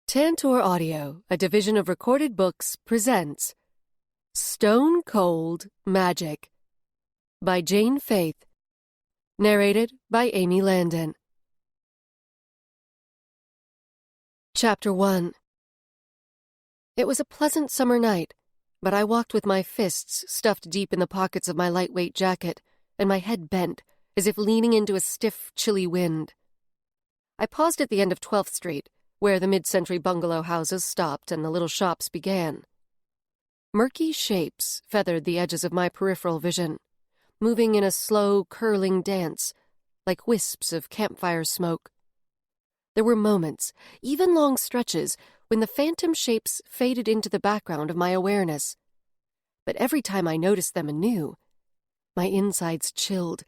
Tantor Audio, a division of Recorded Books, presents Stone Cold Magic by Jayne Faith, narrated by Amy Landon. Chapter 1. It was a pleasant summer night, but I walked with my fists stuffed deep in the pockets of my lightweight jacket and my head bent, as if leaning into a stiff, chilly wind. I paused at the end of 12th Street, where the mid-century bungalow houses stopped and the little shops began. Murky shapes feathered the edges of my peripheral vision, moving in a slow, curling dance, like wisps of campfire smoke. There were moments, even long stretches, when the phantom shapes faded into the background of my awareness. But every time I noticed them anew, my insides chilled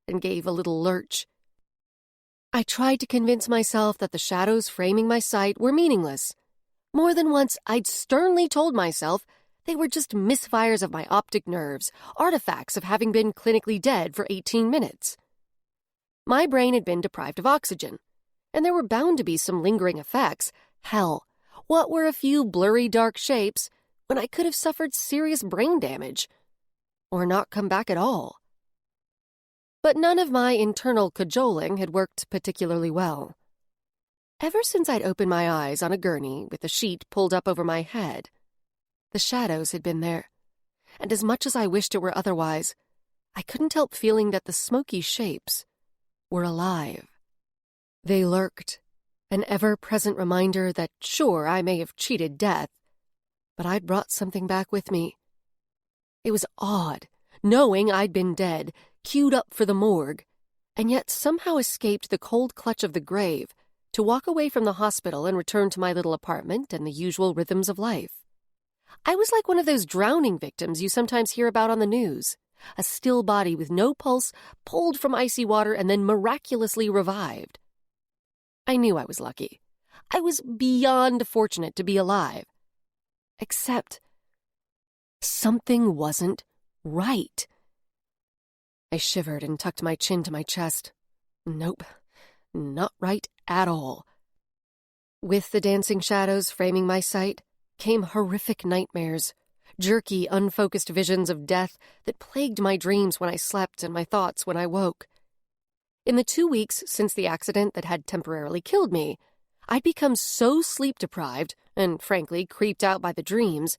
and gave a little lurch. I tried to convince myself that the shadows framing my sight were meaningless. More than once, I'd sternly told myself they were just misfires of my optic nerves, artifacts of having been clinically dead for 18 minutes. My brain had been deprived of oxygen, and there were bound to be some lingering effects. Hell, what were a few blurry dark shapes when I could have suffered serious brain damage? Or not come back at all? But none of my internal cajoling had worked particularly well. Ever since I'd opened my eyes on a gurney with a sheet pulled up over my head, the shadows had been there, and as much as I wished it were otherwise, I couldn't help feeling that the smoky shapes were alive. They lurked, an ever-present reminder that, sure, I may have cheated death, but I'd brought something back with me. It was odd, knowing I'd been dead, queued up for the morgue, and yet somehow escaped the cold clutch of the grave to walk away from the hospital and return to my little apartment and the usual rhythms of life. I was like one of those drowning victims you sometimes hear about on the news, a still body with no pulse pulled from icy water and then miraculously revived. I knew I was lucky. I was beyond fortunate to be alive. Except something wasn't right. I shivered and tucked my chin to my chest. Nope, not right at all. With the dancing shadows framing my sight came horrific nightmares, jerky, unfocused visions of death that plagued my dreams when I slept and my thoughts when I woke. In the 2 weeks since the accident that had temporarily killed me, I'd become so sleep-deprived and, frankly, creeped out by the dreams,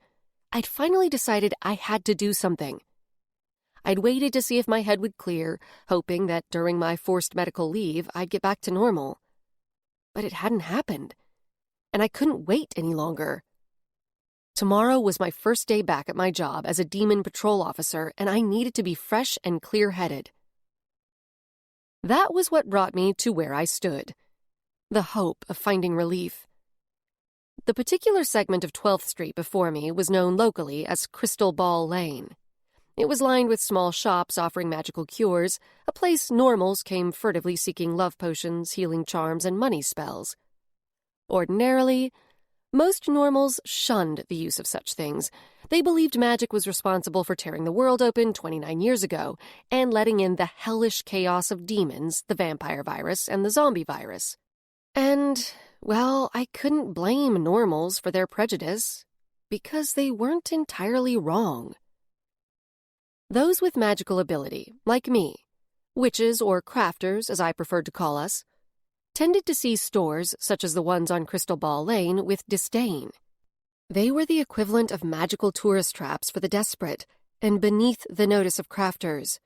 I'd finally decided I had to do something. I'd waited to see if my head would clear, hoping that during my forced medical leave I'd get back to normal. But it hadn't happened, and I couldn't wait any longer. Tomorrow was my first day back at my job as a demon patrol officer, and I needed to be fresh and clear-headed. That was what brought me to where I stood, the hope of finding relief. The particular segment of 12th Street before me was known locally as Crystal Ball Lane. It was lined with small shops offering magical cures, a place normals came furtively seeking love potions, healing charms, and money spells. Ordinarily, most normals shunned the use of such things. They believed magic was responsible for tearing the world open 29 years ago and letting in the hellish chaos of demons, the vampire virus, and the zombie virus. And, well, I couldn't blame normals for their prejudice, because they weren't entirely wrong. Those with magical ability, like me, witches or crafters as I preferred to call us, tended to see stores such as the ones on Crystal Ball Lane with disdain. They were the equivalent of magical tourist traps for the desperate and beneath the notice of crafters.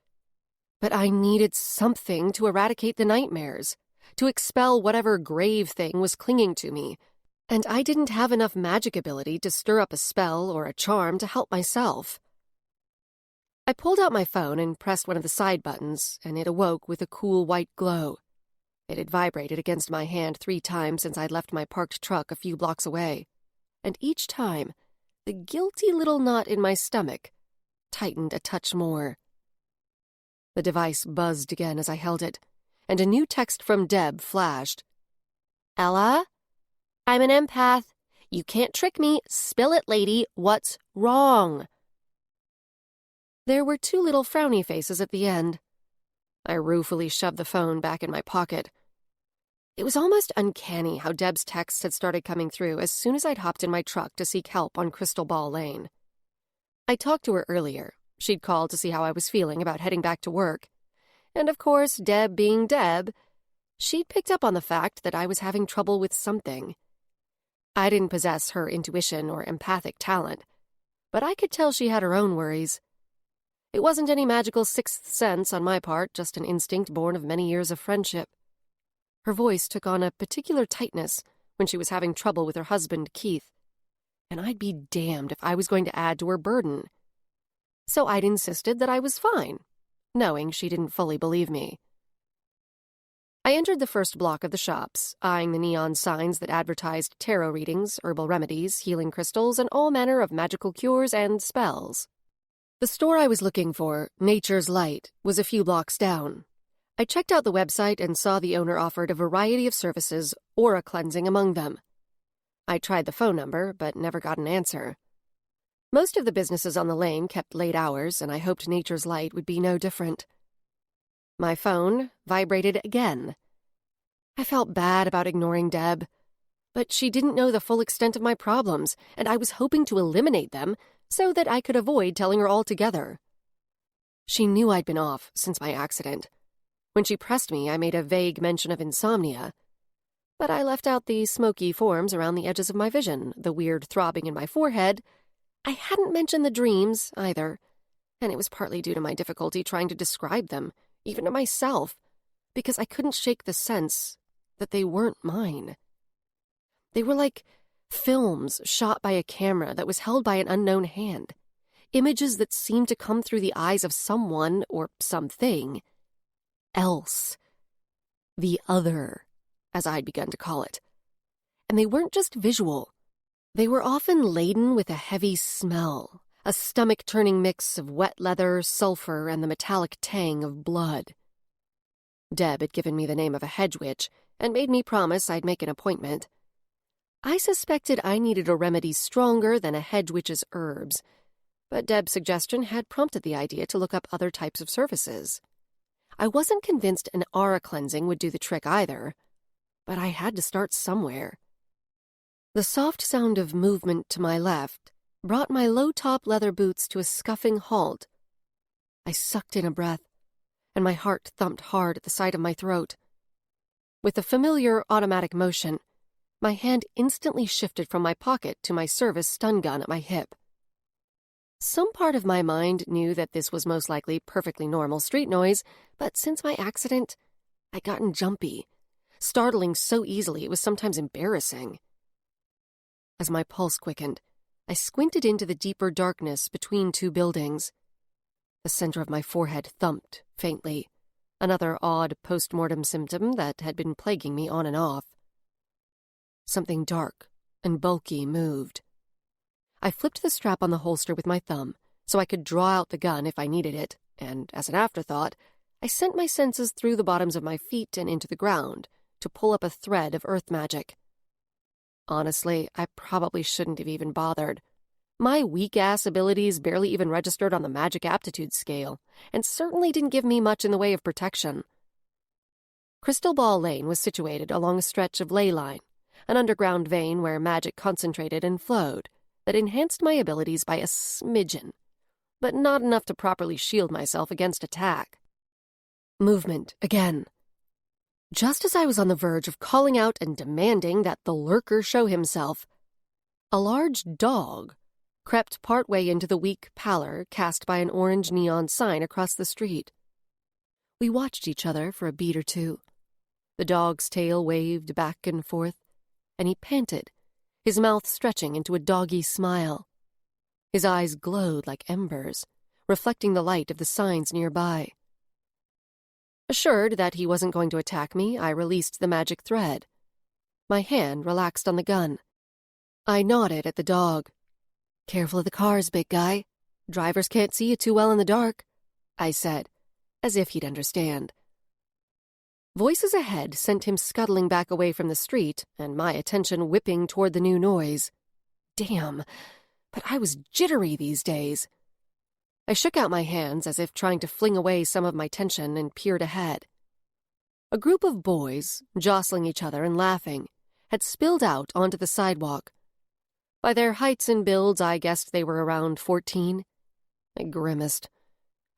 But I needed something to eradicate the nightmares, to expel whatever grave thing was clinging to me, and I didn't have enough magic ability to stir up a spell or a charm to help myself. I pulled out my phone and pressed one of the side buttons, and it awoke with a cool white glow. It had vibrated against my hand 3 times since I'd left my parked truck a few blocks away, and each time, the guilty little knot in my stomach tightened a touch more. The device buzzed again as I held it, and a new text from Deb flashed. "Ella? I'm an empath. You can't trick me. Spill it, lady. What's wrong?" There were 2 little frowny faces at the end. I ruefully shoved the phone back in my pocket. It was almost uncanny how Deb's texts had started coming through as soon as I'd hopped in my truck to seek help on Crystal Ball Lane. I talked to her earlier. She'd called to see how I was feeling about heading back to work. And of course, Deb being Deb, she'd picked up on the fact that I was having trouble with something. I didn't possess her intuition or empathic talent, but I could tell she had her own worries. It wasn't any magical sixth sense on my part, just an instinct born of many years of friendship. Her voice took on a particular tightness when she was having trouble with her husband, Keith, and I'd be damned if I was going to add to her burden. So I'd insisted that I was fine, knowing she didn't fully believe me. I entered the first block of the shops, eyeing the neon signs that advertised tarot readings, herbal remedies, healing crystals, and all manner of magical cures and spells. The store I was looking for, Nature's Light, was a few blocks down. I checked out the website and saw the owner offered a variety of services, aura cleansing among them. I tried the phone number, but never got an answer. Most of the businesses on the lane kept late hours, and I hoped Nature's Light would be no different. My phone vibrated again. I felt bad about ignoring Deb, but she didn't know the full extent of my problems, and I was hoping to eliminate them so that I could avoid telling her altogether. She knew I'd been off since my accident. When she pressed me, I made a vague mention of insomnia, but I left out the smoky forms around the edges of my vision, the weird throbbing in my forehead. I hadn't mentioned the dreams, either, and it was partly due to my difficulty trying to describe them, even to myself, because I couldn't shake the sense that they weren't mine. They were like films shot by a camera that was held by an unknown hand, images that seemed to come through the eyes of someone or something else. The other, as I'd begun to call it. And they weren't just visual. They were often laden with a heavy smell, a stomach-turning mix of wet leather, sulfur, and the metallic tang of blood. Deb had given me the name of a hedge witch and made me promise I'd make an appointment. I suspected I needed a remedy stronger than a hedge witch's herbs, but Deb's suggestion had prompted the idea to look up other types of services. I wasn't convinced an aura cleansing would do the trick either, but I had to start somewhere. The soft sound of movement to my left brought my low-top leather boots to a scuffing halt. I sucked in a breath, and my heart thumped hard at the side of my throat. With a familiar automatic motion, my hand instantly shifted from my pocket to my service stun gun at my hip. Some part of my mind knew that this was most likely perfectly normal street noise, but since my accident, I'd gotten jumpy, startling so easily it was sometimes embarrassing. As my pulse quickened, I squinted into the deeper darkness between two buildings. The center of my forehead thumped faintly, another odd post-mortem symptom that had been plaguing me on and off. Something dark and bulky moved. I flipped the strap on the holster with my thumb so I could draw out the gun if I needed it, and as an afterthought, I sent my senses through the bottoms of my feet and into the ground to pull up a thread of earth magic. Honestly, I probably shouldn't have even bothered. My weak-ass abilities barely even registered on the magic aptitude scale, and certainly didn't give me much in the way of protection. Crystal Ball Lane was situated along a stretch of ley line, an underground vein where magic concentrated and flowed, that enhanced my abilities by a smidgen, but not enough to properly shield myself against attack. Movement again. Just as I was on the verge of calling out and demanding that the lurker show himself, a large dog crept partway into the weak pallor cast by an orange neon sign across the street. We watched each other for a beat or two. The dog's tail waved back and forth, and he panted, his mouth stretching into a doggy smile. His eyes glowed like embers, reflecting the light of the signs nearby. Assured that he wasn't going to attack me, I released the magic thread. My hand relaxed on the gun. I nodded at the dog. "Careful of the cars, big guy. Drivers can't see you too well in the dark," I said, as if he'd understand. Voices ahead sent him scuttling back away from the street, and my attention whipping toward the new noise. Damn, but I was jittery these days. I shook out my hands as if trying to fling away some of my tension and peered ahead. A group of boys, jostling each other and laughing, had spilled out onto the sidewalk. By their heights and builds, I guessed they were around 14. I grimaced.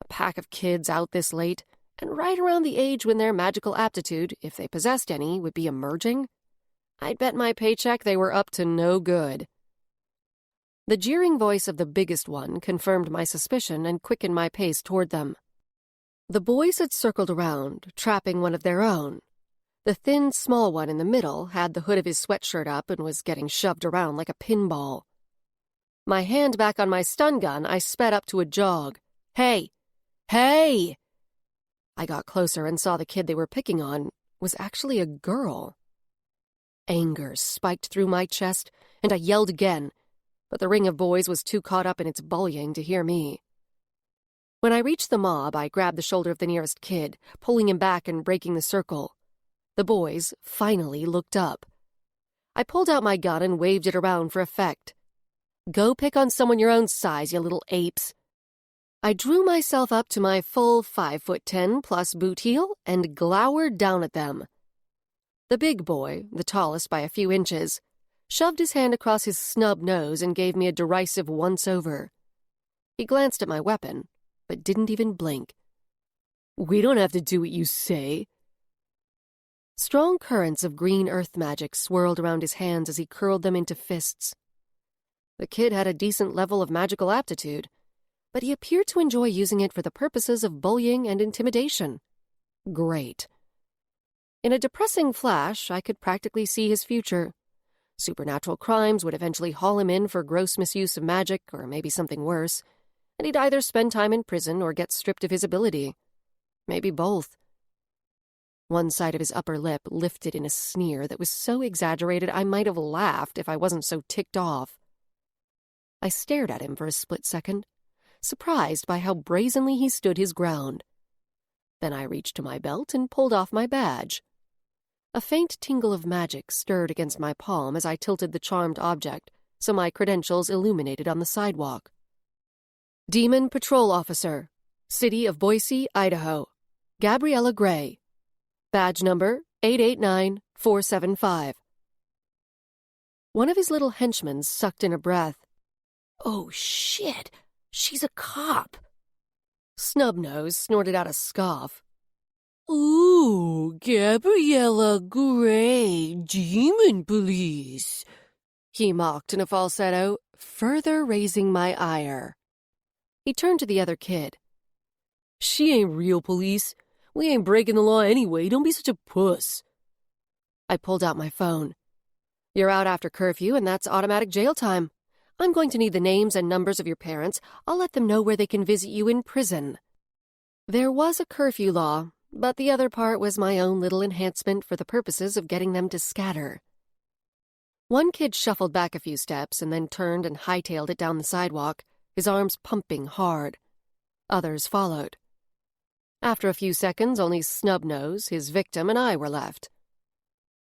A pack of kids out this late, and right around the age when their magical aptitude, if they possessed any, would be emerging. I'd bet my paycheck they were up to no good. The jeering voice of the biggest one confirmed my suspicion and quickened my pace toward them. The boys had circled around, trapping one of their own. The thin, small one in the middle had the hood of his sweatshirt up and was getting shoved around like a pinball. My hand back on my stun gun, I sped up to a jog. "Hey! Hey!" I got closer and saw the kid they were picking on was actually a girl. Anger spiked through my chest, and I yelled again, but the ring of boys was too caught up in its bullying to hear me. When I reached the mob, I grabbed the shoulder of the nearest kid, pulling him back and breaking the circle. The boys finally looked up. I pulled out my gun and waved it around for effect. "Go pick on someone your own size, you little apes." I drew myself up to my full 5'10" plus boot heel and glowered down at them. The big boy, the tallest by a few inches, shoved his hand across his snub nose and gave me a derisive once-over. He glanced at my weapon, but didn't even blink. "We don't have to do what you say." Strong currents of green earth magic swirled around his hands as he curled them into fists. The kid had a decent level of magical aptitude, but he appeared to enjoy using it for the purposes of bullying and intimidation. Great. In a depressing flash, I could practically see his future. Supernatural crimes would eventually haul him in for gross misuse of magic, or maybe something worse, and he'd either spend time in prison or get stripped of his ability. Maybe both. One side of his upper lip lifted in a sneer that was so exaggerated I might have laughed if I wasn't so ticked off. I stared at him for a split second, surprised by how brazenly he stood his ground. Then I reached to my belt and pulled off my badge. A faint tingle of magic stirred against my palm as I tilted the charmed object, so my credentials illuminated on the sidewalk. Demon Patrol Officer, City of Boise, Idaho. Gabriella Gray. Badge number 889475. One of his little henchmen sucked in a breath. "Oh, shit! She's a cop!" Snubnose snorted out a scoff. "Ooh, Gabriella Gray, Demon Police," he mocked in a falsetto, further raising my ire. He turned to the other kid. "She ain't real police. We ain't breaking the law anyway. Don't be such a puss." I pulled out my phone. "You're out after curfew, and that's automatic jail time. I'm going to need the names and numbers of your parents. I'll let them know where they can visit you in prison." There was a curfew law, but the other part was my own little enhancement for the purposes of getting them to scatter. One kid shuffled back a few steps and then turned and hightailed it down the sidewalk, his arms pumping hard. Others followed. After a few seconds, only Snubnose, his victim, and I were left.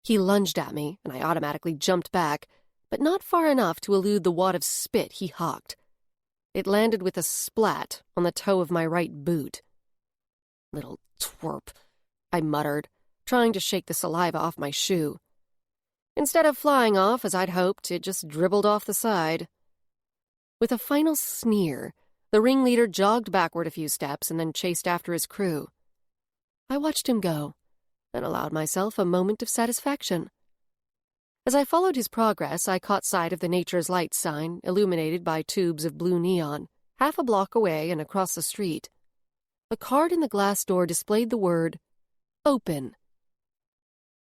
He lunged at me, and I automatically jumped back, but not far enough to elude the wad of spit he hawked. It landed with a splat on the toe of my right boot. "Little twerp," I muttered, trying to shake the saliva off my shoe. Instead of flying off, as I'd hoped, it just dribbled off the side. With a final sneer, the ringleader jogged backward a few steps and then chased after his crew. I watched him go, and allowed myself a moment of satisfaction. As I followed his progress, I caught sight of the Nature's Light sign, illuminated by tubes of blue neon, half a block away and across the street. The card in the glass door displayed the word, "Open."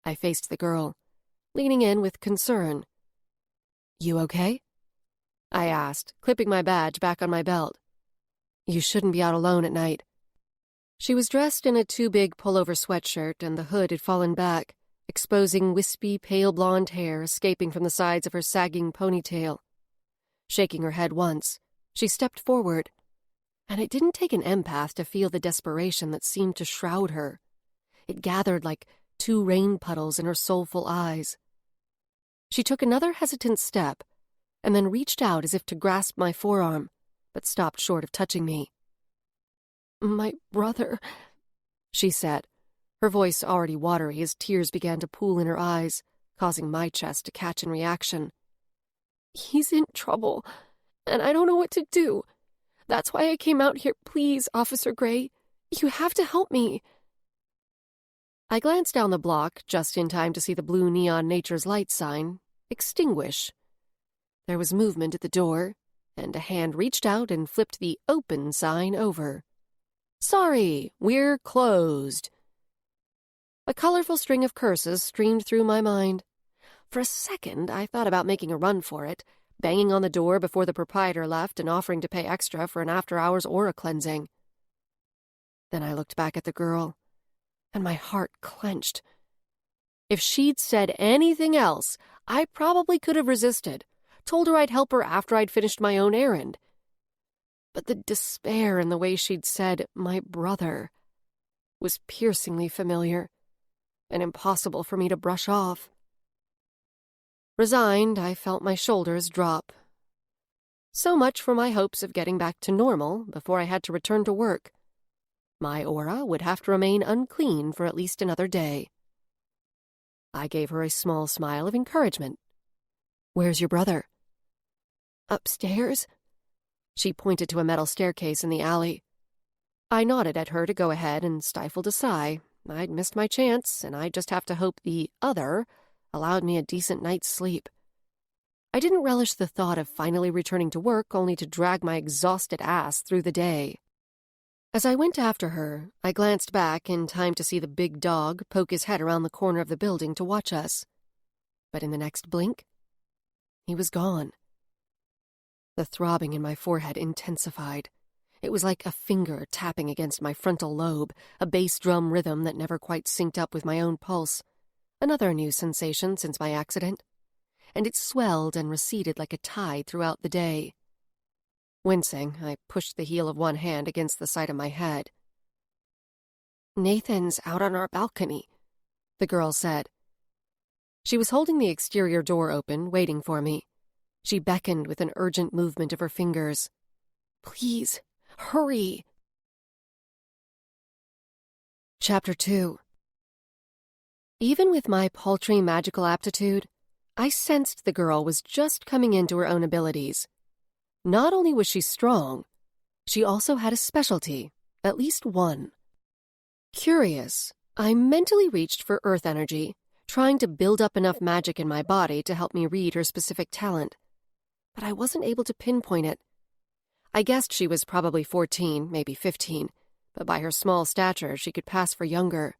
I faced the girl, leaning in with concern. "You okay?" I asked, clipping my badge back on my belt. "You shouldn't be out alone at night." She was dressed in a too-big pullover sweatshirt, and the hood had fallen back, exposing wispy, pale blonde hair escaping from the sides of her sagging ponytail. Shaking her head once, she stepped forward, and it didn't take an empath to feel the desperation that seemed to shroud her. It gathered like 2 rain puddles in her soulful eyes. She took another hesitant step, and then reached out as if to grasp my forearm, but stopped short of touching me. "My brother," she said, her voice already watery as tears began to pool in her eyes, causing my chest to catch in reaction. "He's in trouble, and I don't know what to do. That's why I came out here. Please, Officer Gray, you have to help me." I glanced down the block just in time to see the blue neon Nature's Light sign extinguish. There was movement at the door, and a hand reached out and flipped the open sign over. "Sorry, we're closed." A colorful string of curses streamed through my mind. For a second, I thought about making a run for it, banging on the door before the proprietor left and offering to pay extra for an after-hours aura cleansing. Then I looked back at the girl, and my heart clenched. If she'd said anything else, I probably could have resisted, told her I'd help her after I'd finished my own errand. But the despair in the way she'd said, "my brother," was piercingly familiar and impossible for me to brush off. Resigned, I felt my shoulders drop. So much for my hopes of getting back to normal before I had to return to work. My aura would have to remain unclean for at least another day. I gave her a small smile of encouragement. "Where's your brother?" "Upstairs." She pointed to a metal staircase in the alley. I nodded at her to go ahead and stifled a sigh. I'd missed my chance, and I'd just have to hope the other allowed me a decent night's sleep. I didn't relish the thought of finally returning to work only to drag my exhausted ass through the day. As I went after her, I glanced back in time to see the big dog poke his head around the corner of the building to watch us. But in the next blink, he was gone. The throbbing in my forehead intensified. It was like a finger tapping against my frontal lobe, a bass drum rhythm that never quite synced up with my own pulse. Another new sensation since my accident. And it swelled and receded like a tide throughout the day. Wincing, I pushed the heel of one hand against the side of my head. "Nathan's out on our balcony," the girl said. She was holding the exterior door open, waiting for me. She beckoned with an urgent movement of her fingers. "Please, hurry." Chapter 2. Even with my paltry magical aptitude, I sensed the girl was just coming into her own abilities. Not only was she strong, she also had a specialty, at least one. Curious, I mentally reached for earth energy, trying to build up enough magic in my body to help me read her specific talent. But I wasn't able to pinpoint it. I guessed she was probably 14, maybe 15, but by her small stature she could pass for younger.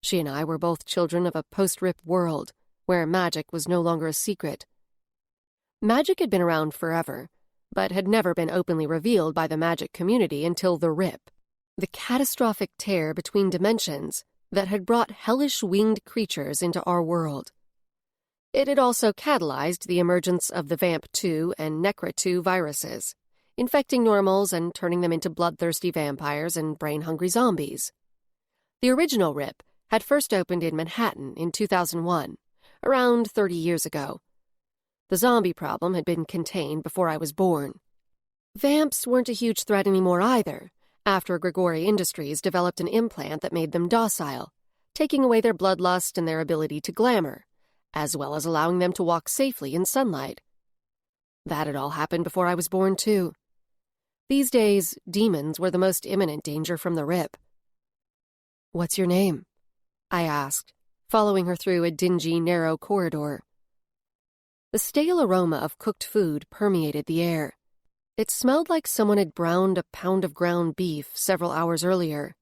She and I were both children of a post-RIP world, where magic was no longer a secret. Magic had been around forever, but had never been openly revealed by the magic community until the RIP, the catastrophic tear between dimensions that had brought hellish winged creatures into our world. It had also catalyzed the emergence of the VAMP2 and Necra2 viruses, infecting normals and turning them into bloodthirsty vampires and brain-hungry zombies. The original RIP had first opened in Manhattan in 2001, around 30 years ago. The zombie problem had been contained before I was born. Vamps weren't a huge threat anymore either, after Grigori Industries developed an implant that made them docile, taking away their bloodlust and their ability to glamour, as well as allowing them to walk safely in sunlight. That had all happened before I was born, too. These days, demons were the most imminent danger from the RIP. "What's your name?" I asked, following her through a dingy, narrow corridor. The stale aroma of cooked food permeated the air. It smelled like someone had browned a pound of ground beef several hours earlier.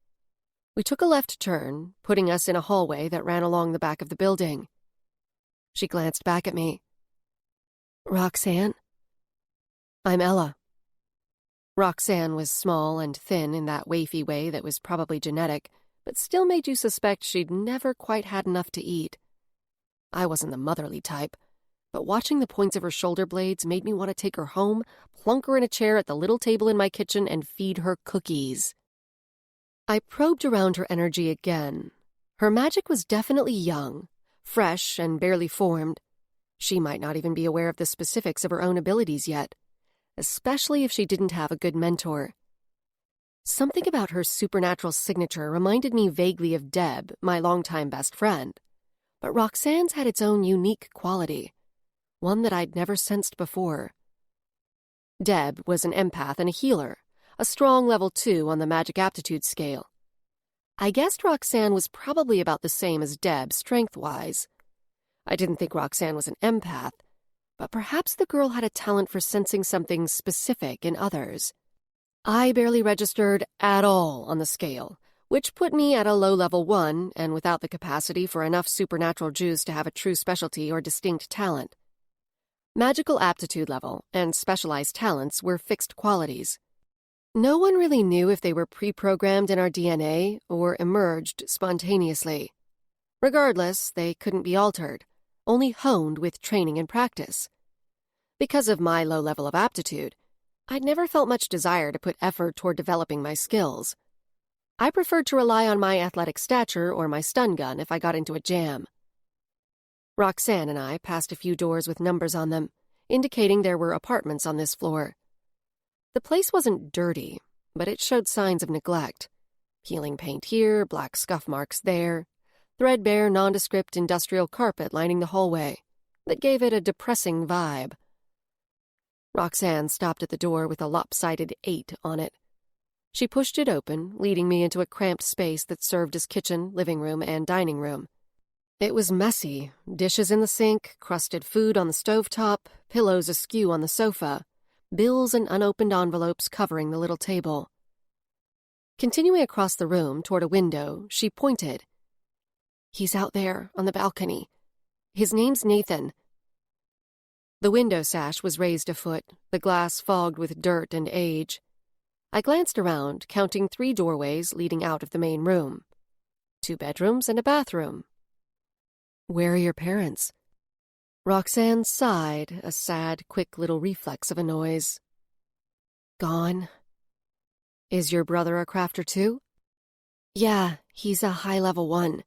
We took a left turn, putting us in a hallway that ran along the back of the building. She glanced back at me. "Roxanne?" "I'm Ella." Roxanne was small and thin in that wafy way that was probably genetic, but still made you suspect she'd never quite had enough to eat. I wasn't the motherly type, but watching the points of her shoulder blades made me want to take her home, plunk her in a chair at the little table in my kitchen, and feed her cookies. I probed around her energy again. Her magic was definitely young, fresh, and barely formed. She might not even be aware of the specifics of her own abilities yet, especially if she didn't have a good mentor. Something about her supernatural signature reminded me vaguely of Deb, my longtime best friend. But Roxanne's had its own unique quality, one that I'd never sensed before. Deb was an empath and a healer, a strong level 2 on the magic aptitude scale. I guessed Roxanne was probably about the same as Deb strength-wise. I didn't think Roxanne was an empath, but perhaps the girl had a talent for sensing something specific in others. I barely registered at all on the scale, which put me at a low level 1 and without the capacity for enough supernatural juice to have a true specialty or distinct talent. Magical aptitude level and specialized talents were fixed qualities. No one really knew if they were pre-programmed in our DNA or emerged spontaneously. Regardless, they couldn't be altered, only honed with training and practice. Because of my low level of aptitude, I'd never felt much desire to put effort toward developing my skills. I preferred to rely on my athletic stature or my stun gun if I got into a jam. Roxanne and I passed a few doors with numbers on them, indicating there were apartments on this floor. The place wasn't dirty, but it showed signs of neglect. Peeling paint here, black scuff marks there, threadbare, nondescript industrial carpet lining the hallway that gave it a depressing vibe. Roxanne stopped at the door with a lopsided 8 on it. She pushed it open, leading me into a cramped space that served as kitchen, living room, and dining room. It was messy, dishes in the sink, crusted food on the stovetop, pillows askew on the sofa, bills and unopened envelopes covering the little table. Continuing across the room toward a window, she pointed. "He's out there, on the balcony. His name's Nathan." The window sash was raised a foot, the glass fogged with dirt and age. I glanced around, counting 3 doorways leading out of the main room. 2 bedrooms and a bathroom. "Where are your parents?" Roxanne sighed, a sad, quick little reflex of a noise. "Gone." "Is your brother a crafter too?" "Yeah, he's a high-level 1.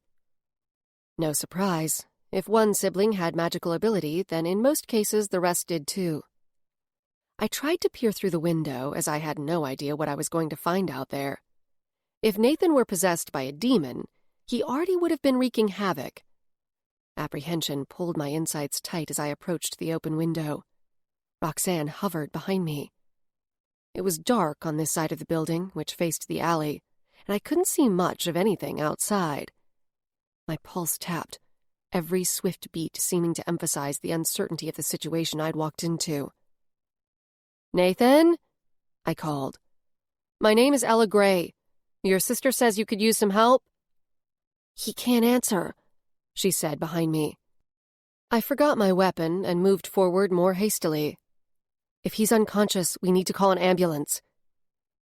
No surprise. If one sibling had magical ability, then in most cases the rest did too. I tried to peer through the window, as I had no idea what I was going to find out there. If Nathan were possessed by a demon, he already would have been wreaking havoc. Apprehension pulled my insides tight as I approached the open window. Roxanne hovered behind me. It was dark on this side of the building, which faced the alley, and I couldn't see much of anything outside. My pulse tapped, every swift beat seeming to emphasize the uncertainty of the situation I'd walked into. "Nathan?" I called. "My name is Ella Gray. Your sister says you could use some help?" "He can't answer," she said behind me. I forgot my weapon and moved forward more hastily. "If he's unconscious, we need to call an ambulance."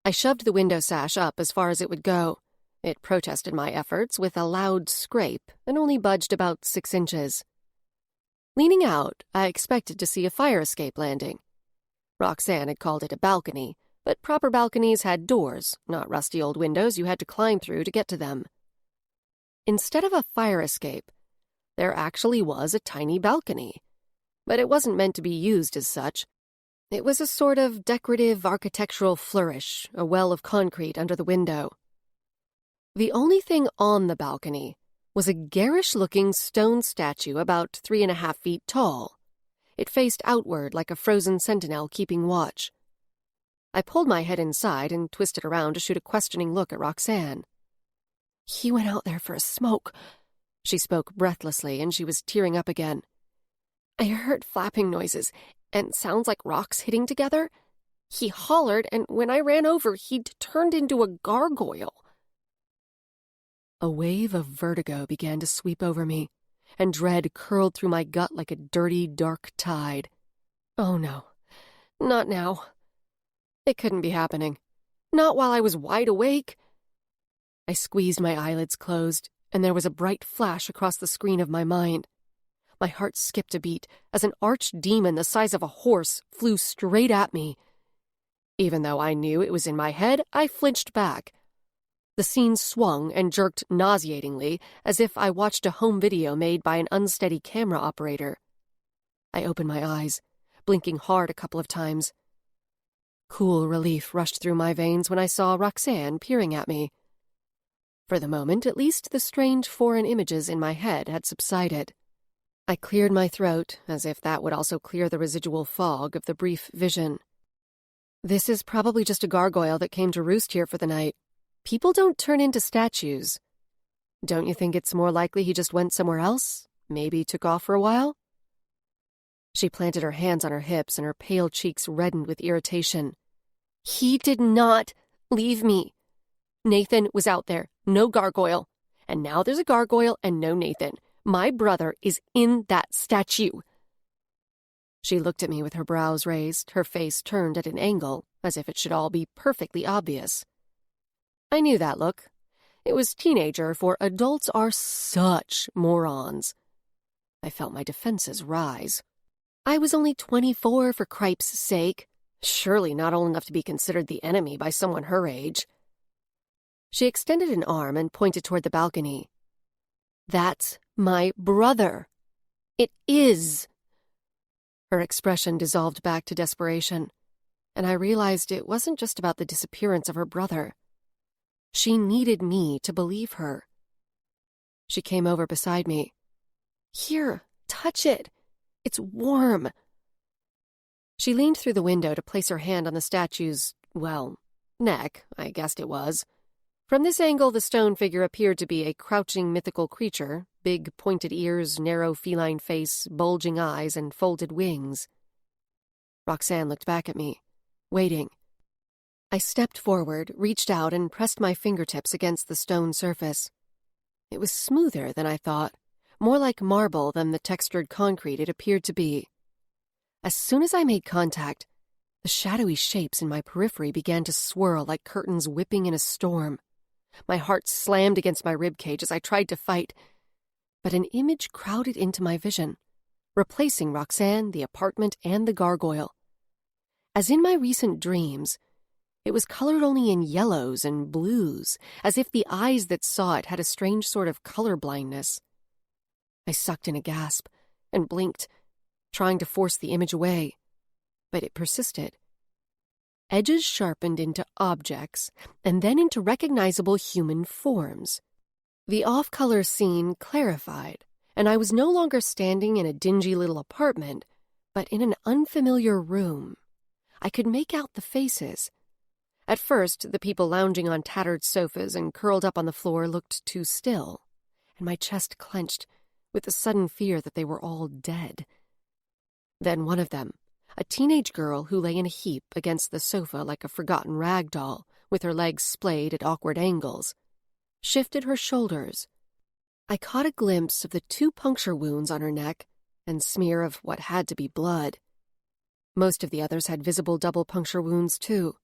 I shoved the window sash up as far as it would go. It protested my efforts with a loud scrape and only budged about 6 inches. Leaning out, I expected to see a fire escape landing. Roxanne had called it a balcony, but proper balconies had doors, not rusty old windows you had to climb through to get to them. Instead of a fire escape, there actually was a tiny balcony, but it wasn't meant to be used as such. It was a sort of decorative architectural flourish, a well of concrete under the window. The only thing on the balcony was a garish-looking stone statue about 3.5 feet tall. It faced outward like a frozen sentinel keeping watch. I pulled my head inside and twisted around to shoot a questioning look at Roxanne. "He went out there for a smoke." She spoke breathlessly, and she was tearing up again. "I heard flapping noises and sounds like rocks hitting together. He hollered, and when I ran over, he'd turned into a gargoyle." A wave of vertigo began to sweep over me, and dread curled through my gut like a dirty, dark tide. Oh no, not now. It couldn't be happening. Not while I was wide awake. I squeezed my eyelids closed, and there was a bright flash across the screen of my mind. My heart skipped a beat as an archdemon the size of a horse flew straight at me. Even though I knew it was in my head, I flinched back. The scene swung and jerked nauseatingly, as if I watched a home video made by an unsteady camera operator. I opened my eyes, blinking hard a couple of times. Cool relief rushed through my veins when I saw Roxanne peering at me. For the moment, at least, the strange foreign images in my head had subsided. I cleared my throat, as if that would also clear the residual fog of the brief vision. This is probably just a gargoyle that came to roost here for the night. People don't turn into statues. Don't you think it's more likely he just went somewhere else? Maybe took off for a while? She planted her hands on her hips and her pale cheeks reddened with irritation. He did not leave me. Nathan was out there, no gargoyle. And now there's a gargoyle and no Nathan. My brother is in that statue. She looked at me with her brows raised, her face turned at an angle, as if it should all be perfectly obvious. I knew that look. It was teenager, for adults are such morons. I felt my defenses rise. I was only 24 for cripe's sake. Surely not old enough to be considered the enemy by someone her age. She extended an arm and pointed toward the balcony. That's my brother. It is. Her expression dissolved back to desperation, and I realized it wasn't just about the disappearance of her brother. She needed me to believe her. She came over beside me. Here, touch it. It's warm. She leaned through the window to place her hand on the statue's, well, neck, I guessed it was. From this angle, the stone figure appeared to be a crouching mythical creature, big pointed ears, narrow feline face, bulging eyes, and folded wings. Roxanne looked back at me, waiting. I stepped forward, reached out, and pressed my fingertips against the stone surface. It was smoother than I thought, more like marble than the textured concrete it appeared to be. As soon as I made contact, the shadowy shapes in my periphery began to swirl like curtains whipping in a storm. My heart slammed against my ribcage as I tried to fight, but an image crowded into my vision, replacing Roxanne, the apartment, and the gargoyle. As in my recent dreams, it was colored only in yellows and blues, as if the eyes that saw it had a strange sort of color blindness. I sucked in a gasp and blinked, trying to force the image away, but it persisted. Edges sharpened into objects, and then into recognizable human forms. The off-color scene clarified, and I was no longer standing in a dingy little apartment, but in an unfamiliar room. I could make out the faces. At first, the people lounging on tattered sofas and curled up on the floor looked too still, and my chest clenched with the sudden fear that they were all dead. Then one of them, a teenage girl who lay in a heap against the sofa like a forgotten rag doll, with her legs splayed at awkward angles, shifted her shoulders. I caught a glimpse of the 2 puncture wounds on her neck and smear of what had to be blood. Most of the others had visible double puncture wounds, too.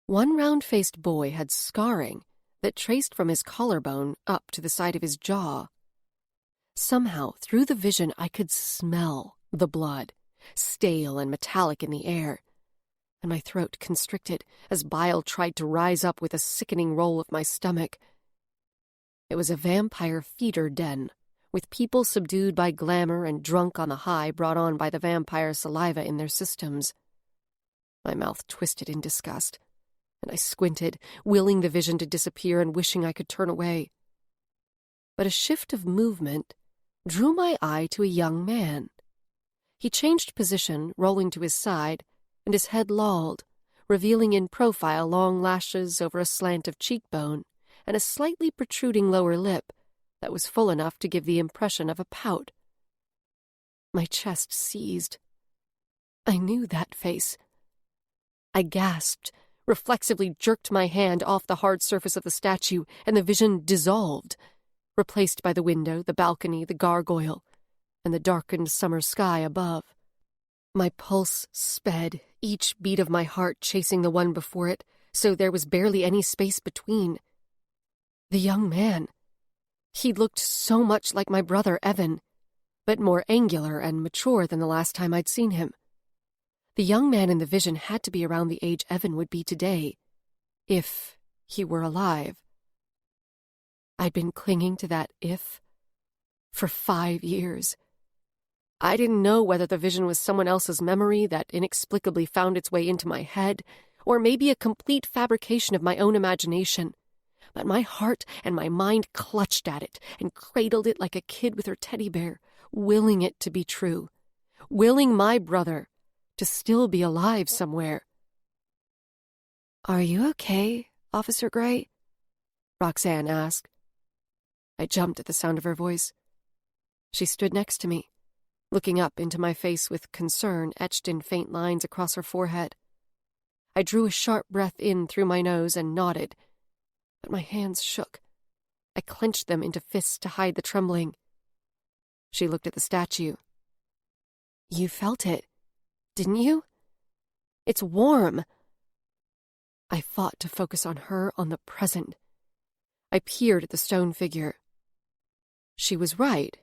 One round-faced boy had scarring that traced from his collarbone up to the side of his jaw. Somehow, through the vision, I could smell the blood, stale and metallic in the air, and my throat constricted as bile tried to rise up with a sickening roll of my stomach. It was a vampire feeder den, with people subdued by glamour and drunk on the high brought on by the vampire saliva in their systems. My mouth twisted in disgust, and I squinted, willing the vision to disappear and wishing I could turn away. But a shift of movement drew my eye to a young man. He changed position, rolling to his side, and his head lolled, revealing in profile long lashes over a slant of cheekbone and a slightly protruding lower lip that was full enough to give the impression of a pout. My chest seized. I knew that face. I gasped, reflexively jerked my hand off the hard surface of the statue, and the vision dissolved, replaced by the window, the balcony, the gargoyle, and the darkened summer sky above. My pulse sped, each beat of my heart chasing the one before it, so there was barely any space between. The young man. He looked so much like my brother Evan, but more angular and mature than the last time I'd seen him. The young man in the vision had to be around the age Evan would be today, if he were alive. I'd been clinging to that if for 5 years. I didn't know whether the vision was someone else's memory that inexplicably found its way into my head, or maybe a complete fabrication of my own imagination. But my heart and my mind clutched at it and cradled it like a kid with her teddy bear, willing it to be true, willing my brother to still be alive somewhere. "Are you okay, Officer Gray?" Roxanne asked. I jumped at the sound of her voice. She stood next to me, looking up into my face with concern etched in faint lines across her forehead. I drew a sharp breath in through my nose and nodded, but my hands shook. I clenched them into fists to hide the trembling. She looked at the statue. "You felt it, didn't you? It's warm." I fought to focus on her, on the present. I peered at the stone figure. She was right.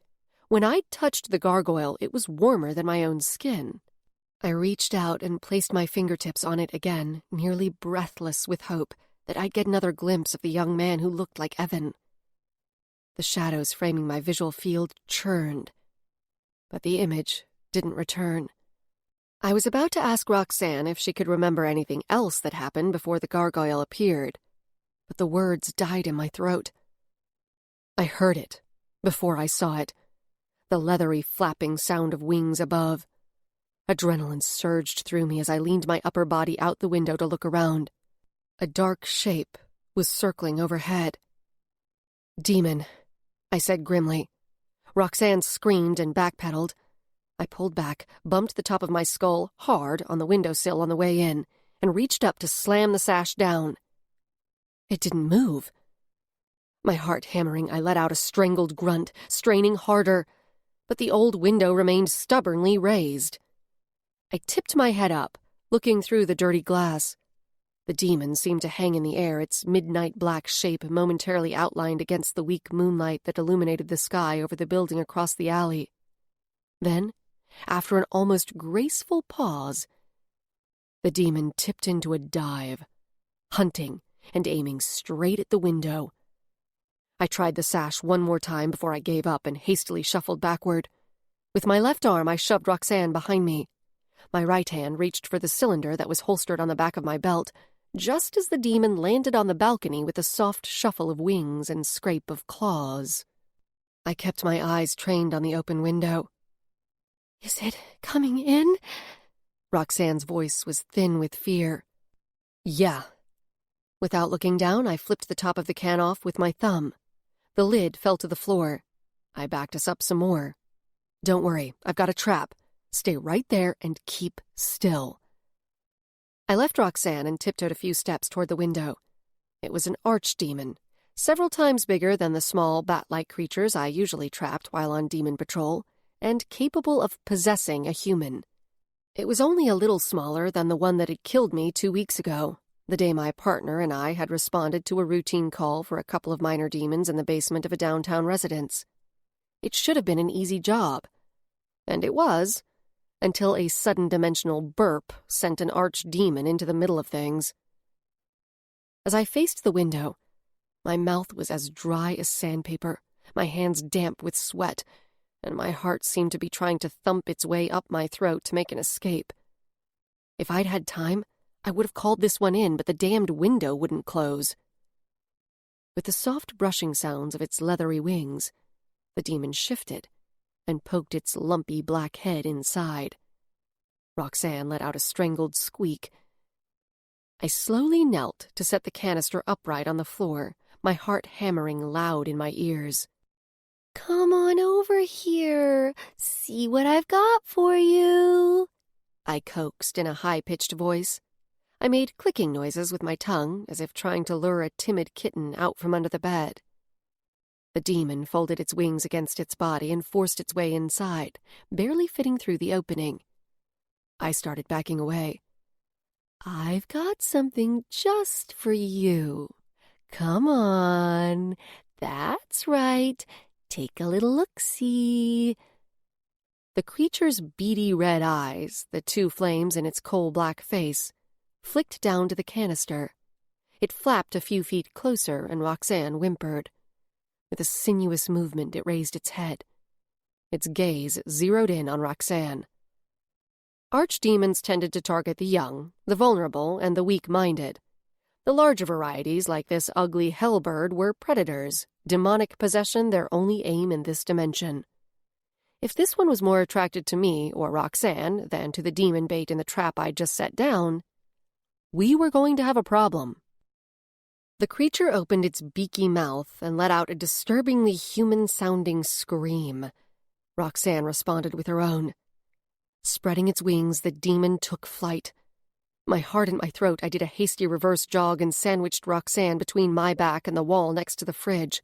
When I touched the gargoyle, it was warmer than my own skin. I reached out and placed my fingertips on it again, nearly breathless with hope that I'd get another glimpse of the young man who looked like Evan. The shadows framing my visual field churned, but the image didn't return. I was about to ask Roxanne if she could remember anything else that happened before the gargoyle appeared, but the words died in my throat. I heard it before I saw it, the leathery flapping sound of wings above. Adrenaline surged through me as I leaned my upper body out the window to look around. A dark shape was circling overhead. "Demon," I said grimly. Roxanne screamed and backpedaled. I pulled back, bumped the top of my skull hard on the windowsill on the way in, and reached up to slam the sash down. It didn't move. My heart hammering, I let out a strangled grunt, straining harder, but the old window remained stubbornly raised. I tipped my head up, looking through the dirty glass. The demon seemed to hang in the air, its midnight black shape momentarily outlined against the weak moonlight that illuminated the sky over the building across the alley. Then, after an almost graceful pause, the demon tipped into a dive, hunting and aiming straight at the window. I tried the sash one more time before I gave up and hastily shuffled backward. With my left arm, I shoved Roxanne behind me. My right hand reached for the cylinder that was holstered on the back of my belt, just as the demon landed on the balcony with a soft shuffle of wings and scrape of claws. I kept my eyes trained on the open window. "Is it coming in?" Roxanne's voice was thin with fear. "Yeah." Without looking down, I flipped the top of the can off with my thumb. The lid fell to the floor. I backed us up some more. "Don't worry, I've got a trap. Stay right there and keep still." I left Roxanne and tiptoed a few steps toward the window. It was an archdemon, several times bigger than the small, bat-like creatures I usually trapped while on demon patrol, and capable of possessing a human. It was only a little smaller than the one that had killed me 2 weeks ago, the day my partner and I had responded to a routine call for a couple of minor demons in the basement of a downtown residence. It should have been an easy job. And it was, until a sudden dimensional burp sent an archdemon into the middle of things. As I faced the window, my mouth was as dry as sandpaper, my hands damp with sweat, and my heart seemed to be trying to thump its way up my throat to make an escape. If I'd had time, I would have called this one in, but the damned window wouldn't close. With the soft brushing sounds of its leathery wings, the demon shifted and poked its lumpy black head inside. Roxanne let out a strangled squeak. I slowly knelt to set the canister upright on the floor, my heart hammering loud in my ears. "Come on over here. See what I've got for you," I coaxed in a high-pitched voice. I made clicking noises with my tongue, as if trying to lure a timid kitten out from under the bed. The demon folded its wings against its body and forced its way inside, barely fitting through the opening. I started backing away. "I've got something just for you. Come on. That's right. Take a little look-see." The creature's beady red eyes, the two flames in its coal-black face, flicked down to the canister. It flapped a few feet closer, and Roxanne whimpered. With a sinuous movement, it raised its head. its gaze zeroed in on Roxanne. Archdemons tended to target the young, the vulnerable, and the weak-minded. The larger varieties, like this ugly hellbird, were predators, demonic possession their only aim in this dimension. If this one was more attracted to me, or Roxanne, than to the demon bait in the trap I'd just set down, we were going to have a problem. The creature opened its beaky mouth and let out a disturbingly human-sounding scream. Roxanne responded with her own. Spreading its wings, the demon took flight. My heart in my throat, I did a hasty reverse jog and sandwiched Roxanne between my back and the wall next to the fridge.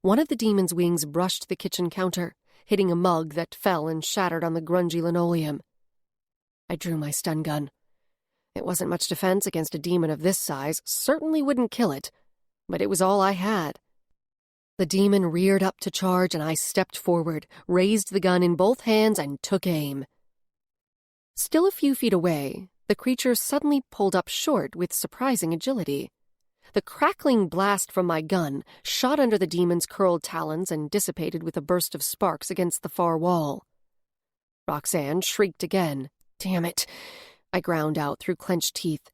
One of the demon's wings brushed the kitchen counter, hitting a mug that fell and shattered on the grungy linoleum. I drew my stun gun. It wasn't much defense against a demon of this size, certainly wouldn't kill it, but it was all I had. The demon reared up to charge, and I stepped forward, raised the gun in both hands, and took aim. Still a few feet away, the creature suddenly pulled up short with surprising agility. The crackling blast from my gun shot under the demon's curled talons and dissipated with a burst of sparks against the far wall. Roxanne shrieked again. "Damn it!" I ground out through clenched teeth.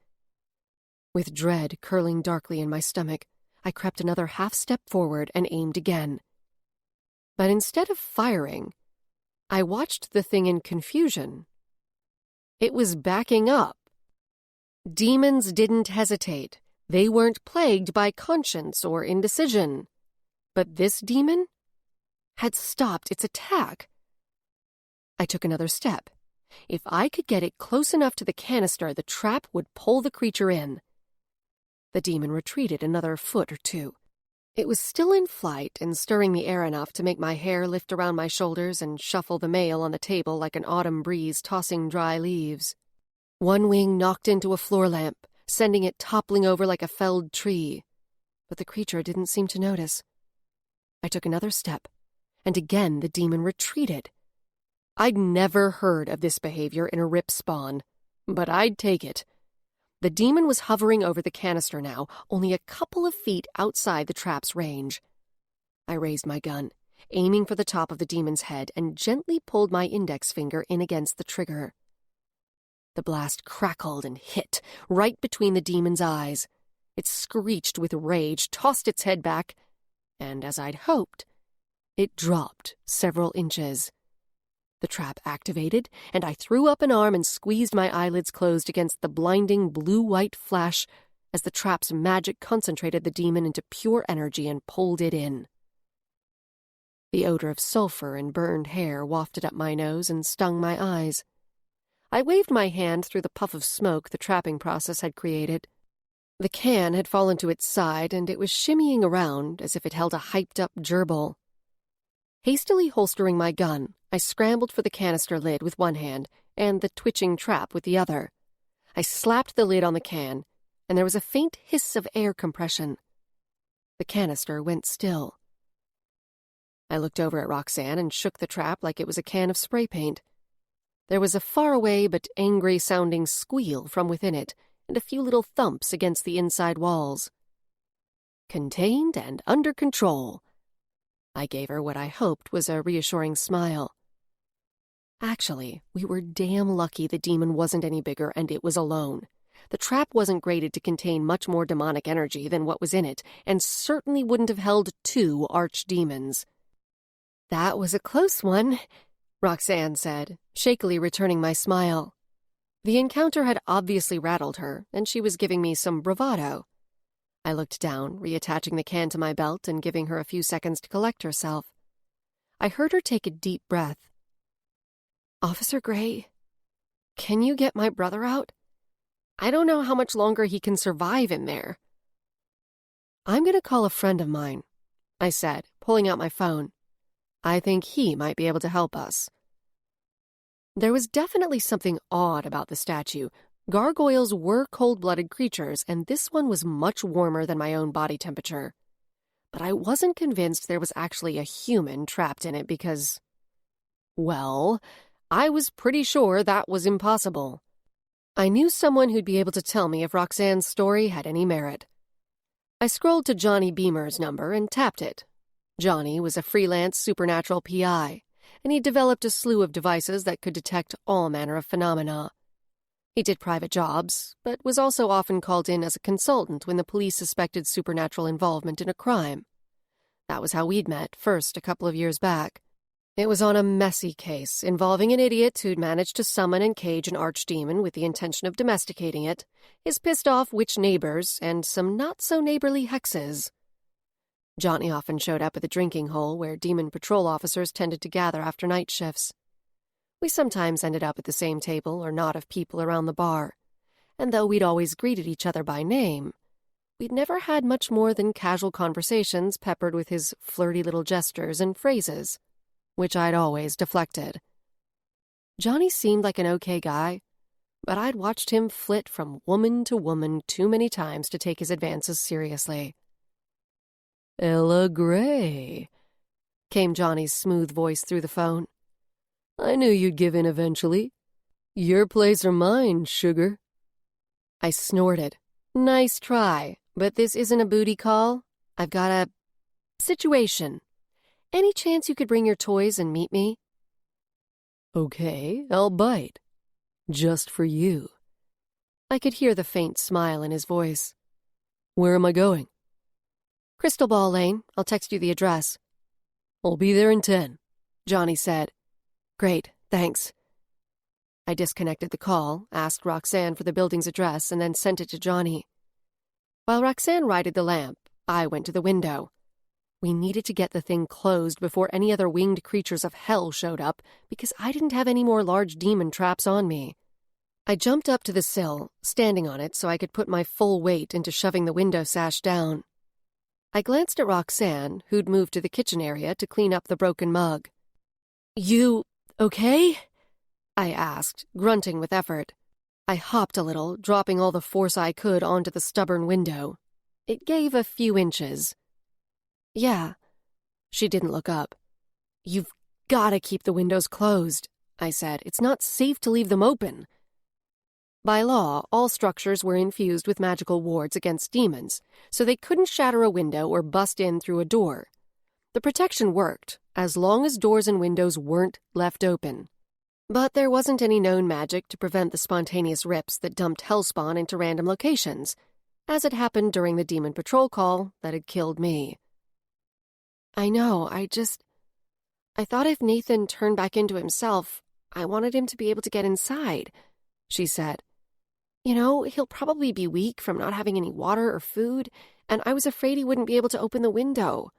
With dread curling darkly in my stomach, I crept another half-step forward and aimed again. But instead of firing, I watched the thing in confusion. It was backing up. Demons didn't hesitate. They weren't plagued by conscience or indecision. But this demon had stopped its attack. I took another step. If I could get it close enough to the canister, the trap would pull the creature in. The demon retreated another foot or two. It was still in flight and stirring the air enough to make my hair lift around my shoulders and shuffle the mail on the table like an autumn breeze tossing dry leaves. One wing knocked into a floor lamp, sending it toppling over like a felled tree. But the creature didn't seem to notice. I took another step, and again the demon retreated. I'd never heard of this behavior in a rip spawn, but I'd take it. The demon was hovering over the canister now, only a couple of feet outside the trap's range. I raised my gun, aiming for the top of the demon's head, and gently pulled my index finger in against the trigger. The blast crackled and hit, right between the demon's eyes. It screeched with rage, tossed its head back, and, as I'd hoped, it dropped several inches. The trap activated, and I threw up an arm and squeezed my eyelids closed against the blinding blue-white flash as the trap's magic concentrated the demon into pure energy and pulled it in. The odor of sulfur and burned hair wafted up my nose and stung my eyes. I waved my hand through the puff of smoke the trapping process had created. The can had fallen to its side, and it was shimmying around as if it held a hyped-up gerbil. Hastily holstering my gun, I scrambled for the canister lid with one hand and the twitching trap with the other. I slapped the lid on the can, and there was a faint hiss of air compression. The canister went still. I looked over at Roxanne and shook the trap like it was a can of spray paint. There was a faraway but angry-sounding squeal from within it, and a few little thumps against the inside walls. Contained and under control. I gave her what I hoped was a reassuring smile. Actually, we were damn lucky the demon wasn't any bigger and it was alone. The trap wasn't graded to contain much more demonic energy than what was in it, and certainly wouldn't have held 2 archdemons. "That was a close one," Roxanne said, shakily returning my smile. The encounter had obviously rattled her, and she was giving me some bravado. I looked down, reattaching the can to my belt and giving her a few seconds to collect herself. I heard her take a deep breath. "Officer Gray, can you get my brother out? I don't know how much longer he can survive in there." "I'm going to call a friend of mine," I said, pulling out my phone. "I think he might be able to help us." There was definitely something odd about the statue. Gargoyles were cold-blooded creatures, and this one was much warmer than my own body temperature. But I wasn't convinced there was actually a human trapped in it because, well, I was pretty sure that was impossible. I knew someone who'd be able to tell me if Roxanne's story had any merit. I scrolled to Johnny Beamer's number and tapped it. Johnny was a freelance supernatural PI, and he developed a slew of devices that could detect all manner of phenomena. He did private jobs, but was also often called in as a consultant when the police suspected supernatural involvement in a crime. That was how we'd met, first a couple of years back. It was on a messy case involving an idiot who'd managed to summon and cage an archdemon with the intention of domesticating it, his pissed-off witch neighbors, and some not-so-neighborly hexes. Johnny often showed up at the drinking hole where demon patrol officers tended to gather after night shifts. We sometimes ended up at the same table or knot of people around the bar, and though we'd always greeted each other by name, we'd never had much more than casual conversations peppered with his flirty little gestures and phrases, which I'd always deflected. Johnny seemed like an okay guy, but I'd watched him flit from woman to woman too many times to take his advances seriously. "Ella Gray," came Johnny's smooth voice through the phone. "I knew you'd give in eventually. Your place or mine, sugar." I snorted. "Nice try, but this isn't a booty call. I've got a situation. Any chance you could bring your toys and meet me?" "Okay, I'll bite. Just for you." I could hear the faint smile in his voice. "Where am I going?" "Crystal Ball Lane. I'll text you the address." "I'll be there in 10, Johnny said. "Great, thanks." I disconnected the call, asked Roxanne for the building's address, and then sent it to Johnny. While Roxanne righted the lamp, I went to the window. We needed to get the thing closed before any other winged creatures of hell showed up, because I didn't have any more large demon traps on me. I jumped up to the sill, standing on it so I could put my full weight into shoving the window sash down. I glanced at Roxanne, who'd moved to the kitchen area to clean up the broken mug. "You okay?" I asked, grunting with effort. I hopped a little, dropping all the force I could onto the stubborn window. It gave a few inches. "Yeah." She didn't look up. "You've got to keep the windows closed," I said. "It's not safe to leave them open." By law, all structures were infused with magical wards against demons, so they couldn't shatter a window or bust in through a door. The protection worked, as long as doors and windows weren't left open. But there wasn't any known magic to prevent the spontaneous rips that dumped hellspawn into random locations, as it happened during the demon patrol call that had killed me. "I know, I thought if Nathan turned back into himself, I wanted him to be able to get inside," she said. "You know, he'll probably be weak from not having any water or food, and I was afraid he wouldn't be able to open the window."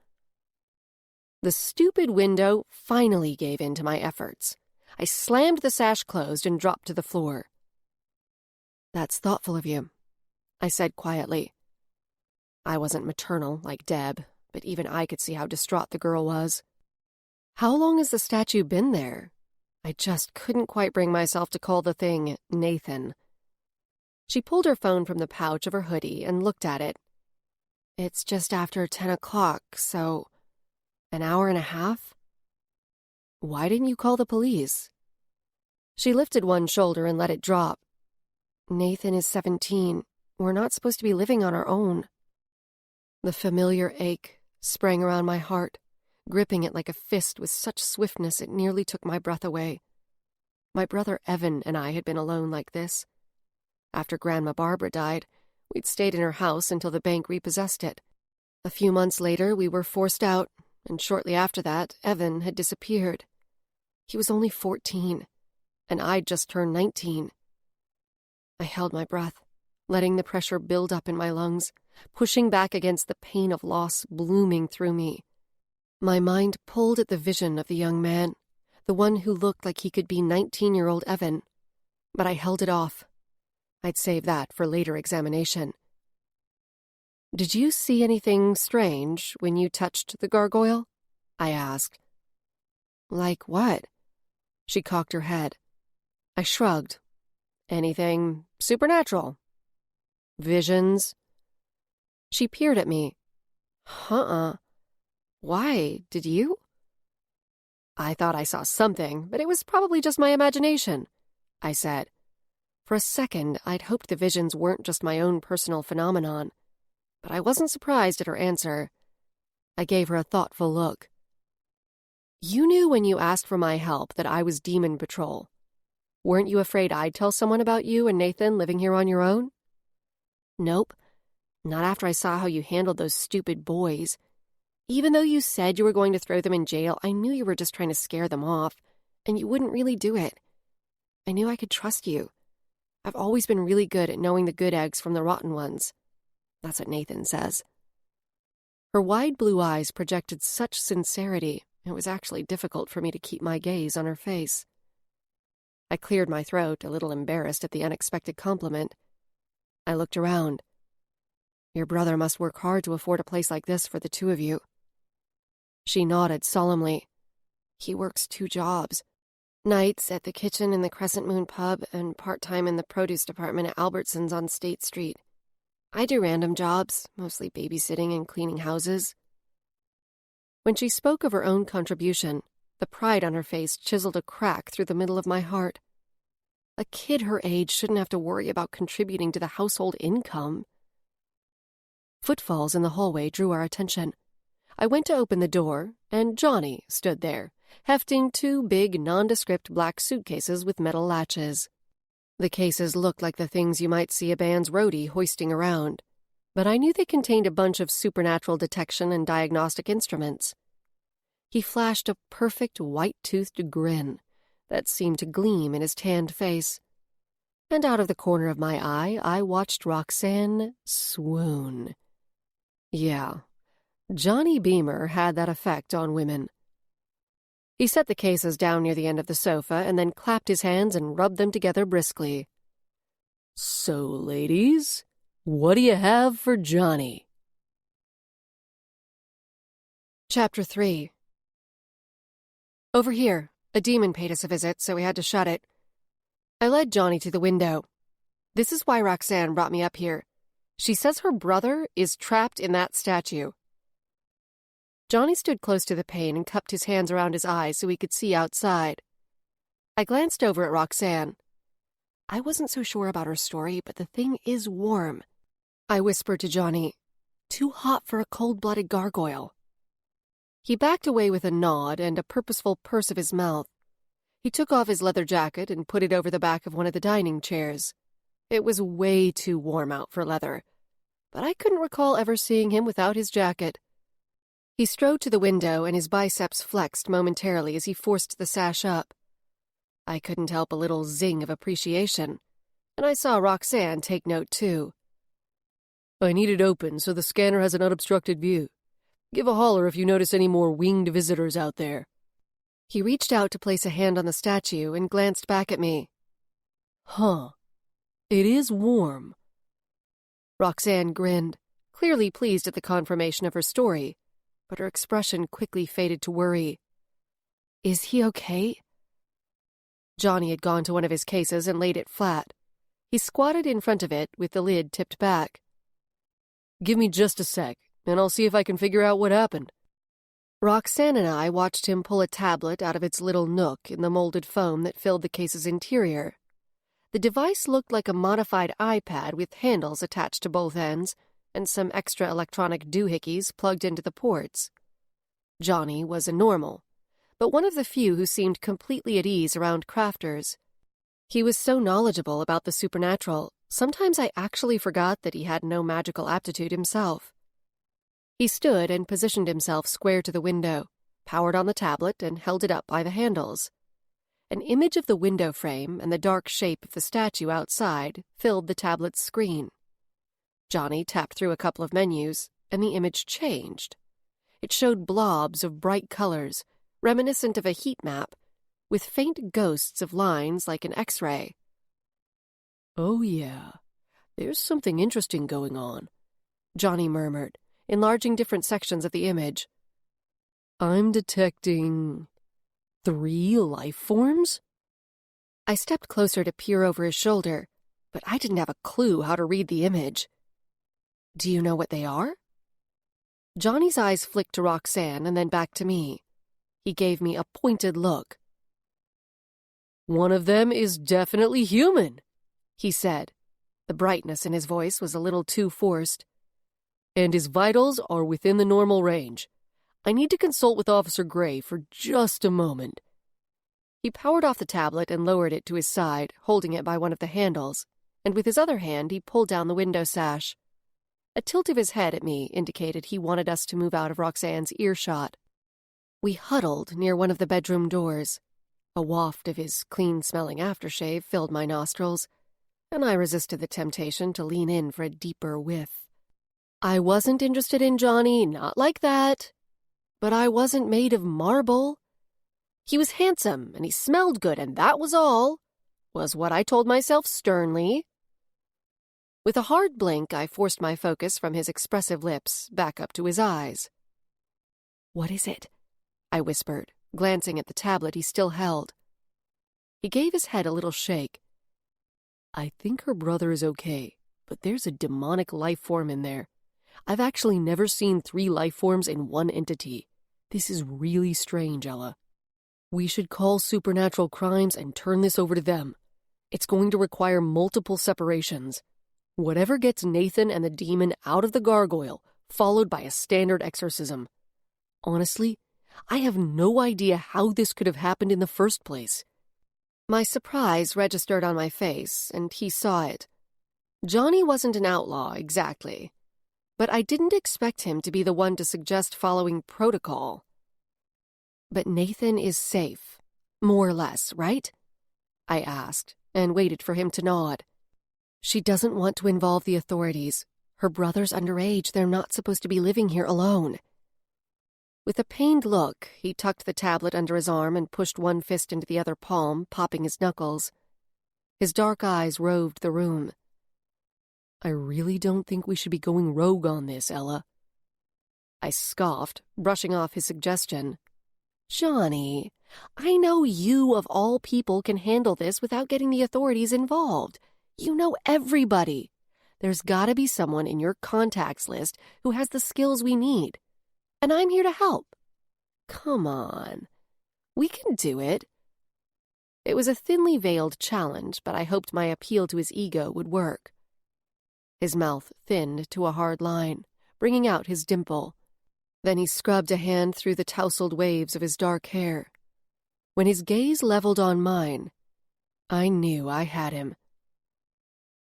The stupid window finally gave in to my efforts. I slammed the sash closed and dropped to the floor. "That's thoughtful of you," I said quietly. I wasn't maternal like Deb, but even I could see how distraught the girl was. "How long has the statue been there?" I just couldn't quite bring myself to call the thing Nathan. She pulled her phone from the pouch of her hoodie and looked at it. "It's just after 10 o'clock, so an hour and a half?" "Why didn't you call the police?" She lifted one shoulder and let it drop. "Nathan is 17. We're not supposed to be living on our own." The familiar ache sprang around my heart, gripping it like a fist with such swiftness it nearly took my breath away. My brother Evan and I had been alone like this. After Grandma Barbara died, we'd stayed in her house until the bank repossessed it. A few months later, we were forced out, and shortly after that, Evan had disappeared. He was only 14, and I'd just turned 19. I held my breath, letting the pressure build up in my lungs, pushing back against the pain of loss blooming through me. My mind pulled at the vision of the young man, the one who looked like he could be 19-year-old Evan, but I held it off. I'd save that for later examination. "Did you see anything strange when you touched the gargoyle?" I asked. "Like what?" She cocked her head. I shrugged. "Anything supernatural? Visions?" She peered at me. Why? Did you?" "I thought I saw something, but it was probably just my imagination," I said. For a second, I'd hoped the visions weren't just my own personal phenomenon, but I wasn't surprised at her answer. I gave her a thoughtful look. You knew when you asked for my help that I was Demon Patrol. Weren't you afraid I'd tell someone about you and Nathan living here on your own? Nope. Not after I saw how you handled those stupid boys. Even though you said you were going to throw them in jail, I knew you were just trying to scare them off, and you wouldn't really do it. I knew I could trust you. I've always been really good at knowing the good eggs from the rotten ones. That's what Nathan says. Her wide blue eyes projected such sincerity, it was actually difficult for me to keep my gaze on her face. I cleared my throat, a little embarrassed at the unexpected compliment. I looked around. Your brother must work hard to afford a place like this for the two of you. She nodded solemnly. He works 2 jobs. Nights at the kitchen in the Crescent Moon pub and part-time in the produce department at Albertsons on State Street. I do random jobs, mostly babysitting and cleaning houses. When she spoke of her own contribution, the pride on her face chiseled a crack through the middle of my heart. A kid her age shouldn't have to worry about contributing to the household income. Footfalls in the hallway drew our attention. I went to open the door, and Johnny stood there, hefting 2 big, nondescript black suitcases with metal latches. The cases looked like the things you might see a band's roadie hoisting around, but I knew they contained a bunch of supernatural detection and diagnostic instruments. He flashed a perfect white-toothed grin that seemed to gleam in his tanned face, and out of the corner of my eye I watched Roxanne swoon. Yeah, Johnny Beamer had that effect on women. He set the cases down near the end of the sofa and then clapped his hands and rubbed them together briskly. So, ladies, what do you have for Johnny? Chapter 3. Over here. A demon paid us a visit, so we had to shut it. I led Johnny to the window. This is why Roxanne brought me up here. She says her brother is trapped in that statue. Johnny stood close to the pane and cupped his hands around his eyes so he could see outside. I glanced over at Roxanne. I wasn't so sure about her story, but the thing is warm. I whispered to Johnny, too hot for a cold-blooded gargoyle. He backed away with a nod and a purposeful purse of his mouth. He took off his leather jacket and put it over the back of one of the dining chairs. It was way too warm out for leather, but I couldn't recall ever seeing him without his jacket. He strode to the window, and his biceps flexed momentarily as he forced the sash up. I couldn't help a little zing of appreciation, and I saw Roxanne take note too. I need it open so the scanner has an unobstructed view. Give a holler if you notice any more winged visitors out there. He reached out to place a hand on the statue and glanced back at me. Huh. It is warm. Roxanne grinned, clearly pleased at the confirmation of her story, but her expression quickly faded to worry. Is he okay? Johnny had gone to one of his cases and laid it flat. He squatted in front of it with the lid tipped back. Give me just a sec, and I'll see if I can figure out what happened. Roxanne and I watched him pull a tablet out of its little nook in the molded foam that filled the case's interior. The device looked like a modified iPad with handles attached to both ends and some extra electronic doohickeys plugged into the ports. Johnny was a normal, but one of the few who seemed completely at ease around crafters. He was so knowledgeable about the supernatural, sometimes I actually forgot that he had no magical aptitude himself. He stood and positioned himself square to the window, powered on the tablet, and held it up by the handles. An image of the window frame and the dark shape of the statue outside filled the tablet's screen. Johnny tapped through a couple of menus, and the image changed. It showed blobs of bright colors, reminiscent of a heat map, with faint ghosts of lines like an X-ray. Oh yeah, there's something interesting going on, Johnny murmured, enlarging different sections of the image. I'm detecting 3 life forms? I stepped closer to peer over his shoulder, but I didn't have a clue how to read the image. Do you know what they are? Johnny's eyes flicked to Roxanne and then back to me. He gave me a pointed look. One of them is definitely human, he said. The brightness in his voice was a little too forced. And his vitals are within the normal range. I need to consult with Officer Gray for just a moment." He powered off the tablet and lowered it to his side, holding it by one of the handles, and with his other hand he pulled down the window sash. A tilt of his head at me indicated he wanted us to move out of Roxanne's earshot. We huddled near one of the bedroom doors. A waft of his clean-smelling aftershave filled my nostrils, and I resisted the temptation to lean in for a deeper whiff. I wasn't interested in Johnny, not like that. But I wasn't made of marble. He was handsome, and he smelled good, and that was all, was what I told myself sternly. With a hard blink, I forced my focus from his expressive lips back up to his eyes. "What is it?" I whispered, glancing at the tablet he still held. He gave his head a little shake. "I think her brother is okay, but there's a demonic life form in there. I've actually never seen 3 life forms in one entity. This is really strange, Ella. We should call Supernatural Crimes and turn this over to them. It's going to require multiple separations. Whatever gets Nathan and the demon out of the gargoyle, followed by a standard exorcism. Honestly, I have no idea how this could have happened in the first place." My surprise registered on my face, and he saw it. Johnny wasn't an outlaw, exactly. But I didn't expect him to be the one to suggest following protocol. "But Nathan is safe, more or less, right?" I asked, and waited for him to nod. "She doesn't want to involve the authorities. Her brother's underage. They're not supposed to be living here alone." With a pained look, he tucked the tablet under his arm and pushed one fist into the other palm, popping his knuckles. His dark eyes roved the room. "I really don't think we should be going rogue on this, Ella." I scoffed, brushing off his suggestion. "Johnny, I know you, of all people, can handle this without getting the authorities involved. You know everybody. There's gotta be someone in your contacts list who has the skills we need. And I'm here to help. Come on. We can do it." It was a thinly veiled challenge, but I hoped my appeal to his ego would work. His mouth thinned to a hard line, bringing out his dimple. Then he scrubbed a hand through the tousled waves of his dark hair. When his gaze leveled on mine, I knew I had him.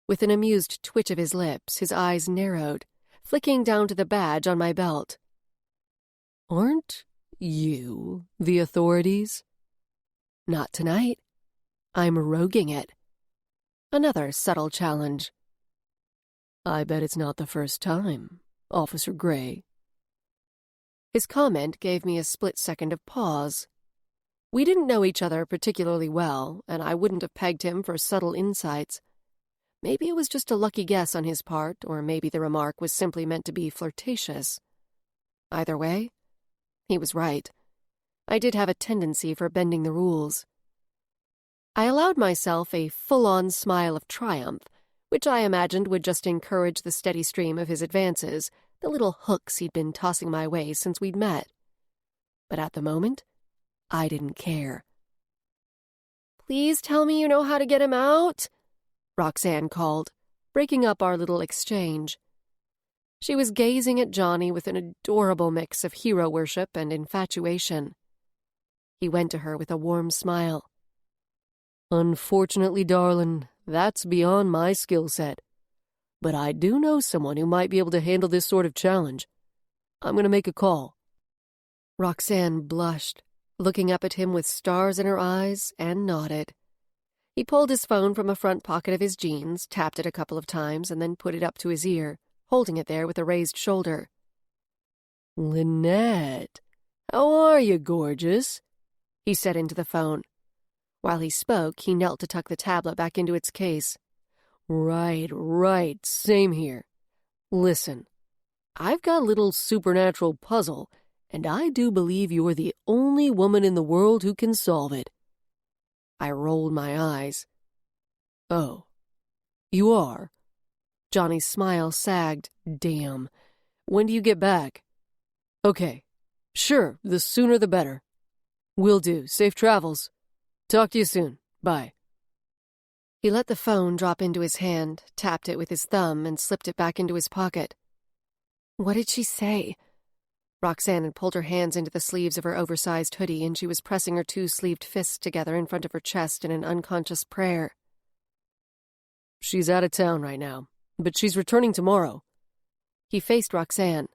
With an amused twitch of his lips, his eyes narrowed, flicking down to the badge on my belt. "Aren't you the authorities?" "Not tonight. I'm roguing it." Another subtle challenge. "I bet it's not the first time, Officer Gray." His comment gave me a split second of pause. We didn't know each other particularly well, and I wouldn't have pegged him for subtle insights. Maybe it was just a lucky guess on his part, or maybe the remark was simply meant to be flirtatious. Either way, he was right. I did have a tendency for bending the rules. I allowed myself a full-on smile of triumph, which I imagined would just encourage the steady stream of his advances, the little hooks he'd been tossing my way since we'd met. But at the moment, I didn't care. "Please tell me you know how to get him out," Roxanne called, breaking up our little exchange. She was gazing at Johnny with an adorable mix of hero worship and infatuation. He went to her with a warm smile. "Unfortunately, darling, that's beyond my skill set. But I do know someone who might be able to handle this sort of challenge. I'm going to make a call." Roxanne blushed, looking up at him with stars in her eyes, and nodded. He pulled his phone from a front pocket of his jeans, tapped it a couple of times, and then put it up to his ear, holding it there with a raised shoulder. "Lynette, how are you, gorgeous?" he said into the phone. While he spoke, he knelt to tuck the tablet back into its case. Right, same here. Listen, I've got a little supernatural puzzle, and I do believe you're the only woman in the world who can solve it." I rolled my eyes. "Oh, you are?" Johnny's smile sagged. "Damn. When do you get back?" "Okay. Sure, the sooner the better." "Will do. Safe travels. Talk to you soon. Bye." He let the phone drop into his hand, tapped it with his thumb, and slipped it back into his pocket. "What did she say?" Roxanne had pulled her hands into the sleeves of her oversized hoodie, and she was pressing her two-sleeved fists together in front of her chest in an unconscious prayer. She's out of town right now, but she's returning tomorrow. He faced Roxanne.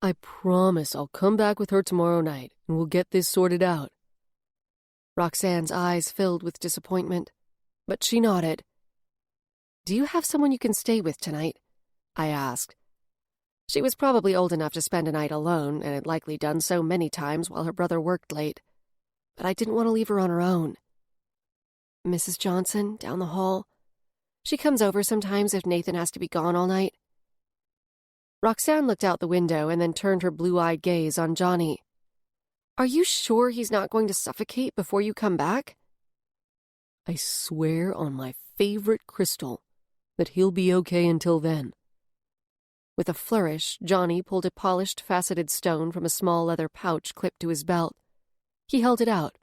I promise I'll come back with her tomorrow night, and we'll get this sorted out. Roxanne's eyes filled with disappointment, but she nodded. Do you have someone you can stay with tonight? I asked. She was probably old enough to spend a night alone, and had likely done so many times while her brother worked late. But I didn't want to leave her on her own. Mrs. Johnson, down the hall. She comes over sometimes if Nathan has to be gone all night. Roxanne looked out the window and then turned her blue-eyed gaze on Johnny. Are you sure he's not going to suffocate before you come back? I swear on my favorite crystal that he'll be okay until then. With a flourish, Johnny pulled a polished, faceted stone from a small leather pouch clipped to his belt. He held it out.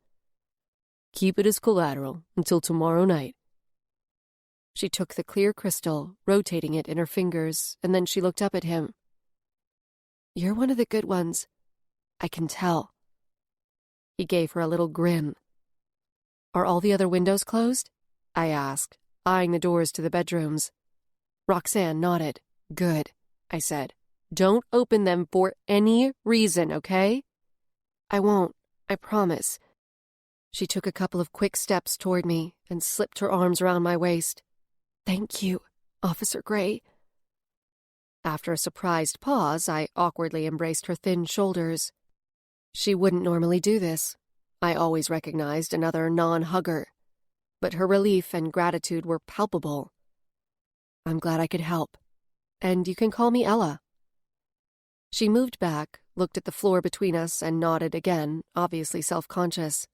Keep it as collateral until tomorrow night. She took the clear crystal, rotating it in her fingers, and then she looked up at him. You're one of the good ones. I can tell. He gave her a little grin. Are all the other windows closed? I asked, eyeing the doors to the bedrooms. Roxanne nodded. Good, I said. Don't open them for any reason, okay? I won't, I promise. She took a couple of quick steps toward me and slipped her arms around my waist. Thank you, Officer Gray. After a surprised pause, I awkwardly embraced her thin shoulders. She wouldn't normally do this. I always recognized another non-hugger. But her relief and gratitude were palpable. I'm glad I could help. And you can call me Ella. She moved back, looked at the floor between us, and nodded again, obviously self-conscious.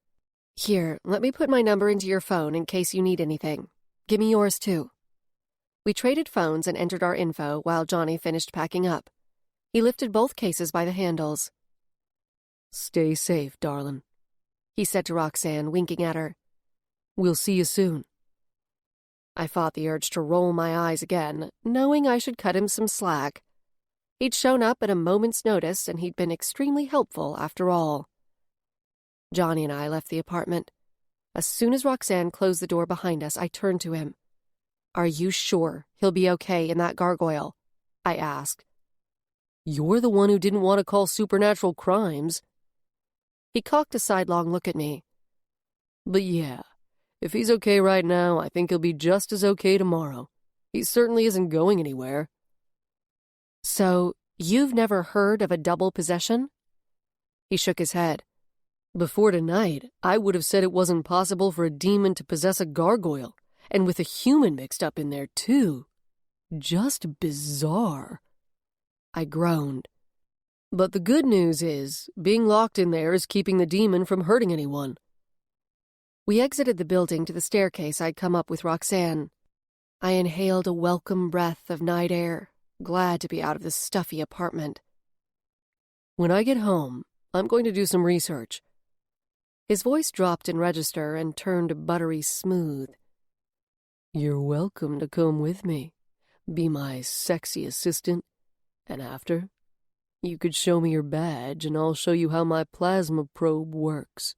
Here, let me put my number into your phone in case you need anything. Give me yours, too. We traded phones and entered our info while Johnny finished packing up. He lifted both cases by the handles. Stay safe, darling, he said to Roxanne, winking at her. We'll see you soon. I fought the urge to roll my eyes again, knowing I should cut him some slack. He'd shown up at a moment's notice, and he'd been extremely helpful after all. Johnny and I left the apartment. As soon as Roxanne closed the door behind us, I turned to him. Are you sure he'll be okay in that gargoyle? I asked. You're the one who didn't want to call supernatural crimes. He cocked a sidelong look at me. But yeah, if he's okay right now, I think he'll be just as okay tomorrow. He certainly isn't going anywhere. So, you've never heard of a double possession? He shook his head. Before tonight, I would have said it wasn't possible for a demon to possess a gargoyle, and with a human mixed up in there, too. Just bizarre. I groaned. But the good news is, being locked in there is keeping the demon from hurting anyone. We exited the building to the staircase I'd come up with Roxanne. I inhaled a welcome breath of night air, glad to be out of this stuffy apartment. When I get home, I'm going to do some research. His voice dropped in register and turned buttery smooth. You're welcome to come with me, be my sexy assistant, and after, you could show me your badge and I'll show you how my plasma probe works.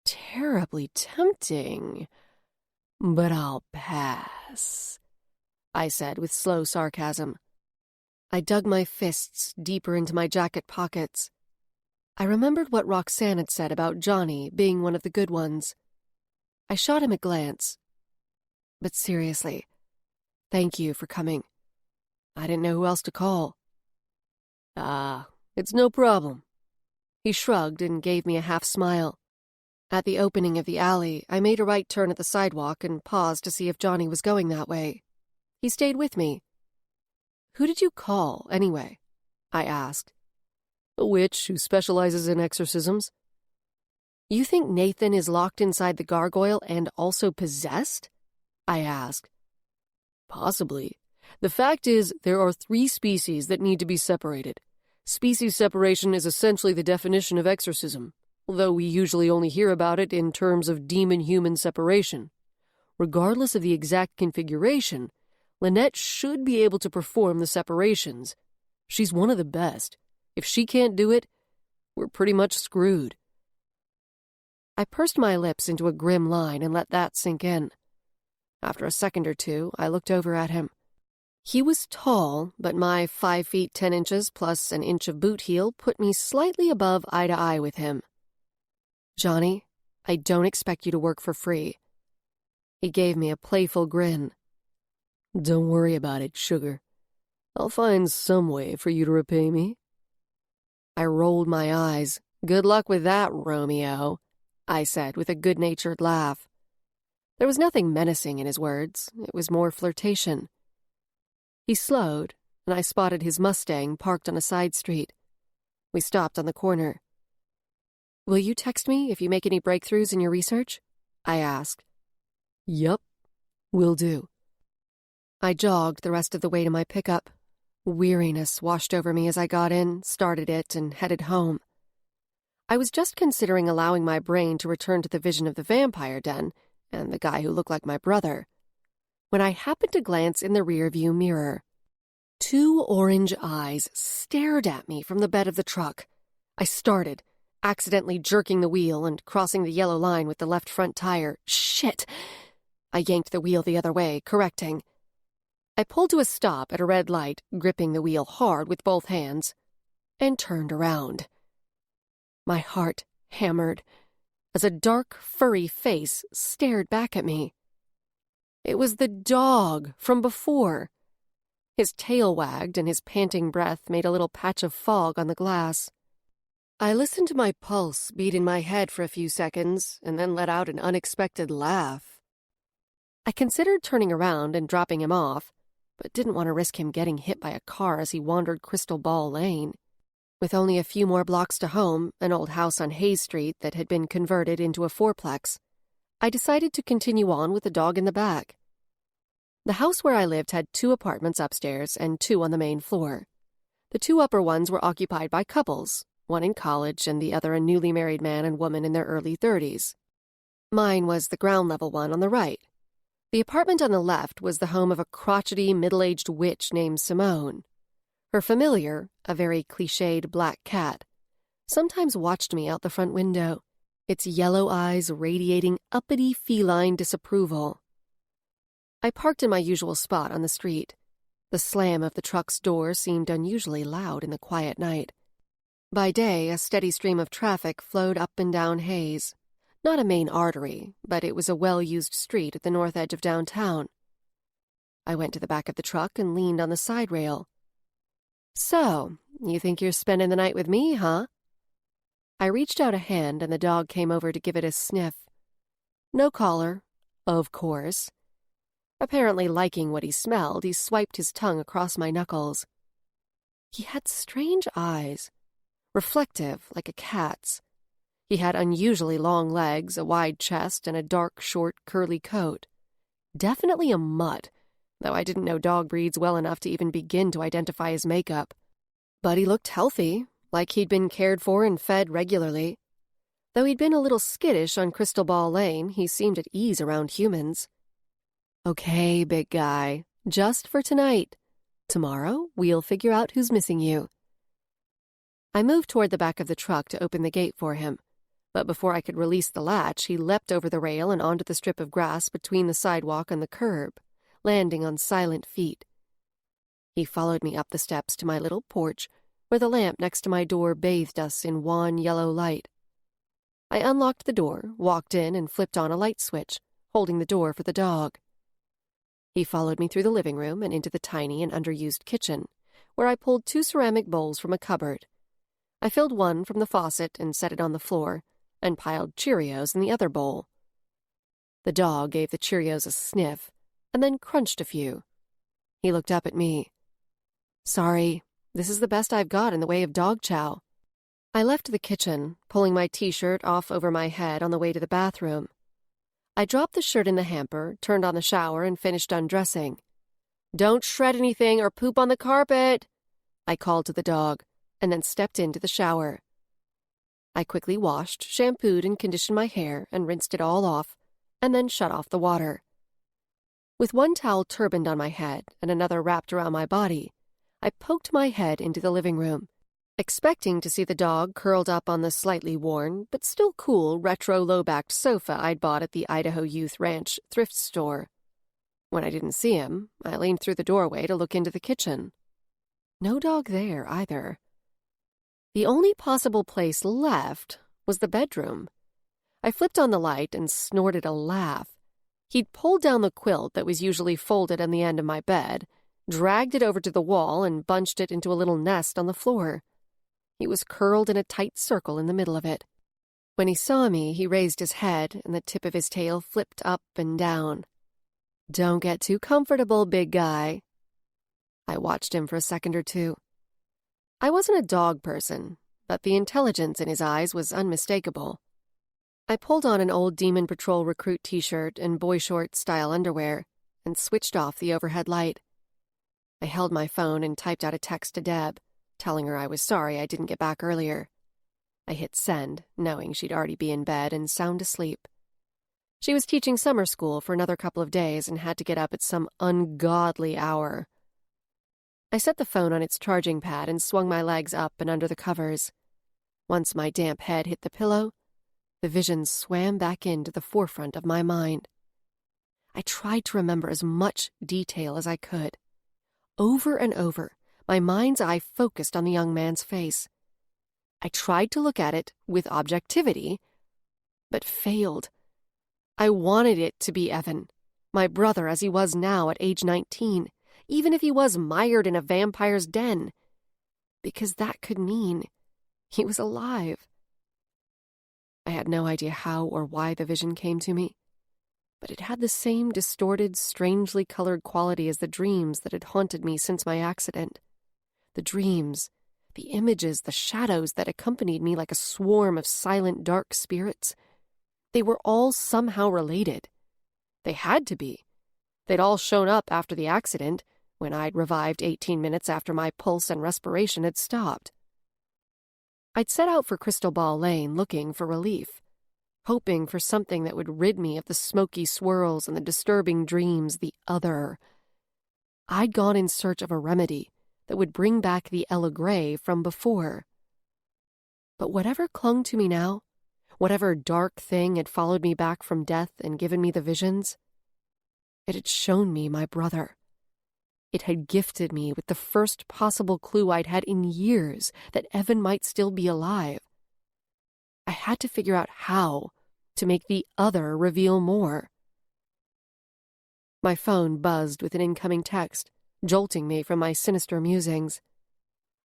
Terribly tempting, but I'll pass, I said with slow sarcasm. I dug my fists deeper into my jacket pockets. I remembered what Roxanne had said about Johnny being one of the good ones. I shot him a glance. But seriously, thank you for coming. I didn't know who else to call. Ah, it's no problem. He shrugged and gave me a half smile. At the opening of the alley, I made a right turn at the sidewalk and paused to see if Johnny was going that way. He stayed with me. Who did you call, anyway? I asked. A witch who specializes in exorcisms. You think Nathan is locked inside the gargoyle and also possessed? I asked. Possibly. The fact is, there are 3 species that need to be separated. Species separation is essentially the definition of exorcism, although we usually only hear about it in terms of demon-human separation. Regardless of the exact configuration, Lynette should be able to perform the separations. She's one of the best. If she can't do it, we're pretty much screwed. I pursed my lips into a grim line and let that sink in. After a second or two, I looked over at him. He was tall, but my 5 feet 10 inches plus an inch of boot heel put me slightly above eye to eye with him. "Johnny, I don't expect you to work for free." He gave me a playful grin. "Don't worry about it, sugar. I'll find some way for you to repay me." I rolled my eyes. "Good luck with that, Romeo," I said with a good-natured laugh. There was nothing menacing in his words. It was more flirtation. He slowed, and I spotted his Mustang parked on a side street. We stopped on the corner. "Will you text me if you make any breakthroughs in your research?" I asked. "Yup, will do." I jogged the rest of the way to my pickup. Weariness washed over me as I got in, started it, and headed home. I was just considering allowing my brain to return to the vision of the vampire den and the guy who looked like my brother, when I happened to glance in the rearview mirror. 2 orange eyes stared at me from the bed of the truck. I started, accidentally jerking the wheel and crossing the yellow line with the left front tire. Shit! I yanked the wheel the other way, correcting. I pulled to a stop at a red light, gripping the wheel hard with both hands, and turned around. My heart hammered as a dark, furry face stared back at me. It was the dog from before. His tail wagged and his panting breath made a little patch of fog on the glass. I listened to my pulse beat in my head for a few seconds and then let out an unexpected laugh. I considered turning around and dropping him off, but didn't want to risk him getting hit by a car as he wandered Crystal Ball Lane. With only a few more blocks to home, an old house on Hayes Street that had been converted into a fourplex, I decided to continue on with the dog in the back. The house where I lived had 2 apartments upstairs and 2 on the main floor. The 2 upper ones were occupied by couples, one in college and the other a newly married man and woman in their early 30s. Mine was the ground-level one on the right. The apartment on the left was the home of a crotchety, middle-aged witch named Simone. Her familiar, a very cliched black cat, sometimes watched me out the front window, its yellow eyes radiating uppity feline disapproval. I parked in my usual spot on the street. The slam of the truck's door seemed unusually loud in the quiet night. By day, a steady stream of traffic flowed up and down Hayes. Not a main artery, but it was a well-used street at the north edge of downtown. I went to the back of the truck and leaned on the side rail. "So, you think you're spending the night with me, huh?" I reached out a hand and the dog came over to give it a sniff. No collar, of course. Apparently liking what he smelled, he swiped his tongue across my knuckles. He had strange eyes, reflective like a cat's. He had unusually long legs, a wide chest, and a dark, short, curly coat. Definitely a mutt, though I didn't know dog breeds well enough to even begin to identify his makeup. But he looked healthy, like he'd been cared for and fed regularly. Though he'd been a little skittish on Crystal Ball Lane, he seemed at ease around humans. "Okay, big guy, just for tonight. Tomorrow, we'll figure out who's missing you." I moved toward the back of the truck to open the gate for him. But before I could release the latch, he leapt over the rail and onto the strip of grass between the sidewalk and the curb, landing on silent feet. He followed me up the steps to my little porch, where the lamp next to my door bathed us in wan yellow light. I unlocked the door, walked in, and flipped on a light switch, holding the door for the dog. He followed me through the living room and into the tiny and underused kitchen, where I pulled 2 ceramic bowls from a cupboard. I filled one from the faucet and set it on the floor, and piled Cheerios in the other bowl. The dog gave the Cheerios a sniff, and then crunched a few. He looked up at me. "Sorry, this is the best I've got in the way of dog chow." I left the kitchen, pulling my t-shirt off over my head on the way to the bathroom. I dropped the shirt in the hamper, turned on the shower, and finished undressing. "Don't shred anything or poop on the carpet," I called to the dog, and then stepped into the shower. I quickly washed, shampooed, and conditioned my hair and rinsed it all off, and then shut off the water. With one towel turbaned on my head and another wrapped around my body, I poked my head into the living room expecting to see the dog curled up on the slightly worn, but still cool, retro low-backed sofa I'd bought at the Idaho Youth Ranch thrift store. When I didn't see him, I leaned through the doorway to look into the kitchen. No dog there, either. The only possible place left was the bedroom. I flipped on the light and snorted a laugh. He'd pulled down the quilt that was usually folded on the end of my bed, dragged it over to the wall, and bunched it into a little nest on the floor. He was curled in a tight circle in the middle of it. When he saw me, he raised his head, and the tip of his tail flipped up and down. "Don't get too comfortable, big guy." I watched him for a second or two. I wasn't a dog person, but the intelligence in his eyes was unmistakable. I pulled on an old Demon Patrol recruit t-shirt and boy short-style underwear and switched off the overhead light. I held my phone and typed out a text to Deb, telling her I was sorry I didn't get back earlier. I hit send, knowing she'd already be in bed and sound asleep. She was teaching summer school for another couple of days and had to get up at some ungodly hour. I set the phone on its charging pad and swung my legs up and under the covers. Once my damp head hit the pillow, the vision swam back into the forefront of my mind. I tried to remember as much detail as I could. Over and over, my mind's eye focused on the young man's face. I tried to look at it with objectivity, but failed. I wanted it to be Evan, my brother as he was now at age 19, even if he was mired in a vampire's den, because that could mean he was alive. I had no idea how or why the vision came to me, but it had the same distorted, strangely colored quality as the dreams that had haunted me since my accident. The dreams, the images, the shadows that accompanied me like a swarm of silent, dark spirits. They were all somehow related. They had to be. They'd all shown up after the accident, when I'd revived 18 minutes after my pulse and respiration had stopped. I'd set out for Crystal Ball Lane looking for relief, hoping for something that would rid me of the smoky swirls and the disturbing dreams, the other. I'd gone in search of a remedy that would bring back the Ella Gray from before. But whatever clung to me now, whatever dark thing had followed me back from death and given me the visions, it had shown me my brother. It had gifted me with the first possible clue I'd had in years that Evan might still be alive. I had to figure out how to make the other reveal more. My phone buzzed with an incoming text, jolting me from my sinister musings.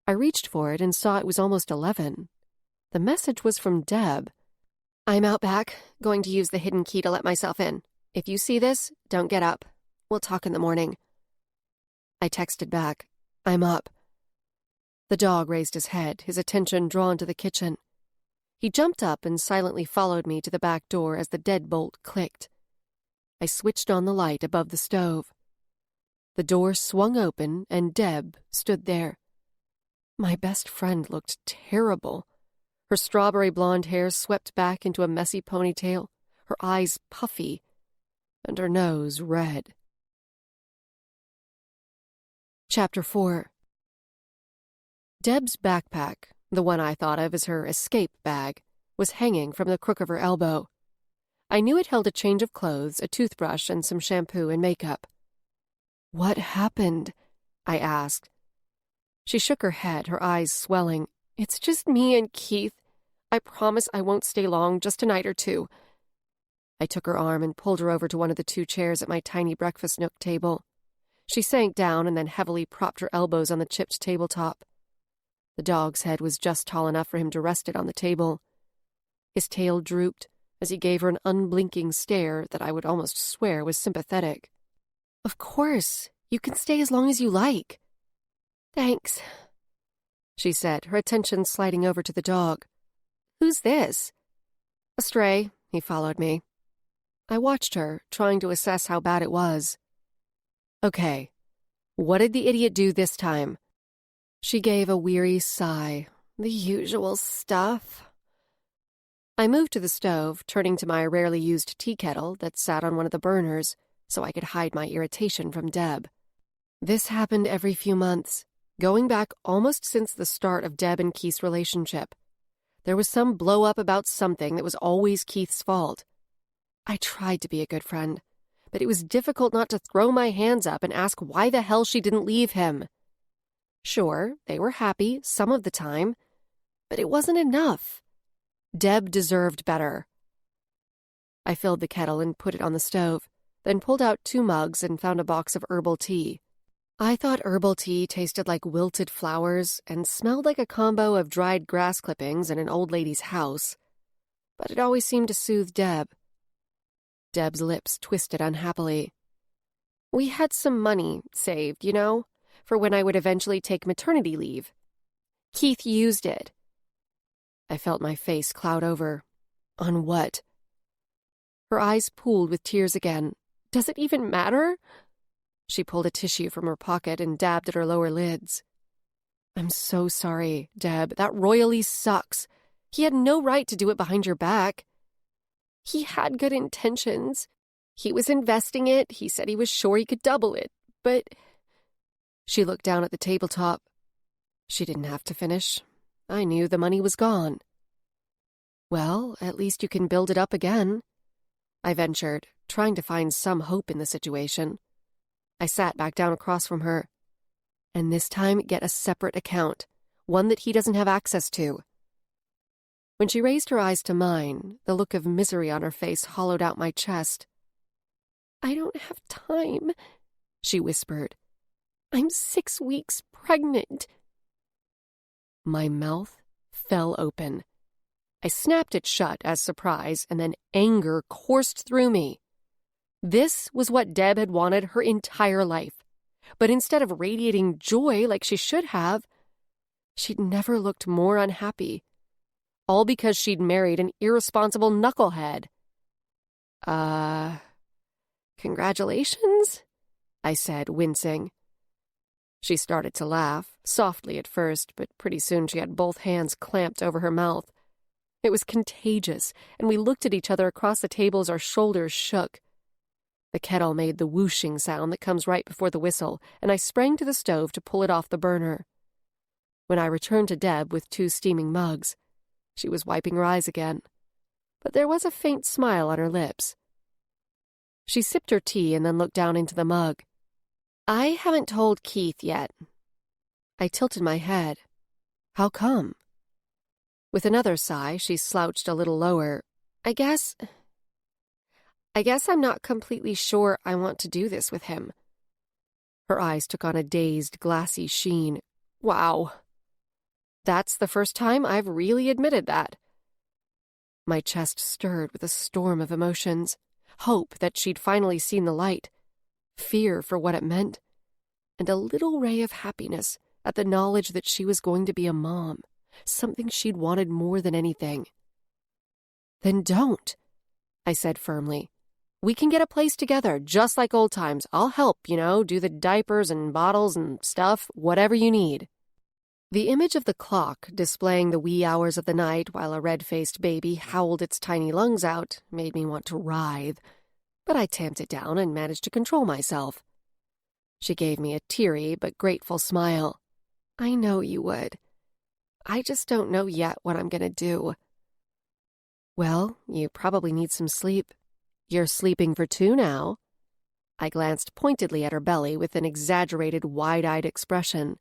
I reached for it and saw it was almost 11. The message was from Deb. "I'm out back, going to use the hidden key to let myself in. If you see this, don't get up. We'll talk in the morning." I texted back, "I'm up." The dog raised his head, his attention drawn to the kitchen. He jumped up and silently followed me to the back door as the deadbolt clicked. I switched on the light above the stove. The door swung open and Deb stood there. My best friend looked terrible. Her strawberry blonde hair swept back into a messy ponytail, her eyes puffy, and her nose red. Chapter 4. Deb's backpack, the one I thought of as her escape bag, was hanging from the crook of her elbow. I knew it held a change of clothes, a toothbrush, and some shampoo and makeup. "What happened?" I asked. She shook her head, her eyes swelling. "It's just me and Keith. I promise I won't stay long, just a night or two." I took her arm and pulled her over to one of the 2 chairs at my tiny breakfast nook table. She sank down and then heavily propped her elbows on the chipped tabletop. The dog's head was just tall enough for him to rest it on the table. His tail drooped as he gave her an unblinking stare that I would almost swear was sympathetic. "Of course, you can stay as long as you like." "Thanks," she said, her attention sliding over to the dog. "Who's this?" "A stray," he followed me. I watched her, trying to assess how bad it was. "Okay, what did the idiot do this time?" She gave a weary sigh. "The usual stuff." I moved to the stove, turning to my rarely used tea kettle that sat on one of the burners so I could hide my irritation from Deb. "This happened every few months. going back almost since the start of Deb and Keith's relationship. There was some blow-up about something that was always Keith's fault. I tried to be a good friend, but it was difficult not to throw my hands up and ask why the hell she didn't leave him. Sure, they were happy some of the time, but it wasn't enough. Deb deserved better. I filled the kettle and put it on the stove, then pulled out 2 mugs and found a box of herbal tea. I thought herbal tea tasted like wilted flowers and smelled like a combo of dried grass clippings in an old lady's house, but it always seemed to soothe Deb. Deb's lips twisted unhappily. We had some money saved, for when I would eventually take maternity leave. Keith used it. I felt my face cloud over. On what? Her eyes pooled with tears again. Does it even matter? She pulled a tissue from her pocket and dabbed at her lower lids. I'm so sorry, Deb. That royally sucks. He had no right to do it behind your back. He had good intentions. He was investing it. He said he was sure he could double it. But... She looked down at the tabletop. She didn't have to finish. I knew the money was gone. Well, at least you can build it up again, I ventured, trying to find some hope in the situation. I sat back down across from her. And this time get a separate account, one that he doesn't have access to. When she raised her eyes to mine, the look of misery on her face hollowed out my chest. I don't have time, she whispered. I'm 6 weeks pregnant. My mouth fell open. I snapped it shut as surprise, and then anger coursed through me. This was what Deb had wanted her entire life. But instead of radiating joy like she should have, she'd never looked more unhappy. All because she'd married an irresponsible knucklehead. Congratulations? I said, wincing. She started to laugh, softly at first, but pretty soon she had both hands clamped over her mouth. It was contagious, and we looked at each other across the table as our shoulders shook. The kettle made the whooshing sound that comes right before the whistle, and I sprang to the stove to pull it off the burner. When I returned to Deb with 2 steaming mugs, she was wiping her eyes again, but there was a faint smile on her lips. She sipped her tea and then looked down into the mug. I haven't told Keith yet. I tilted my head. How come? With another sigh, she slouched a little lower. I guess I'm not completely sure I want to do this with him. Her eyes took on a dazed, glassy sheen. Wow. That's the first time I've really admitted that. My chest stirred with a storm of emotions. Hope that she'd finally seen the light. Fear for what it meant. And a little ray of happiness at the knowledge that she was going to be a mom. Something she'd wanted more than anything. Then don't, I said firmly. We can get a place together, just like old times. I'll help, do the diapers and bottles and stuff, whatever you need. The image of the clock displaying the wee hours of the night while a red-faced baby howled its tiny lungs out made me want to writhe, but I tamped it down and managed to control myself. She gave me a teary but grateful smile. I know you would. I just don't know yet what I'm going to do. Well, you probably need some sleep. You're sleeping for 2 now. I glanced pointedly at her belly with an exaggerated, wide-eyed expression.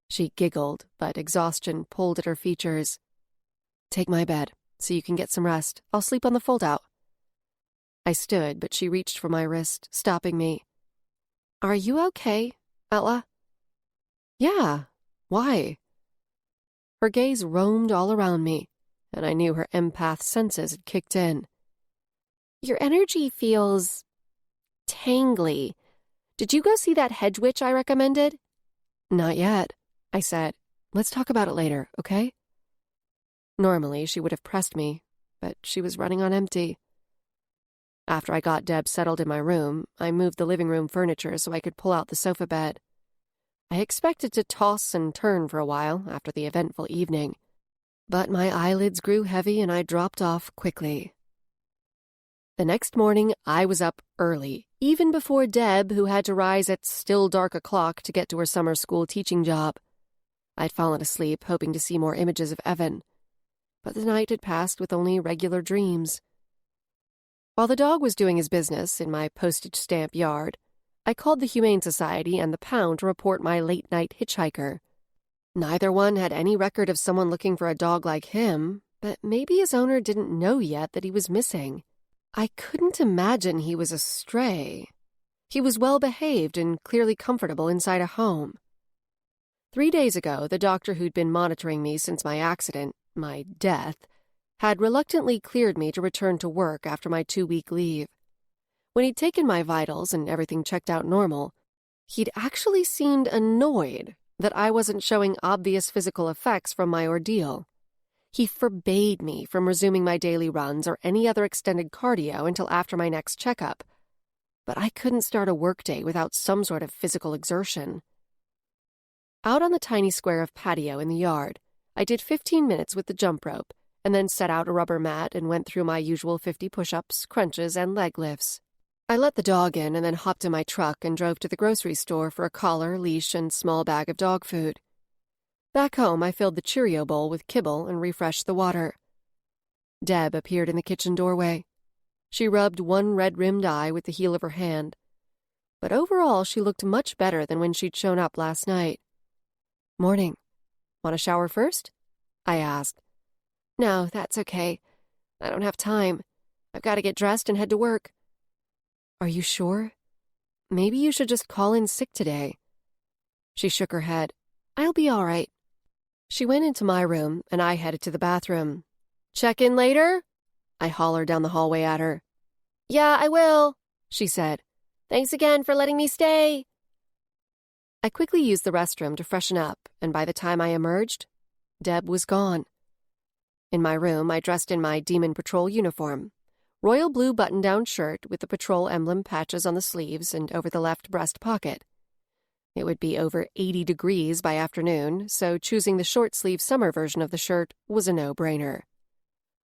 She giggled, but exhaustion pulled at her features. Take my bed, so you can get some rest. I'll sleep on the fold-out. I stood, but she reached for my wrist, stopping me. Are you okay, Ella? Yeah. Why? Her gaze roamed all around me, and I knew her empath senses had kicked in. Your energy feels tangly. Did you go see that hedge witch I recommended? Not yet, I said. Let's talk about it later, okay? Normally, she would have pressed me, but she was running on empty. After I got Deb settled in my room, I moved the living room furniture so I could pull out the sofa bed. I expected to toss and turn for a while after the eventful evening, but my eyelids grew heavy and I dropped off quickly. The next morning, I was up early, even before Deb, who had to rise at still dark o'clock to get to her summer school teaching job. I'd fallen asleep, hoping to see more images of Evan, but the night had passed with only regular dreams. While the dog was doing his business in my postage stamp yard, I called the Humane Society and the Pound to report my late-night hitchhiker. Neither one had any record of someone looking for a dog like him, but maybe his owner didn't know yet that he was missing. I couldn't imagine he was a stray. He was well-behaved and clearly comfortable inside a home. 3 days ago, the doctor who'd been monitoring me since my accident, my death, had reluctantly cleared me to return to work after my 2-week leave. When he'd taken my vitals and everything checked out normal, he'd actually seemed annoyed that I wasn't showing obvious physical effects from my ordeal. He forbade me from resuming my daily runs or any other extended cardio until after my next checkup. But I couldn't start a workday without some sort of physical exertion. Out on the tiny square of patio in the yard, I did 15 minutes with the jump rope, and then set out a rubber mat and went through my usual 50 push-ups, crunches, and leg lifts. I let the dog in and then hopped in my truck and drove to the grocery store for a collar, leash, and small bag of dog food. Back home, I filled the Cheerio bowl with kibble and refreshed the water. Deb appeared in the kitchen doorway. She rubbed one red-rimmed eye with the heel of her hand. But overall, she looked much better than when she'd shown up last night. "Morning. Want a shower first?" I asked. "No, that's okay. I don't have time. I've got to get dressed and head to work." "Are you sure? Maybe you should just call in sick today." She shook her head. "I'll be all right." She went into my room, and I headed to the bathroom. "Check in later?" I hollered down the hallway at her. "Yeah, I will," she said. "Thanks again for letting me stay." I quickly used the restroom to freshen up, and by the time I emerged, Deb was gone. In my room, I dressed in my Demon Patrol uniform, royal blue button-down shirt with the patrol emblem patches on the sleeves and over the left breast pocket. It would be over 80 degrees by afternoon, so choosing the short-sleeve summer version of the shirt was a no-brainer.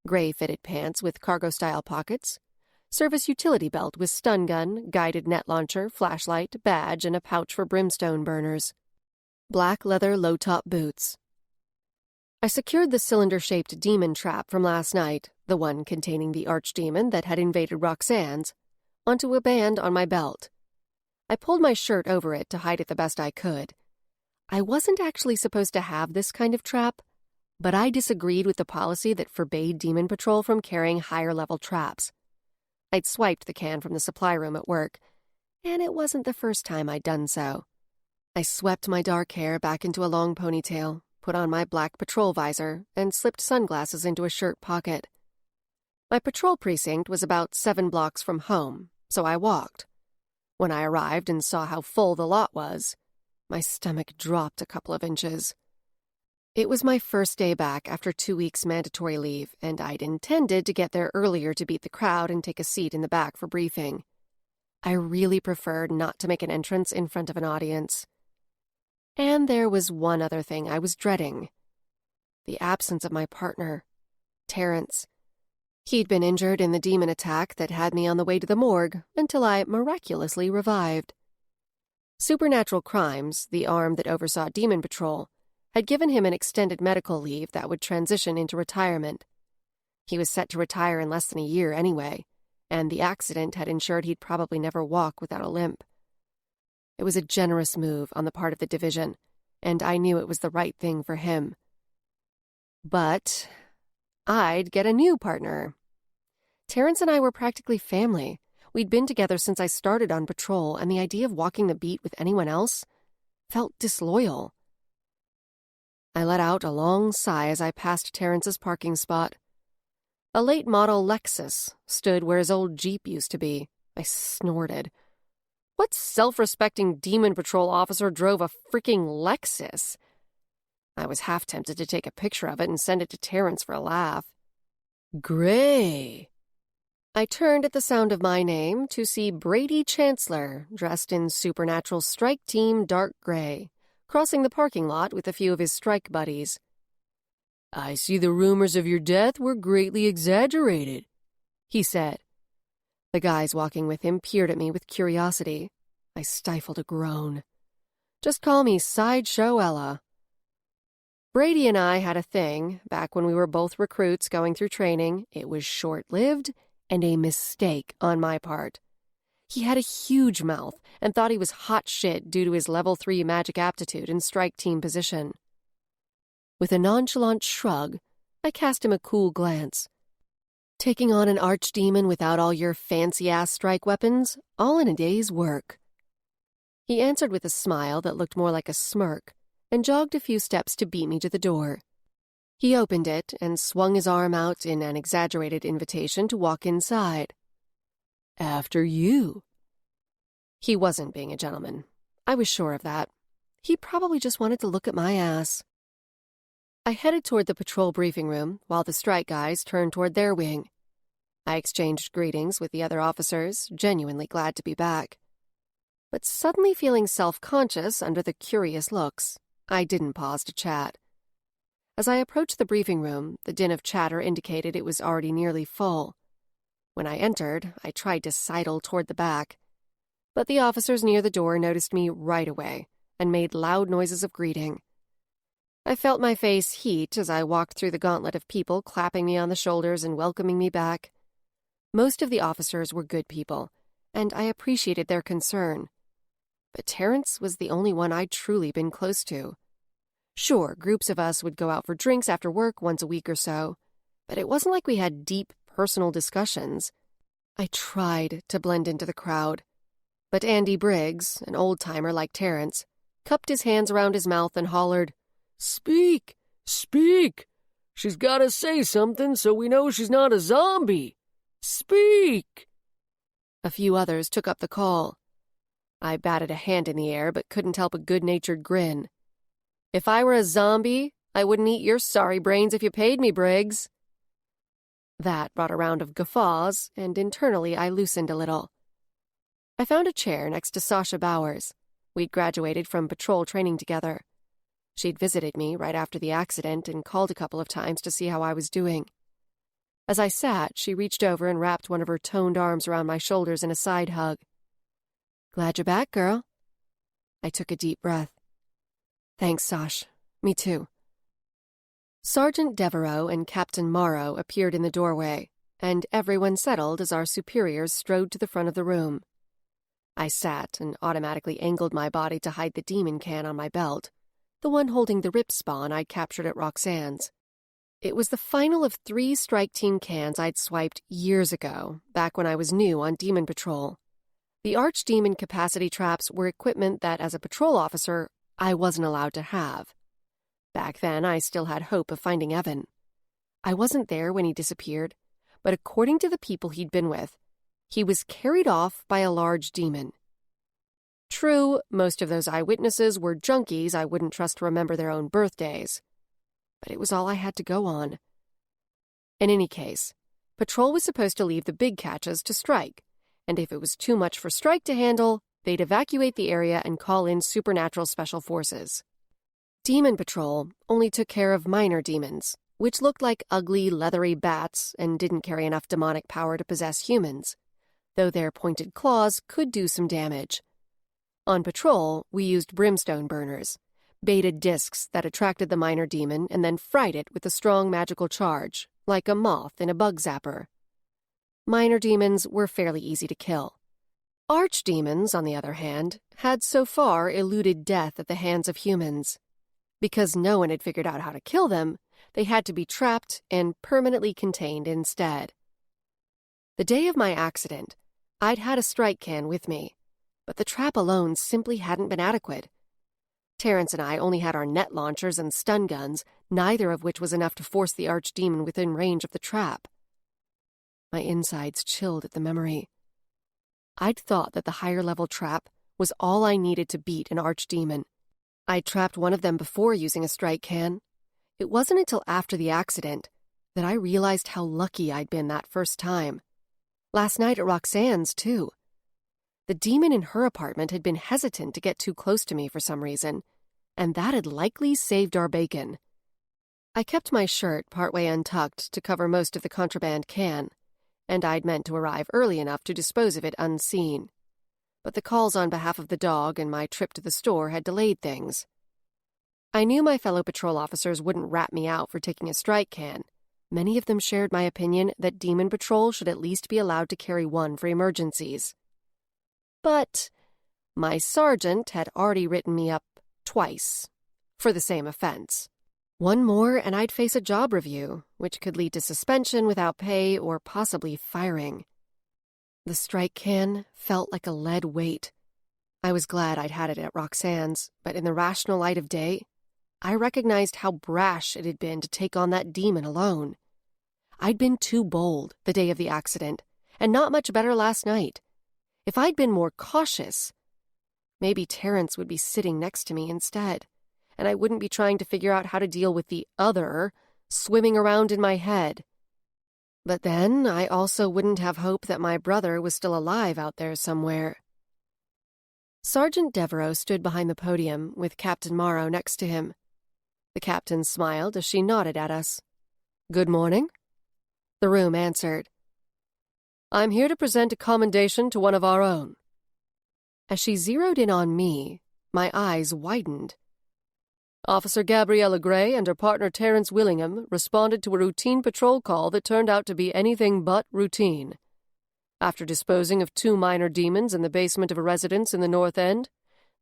Gray-fitted pants with cargo-style pockets, service utility belt with stun gun, guided net launcher, flashlight, badge, and a pouch for brimstone burners. Black leather low-top boots. I secured the cylinder-shaped demon trap from last night, the one containing the archdemon that had invaded Roxanne's, onto a band on my belt. I pulled my shirt over it to hide it the best I could. I wasn't actually supposed to have this kind of trap, but I disagreed with the policy that forbade Demon Patrol from carrying higher-level traps. I'd swiped the can from the supply room at work, and it wasn't the first time I'd done so. I swept my dark hair back into a long ponytail, put on my black patrol visor, and slipped sunglasses into a shirt pocket. My patrol precinct was about 7 blocks from home, so I walked. When I arrived and saw how full the lot was, my stomach dropped a couple of inches. It was my first day back after 2 weeks mandatory leave, and I'd intended to get there earlier to beat the crowd and take a seat in the back for briefing. I really preferred not to make an entrance in front of an audience. And there was one other thing I was dreading. The absence of my partner, Terrence. He'd been injured in the demon attack that had me on the way to the morgue until I miraculously revived. Supernatural Crimes, the arm that oversaw Demon Patrol, had given him an extended medical leave that would transition into retirement. He was set to retire in less than a year anyway, and the accident had ensured he'd probably never walk without a limp. It was a generous move on the part of the division, and I knew it was the right thing for him. But I'd get a new partner. Terrence and I were practically family. We'd been together since I started on patrol, and the idea of walking the beat with anyone else felt disloyal. I let out a long sigh as I passed Terrence's parking spot. A late-model Lexus stood where his old Jeep used to be. I snorted. What self-respecting Demon Patrol officer drove a freaking Lexus? I was half tempted to take a picture of it and send it to Terrence for a laugh. Gray. I turned at the sound of my name to see Brady Chancellor, dressed in Supernatural Strike Team dark gray, crossing the parking lot with a few of his strike buddies. "I see the rumors of your death were greatly exaggerated," he said. The guys walking with him peered at me with curiosity. I stifled a groan. Just call me Sideshow Ella. Brady and I had a thing back when we were both recruits going through training. It was short-lived and a mistake on my part. He had a huge mouth and thought he was hot shit due to his level 3 magic aptitude and strike team position. With a nonchalant shrug, I cast him a cool glance. Taking on an archdemon without all your fancy-ass strike weapons, all in a day's work. He answered with a smile that looked more like a smirk and jogged a few steps to beat me to the door. He opened it and swung his arm out in an exaggerated invitation to walk inside. After you. He wasn't being a gentleman. I was sure of that. He probably just wanted to look at my ass. I headed toward the patrol briefing room while the strike guys turned toward their wing. I exchanged greetings with the other officers, genuinely glad to be back. But suddenly feeling self-conscious under the curious looks, I didn't pause to chat. As I approached the briefing room, the din of chatter indicated it was already nearly full. When I entered, I tried to sidle toward the back. But the officers near the door noticed me right away and made loud noises of greeting. I felt my face heat as I walked through the gauntlet of people clapping me on the shoulders and welcoming me back. Most of the officers were good people, and I appreciated their concern. But Terrence was the only one I'd truly been close to. Sure, groups of us would go out for drinks after work once a week or so, but it wasn't like we had deep, personal discussions. I tried to blend into the crowd, but Andy Briggs, an old-timer like Terrence, cupped his hands around his mouth and hollered, "Speak! Speak! She's gotta say something so we know she's not a zombie! Speak!" A few others took up the call. I batted a hand in the air but couldn't help a good-natured grin. If I were a zombie, I wouldn't eat your sorry brains if you paid me, Briggs. That brought a round of guffaws, and internally I loosened a little. I found a chair next to Sasha Bowers. We'd graduated from patrol training together. She'd visited me right after the accident and called a couple of times to see how I was doing. As I sat, she reached over and wrapped one of her toned arms around my shoulders in a side hug. "Glad you're back, girl." I took a deep breath. "Thanks, Sash. Me too." Sergeant Devereaux and Captain Morrow appeared in the doorway, and everyone settled as our superiors strode to the front of the room. I sat and automatically angled my body to hide the demon can on my belt, the one holding the rip spawn I'd captured at Roxanne's. It was the final of 3 strike team cans I'd swiped years ago, back when I was new on Demon Patrol. The archdemon capacity traps were equipment that, as a patrol officer, I wasn't allowed to have. Back then, I still had hope of finding Evan. I wasn't there when he disappeared, but according to the people he'd been with, he was carried off by a large demon. True, most of those eyewitnesses were junkies I wouldn't trust to remember their own birthdays. But it was all I had to go on. In any case, patrol was supposed to leave the big catches to strike, and if it was too much for strike to handle, they'd evacuate the area and call in supernatural special forces. Demon Patrol only took care of minor demons, which looked like ugly, leathery bats and didn't carry enough demonic power to possess humans, though their pointed claws could do some damage. On patrol, we used brimstone burners, baited discs that attracted the minor demon and then fried it with a strong magical charge, like a moth in a bug zapper. Minor demons were fairly easy to kill. Archdemons, on the other hand, had so far eluded death at the hands of humans. Because no one had figured out how to kill them, they had to be trapped and permanently contained instead. The day of my accident, I'd had a strike can with me, but the trap alone simply hadn't been adequate. Terrence and I only had our net launchers and stun guns, neither of which was enough to force the archdemon within range of the trap. My insides chilled at the memory. I'd thought that the higher-level trap was all I needed to beat an archdemon. I'd trapped one of them before using a strike can. It wasn't until after the accident that I realized how lucky I'd been that first time. Last night at Roxanne's, too. The demon in her apartment had been hesitant to get too close to me for some reason, and that had likely saved our bacon. I kept my shirt partway untucked to cover most of the contraband can, and I'd meant to arrive early enough to dispose of it unseen. But the calls on behalf of the dog and my trip to the store had delayed things. I knew my fellow patrol officers wouldn't rat me out for taking a strike can. Many of them shared my opinion that Demon Patrol should at least be allowed to carry one for emergencies. But my sergeant had already written me up twice for the same offense. One more and I'd face a job review, which could lead to suspension without pay or possibly firing. The strike can felt like a lead weight. I was glad I'd had it at Roxanne's, but in the rational light of day, I recognized how brash it had been to take on that demon alone. I'd been too bold the day of the accident, and not much better last night. If I'd been more cautious, maybe Terrence would be sitting next to me instead, and I wouldn't be trying to figure out how to deal with the other swimming around in my head. But then I also wouldn't have hope that my brother was still alive out there somewhere. Sergeant Devereaux stood behind the podium with Captain Morrow next to him. The captain smiled as she nodded at us. "Good morning." The room answered. "I'm here to present a commendation to one of our own." As she zeroed in on me, my eyes widened. "Officer Gabriella Gray and her partner Terrence Willingham responded to a routine patrol call that turned out to be anything but routine. After disposing of 2 minor demons in the basement of a residence in the North End,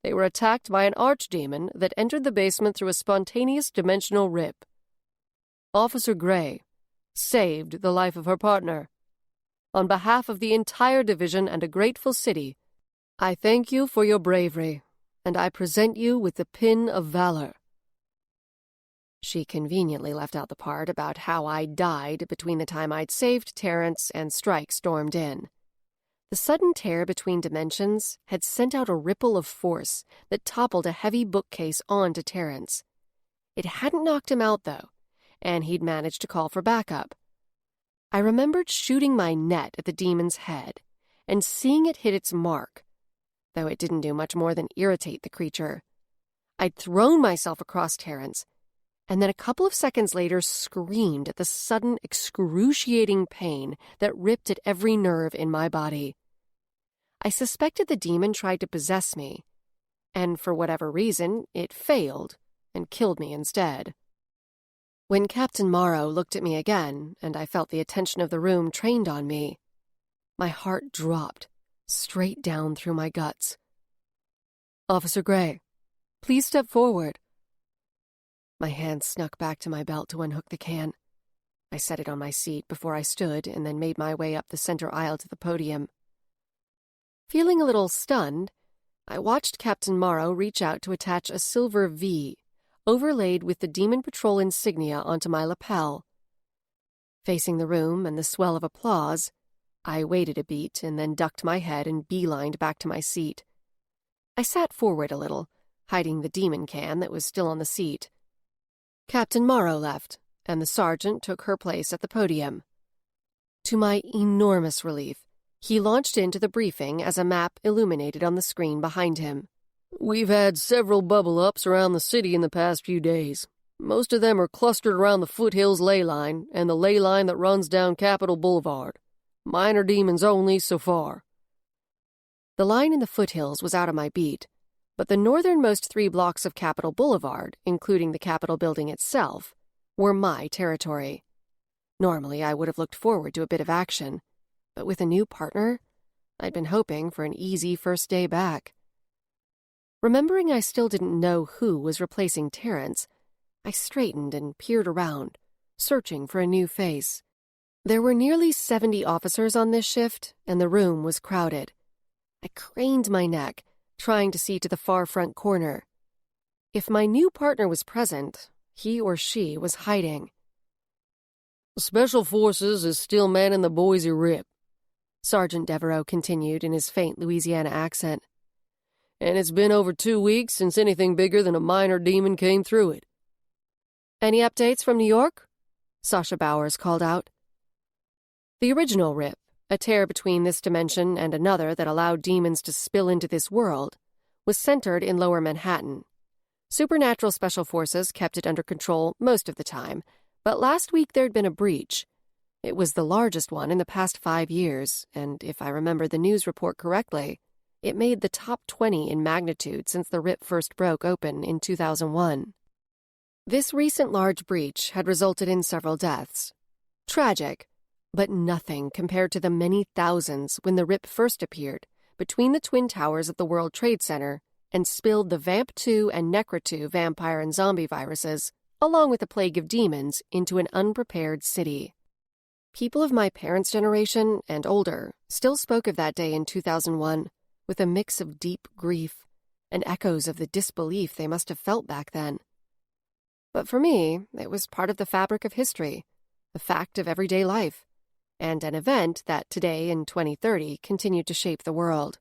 they were attacked by an archdemon that entered the basement through a spontaneous dimensional rip. Officer Gray saved the life of her partner. On behalf of the entire division and a grateful city, I thank you for your bravery, and I present you with the Pin of Valor." She conveniently left out the part about how I died between the time I'd saved Terrence and Strike stormed in. The sudden tear between dimensions had sent out a ripple of force that toppled a heavy bookcase onto Terrence. It hadn't knocked him out, though, and he'd managed to call for backup. I remembered shooting my net at the demon's head and seeing it hit its mark, though it didn't do much more than irritate the creature. I'd thrown myself across Terrence, and then a couple of seconds later screamed at the sudden excruciating pain that ripped at every nerve in my body. I suspected the demon tried to possess me, and for whatever reason, it failed and killed me instead. When Captain Morrow looked at me again, and I felt the attention of the room trained on me, my heart dropped straight down through my guts. "Officer Gray, please step forward." My hand snuck back to my belt to unhook the can. I set it on my seat before I stood and then made my way up the center aisle to the podium. Feeling a little stunned, I watched Captain Morrow reach out to attach a silver V, overlaid with the Demon Patrol insignia, onto my lapel. Facing the room and the swell of applause, I waited a beat and then ducked my head and beelined back to my seat. I sat forward a little, hiding the demon can that was still on the seat. Captain Morrow left, and the sergeant took her place at the podium. To my enormous relief, he launched into the briefing as a map illuminated on the screen behind him. "We've had several bubble-ups around the city in the past few days. Most of them are clustered around the Foothills ley line and the ley line that runs down Capitol Boulevard. Minor demons only so far." The line in the Foothills was out of my beat, but the northernmost 3 blocks of Capitol Boulevard, including the Capitol building itself, were my territory. Normally, I would have looked forward to a bit of action, but with a new partner, I'd been hoping for an easy first day back. Remembering I still didn't know who was replacing Terrence, I straightened and peered around, searching for a new face. There were nearly 70 officers on this shift, and the room was crowded. I craned my neck, trying to see to the far front corner. If my new partner was present, he or she was hiding. "Special Forces is still manning the Boise Rip," Sergeant Devereaux continued in his faint Louisiana accent. "And it's been over 2 weeks since anything bigger than a minor demon came through it." "Any updates from New York?" Sasha Bowers called out. The original Rip, a tear between this dimension and another that allowed demons to spill into this world, was centered in Lower Manhattan. Supernatural Special Forces kept it under control most of the time, but last week there'd been a breach. It was the largest one in the past 5 years, and if I remember the news report correctly, it made the top 20 in magnitude since the rip first broke open in 2001. This recent large breach had resulted in several deaths. Tragic, but nothing compared to the many thousands when the rip first appeared between the twin towers of the World Trade Center and spilled the Vamp 2 and Necra 2 vampire and zombie viruses, along with a plague of demons, into an unprepared city. People of my parents' generation and older still spoke of that day in 2001 with a mix of deep grief and echoes of the disbelief they must have felt back then. But for me, it was part of the fabric of history, a fact of everyday life, and an event that today in 2030 continued to shape the world.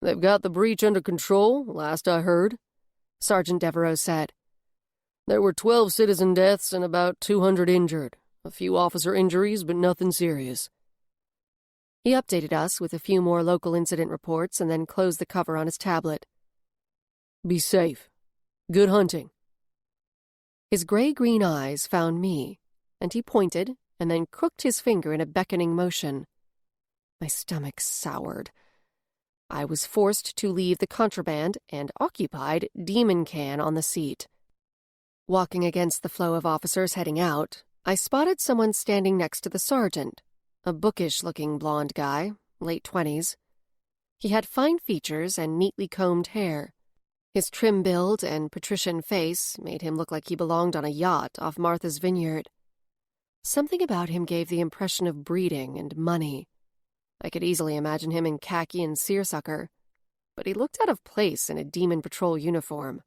"They've got the breach under control, last I heard," Sergeant Devereaux said. "There were 12 citizen deaths and about 200 injured. A few officer injuries, but nothing serious." He updated us with a few more local incident reports and then closed the cover on his tablet. "Be safe. Good hunting." His gray-green eyes found me, and he pointed and then crooked his finger in a beckoning motion. My stomach soured. I was forced to leave the contraband and occupied demon can on the seat. Walking against the flow of officers heading out, I spotted someone standing next to the sergeant, a bookish-looking blonde guy, late 20s. He had fine features and neatly combed hair. His trim build and patrician face made him look like he belonged on a yacht off Martha's Vineyard. Something about him gave the impression of breeding and money. I could easily imagine him in khaki and seersucker, but he looked out of place in a Demon Patrol uniform.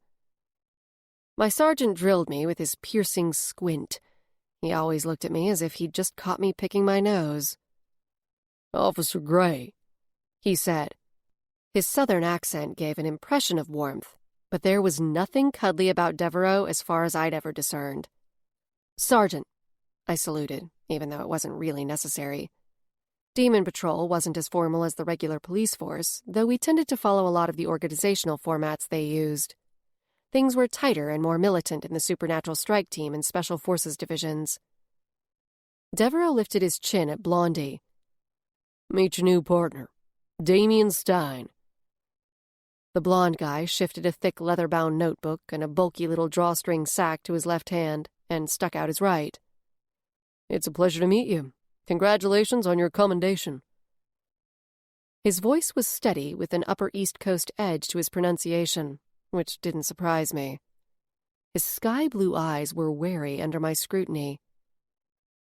My sergeant drilled me with his piercing squint. He always looked at me as if he'd just caught me picking my nose. "Officer Gray," he said. His southern accent gave an impression of warmth, but there was nothing cuddly about Devereaux as far as I'd ever discerned. "Sergeant," I saluted, even though it wasn't really necessary. Demon Patrol wasn't as formal as the regular police force, though we tended to follow a lot of the organizational formats they used. Things were tighter and more militant in the Supernatural Strike Team and Special Forces divisions. Devereaux lifted his chin at Blondie. "Meet your new partner, Damien Stein." The blonde guy shifted a thick leather-bound notebook and a bulky little drawstring sack to his left hand and stuck out his right. "It's a pleasure to meet you. Congratulations on your commendation." His voice was steady with an Upper East Coast edge to his pronunciation, which didn't surprise me. His sky-blue eyes were wary under my scrutiny.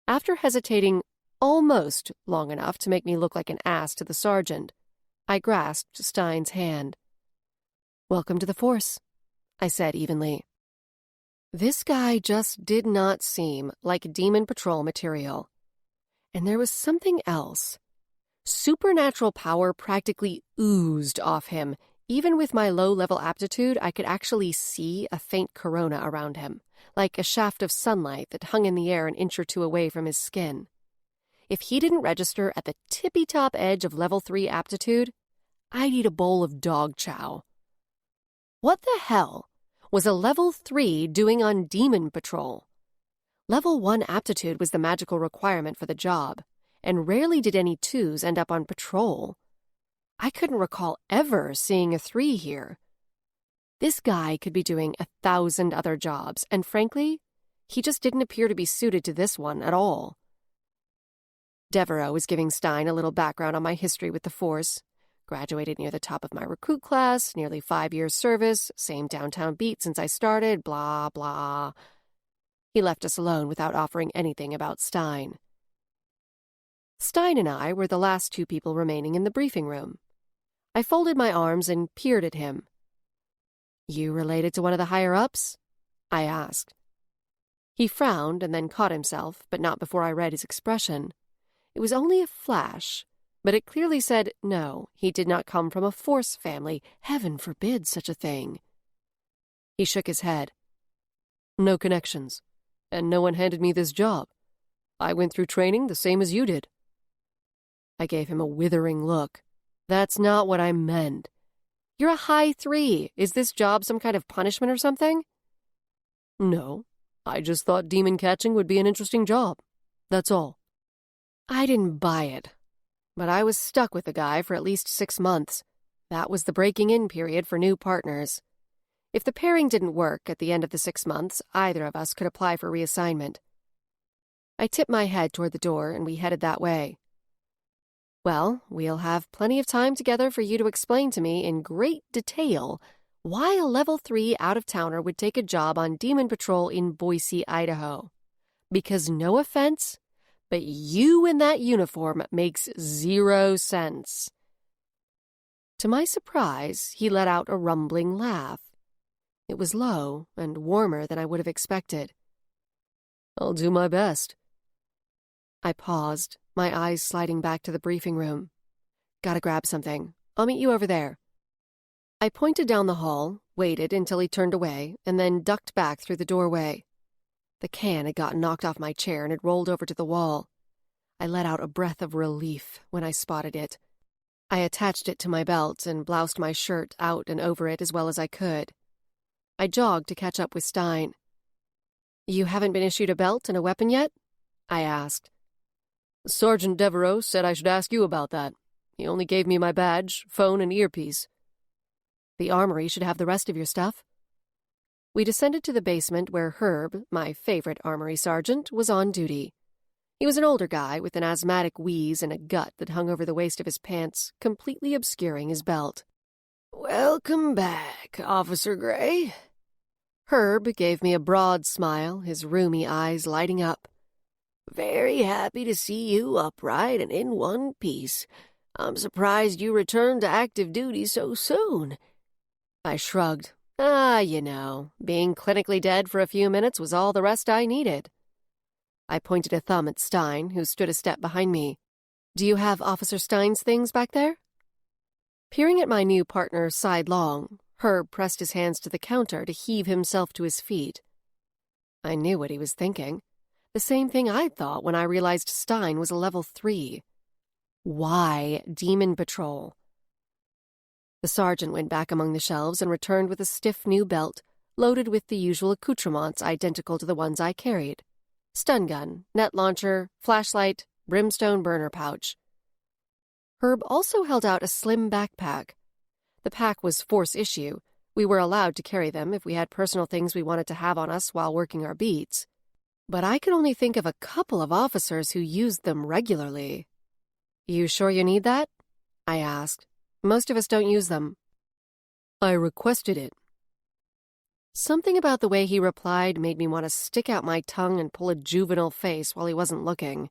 After hesitating almost long enough to make me look like an ass to the sergeant, I grasped Stein's hand. "Welcome to the force," I said evenly. This guy just did not seem like Demon Patrol material. And there was something else. Supernatural power practically oozed off him. Even with my low-level aptitude, I could actually see a faint corona around him, like a shaft of sunlight that hung in the air an inch or two away from his skin. If he didn't register at the tippy-top edge of level 3 aptitude, I'd eat a bowl of dog chow. What the hell was a level 3 doing on Demon Patrol? Level 1 aptitude was the magical requirement for the job, and rarely did any 2s end up on patrol. I couldn't recall ever seeing a 3 here. This guy could be doing 1,000 other jobs, and frankly, he just didn't appear to be suited to this one at all. Devereaux was giving Stein a little background on my history with the Force. Graduated near the top of my recruit class, nearly 5 years service, same downtown beat since I started, blah, blah. He left us alone without offering anything about Stein. Stein and I were the last 2 people remaining in the briefing room. I folded my arms and peered at him. "You related to one of the higher-ups?" I asked. He frowned and then caught himself, but not before I read his expression. It was only a flash, but it clearly said, no, he did not come from a Force family. Heaven forbid such a thing. He shook his head. "No connections, and no one handed me this job. I went through training the same as you did." I gave him a withering look. "That's not what I meant. You're a high 3. Is this job some kind of punishment or something?" "No, I just thought demon catching would be an interesting job. That's all. I didn't buy it, but I was stuck with the guy for at least 6 months. That was the breaking-in period for new partners. If the pairing didn't work at the end of the 6 months, either of us could apply for reassignment. I tipped my head toward the door, and we headed that way. Well, we'll have plenty of time together for you to explain to me in great detail why a level 3 out-of-towner would take a job on Demon Patrol in Boise, Idaho. Because no offense, but you in that uniform makes 0 sense. To my surprise, he let out a rumbling laugh. It was low and warmer than I would have expected. I'll do my best. I paused, my eyes sliding back to the briefing room. Gotta grab something. I'll meet you over there. I pointed down the hall, waited until he turned away, and then ducked back through the doorway. The can had gotten knocked off my chair and had rolled over to the wall. I let out a breath of relief when I spotted it. I attached it to my belt and bloused my shirt out and over it as well as I could. I jogged to catch up with Stein. You haven't been issued a belt and a weapon yet? I asked. Sergeant Devereaux said I should ask you about that. He only gave me my badge, phone, and earpiece. The armory should have the rest of your stuff. We descended to the basement where Herb, my favorite armory sergeant, was on duty. He was an older guy with an asthmatic wheeze and a gut that hung over the waist of his pants, completely obscuring his belt. "Welcome back, Officer Gray." Herb gave me a broad smile, his rheumy eyes lighting up. "Very happy to see you upright and in one piece. I'm surprised you returned to active duty so soon." I shrugged. Being clinically dead for a few minutes was all the rest I needed. I pointed a thumb at Stein, who stood a step behind me. Do you have Officer Stein's things back there? Peering at my new partner sidelong, Herb pressed his hands to the counter to heave himself to his feet. I knew what he was thinking. The same thing I'd thought when I realized Stein was a level 3. Why Demon Patrol? The sergeant went back among the shelves and returned with a stiff new belt, loaded with the usual accoutrements identical to the ones I carried. Stun gun, net launcher, flashlight, brimstone burner pouch. Herb also held out a slim backpack. The pack was force issue. We were allowed to carry them if we had personal things we wanted to have on us while working our beats. But I could only think of a couple of officers who used them regularly. You sure you need that? I asked. Most of us don't use them. I requested it. Something about the way he replied made me want to stick out my tongue and pull a juvenile face while he wasn't looking.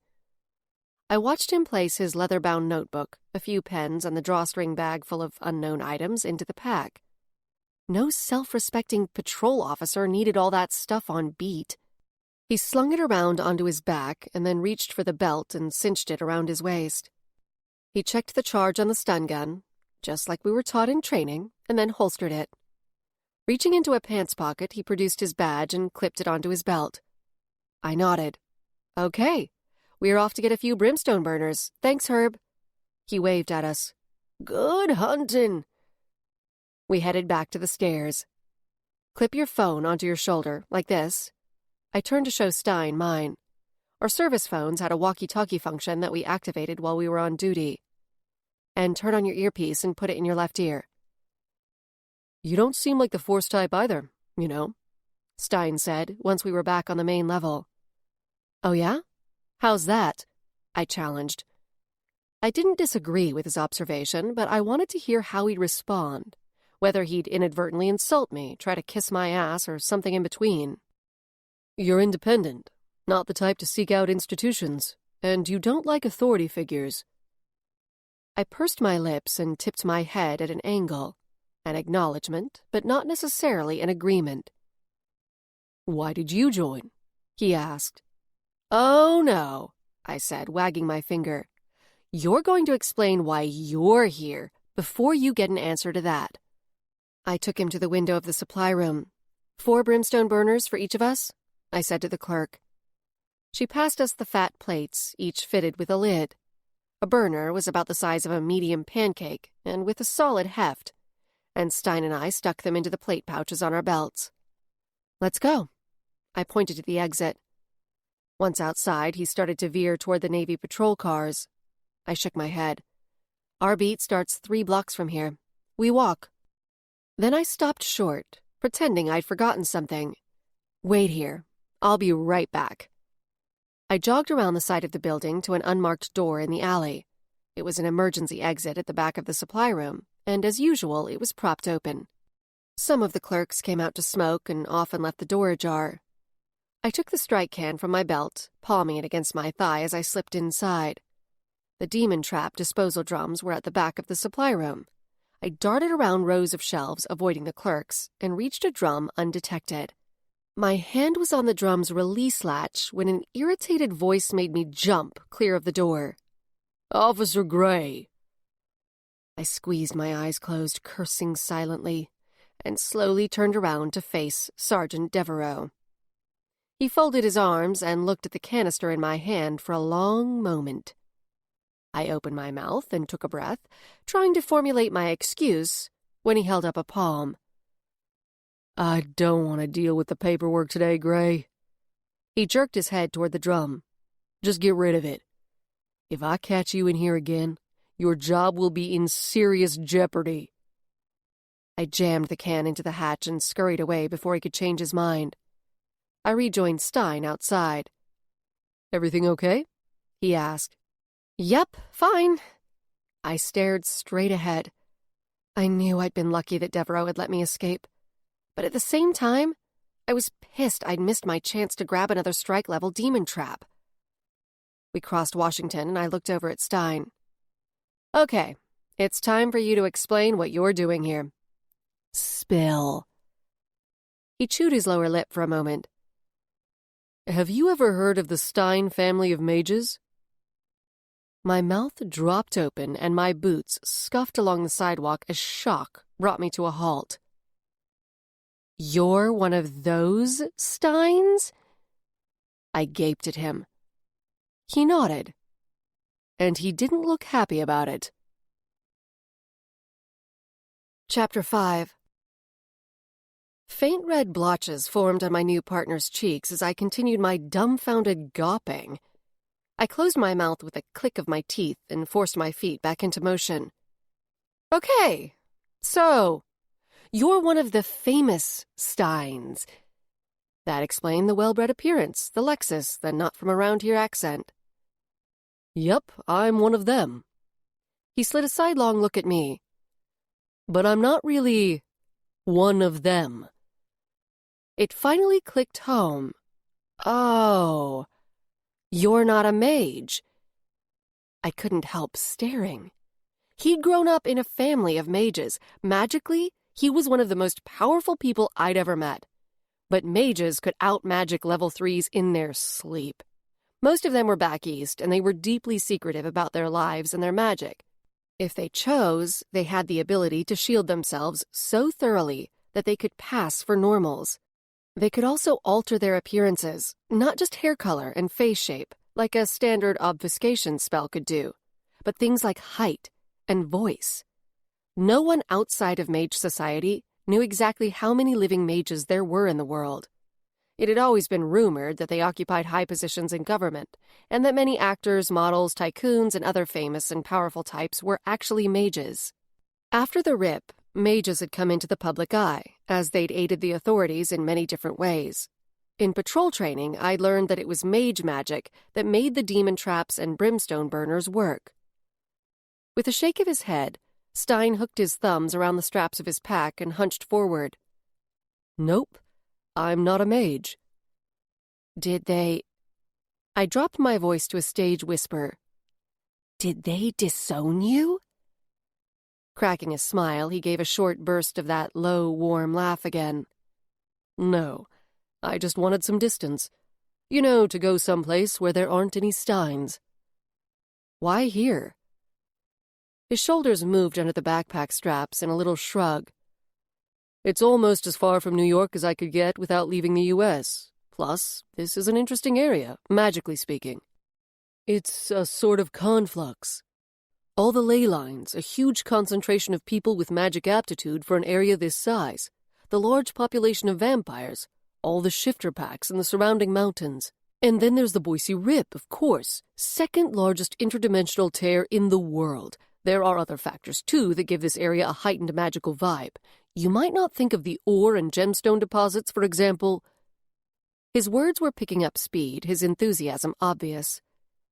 I watched him place his leather-bound notebook, a few pens, and the drawstring bag full of unknown items into the pack. No self-respecting patrol officer needed all that stuff on beat. He slung it around onto his back and then reached for the belt and cinched it around his waist. He checked the charge on the stun gun, just like we were taught in training, and then holstered it. Reaching into a pants pocket, he produced his badge and clipped it onto his belt. I nodded. Okay, we're off to get a few brimstone burners. Thanks, Herb. He waved at us. "Good hunting." We headed back to the stairs. Clip your phone onto your shoulder, like this. I turned to show Stein mine. Our service phones had a walkie-talkie function that we activated while we were on duty. And turn on your earpiece and put it in your left ear. You don't seem like the force type either, you know, Stein said once we were back on the main level. Oh yeah? How's that? I challenged. I didn't disagree with his observation, but I wanted to hear how he'd respond, whether he'd inadvertently insult me, try to kiss my ass, or something in between. You're independent, not the type to seek out institutions, and you don't like authority figures. I pursed my lips and tipped my head at an angle, an acknowledgement, but not necessarily an agreement. Why did you join? He asked. Oh, no, I said, wagging my finger. You're going to explain why you're here before you get an answer to that. I took him to the window of the supply room. 4 brimstone burners for each of us, I said to the clerk. She passed us the fat plates, each fitted with a lid. A burner was about the size of a medium pancake and with a solid heft, and Stein and I stuck them into the plate pouches on our belts. Let's go. I pointed to the exit. Once outside, he started to veer toward the Navy patrol cars. I shook my head. Our beat starts 3 blocks from here. We walk. Then I stopped short, pretending I'd forgotten something. Wait here. I'll be right back. I jogged around the side of the building to an unmarked door in the alley. It was an emergency exit at the back of the supply room, and as usual, it was propped open. Some of the clerks came out to smoke and often left the door ajar. I took the strike can from my belt, palming it against my thigh as I slipped inside. The demon trap disposal drums were at the back of the supply room. I darted around rows of shelves, avoiding the clerks, and reached a drum undetected. My hand was on the drum's release latch when an irritated voice made me jump clear of the door. "Officer Gray." I squeezed my eyes closed, cursing silently, and slowly turned around to face Sergeant Devereaux. He folded his arms and looked at the canister in my hand for a long moment. I opened my mouth and took a breath, trying to formulate my excuse, when he held up a palm. "I don't want to deal with the paperwork today, Gray." He jerked his head toward the drum. "Just get rid of it. If I catch you in here again, your job will be in serious jeopardy." I jammed the can into the hatch and scurried away before he could change his mind. I rejoined Stein outside. "Everything okay?" he asked. "Yep, fine." I stared straight ahead. I knew I'd been lucky that Devereaux had let me escape. But at the same time, I was pissed I'd missed my chance to grab another strike-level demon trap. We crossed Washington, and I looked over at Stein. "Okay, it's time for you to explain what you're doing here." "Spill." He chewed his lower lip for a moment. "Have you ever heard of the Stein family of mages?" My mouth dropped open, and my boots scuffed along the sidewalk as shock brought me to a halt. "You're one of those Steins?" I gaped at him. He nodded, and he didn't look happy about it. Chapter 5. Faint red blotches formed on my new partner's cheeks as I continued my dumbfounded gawping. I closed my mouth with a click of my teeth and forced my feet back into motion. "Okay, so you're one of the famous Steins." That explained the well-bred appearance, the Lexus, the not-from-around-here accent. "Yep, I'm one of them." He slid a sidelong look at me. "But I'm not really one of them." It finally clicked home. "Oh, you're not a mage." I couldn't help staring. He'd grown up in a family of mages. Magically, he was one of the most powerful people I'd ever met. But mages could out-magic level 3s in their sleep. Most of them were back east, and they were deeply secretive about their lives and their magic. If they chose, they had the ability to shield themselves so thoroughly that they could pass for normals. They could also alter their appearances, not just hair color and face shape, like a standard obfuscation spell could do, but things like height and voice. No one outside of mage society knew exactly how many living mages there were in the world. It had always been rumored that they occupied high positions in government, and that many actors, models, tycoons, and other famous and powerful types were actually mages. After the Rip, mages had come into the public eye, as they'd aided the authorities in many different ways. In patrol training, I'd learned that it was mage magic that made the demon traps and brimstone burners work. With a shake of his head, Stein hooked his thumbs around the straps of his pack and hunched forward. "Nope, I'm not a mage." "Did they—" I dropped my voice to a stage whisper. "Did they disown you?" Cracking a smile, he gave a short burst of that low, warm laugh again. "No, I just wanted some distance. You know, to go someplace where there aren't any Steins." "Why here?" His shoulders moved under the backpack straps in a little shrug. "It's almost as far from New York as I could get without leaving the U.S. Plus, this is an interesting area, magically speaking. It's a sort of conflux. All the ley lines, a huge concentration of people with magic aptitude for an area this size, the large population of vampires, all the shifter packs in the surrounding mountains. And then there's the Boise Rip, of course. Second largest interdimensional tear in the world. There are other factors, too, that give this area a heightened magical vibe. You might not think of the ore and gemstone deposits, for example. His words were picking up speed, his enthusiasm obvious.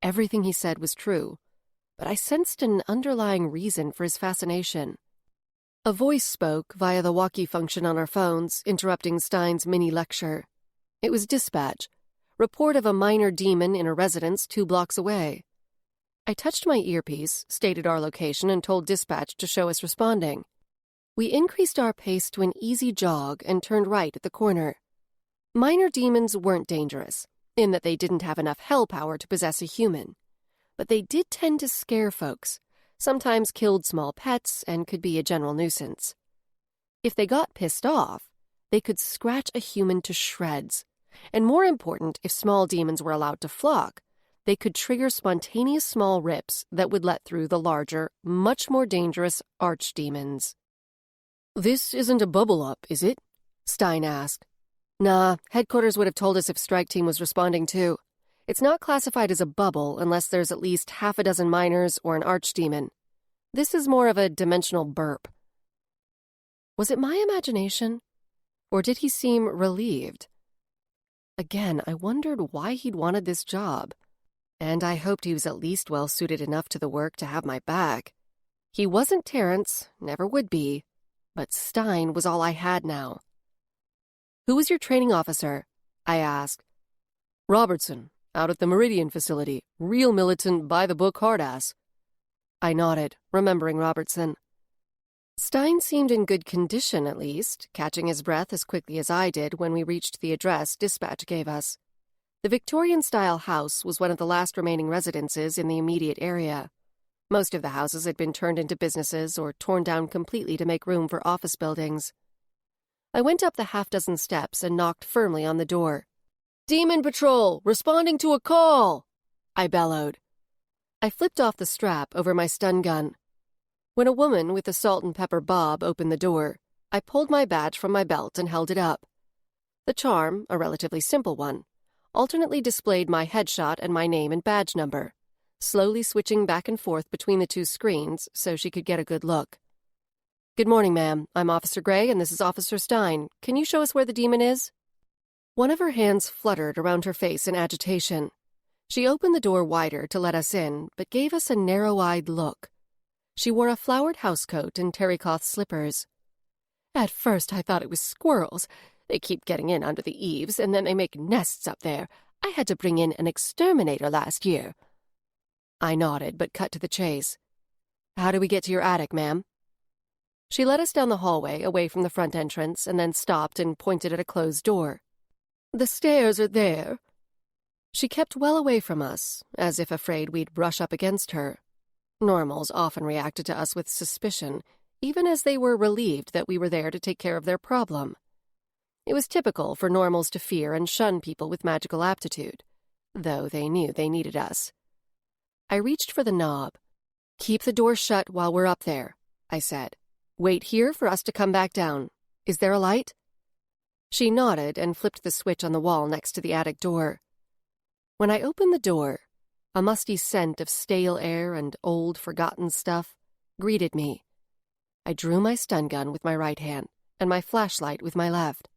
Everything he said was true, but I sensed an underlying reason for his fascination. A voice spoke via the walkie function on our phones, interrupting Stein's mini-lecture. It was dispatch. Report of a minor demon in a residence 2 blocks away. I touched my earpiece, stated our location, and told dispatch to show us responding. We increased our pace to an easy jog and turned right at the corner. Minor demons weren't dangerous, in that they didn't have enough hell power to possess a human. But they did tend to scare folks, sometimes killed small pets, and could be a general nuisance. If they got pissed off, they could scratch a human to shreds. And more important, if small demons were allowed to flock, they could trigger spontaneous small rips that would let through the larger, much more dangerous archdemons. This isn't a bubble up, is it? Stein asked. Nah, headquarters would have told us if strike team was responding too. It's not classified as a bubble unless there's at least 6 minors or an archdemon. This is more of a dimensional burp. Was it my imagination? Or did he seem relieved? Again, I wondered why he'd wanted this job. And I hoped he was at least well-suited enough to the work to have my back. He wasn't Terrence, never would be, but Stein was all I had now. Who was your training officer? I asked. Robertson, out at the Meridian facility. Real militant, by-the-book hard-ass. I nodded, remembering Robertson. Stein seemed in good condition, at least, catching his breath as quickly as I did when we reached the address dispatch gave us. The Victorian-style house was one of the last remaining residences in the immediate area. Most of the houses had been turned into businesses or torn down completely to make room for office buildings. I went up the 6 steps and knocked firmly on the door. "Demon Patrol, responding to a call!" I bellowed. I flipped off the strap over my stun gun. When a woman with a salt and pepper bob opened the door, I pulled my badge from my belt and held it up. The charm, a relatively simple one, alternately displayed my headshot and my name and badge number, slowly switching back and forth between the 2 screens so she could get a good look. "Good morning, ma'am. I'm Officer Gray, and this is Officer Stein. Can you show us where the demon is?" One of her hands fluttered around her face in agitation. She opened the door wider to let us in, but gave us a narrow-eyed look. She wore a flowered housecoat and terrycloth slippers. "At first I thought it was squirrels. They keep getting in under the eaves, and then they make nests up there. I had to bring in an exterminator last year." I nodded, but cut to the chase. "How do we get to your attic, ma'am?" She led us down the hallway, away from the front entrance, and then stopped and pointed at a closed door. "The stairs are there." She kept well away from us, as if afraid we'd brush up against her. Normals often reacted to us with suspicion, even as they were relieved that we were there to take care of their problem. It was typical for normals to fear and shun people with magical aptitude, though they knew they needed us. I reached for the knob. "Keep the door shut while we're up there," I said. "Wait here for us to come back down. Is there a light?" She nodded and flipped the switch on the wall next to the attic door. When I opened the door, a musty scent of stale air and old, forgotten stuff greeted me. I drew my stun gun with my right hand and my flashlight with my left.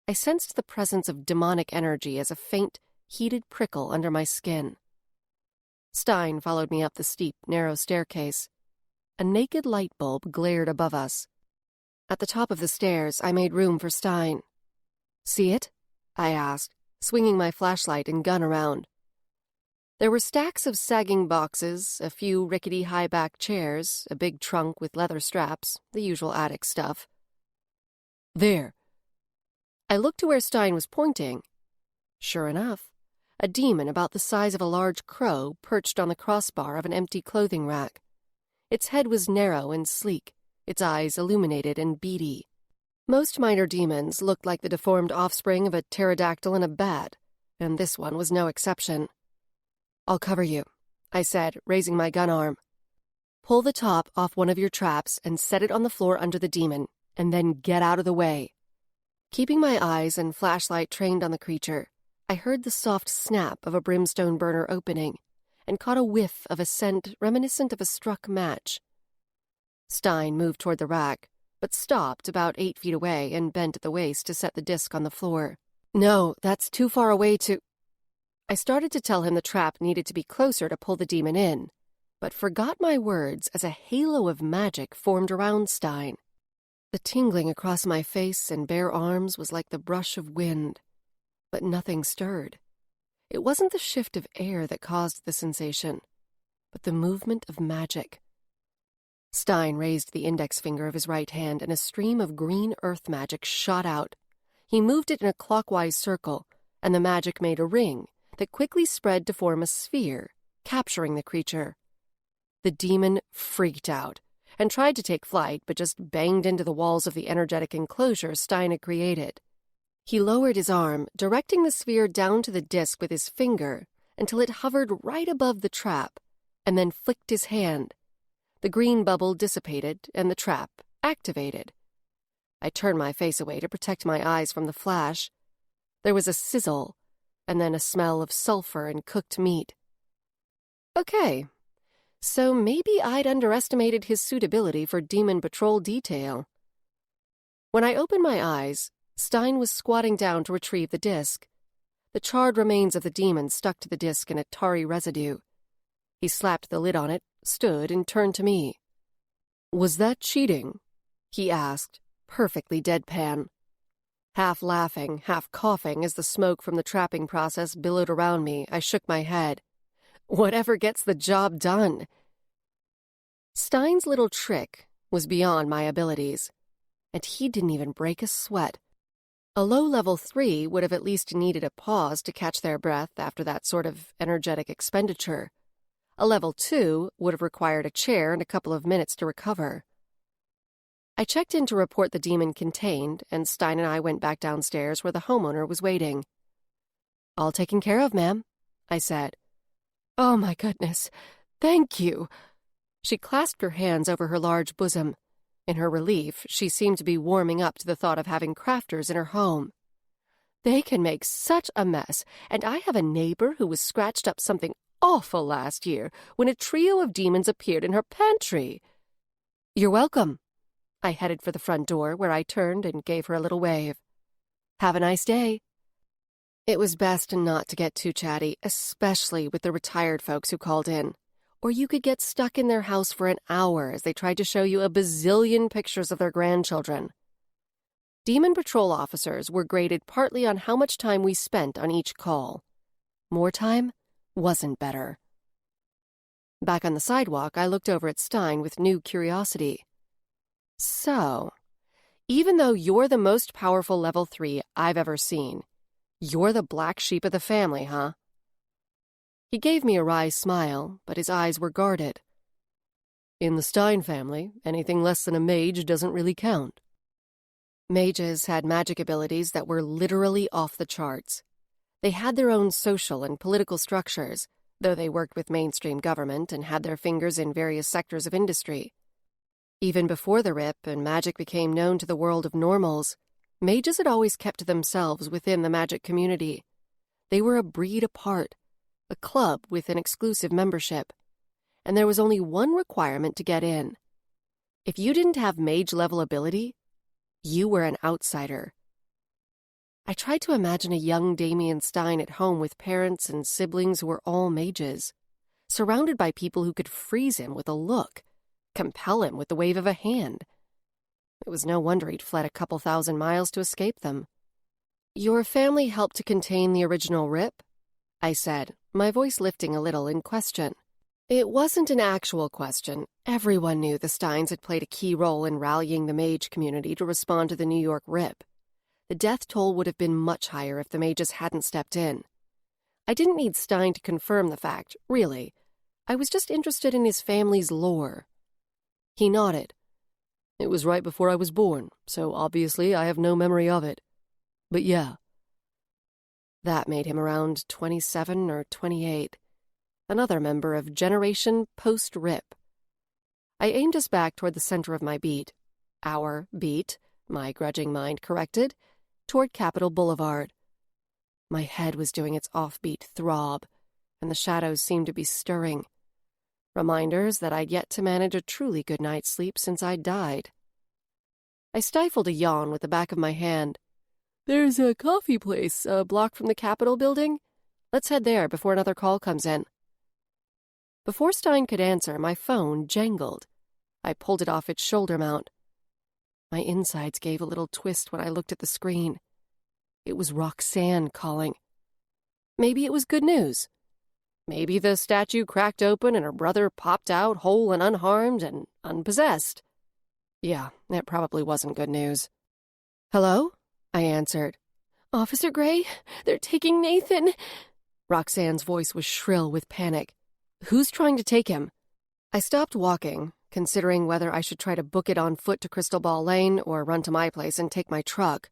I sensed the presence of demonic energy as a faint, heated prickle under my skin. Stein followed me up the steep, narrow staircase. A naked light bulb glared above us. At the top of the stairs, I made room for Stein. "See it?" I asked, swinging my flashlight and gun around. There were stacks of sagging boxes, a few rickety high-back chairs, a big trunk with leather straps, the usual attic stuff. "There." I looked to where Stein was pointing. Sure enough, a demon about the size of a large crow perched on the crossbar of an empty clothing rack. Its head was narrow and sleek, its eyes illuminated and beady. Most minor demons looked like the deformed offspring of a pterodactyl and a bat, and this one was no exception. "I'll cover you," I said, raising my gun arm. "Pull the top off one of your traps and set it on the floor under the demon, and then get out of the way." Keeping my eyes and flashlight trained on the creature, I heard the soft snap of a brimstone burner opening and caught a whiff of a scent reminiscent of a struck match. Stein moved toward the rack, but stopped about 8 feet away and bent at the waist to set the disc on the floor. No, that's too far away to... I started to tell him the trap needed to be closer to pull the demon in, but forgot my words as a halo of magic formed around Stein. The tingling across my face and bare arms was like the brush of wind, but nothing stirred. It wasn't the shift of air that caused the sensation, but the movement of magic. Stein raised the index finger of his right hand, and a stream of green earth magic shot out. He moved it in a clockwise circle, and the magic made a ring that quickly spread to form a sphere, capturing the creature. The demon freaked out and tried to take flight, but just banged into the walls of the energetic enclosure Stein had created. He lowered his arm, directing the sphere down to the disc with his finger until it hovered right above the trap, and then flicked his hand. The green bubble dissipated, and the trap activated. I turned my face away to protect my eyes from the flash. There was a sizzle, and then a smell of sulfur and cooked meat. Okay, so maybe I'd underestimated his suitability for demon patrol detail. When I opened my eyes, Stein was squatting down to retrieve the disc. The charred remains of the demon stuck to the disc in a tarry residue. He slapped the lid on it, stood, and turned to me. "Was that cheating?" he asked, perfectly deadpan. Half laughing, half coughing as the smoke from the trapping process billowed around me, I shook my head. Whatever gets the job done. Stein's little trick was beyond my abilities, and he didn't even break a sweat. A low level 3 would have at least needed a pause to catch their breath after that sort of energetic expenditure. A level 2 would have required a chair and a couple of minutes to recover. I checked in to report the demon contained, and Stein and I went back downstairs where the homeowner was waiting. "All taken care of, ma'am," I said. "Oh, my goodness. Thank you." She clasped her hands over her large bosom. In her relief, she seemed to be warming up to the thought of having crafters in her home. "They can make such a mess, and I have a neighbor who was scratched up something awful last year when a trio of demons appeared in her pantry." "You're welcome." I headed for the front door, where I turned and gave her a little wave. "Have a nice day." It was best not to get too chatty, especially with the retired folks who called in, or you could get stuck in their house for an hour as they tried to show you a bazillion pictures of their grandchildren. Demon Patrol officers were graded partly on how much time we spent on each call. More time wasn't better. Back on the sidewalk, I looked over at Stein with new curiosity. "So, even though you're the most powerful level 3 I've ever seen, you're the black sheep of the family, huh?" He gave me a wry smile, but his eyes were guarded. "In the Stein family, anything less than a mage doesn't really count." Mages had magic abilities that were literally off the charts. They had their own social and political structures, though they worked with mainstream government and had their fingers in various sectors of industry. Even before the Rip and magic became known to the world of normals, mages had always kept to themselves within the magic community. They were a breed apart, a club with an exclusive membership, and there was only one requirement to get in. If you didn't have mage-level ability, you were an outsider. I tried to imagine a young Damien Stein at home with parents and siblings who were all mages, surrounded by people who could freeze him with a look, compel him with the wave of a hand. It was no wonder he'd fled a couple thousand miles to escape them. "Your family helped to contain the original Rip?" I said, my voice lifting a little in question. It wasn't an actual question. Everyone knew the Steins had played a key role in rallying the mage community to respond to the New York Rip. The death toll would have been much higher if the mages hadn't stepped in. I didn't need Stein to confirm the fact, really. I was just interested in his family's lore. He nodded. "It was right before I was born, so obviously I have no memory of it. But yeah." That made him around 27 or 28. Another member of Generation Post-Rip. I aimed us back toward the center of my beat. Our beat, my grudging mind corrected, toward Capitol Boulevard. My head was doing its offbeat throb, and the shadows seemed to be stirring. Reminders that I'd yet to manage a truly good night's sleep since I'd died. I stifled a yawn with the back of my hand. "There's a coffee place a block from the Capitol building. Let's head there before another call comes in." Before Stein could answer, my phone jangled. I pulled it off its shoulder mount. My insides gave a little twist when I looked at the screen. It was Roxanne calling. Maybe it was good news. Maybe the statue cracked open and her brother popped out whole and unharmed and unpossessed. Yeah, it probably wasn't good news. "Hello?" I answered. "Officer Gray, they're taking Nathan." Roxanne's voice was shrill with panic. "Who's trying to take him?" I stopped walking, considering whether I should try to book it on foot to Crystal Ball Lane or run to my place and take my truck.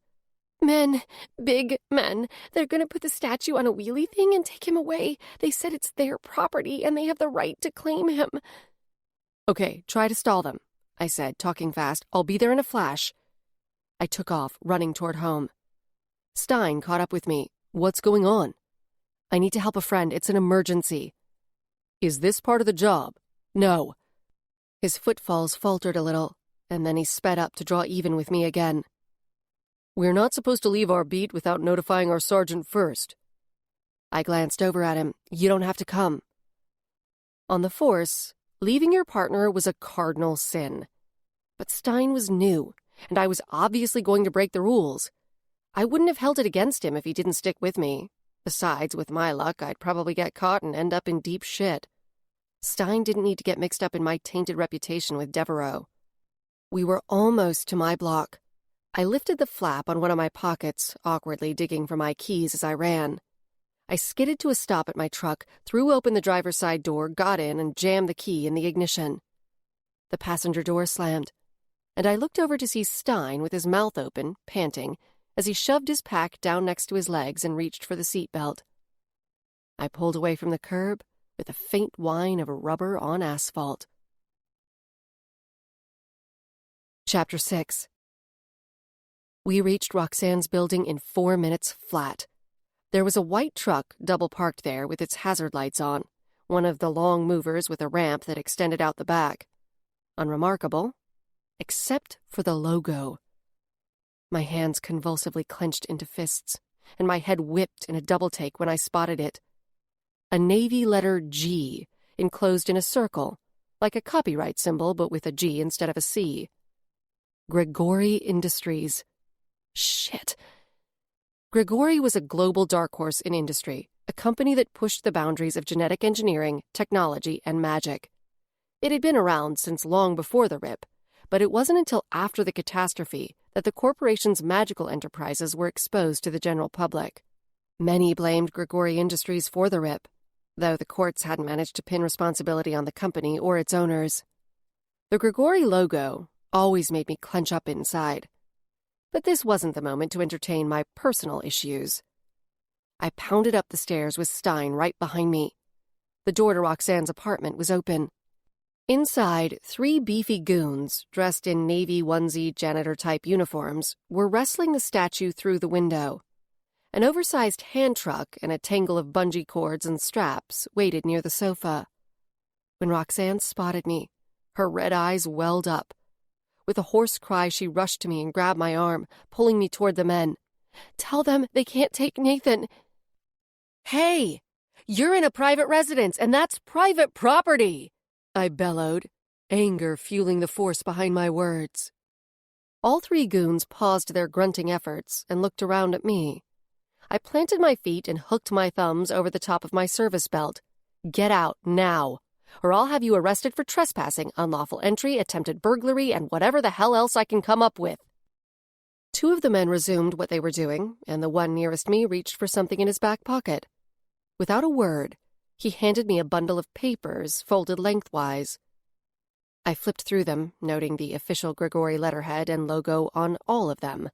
"Men, big men. They're going to put the statue on a wheelie thing and take him away. They said it's their property and they have the right to claim him." "Okay, try to stall them," I said, talking fast. "I'll be there in a flash." I took off, running toward home. Stein caught up with me. "What's going on?" "I need to help a friend. It's an emergency." "Is this part of the job?" "No." His footfalls faltered a little, and then he sped up to draw even with me again. "We're not supposed to leave our beat without notifying our sergeant first." I glanced over at him. "You don't have to come." On the force, leaving your partner was a cardinal sin. But Stein was new, and I was obviously going to break the rules. I wouldn't have held it against him if he didn't stick with me. Besides, with my luck, I'd probably get caught and end up in deep shit. Stein didn't need to get mixed up in my tainted reputation with Devereaux. We were almost to my block. I lifted the flap on one of my pockets, awkwardly digging for my keys as I ran. I skidded to a stop at my truck, threw open the driver's side door, got in, and jammed the key in the ignition. The passenger door slammed, and I looked over to see Stein with his mouth open, panting, as he shoved his pack down next to his legs and reached for the seatbelt. I pulled away from the curb with a faint whine of rubber on asphalt. Chapter 6. We reached Roxanne's building in 4 minutes flat. There was a white truck double-parked there with its hazard lights on, one of the long movers with a ramp that extended out the back. Unremarkable, except for the logo. My hands convulsively clenched into fists, and my head whipped in a double-take when I spotted it. A navy letter G, enclosed in a circle, like a copyright symbol but with a G instead of a C. Grigori Industries. Shit. Grigori was a global dark horse in industry, a company that pushed the boundaries of genetic engineering, technology, and magic. It had been around since long before the RIP, but it wasn't until after the catastrophe that the corporation's magical enterprises were exposed to the general public. Many blamed Grigori Industries for the RIP, though the courts hadn't managed to pin responsibility on the company or its owners. The Grigori logo always made me clench up inside. But this wasn't the moment to entertain my personal issues. I pounded up the stairs with Stein right behind me. The door to Roxanne's apartment was open. Inside, 3 beefy goons, dressed in navy onesie janitor-type uniforms, were wrestling the statue through the window. An oversized hand truck and a tangle of bungee cords and straps waited near the sofa. When Roxanne spotted me, her red eyes welled up. With a hoarse cry, she rushed to me and grabbed my arm, pulling me toward the men. "Tell them they can't take Nathan." "Hey, you're in a private residence, and that's private property!" I bellowed, anger fueling the force behind my words. All 3 goons paused their grunting efforts and looked around at me. I planted my feet and hooked my thumbs over the top of my service belt. "Get out, now, or I'll have you arrested for trespassing, unlawful entry, attempted burglary, and whatever the hell else I can come up with." 2 of the men resumed what they were doing, and the one nearest me reached for something in his back pocket. Without a word, he handed me a bundle of papers folded lengthwise. I flipped through them, noting the official Grigori letterhead and logo on all of them.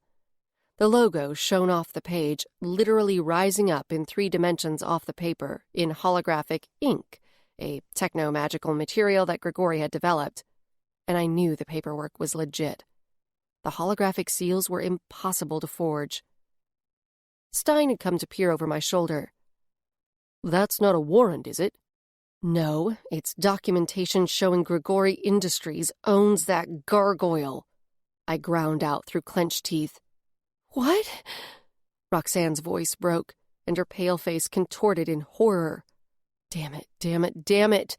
The logo shone off the page, literally rising up in 3 dimensions off the paper in holographic ink, a techno-magical material that Grigori had developed, and I knew the paperwork was legit. The holographic seals were impossible to forge. Stein had come to peer over my shoulder. That's not a warrant, is it? No, it's documentation showing Grigori Industries owns that gargoyle, I ground out through clenched teeth. What? Roxanne's voice broke, and her pale face contorted in horror. Damn it, damn it, damn it.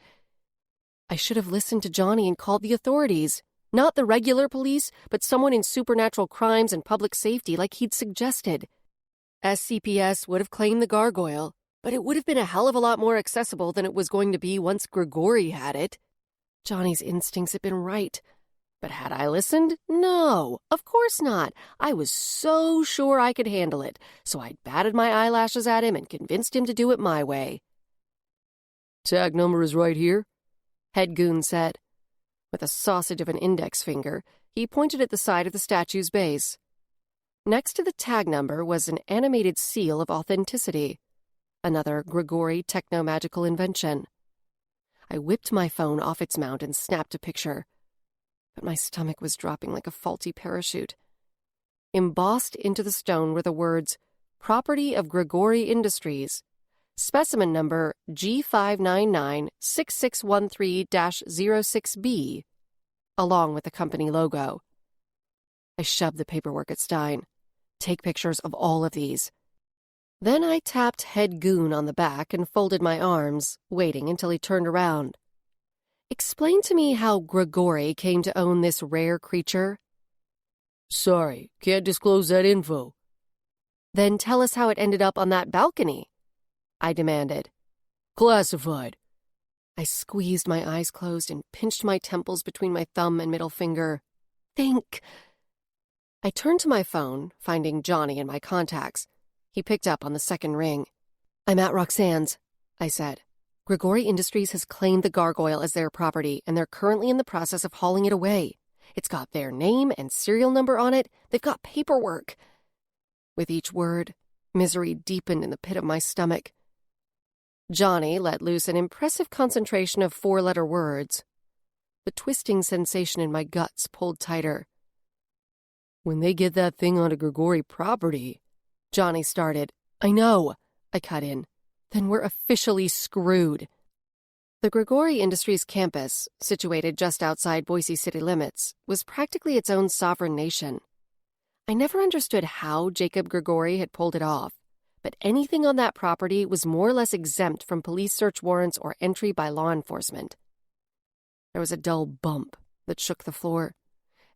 I should have listened to Johnny and called the authorities. Not the regular police, but someone in supernatural crimes and public safety like he'd suggested. SCPS would have claimed the gargoyle, but it would have been a hell of a lot more accessible than it was going to be once Grigori had it. Johnny's instincts had been right. But had I listened? No, of course not. I was so sure I could handle it, so I'd batted my eyelashes at him and convinced him to do it my way. Tag number is right here, Head Goon said. With a sausage of an index finger, he pointed at the side of the statue's base. Next to the tag number was an animated seal of authenticity, another Grigori techno-magical invention. I whipped my phone off its mount and snapped a picture. But my stomach was dropping like a faulty parachute. Embossed into the stone were the words, Property of Grigori Industries, specimen number G5996613-06B, along with the company logo. I shoved the paperwork at Stein. Take pictures of all of these. Then I tapped Head Goon on the back and folded my arms, waiting until he turned around. Explain to me how Grigori came to own this rare creature. Sorry, can't disclose that info. Then tell us how it ended up on that balcony, I demanded. Classified. I squeezed my eyes closed and pinched my temples between my thumb and middle finger. Think. I turned to my phone, finding Johnny in my contacts. He picked up on the second ring. I'm at Roxanne's, I said. Grigori Industries has claimed the gargoyle as their property, and they're currently in the process of hauling it away. It's got their name and serial number on it. They've got paperwork. With each word, misery deepened in the pit of my stomach. Johnny let loose an impressive concentration of four-letter words. The twisting sensation in my guts pulled tighter. When they get that thing onto Grigori property, Johnny started. I know, I cut in. Then we're officially screwed. The Grigori Industries campus, situated just outside Boise city limits, was practically its own sovereign nation. I never understood how Jacob Grigori had pulled it off, but anything on that property was more or less exempt from police search warrants or entry by law enforcement. There was a dull bump that shook the floor,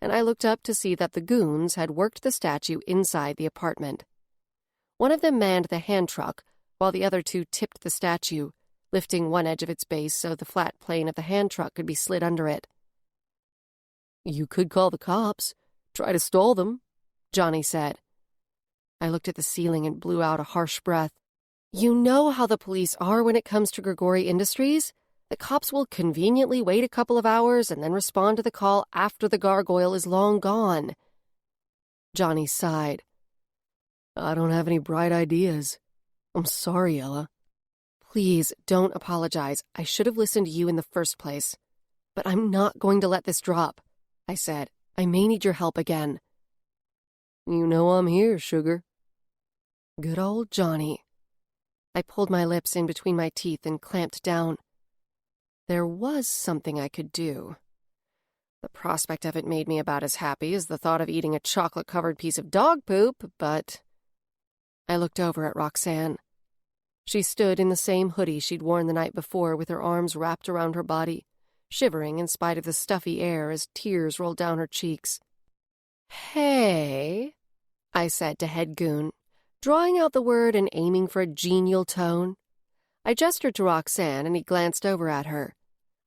and I looked up to see that the goons had worked the statue inside the apartment. One of them manned the hand truck, while the other two tipped the statue, lifting one edge of its base so the flat plane of the hand truck could be slid under it. You could call the cops. Try to stall them, Johnny said. I looked at the ceiling and blew out a harsh breath. You know how the police are when it comes to Grigori Industries? The cops will conveniently wait a couple of hours and then respond to the call after the gargoyle is long gone. Johnny sighed. I don't have any bright ideas. I'm sorry, Ella. Please, don't apologize. I should have listened to you in the first place. But I'm not going to let this drop, I said. I may need your help again. You know I'm here, sugar. Good old Johnny. I pulled my lips in between my teeth and clamped down. There was something I could do. The prospect of it made me about as happy as the thought of eating a chocolate-covered piece of dog poop, but... I looked over at Roxanne. She stood in the same hoodie she'd worn the night before with her arms wrapped around her body, shivering in spite of the stuffy air as tears rolled down her cheeks. Hey, I said to Head Goon, drawing out the word and aiming for a genial tone. I gestured to Roxanne and he glanced over at her.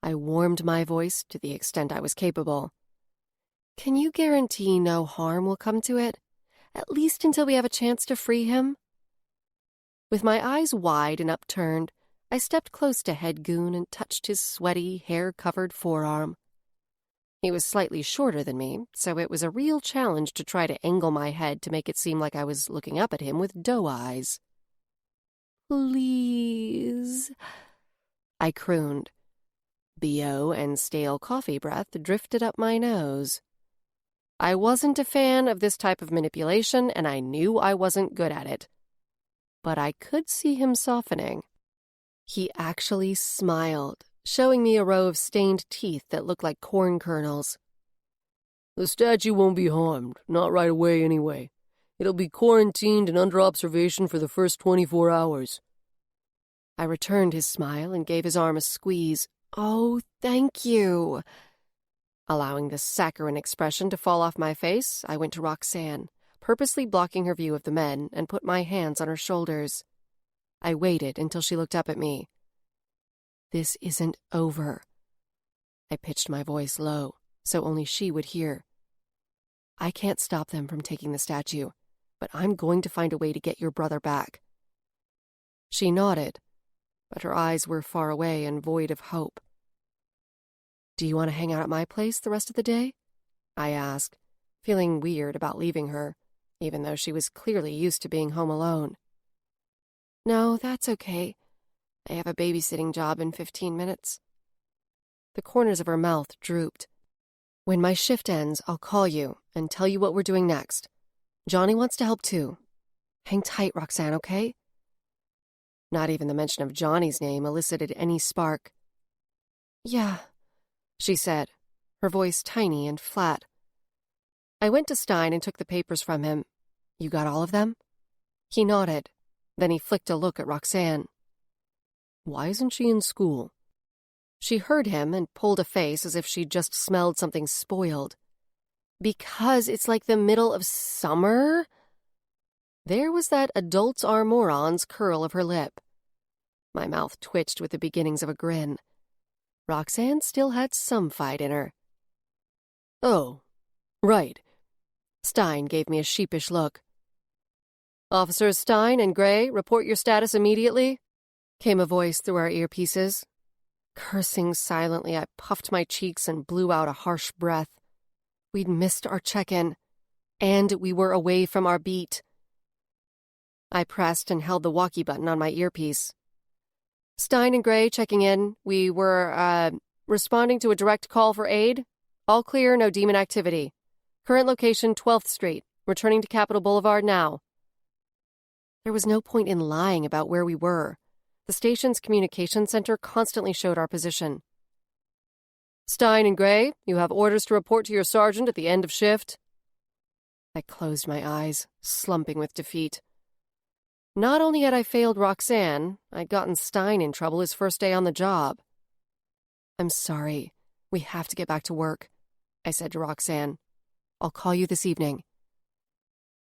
I warmed my voice to the extent I was capable. Can you guarantee no harm will come to it? At least until we have a chance to free him? With my eyes wide and upturned, I stepped close to Head Goon and touched his sweaty, hair-covered forearm. He was slightly shorter than me, so it was a real challenge to try to angle my head to make it seem like I was looking up at him with doe eyes. Please, I crooned. BO and stale coffee breath drifted up my nose. I wasn't a fan of this type of manipulation, and I knew I wasn't good at it. but I could see him softening. He actually smiled, showing me a row of stained teeth that looked like corn kernels. The statue won't be harmed, not right away anyway. It'll be quarantined and under observation for the first 24 hours. I returned his smile and gave his arm a squeeze. Oh, thank you. Allowing the saccharine expression to fall off my face, I went to Roxanne, purposely blocking her view of the men, and put my hands on her shoulders. I waited until she looked up at me. This isn't over. I pitched my voice low, so only she would hear. I can't stop them from taking the statue, but I'm going to find a way to get your brother back. She nodded, but her eyes were far away and void of hope. Do you want to hang out at my place the rest of the day? I asked, feeling weird about leaving her, even though she was clearly used to being home alone. No, that's okay. I have a babysitting job in 15 minutes. The corners of her mouth drooped. When my shift ends, I'll call you and tell you what we're doing next. Johnny wants to help too. Hang tight, Roxanne, okay? Not even the mention of Johnny's name elicited any spark. Yeah, she said, her voice tiny and flat. I went to Stein and took the papers from him. You got all of them? He nodded. Then he flicked a look at Roxanne. Why isn't she in school? She heard him and pulled a face as if she'd just smelled something spoiled. Because it's like the middle of summer? There was that adults are morons curl of her lip. My mouth twitched with the beginnings of a grin. Roxanne still had some fight in her. Oh, right. Stein gave me a sheepish look. Officers Stein and Gray, report your status immediately, came a voice through our earpieces. Cursing silently, I puffed my cheeks and blew out a harsh breath. We'd missed our check-in, and we were away from our beat. I pressed and held the walkie button on my earpiece. Stein and Gray checking in. We were, responding to a direct call for aid. All clear, no demon activity. Current location, 12th Street. Returning to Capitol Boulevard now. There was no point in lying about where we were. The station's communication center constantly showed our position. Stein and Gray, you have orders to report to your sergeant at the end of shift. I closed my eyes, slumping with defeat. Not only had I failed Roxanne, I'd gotten Stein in trouble his first day on the job. I'm sorry. We have to get back to work, I said to Roxanne. I'll call you this evening.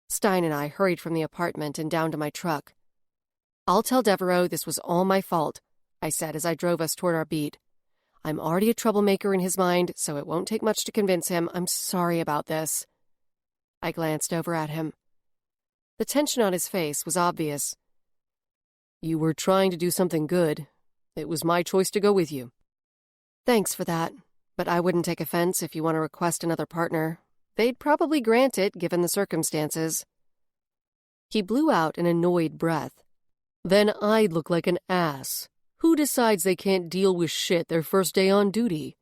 Stein and I hurried from the apartment and down to my truck. I'll tell Devereaux this was all my fault, I said as I drove us toward our beat. I'm already a troublemaker in his mind, so it won't take much to convince him I'm sorry about this. I glanced over at him. The tension on his face was obvious. You were trying to do something good. It was my choice to go with you. Thanks for that, but I wouldn't take offense if you want to request another partner. They'd probably grant it, given the circumstances. He blew out an annoyed breath. Then I'd look like an ass. Who decides they can't deal with shit their first day on duty?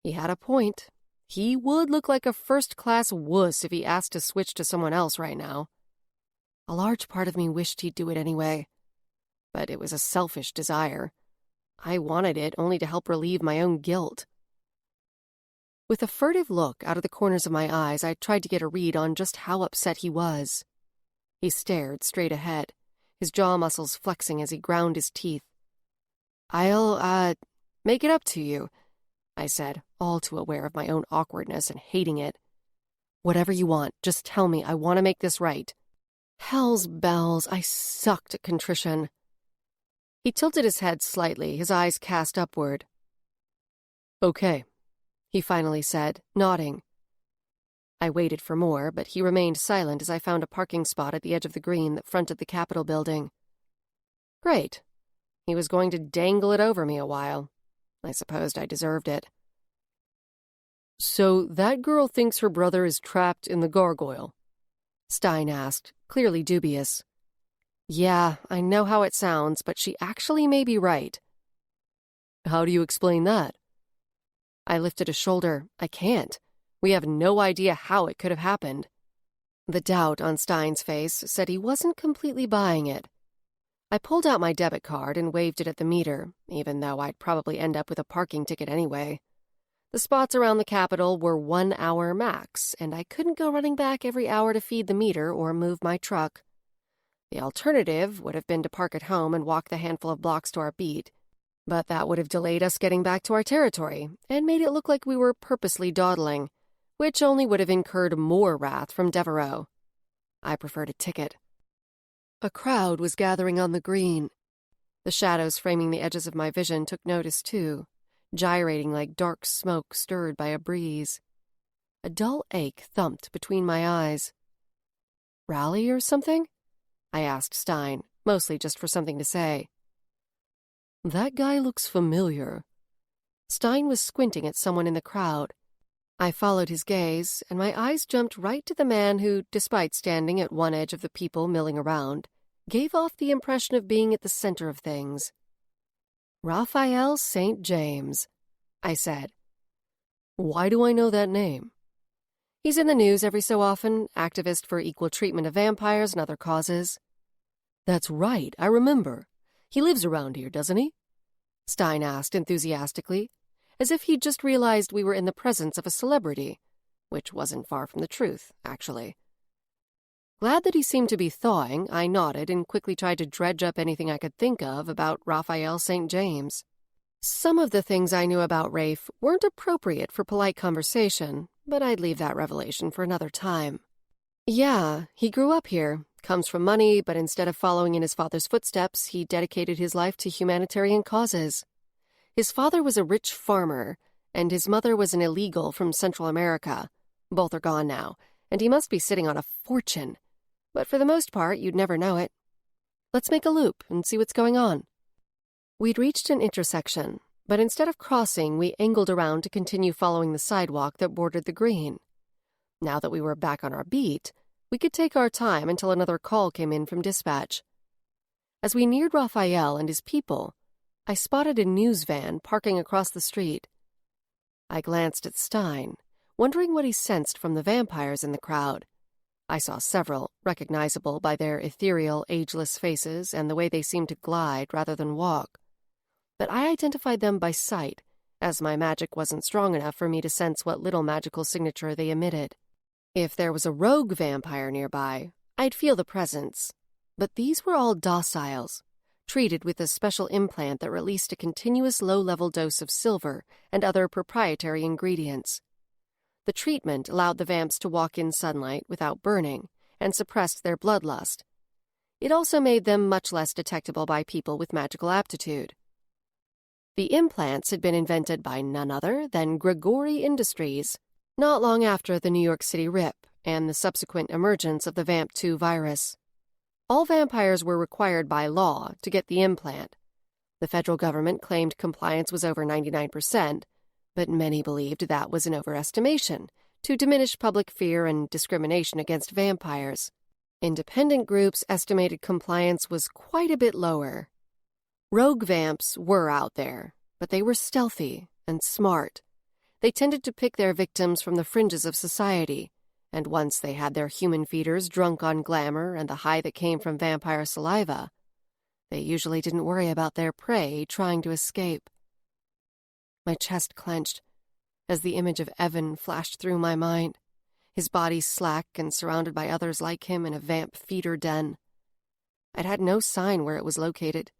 He had a point. He would look like a first-class wuss if he asked to switch to someone else right now. A large part of me wished he'd do it anyway. But it was a selfish desire. I wanted it only to help relieve my own guilt. With a furtive look out of the corners of my eyes, I tried to get a read on just how upset he was. He stared straight ahead, his jaw muscles flexing as he ground his teeth. I'll, make it up to you, I said, all too aware of my own awkwardness and hating it. Whatever you want, just tell me. I want to make this right. Hell's bells, I sucked at contrition. He tilted his head slightly, his eyes cast upward. Okay, he finally said, nodding. I waited for more, but he remained silent as I found a parking spot at the edge of the green that fronted the Capitol building. Great. He was going to dangle it over me a while. I supposed I deserved it. So that girl thinks her brother is trapped in the gargoyle? Stein asked, clearly dubious. Yeah, I know how it sounds, but she actually may be right. How do you explain that? I lifted a shoulder. I can't. We have no idea how it could have happened. The doubt on Stein's face said he wasn't completely buying it. I pulled out my debit card and waved it at the meter, even though I'd probably end up with a parking ticket anyway. The spots around the Capitol were 1 hour max, and I couldn't go running back every hour to feed the meter or move my truck. The alternative would have been to park at home and walk the handful of blocks to our beat, but that would have delayed us getting back to our territory and made it look like we were purposely dawdling, which only would have incurred more wrath from Devereaux. I preferred a ticket. A crowd was gathering on the green. The shadows framing the edges of my vision took notice, too, gyrating like dark smoke stirred by a breeze. A dull ache thumped between my eyes. "Rally or something?" I asked Stein, mostly just for something to say. "That guy looks familiar." Stein was squinting at someone in the crowd. I followed his gaze, and my eyes jumped right to the man who, despite standing at one edge of the people milling around, gave off the impression of being at the center of things. "Raphael St. James," I said. "Why do I know that name?" "He's in the news every so often, activist for equal treatment of vampires and other causes." "That's right, I remember. He lives around here, doesn't he?" Stein asked enthusiastically, as if he'd just realized we were in the presence of a celebrity, which wasn't far from the truth, actually. Glad that he seemed to be thawing, I nodded and quickly tried to dredge up anything I could think of about Raphael St. James. Some of the things I knew about Rafe weren't appropriate for polite conversation, but I'd leave that revelation for another time. Yeah, he grew up here, comes from money, but instead of following in his father's footsteps, he dedicated his life to humanitarian causes. His father was a rich farmer, and his mother was an illegal from Central America. Both are gone now, and he must be sitting on a fortune. But for the most part, you'd never know it. Let's make a loop and see what's going on. We'd reached an intersection, but instead of crossing, we angled around to continue following the sidewalk that bordered the green. Now that we were back on our beat, we could take our time until another call came in from dispatch. As we neared Raphael and his people, I spotted a news van parking across the street. I glanced at Stein, wondering what he sensed from the vampires in the crowd. I saw several, recognizable by their ethereal, ageless faces and the way they seemed to glide rather than walk. But I identified them by sight, as my magic wasn't strong enough for me to sense what little magical signature they emitted. If there was a rogue vampire nearby, I'd feel the presence. But these were all dociles, treated with a special implant that released a continuous low-level dose of silver and other proprietary ingredients. The treatment allowed the vamps to walk in sunlight without burning and suppressed their bloodlust. It also made them much less detectable by people with magical aptitude. The implants had been invented by none other than Grigori Industries, not long after the New York City Rip and the subsequent emergence of the Vamp 2 virus. All vampires were required by law to get the implant. The federal government claimed compliance was over 99%, but many believed that was an overestimation to diminish public fear and discrimination against vampires. Independent groups estimated compliance was quite a bit lower. Rogue vamps were out there, but they were stealthy and smart. They tended to pick their victims from the fringes of society, and once they had their human feeders drunk on glamour and the high that came from vampire saliva, they usually didn't worry about their prey trying to escape. My chest clenched as the image of Evan flashed through my mind, his body slack and surrounded by others like him in a vamp feeder den. I'd had no sign where it was located,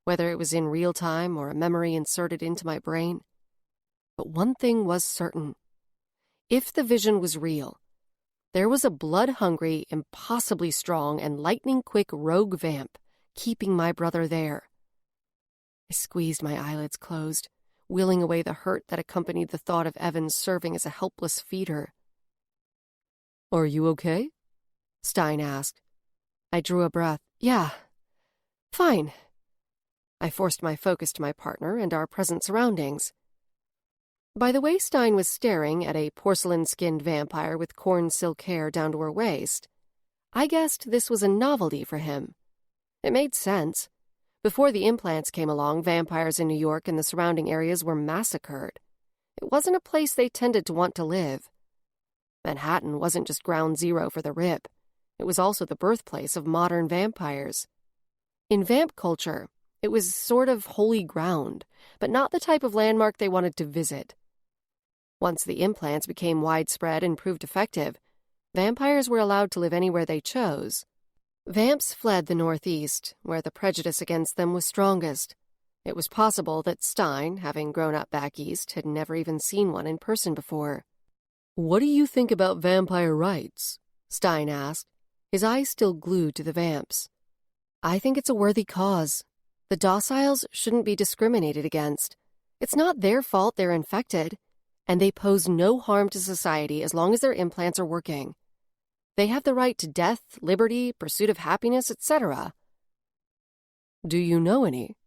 whether it was in real time or a memory inserted into my brain. But one thing was certain. If the vision was real, there was a blood-hungry, impossibly strong, and lightning-quick rogue vamp keeping my brother there. I squeezed my eyelids closed, willing away the hurt that accompanied the thought of Evan serving as a helpless feeder. "Are you okay?" Stein asked. I drew a breath. Yeah, fine. I forced my focus to my partner and our present surroundings. By the way Stein was staring at a porcelain-skinned vampire with corn silk hair down to her waist, I guessed this was a novelty for him. It made sense. Before the implants came along, vampires in New York and the surrounding areas were massacred. It wasn't a place they tended to want to live. Manhattan wasn't just ground zero for the Rip. It was also the birthplace of modern vampires. In vamp culture, it was sort of holy ground, but not the type of landmark they wanted to visit. Once the implants became widespread and proved effective, vampires were allowed to live anywhere they chose. Vamps fled the Northeast, where the prejudice against them was strongest. It was possible that Stein, having grown up back east, had never even seen one in person before. "What do you think about vampire rights?" Stein asked, his eyes still glued to the vamps. "I think it's a worthy cause. The dociles shouldn't be discriminated against. It's not their fault they're infected, and they pose no harm to society as long as their implants are working. They have the right to death, liberty, pursuit of happiness, etc." "Do you know any?"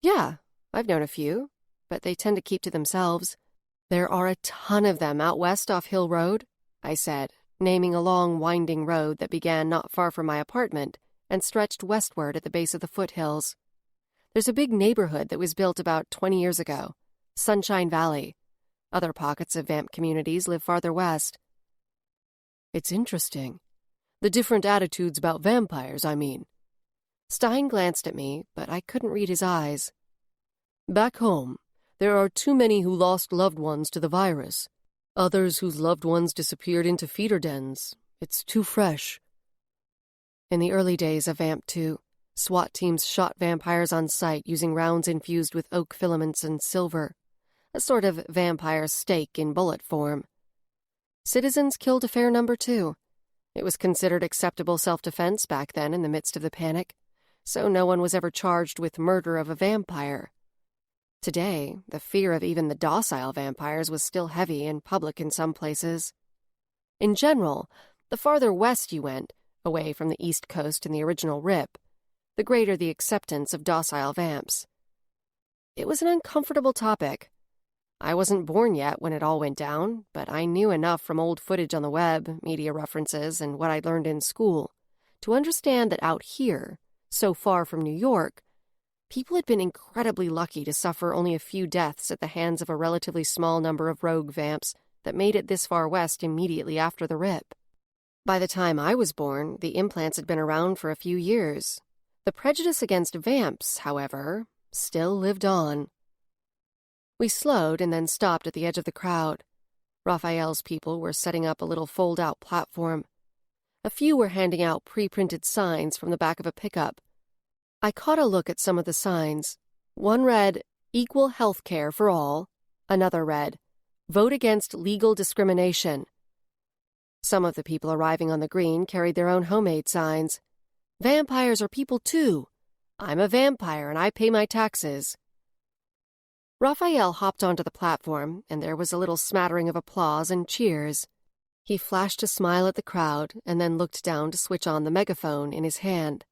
"Yeah, I've known a few, but they tend to keep to themselves. There are a ton of them out west off Hill Road," I said, naming a long, winding road that began not far from my apartment and stretched westward at the base of the foothills. There's a big neighborhood that was built about 20 years ago, Sunshine Valley. Other pockets of vamp communities live farther west. "It's interesting. The different attitudes about vampires, I mean." Stein glanced at me, but I couldn't read his eyes. "Back home, there are too many who lost loved ones to the virus. Others whose loved ones disappeared into feeder dens. It's too fresh." In the early days of Vamp 2, SWAT teams shot vampires on sight using rounds infused with oak filaments and silver, a sort of vampire steak in bullet form. Citizens killed a fair number, too. It was considered acceptable self-defense back then in the midst of the panic, so no one was ever charged with murder of a vampire. Today, the fear of even the docile vampires was still heavy and public in some places. In general, the farther west you went, away from the East Coast and the original RIP, the greater the acceptance of docile vamps. It was an uncomfortable topic. I wasn't born yet when it all went down, but I knew enough from old footage on the web, media references, and what I'd learned in school to understand that out here, so far from New York, people had been incredibly lucky to suffer only a few deaths at the hands of a relatively small number of rogue vamps that made it this far west immediately after the RIP. By the time I was born, the implants had been around for a few years. The prejudice against vamps, however, still lived on. We slowed and then stopped at the edge of the crowd. Raphael's people were setting up a little fold-out platform. A few were handing out pre-printed signs from the back of a pickup. I caught a look at some of the signs. One read, "Equal health care for all." Another read, "Vote against legal discrimination." Some of the people arriving on the green carried their own homemade signs. "Vampires are people too. I'm a vampire and I pay my taxes." Raphael hopped onto the platform, and there was a little smattering of applause and cheers. He flashed a smile at the crowd and then looked down to switch on the megaphone in his hand.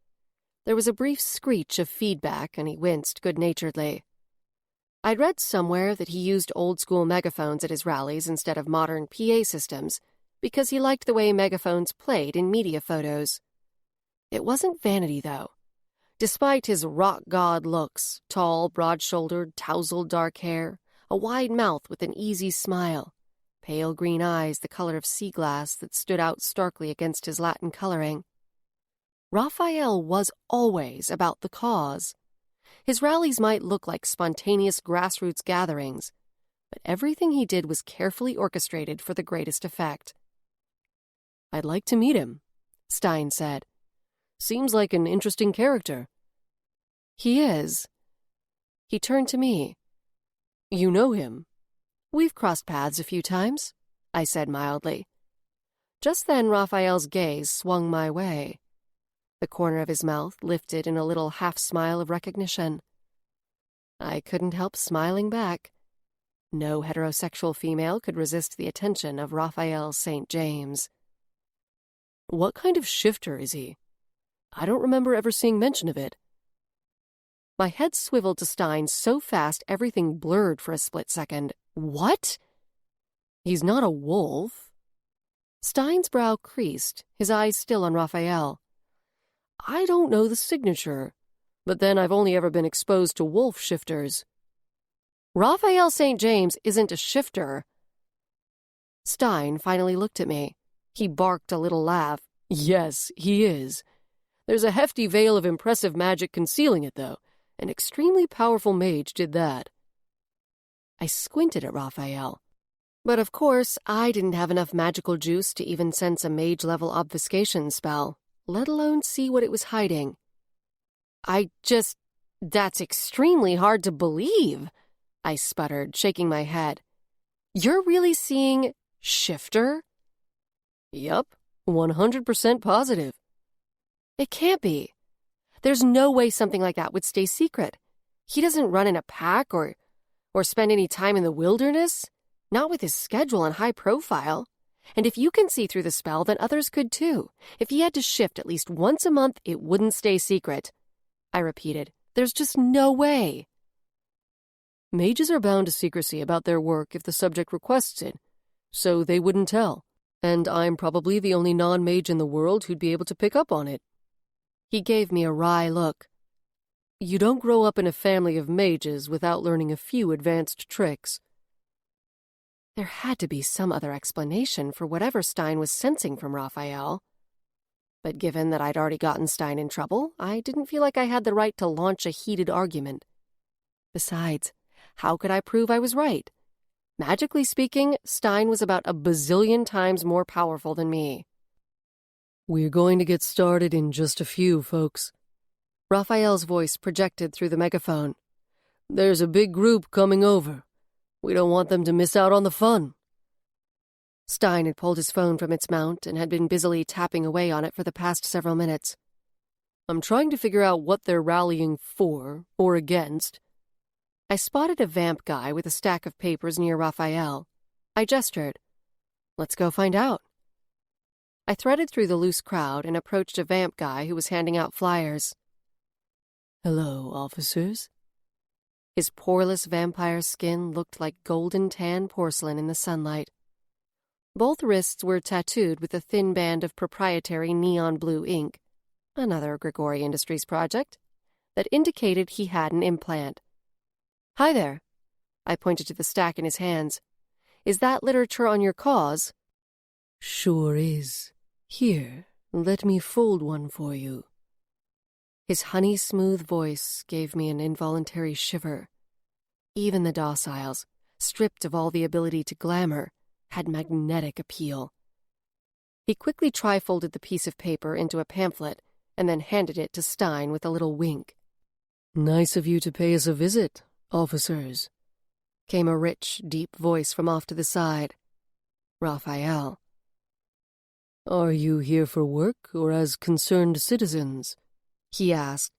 There was a brief screech of feedback, and he winced good-naturedly. I'd read somewhere that he used old-school megaphones at his rallies instead of modern PA systems because he liked the way megaphones played in media photos. It wasn't vanity, though. Despite his rock god looks, tall, broad-shouldered, tousled dark hair, a wide mouth with an easy smile, pale green eyes the color of sea glass that stood out starkly against his Latin coloring, Raphael was always about the cause. His rallies might look like spontaneous grassroots gatherings, but everything he did was carefully orchestrated for the greatest effect. "I'd like to meet him," Stein said. "Seems like an interesting character." "He is." He turned to me. "You know him?" "We've crossed paths a few times," I said mildly. Just then Raphael's gaze swung my way. The corner of his mouth lifted in a little half-smile of recognition. I couldn't help smiling back. No heterosexual female could resist the attention of Raphael St. James. "What kind of shifter is he? I don't remember ever seeing mention of it." My head swiveled to Stein so fast everything blurred for a split second. "What?" "He's not a wolf." Stein's brow creased, his eyes still on Raphael. "I don't know the signature, but then I've only ever been exposed to wolf shifters." "Raphael St. James isn't a shifter." Stein finally looked at me. He barked a little laugh. Yes, he is. There's a hefty veil of impressive magic concealing it, though. An extremely powerful mage did that. I squinted at Raphael. But of course, I didn't have enough magical juice to even sense a mage-level obfuscation spell, let alone see what it was hiding. That's extremely hard to believe, I sputtered, shaking my head. You're really seeing Shifter? Yup, 100% positive. It can't be. There's no way something like that would stay secret. He doesn't run in a pack or spend any time in the wilderness, not with his schedule and high profile. And if you can see through the spell, then others could too. If he had to shift at least once a month, it wouldn't stay secret. I repeated, there's just no way. Mages are bound to secrecy about their work if the subject requests it, so they wouldn't tell. And I'm probably the only non-mage in the world who'd be able to pick up on it. He gave me a wry look. You don't grow up in a family of mages without learning a few advanced tricks. There had to be some other explanation for whatever Stein was sensing from Raphael. But given that I'd already gotten Stein in trouble, I didn't feel like I had the right to launch a heated argument. Besides, how could I prove I was right? Magically speaking, Stein was about a bazillion times more powerful than me. We're going to get started in just a few, folks. Raphael's voice projected through the megaphone. There's a big group coming over. We don't want them to miss out on the fun. Stein had pulled his phone from its mount and had been busily tapping away on it for the past several minutes. I'm trying to figure out what they're rallying for or against. I spotted a vamp guy with a stack of papers near Raphael. I gestured. Let's go find out. I threaded through the loose crowd and approached a vamp guy who was handing out flyers. Hello, officers. His poreless vampire skin looked like golden tan porcelain in the sunlight. Both wrists were tattooed with a thin band of proprietary neon blue ink, another Grigori Industries project, that indicated he had an implant. Hi there. I pointed to the stack in his hands. Is that literature on your cause? Sure is. Here, let me fold one for you. His honey-smooth voice gave me an involuntary shiver. Even the dociles, stripped of all the ability to glamour, had magnetic appeal. He quickly trifolded the piece of paper into a pamphlet and then handed it to Stein with a little wink. Nice of you to pay us a visit, officers, came a rich, deep voice from off to the side. Raphael. Are you here for work or as concerned citizens? He asked.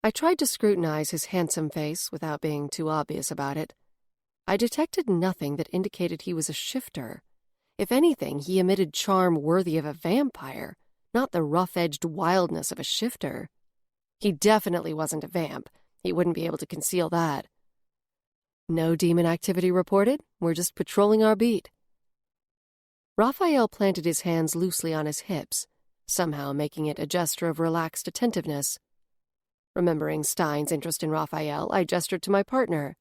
I tried to scrutinize his handsome face without being too obvious about it. I detected nothing that indicated he was a shifter. If anything, he emitted charm worthy of a vampire, not the rough-edged wildness of a shifter. He definitely wasn't a vamp. He wouldn't be able to conceal that. No demon activity reported. We're just patrolling our beat. Raphael planted his hands loosely on his hips, somehow making it a gesture of relaxed attentiveness. Remembering Stein's interest in Raphael, I gestured to my partner.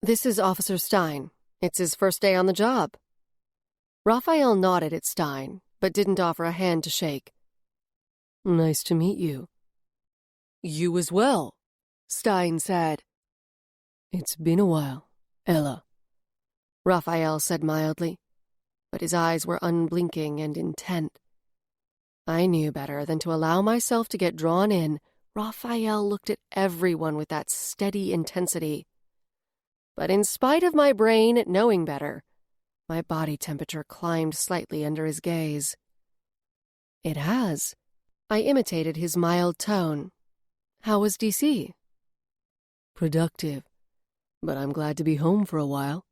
This is Officer Stein. It's his first day on the job. Raphael nodded at Stein, but didn't offer a hand to shake. Nice to meet you. You as well, Stein said. It's been a while, Ella, Raphael said mildly, but his eyes were unblinking and intent. I knew better than to allow myself to get drawn in. Raphael looked at everyone with that steady intensity. But in spite of my brain knowing better, my body temperature climbed slightly under his gaze. It has. I imitated his mild tone. How was DC? Productive, but I'm glad to be home for a while.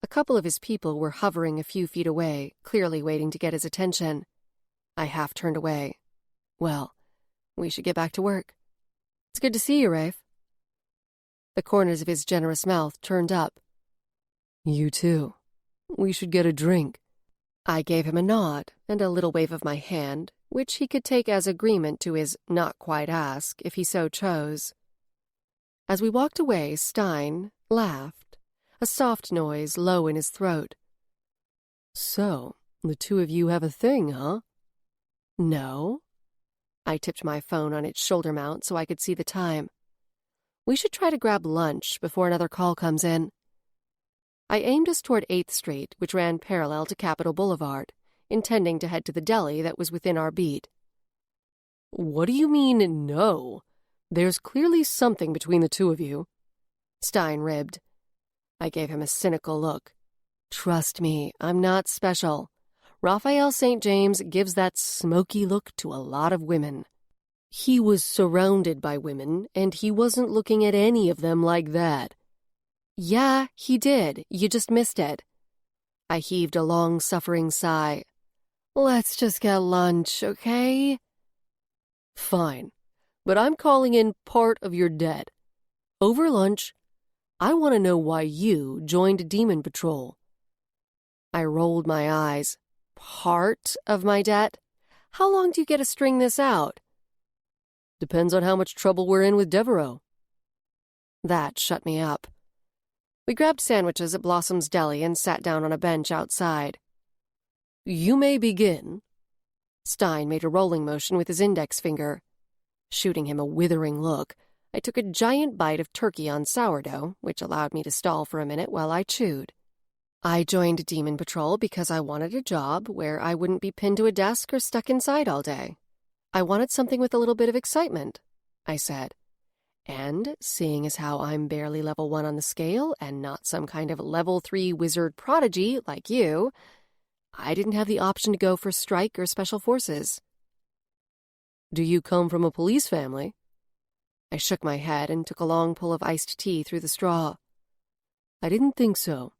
A couple of his people were hovering a few feet away, clearly waiting to get his attention. I half turned away. Well, we should get back to work. It's good to see you, Rafe. The corners of his generous mouth turned up. You too. We should get a drink. I gave him a nod and a little wave of my hand, which he could take as agreement to his not quite ask if he so chose. As we walked away, Stein laughed, a soft noise low in his throat. So, the two of you have a thing, huh? No. I tipped my phone on its shoulder mount so I could see the time. We should try to grab lunch before another call comes in. I aimed us toward 8th Street, which ran parallel to Capitol Boulevard, intending to head to the deli that was within our beat. What do you mean, no? There's clearly something between the two of you. Stein ribbed. I gave him a cynical look. Trust me, I'm not special. Raphael St. James gives that smoky look to a lot of women. He was surrounded by women, and he wasn't looking at any of them like that. Yeah, he did. You just missed it. I heaved a long-suffering sigh. Let's just get lunch, okay? Fine, but I'm calling in part of your debt. Over lunch, I want to know why you joined Demon Patrol. I rolled my eyes. Part of my debt? How long do you get to string this out? Depends on how much trouble we're in with Devereaux. That shut me up. We grabbed sandwiches at Blossom's Deli and sat down on a bench outside. You may begin. Stein made a rolling motion with his index finger. Shooting him a withering look, I took a giant bite of turkey on sourdough, which allowed me to stall for a minute while I chewed. I joined Demon Patrol because I wanted a job where I wouldn't be pinned to a desk or stuck inside all day. I wanted something with a little bit of excitement, I said. And seeing as how I'm barely level 1 on the scale and not some kind of level 3 wizard prodigy like you, I didn't have the option to go for strike or special forces. Do you come from a police family? I shook my head and took a long pull of iced tea through the straw. I didn't think so,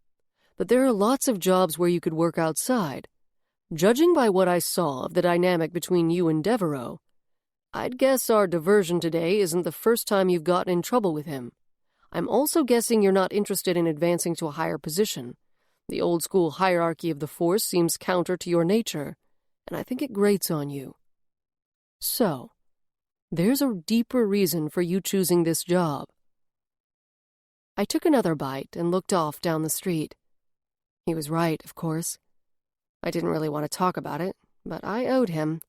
but there are lots of jobs where you could work outside. Judging by what I saw of the dynamic between you and Devereaux, I'd guess our diversion today isn't the first time you've gotten in trouble with him. I'm also guessing you're not interested in advancing to a higher position. The old-school hierarchy of the force seems counter to your nature, and I think it grates on you. So, there's a deeper reason for you choosing this job. I took another bite and looked off down the street. He was right, of course. I didn't really want to talk about it, but I owed him.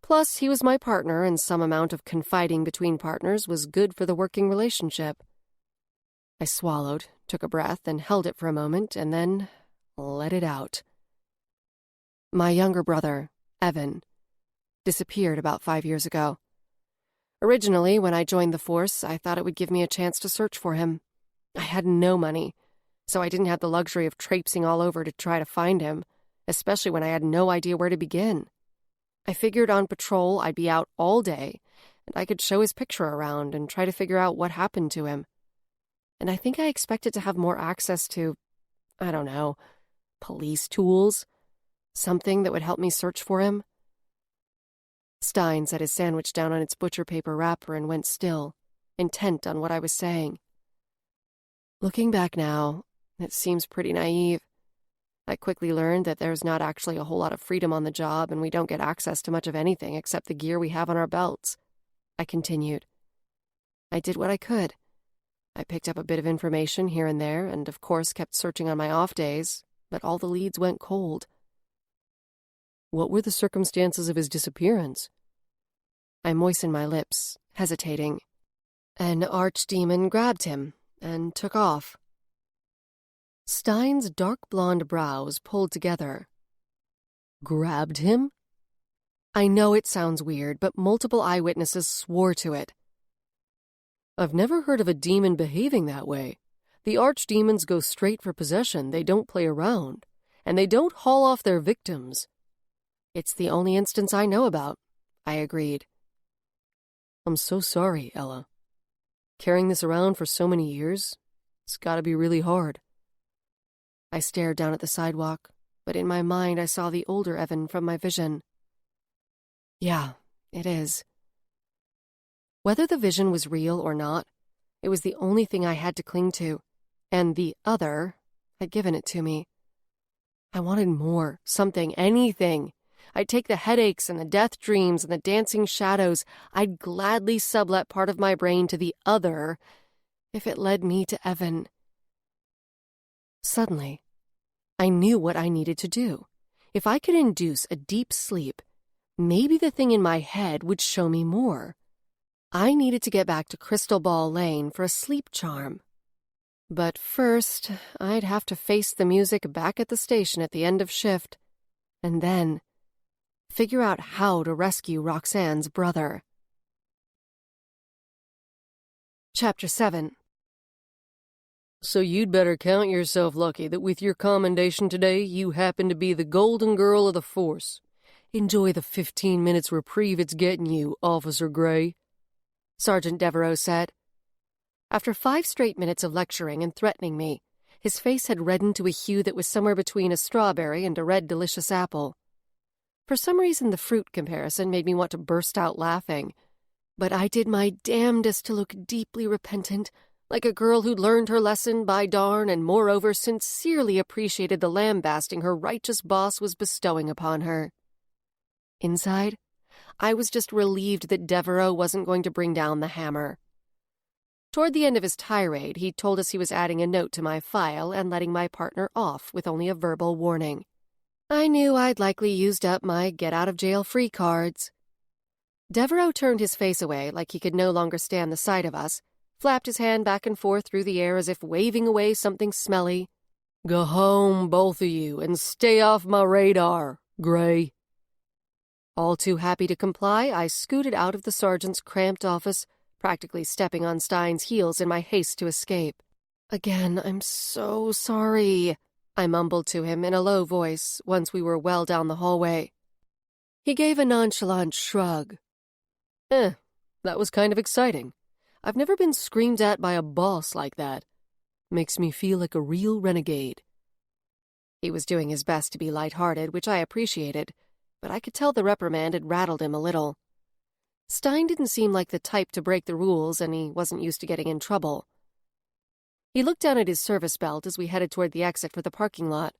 Plus, he was my partner, and some amount of confiding between partners was good for the working relationship. I swallowed, took a breath, and held it for a moment, and then let it out. My younger brother, Evan, disappeared about 5 years ago. Originally, when I joined the force, I thought it would give me a chance to search for him. I had no money, so I didn't have the luxury of traipsing all over to try to find him, especially when I had no idea where to begin. I figured on patrol I'd be out all day, and I could show his picture around and try to figure out what happened to him. And I think I expected to have more access to, I don't know, police tools, something that would help me search for him. Stein set his sandwich down on its butcher paper wrapper and went still, intent on what I was saying. Looking back now, it seems pretty naive. I quickly learned that there's not actually a whole lot of freedom on the job, and we don't get access to much of anything except the gear we have on our belts. I continued. I did what I could. I picked up a bit of information here and there, and of course kept searching on my off days, but all the leads went cold. What were the circumstances of his disappearance? I moistened my lips, hesitating. An archdemon grabbed him and took off. Stein's dark blonde brows pulled together. Grabbed him? I know it sounds weird, but multiple eyewitnesses swore to it. I've never heard of a demon behaving that way. The archdemons go straight for possession, they don't play around, and they don't haul off their victims. It's the only instance I know about, I agreed. I'm so sorry, Ella. Carrying this around for so many years, it's gotta be really hard. I stared down at the sidewalk, but in my mind I saw the older Evan from my vision. Yeah, it is. Whether the vision was real or not, it was the only thing I had to cling to, and the other had given it to me. I wanted more, something, anything. I'd take the headaches and the death dreams and the dancing shadows. I'd gladly sublet part of my brain to the other if it led me to Evan. Suddenly, I knew what I needed to do. If I could induce a deep sleep, maybe the thing in my head would show me more. I needed to get back to Crystal Ball Lane for a sleep charm. But first, I'd have to face the music back at the station at the end of shift, and then figure out how to rescue Roxanne's brother. Chapter 7. So you'd better count yourself lucky that with your commendation today, you happen to be the golden girl of the force. Enjoy the 15 minutes reprieve it's getting you, Officer Gray, Sergeant Devereaux said. After 5 straight minutes of lecturing and threatening me, his face had reddened to a hue that was somewhere between a strawberry and a red delicious apple. For some reason, the fruit comparison made me want to burst out laughing, but I did my damnedest to look deeply repentant, like a girl who'd learned her lesson by darn and moreover sincerely appreciated the lambasting her righteous boss was bestowing upon her. Inside, I was just relieved that Devereaux wasn't going to bring down the hammer. Toward the end of his tirade, he told us he was adding a note to my file and letting my partner off with only a verbal warning. I knew I'd likely used up my get-out-of-jail-free cards. Devereaux turned his face away like he could no longer stand the sight of us, flapped his hand back and forth through the air as if waving away something smelly. Go home, both of you, and stay off my radar, Gray. All too happy to comply, I scooted out of the sergeant's cramped office, practically stepping on Stein's heels in my haste to escape. Again, I'm so sorry, I mumbled to him in a low voice once we were well down the hallway. He gave a nonchalant shrug. That was kind of exciting. I've never been screamed at by a boss like that. Makes me feel like a real renegade. He was doing his best to be lighthearted, which I appreciated, but I could tell the reprimand had rattled him a little. Stein didn't seem like the type to break the rules, and he wasn't used to getting in trouble. He looked down at his service belt as we headed toward the exit for the parking lot.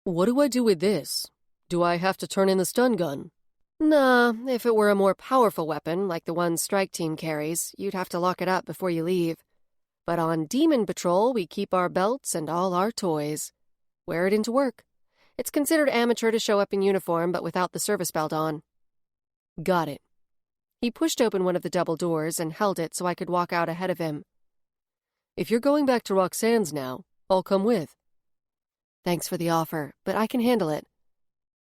What do I do with this? Do I have to turn in the stun gun? Nah, if it were a more powerful weapon, like the one Strike Team carries, you'd have to lock it up before you leave. But on Demon Patrol, we keep our belts and all our toys. Wear it into work. It's considered amateur to show up in uniform, but without the service belt on. Got it. He pushed open one of the double doors and held it so I could walk out ahead of him. If you're going back to Roxanne's now, I'll come with. Thanks for the offer, but I can handle it.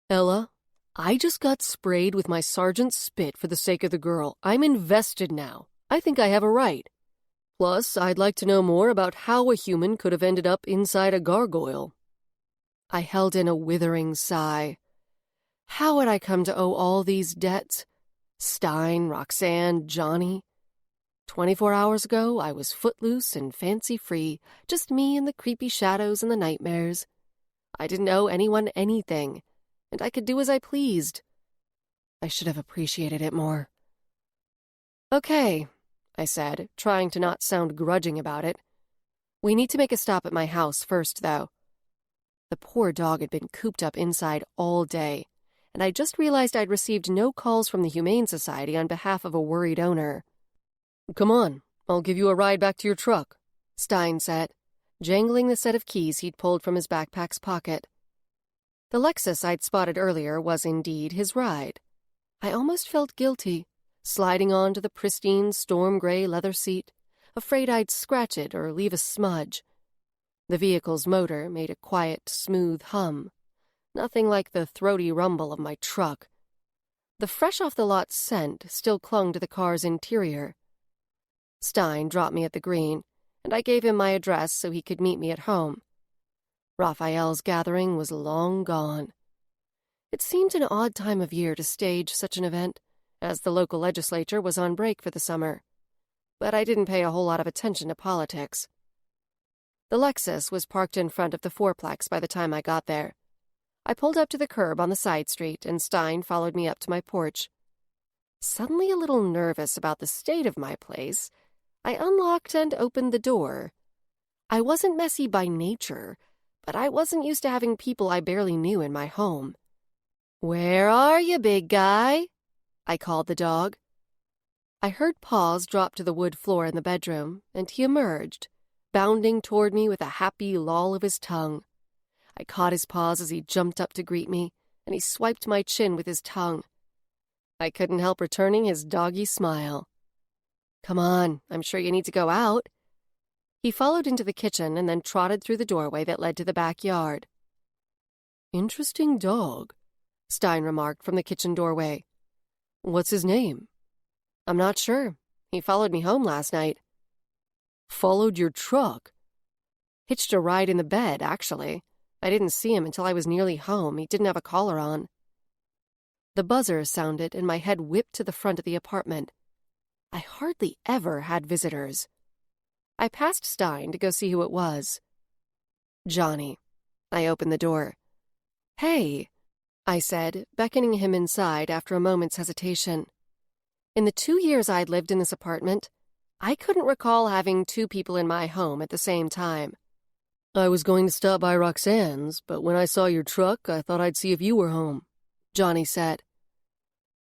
Ella, I just got sprayed with my sergeant's spit for the sake of the girl. I'm invested now. I think I have a right. Plus, I'd like to know more about how a human could have ended up inside a gargoyle. I held in a withering sigh. How had I come to owe all these debts? Stein, Roxanne, Johnny. 24 hours ago, I was footloose and fancy-free, just me and the creepy shadows and the nightmares. I didn't owe anyone anything, and I could do as I pleased. I should have appreciated it more. Okay, I said, trying to not sound grudging about it. We need to make a stop at my house first, though. The poor dog had been cooped up inside all day, and I just realized I'd received no calls from the Humane Society on behalf of a worried owner. Come on, I'll give you a ride back to your truck, Stein said, jangling the set of keys he'd pulled from his backpack's pocket. The Lexus I'd spotted earlier was indeed his ride. I almost felt guilty, sliding onto the pristine storm-gray leather seat, afraid I'd scratch it or leave a smudge. The vehicle's motor made a quiet, smooth hum, nothing like the throaty rumble of my truck. The fresh-off-the-lot scent still clung to the car's interior. Stein dropped me at the green, and I gave him my address so he could meet me at home. Raphael's gathering was long gone. It seemed an odd time of year to stage such an event, as the local legislature was on break for the summer. But I didn't pay a whole lot of attention to politics. The Lexus was parked in front of the fourplex by the time I got there. I pulled up to the curb on the side street, and Stein followed me up to my porch. Suddenly a little nervous about the state of my place, I unlocked and opened the door. I wasn't messy by nature, but I wasn't used to having people I barely knew in my home. "Where are you, big guy?" I called the dog. I heard paws drop to the wood floor in the bedroom, and he emerged, bounding toward me with a happy loll of his tongue. I caught his paws as he jumped up to greet me, and he swiped my chin with his tongue. I couldn't help returning his doggy smile. Come on, I'm sure you need to go out. He followed into the kitchen and then trotted through the doorway that led to the backyard. Interesting dog, Stein remarked from the kitchen doorway. What's his name? I'm not sure. He followed me home last night. Followed your truck? Hitched a ride in the bed, actually. I didn't see him until I was nearly home. He didn't have a collar on. The buzzer sounded and my head whipped to the front of the apartment. I hardly ever had visitors. I passed Stein to go see who it was. Johnny. I opened the door. Hey, I said, beckoning him inside after a moment's hesitation. In the 2 years I'd lived in this apartment, I couldn't recall having 2 people in my home at the same time. I was going to stop by Roxanne's, but when I saw your truck, I thought I'd see if you were home, Johnny said.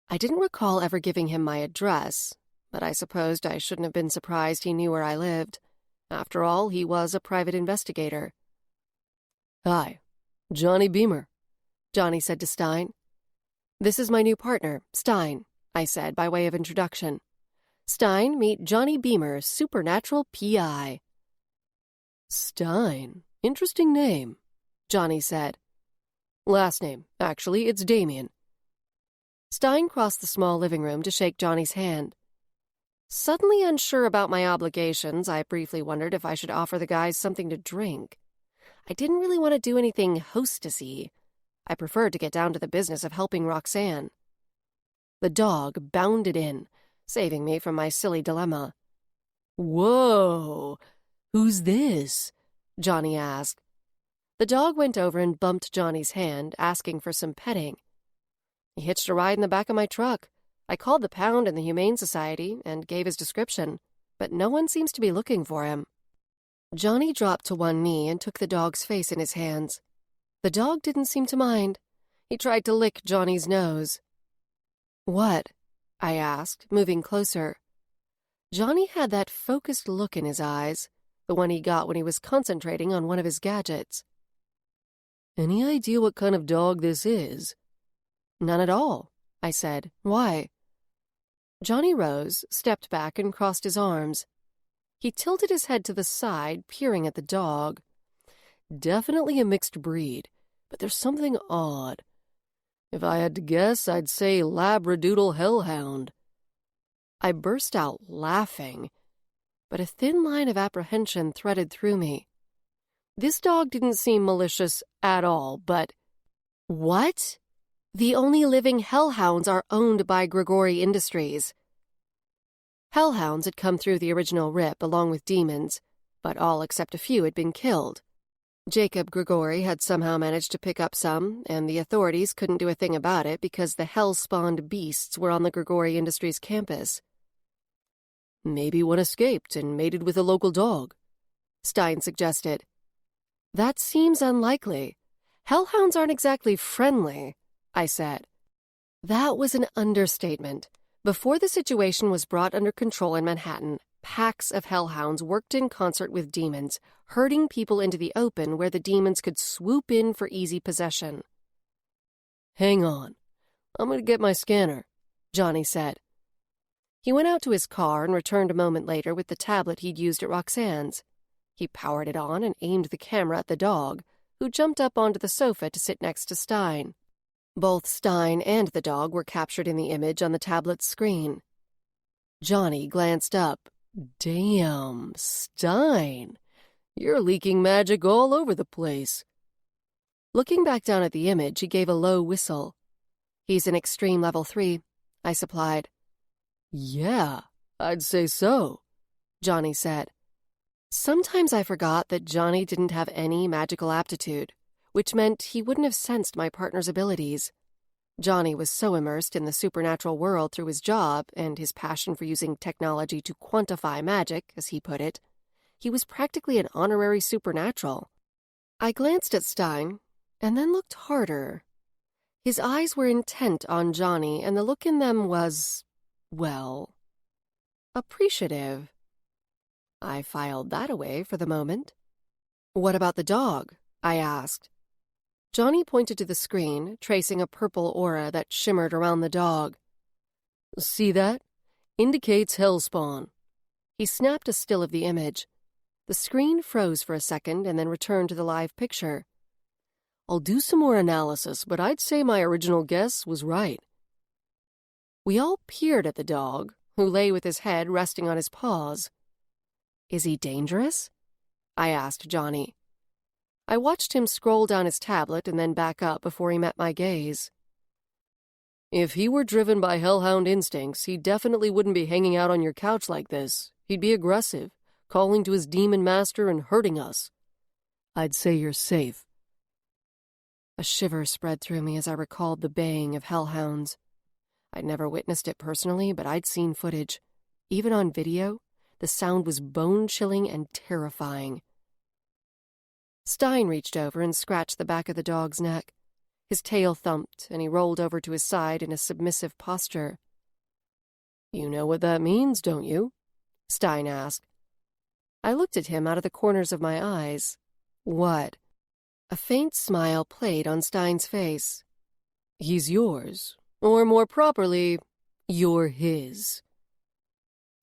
I didn't recall ever giving him my address, but I supposed I shouldn't have been surprised he knew where I lived. After all, he was a private investigator. Hi, Johnny Beamer, Johnny said to Stein. This is my new partner, Stein, I said by way of introduction. Stein, meet Johnny Beamer, supernatural PI. Stein, interesting name, Johnny said. Last name, actually, it's Damien. Stein crossed the small living room to shake Johnny's hand. Suddenly unsure about my obligations, I briefly wondered if I should offer the guys something to drink. I didn't really want to do anything hostessy. I preferred to get down to the business of helping Roxanne. The dog bounded in, saving me from my silly dilemma. Whoa, who's this? Johnny asked. The dog went over and bumped Johnny's hand, asking for some petting. He hitched a ride in the back of my truck. I called the Pound and the Humane Society and gave his description, but no one seems to be looking for him. Johnny dropped to one knee and took the dog's face in his hands. The dog didn't seem to mind. He tried to lick Johnny's nose. What? I asked, moving closer. Johnny had that focused look in his eyes, the one he got when he was concentrating on one of his gadgets. Any idea what kind of dog this is? None at all, I said. Why? Johnny rose, stepped back, and crossed his arms. He tilted his head to the side, peering at the dog. Definitely a mixed breed, but there's something odd. If I had to guess, I'd say Labradoodle Hellhound. I burst out laughing, but a thin line of apprehension threaded through me. This dog didn't seem malicious at all, but... What? The only living hellhounds are owned by Grigori Industries. Hellhounds had come through the original RIP along with demons, but all except a few had been killed. Jacob Grigori had somehow managed to pick up some, and the authorities couldn't do a thing about it because the hell-spawned beasts were on the Grigori Industries campus. Maybe one escaped and mated with a local dog, Stein suggested. That seems unlikely. Hellhounds aren't exactly friendly, I said. That was an understatement. Before the situation was brought under control in Manhattan, packs of hellhounds worked in concert with demons, herding people into the open where the demons could swoop in for easy possession. Hang on. I'm going to get my scanner, Johnny said. He went out to his car and returned a moment later with the tablet he'd used at Roxanne's. He powered it on and aimed the camera at the dog, who jumped up onto the sofa to sit next to Stein. Both Stein and the dog were captured in the image on the tablet's screen. Johnny glanced up. Damn, Stein. You're leaking magic all over the place. Looking back down at the image, he gave a low whistle. He's an extreme level 3, I supplied. Yeah, I'd say so, Johnny said. Sometimes I forgot that Johnny didn't have any magical aptitude, which meant he wouldn't have sensed my partner's abilities. Johnny was so immersed in the supernatural world through his job and his passion for using technology to quantify magic, as he put it. He was practically an honorary supernatural. I glanced at Stein and then looked harder. His eyes were intent on Johnny, and the look in them was, well, appreciative. I filed that away for the moment. What about the dog? I asked. Johnny pointed to the screen, tracing a purple aura that shimmered around the dog. See that? Indicates hellspawn. He snapped a still of the image. The screen froze for a second and then returned to the live picture. I'll do some more analysis, but I'd say my original guess was right. We all peered at the dog, who lay with his head resting on his paws. Is he dangerous? I asked Johnny. I watched him scroll down his tablet and then back up before he met my gaze. If he were driven by hellhound instincts, he definitely wouldn't be hanging out on your couch like this. He'd be aggressive, calling to his demon master and hurting us. I'd say you're safe. A shiver spread through me as I recalled the baying of hellhounds. I'd never witnessed it personally, but I'd seen footage. Even on video, the sound was bone-chilling and terrifying. Stein reached over and scratched the back of the dog's neck. His tail thumped, and he rolled over to his side in a submissive posture. You know what that means, don't you? Stein asked. I looked at him out of the corners of my eyes. What? A faint smile played on Stein's face. He's yours, or more properly, you're his.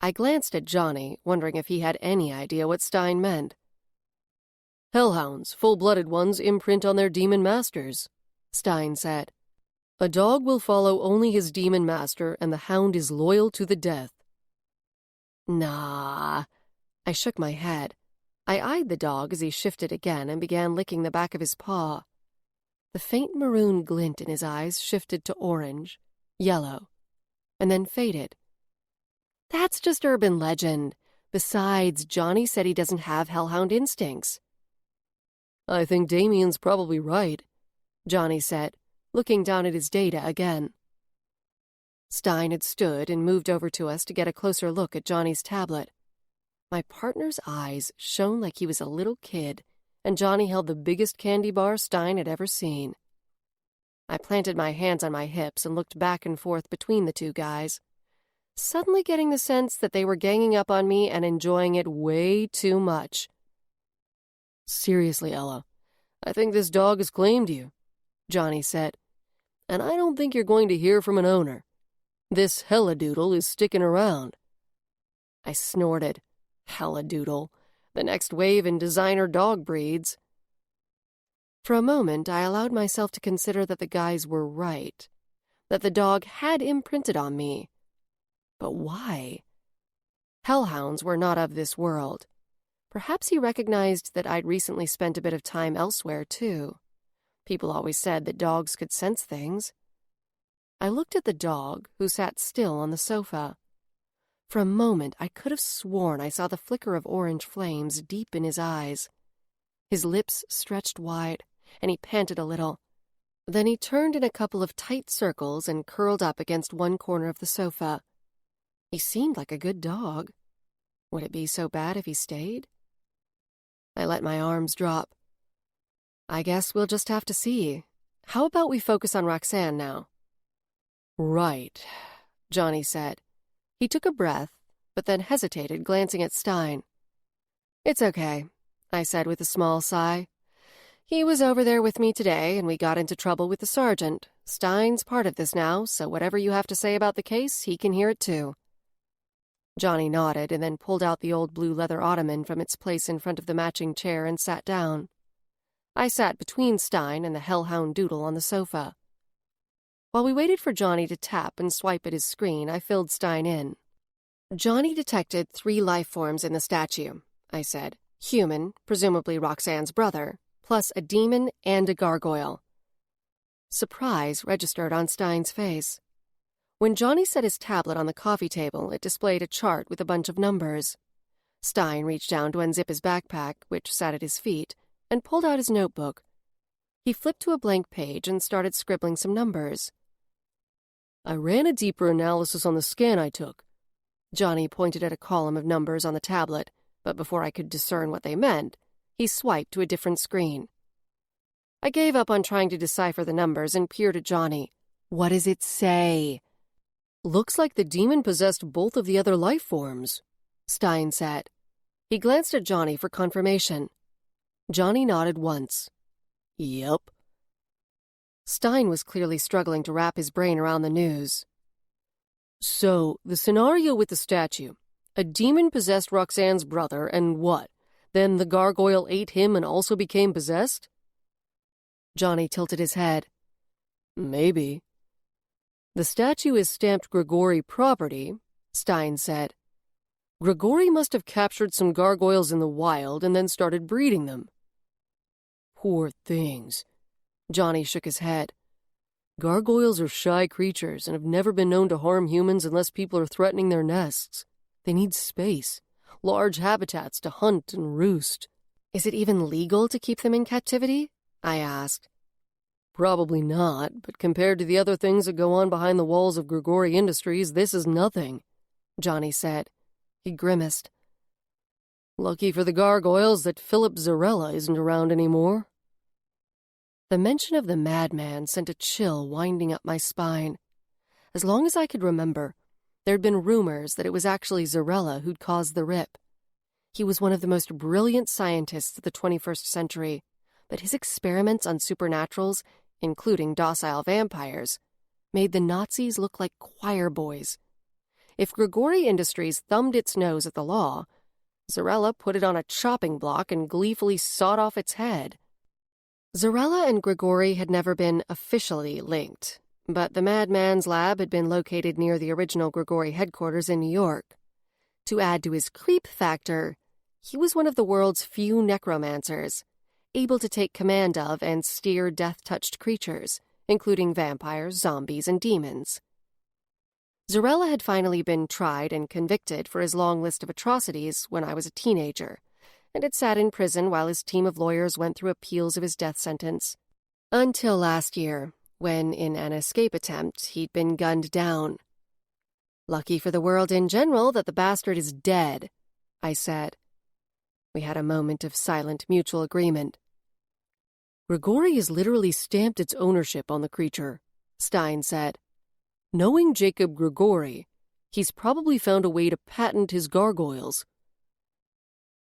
I glanced at Johnny, wondering if he had any idea what Stein meant. Hellhounds, full-blooded ones, imprint on their demon masters, Stein said. A dog will follow only his demon master, and the hound is loyal to the death. Nah. I shook my head. I eyed the dog as he shifted again and began licking the back of his paw. The faint maroon glint in his eyes shifted to orange, yellow, and then faded. That's just urban legend. Besides, Johnny said he doesn't have hellhound instincts. I think Damien's probably right, Johnny said, looking down at his data again. Stein had stood and moved over to us to get a closer look at Johnny's tablet. My partner's eyes shone like he was a little kid, and Johnny held the biggest candy bar Stein had ever seen. I planted my hands on my hips and looked back and forth between the two guys, suddenly getting the sense that they were ganging up on me and enjoying it way too much. Seriously, Ella, I think this dog has claimed you, Johnny said, and I don't think you're going to hear from an owner. This helladoodle is sticking around. I snorted. Helladoodle, the next wave in designer dog breeds. For a moment, I allowed myself to consider that the guys were right, that the dog had imprinted on me. But why? Hellhounds were not of this world. Perhaps he recognized that I'd recently spent a bit of time elsewhere, too. People always said that dogs could sense things. I looked at the dog, who sat still on the sofa. For a moment, I could have sworn I saw the flicker of orange flames deep in his eyes. His lips stretched wide, and he panted a little. Then he turned in a couple of tight circles and curled up against one corner of the sofa. He seemed like a good dog. Would it be so bad if he stayed? I let my arms drop. I guess we'll just have to see. How about we focus on Roxanne now? Right, Johnny said. He took a breath, but then hesitated, glancing at Stein. It's okay, I said with a small sigh. He was over there with me today, and we got into trouble with the sergeant. Stein's part of this now, so whatever you have to say about the case, he can hear it too. Johnny nodded and then pulled out the old blue leather ottoman from its place in front of the matching chair and sat down. I sat between Stein and the hellhound doodle on the sofa. While we waited for Johnny to tap and swipe at his screen, I filled Stein in. Johnny detected 3 life forms in the statue, I said. Human, presumably Roxanne's brother, plus a demon and a gargoyle. Surprise registered on Stein's face. When Johnny set his tablet on the coffee table, it displayed a chart with a bunch of numbers. Stein reached down to unzip his backpack, which sat at his feet, and pulled out his notebook. He flipped to a blank page and started scribbling some numbers. I ran a deeper analysis on the scan I took. Johnny pointed at a column of numbers on the tablet, but before I could discern what they meant, he swiped to a different screen. I gave up on trying to decipher the numbers and peered at Johnny. What does it say? Looks like the demon possessed both of the other life forms, Stein said. He glanced at Johnny for confirmation. Johnny nodded once. Yep. Stein was clearly struggling to wrap his brain around the news. So, the scenario with the statue. A demon possessed Roxanne's brother, and what? Then the gargoyle ate him and also became possessed? Johnny tilted his head. Maybe. The statue is stamped Grigori property, Stein said. Grigori must have captured some gargoyles in the wild and then started breeding them. Poor things. Johnny shook his head. Gargoyles are shy creatures and have never been known to harm humans unless people are threatening their nests. They need space, large habitats to hunt and roost. Is it even legal to keep them in captivity? I asked. Probably not, but compared to the other things that go on behind the walls of Grigori Industries, this is nothing, Johnny said. He grimaced. Lucky for the gargoyles that Philip Zarella isn't around anymore. The mention of the madman sent a chill winding up my spine. As long as I could remember, there'd been rumors that it was actually Zarella who'd caused the rip. He was one of the most brilliant scientists of the 21st century, but his experiments on supernaturals, including docile vampires, made the Nazis look like choir boys. If Grigori Industries thumbed its nose at the law, Zarella put it on a chopping block and gleefully sawed off its head. Zarella and Grigori had never been officially linked, but the madman's lab had been located near the original Grigori headquarters in New York. To add to his creep factor, he was one of the world's few necromancers, able to take command of and steer death-touched creatures, including vampires, zombies, and demons. Zarella had finally been tried and convicted for his long list of atrocities when I was a teenager, and had sat in prison while his team of lawyers went through appeals of his death sentence. Until last year, when, in an escape attempt, he'd been gunned down. Lucky for the world in general that the bastard is dead, I said. We had a moment of silent mutual agreement. Grigori has literally stamped its ownership on the creature, Stein said. Knowing Jacob Grigori, he's probably found a way to patent his gargoyles.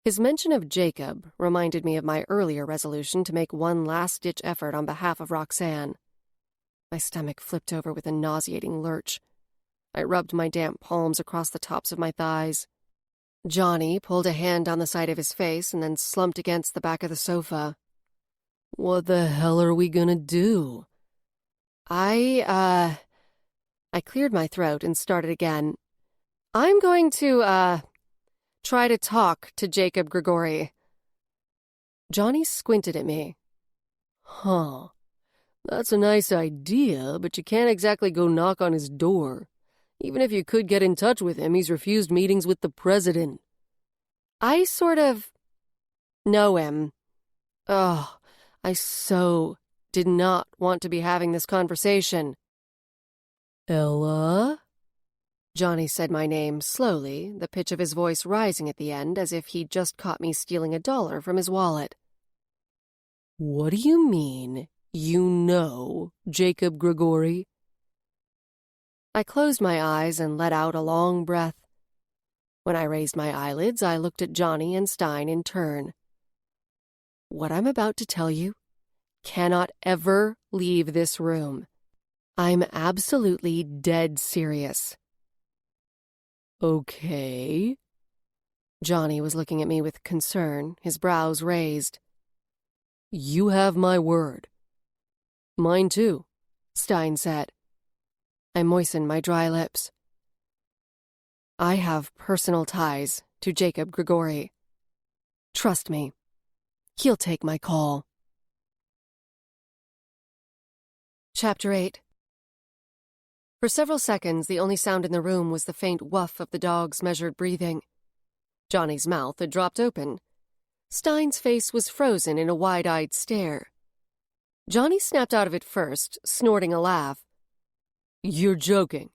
His mention of Jacob reminded me of my earlier resolution to make one last-ditch effort on behalf of Roxanne. My stomach flipped over with a nauseating lurch. I rubbed my damp palms across the tops of my thighs. Johnny pulled a hand down the side of his face and then slumped against the back of the sofa. What the hell are we gonna do? I cleared my throat and started again. I'm going to, try to talk to Jacob Grigori. Johnny squinted at me. Huh. That's a nice idea, but you can't exactly go knock on his door. Even if you could get in touch with him, he's refused meetings with the president. I sort of know him. Oh, I so did not want to be having this conversation. Ella? Johnny said my name slowly, the pitch of his voice rising at the end as if he'd just caught me stealing $1 from his wallet. What do you mean, you know, Jacob Grigori? I closed my eyes and let out a long breath. When I raised my eyelids, I looked at Johnny and Stein in turn. What I'm about to tell you cannot ever leave this room. I'm absolutely dead serious. Okay. Johnny was looking at me with concern, his brows raised. You have my word. Mine too, Stein said. I moistened my dry lips. I have personal ties to Jacob Grigori. Trust me, he'll take my call. Chapter 8. For several seconds, the only sound in the room was the faint woof of the dog's measured breathing. Johnny's mouth had dropped open. Stein's face was frozen in a wide-eyed stare. Johnny snapped out of it first, snorting a laugh. You're joking.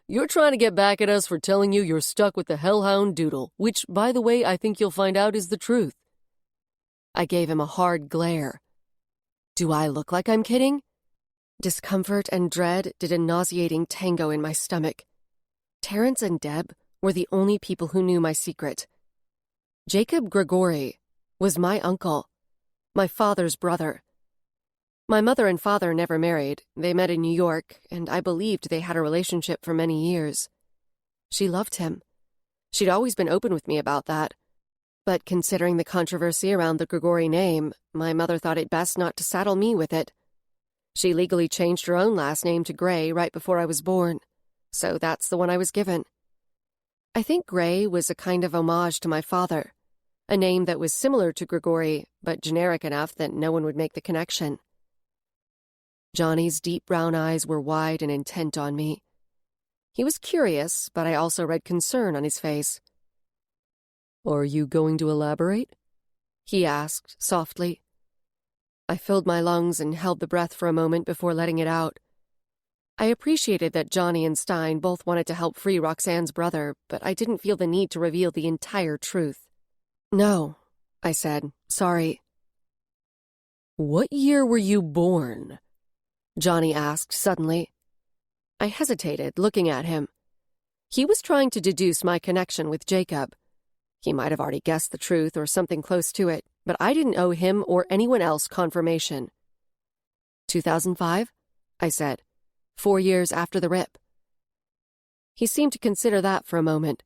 You're trying to get back at us for telling you you're stuck with the hellhound doodle, which, by the way, I think you'll find out is the truth. I gave him a hard glare. Do I look like I'm kidding? Discomfort and dread did a nauseating tango in my stomach. Terrence and Deb were the only people who knew my secret. Jacob Grigori was my uncle, my father's brother. My mother and father never married. They met in New York, and I believed they had a relationship for many years. She loved him. She'd always been open with me about that. But considering the controversy around the Grigori name, my mother thought it best not to saddle me with it. She legally changed her own last name to Gray right before I was born, so that's the one I was given. I think Gray was a kind of homage to my father, a name that was similar to Grigori, but generic enough that no one would make the connection. Johnny's deep brown eyes were wide and intent on me. He was curious, but I also read concern on his face. "Are you going to elaborate?" he asked, softly. I filled my lungs and held the breath for a moment before letting it out. I appreciated that Johnny and Stein both wanted to help free Roxanne's brother, but I didn't feel the need to reveal the entire truth. "No," I said, "sorry." "What year were you born?" Johnny asked suddenly. I hesitated, looking at him. He was trying to deduce my connection with Jacob. He might have already guessed the truth or something close to it, but I didn't owe him or anyone else confirmation. 2005, I said, 4 years after the rip. He seemed to consider that for a moment.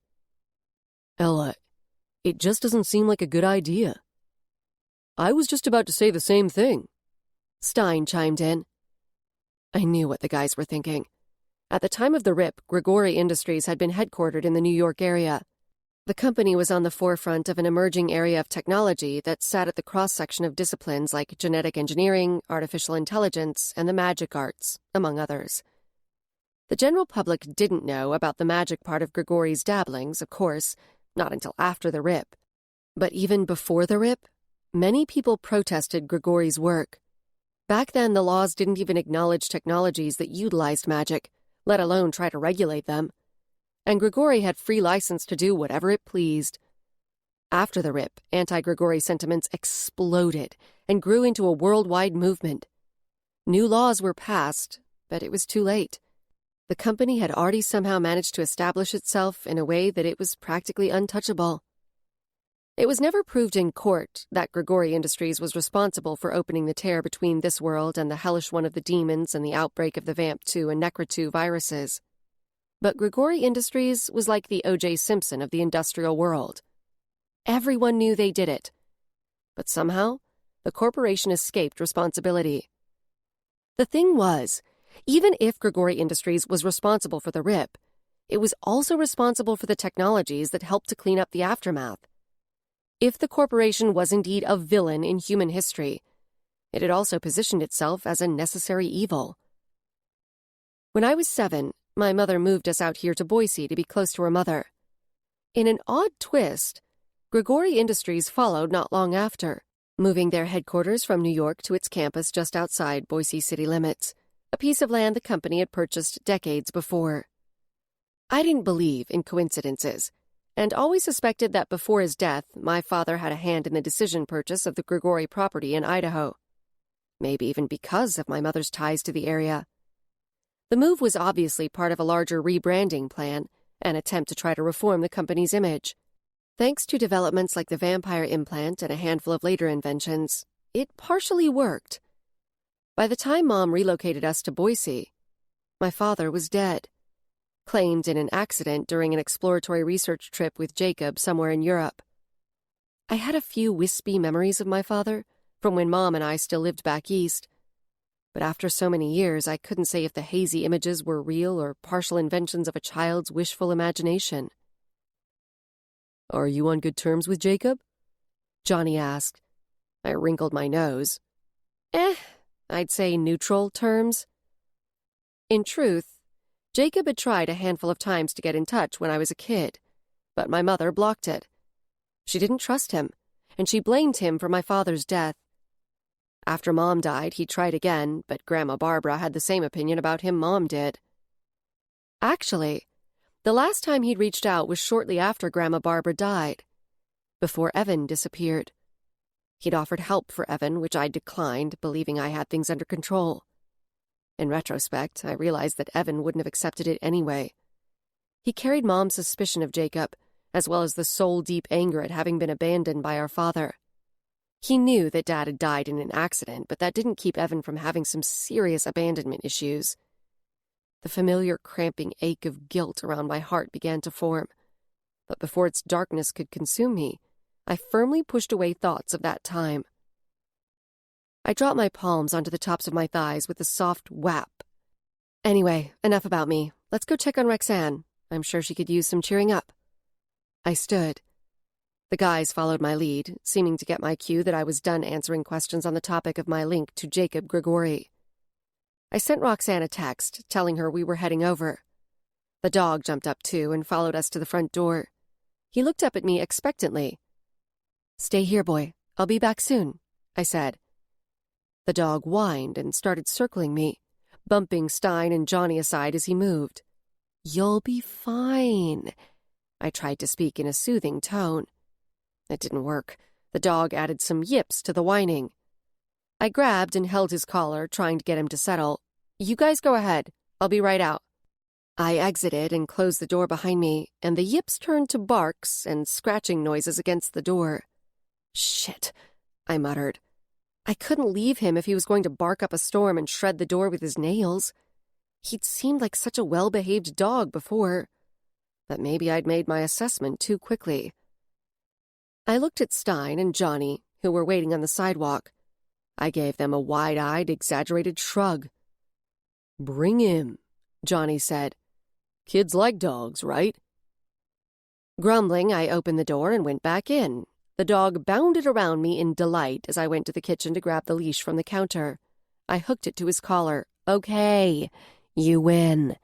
"Ella, it just doesn't seem like a good idea." "I was just about to say the same thing," Stein chimed in. I knew what the guys were thinking. At the time of the rip, Grigori Industries had been headquartered in the New York area. The company was on the forefront of an emerging area of technology that sat at the cross-section of disciplines like genetic engineering, artificial intelligence, and the magic arts, among others. The general public didn't know about the magic part of Grigori's dabblings, of course, not until after the rip. But even before the rip, many people protested Grigori's work. Back then, the laws didn't even acknowledge technologies that utilized magic, let alone try to regulate them. And Grigori had free license to do whatever it pleased. After the rip, anti-Grigori sentiments exploded and grew into a worldwide movement. New laws were passed, but it was too late. The company had already somehow managed to establish itself in a way that it was practically untouchable. It was never proved in court that Grigori Industries was responsible for opening the tear between this world and the hellish one of the demons and the outbreak of the Vamp2 and Necro2 viruses. But Grigori Industries was like the O.J. Simpson of the industrial world. Everyone knew they did it. But somehow, the corporation escaped responsibility. The thing was, even if Grigori Industries was responsible for the rip, it was also responsible for the technologies that helped to clean up the aftermath. If the corporation was indeed a villain in human history, it had also positioned itself as a necessary evil. When I was 7, my mother moved us out here to Boise to be close to her mother. In an odd twist, Grigori Industries followed not long after, moving their headquarters from New York to its campus just outside Boise city limits, a piece of land the company had purchased decades before. I didn't believe in coincidences, and always suspected that before his death, my father had a hand in the decision purchase of the Grigori property in Idaho. Maybe even because of my mother's ties to the area. The move was obviously part of a larger rebranding plan, an attempt to try to reform the company's image. Thanks to developments like the vampire implant and a handful of later inventions, it partially worked. By the time Mom relocated us to Boise, my father was dead, claimed in an accident during an exploratory research trip with Jacob somewhere in Europe. I had a few wispy memories of my father from when Mom and I still lived back east. But after so many years, I couldn't say if the hazy images were real or partial inventions of a child's wishful imagination. "Are you on good terms with Jacob?" Johnny asked. I wrinkled my nose. I'd say neutral terms. In truth, Jacob had tried a handful of times to get in touch when I was a kid, but my mother blocked it. She didn't trust him, and she blamed him for my father's death. After Mom died, he tried again, but Grandma Barbara had the same opinion about him Mom did. Actually, the last time he'd reached out was shortly after Grandma Barbara died, before Evan disappeared. He'd offered help for Evan, which I declined, believing I had things under control. In retrospect, I realized that Evan wouldn't have accepted it anyway. He carried Mom's suspicion of Jacob, as well as the soul-deep anger at having been abandoned by our father. He knew that Dad had died in an accident, but that didn't keep Evan from having some serious abandonment issues. The familiar cramping ache of guilt around my heart began to form. But before its darkness could consume me, I firmly pushed away thoughts of that time. I dropped my palms onto the tops of my thighs with a soft whap. Anyway, enough about me. Let's go check on Roxanne. I'm sure she could use some cheering up. I stood. The guys followed my lead, seeming to get my cue that I was done answering questions on the topic of my link to Jacob Grigori. I sent Roxanne a text, telling her we were heading over. The dog jumped up too and followed us to the front door. He looked up at me expectantly. "Stay here, boy. I'll be back soon," I said. The dog whined and started circling me, bumping Stein and Johnny aside as he moved. "You'll be fine," I tried to speak in a soothing tone. It didn't work. The dog added some yips to the whining. I grabbed and held his collar, trying to get him to settle. "You guys go ahead. I'll be right out." I exited and closed the door behind me, and the yips turned to barks and scratching noises against the door. "Shit," I muttered. I couldn't leave him if he was going to bark up a storm and shred the door with his nails. He'd seemed like such a well-behaved dog before. But maybe I'd made my assessment too quickly. I looked at Stein and Johnny, who were waiting on the sidewalk. I gave them a wide-eyed, exaggerated shrug. "Bring him," Johnny said. "Kids like dogs, right?" Grumbling, I opened the door and went back in. The dog bounded around me in delight as I went to the kitchen to grab the leash from the counter. I hooked it to his collar. "Okay, you win."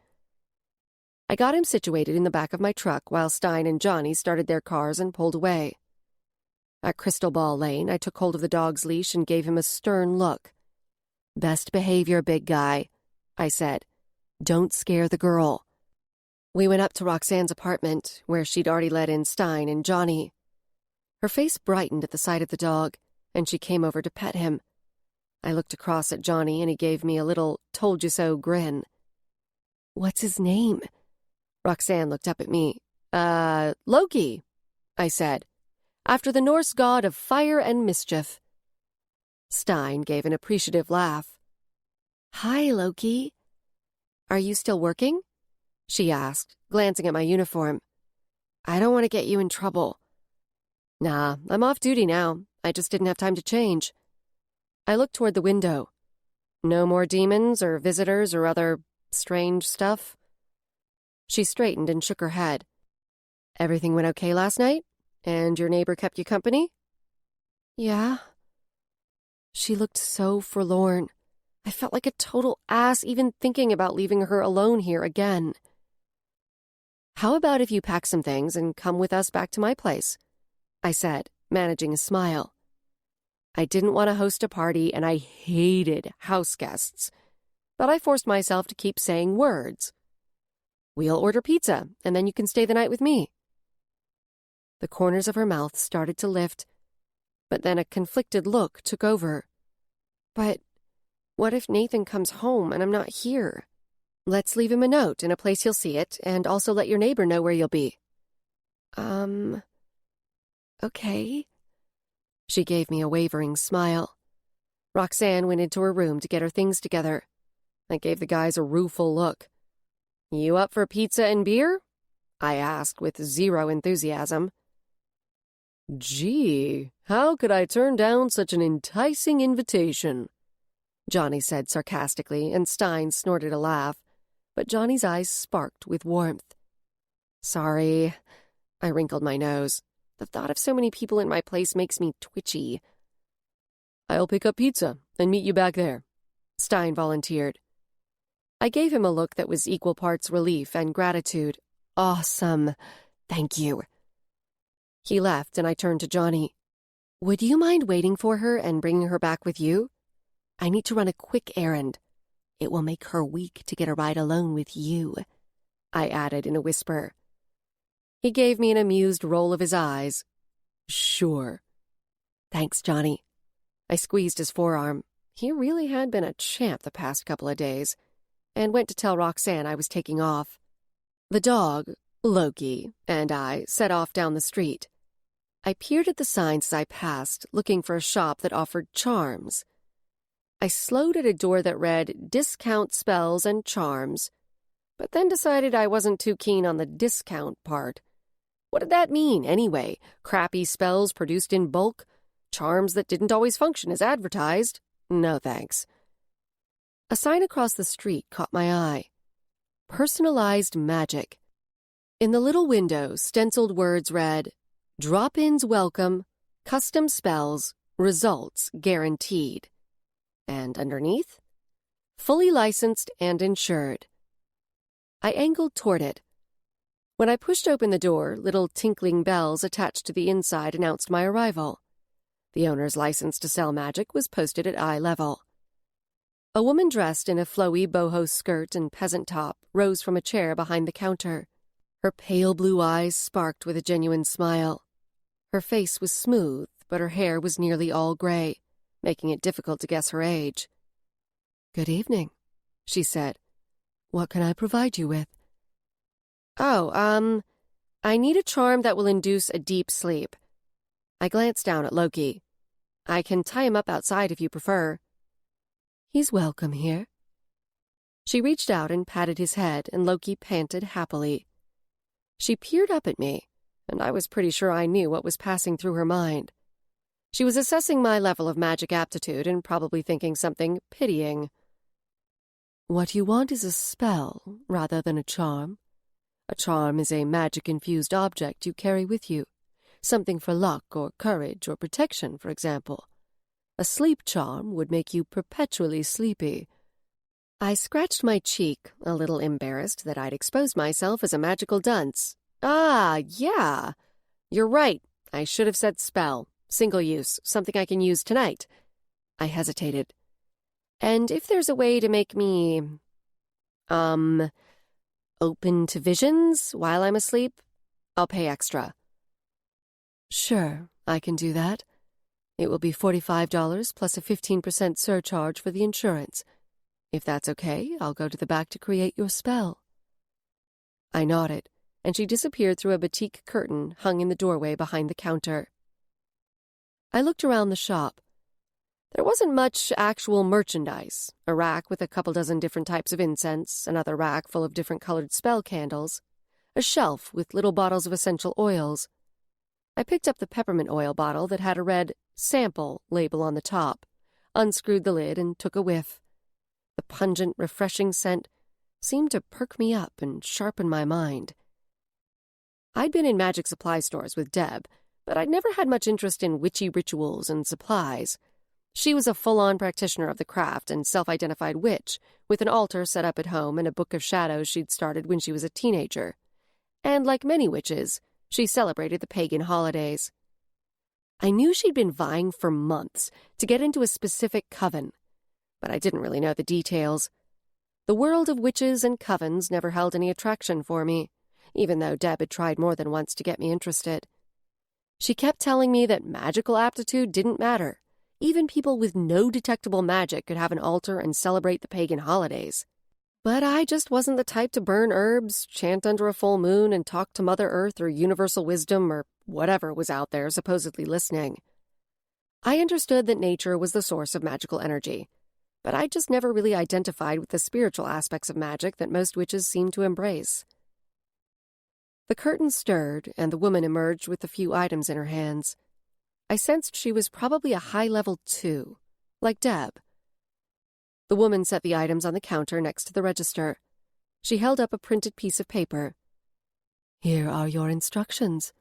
I got him situated in the back of my truck while Stein and Johnny started their cars and pulled away. At Crystal Ball Lane, I took hold of the dog's leash and gave him a stern look. "Best behavior, big guy," I said. "Don't scare the girl." We went up to Roxanne's apartment, where she'd already let in Stein and Johnny. Her face brightened at the sight of the dog, and she came over to pet him. I looked across at Johnny, and he gave me a little told-you-so grin. "What's his name?" Roxanne looked up at me. Loki," I said, "after the Norse god of fire and mischief." Stein gave an appreciative laugh. "Hi, Loki." "Are you still working?" she asked, glancing at my uniform. "I don't want to get you in trouble." "Nah, I'm off duty now. I just didn't have time to change." I looked toward the window. "No more demons or visitors or other strange stuff?" She straightened and shook her head. "Everything went okay last night? And your neighbor kept you company?" "Yeah." She looked so forlorn. I felt like a total ass even thinking about leaving her alone here again. "How about if you pack some things and come with us back to my place?" I said, managing a smile. I didn't want to host a party, and I hated house guests. But I forced myself to keep saying words. "We'll order pizza, and then you can stay the night with me." The corners of her mouth started to lift, but then a conflicted look took over. "But what if Nathan comes home and I'm not here?" "Let's leave him a note in a place he'll see it, and also let your neighbor know where you'll be." Okay." She gave me a wavering smile. Roxanne went into her room to get her things together. I gave the guys a rueful look. "You up for pizza and beer?" I asked with zero enthusiasm. "Gee, how could I turn down such an enticing invitation?" Johnny said sarcastically, and Stein snorted a laugh, but Johnny's eyes sparked with warmth. "Sorry." I wrinkled my nose. The thought of so many people in my place makes me twitchy. "I'll pick up pizza and meet you back there," Stein volunteered. I gave him a look that was equal parts relief and gratitude. "Awesome. Thank you." He left, and I turned to Johnny. "Would you mind waiting for her and bringing her back with you? I need to run a quick errand. It will make her weak to get a ride alone with you," I added in a whisper. He gave me an amused roll of his eyes. "Sure." "Thanks, Johnny." I squeezed his forearm. He really had been a champ the past couple of days, and went to tell Roxanne I was taking off. The dog, Loki, and I set off down the street. I peered at the signs as I passed, looking for a shop that offered charms. I slowed at a door that read, "Discount spells and charms." but then decided I wasn't too keen on the discount part. What did that mean, anyway? Crappy spells produced in bulk? Charms that didn't always function as advertised? No thanks. A sign across the street caught my eye. Personalized magic. In the little window, stenciled words read, "Drop-ins welcome, custom spells, results guaranteed." And underneath, fully licensed and insured. I angled toward it. When I pushed open the door, little tinkling bells attached to the inside announced my arrival. The owner's license to sell magic was posted at eye level. A woman dressed in a flowy boho skirt and peasant top rose from a chair behind the counter. Her pale blue eyes sparked with a genuine smile. Her face was smooth, but her hair was nearly all gray, making it difficult to guess her age. "Good evening," she said. "What can I provide you with?" I need a charm that will induce a deep sleep." I glanced down at Loki. "I can tie him up outside if you prefer." "He's welcome here." She reached out and patted his head, and Loki panted happily. She peered up at me, and I was pretty sure I knew what was passing through her mind. She was assessing my level of magic aptitude and probably thinking something pitying. "What you want is a spell rather than a charm. A charm is a magic-infused object you carry with you, something for luck or courage or protection, for example. A sleep charm would make you perpetually sleepy." I scratched my cheek, a little embarrassed that I'd exposed myself as a magical dunce. Yeah. You're right. I should have said spell. Single use. Something I can use tonight. I hesitated. "And if there's a way to make me, open to visions while I'm asleep, I'll pay extra." "Sure, I can do that. It will be $45 plus a 15% surcharge for the insurance. If that's okay, I'll go to the back to create your spell." I nodded, and she disappeared through a batik curtain hung in the doorway behind the counter. I looked around the shop. There wasn't much actual merchandise, a rack with a couple dozen different types of incense, another rack full of different colored spell candles, a shelf with little bottles of essential oils. I picked up the peppermint oil bottle that had a red sample label on the top, unscrewed the lid, and took a whiff. The pungent, refreshing scent seemed to perk me up and sharpen my mind. I'd been in magic supply stores with Deb, but I'd never had much interest in witchy rituals and supplies. She was a full-on practitioner of the craft and self-identified witch, with an altar set up at home and a book of shadows she'd started when she was a teenager. And like many witches, she celebrated the pagan holidays. I knew she'd been vying for months to get into a specific coven, but I didn't really know the details. The world of witches and covens never held any attraction for me, even though Deb had tried more than once to get me interested. She kept telling me that magical aptitude didn't matter. Even people with no detectable magic could have an altar and celebrate the pagan holidays. But I just wasn't the type to burn herbs, chant under a full moon, and talk to Mother Earth or universal wisdom or whatever was out there supposedly listening. I understood that nature was the source of magical energy, but I just never really identified with the spiritual aspects of magic that most witches seem to embrace. The curtain stirred, and the woman emerged with a few items in her hands. I sensed she was probably a high-level 2, like Deb. The woman set the items on the counter next to the register. She held up a printed piece of paper. "Here are your instructions."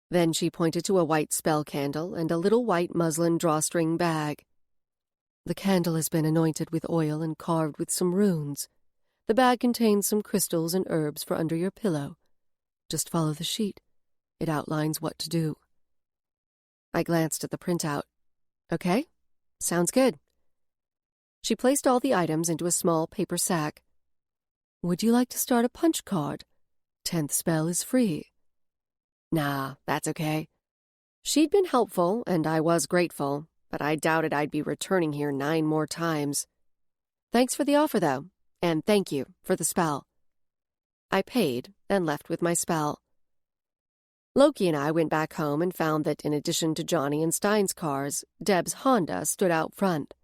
Then she pointed to a white spell candle and a little white muslin drawstring bag. "The candle has been anointed with oil and carved with some runes. The bag contains some crystals and herbs for under your pillow. Just follow the sheet. It outlines what to do." I glanced at the printout. "Okay, sounds good." She placed all the items into a small paper sack. "Would you like to start a punch card? 10th spell is free." "Nah, that's okay." She'd been helpful, and I was grateful, but I doubted I'd be returning here 9 more times. "Thanks for the offer, though, and thank you for the spell." I paid and left with my spell. Loki and I went back home and found that in addition to Johnny and Stein's cars, Deb's Honda stood out front.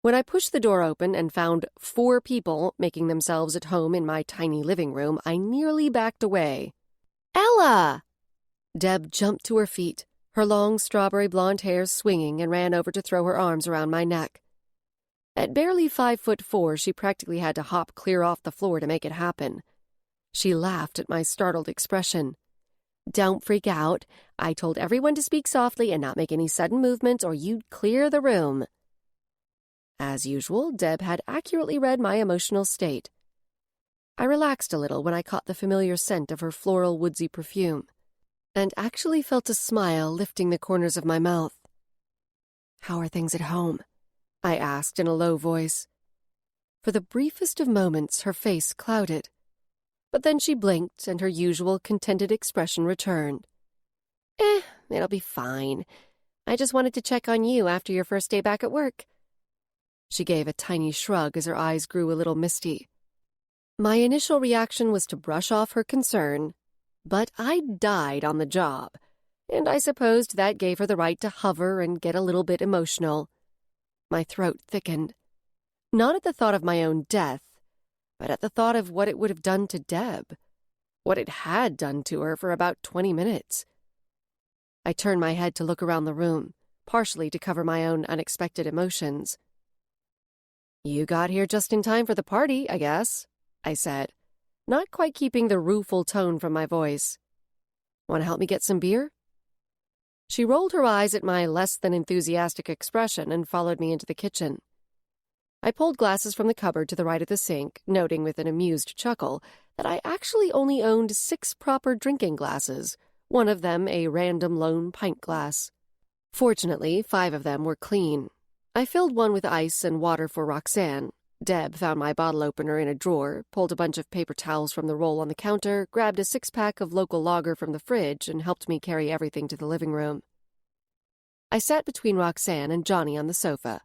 When I pushed the door open and found 4 people making themselves at home in my tiny living room, I nearly backed away. "Ella!" Deb jumped to her feet, her long strawberry blonde hair swinging, and ran over to throw her arms around my neck. At barely 5'4", she practically had to hop clear off the floor to make it happen. She laughed at my startled expression. "Don't freak out. I told everyone to speak softly and not make any sudden movements or you'd clear the room." As usual, Deb had accurately read my emotional state. I relaxed a little when I caught the familiar scent of her floral woodsy perfume, and actually felt a smile lifting the corners of my mouth. "How are things at home?" I asked in a low voice. For the briefest of moments, her face clouded. But then she blinked, and her usual contented expression returned. It'll be fine. I just wanted to check on you after your first day back at work." She gave a tiny shrug as her eyes grew a little misty. My initial reaction was to brush off her concern, but I died on the job, and I supposed that gave her the right to hover and get a little bit emotional. My throat thickened, not at the thought of my own death, but at the thought of what it would have done to Deb, what it had done to her for about 20 minutes. I turned my head to look around the room, partially to cover my own unexpected emotions. "You got here just in time for the party, I guess," I said, not quite keeping the rueful tone from my voice. "Want to help me get some beer?" She rolled her eyes at my less than enthusiastic expression and followed me into the kitchen. I pulled glasses from the cupboard to the right of the sink, noting with an amused chuckle that I actually only owned 6 proper drinking glasses, one of them a random lone pint glass. Fortunately, 5 of them were clean. I filled one with ice and water for Roxanne. Deb found my bottle opener in a drawer, pulled a bunch of paper towels from the roll on the counter, grabbed a 6-pack of local lager from the fridge, and helped me carry everything to the living room. I sat between Roxanne and Johnny on the sofa,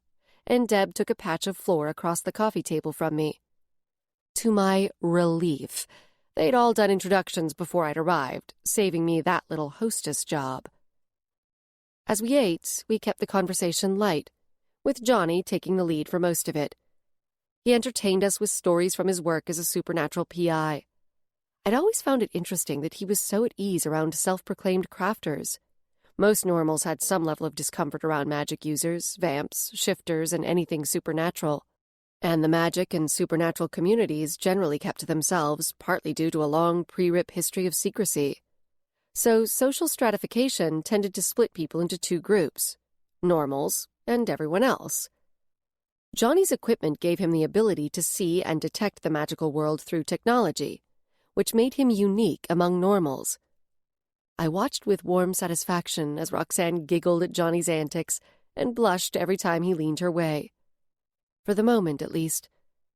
and Deb took a patch of floor across the coffee table from me. To my relief, they'd all done introductions before I'd arrived, saving me that little hostess job. As we ate, we kept the conversation light, with Johnny taking the lead for most of it. He entertained us with stories from his work as a supernatural PI. I'd always found it interesting that he was so at ease around self-proclaimed crafters. Most normals had some level of discomfort around magic users, vamps, shifters, and anything supernatural. And the magic and supernatural communities generally kept to themselves, partly due to a long pre-rip history of secrecy. So social stratification tended to split people into 2 groups, normals and everyone else. Johnny's equipment gave him the ability to see and detect the magical world through technology, which made him unique among normals. I watched with warm satisfaction as Roxanne giggled at Johnny's antics and blushed every time he leaned her way. For the moment, at least,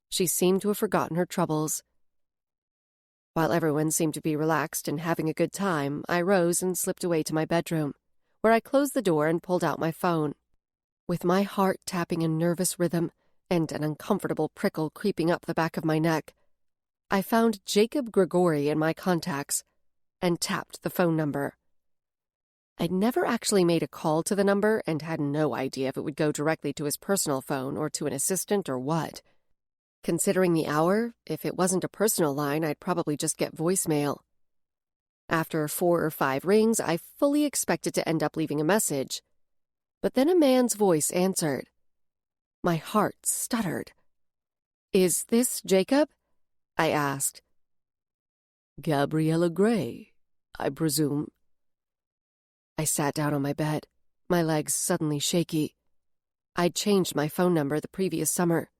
she seemed to have forgotten her troubles. While everyone seemed to be relaxed and having a good time, I rose and slipped away to my bedroom, where I closed the door and pulled out my phone. With my heart tapping a nervous rhythm and an uncomfortable prickle creeping up the back of my neck, I found Jacob Grigori in my contacts and tapped the phone number. I'd never actually made a call to the number and had no idea if it would go directly to his personal phone or to an assistant or what. Considering the hour, if it wasn't a personal line, I'd probably just get voicemail. After 4 or 5 rings, I fully expected to end up leaving a message. But then a man's voice answered. My heart stuttered. "Is this Jacob?" I asked. "Gabriella Gray, I presume." I sat down on my bed, my legs suddenly shaky. I'd changed my phone number the previous summer.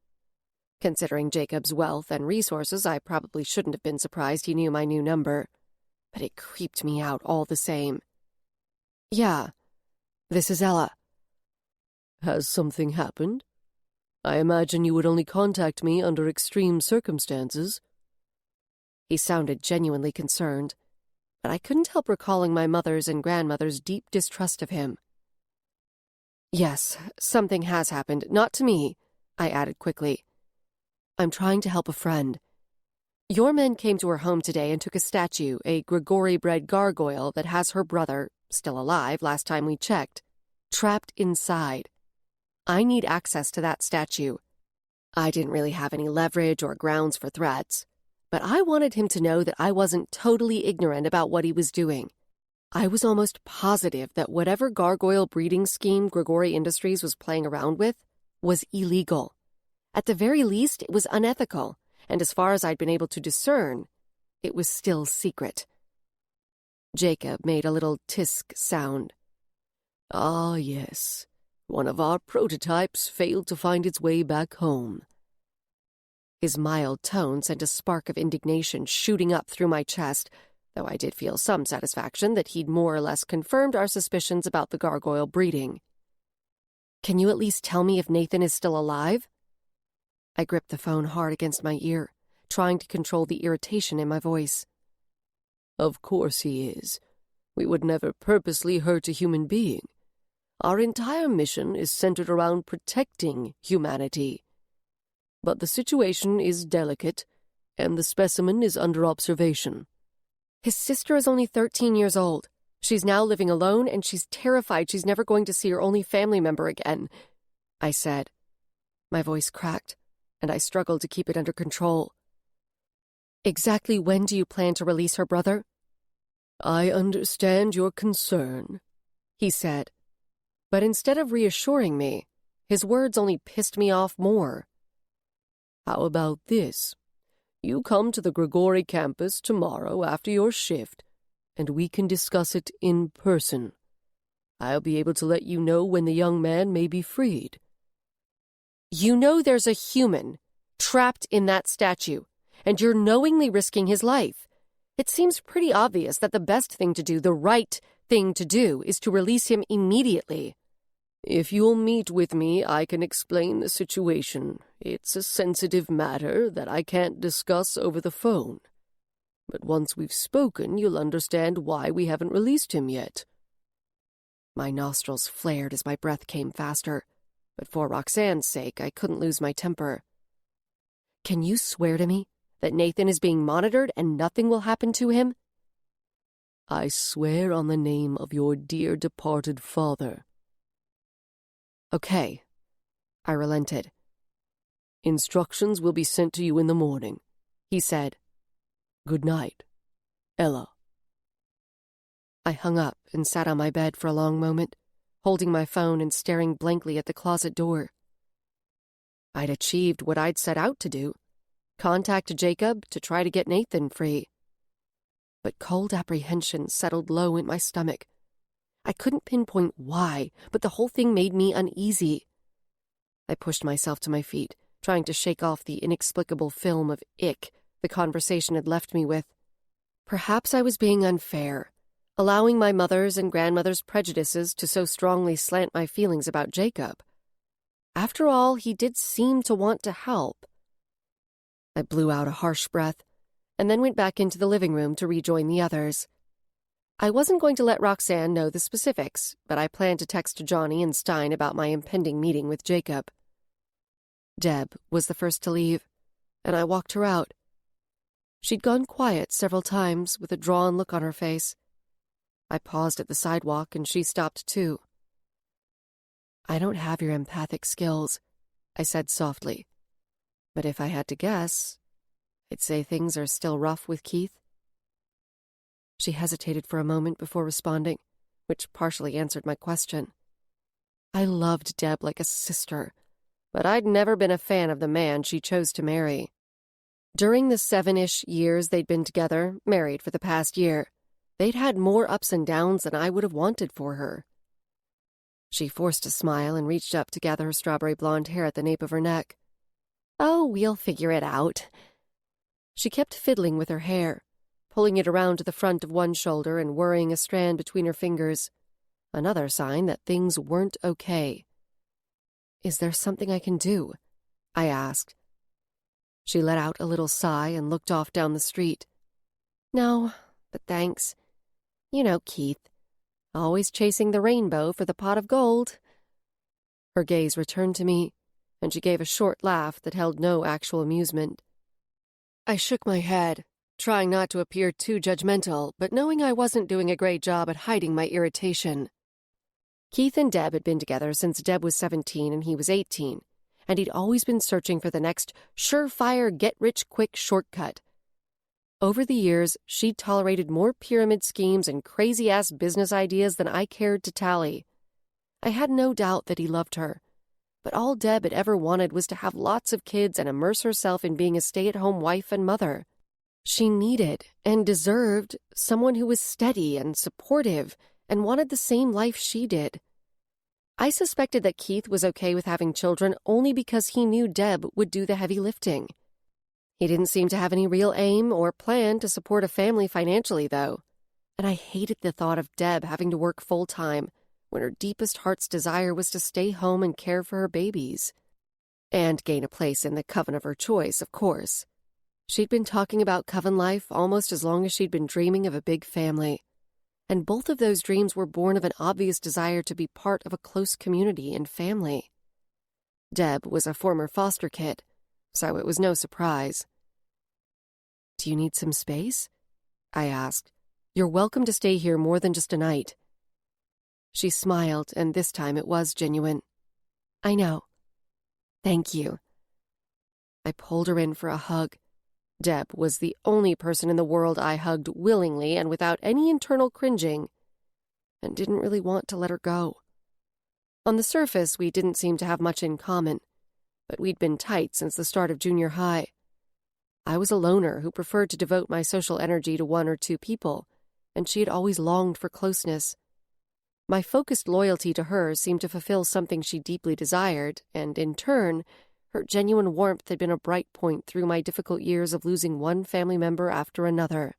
Considering Jacob's wealth and resources, I probably shouldn't have been surprised he knew my new number. But it creeped me out all the same. "Yeah, this is Ella." "Has something happened? I imagine you would only contact me under extreme circumstances." He sounded genuinely concerned, but I couldn't help recalling my mother's and grandmother's deep distrust of him. "Yes, something has happened. Not to me," I added quickly. "I'm trying to help a friend. Your men came to her home today and took a statue, a Grigori-bred gargoyle that has her brother, still alive last time we checked, trapped inside. I need access to that statue. I didn't really have any leverage or grounds for threats, but I wanted him to know that I wasn't totally ignorant about what he was doing. I was almost positive that whatever gargoyle breeding scheme Grigori Industries was playing around with was illegal. At the very least, it was unethical, and as far as I'd been able to discern, it was still secret. Jacob made a little tisk sound. Ah, yes. One of our prototypes failed to find its way back home. His mild tone sent a spark of indignation shooting up through my chest, though I did feel some satisfaction that he'd more or less confirmed our suspicions about the gargoyle breeding. Can you at least tell me if Nathan is still alive? I gripped the phone hard against my ear, trying to control the irritation in my voice. Of course he is. We would never purposely hurt a human being. Our entire mission is centered around protecting humanity. But the situation is delicate, and the specimen is under observation. His sister is only 13 years old. She's now living alone, and she's terrified she's never going to see her only family member again, I said. My voice cracked, and I struggled to keep it under control. Exactly when do you plan to release her brother? I understand your concern, he said. But instead of reassuring me, his words only pissed me off more. How about this? You come to the Grigori campus tomorrow after your shift, and we can discuss it in person. I'll be able to let you know when the young man may be freed. You know there's a human trapped in that statue, and you're knowingly risking his life. It seems pretty obvious that the best thing to do, the right thing to do, is to release him immediately. If you'll meet with me, I can explain the situation. It's a sensitive matter that I can't discuss over the phone. But once we've spoken, you'll understand why we haven't released him yet. My nostrils flared as my breath came faster, but for Roxanne's sake, I couldn't lose my temper. Can you swear to me that Nathan is being monitored and nothing will happen to him? I swear on the name of your dear departed father. Okay, I relented. Instructions will be sent to you in the morning, he said. Good night, Ella. I hung up and sat on my bed for a long moment, holding my phone and staring blankly at the closet door. I'd achieved what I'd set out to do, contact Jacob to try to get Nathan free. But cold apprehension settled low in my stomach. I couldn't pinpoint why, but the whole thing made me uneasy. I pushed myself to my feet, trying to shake off the inexplicable film of ick the conversation had left me with. Perhaps I was being unfair, allowing my mother's and grandmother's prejudices to so strongly slant my feelings about Jacob. After all, he did seem to want to help. I blew out a harsh breath, and then went back into the living room to rejoin the others. I wasn't going to let Roxanne know the specifics, but I planned to text Johnny and Stein about my impending meeting with Jacob. Deb was the first to leave, and I walked her out. She'd gone quiet several times with a drawn look on her face. I paused at the sidewalk, and she stopped too. I don't have your empathic skills, I said softly. But if I had to guess, I'd say things are still rough with Keith. She hesitated for a moment before responding, which partially answered my question. I loved Deb like a sister, but I'd never been a fan of the man she chose to marry. During the 7-ish years they'd been together, married for the past year, they'd had more ups and downs than I would have wanted for her. She forced a smile and reached up to gather her strawberry blonde hair at the nape of her neck. Oh, we'll figure it out. She kept fiddling with her hair, pulling it around to the front of one shoulder and worrying a strand between her fingers. Another sign that things weren't okay. Is there something I can do? I asked. She let out a little sigh and looked off down the street. No, but thanks. You know Keith, always chasing the rainbow for the pot of gold. Her gaze returned to me, and she gave a short laugh that held no actual amusement. I shook my head, trying not to appear too judgmental, but knowing I wasn't doing a great job at hiding my irritation. Keith and Deb had been together since Deb was 17 and he was 18, and he'd always been searching for the next surefire get-rich-quick shortcut. Over the years, she'd tolerated more pyramid schemes and crazy-ass business ideas than I cared to tally. I had no doubt that he loved her, but all Deb had ever wanted was to have lots of kids and immerse herself in being a stay-at-home wife and mother. She needed and deserved someone who was steady and supportive and wanted the same life she did. I suspected that Keith was okay with having children only because he knew Deb would do the heavy lifting. He didn't seem to have any real aim or plan to support a family financially, though, and I hated the thought of Deb having to work full-time when her deepest heart's desire was to stay home and care for her babies. And gain a place in the coven of her choice, of course. She'd been talking about coven life almost as long as she'd been dreaming of a big family. And both of those dreams were born of an obvious desire to be part of a close community and family. Deb was a former foster kid, so it was no surprise. "Do you need some space?" I asked. "You're welcome to stay here more than just a night." She smiled, and this time it was genuine. "I know. Thank you." I pulled her in for a hug. Deb was the only person in the world I hugged willingly and without any internal cringing, and didn't really want to let her go. On the surface, we didn't seem to have much in common, but we'd been tight since the start of junior high. I was a loner who preferred to devote my social energy to one or two people, and she had always longed for closeness. My focused loyalty to her seemed to fulfill something she deeply desired, and in turn, her genuine warmth had been a bright point through my difficult years of losing one family member after another.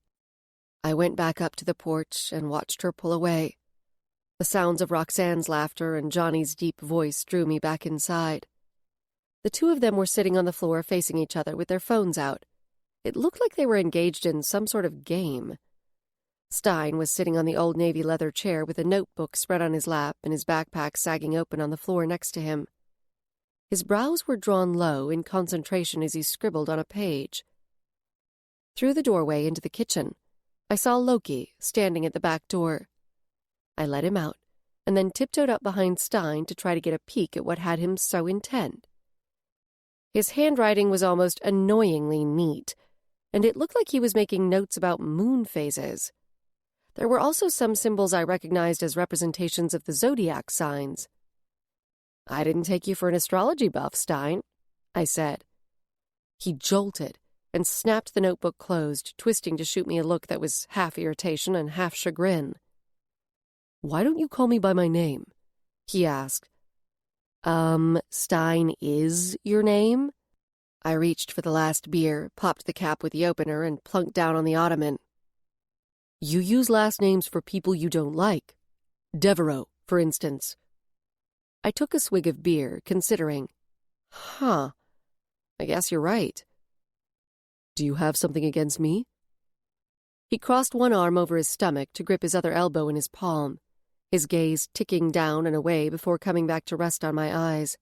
I went back up to the porch and watched her pull away. The sounds of Roxanne's laughter and Johnny's deep voice drew me back inside. The two of them were sitting on the floor facing each other with their phones out. It looked like they were engaged in some sort of game. Stein was sitting on the old navy leather chair with a notebook spread on his lap and his backpack sagging open on the floor next to him. His brows were drawn low in concentration as he scribbled on a page. Through the doorway into the kitchen, I saw Loki standing at the back door. I let him out, and then tiptoed up behind Stein to try to get a peek at what had him so intent. His handwriting was almost annoyingly neat, and it looked like he was making notes about moon phases. There were also some symbols I recognized as representations of the zodiac signs. "I didn't take you for an astrology buff, Stein," I said. He jolted and snapped the notebook closed, twisting to shoot me a look that was half irritation and half chagrin. "Why don't you call me by my name?" he asked. Stein is your name?" I reached for the last beer, popped the cap with the opener, and plunked down on the ottoman. "You use last names for people you don't like. Devereaux, for instance." I took a swig of beer, considering. I guess you're right. "Do you have something against me?" He crossed one arm over his stomach to grip his other elbow in his palm, his gaze ticking down and away before coming back to rest on my eyes.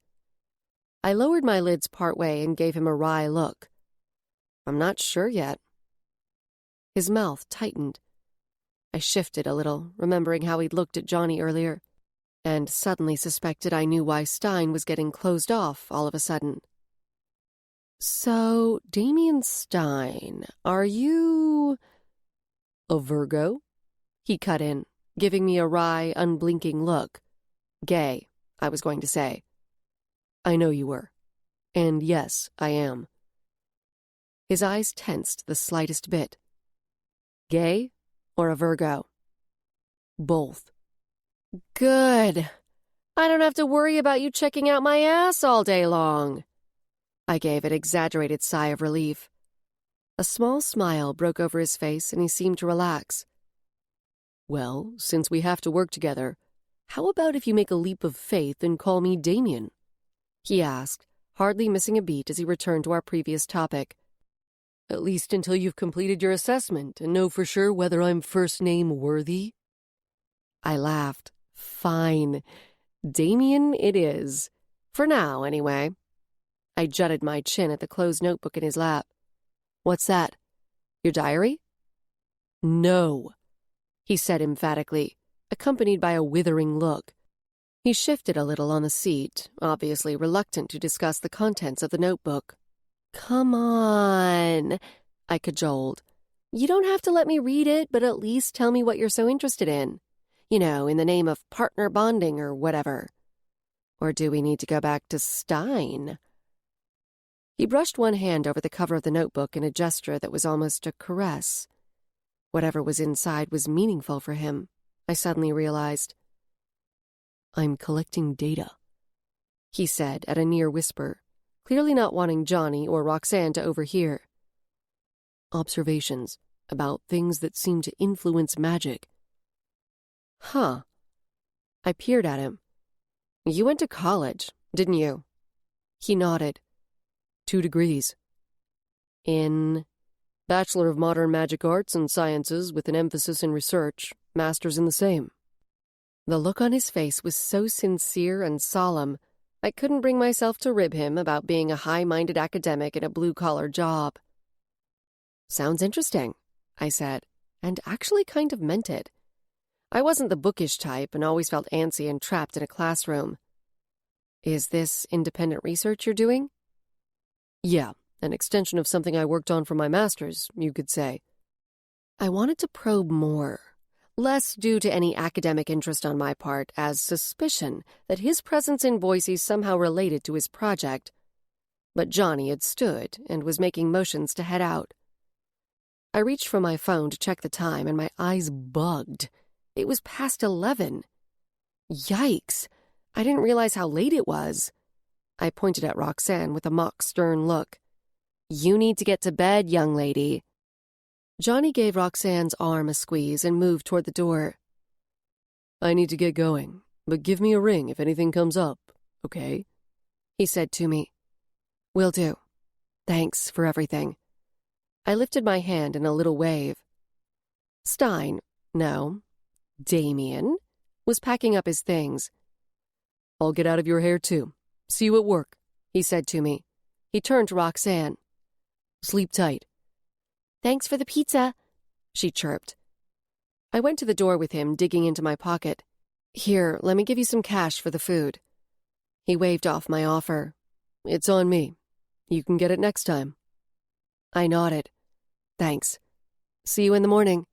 I lowered my lids partway and gave him a wry look. "I'm not sure yet." His mouth tightened. I shifted a little, remembering how he'd looked at Johnny earlier, and suddenly suspected I knew why Stein was getting closed off all of a sudden. "So, Damien Stein, are you a Virgo?" He cut in, giving me a wry, unblinking look. "Gay, I was going to say." "I know you were. And yes, I am." His eyes tensed the slightest bit. "Gay or a Virgo?" "Both." "Good. I don't have to worry about you checking out my ass all day long." I gave an exaggerated sigh of relief. A small smile broke over his face, and he seemed to relax. "Well, since we have to work together, how about if you make a leap of faith and call me Damien?" he asked, hardly missing a beat as he returned to our previous topic. "At least until you've completed your assessment and know for sure whether I'm first-name worthy." I laughed. "Fine. Damien it is. For now, anyway." I jutted my chin at the closed notebook in his lap. "What's that? Your diary?" "No," he said emphatically, accompanied by a withering look. He shifted a little on the seat, obviously reluctant to discuss the contents of the notebook. "Come on," I cajoled. "You don't have to let me read it, but at least tell me what you're so interested in. You know, in the name of partner bonding or whatever. Or do we need to go back to Stein?" He brushed one hand over the cover of the notebook in a gesture that was almost a caress. Whatever was inside was meaningful for him, I suddenly realized. "I'm collecting data," he said at a near whisper, clearly not wanting Johnny or Roxanne to overhear. "Observations about things that seem to influence magic." Huh. I peered at him. "You went to college, didn't you?" He nodded. 2 degrees. In Bachelor of Modern Magic Arts and Sciences with an emphasis in research, master's in the same. The look on his face was so sincere and solemn, I couldn't bring myself to rib him about being a high-minded academic in a blue-collar job. "Sounds interesting," I said, and actually kind of meant it. I wasn't the bookish type and always felt antsy and trapped in a classroom. "Is this independent research you're doing?" "Yeah, an extension of something I worked on for my master's, you could say." I wanted to probe more. Less due to any academic interest on my part as suspicion that his presence in Boise somehow related to his project. But Johnny had stood and was making motions to head out. I reached for my phone to check the time and my eyes bugged. It was past 11. Yikes! I didn't realize how late it was. I pointed at Roxanne with a mock stern look. "You need to get to bed, young lady." Johnny gave Roxanne's arm a squeeze and moved toward the door. "I need to get going, but give me a ring if anything comes up, okay?" he said to me. "Will do. Thanks for everything." I lifted my hand in a little wave. Damien, was packing up his things. "I'll get out of your hair too. See you at work," he said to me. He turned to Roxanne. "Sleep tight." "Thanks for the pizza," she chirped. I went to the door with him, digging into my pocket. "Here, let me give you some cash for the food." He waved off my offer. "It's on me. You can get it next time." I nodded. "Thanks. See you in the morning."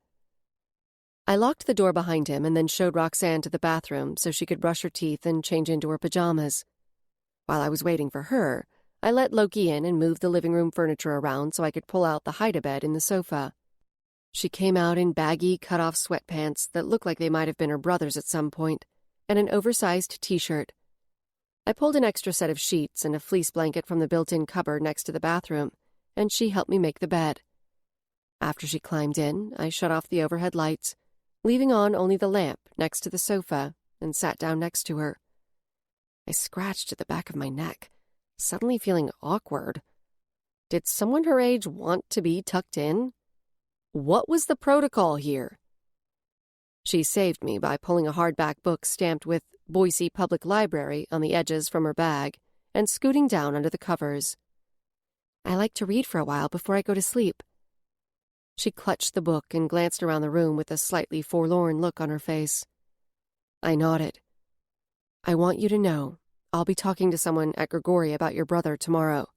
I locked the door behind him and then showed Roxanne to the bathroom so she could brush her teeth and change into her pajamas. While I was waiting for her, I let Loki in and moved the living room furniture around so I could pull out the hide-a-bed in the sofa. She came out in baggy, cut-off sweatpants that looked like they might have been her brother's at some point, and an oversized t-shirt. I pulled an extra set of sheets and a fleece blanket from the built-in cupboard next to the bathroom, and she helped me make the bed. After she climbed in, I shut off the overhead lights, leaving on only the lamp next to the sofa, and sat down next to her. I scratched at the back of my neck, suddenly feeling awkward. Did someone her age want to be tucked in? What was the protocol here? She saved me by pulling a hardback book stamped with Boise Public Library on the edges from her bag and scooting down under the covers. "I like to read for a while before I go to sleep." She clutched the book and glanced around the room with a slightly forlorn look on her face. I nodded. "I want you to know I'll be talking to someone at Grigori about your brother tomorrow.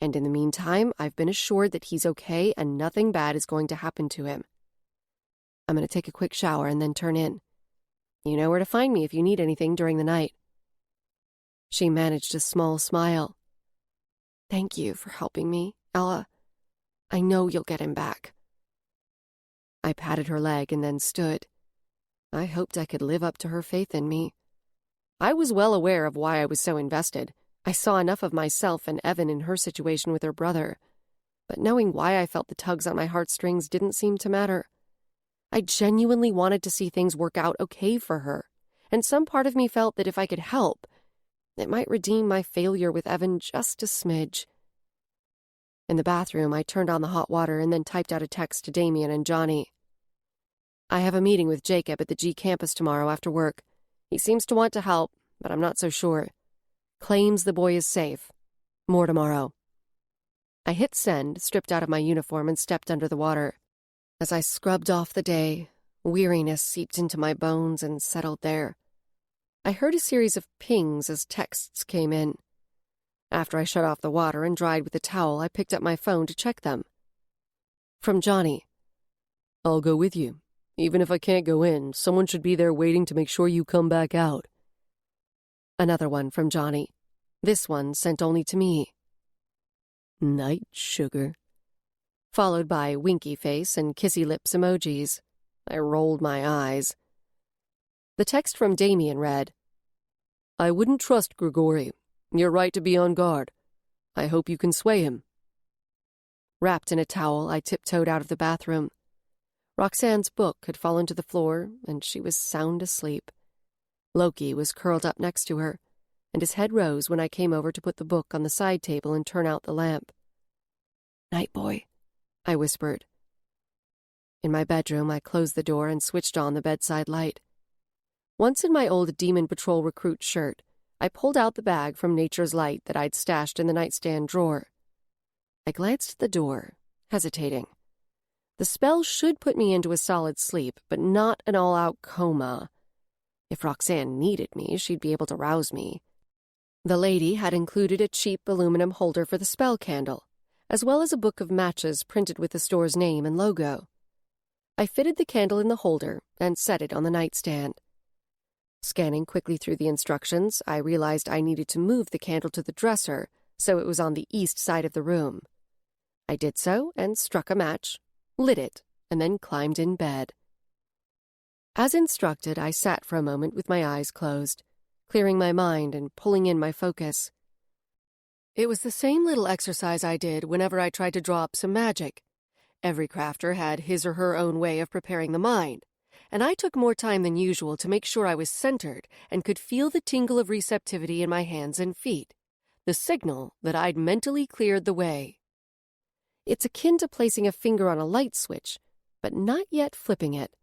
And in the meantime, I've been assured that he's okay and nothing bad is going to happen to him. I'm going to take a quick shower and then turn in. You know where to find me if you need anything during the night." She managed a small smile. "Thank you for helping me, Ella. I know you'll get him back." I patted her leg and then stood. I hoped I could live up to her faith in me. I was well aware of why I was so invested. I saw enough of myself and Evan in her situation with her brother. But knowing why I felt the tugs on my heartstrings didn't seem to matter. I genuinely wanted to see things work out okay for her, and some part of me felt that if I could help, it might redeem my failure with Evan just a smidge. In the bathroom, I turned on the hot water and then typed out a text to Damien and Johnny. "I have a meeting with Jacob at the G campus tomorrow after work. He seems to want to help, but I'm not so sure. Claims the boy is safe. More tomorrow." I hit send, stripped out of my uniform, and stepped under the water. As I scrubbed off the day, weariness seeped into my bones and settled there. I heard a series of pings as texts came in. After I shut off the water and dried with a towel, I picked up my phone to check them. From Johnny. I'll go with you. Even if I can't go in, someone should be there waiting to make sure you come back out. Another one from Johnny. This one sent only to me. Night, sugar. Followed by winky face and kissy lips emojis. I rolled my eyes. The text from Damien read, I wouldn't trust Grigori. You're right to be on guard. I hope you can sway him. Wrapped in a towel, I tiptoed out of the bathroom. Roxanne's book had fallen to the floor, and she was sound asleep. Loki was curled up next to her, and his head rose when I came over to put the book on the side table and turn out the lamp. "Night, boy," I whispered. In my bedroom, I closed the door and switched on the bedside light. Once in my old Demon Patrol recruit shirt, I pulled out the bag from Nature's Light that I'd stashed in the nightstand drawer. I glanced at the door, hesitating. The spell should put me into a solid sleep, but not an all-out coma. If Roxanne needed me, she'd be able to rouse me. The lady had included a cheap aluminum holder for the spell candle, as well as a book of matches printed with the store's name and logo. I fitted the candle in the holder and set it on the nightstand. Scanning quickly through the instructions, I realized I needed to move the candle to the dresser so it was on the east side of the room. I did so and struck a match, lit it, and then climbed in bed. As instructed, I sat for a moment with my eyes closed, clearing my mind and pulling in my focus. It was the same little exercise I did whenever I tried to draw up some magic. Every crafter had his or her own way of preparing the mind, and I took more time than usual to make sure I was centered and could feel the tingle of receptivity in my hands and feet, the signal that I'd mentally cleared the way. It's akin to placing a finger on a light switch, but not yet flipping it.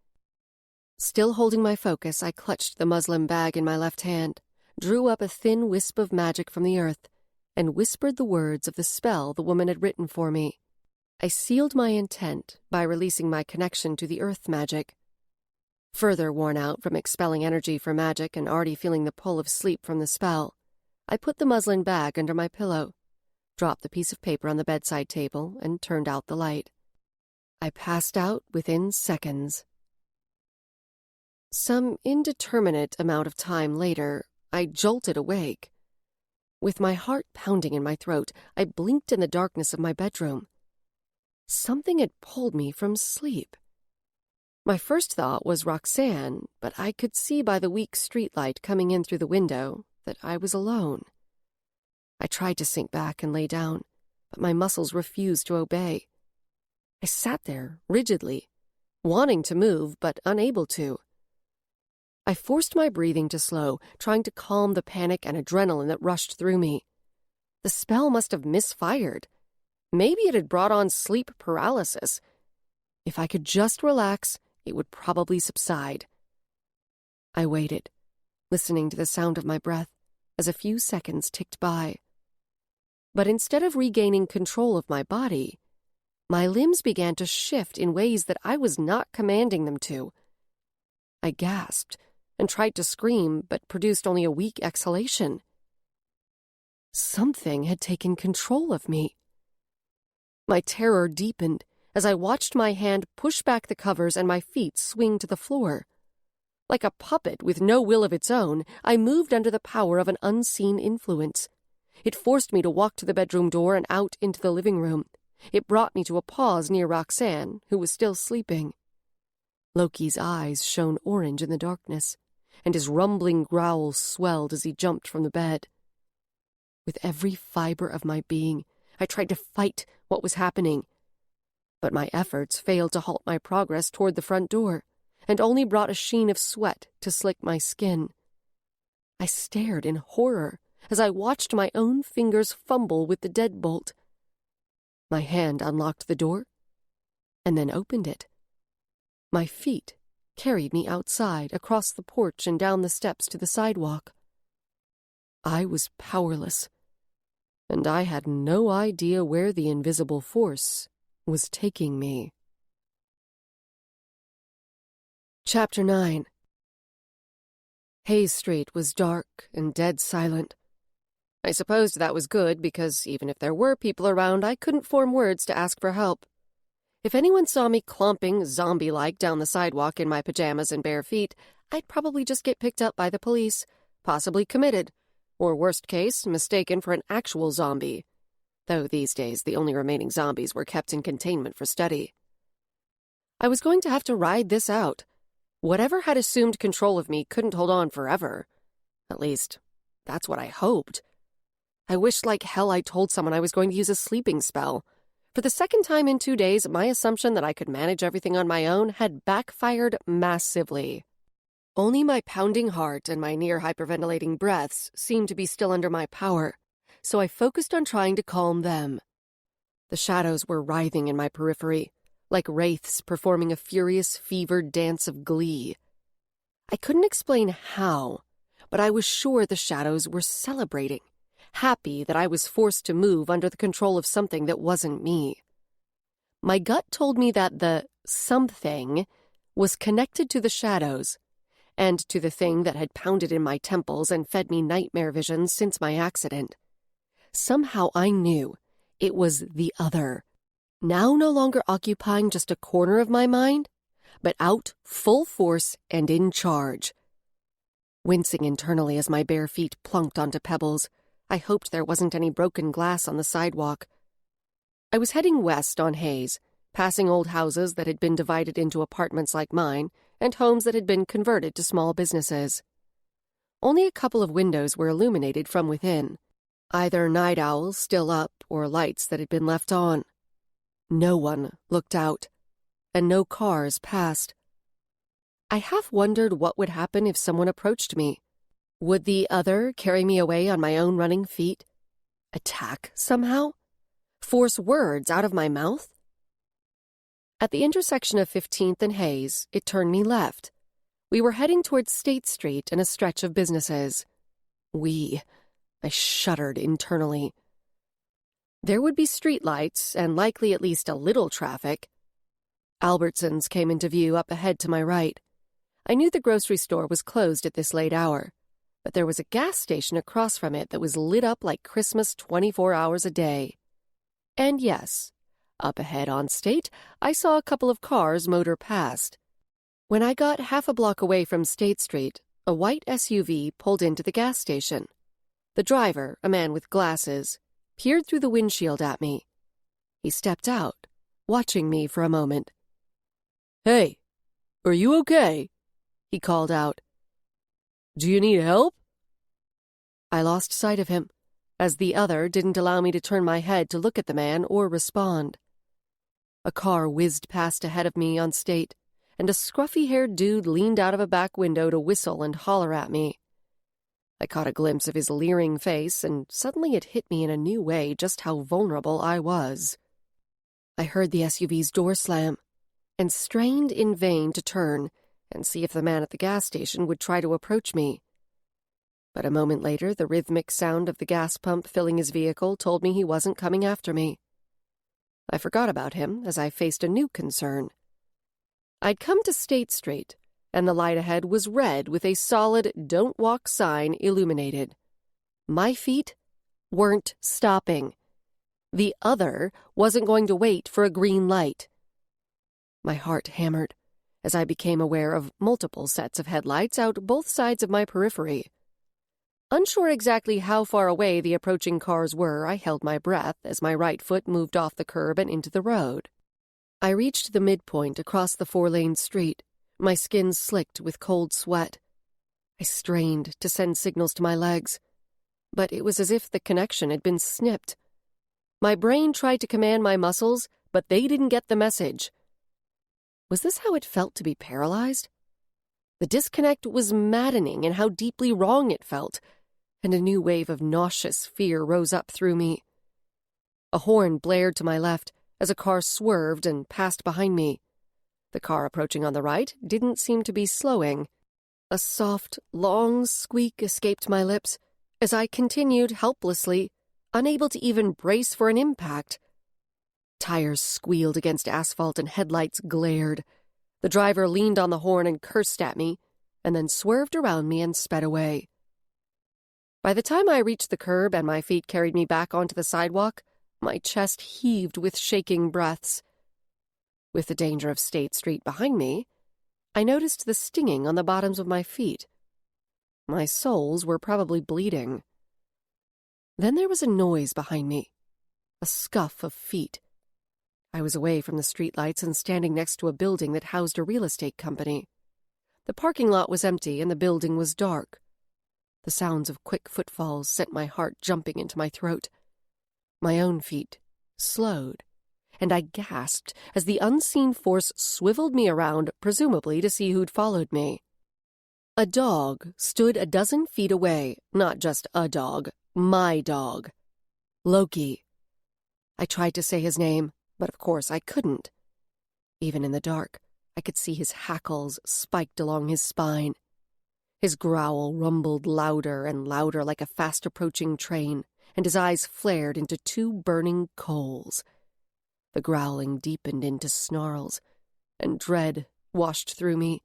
Still holding my focus, I clutched the muslin bag in my left hand, drew up a thin wisp of magic from the earth, and whispered the words of the spell the woman had written for me. I sealed my intent by releasing my connection to the earth magic. Further worn out from expelling energy for magic and already feeling the pull of sleep from the spell, I put the muslin bag under my pillow, dropped the piece of paper on the bedside table, and turned out the light. I passed out within seconds. Some indeterminate amount of time later, I jolted awake. With my heart pounding in my throat, I blinked in the darkness of my bedroom. Something had pulled me from sleep. My first thought was Roxanne, but I could see by the weak streetlight coming in through the window that I was alone. I tried to sink back and lay down, but my muscles refused to obey. I sat there rigidly, wanting to move but unable to. I forced my breathing to slow, trying to calm the panic and adrenaline that rushed through me. The spell must have misfired. Maybe it had brought on sleep paralysis. If I could just relax, it would probably subside. I waited, listening to the sound of my breath as a few seconds ticked by. But instead of regaining control of my body, my limbs began to shift in ways that I was not commanding them to. I gasped and tried to scream, but produced only a weak exhalation. Something had taken control of me. My terror deepened as I watched my hand push back the covers and my feet swing to the floor. Like a puppet with no will of its own, I moved under the power of an unseen influence. It forced me to walk to the bedroom door and out into the living room. It brought me to a pause near Roxanne, who was still sleeping. Loki's eyes shone orange in the darkness, and his rumbling growl swelled as he jumped from the bed. With every fiber of my being, I tried to fight what was happening, but my efforts failed to halt my progress toward the front door, and only brought a sheen of sweat to slick my skin. I stared in horror as I watched my own fingers fumble with the deadbolt. My hand unlocked the door, and then opened it. My feet carried me outside, across the porch and down the steps to the sidewalk. I was powerless, and I had no idea where the invisible force was taking me. Chapter 9. Hayes Street was dark and dead silent. I supposed that was good because even if there were people around, I couldn't form words to ask for help. If anyone saw me clomping zombie-like down the sidewalk in my pajamas and bare feet, I'd probably just get picked up by the police, possibly committed, or worst case, mistaken for an actual zombie. Though these days the only remaining zombies were kept in containment for study. I was going to have to ride this out. Whatever had assumed control of me couldn't hold on forever. At least, that's what I hoped. I wished like hell I'd told someone I was going to use a sleeping spell. For the second time in 2 days, my assumption that I could manage everything on my own had backfired massively. Only my pounding heart and my near-hyperventilating breaths seemed to be still under my power, so I focused on trying to calm them. The shadows were writhing in my periphery, like wraiths performing a furious, fevered dance of glee. I couldn't explain how, but I was sure the shadows were celebrating, happy that I was forced to move under the control of something that wasn't me. My gut told me that the something was connected to the shadows and to the thing that had pounded in my temples and fed me nightmare visions since my accident. Somehow I knew it was the other, now no longer occupying just a corner of my mind, but out full force and in charge. Wincing internally as my bare feet plunked onto pebbles, I hoped there wasn't any broken glass on the sidewalk. I was heading west on Hayes, passing old houses that had been divided into apartments like mine and homes that had been converted to small businesses. Only a couple of windows were illuminated from within, either night owls still up or lights that had been left on. No one looked out, and no cars passed. I half wondered what would happen if someone approached me. Would the other carry me away on my own running feet? Attack somehow? Force words out of my mouth? At the intersection of 15th and Hayes, it turned me left. We were heading towards State Street and a stretch of businesses. I shuddered internally. There would be streetlights and likely at least a little traffic. Albertsons came into view up ahead to my right. I knew the grocery store was closed at this late hour, but there was a gas station across from it that was lit up like Christmas 24 hours a day. And yes, up ahead on State, I saw a couple of cars motor past. When I got half a block away from State Street, a white SUV pulled into the gas station. The driver, a man with glasses, peered through the windshield at me. He stepped out, watching me for a moment. "Hey, are you okay?" he called out. "Do you need help?" I lost sight of him, as the other didn't allow me to turn my head to look at the man or respond. A car whizzed past ahead of me on State, and a scruffy-haired dude leaned out of a back window to whistle and holler at me. I caught a glimpse of his leering face, and suddenly it hit me in a new way just how vulnerable I was. I heard the SUV's door slam, and strained in vain to turn and see if the man at the gas station would try to approach me. But a moment later, the rhythmic sound of the gas pump filling his vehicle told me he wasn't coming after me. I forgot about him as I faced a new concern. I'd come to State Street, and the light ahead was red with a solid "Don't Walk" sign illuminated. My feet weren't stopping. The other wasn't going to wait for a green light. My heart hammered as I became aware of multiple sets of headlights out both sides of my periphery. Unsure exactly how far away the approaching cars were, I held my breath as my right foot moved off the curb and into the road. I reached the midpoint across the 4-lane street, my skin slicked with cold sweat. I strained to send signals to my legs, but it was as if the connection had been snipped. My brain tried to command my muscles, but they didn't get the message. Was this how it felt to be paralyzed? The disconnect was maddening in how deeply wrong it felt, and a new wave of nauseous fear rose up through me. A horn blared to my left as a car swerved and passed behind me. The car approaching on the right didn't seem to be slowing. A soft, long squeak escaped my lips as I continued helplessly, unable to even brace for an impact. Tires squealed against asphalt and headlights glared. The driver leaned on the horn and cursed at me, and then swerved around me and sped away. By the time I reached the curb and my feet carried me back onto the sidewalk, my chest heaved with shaking breaths. With the danger of State Street behind me, I noticed the stinging on the bottoms of my feet. My soles were probably bleeding. Then there was a noise behind me, a scuff of feet. I was away from the streetlights and standing next to a building that housed a real estate company. The parking lot was empty and the building was dark. The sounds of quick footfalls sent my heart jumping into my throat. My own feet slowed, and I gasped as the unseen force swiveled me around, presumably to see who'd followed me. A dog stood a dozen feet away, not just a dog, my dog. Loki. I tried to say his name, but of course I couldn't. Even in the dark, I could see his hackles spiked along his spine. His growl rumbled louder and louder like a fast-approaching train, and his eyes flared into two burning coals. The growling deepened into snarls, and dread washed through me.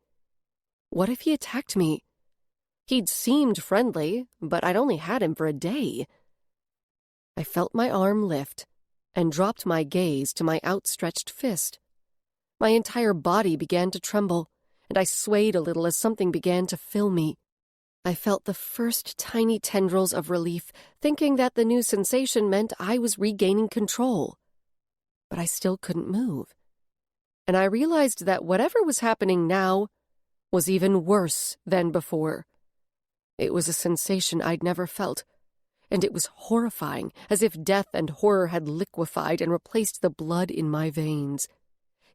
What if he attacked me? He'd seemed friendly, but I'd only had him for a day. I felt my arm lift and dropped my gaze to my outstretched fist. My entire body began to tremble, and I swayed a little as something began to fill me. I felt the first tiny tendrils of relief, thinking that the new sensation meant I was regaining control. But I still couldn't move. And I realized that whatever was happening now was even worse than before. It was a sensation I'd never felt, and it was horrifying, as if death and horror had liquefied and replaced the blood in my veins.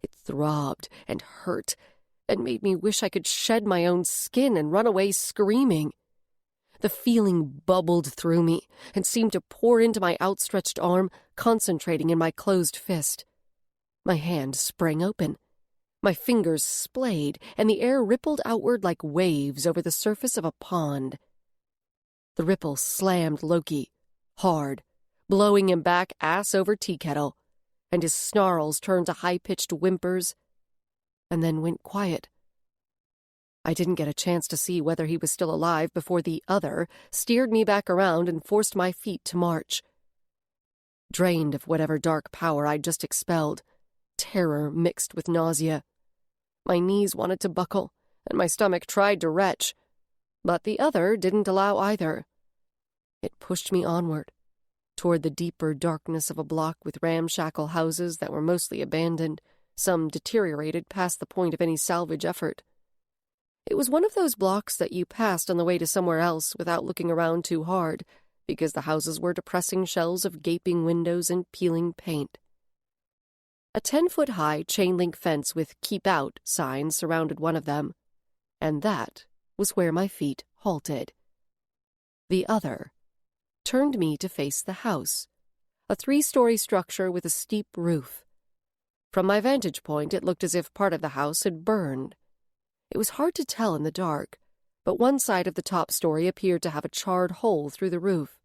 It throbbed and hurt, and made me wish I could shed my own skin and run away screaming. The feeling bubbled through me and seemed to pour into my outstretched arm, concentrating in my closed fist. My hand sprang open. My fingers splayed, and the air rippled outward like waves over the surface of a pond. The ripple slammed Loki, hard, blowing him back ass over tea kettle, and his snarls turned to high-pitched whimpers, and then went quiet. I didn't get a chance to see whether he was still alive before the other steered me back around and forced my feet to march. Drained of whatever dark power I'd just expelled, terror mixed with nausea. My knees wanted to buckle, and my stomach tried to retch, but the other didn't allow either. It pushed me onward, toward the deeper darkness of a block with ramshackle houses that were mostly abandoned, some deteriorated past the point of any salvage effort. It was one of those blocks that you passed on the way to somewhere else without looking around too hard, because the houses were depressing shells of gaping windows and peeling paint. A 10-foot-high chain-link fence with "Keep Out" signs surrounded one of them, and that was where my feet halted. The other turned me to face the house, a 3-story structure with a steep roof. From my vantage point, it looked as if part of the house had burned. It was hard to tell in the dark, but one side of the top story appeared to have a charred hole through the roof,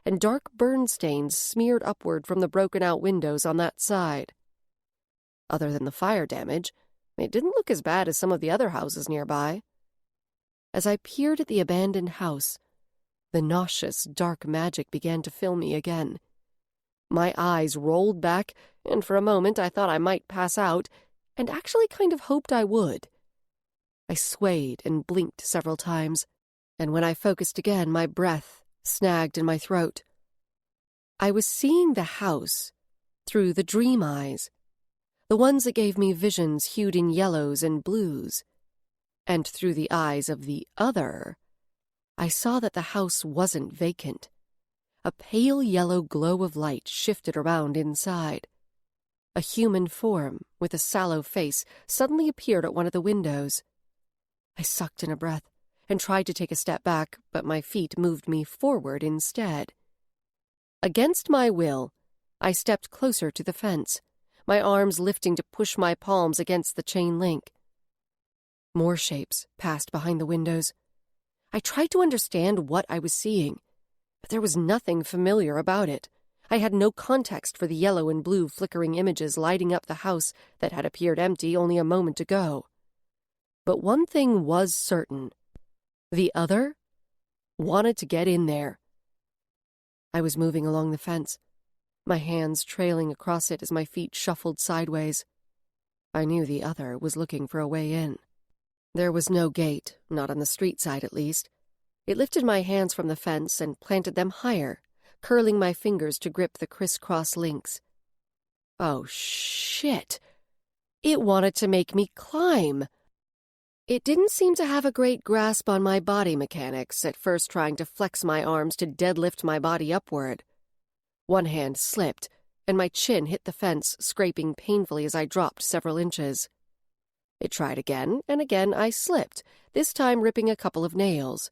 and dark burn stains smeared upward from the broken-out windows on that side. Other than the fire damage, it didn't look as bad as some of the other houses nearby. As I peered at the abandoned house, the nauseous, dark magic began to fill me again. My eyes rolled back, and for a moment I thought I might pass out, and actually kind of hoped I would. I swayed and blinked several times, and when I focused again, my breath snagged in my throat. I was seeing the house through the dream eyes, the ones that gave me visions hued in yellows and blues. And through the eyes of the other, I saw that the house wasn't vacant. A pale yellow glow of light shifted around inside. A human form with a sallow face suddenly appeared at one of the windows. I sucked in a breath and tried to take a step back, but my feet moved me forward instead. Against my will, I stepped closer to the fence, my arms lifting to push my palms against the chain link. More shapes passed behind the windows. I tried to understand what I was seeing, but there was nothing familiar about it. I had no context for the yellow and blue flickering images lighting up the house that had appeared empty only a moment ago. But one thing was certain. The other wanted to get in there. I was moving along the fence, my hands trailing across it as my feet shuffled sideways. I knew the other was looking for a way in. There was no gate, not on the street side at least. It lifted my hands from the fence and planted them higher, curling my fingers to grip the crisscross links. Oh, shit! It wanted to make me climb. It didn't seem to have a great grasp on my body mechanics, at first trying to flex my arms to deadlift my body upward. One hand slipped, and my chin hit the fence, scraping painfully as I dropped several inches. It tried again, and again I slipped, this time ripping a couple of nails.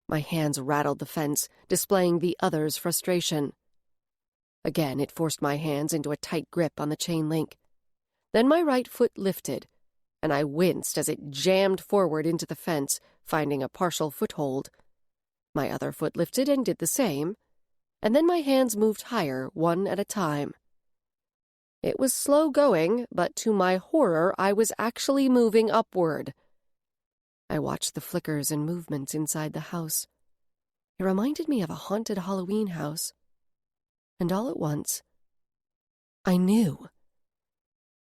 My hands rattled the fence, displaying the other's frustration. Again, it forced my hands into a tight grip on the chain link. Then my right foot lifted, and I winced as it jammed forward into the fence, finding a partial foothold. My other foot lifted and did the same, and then my hands moved higher, one at a time. It was slow going, but to my horror, I was actually moving upward. I watched the flickers and movements inside the house. It reminded me of a haunted Halloween house. And all at once, I knew.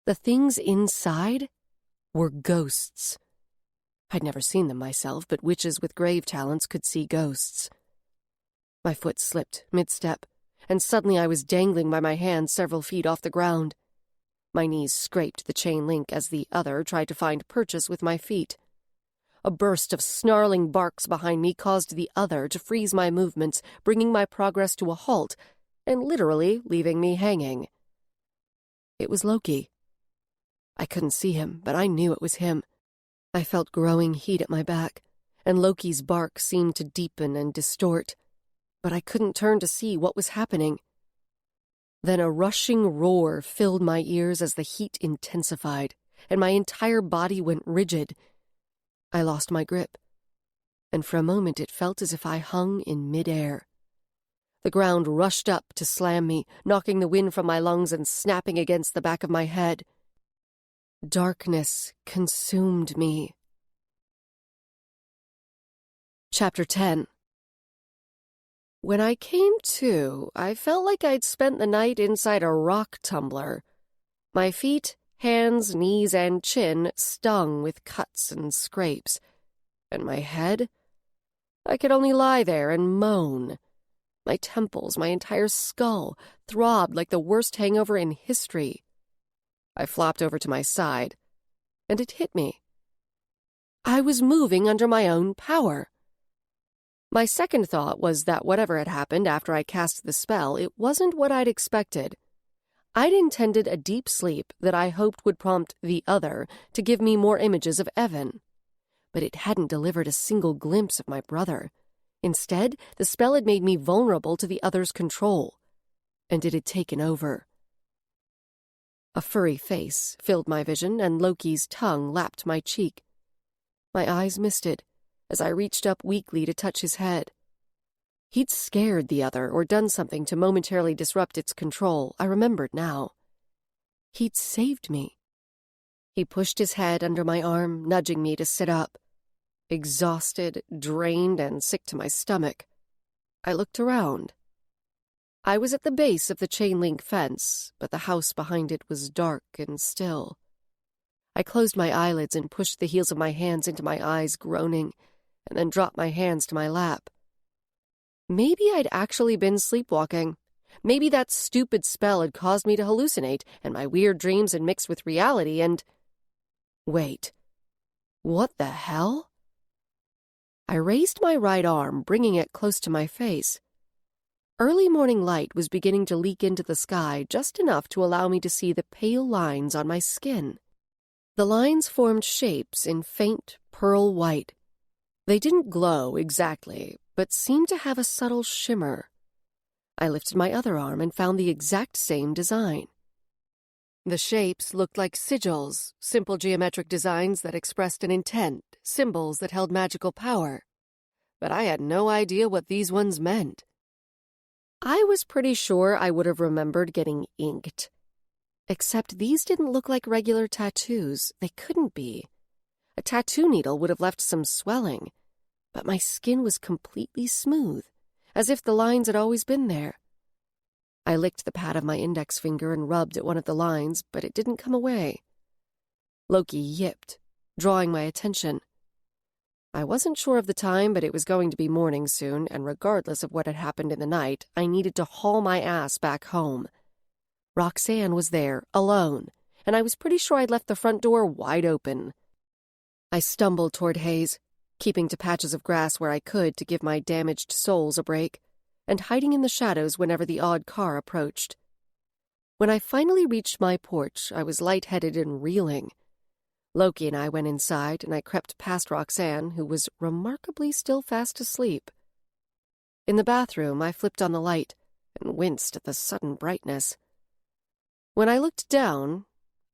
The things inside were ghosts. I'd never seen them myself, but witches with grave talents could see ghosts. My foot slipped mid-step, and suddenly I was dangling by my hands several feet off the ground. My knees scraped the chain link as the other tried to find purchase with my feet. A burst of snarling barks behind me caused the other to freeze my movements, bringing my progress to a halt, and literally leaving me hanging. It was Loki. I couldn't see him, but I knew it was him. I felt growing heat at my back, and Loki's bark seemed to deepen and distort, but I couldn't turn to see what was happening. Then a rushing roar filled my ears as the heat intensified, and my entire body went rigid. I lost my grip, and for a moment it felt as if I hung in midair. The ground rushed up to slam me, knocking the wind from my lungs and snapping against the back of my head. Darkness consumed me. Chapter 10. When I came to, I felt like I'd spent the night inside a rock tumbler. My feet, hands, knees, and chin stung with cuts and scrapes. And my head? I could only lie there and moan. My temples, my entire skull, throbbed like the worst hangover in history. I flopped over to my side, and it hit me. I was moving under my own power. My second thought was that whatever had happened after I cast the spell, it wasn't what I'd expected. I'd intended a deep sleep that I hoped would prompt the other to give me more images of Evan. But it hadn't delivered a single glimpse of my brother. Instead, the spell had made me vulnerable to the other's control, and it had taken over. A furry face filled my vision, and Loki's tongue lapped my cheek. My eyes misted as I reached up weakly to touch his head. He'd scared the other or done something to momentarily disrupt its control, I remembered now. He'd saved me. He pushed his head under my arm, nudging me to sit up. Exhausted, drained, and sick to my stomach, I looked around. I was at the base of the chain-link fence, but the house behind it was dark and still. I closed my eyelids and pushed the heels of my hands into my eyes, groaning, and then dropped my hands to my lap. Maybe I'd actually been sleepwalking. Maybe that stupid spell had caused me to hallucinate, and my weird dreams had mixed with reality, and... Wait. What the hell? I raised my right arm, bringing it close to my face. Early morning light was beginning to leak into the sky just enough to allow me to see the pale lines on my skin. The lines formed shapes in faint pearl white. They didn't glow exactly, but seemed to have a subtle shimmer. I lifted my other arm and found the exact same design. The shapes looked like sigils, simple geometric designs that expressed an intent, symbols that held magical power. But I had no idea what these ones meant. I was pretty sure I would have remembered getting inked. Except these didn't look like regular tattoos. They couldn't be. A tattoo needle would have left some swelling. but my skin was completely smooth, as if the lines had always been there. I licked the pad of my index finger and rubbed at one of the lines, but it didn't come away. Loki yipped, drawing my attention. I wasn't sure of the time, but it was going to be morning soon, and regardless of what had happened in the night, I needed to haul my ass back home. Roxanne was there, alone, and I was pretty sure I'd left the front door wide open. I stumbled toward Hayes, keeping to patches of grass where I could to give my damaged soles a break, and hiding in the shadows whenever the odd car approached. When I finally reached my porch, I was lightheaded and reeling. Loki and I went inside, and I crept past Roxanne, who was remarkably still fast asleep. In the bathroom, I flipped on the light and winced at the sudden brightness. When I looked down,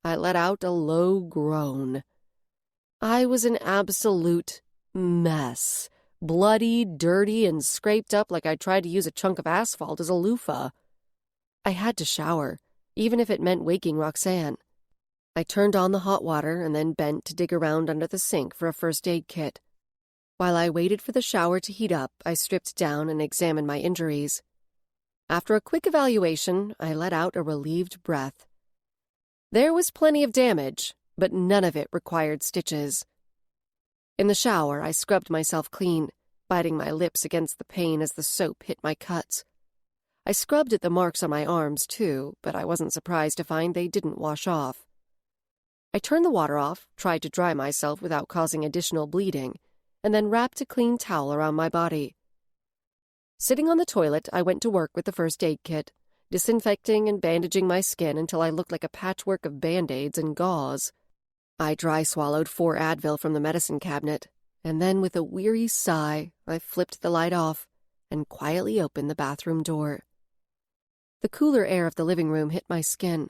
I let out a low groan. I was an absolute mess, bloody, dirty, and scraped up like I tried to use a chunk of asphalt as a loofah. I had to shower, even if it meant waking Roxanne. I turned on the hot water and then bent to dig around under the sink for a first aid kit. While I waited for the shower to heat up, I stripped down and examined my injuries. After a quick evaluation, I let out a relieved breath. There was plenty of damage, but none of it required stitches. In the shower, I scrubbed myself clean, biting my lips against the pain as the soap hit my cuts. I scrubbed at the marks on my arms, too, but I wasn't surprised to find they didn't wash off. I turned the water off, tried to dry myself without causing additional bleeding, and then wrapped a clean towel around my body. Sitting on the toilet, I went to work with the first aid kit, disinfecting and bandaging my skin until I looked like a patchwork of Band-Aids and gauze. I dry-swallowed 4 Advil from the medicine cabinet, and then with a weary sigh, I flipped the light off and quietly opened the bathroom door. The cooler air of the living room hit my skin,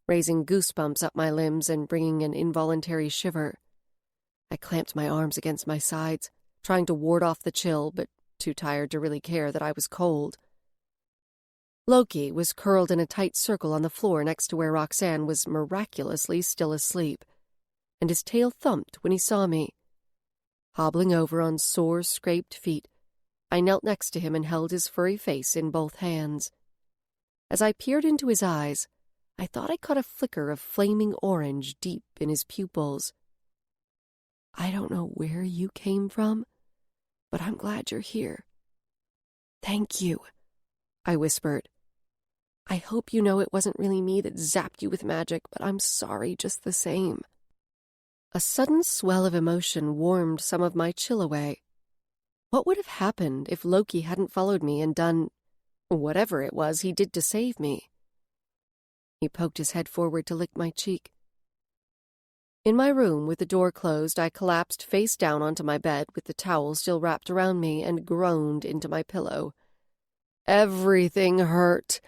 raising goosebumps up my limbs and bringing an involuntary shiver. I clamped my arms against my sides, trying to ward off the chill, but too tired to really care that I was cold. Loki was curled in a tight circle on the floor next to where Roxanne was miraculously still asleep, and his tail thumped when he saw me. Hobbling over on sore, scraped feet, I knelt next to him and held his furry face in both hands. As I peered into his eyes, I thought I caught a flicker of flaming orange deep in his pupils. "I don't know where you came from, but I'm glad you're here." "Thank you," I whispered. "I hope you know it wasn't really me that zapped you with magic, but I'm sorry just the same." A sudden swell of emotion warmed some of my chill away. What would have happened if Loki hadn't followed me and done whatever it was he did to save me? He poked his head forward to lick my cheek. In my room, with the door closed, I collapsed face down onto my bed with the towel still wrapped around me and groaned into my pillow. Everything hurt.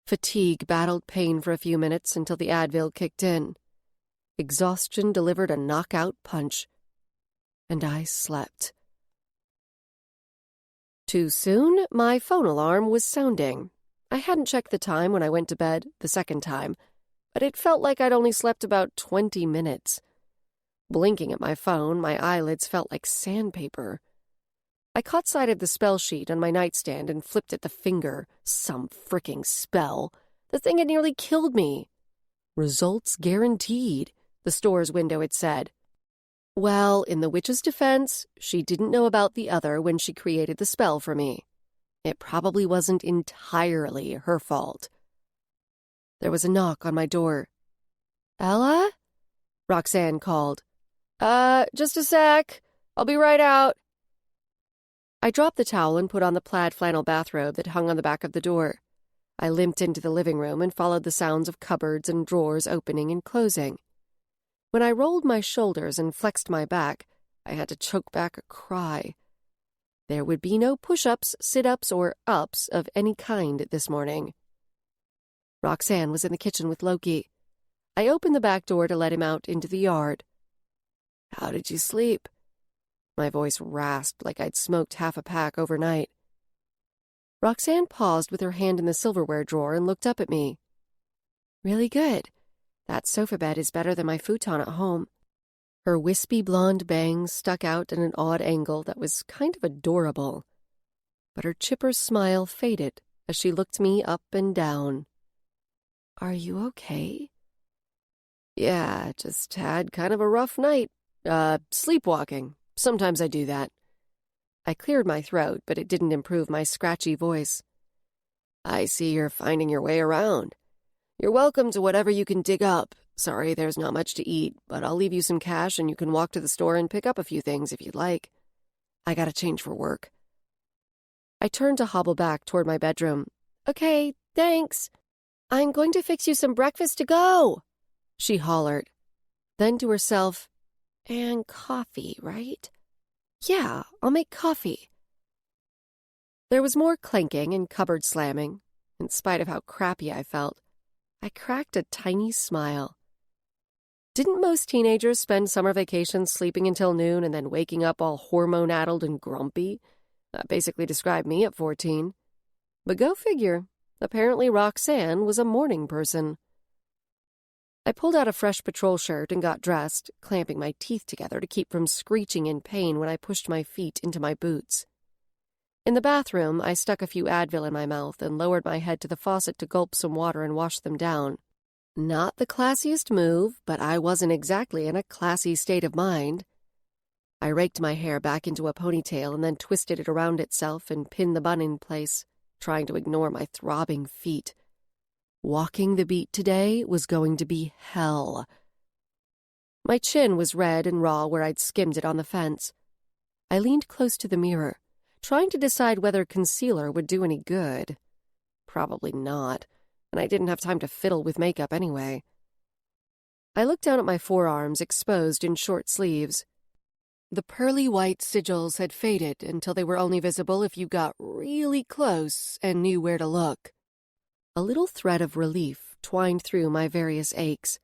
Fatigue battled pain for a few minutes until the Advil kicked in. Exhaustion delivered a knockout punch, and I slept. Too soon, my phone alarm was sounding. I hadn't checked the time when I went to bed the second time, but it felt like I'd only slept about 20 minutes. Blinking at my phone, my eyelids felt like sandpaper. I caught sight of the spell sheet on my nightstand and flipped at the finger. Some fricking spell. The thing had nearly killed me. "Results guaranteed," the store's window had said. Well, in the witch's defense, she didn't know about the other when she created the spell for me. It probably wasn't entirely her fault. There was a knock on my door. "Ella?" Roxanne called. Just a sec. I'll be right out." I dropped the towel and put on the plaid flannel bathrobe that hung on the back of the door. I limped into the living room and followed the sounds of cupboards and drawers opening and closing. When I rolled my shoulders and flexed my back, I had to choke back a cry. There would be no push-ups, sit-ups, or ups of any kind this morning. Roxanne was in the kitchen with Loki. I opened the back door to let him out into the yard. "How did you sleep?" My voice rasped like I'd smoked half a pack overnight. Roxanne paused with her hand in the silverware drawer and looked up at me. "Really good. That sofa bed is better than my futon at home." Her wispy blonde bangs stuck out at an odd angle that was kind of adorable. But her chipper smile faded as she looked me up and down. "Are you okay?" "Yeah, just had kind of a rough night. Sleepwalking. Sometimes I do that." I cleared my throat, but it didn't improve my scratchy voice. "I see you're finding your way around. You're welcome to whatever you can dig up. Sorry there's not much to eat, but I'll leave you some cash and you can walk to the store and pick up a few things if you'd like. I gotta change for work." I turned to hobble back toward my bedroom. "Okay, thanks. I'm going to fix you some breakfast to go," she hollered. Then to herself, "And coffee, right? Yeah, I'll make coffee." There was more clanking and cupboard slamming. In spite of how crappy I felt, I cracked a tiny smile. Didn't most teenagers spend summer vacations sleeping until noon and then waking up all hormone-addled and grumpy? That basically described me at 14. But go figure, apparently Roxanne was a morning person. I pulled out a fresh patrol shirt and got dressed, clamping my teeth together to keep from screeching in pain when I pushed my feet into my boots. In the bathroom, I stuck a few Advil in my mouth and lowered my head to the faucet to gulp some water and wash them down. Not the classiest move, but I wasn't exactly in a classy state of mind. I raked my hair back into a ponytail and then twisted it around itself and pinned the bun in place, trying to ignore my throbbing feet. Walking the beat today was going to be hell. My chin was red and raw where I'd skimmed it on the fence. I leaned close to the mirror, trying to decide whether concealer would do any good. Probably not, and I didn't have time to fiddle with makeup anyway. I looked down at my forearms, exposed in short sleeves. The pearly white sigils had faded until they were only visible if you got really close and knew where to look. A little thread of relief twined through my various aches.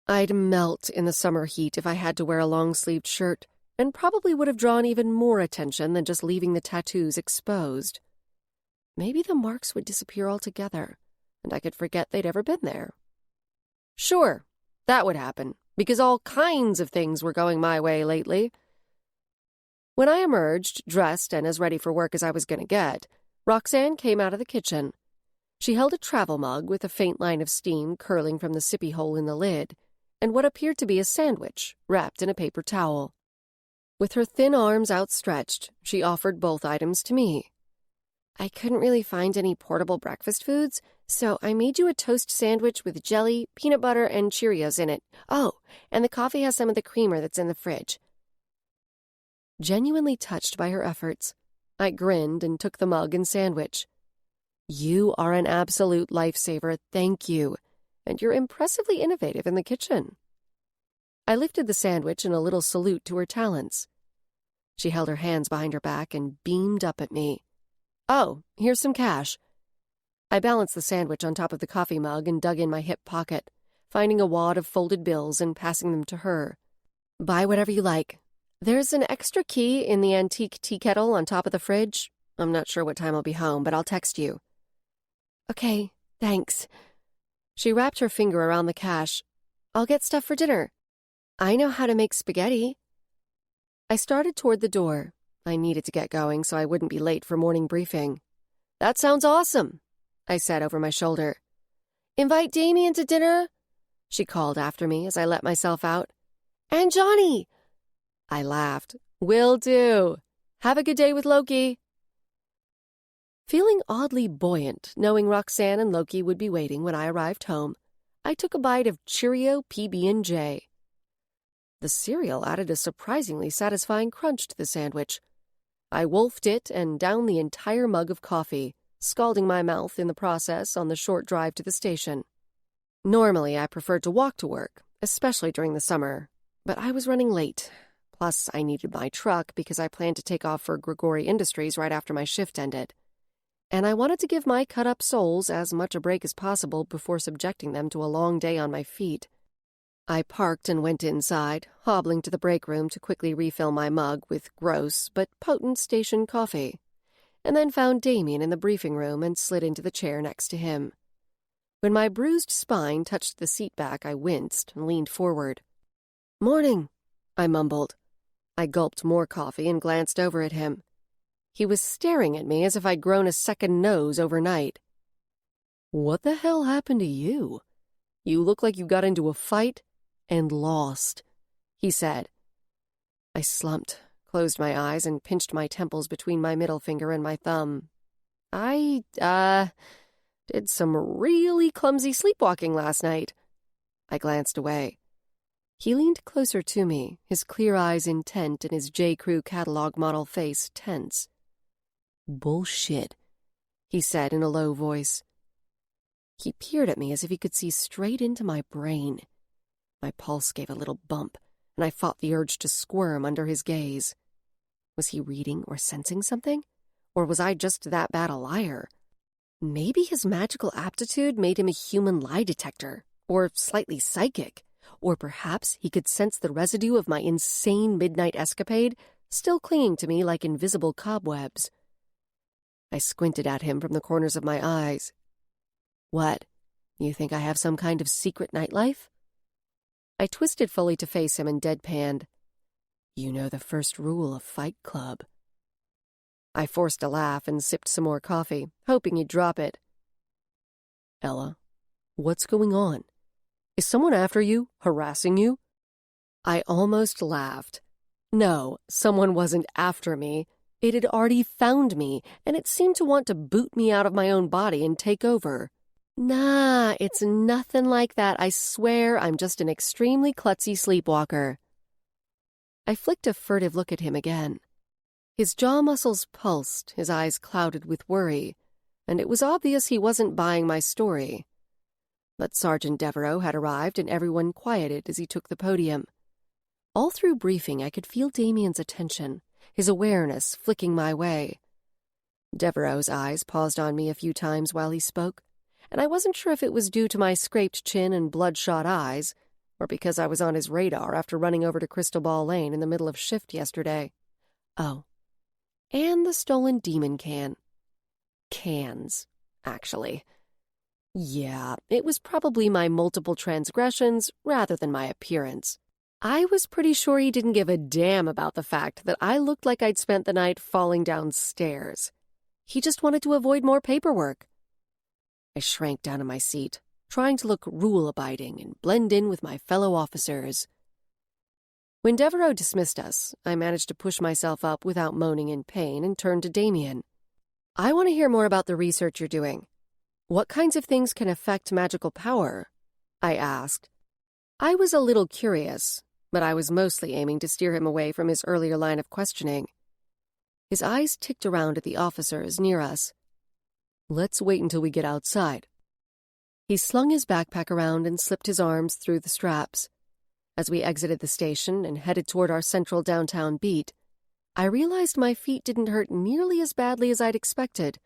I'd melt in the summer heat if I had to wear a long-sleeved shirt, and probably would have drawn even more attention than just leaving the tattoos exposed. Maybe the marks would disappear altogether, and I could forget they'd ever been there. Sure, that would happen, because all kinds of things were going my way lately. When I emerged, dressed and as ready for work as I was going to get, Roxanne came out of the kitchen. She held a travel mug with a faint line of steam curling from the sippy hole in the lid, and what appeared to be a sandwich wrapped in a paper towel. With her thin arms outstretched, she offered both items to me. "I couldn't really find any portable breakfast foods, so I made you a toast sandwich with jelly, peanut butter, and Cheerios in it. Oh, and the coffee has some of the creamer that's in the fridge." Genuinely touched by her efforts, I grinned and took the mug and sandwich. "You are an absolute lifesaver, thank you, and you're impressively innovative in the kitchen." I lifted the sandwich in a little salute to her talents. She held her hands behind her back and beamed up at me. "Oh, here's some cash." I balanced the sandwich on top of the coffee mug and dug in my hip pocket, finding a wad of folded bills and passing them to her. "Buy whatever you like. There's an extra key in the antique tea kettle on top of the fridge. I'm not sure what time I'll be home, but I'll text you." "Okay, thanks." She wrapped her finger around the cash. "I'll get stuff for dinner. I know how to make spaghetti." I started toward the door. I needed to get going so I wouldn't be late for morning briefing. "That sounds awesome," I said over my shoulder. "Invite Damien to dinner," she called after me as I let myself out. "And Johnny." I laughed. "Will do. Have a good day with Loki." Feeling oddly buoyant, knowing Roxanne and Loki would be waiting when I arrived home, I took a bite of Cheerio PB&J. The cereal added a surprisingly satisfying crunch to the sandwich. I wolfed it and downed the entire mug of coffee, scalding my mouth in the process on the short drive to the station. Normally, I preferred to walk to work, especially during the summer, but I was running late. Plus, I needed my truck because I planned to take off for Grigori Industries right after my shift ended. And I wanted to give my cut-up soles as much a break as possible before subjecting them to a long day on my feet. I parked and went inside, hobbling to the break room to quickly refill my mug with gross but potent station coffee, and then found Damien in the briefing room and slid into the chair next to him. When my bruised spine touched the seat back, I winced and leaned forward. "Morning," I mumbled. I gulped more coffee and glanced over at him. He was staring at me as if I'd grown a second nose overnight. What the hell happened to you? You look like you got into a fight and lost, he said. I slumped, closed my eyes, and pinched my temples between my middle finger and my thumb. I, did some really clumsy sleepwalking last night. I glanced away. He leaned closer to me, his clear eyes intent and his J. Crew catalog model face tense. Bullshit, he said in a low voice. He peered at me as if he could see straight into my brain. My pulse gave a little bump, and I fought the urge to squirm under his gaze. Was he reading or sensing something? Or was I just that bad a liar? Maybe his magical aptitude made him a human lie detector, or slightly psychic. Or perhaps he could sense the residue of my insane midnight escapade still clinging to me like invisible cobwebs. I squinted at him from the corners of my eyes. What, you think I have some kind of secret nightlife? I twisted fully to face him and deadpanned. You know the first rule of Fight Club. I forced a laugh and sipped some more coffee, hoping he'd drop it. Ella, what's going on? Is someone after you, harassing you? I almost laughed. No, someone wasn't after me. It had already found me, and it seemed to want to boot me out of my own body and take over. Nah, it's nothing like that. I swear I'm just an extremely klutzy sleepwalker. I flicked a furtive look at him again. His jaw muscles pulsed, his eyes clouded with worry, and it was obvious he wasn't buying my story. But Sergeant Devereaux had arrived and everyone quieted as he took the podium. All through briefing, I could feel Damien's attention, his awareness flicking my way. Devereaux's eyes paused on me a few times while he spoke, and I wasn't sure if it was due to my scraped chin and bloodshot eyes, or because I was on his radar after running over to Crystal Ball Lane in the middle of shift yesterday. Oh, and the stolen demon can. Cans, actually. Yeah, it was probably my multiple transgressions rather than my appearance. I was pretty sure he didn't give a damn about the fact that I looked like I'd spent the night falling down stairs. He just wanted to avoid more paperwork. I shrank down in my seat, trying to look rule-abiding and blend in with my fellow officers. When Devereaux dismissed us, I managed to push myself up without moaning in pain and turned to Damien. I want to hear more about the research you're doing. What kinds of things can affect magical power? I asked. I was a little curious, but I was mostly aiming to steer him away from his earlier line of questioning. His eyes ticked around at the officers near us. Let's wait until we get outside. He slung his backpack around and slipped his arms through the straps. As we exited the station and headed toward our central downtown beat, I realized my feet didn't hurt nearly as badly as I'd expected,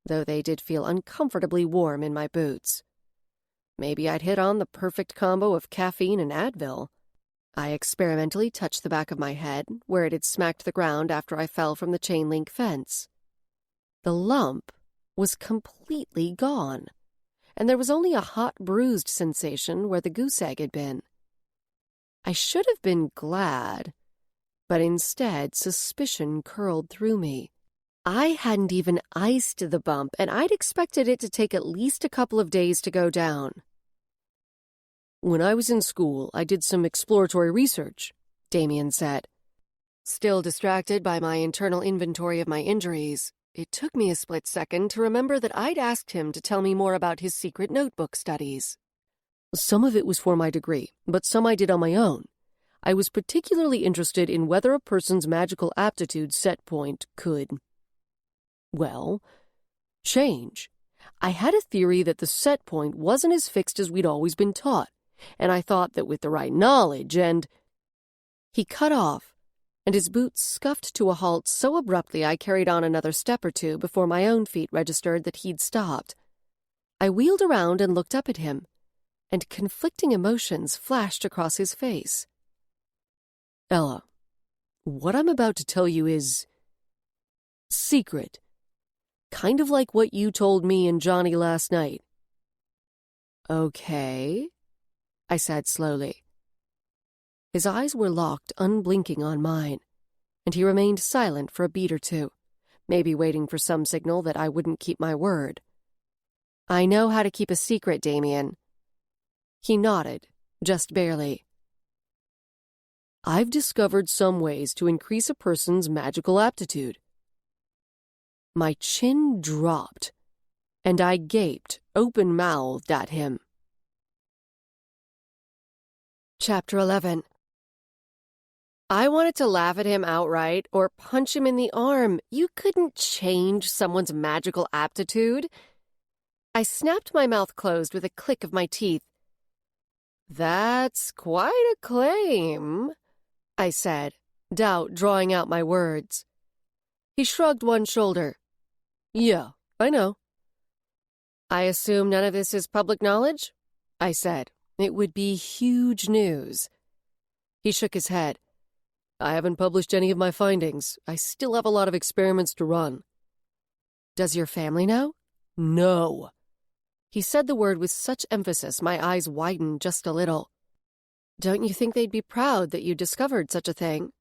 though they did feel uncomfortably warm in my boots. Maybe I'd hit on the perfect combo of caffeine and Advil. I experimentally touched the back of my head, where it had smacked the ground after I fell from the chain-link fence. The lump was completely gone, and there was only a hot, bruised sensation where the goose egg had been. I should have been glad, but instead suspicion curled through me. I hadn't even iced the bump, and I'd expected it to take at least a couple of days to go down. When I was in school, I did some exploratory research, Damien said. Still distracted by my internal inventory of my injuries, it took me a split second to remember that I'd asked him to tell me more about his secret notebook studies. Some of it was for my degree, but some I did on my own. I was particularly interested in whether a person's magical aptitude set point could, well, change. I had a theory that the set point wasn't as fixed as we'd always been taught, and I thought that with the right knowledge and... He cut off, and his boots scuffed to a halt so abruptly I carried on another step or two before my own feet registered that he'd stopped. I wheeled around and looked up at him, and conflicting emotions flashed across his face. Ella, what I'm about to tell you is... secret. Kind of like what you told me and Johnny last night. Okay, I said slowly. His eyes were locked, unblinking on mine, and he remained silent for a beat or two, maybe waiting for some signal that I wouldn't keep my word. "I know how to keep a secret, Damien." He nodded, just barely. "I've discovered some ways to increase a person's magical aptitude." My chin dropped, and I gaped, open-mouthed at him. Chapter 11. I wanted to laugh at him outright or punch him in the arm. You couldn't change someone's magical aptitude. I snapped my mouth closed with a click of my teeth. "That's quite a claim," I said, doubt drawing out my words. He shrugged one shoulder. "Yeah, I know." "I assume none of this is public knowledge?" I said. It would be huge news. He shook his head. "I haven't published any of my findings. I still have a lot of experiments to run." "Does your family know?" "No." He said the word with such emphasis my eyes widened just a little. "Don't you think they'd be proud that you discovered such a thing?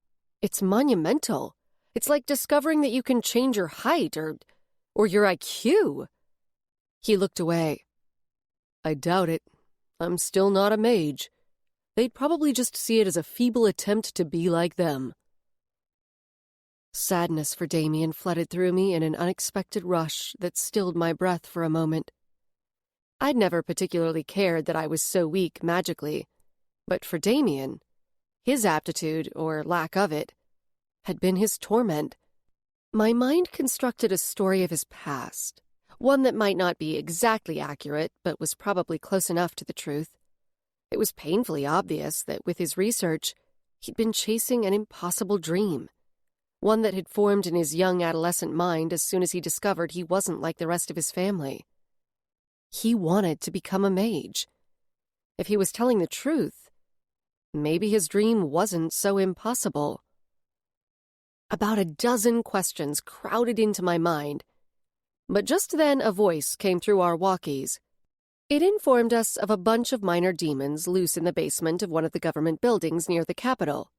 It's monumental. It's like discovering that you can change your height or your IQ." He looked away. "I doubt it. I'm still not a mage. They'd probably just see it as a feeble attempt to be like them." Sadness for Damien flooded through me in an unexpected rush that stilled my breath for a moment. I'd never particularly cared that I was so weak magically, but for Damien, his aptitude, or lack of it, had been his torment. My mind constructed a story of his past, one that might not be exactly accurate, but was probably close enough to the truth. It was painfully obvious that with his research, he'd been chasing an impossible dream, one that had formed in his young adolescent mind as soon as he discovered he wasn't like the rest of his family. He wanted to become a mage. If he was telling the truth, maybe his dream wasn't so impossible. About a dozen questions crowded into my mind, but just then a voice came through our walkies. It informed us of a bunch of minor demons loose in the basement of one of the government buildings near the Capitol,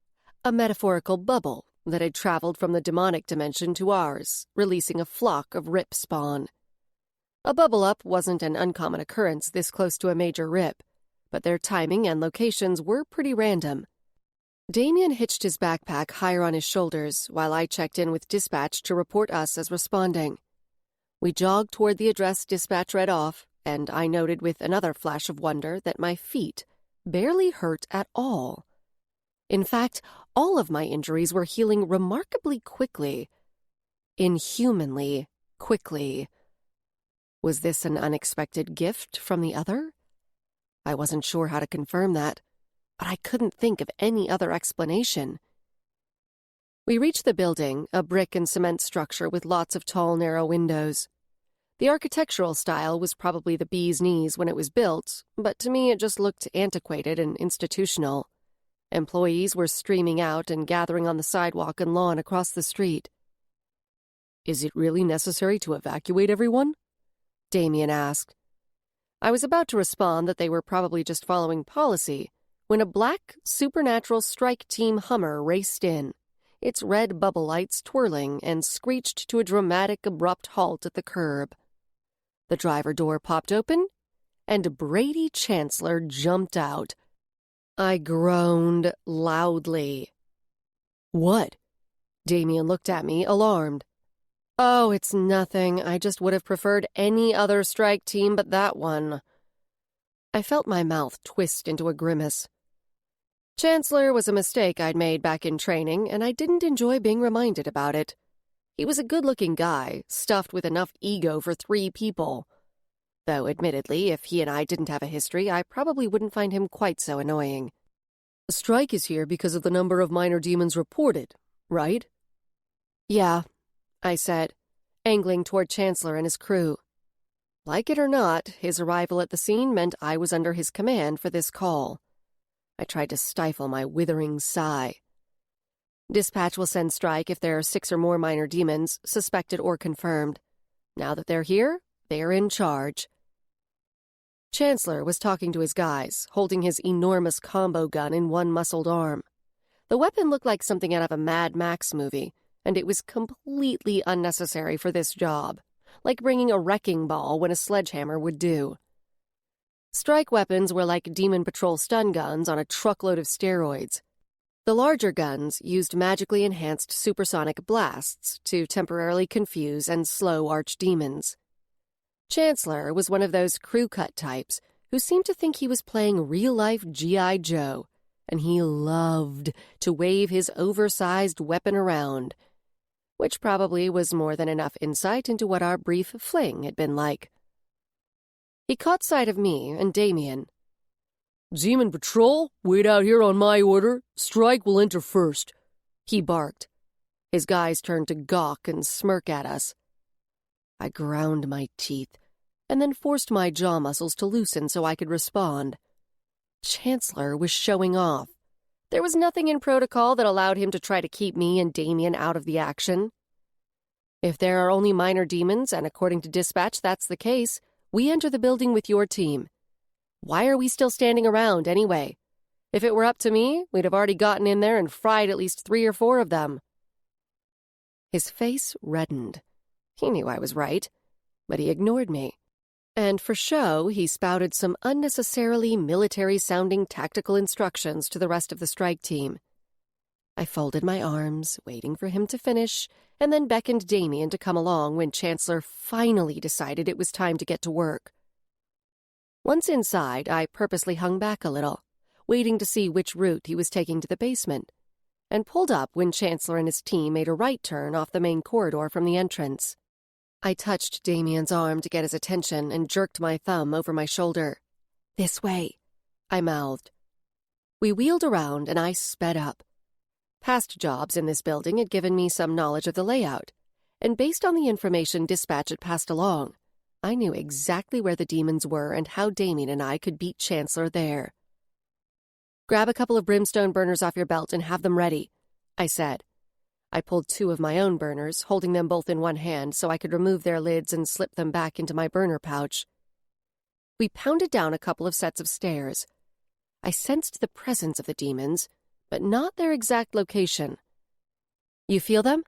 a metaphorical bubble that had traveled from the demonic dimension to ours, releasing a flock of rip spawn. A bubble-up wasn't an uncommon occurrence this close to a major rip, but their timing and locations were pretty random. Damien hitched his backpack higher on his shoulders while I checked in with dispatch to report us as responding. We jogged toward the address dispatch read off, and I noted with another flash of wonder that my feet barely hurt at all. In fact, all of my injuries were healing remarkably quickly. Inhumanly quickly. Was this an unexpected gift from the other? I wasn't sure how to confirm that, but I couldn't think of any other explanation. We reached the building, a brick and cement structure with lots of tall, narrow windows. The architectural style was probably the bee's knees when it was built, but to me it just looked antiquated and institutional. Employees were streaming out and gathering on the sidewalk and lawn across the street. "Is it really necessary to evacuate everyone?" Damien asked. I was about to respond that they were probably just following policy when a black, supernatural strike team Hummer raced in, its red bubble lights twirling, and screeched to a dramatic, abrupt halt at the curb. The driver door popped open, and Brady Chancellor jumped out. I groaned loudly. "What?" Damien looked at me, alarmed. "Oh, it's nothing. I just would have preferred any other strike team but that one." I felt my mouth twist into a grimace. Chancellor was a mistake I'd made back in training, and I didn't enjoy being reminded about it. He was a good-looking guy, stuffed with enough ego for 3 people. Though, admittedly, if he and I didn't have a history, I probably wouldn't find him quite so annoying. "The strike is here because of the number of minor demons reported, right?" "Yeah," I said, angling toward Chancellor and his crew. Like it or not, his arrival at the scene meant I was under his command for this call. I tried to stifle my withering sigh. "Dispatch will send strike if there are 6 or more minor demons, suspected or confirmed. Now that they're here, they're in charge." Chancellor was talking to his guys, holding his enormous combo gun in one muscled arm. The weapon looked like something out of a Mad Max movie, and it was completely unnecessary for this job, like bringing a wrecking ball when a sledgehammer would do. Strike weapons were like Demon Patrol stun guns on a truckload of steroids. The larger guns used magically enhanced supersonic blasts to temporarily confuse and slow archdemons. Chancellor was one of those crew-cut types who seemed to think he was playing real-life G.I. Joe, and he loved to wave his oversized weapon around, which probably was more than enough insight into what our brief fling had been like. He caught sight of me and Damien. "Demon Patrol, wait out here on my order. Strike will enter first," he barked. His guys turned to gawk and smirk at us. I ground my teeth and then forced my jaw muscles to loosen so I could respond. Chancellor was showing off. There was nothing in protocol that allowed him to try to keep me and Damien out of the action. If there are only minor demons, and according to dispatch that's the case, we enter the building with your team. Why are we still standing around anyway? If it were up to me, we'd have already gotten in there and fried at least 3 or 4 of them. His face reddened. He knew I was right, but he ignored me. And for show, he spouted some unnecessarily military-sounding tactical instructions to the rest of the strike team. I folded my arms, waiting for him to finish, and then beckoned Damien to come along when Chancellor finally decided it was time to get to work. Once inside, I purposely hung back a little, waiting to see which route he was taking to the basement, and pulled up when Chancellor and his team made a right turn off the main corridor from the entrance. I touched Damien's arm to get his attention and jerked my thumb over my shoulder. "This way," I mouthed. We wheeled around and I sped up. Past jobs in this building had given me some knowledge of the layout, and based on the information dispatch had passed along, I knew exactly where the demons were and how Damien and I could beat Chancellor there. "Grab a couple of brimstone burners off your belt and have them ready," I said. I pulled 2 of my own burners, holding them both in one hand so I could remove their lids and slip them back into my burner pouch. We pounded down a couple of sets of stairs. I sensed the presence of the demons, but not their exact location. "You feel them?"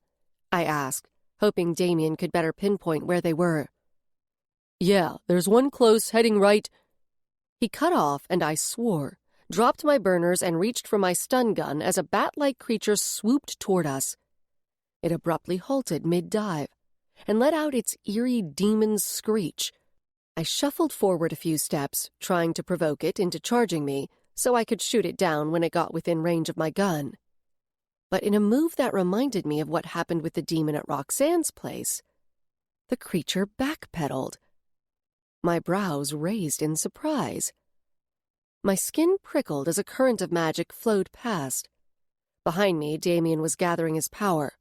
I asked, hoping Damien could better pinpoint where they were. "Yeah, there's one close, heading right." He cut off, and I swore, dropped my burners, and reached for my stun gun as a bat-like creature swooped toward us. It abruptly halted mid-dive and let out its eerie demon screech. I shuffled forward a few steps, trying to provoke it into charging me so I could shoot it down when it got within range of my gun. But in a move that reminded me of what happened with the demon at Roxanne's place, the creature backpedaled. My brows raised in surprise. My skin prickled as a current of magic flowed past. Behind me, Damien was gathering his power.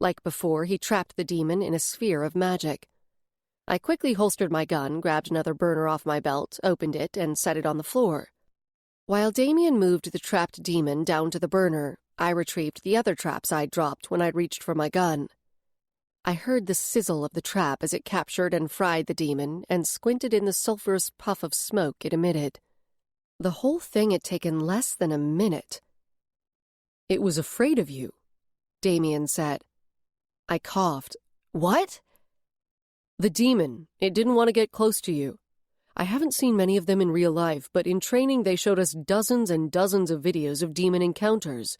Like before, he trapped the demon in a sphere of magic. I quickly holstered my gun, grabbed another burner off my belt, opened it, and set it on the floor. While Damien moved the trapped demon down to the burner, I retrieved the other traps I'd dropped when I'd reached for my gun. I heard the sizzle of the trap as it captured and fried the demon and squinted in the sulphurous puff of smoke it emitted. The whole thing had taken less than a minute. "It was afraid of you," Damien said. I coughed. "What?" "The demon. It didn't want to get close to you. I haven't seen many of them in real life, but in training they showed us dozens and dozens of videos of demon encounters.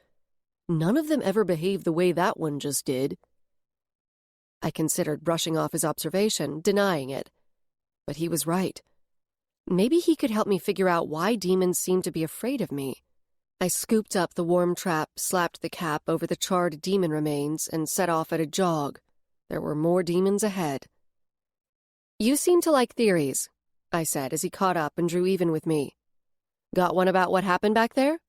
None of them ever behaved the way that one just did." I considered brushing off his observation, denying it. But he was right. Maybe he could help me figure out why demons seemed to be afraid of me. I scooped up the warm trap, slapped the cap over the charred demon remains, and set off at a jog. There were more demons ahead. "You seem to like theories," I said as he caught up and drew even with me. "Got one about what happened back there?"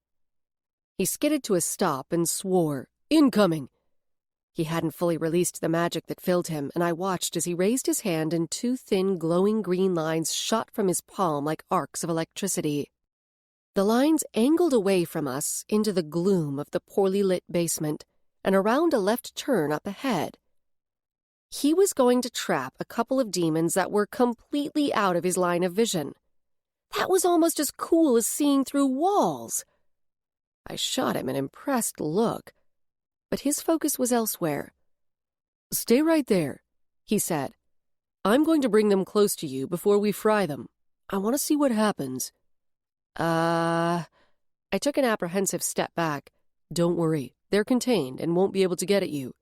He skidded to a stop and swore, "Incoming!" He hadn't fully released the magic that filled him, and I watched as he raised his hand and 2 thin, glowing green lines shot from his palm like arcs of electricity. The lines angled away from us into the gloom of the poorly lit basement and around a left turn up ahead. He was going to trap a couple of demons that were completely out of his line of vision. That was almost as cool as seeing through walls. I shot him an impressed look, but his focus was elsewhere. "Stay right there," he said. "I'm going to bring them close to you before we fry them. I want to see what happens." I took an apprehensive step back. "Don't worry, they're contained and won't be able to get at you."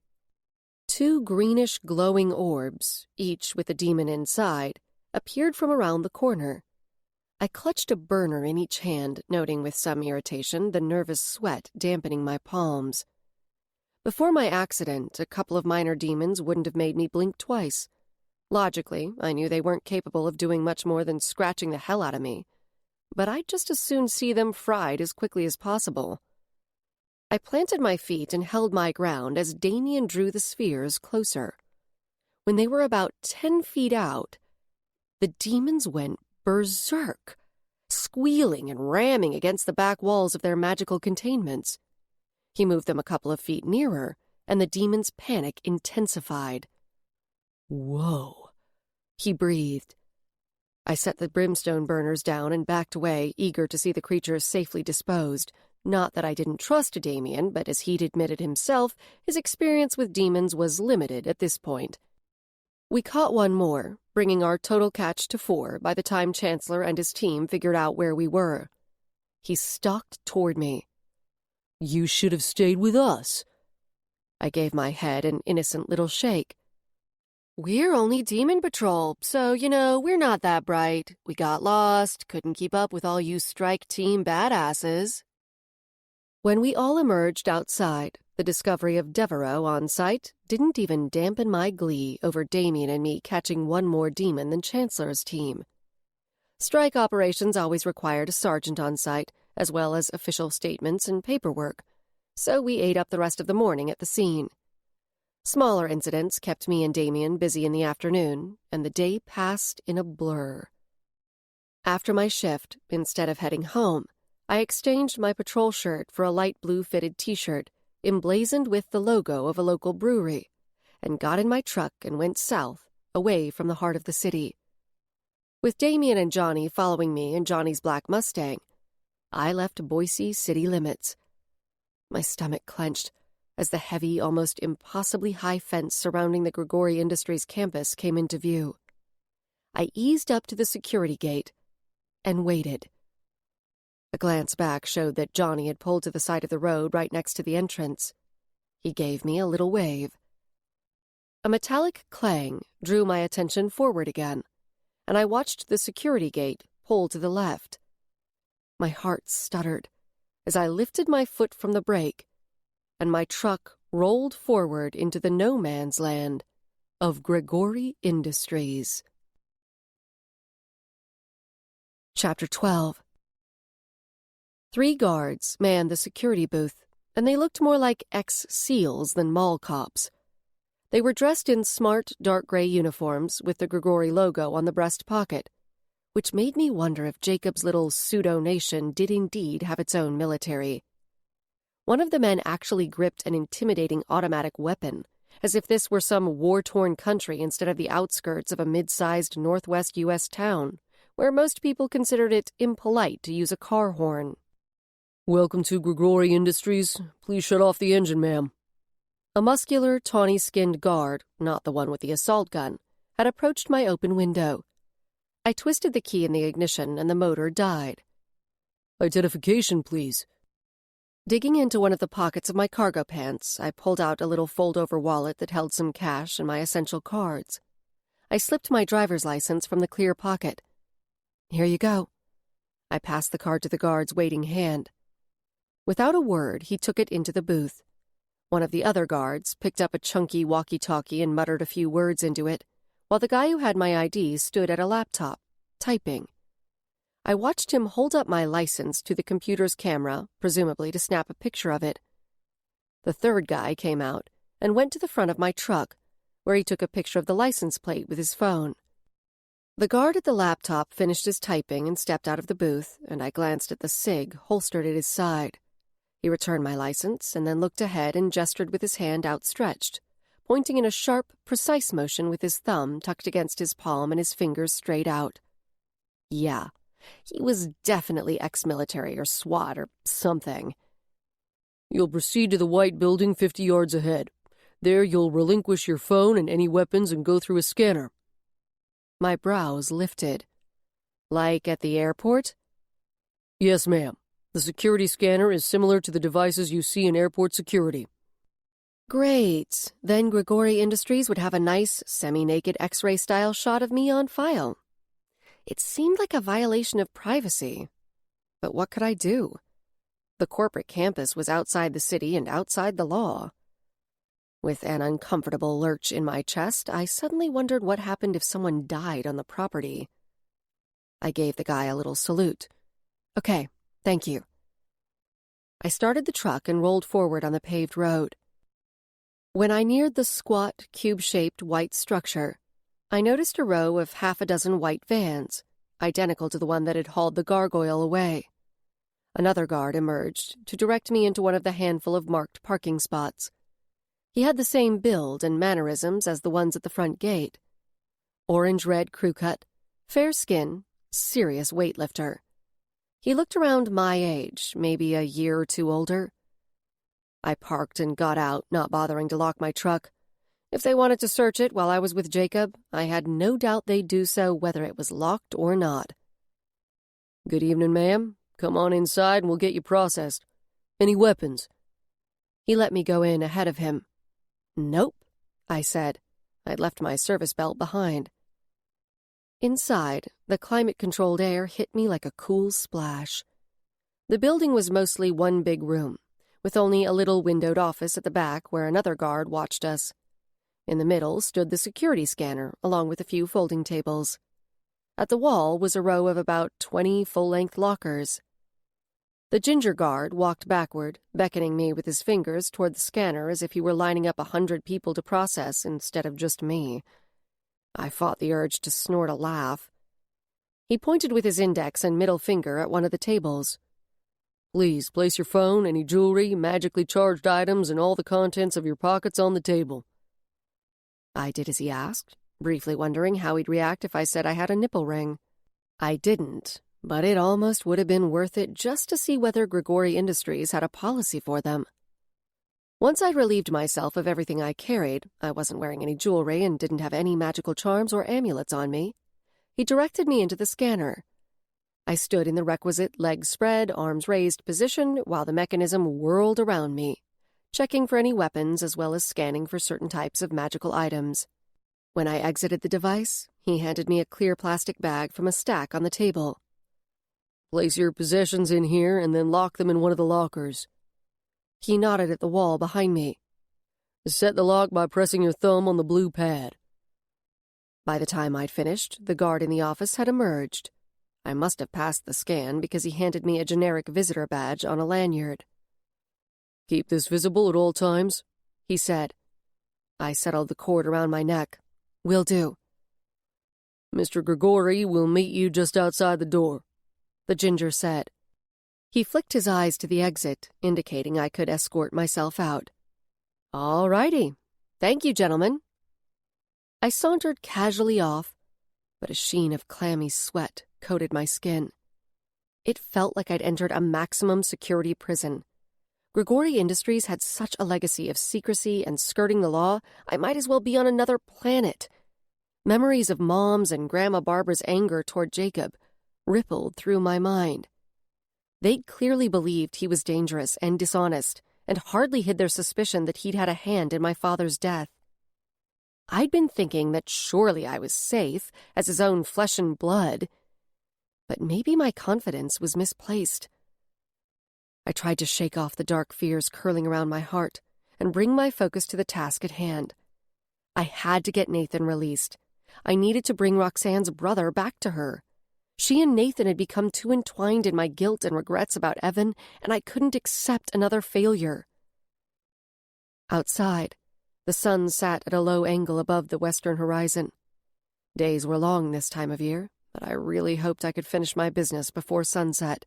2 greenish glowing orbs, each with a demon inside, appeared from around the corner. I clutched a burner in each hand, noting with some irritation the nervous sweat dampening my palms. Before my accident, a couple of minor demons wouldn't have made me blink twice. Logically, I knew they weren't capable of doing much more than scratching the hell out of me. But I'd just as soon see them fried as quickly as possible. I planted my feet and held my ground as Damien drew the spheres closer. When they were about 10 feet out, the demons went berserk, squealing and ramming against the back walls of their magical containments. He moved them a couple of feet nearer, and the demon's panic intensified. "Whoa," he breathed. I set the brimstone burners down and backed away, eager to see the creatures safely disposed. Not that I didn't trust Damien, but as he'd admitted himself, his experience with demons was limited at this point. We caught one more, bringing our total catch to 4 by the time Chancellor and his team figured out where we were. He stalked toward me. "You should have stayed with us." I gave my head an innocent little shake. "We're only Demon Patrol, so, we're not that bright. We got lost, couldn't keep up with all you strike team badasses." When we all emerged outside, the discovery of Devereaux on site didn't even dampen my glee over Damien and me catching one more demon than Chancellor's team. Strike operations always required a sergeant on site, as well as official statements and paperwork, so we ate up the rest of the morning at the scene. Smaller incidents kept me and Damien busy in the afternoon, and the day passed in a blur. After my shift, instead of heading home, I exchanged my patrol shirt for a light blue fitted t-shirt, emblazoned with the logo of a local brewery, and got in my truck and went south, away from the heart of the city. With Damien and Johnny following me in Johnny's black Mustang, I left Boise city limits. My stomach clenched as the heavy, almost impossibly high fence surrounding the Grigori Industries campus came into view. I eased up to the security gate and waited. A glance back showed that Johnny had pulled to the side of the road right next to the entrance. He gave me a little wave. A metallic clang drew my attention forward again, and I watched the security gate pull to the left. My heart stuttered as I lifted my foot from the brake, and my truck rolled forward into the no-man's land of Grigori Industries. Chapter 12. 3 guards manned the security booth, and they looked more like ex-SEALs than mall cops. They were dressed in smart, dark gray uniforms with the Grigori logo on the breast pocket, which made me wonder if Jacob's little pseudo-nation did indeed have its own military. One of the men actually gripped an intimidating automatic weapon, as if this were some war-torn country instead of the outskirts of a mid-sized northwest U.S. town, where most people considered it impolite to use a car horn. "Welcome to Grigori Industries. Please shut off the engine, ma'am." A muscular, tawny-skinned guard, not the one with the assault gun, had approached my open window. I twisted the key in the ignition and the motor died. "Identification, please." Digging into one of the pockets of my cargo pants, I pulled out a little fold-over wallet that held some cash and my essential cards. I slipped my driver's license from the clear pocket. "Here you go." I passed the card to the guard's waiting hand. Without a word, he took it into the booth. One of the other guards picked up a chunky walkie-talkie and muttered a few words into it, while the guy who had my ID stood at a laptop, typing. I watched him hold up my license to the computer's camera, presumably to snap a picture of it. The third guy came out and went to the front of my truck, where he took a picture of the license plate with his phone. The guard at the laptop finished his typing and stepped out of the booth, and I glanced at the SIG holstered at his side. He returned my license and then looked ahead and gestured with his hand outstretched, pointing in a sharp, precise motion with his thumb tucked against his palm and his fingers straight out. Yeah, He was definitely ex-military or SWAT or something. You'll proceed to the white building 50 yards ahead. There you'll relinquish your phone and any weapons and go through a scanner. My brows lifted. Like at the airport? Yes, ma'am. The security scanner is similar to the devices you see in airport security. Great. Then Grigori Industries would have a nice, semi-naked X-ray style shot of me on file. It seemed like a violation of privacy. But what could I do? The corporate campus was outside the city and outside the law. With an uncomfortable lurch in my chest, I suddenly wondered what happened if someone died on the property. I gave the guy a little salute. Okay, thank you. I started the truck and rolled forward on the paved road. When I neared the squat, cube-shaped white structure, I noticed a row of half a dozen white vans, identical to the one that had hauled the gargoyle away. Another guard emerged to direct me into one of the handful of marked parking spots. He had the same build and mannerisms as the ones at the front gate. Orange-red crew cut, fair skin, serious weightlifter. He looked around my age, maybe a year or two older. I parked and got out, not bothering to lock my truck. If they wanted to search it while I was with Jacob, I had no doubt they'd do so whether it was locked or not. Good evening, ma'am. Come on inside and we'll get you processed. Any weapons? He let me go in ahead of him. Nope, I said. I'd left my service belt behind. Inside, the climate-controlled air hit me like a cool splash. The building was mostly one big room, with only a little windowed office at the back where another guard watched us. In the middle stood the security scanner, along with a few folding tables. At the wall was a row of about 20 full-length lockers. The ginger guard walked backward, beckoning me with his fingers toward the scanner as if he were lining up 100 people to process instead of just me. I fought the urge to snort a laugh. He pointed with his index and middle finger at one of the tables. Please place your phone, any jewelry, magically charged items, and all the contents of your pockets on the table. I did as he asked, briefly wondering how he'd react if I said I had a nipple ring. I didn't, but it almost would have been worth it just to see whether Grigori Industries had a policy for them. Once I'd relieved myself of everything I carried, I wasn't wearing any jewelry and didn't have any magical charms or amulets on me, he directed me into the scanner. I stood in the requisite legs spread, arms raised position while the mechanism whirled around me, checking for any weapons as well as scanning for certain types of magical items. When I exited the device, he handed me a clear plastic bag from a stack on the table. Place your possessions in here and then lock them in one of the lockers. He nodded at the wall behind me. Set the lock by pressing your thumb on the blue pad. By the time I'd finished, the guard in the office had emerged. I must have passed the scan because he handed me a generic visitor badge on a lanyard. Keep this visible at all times, he said. I settled the cord around my neck. Will do. Mr. Grigori will meet you just outside the door, the ginger said. He flicked his eyes to the exit, indicating I could escort myself out. All righty. Thank you, gentlemen. I sauntered casually off, but a sheen of clammy sweat coated my skin. It felt like I'd entered a maximum security prison. Grigori Industries had such a legacy of secrecy and skirting the law, I might as well be on another planet. Memories of Mom's and Grandma Barbara's anger toward Jacob rippled through my mind. They'd clearly believed he was dangerous and dishonest, and hardly hid their suspicion that he'd had a hand in my father's death. I'd been thinking that surely I was safe, as his own flesh and blood. But maybe my confidence was misplaced. I tried to shake off the dark fears curling around my heart and bring my focus to the task at hand. I had to get Nathan released. I needed to bring Roxanne's brother back to her. She and Nathan had become too entwined in my guilt and regrets about Evan, and I couldn't accept another failure. Outside, the sun sat at a low angle above the western horizon. Days were long this time of year, but I really hoped I could finish my business before sunset.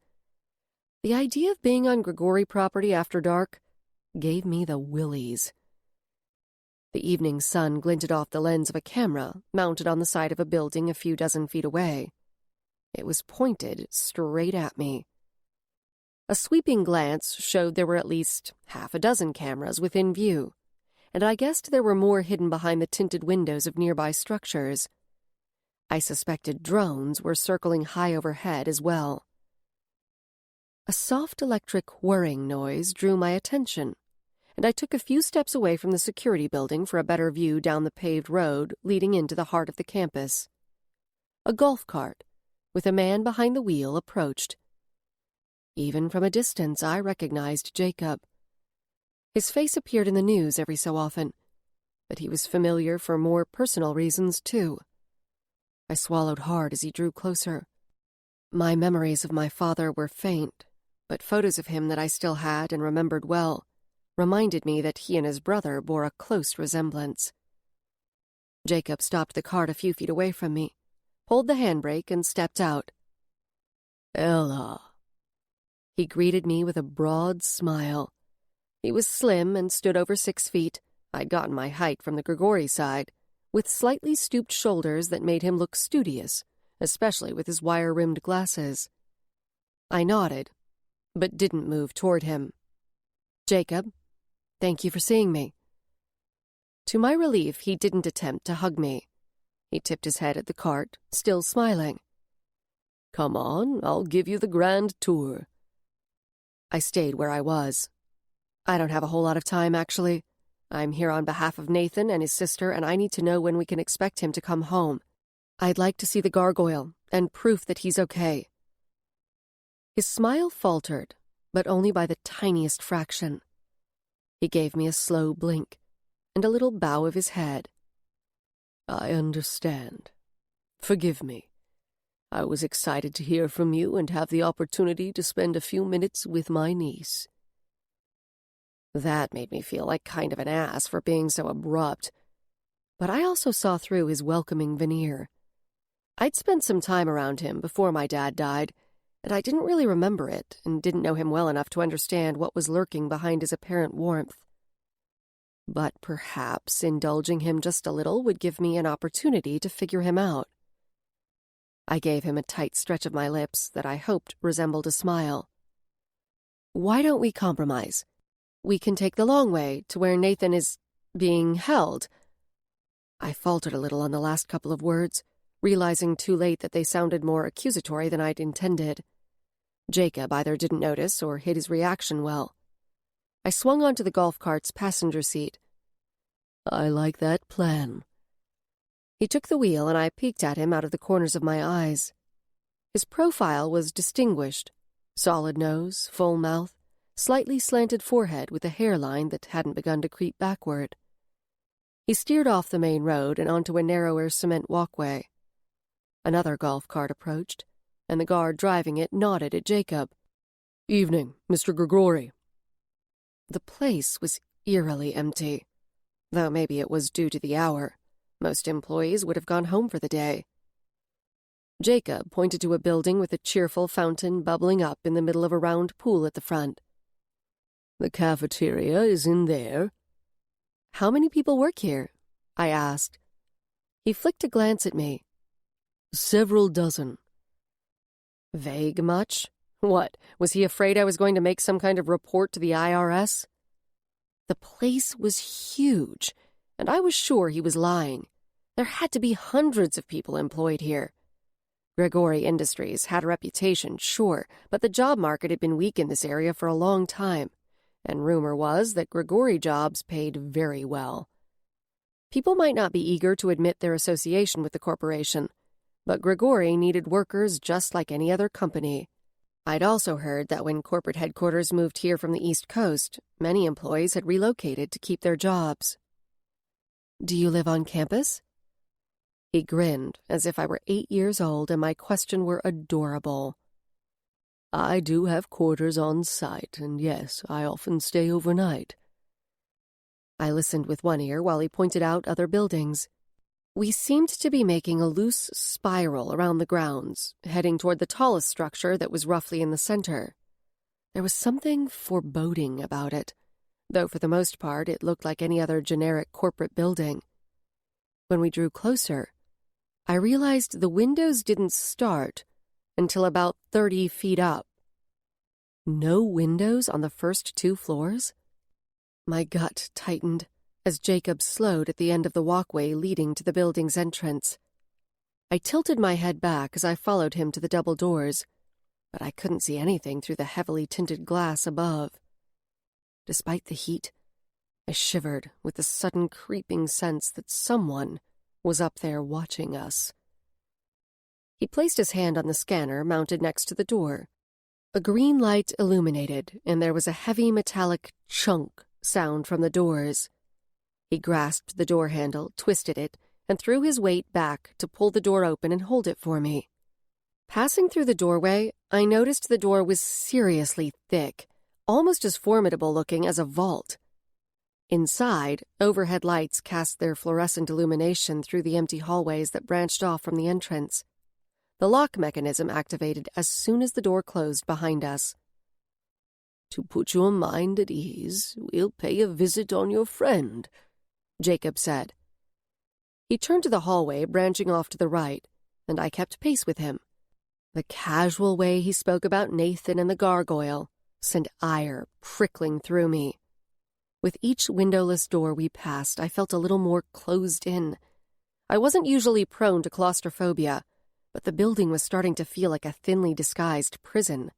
The idea of being on Grigori property after dark gave me the willies. The evening sun glinted off the lens of a camera mounted on the side of a building a few dozen feet away. It was pointed straight at me. A sweeping glance showed there were at least half a dozen cameras within view, and I guessed there were more hidden behind the tinted windows of nearby structures. I suspected drones were circling high overhead as well. A soft electric whirring noise drew my attention, and I took a few steps away from the security building for a better view down the paved road leading into the heart of the campus. A golf cart, with a man behind the wheel, approached. Even from a distance, I recognized Jacob. His face appeared in the news every so often, but he was familiar for more personal reasons, too. I swallowed hard as he drew closer. My memories of my father were faint, but photos of him that I still had and remembered well reminded me that he and his brother bore a close resemblance. Jacob stopped the cart a few feet away from me, pulled the handbrake, and stepped out. "Ella." He greeted me with a broad smile. He was slim and stood over 6 feet. I'd gotten my height from the Grigori side, with slightly stooped shoulders that made him look studious, especially with his wire-rimmed glasses. I nodded, but didn't move toward him. "Jacob, thank you for seeing me." To my relief, he didn't attempt to hug me. He tipped his head at the cart, still smiling. "Come on, I'll give you the grand tour." I stayed where I was. "I don't have a whole lot of time, actually. I'm here on behalf of Nathan and his sister, and I need to know when we can expect him to come home. I'd like to see the gargoyle, and proof that he's okay." His smile faltered, but only by the tiniest fraction. He gave me a slow blink, and a little bow of his head. "I understand. Forgive me. I was excited to hear from you and have the opportunity to spend a few minutes with my niece." That made me feel like kind of an ass for being so abrupt. But I also saw through his welcoming veneer. I'd spent some time around him before my dad died, and I didn't really remember it and didn't know him well enough to understand what was lurking behind his apparent warmth. But perhaps indulging him just a little would give me an opportunity to figure him out. I gave him a tight stretch of my lips that I hoped resembled a smile. "Why don't we compromise? We can take the long way to where Nathan is being held." I faltered a little on the last couple of words, realizing too late that they sounded more accusatory than I'd intended. Jacob either didn't notice or hid his reaction well. I swung onto the golf cart's passenger seat. "I like that plan." He took the wheel, and I peeked at him out of the corners of my eyes. His profile was distinguished. Solid nose, full mouth, slightly slanted forehead with a hairline that hadn't begun to creep backward. He steered off the main road and onto a narrower cement walkway. Another golf cart approached, and the guard driving it nodded at Jacob. "Evening, Mr. Grigori." The place was eerily empty, though maybe it was due to the hour. Most employees would have gone home for the day. Jacob pointed to a building with a cheerful fountain bubbling up in the middle of a round pool at the front. "The cafeteria is in there." "How many people work here?" I asked. He flicked a glance at me. "Several dozen." Vague much? What, was he afraid I was going to make some kind of report to the IRS? The place was huge, and I was sure he was lying. There had to be hundreds of people employed here. Grigori Industries had a reputation, sure, but the job market had been weak in this area for a long time, and rumor was that Grigori jobs paid very well. People might not be eager to admit their association with the corporation, but Grigori needed workers just like any other company. I'd also heard that when corporate headquarters moved here from the East Coast, many employees had relocated to keep their jobs. "Do you live on campus?" He grinned, as if I were 8 years old and my question were adorable. "I do have quarters on site, and yes, I often stay overnight." I listened with one ear while he pointed out other buildings. We seemed to be making a loose spiral around the grounds, heading toward the tallest structure that was roughly in the center. There was something foreboding about it, though for the most part it looked like any other generic corporate building. When we drew closer, I realized the windows didn't start, until about 30 feet up. No windows on the first 2 floors? My gut tightened as Jacob slowed at the end of the walkway leading to the building's entrance. I tilted my head back as I followed him to the double doors, but I couldn't see anything through the heavily tinted glass above. Despite the heat, I shivered with the sudden creeping sense that someone was up there watching us. He placed his hand on the scanner mounted next to the door. A green light illuminated, and there was a heavy metallic chunk sound from the doors. He grasped the door handle, twisted it, and threw his weight back to pull the door open and hold it for me. Passing through the doorway, I noticed the door was seriously thick, almost as formidable-looking as a vault. Inside, overhead lights cast their fluorescent illumination through the empty hallways that branched off from the entrance. The lock mechanism activated as soon as the door closed behind us. "To put your mind at ease, we'll pay a visit on your friend," Jacob said. He turned to the hallway branching off to the right, and I kept pace with him. The casual way he spoke about Nathan and the gargoyle sent ire prickling through me. With each windowless door we passed, I felt a little more closed in. I wasn't usually prone to claustrophobia, but the building was starting to feel like a thinly disguised prison.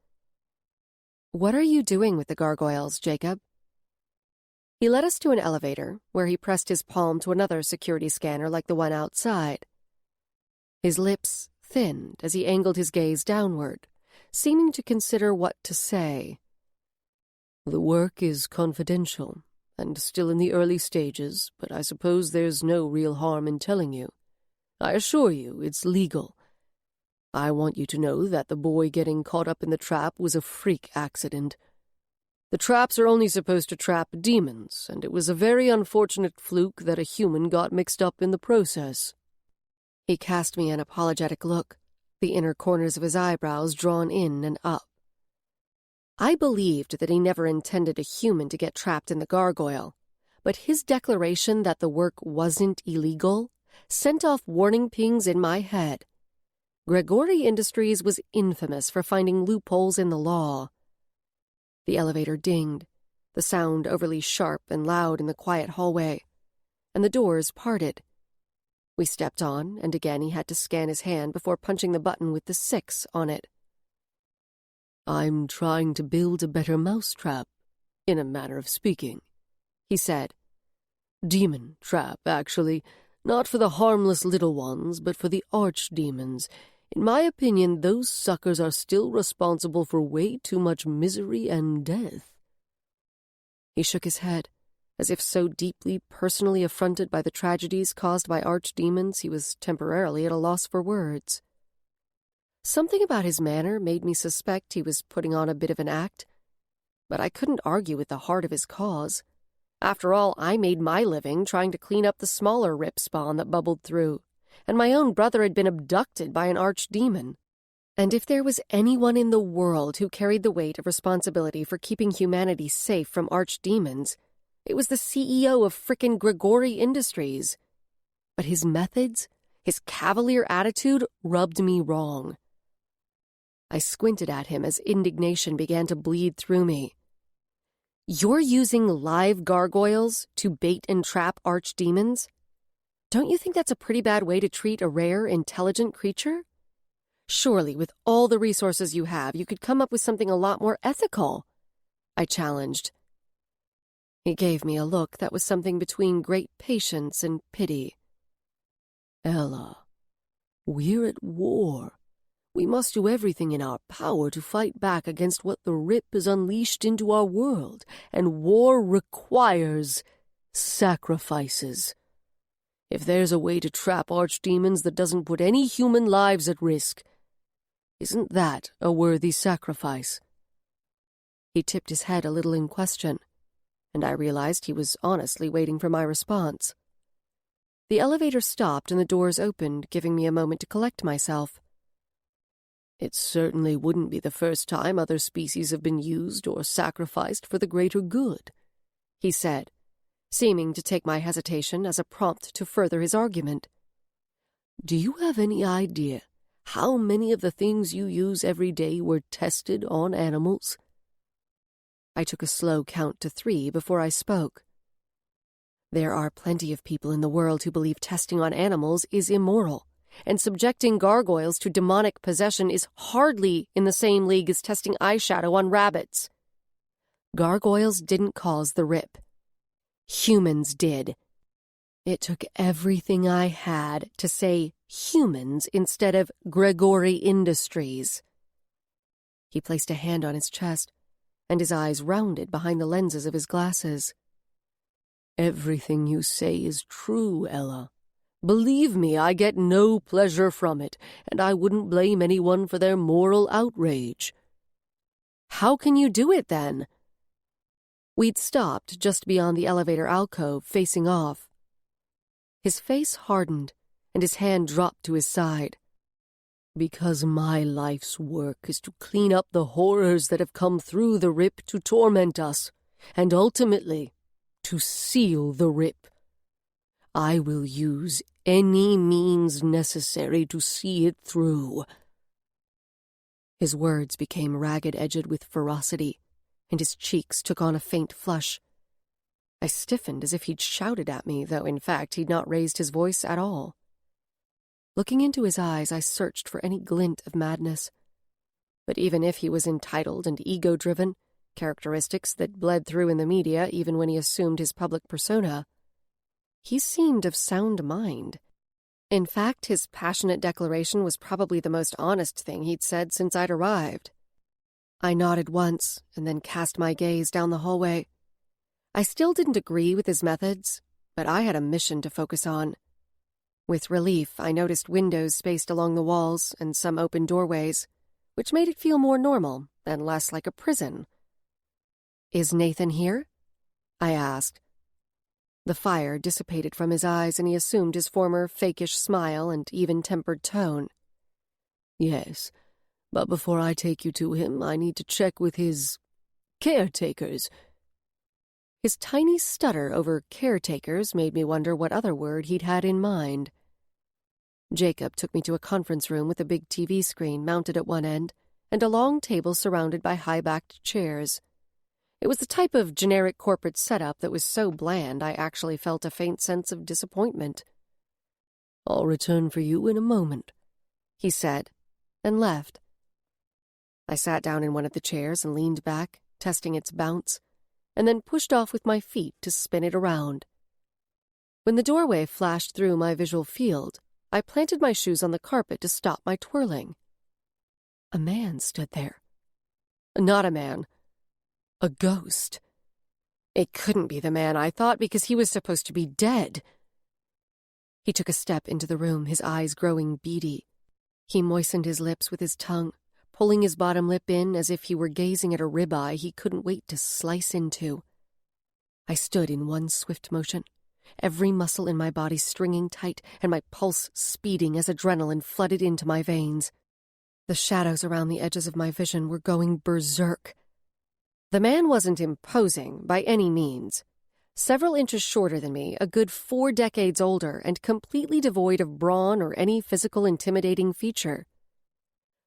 "What are you doing with the gargoyles, Jacob?" He led us to an elevator, where he pressed his palm to another security scanner like the one outside. His lips thinned as he angled his gaze downward, seeming to consider what to say. "The work is confidential, and still in the early stages, but I suppose there's no real harm in telling you. I assure you, it's legal. I want you to know that the boy getting caught up in the trap was a freak accident. The traps are only supposed to trap demons, and it was a very unfortunate fluke that a human got mixed up in the process." He cast me an apologetic look, the inner corners of his eyebrows drawn in and up. I believed that he never intended a human to get trapped in the gargoyle, but his declaration that the work wasn't illegal sent off warning pings in my head. Gregory Industries was infamous for finding loopholes in the law. The elevator dinged, the sound overly sharp and loud in the quiet hallway, and the doors parted. We stepped on, and again he had to scan his hand before punching the button with the 6 on it. "I'm trying to build a better mousetrap, in a manner of speaking," he said. "Demon trap, actually, not for the harmless little ones, but for the archdemons. In my opinion, those suckers are still responsible for way too much misery and death." He shook his head, as if so deeply personally affronted by the tragedies caused by archdemons he was temporarily at a loss for words. Something about his manner made me suspect he was putting on a bit of an act, but I couldn't argue with the heart of his cause. After all, I made my living trying to clean up the smaller rip spawn that bubbled through, and my own brother had been abducted by an archdemon. And if there was anyone in the world who carried the weight of responsibility for keeping humanity safe from archdemons, it was the CEO of frickin' Gregory Industries. But his methods, his cavalier attitude, rubbed me wrong. I squinted at him as indignation began to bleed through me. "You're using live gargoyles to bait and trap archdemons? Don't you think that's a pretty bad way to treat a rare, intelligent creature? Surely, with all the resources you have, you could come up with something a lot more ethical," I challenged. He gave me a look that was something between great patience and pity. "Ella, we're at war. We must do everything in our power to fight back against what the Rip has unleashed into our world, and war requires sacrifices. If there's a way to trap archdemons that doesn't put any human lives at risk, isn't that a worthy sacrifice?" He tipped his head a little in question, and I realized he was honestly waiting for my response. The elevator stopped and the doors opened, giving me a moment to collect myself. "It certainly wouldn't be the first time other species have been used or sacrificed for the greater good," he said, seeming to take my hesitation as a prompt to further his argument. "Do you have any idea How many of the things you use every day were tested on animals? I took a slow count to 3 before I spoke. There are plenty of people in the world who believe testing on animals is immoral, and subjecting gargoyles to demonic possession is hardly in the same league as testing eyeshadow on rabbits. Gargoyles didn't cause the rip. Humans did. It took everything I had to say humans instead of Gregory Industries. He placed a hand on his chest, and his eyes rounded behind the lenses of his glasses. Everything you say is true, Ella. Believe me, I get no pleasure from it, and I wouldn't blame anyone for their moral outrage. How can you do it, then? We'd stopped just beyond the elevator alcove, facing off. His face hardened, and his hand dropped to his side. Because my life's work is to clean up the horrors that have come through the rip to torment us, and ultimately to seal the rip. I will use any means necessary to see it through. His words became ragged-edged with ferocity, and his cheeks took on a faint flush. I stiffened as if he'd shouted at me, though in fact he'd not raised his voice at all. Looking into his eyes, I searched for any glint of madness. But even if he was entitled and ego-driven, characteristics that bled through in the media even when he assumed his public persona, he seemed of sound mind. In fact, his passionate declaration was probably the most honest thing he'd said since I'd arrived. I nodded once and then cast my gaze down the hallway. I still didn't agree with his methods, but I had a mission to focus on. With relief, I noticed windows spaced along the walls and some open doorways, which made it feel more normal and less like a prison. "Is Nathan here?" I asked. The fire dissipated from his eyes, and he assumed his former fakish smile and even-tempered tone. "Yes, but before I take you to him, I need to check with his caretakers." His tiny stutter over caretakers made me wonder what other word he'd had in mind. Jacob took me to a conference room with a big TV screen mounted at one end and a long table surrounded by high-backed chairs. It was the type of generic corporate setup that was so bland I actually felt a faint sense of disappointment. "I'll return for you in a moment," he said, and left. I sat down in one of the chairs and leaned back, testing its bounce, and then pushed off with my feet to spin it around. When the doorway flashed through my visual field, I planted my shoes on the carpet to stop my twirling. A man stood there. Not a man. A ghost. It couldn't be the man I thought because he was supposed to be dead. He took a step into the room, his eyes growing beady. He moistened his lips with his tongue, pulling his bottom lip in as if he were gazing at a ribeye he couldn't wait to slice into. I stood in one swift motion, every muscle in my body stringing tight and my pulse speeding as adrenaline flooded into my veins. The shadows around the edges of my vision were going berserk. The man wasn't imposing by any means. Several inches shorter than me, a good 4 decades older, and completely devoid of brawn or any physical intimidating feature.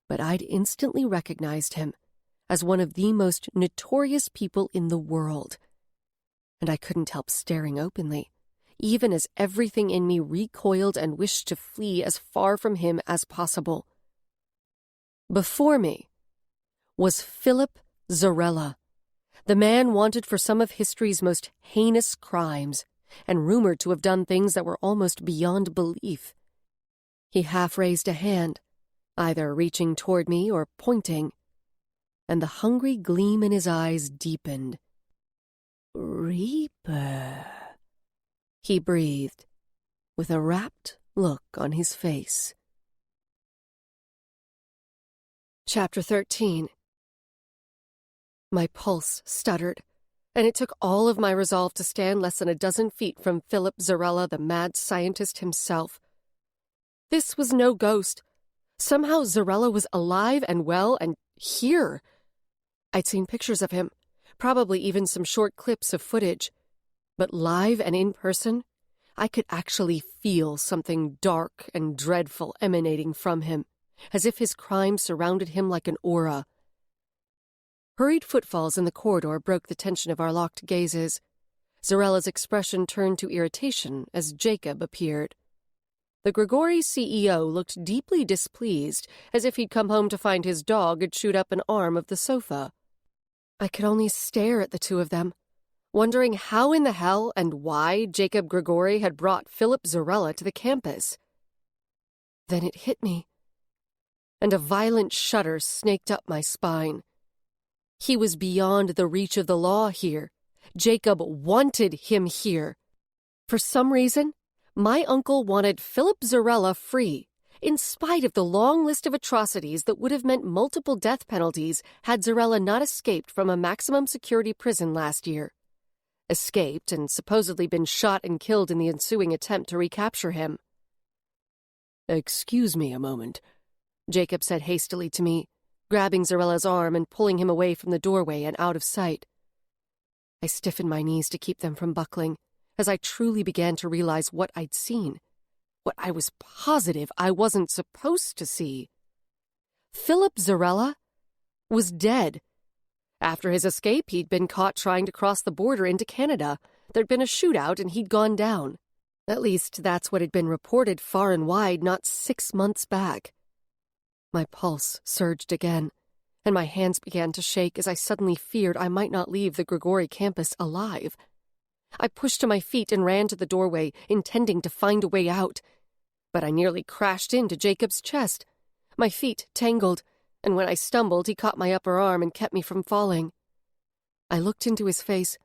But I'd instantly recognized him as one of the most notorious people in the world. And I couldn't help staring openly, even as everything in me recoiled and wished to flee as far from him as possible. Before me was Philip Zarella, the man wanted for some of history's most heinous crimes, and rumored to have done things that were almost beyond belief. He half raised a hand, either reaching toward me or pointing, and the hungry gleam in his eyes deepened. "Reaper," he breathed, with a rapt look on his face. Chapter 13. My pulse stuttered, and it took all of my resolve to stand less than a dozen feet from Philip Zarella, the mad scientist himself. This was no ghost. Somehow Zarella was alive and well and here. I'd seen pictures of him, probably even some short clips of footage. But live and in person, I could actually feel something dark and dreadful emanating from him, as if his crime surrounded him like an aura. Hurried footfalls in the corridor broke the tension of our locked gazes. Zarella's expression turned to irritation as Jacob appeared. The Grigori CEO looked deeply displeased, as if he'd come home to find his dog had chewed up an arm of the sofa. I could only stare at the two of them, wondering how in the hell and why Jacob Grigori had brought Philip Zarella to the campus. Then it hit me, and a violent shudder snaked up my spine. He was beyond the reach of the law here. Jacob wanted him here. For some reason, my uncle wanted Philip Zarella free, in spite of the long list of atrocities that would have meant multiple death penalties had Zarella not escaped from a maximum security prison last year. Escaped and supposedly been shot and killed in the ensuing attempt to recapture him. "Excuse me a moment," Jacob said hastily to me, grabbing Zarella's arm and pulling him away from the doorway and out of sight. I stiffened my knees to keep them from buckling, as I truly began to realize what I'd seen, what I was positive I wasn't supposed to see. Philip Zarella was dead. After his escape, he'd been caught trying to cross the border into Canada. There'd been a shootout and he'd gone down. At least that's what had been reported far and wide not 6 months back. My pulse surged again, and my hands began to shake as I suddenly feared I might not leave the Grigori campus alive. I pushed to my feet and ran to the doorway, intending to find a way out. But I nearly crashed into Jacob's chest. My feet tangled, and when I stumbled, he caught my upper arm and kept me from falling. I looked into his face,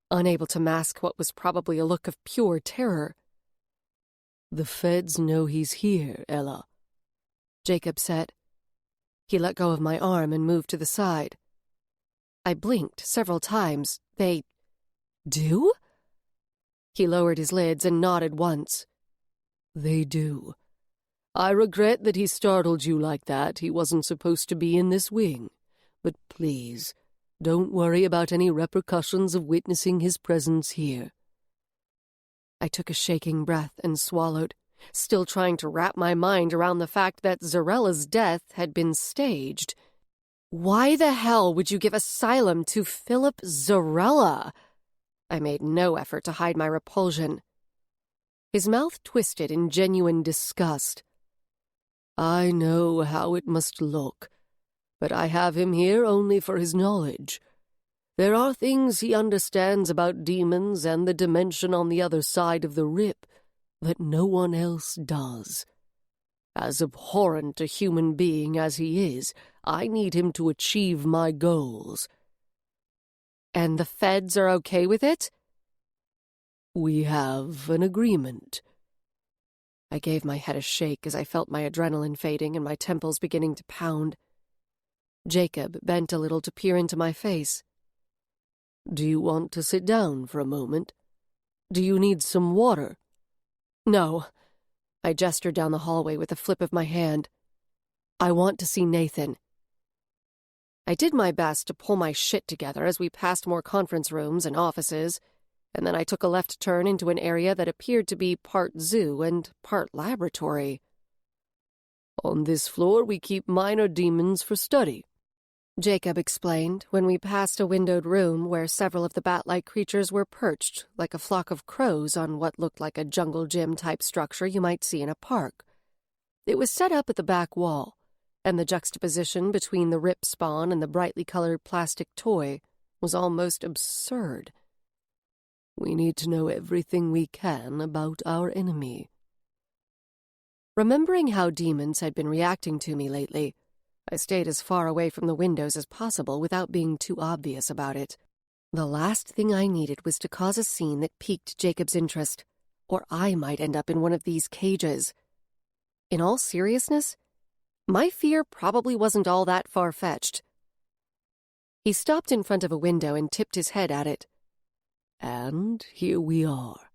unable to mask what was probably a look of pure terror. "The feds know he's here, Ella," Jacob said. He let go of my arm and moved to the side. I blinked several times. They do? He lowered his lids and nodded once. "They do. I regret that he startled you like that. He wasn't supposed to be in this wing. But please, don't worry about any repercussions of witnessing his presence here." I took a shaking breath and swallowed, still trying to wrap my mind around the fact that Zarella's death had been staged. Why the hell would you give asylum to Philip Zarella? I made no effort to hide my repulsion. His mouth twisted in genuine disgust. "I know how it must look, but I have him here only for his knowledge. There are things he understands about demons and the dimension on the other side of the rip that no one else does. As abhorrent a human being as he is, I need him to achieve my goals." "And the feds are okay with it?" "We have an agreement." I gave my head a shake as I felt my adrenaline fading and my temples beginning to pound. Jacob bent a little to peer into my face. "Do you want to sit down for a moment? Do you need some water?" "No." I gestured down the hallway with a flip of my hand. "I want to see Nathan." I did my best to pull my shit together as we passed more conference rooms and offices, and then I took a left turn into an area that appeared to be part zoo and part laboratory. "On this floor we keep minor demons for study," Jacob explained when we passed a windowed room where several of the bat-like creatures were perched like a flock of crows on what looked like a jungle gym-type structure you might see in a park. It was set up at the back wall, and the juxtaposition between the rip spawn and the brightly colored plastic toy was almost absurd. "We need to know everything we can about our enemy." Remembering how demons had been reacting to me lately, I stayed as far away from the windows as possible without being too obvious about it. The last thing I needed was to cause a scene that piqued Jacob's interest, or I might end up in one of these cages. In all seriousness, my fear probably wasn't all that far-fetched. He stopped in front of a window and tipped his head at it. "And here we are."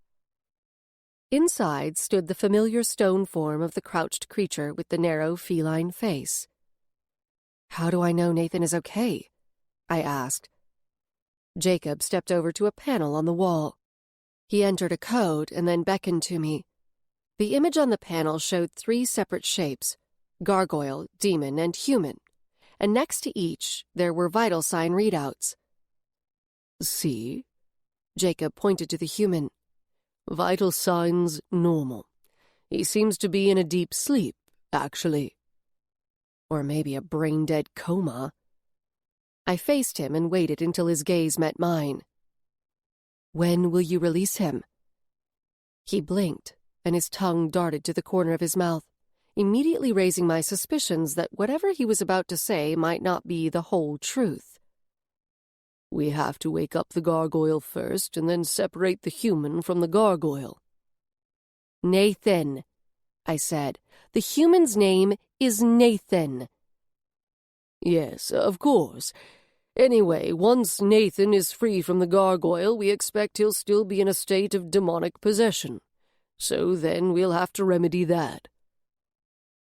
Inside stood the familiar stone form of the crouched creature with the narrow feline face. "How do I know Nathan is okay?" I asked. Jacob stepped over to a panel on the wall. He entered a code and then beckoned to me. The image on the panel showed 3 separate shapes, gargoyle, demon, and human, and next to each there were vital sign readouts. See? Jacob pointed to the human. Vital signs normal. He seems to be in a deep sleep, actually. Or maybe a brain-dead coma. I faced him and waited until his gaze met mine. When will you release him? He blinked, and his tongue darted to the corner of his mouth, immediately raising my suspicions that whatever he was about to say might not be the whole truth. We have to wake up the gargoyle first, and then separate the human from the gargoyle. Nathan, I said. The human's name is Nathan. Yes, of course. Anyway, once Nathan is free from the gargoyle, we expect he'll still be in a state of demonic possession. So then we'll have to remedy that.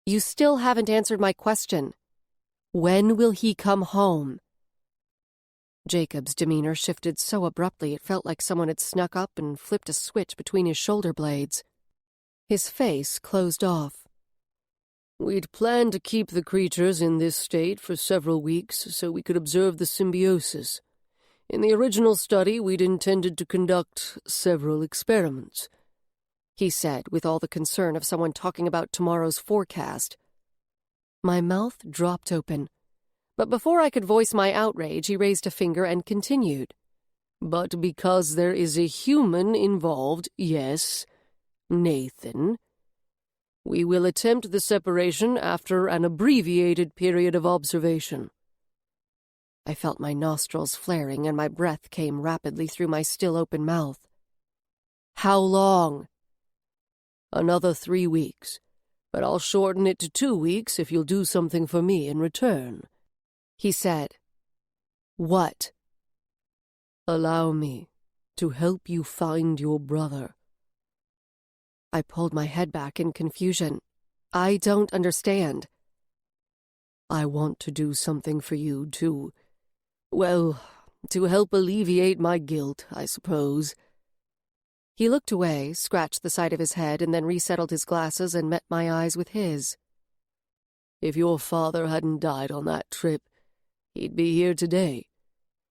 You still haven't answered my question. When will he come home? Jacob's demeanor shifted so abruptly it felt like someone had snuck up and flipped a switch between his shoulder blades. His face closed off. We'd planned to keep the creatures in this state for several weeks so we could observe the symbiosis. In the original study, we'd intended to conduct several experiments, he said with all the concern of someone talking about tomorrow's forecast. My mouth dropped open, but before I could voice my outrage, he raised a finger and continued. But because there is a human involved, yes, Nathan, we will attempt the separation after an abbreviated period of observation. I felt my nostrils flaring and my breath came rapidly through my still open mouth. How long? Another 3 weeks, but I'll shorten it to 2 weeks if you'll do something for me in return, he said. What? Allow me to help you find your brother. I pulled my head back in confusion. I don't understand. I want to do something for you, too. Well, to help alleviate my guilt, I suppose. He looked away, scratched the side of his head, and then resettled his glasses and met my eyes with his. If your father hadn't died on that trip, he'd be here today.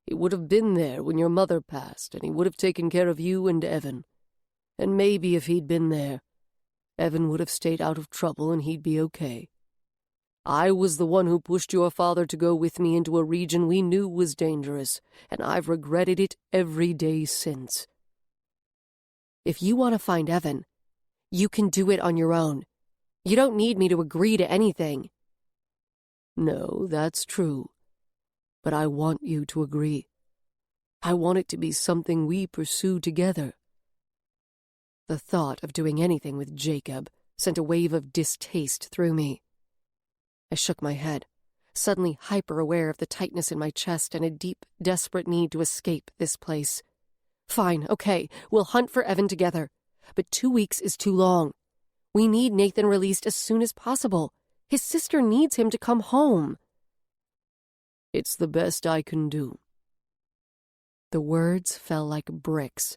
He would have been there when your mother passed, and he would have taken care of you and Evan. And maybe if he'd been there, Evan would have stayed out of trouble and he'd be okay. I was the one who pushed your father to go with me into a region we knew was dangerous, and I've regretted it every day since. If you want to find Evan, you can do it on your own. You don't need me to agree to anything. No, that's true. But I want you to agree. I want it to be something we pursue together. The thought of doing anything with Jacob sent a wave of distaste through me. I shook my head, suddenly hyper-aware of the tightness in my chest and a deep, desperate need to escape this place. Fine, okay, we'll hunt for Evan together. But 2 weeks is too long. We need Nathan released as soon as possible. His sister needs him to come home. It's the best I can do. The words fell like bricks.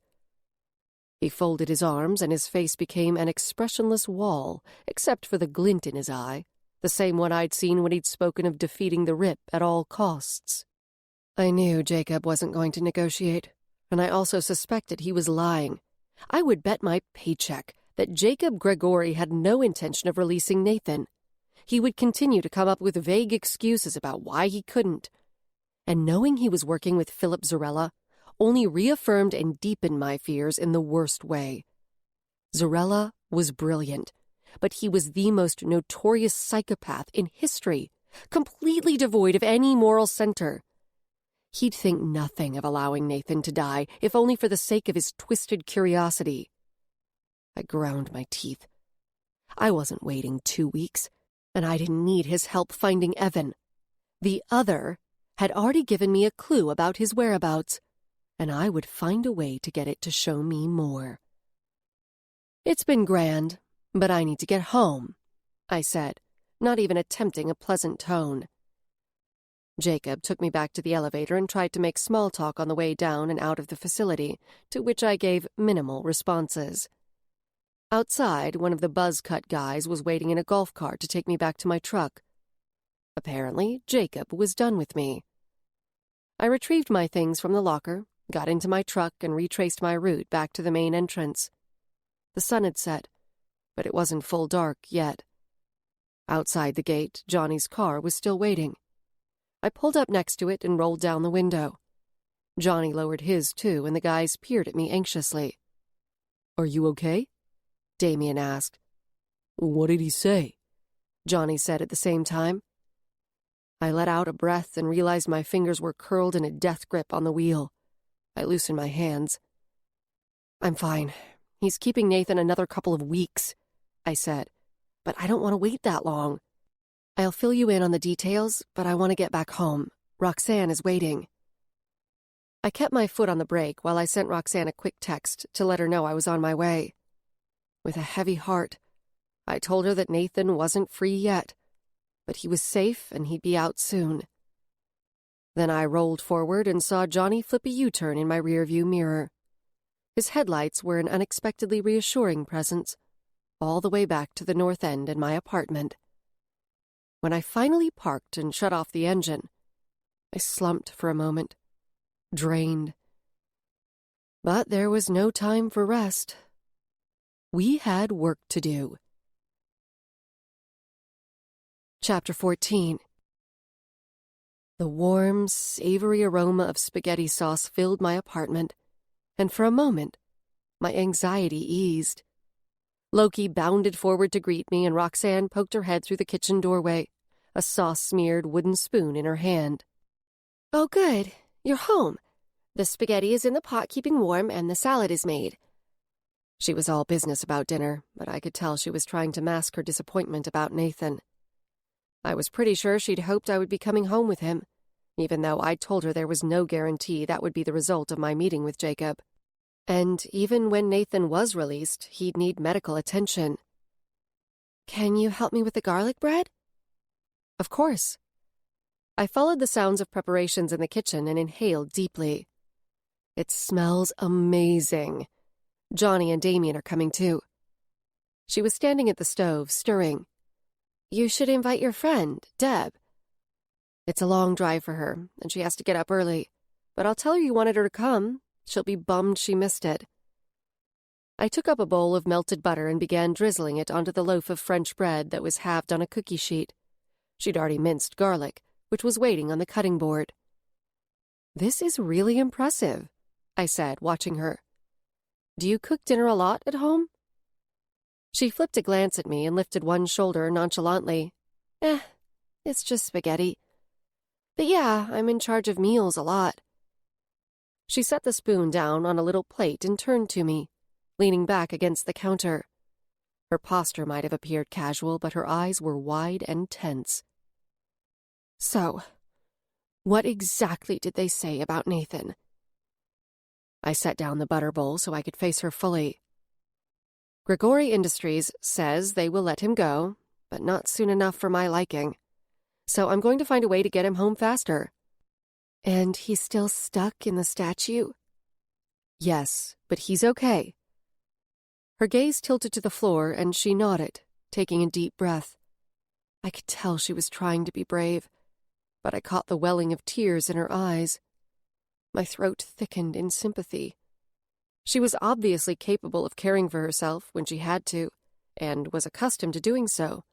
He folded his arms and his face became an expressionless wall, except for the glint in his eye, the same one I'd seen when he'd spoken of defeating the Rip at all costs. I knew Jacob wasn't going to negotiate, and I also suspected he was lying. I would bet my paycheck that Jacob Gregory had no intention of releasing Nathan. He would continue to come up with vague excuses about why he couldn't. And knowing he was working with Philip Zarella only reaffirmed and deepened my fears in the worst way. Zarella was brilliant, but he was the most notorious psychopath in history, completely devoid of any moral center. He'd think nothing of allowing Nathan to die, if only for the sake of his twisted curiosity. I ground my teeth. I wasn't waiting 2 weeks, and I didn't need his help finding Evan. The other had already given me a clue about his whereabouts, and I would find a way to get it to show me more. It's been grand, but I need to get home, I said, not even attempting a pleasant tone. Jacob took me back to the elevator and tried to make small talk on the way down and out of the facility, to which I gave minimal responses. Outside, one of the buzz-cut guys was waiting in a golf cart to take me back to my truck. Apparently, Jacob was done with me. I retrieved my things from the locker, got into my truck, and retraced my route back to the main entrance. The sun had set, but it wasn't full dark yet. Outside the gate, Johnny's car was still waiting. I pulled up next to it and rolled down the window. Johnny lowered his, too, and the guys peered at me anxiously. "Are you okay?" Damien asked. "What did he say?" Johnny said at the same time. I let out a breath and realized my fingers were curled in a death grip on the wheel. I loosened my hands. "I'm fine. He's keeping Nathan another couple of weeks," I said. "But I don't want to wait that long. I'll fill you in on the details, but I want to get back home. Roxanne is waiting." I kept my foot on the brake while I sent Roxanne a quick text to let her know I was on my way. With a heavy heart, I told her that Nathan wasn't free yet, but he was safe and he'd be out soon. Then I rolled forward and saw Johnny flip a U-turn in my rearview mirror. His headlights were an unexpectedly reassuring presence, all the way back to the north end and my apartment. When I finally parked and shut off the engine, I slumped for a moment, drained. But there was no time for rest. We had work to do. Chapter 14. The warm, savory aroma of spaghetti sauce filled my apartment, and for a moment, my anxiety eased. Loki bounded forward to greet me, and Roxanne poked her head through the kitchen doorway, a sauce-smeared wooden spoon in her hand. "Oh, good. You're home. The spaghetti is in the pot keeping warm, and the salad is made." She was all business about dinner, but I could tell she was trying to mask her disappointment about Nathan. I was pretty sure she'd hoped I would be coming home with him, even though I'd told her there was no guarantee that would be the result of my meeting with Jacob. And even when Nathan was released, he'd need medical attention. "Can you help me with the garlic bread?" "Of course." I followed the sounds of preparations in the kitchen and inhaled deeply. "It smells amazing. Johnny and Damien are coming too." She was standing at the stove, stirring. "You should invite your friend, Deb." "It's a long drive for her, and she has to get up early. But I'll tell her you wanted her to come. She'll be bummed she missed it." I took up a bowl of melted butter and began drizzling it onto the loaf of French bread that was halved on a cookie sheet. She'd already minced garlic, which was waiting on the cutting board. "This is really impressive," I said, watching her. "Do you cook dinner a lot at home?" She flipped a glance at me and lifted one shoulder nonchalantly. It's just spaghetti. But yeah, I'm in charge of meals a lot." She set the spoon down on a little plate and turned to me, leaning back against the counter. Her posture might have appeared casual, but her eyes were wide and tense. "So, what exactly did they say about Nathan?" I set down the butter bowl so I could face her fully. "Grigori Industries says they will let him go, but not soon enough for my liking. So I'm going to find a way to get him home faster." "And he's still stuck in the statue?" "Yes, but he's okay." Her gaze tilted to the floor, and she nodded, taking a deep breath. I could tell she was trying to be brave, but I caught the welling of tears in her eyes. My throat thickened in sympathy. She was obviously capable of caring for herself when she had to, and was accustomed to doing so.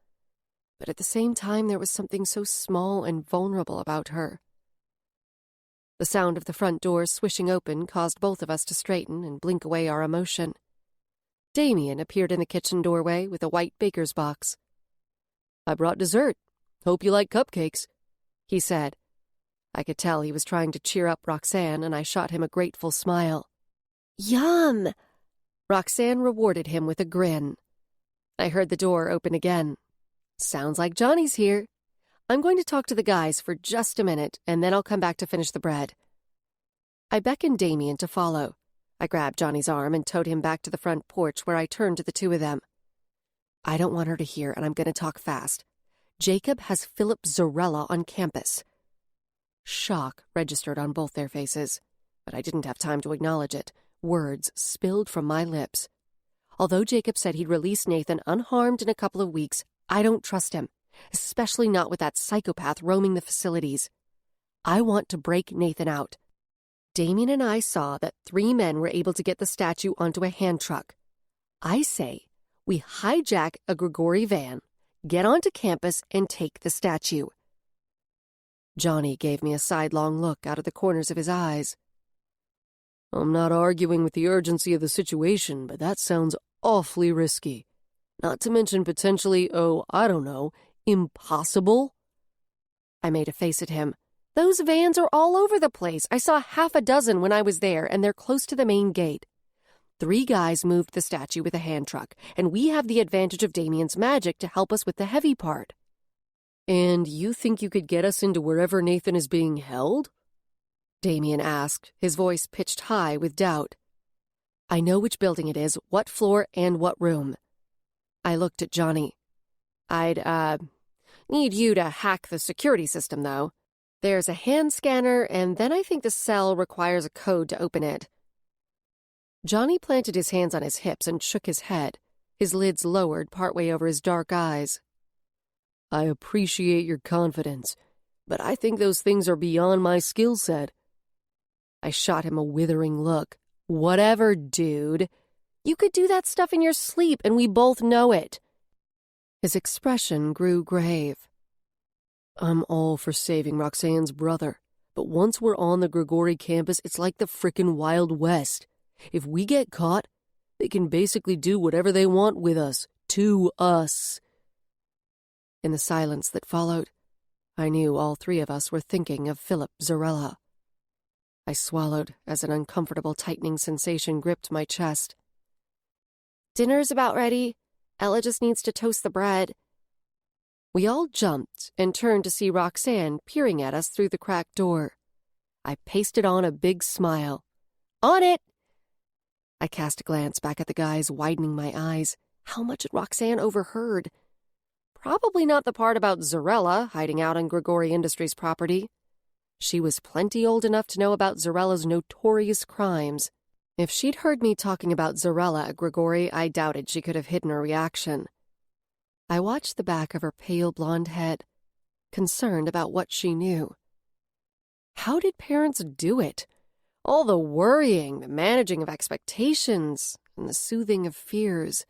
But at the same time, there was something so small and vulnerable about her. The sound of the front door swishing open caused both of us to straighten and blink away our emotion. Damien appeared in the kitchen doorway with a white baker's box. "I brought dessert. Hope you like cupcakes," he said. I could tell he was trying to cheer up Roxanne, and I shot him a grateful smile. "Yum!" Roxanne rewarded him with a grin. I heard the door open again. "Sounds like Johnny's here. I'm going to talk to the guys for just a minute, and then I'll come back to finish the bread." I beckoned Damien to follow. I grabbed Johnny's arm and towed him back to the front porch, where I turned to the two of them. "I don't want her to hear, and I'm going to talk fast. Jacob has Philip Zarella on campus." Shock registered on both their faces, but I didn't have time to acknowledge it. Words spilled from my lips. Although Jacob said he'd release Nathan unharmed in a couple of weeks, I don't trust him, especially not with that psychopath roaming the facilities. I want to break Nathan out. Damien and I saw that 3 men were able to get the statue onto a hand truck. I say we hijack a Grigori van, get onto campus, and take the statue. Johnny gave me a sidelong look out of the corners of his eyes. I'm not arguing with the urgency of the situation, but that sounds awfully risky. Not to mention potentially, impossible. I made a face at him. Those vans are all over the place. I saw 6 when I was there, and they're close to the main gate. 3 guys moved the statue with a hand truck, and we have the advantage of Damien's magic to help us with the heavy part. And you think you could get us into wherever Nathan is being held? Damien asked, his voice pitched high with doubt. I know which building it is, what floor, and what room. I looked at Johnny. I'd, need you to hack the security system, though. There's a hand scanner, and then I think the cell requires a code to open it. Johnny planted his hands on his hips and shook his head, his lids lowered partway over his dark eyes. I appreciate your confidence, but I think those things are beyond my skill set. I shot him a withering look. Whatever, dude. You could do that stuff in your sleep, and we both know it. His expression grew grave. I'm all for saving Roxanne's brother, but once we're on the Grigori campus, it's like the frickin' Wild West. If we get caught, they can basically do whatever they want with us, to us. In the silence that followed, I knew all 3 of us were thinking of Philip Zarella. I swallowed as an uncomfortable tightening sensation gripped my chest. Dinner's about ready. Ella just needs to toast the bread. We all jumped and turned to see Roxanne peering at us through the cracked door. I pasted on a big smile. On it! I cast a glance back at the guys, widening my eyes. How much had Roxanne overheard? Probably not the part about Zarella hiding out on Grigori Industries' property. She was plenty old enough to know about Zarella's notorious crimes. If she'd heard me talking about Zarella at Grigori, I doubted she could have hidden her reaction. I watched the back of her pale blonde head, concerned about what she knew. How did parents do it? All the worrying, the managing of expectations, and the soothing of fears.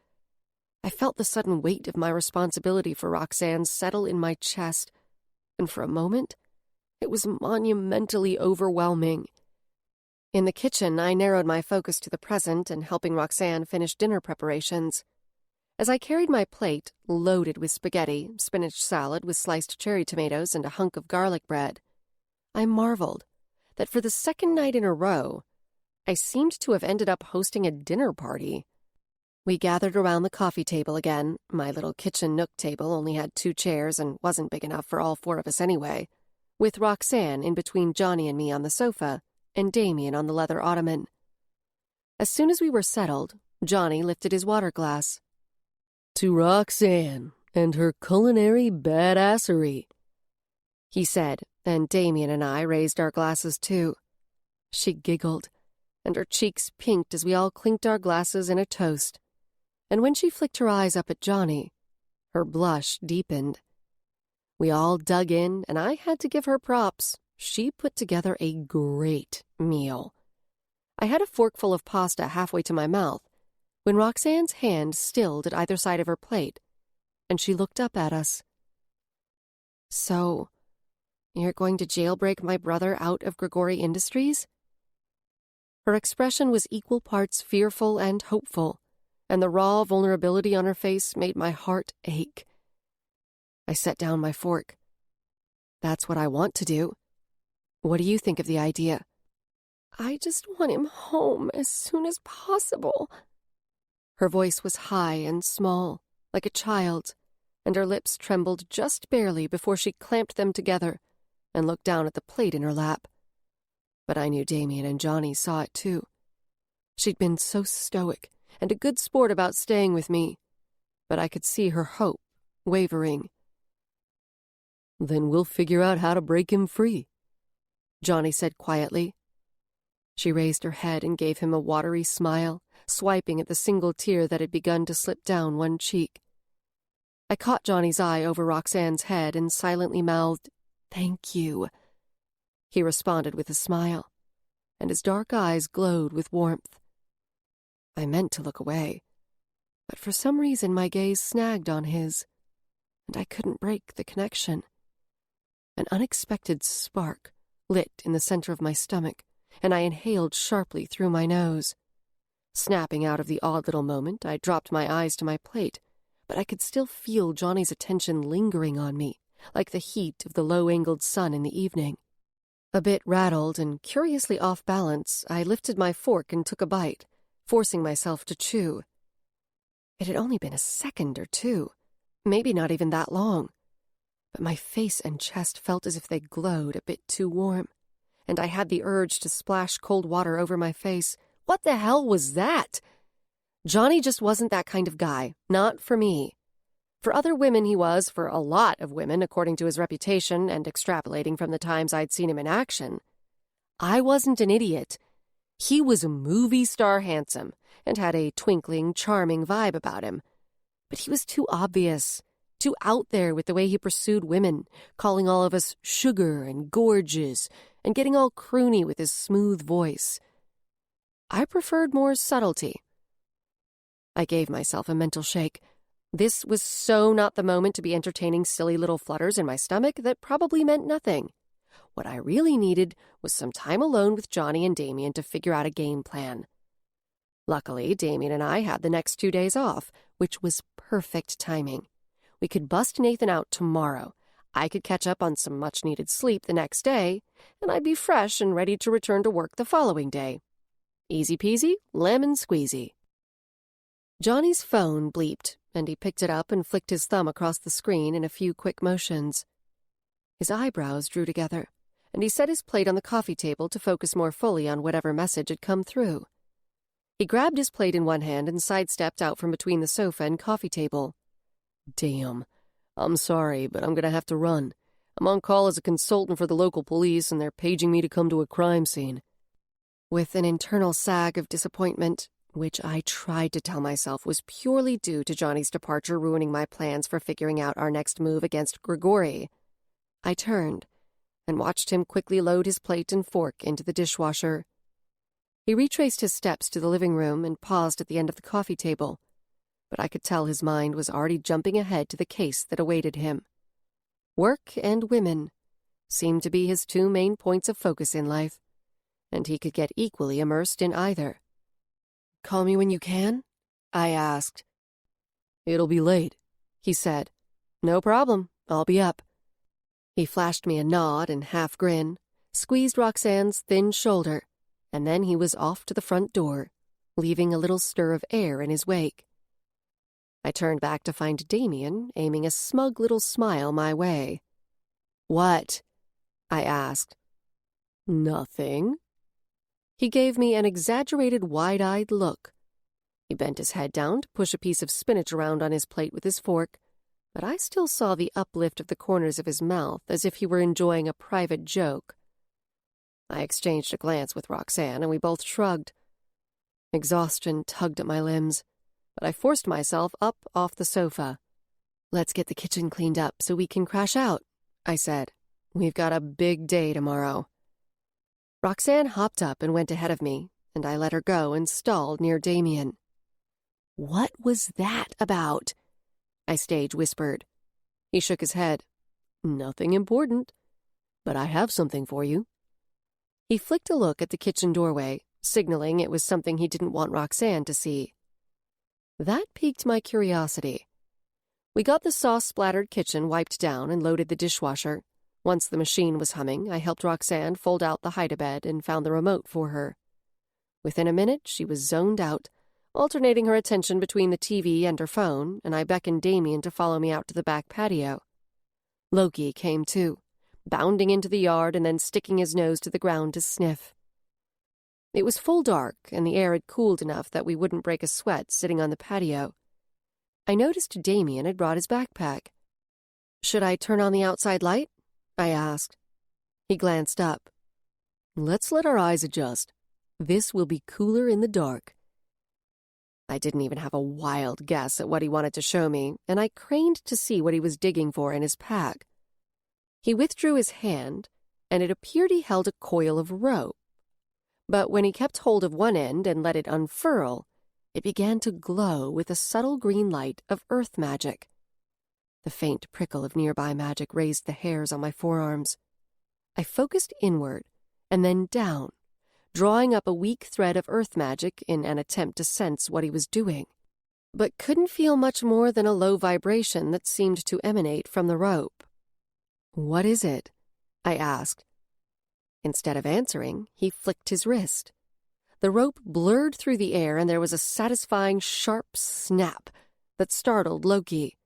I felt the sudden weight of my responsibility for Roxanne settle in my chest, and for a moment, it was monumentally overwhelming. In the kitchen, I narrowed my focus to the present and helping Roxanne finish dinner preparations. As I carried my plate, loaded with spaghetti, spinach salad with sliced cherry tomatoes, and a hunk of garlic bread, I marveled that for the 2nd night in a row, I seemed to have ended up hosting a dinner party. We gathered around the coffee table again. My little kitchen nook table only had 2 chairs and wasn't big enough for all 4 of us anyway, with Roxanne in between Johnny and me on the sofa, and Damien on the leather ottoman. As soon as we were settled, Johnny lifted his water glass. To Roxanne and her culinary badassery, he said, and Damien and I raised our glasses too. She giggled, and her cheeks pinked as we all clinked our glasses in a toast. And when she flicked her eyes up at Johnny, her blush deepened. We all dug in, and I had to give her props. She put together a great meal. I had a forkful of pasta halfway to my mouth when Roxanne's hand stilled at either side of her plate, and she looked up at us. So, you're going to jailbreak my brother out of Grigori Industries? Her expression was equal parts fearful and hopeful, and the raw vulnerability on her face made my heart ache. I set down my fork. That's what I want to do. What do you think of the idea? I just want him home as soon as possible. Her voice was high and small, like a child's, and her lips trembled just barely before she clamped them together and looked down at the plate in her lap. But I knew Damien and Johnny saw it too. She'd been so stoic and a good sport about staying with me, but I could see her hope wavering. Then we'll figure out how to break him free, Johnny said quietly. She raised her head and gave him a watery smile, swiping at the single tear that had begun to slip down one cheek. I caught Johnny's eye over Roxanne's head and silently mouthed, "Thank you." He responded with a smile, and his dark eyes glowed with warmth. I meant to look away, but for some reason my gaze snagged on his, and I couldn't break the connection. An unexpected spark lit in the center of my stomach, and I inhaled sharply through my nose. Snapping out of the odd little moment, I dropped my eyes to my plate, but I could still feel Johnny's attention lingering on me, like the heat of the low-angled sun in the evening. A bit rattled and curiously off balance, I lifted my fork and took a bite, forcing myself to chew. It had only been a second or two, maybe not even that long, but my face and chest felt as if they glowed a bit too warm, and I had the urge to splash cold water over my face. What the hell was that? Johnny just wasn't that kind of guy, not for me. For other women he was, for a lot of women, according to his reputation and extrapolating from the times I'd seen him in action. I wasn't an idiot. He was a movie star handsome and had a twinkling, charming vibe about him. But he was too obvious, too out there with the way he pursued women, calling all of us sugar and gorgeous, and getting all croony with his smooth voice. I preferred more subtlety. I gave myself a mental shake. This was so not the moment to be entertaining silly little flutters in my stomach that probably meant nothing. What I really needed was some time alone with Johnny and Damien to figure out a game plan. Luckily, Damien and I had the next 2 days off, which was perfect timing. We could bust Nathan out tomorrow. I could catch up on some much-needed sleep the next day, and I'd be fresh and ready to return to work the following day. Easy peasy, lemon squeezy. Johnny's phone bleeped, and he picked it up and flicked his thumb across the screen in a few quick motions. His eyebrows drew together, and he set his plate on the coffee table to focus more fully on whatever message had come through. He grabbed his plate in one hand and sidestepped out from between the sofa and coffee table. "Damn. I'm sorry, but I'm going to have to run. I'm on call as a consultant for the local police, and they're paging me to come to a crime scene." With an internal sag of disappointment, which I tried to tell myself was purely due to Johnny's departure ruining my plans for figuring out our next move against Grigori, I turned and watched him quickly load his plate and fork into the dishwasher. He retraced his steps to the living room and paused at the end of the coffee table, but I could tell his mind was already jumping ahead to the case that awaited him. Work and women seemed to be his two main points of focus in life, and he could get equally immersed in either. "Call me when you can?" I asked. "It'll be late," he said. "No problem. I'll be up." He flashed me a nod and half grin, squeezed Roxanne's thin shoulder, and then he was off to the front door, leaving a little stir of air in his wake. I turned back to find Damien aiming a smug little smile my way. "What?" I asked. "Nothing." He gave me an exaggerated wide-eyed look. He bent his head down to push a piece of spinach around on his plate with his fork, but I still saw the uplift of the corners of his mouth as if he were enjoying a private joke. I exchanged a glance with Roxanne, and we both shrugged. Exhaustion tugged at my limbs, but I forced myself up off the sofa. "Let's get the kitchen cleaned up so we can crash out," I said. "We've got a big day tomorrow." Roxanne hopped up and went ahead of me, and I let her go and stalled near Damien. "What was that about?" I stage whispered. He shook his head. "Nothing important, but I have something for you." He flicked a look at the kitchen doorway, signaling it was something he didn't want Roxanne to see. That piqued my curiosity. We got the sauce-splattered kitchen wiped down and loaded the dishwasher. Once the machine was humming, I helped Roxanne fold out the hide-a-bed and found the remote for her. Within a minute, she was zoned out, alternating her attention between the TV and her phone, and I beckoned Damien to follow me out to the back patio. Loki came too, bounding into the yard and then sticking his nose to the ground to sniff. It was full dark, and the air had cooled enough that we wouldn't break a sweat sitting on the patio. I noticed Damien had brought his backpack. "Should I turn on the outside light?" I asked. He glanced up. "Let's let our eyes adjust. This will be cooler in the dark." I didn't even have a wild guess at what he wanted to show me, and I craned to see what he was digging for in his pack. He withdrew his hand, and it appeared he held a coil of rope. But when he kept hold of one end and let it unfurl, it began to glow with a subtle green light of earth magic. The faint prickle of nearby magic raised the hairs on my forearms. I focused inward and then down, drawing up a weak thread of earth magic in an attempt to sense what he was doing, but couldn't feel much more than a low vibration that seemed to emanate from the rope. "What is it?" I asked. Instead of answering, he flicked his wrist. The rope blurred through the air, and there was a satisfying sharp snap that startled Loki.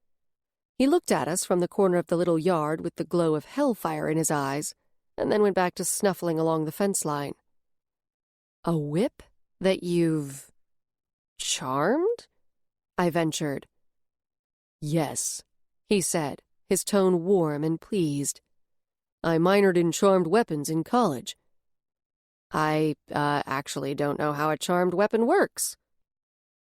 He looked at us from the corner of the little yard with the glow of hellfire in his eyes, and then went back to snuffling along the fence line. "A whip that you've charmed?" I ventured. "Yes," he said, his tone warm and pleased. "I minored in charmed weapons in college." I actually don't know how a charmed weapon works."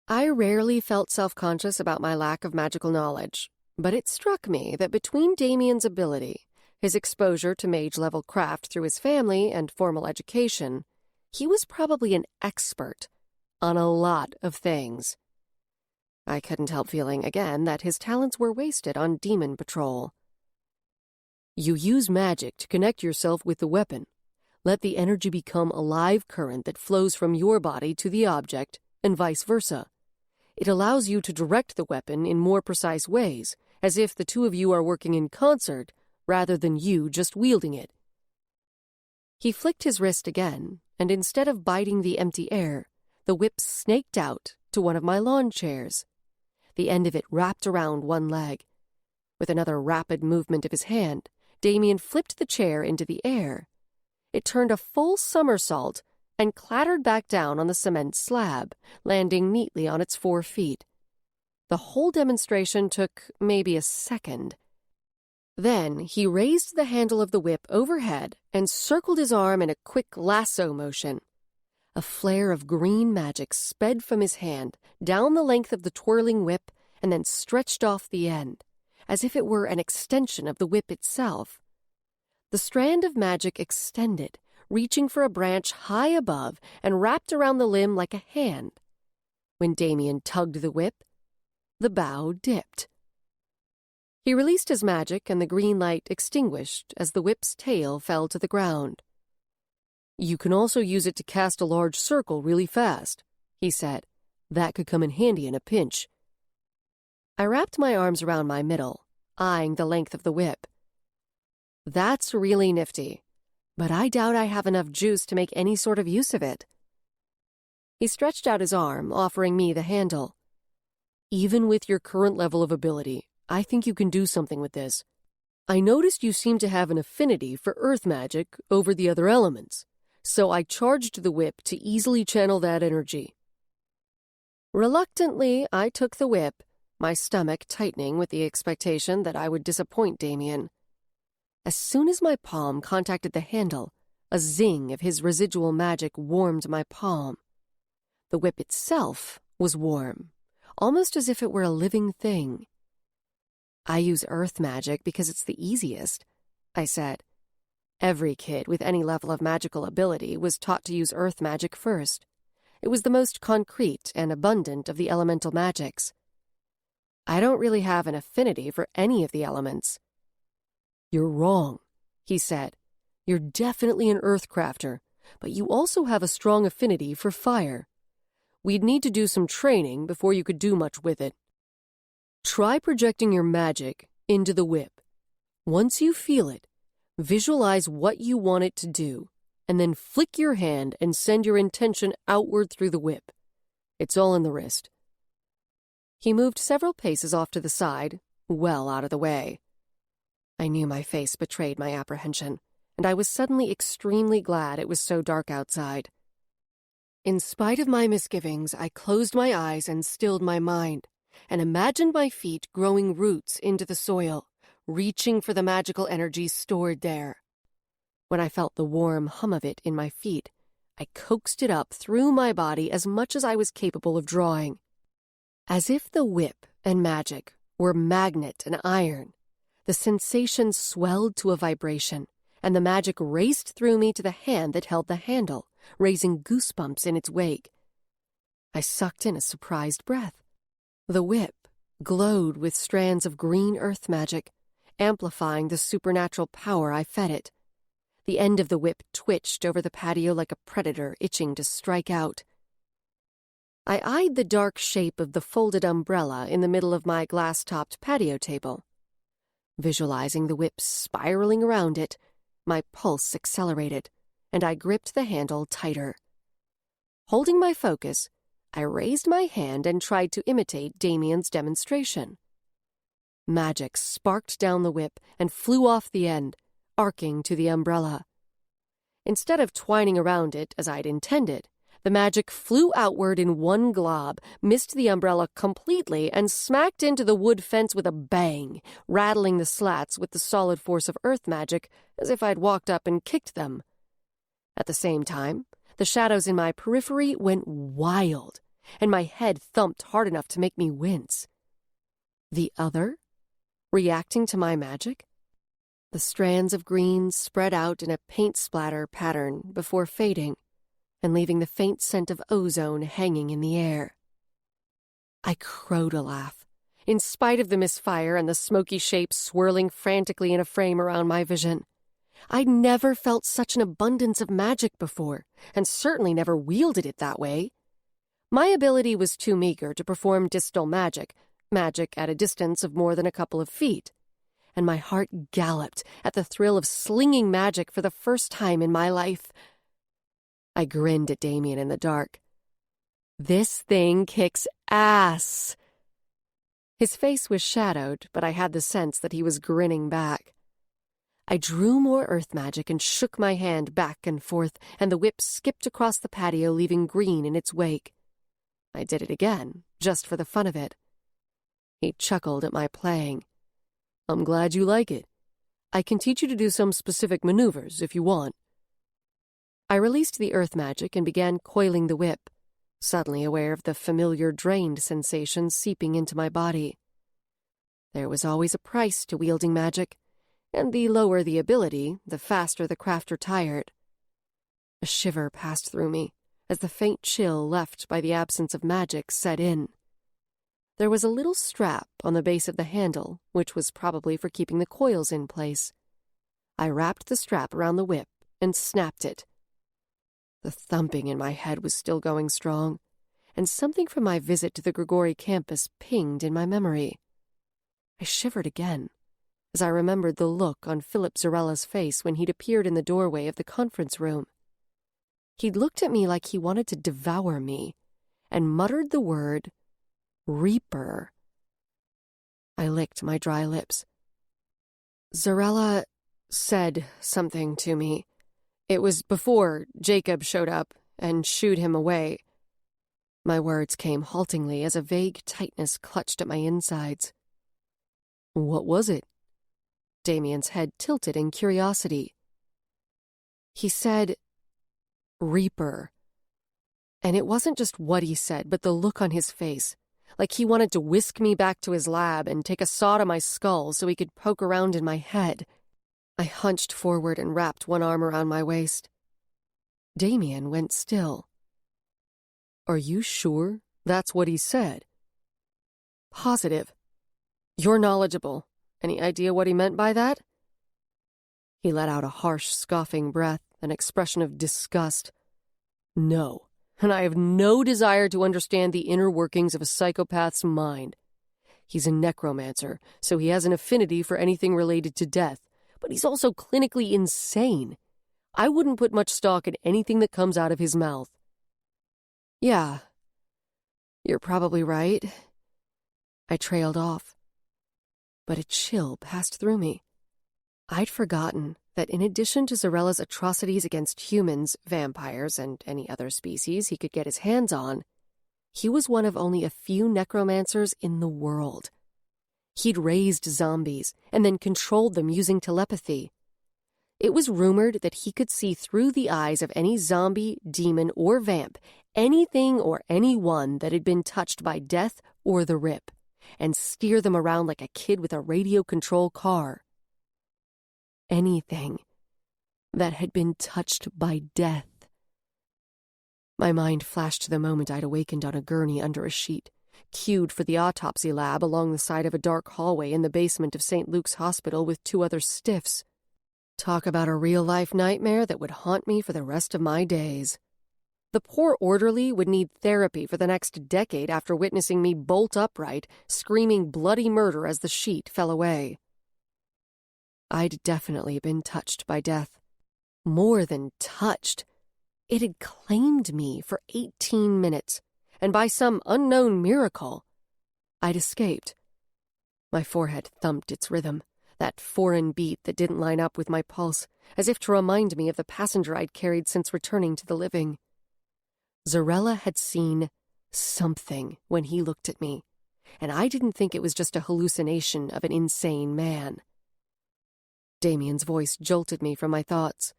I rarely felt self-conscious about my lack of magical knowledge, but it struck me that between Damien's ability, his exposure to mage-level craft through his family, and formal education, he was probably an expert on a lot of things. I couldn't help feeling again that his talents were wasted on demon patrol. "You use magic to connect yourself with the weapon. Let the energy become a live current that flows from your body to the object, and vice versa. It allows you to direct the weapon in more precise ways, as if the two of you are working in concert, rather than you just wielding it." He flicked his wrist again, and instead of biting the empty air, the whip snaked out to one of my lawn chairs. The end of it wrapped around one leg. With another rapid movement of his hand, Damien flipped the chair into the air. It turned a full somersault and clattered back down on the cement slab, landing neatly on its 4 feet. The whole demonstration took maybe a second. Then he raised the handle of the whip overhead and circled his arm in a quick lasso motion. A flare of green magic sped from his hand down the length of the twirling whip and then stretched off the end, as if it were an extension of the whip itself. The strand of magic extended, reaching for a branch high above and wrapped around the limb like a hand. When Damien tugged the whip, the bough dipped. He released his magic, and the green light extinguished as the whip's tail fell to the ground. "You can also use it to cast a large circle really fast," he said. "That could come in handy in a pinch." I wrapped my arms around my middle, eyeing the length of the whip. "That's really nifty, but I doubt I have enough juice to make any sort of use of it." He stretched out his arm, offering me the handle. "Even with your current level of ability, I think you can do something with this. I noticed you seem to have an affinity for earth magic over the other elements, so I charged the whip to easily channel that energy." Reluctantly, I took the whip, my stomach tightening with the expectation that I would disappoint Damien. As soon as my palm contacted the handle, a zing of his residual magic warmed my palm. The whip itself was warm, almost as if it were a living thing. "I use earth magic because it's the easiest," I said. Every kid with any level of magical ability was taught to use earth magic first. It was the most concrete and abundant of the elemental magics. I don't really have an affinity for any of the elements. "You're wrong," he said. "You're definitely an earthcrafter, but you also have a strong affinity for fire. We'd need to do some training before you could do much with it. Try projecting your magic into the whip. Once you feel it, visualize what you want it to do, and then flick your hand and send your intention outward through the whip. It's all in the wrist." He moved several paces off to the side, well out of the way. I knew my face betrayed my apprehension, and I was suddenly extremely glad it was so dark outside. In spite of my misgivings, I closed my eyes and stilled my mind, and imagined my feet growing roots into the soil, reaching for the magical energy stored there. When I felt the warm hum of it in my feet, I coaxed it up through my body as much as I was capable of drawing. As if the whip and magic were magnet and iron, the sensation swelled to a vibration, and the magic raced through me to the hand that held the handle, raising goosebumps in its wake. I sucked in a surprised breath. The whip glowed with strands of green earth magic, amplifying the supernatural power I fed it. The end of the whip twitched over the patio like a predator itching to strike out. I eyed the dark shape of the folded umbrella in the middle of my glass-topped patio table. Visualizing the whip spiraling around it, my pulse accelerated, and I gripped the handle tighter. Holding my focus, I raised my hand and tried to imitate Damien's demonstration. Magic sparked down the whip and flew off the end, arcing to the umbrella. Instead of twining around it as I'd intended, the magic flew outward in one glob, missed the umbrella completely, and smacked into the wood fence with a bang, rattling the slats with the solid force of earth magic as if I'd walked up and kicked them. At the same time, the shadows in my periphery went wild, and my head thumped hard enough to make me wince. The other? Reacting to my magic? The strands of green spread out in a paint splatter pattern before fading and leaving the faint scent of ozone hanging in the air. I crowed a laugh, in spite of the misfire and the smoky shapes swirling frantically in a frame around my vision. I'd never felt such an abundance of magic before, and certainly never wielded it that way. My ability was too meager to perform distal magic at a distance of more than a couple of feet, and my heart galloped at the thrill of slinging magic for the first time in my life. I grinned at Damien in the dark. This thing kicks ass. His face was shadowed, but I had the sense that he was grinning back. I drew more earth magic and shook my hand back and forth, and the whip skipped across the patio, leaving green in its wake. I did it again, just for the fun of it. He chuckled at my playing. I'm glad you like it. I can teach you to do some specific maneuvers if you want. I released the earth magic and began coiling the whip, suddenly aware of the familiar drained sensation seeping into my body. There was always a price to wielding magic, and the lower the ability, the faster the crafter tired. A shiver passed through me as the faint chill left by the absence of magic set in. There was a little strap on the base of the handle, which was probably for keeping the coils in place. I wrapped the strap around the whip and snapped it. The thumping in my head was still going strong, and something from my visit to the Grigori campus pinged in my memory. I shivered again as I remembered the look on Philip Zarella's face when he'd appeared in the doorway of the conference room. He'd looked at me like he wanted to devour me, and muttered the word, Reaper. I licked my dry lips. Zarella said something to me. It was before Jacob showed up and shooed him away. My words came haltingly as a vague tightness clutched at my insides. What was it? Damien's head tilted in curiosity. He said, Reaper. And it wasn't just what he said, but the look on his face, like he wanted to whisk me back to his lab and take a saw to my skull so he could poke around in my head. I hunched forward and wrapped one arm around my waist. Damien went still. Are you sure that's what he said? Positive. You're knowledgeable. Any idea what he meant by that? He let out a harsh, scoffing breath, an expression of disgust. No, and I have no desire to understand the inner workings of a psychopath's mind. He's a necromancer, so he has an affinity for anything related to death, but he's also clinically insane. I wouldn't put much stock in anything that comes out of his mouth. Yeah, you're probably right. I trailed off, but a chill passed through me. I'd forgotten that in addition to Zarella's atrocities against humans, vampires, and any other species he could get his hands on, he was one of only a few necromancers in the world. He'd raised zombies and then controlled them using telepathy. It was rumored that he could see through the eyes of any zombie, demon, or vamp anything or anyone that had been touched by death or the rip, and steer them around like a kid with a radio control car. Anything that had been touched by death. My mind flashed to the moment I'd awakened on a gurney under a sheet, queued for the autopsy lab along the side of a dark hallway in the basement of St. Luke's Hospital with 2 other stiffs. Talk about a real-life nightmare that would haunt me for the rest of my days. The poor orderly would need therapy for the next decade after witnessing me bolt upright, screaming bloody murder as the sheet fell away. I'd definitely been touched by death. More than touched. It had claimed me for 18 minutes, and by some unknown miracle, I'd escaped. My forehead thumped its rhythm, that foreign beat that didn't line up with my pulse, as if to remind me of the passenger I'd carried since returning to the living. Zarella had seen something when he looked at me, and I didn't think it was just a hallucination of an insane man. Damien's voice jolted me from my thoughts.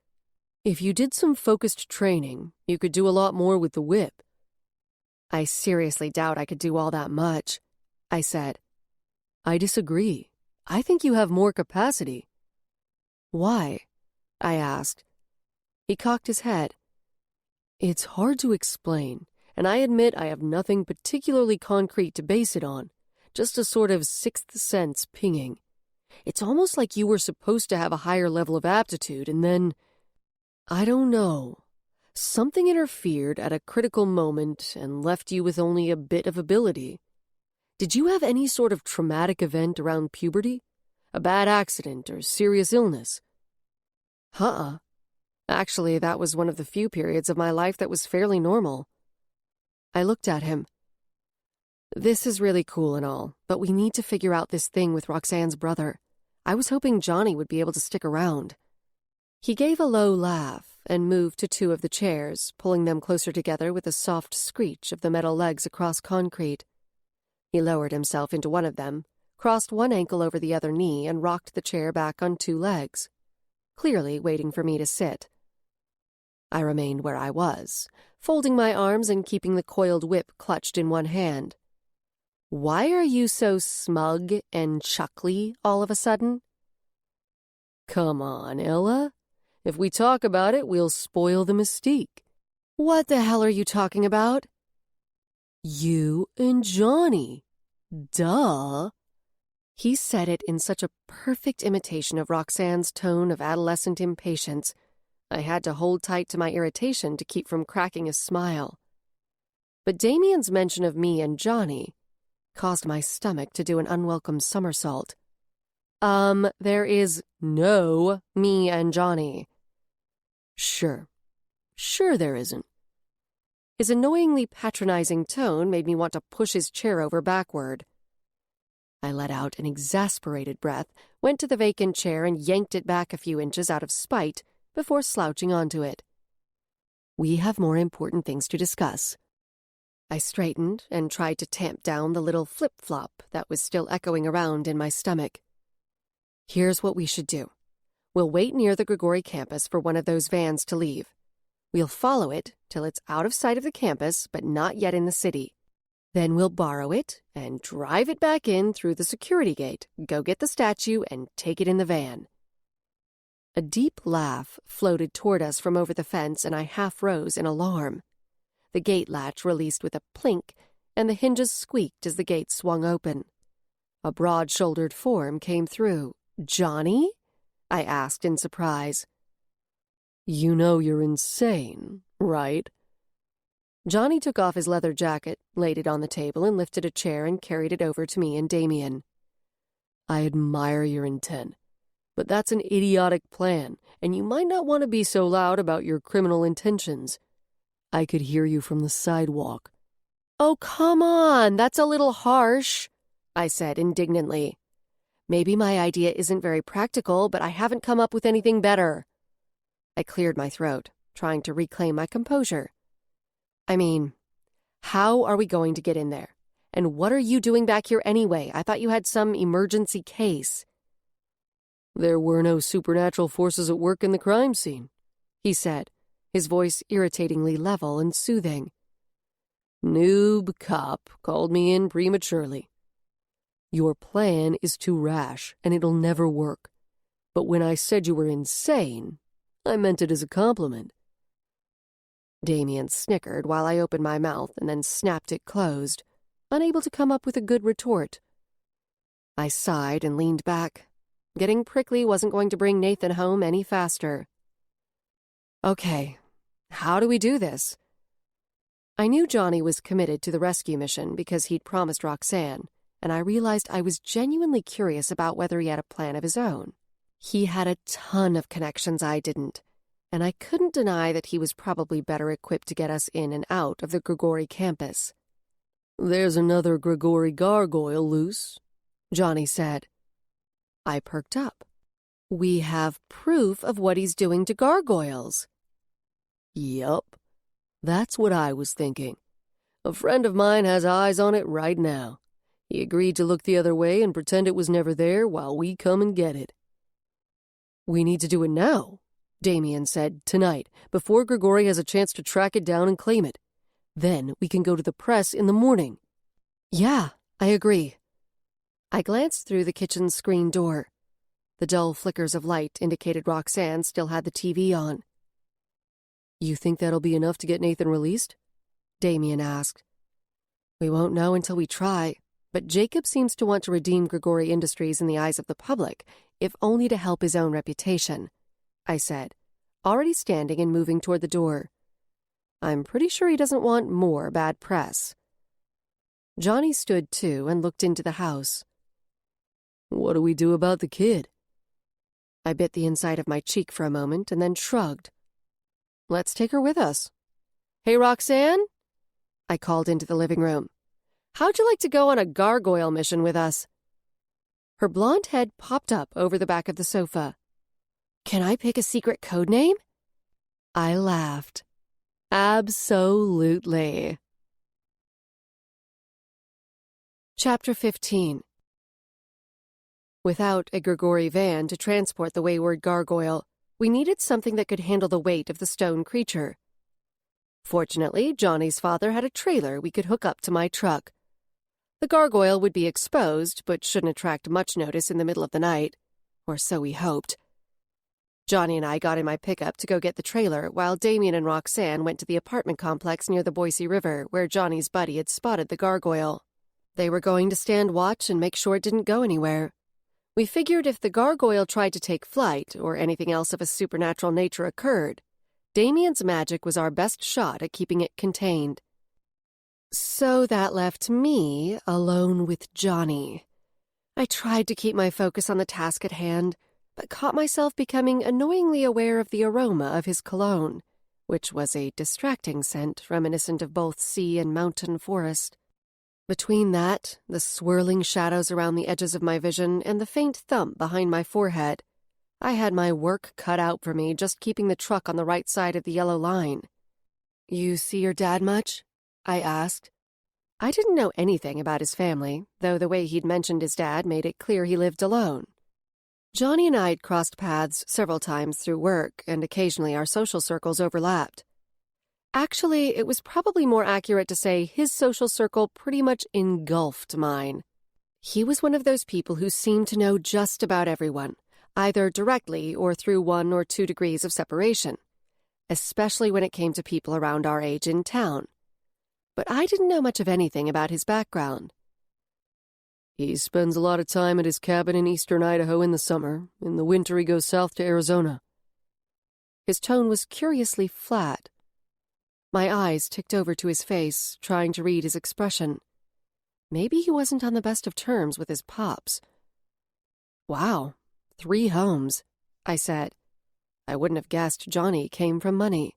If you did some focused training, you could do a lot more with the whip. I seriously doubt I could do all that much, I said. I disagree. I think you have more capacity. Why? I asked. He cocked his head. It's hard to explain, and I admit I have nothing particularly concrete to base it on, just a sort of sixth sense pinging. It's almost like you were supposed to have a higher level of aptitude, and then, I don't know, something interfered at a critical moment and left you with only a bit of ability. Did you have any sort of traumatic event around puberty? A bad accident or serious illness? Actually, that was one of the few periods of my life that was fairly normal. I looked at him. This is really cool and all, but we need to figure out this thing with Roxanne's brother. I was hoping Johnny would be able to stick around. He gave a low laugh and moved to 2 of the chairs, pulling them closer together with a soft screech of the metal legs across concrete. He lowered himself into one of them, crossed one ankle over the other knee, and rocked the chair back on 2 legs, clearly waiting for me to sit. I remained where I was, folding my arms and keeping the coiled whip clutched in one hand. Why are you so smug and chuckly all of a sudden? Come on, Ella. If we talk about it, we'll spoil the mystique. What the hell are you talking about? You and Johnny. Duh. He said it in such a perfect imitation of Roxanne's tone of adolescent impatience, I had to hold tight to my irritation to keep from cracking a smile. But Damien's mention of me and Johnny caused my stomach to do an unwelcome somersault. There is no me and Johnny. Sure there isn't. His annoyingly patronizing tone made me want to push his chair over backward. I let out an exasperated breath, went to the vacant chair and yanked it back a few inches out of spite before slouching onto it. We have more important things to discuss. I straightened and tried to tamp down the little flip-flop that was still echoing around in my stomach. Here's what we should do. We'll wait near the Grigori campus for one of those vans to leave. We'll follow it till it's out of sight of the campus, but not yet in the city. Then we'll borrow it and drive it back in through the security gate, go get the statue, and take it in the van. A deep laugh floated toward us from over the fence, and I half rose in alarm. The gate latch released with a plink, and the hinges squeaked as the gate swung open. A broad-shouldered form came through. Johnny? I asked in surprise. You know you're insane, right? Johnny took off his leather jacket, laid it on the table, and lifted a chair and carried it over to me and Damien. I admire your intent, but that's an idiotic plan, and you might not want to be so loud about your criminal intentions. I could hear you from the sidewalk. Oh, come on, that's a little harsh, I said indignantly. Maybe my idea isn't very practical, but I haven't come up with anything better. I cleared my throat, trying to reclaim my composure. I mean, how are we going to get in there? And what are you doing back here anyway? I thought you had some emergency case. There were no supernatural forces at work in the crime scene, he said, his voice irritatingly level and soothing. Noob cop called me in prematurely. Your plan is too rash, and it'll never work. But when I said you were insane, I meant it as a compliment. Damien snickered while I opened my mouth and then snapped it closed, unable to come up with a good retort. I sighed and leaned back. Getting prickly wasn't going to bring Nathan home any faster. Okay, how do we do this? I knew Johnny was committed to the rescue mission because he'd promised Roxanne, and I realized I was genuinely curious about whether he had a plan of his own. He had a ton of connections I didn't, and I couldn't deny that he was probably better equipped to get us in and out of the Grigori campus. There's another Grigori gargoyle loose, Johnny said. I perked up. We have proof of what he's doing to gargoyles. Yup. That's what I was thinking. A friend of mine has eyes on it right now. He agreed to look the other way and pretend it was never there while we come and get it. We need to do it now, Damien said, tonight, before Grigori has a chance to track it down and claim it. Then we can go to the press in the morning. Yeah, I agree. I glanced through the kitchen screen door. The dull flickers of light indicated Roxanne still had the TV on. You think that'll be enough to get Nathan released? Damien asked. We won't know until we try, but Jacob seems to want to redeem Grigori Industries in the eyes of the public, if only to help his own reputation, I said, already standing and moving toward the door. I'm pretty sure he doesn't want more bad press. Johnny stood too and looked into the house. What do we do about the kid? I bit the inside of my cheek for a moment and then shrugged. Let's take her with us. Hey, Roxanne? I called into the living room. How'd you like to go on a gargoyle mission with us? Her blonde head popped up over the back of the sofa. Can I pick a secret code name? I laughed. Absolutely. Chapter 15. Without a Grigori van to transport the wayward gargoyle, we needed something that could handle the weight of the stone creature. Fortunately, Johnny's father had a trailer we could hook up to my truck. The gargoyle would be exposed, but shouldn't attract much notice in the middle of the night, or so we hoped. Johnny and I got in my pickup to go get the trailer, while Damien and Roxanne went to the apartment complex near the Boise River, where Johnny's buddy had spotted the gargoyle. They were going to stand watch and make sure it didn't go anywhere. We figured if the gargoyle tried to take flight, or anything else of a supernatural nature occurred, Damien's magic was our best shot at keeping it contained. So that left me alone with Johnny. I tried to keep my focus on the task at hand, but caught myself becoming annoyingly aware of the aroma of his cologne, which was a distracting scent reminiscent of both sea and mountain forest. Between that, the swirling shadows around the edges of my vision, and the faint thump behind my forehead, I had my work cut out for me just keeping the truck on the right side of the yellow line. You see your dad much? I asked. I didn't know anything about his family, though the way he'd mentioned his dad made it clear he lived alone. Johnny and I had crossed paths several times through work, and occasionally our social circles overlapped. Actually, it was probably more accurate to say his social circle pretty much engulfed mine. He was one of those people who seemed to know just about everyone, either directly or through 1 or 2 degrees of separation, especially when it came to people around our age in town. But I didn't know much of anything about his background. He spends a lot of time at his cabin in eastern Idaho in the summer. In the winter he goes south to Arizona. His tone was curiously flat. My eyes ticked over to his face, trying to read his expression. Maybe he wasn't on the best of terms with his pops. Wow, 3 homes, I said. I wouldn't have guessed Johnny came from money.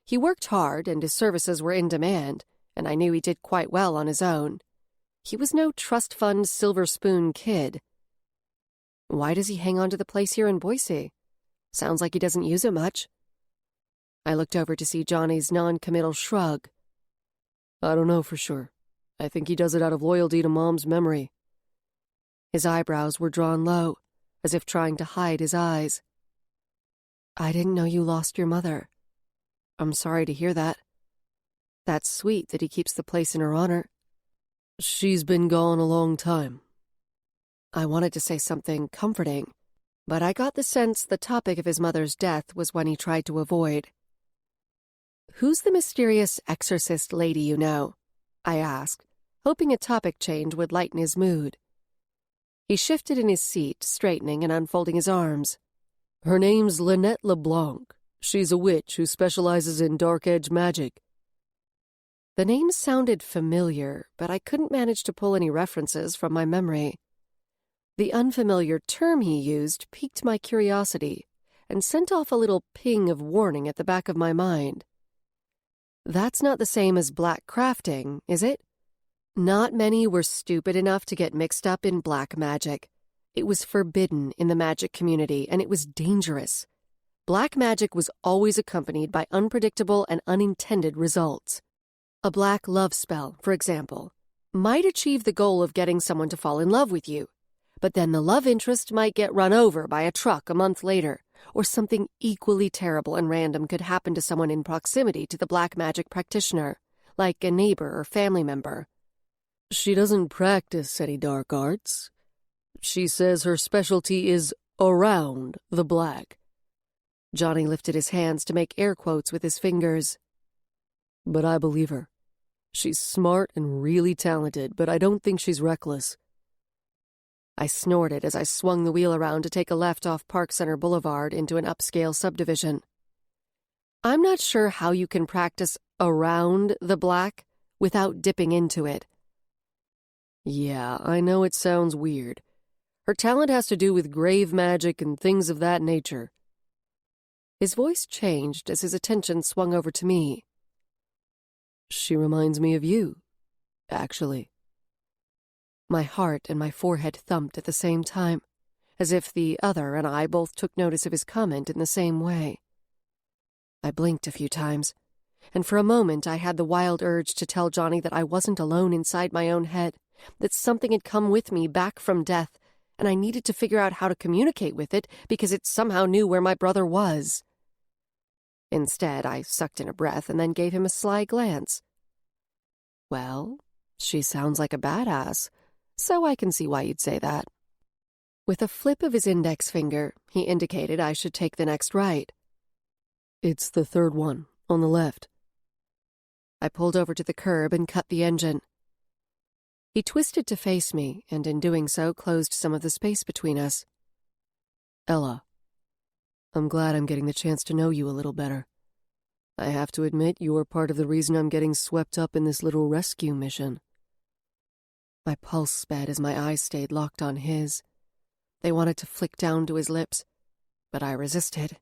He worked hard, and his services were in demand, and I knew he did quite well on his own. He was no trust fund silver spoon kid. Why does he hang on to the place here in Boise? Sounds like he doesn't use it much. I looked over to see Johnny's non-committal shrug. I don't know for sure. I think he does it out of loyalty to Mom's memory. His eyebrows were drawn low, as if trying to hide his eyes. I didn't know you lost your mother. I'm sorry to hear that. That's sweet that he keeps the place in her honor. She's been gone a long time. I wanted to say something comforting, but I got the sense the topic of his mother's death was one he tried to avoid. "Who's the mysterious exorcist lady you know?" I asked, hoping a topic change would lighten his mood. He shifted in his seat, straightening and unfolding his arms. Her name's Lynette LeBlanc. She's a witch who specializes in dark edge magic. The name sounded familiar, but I couldn't manage to pull any references from my memory. The unfamiliar term he used piqued my curiosity and sent off a little ping of warning at the back of my mind. That's not the same as black crafting, is it? Not many were stupid enough to get mixed up in black magic. It was forbidden in the magic community, and it was dangerous. Black magic was always accompanied by unpredictable and unintended results. A black love spell, for example, might achieve the goal of getting someone to fall in love with you, but then the love interest might get run over by a truck a month later, or something equally terrible and random could happen to someone in proximity to the black magic practitioner, like a neighbor or family member. She doesn't practice any dark arts. She says her specialty is around the black. Johnny lifted his hands to make air quotes with his fingers. But I believe her. She's smart and really talented, but I don't think she's reckless. I snorted as I swung the wheel around to take a left off Park Center Boulevard into an upscale subdivision. I'm not sure how you can practice around the black without dipping into it. Yeah, I know it sounds weird. Her talent has to do with grave magic and things of that nature. His voice changed as his attention swung over to me. She reminds me of you, actually. My heart and my forehead thumped at the same time, as if the other and I both took notice of his comment in the same way. I blinked a few times, and for a moment I had the wild urge to tell Johnny that I wasn't alone inside my own head, that something had come with me back from death, and I needed to figure out how to communicate with it because it somehow knew where my brother was. Instead, I sucked in a breath and then gave him a sly glance. Well, she sounds like a badass, so I can see why you'd say that. With a flip of his index finger, he indicated I should take the next right. It's the third one, on the left. I pulled over to the curb and cut the engine. He twisted to face me, and in doing so closed some of the space between us. Ella, I'm glad I'm getting the chance to know you a little better. I have to admit you're part of the reason I'm getting swept up in this little rescue mission. My pulse sped as my eyes stayed locked on his. They wanted to flick down to his lips, but I resisted.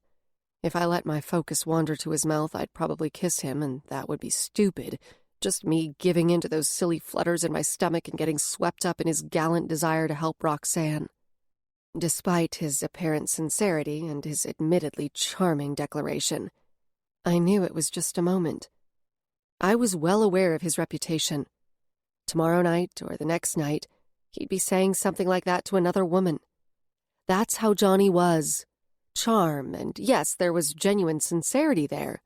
If I let my focus wander to his mouth, I'd probably kiss him, and that would be stupid. Just me giving in to those silly flutters in my stomach and getting swept up in his gallant desire to help Roxanne. Despite his apparent sincerity and his admittedly charming declaration, I knew it was just a moment. I was well aware of his reputation. Tomorrow night or the next night, he'd be saying something like that to another woman. That's how Johnny was. Charm, and yes, there was genuine sincerity there.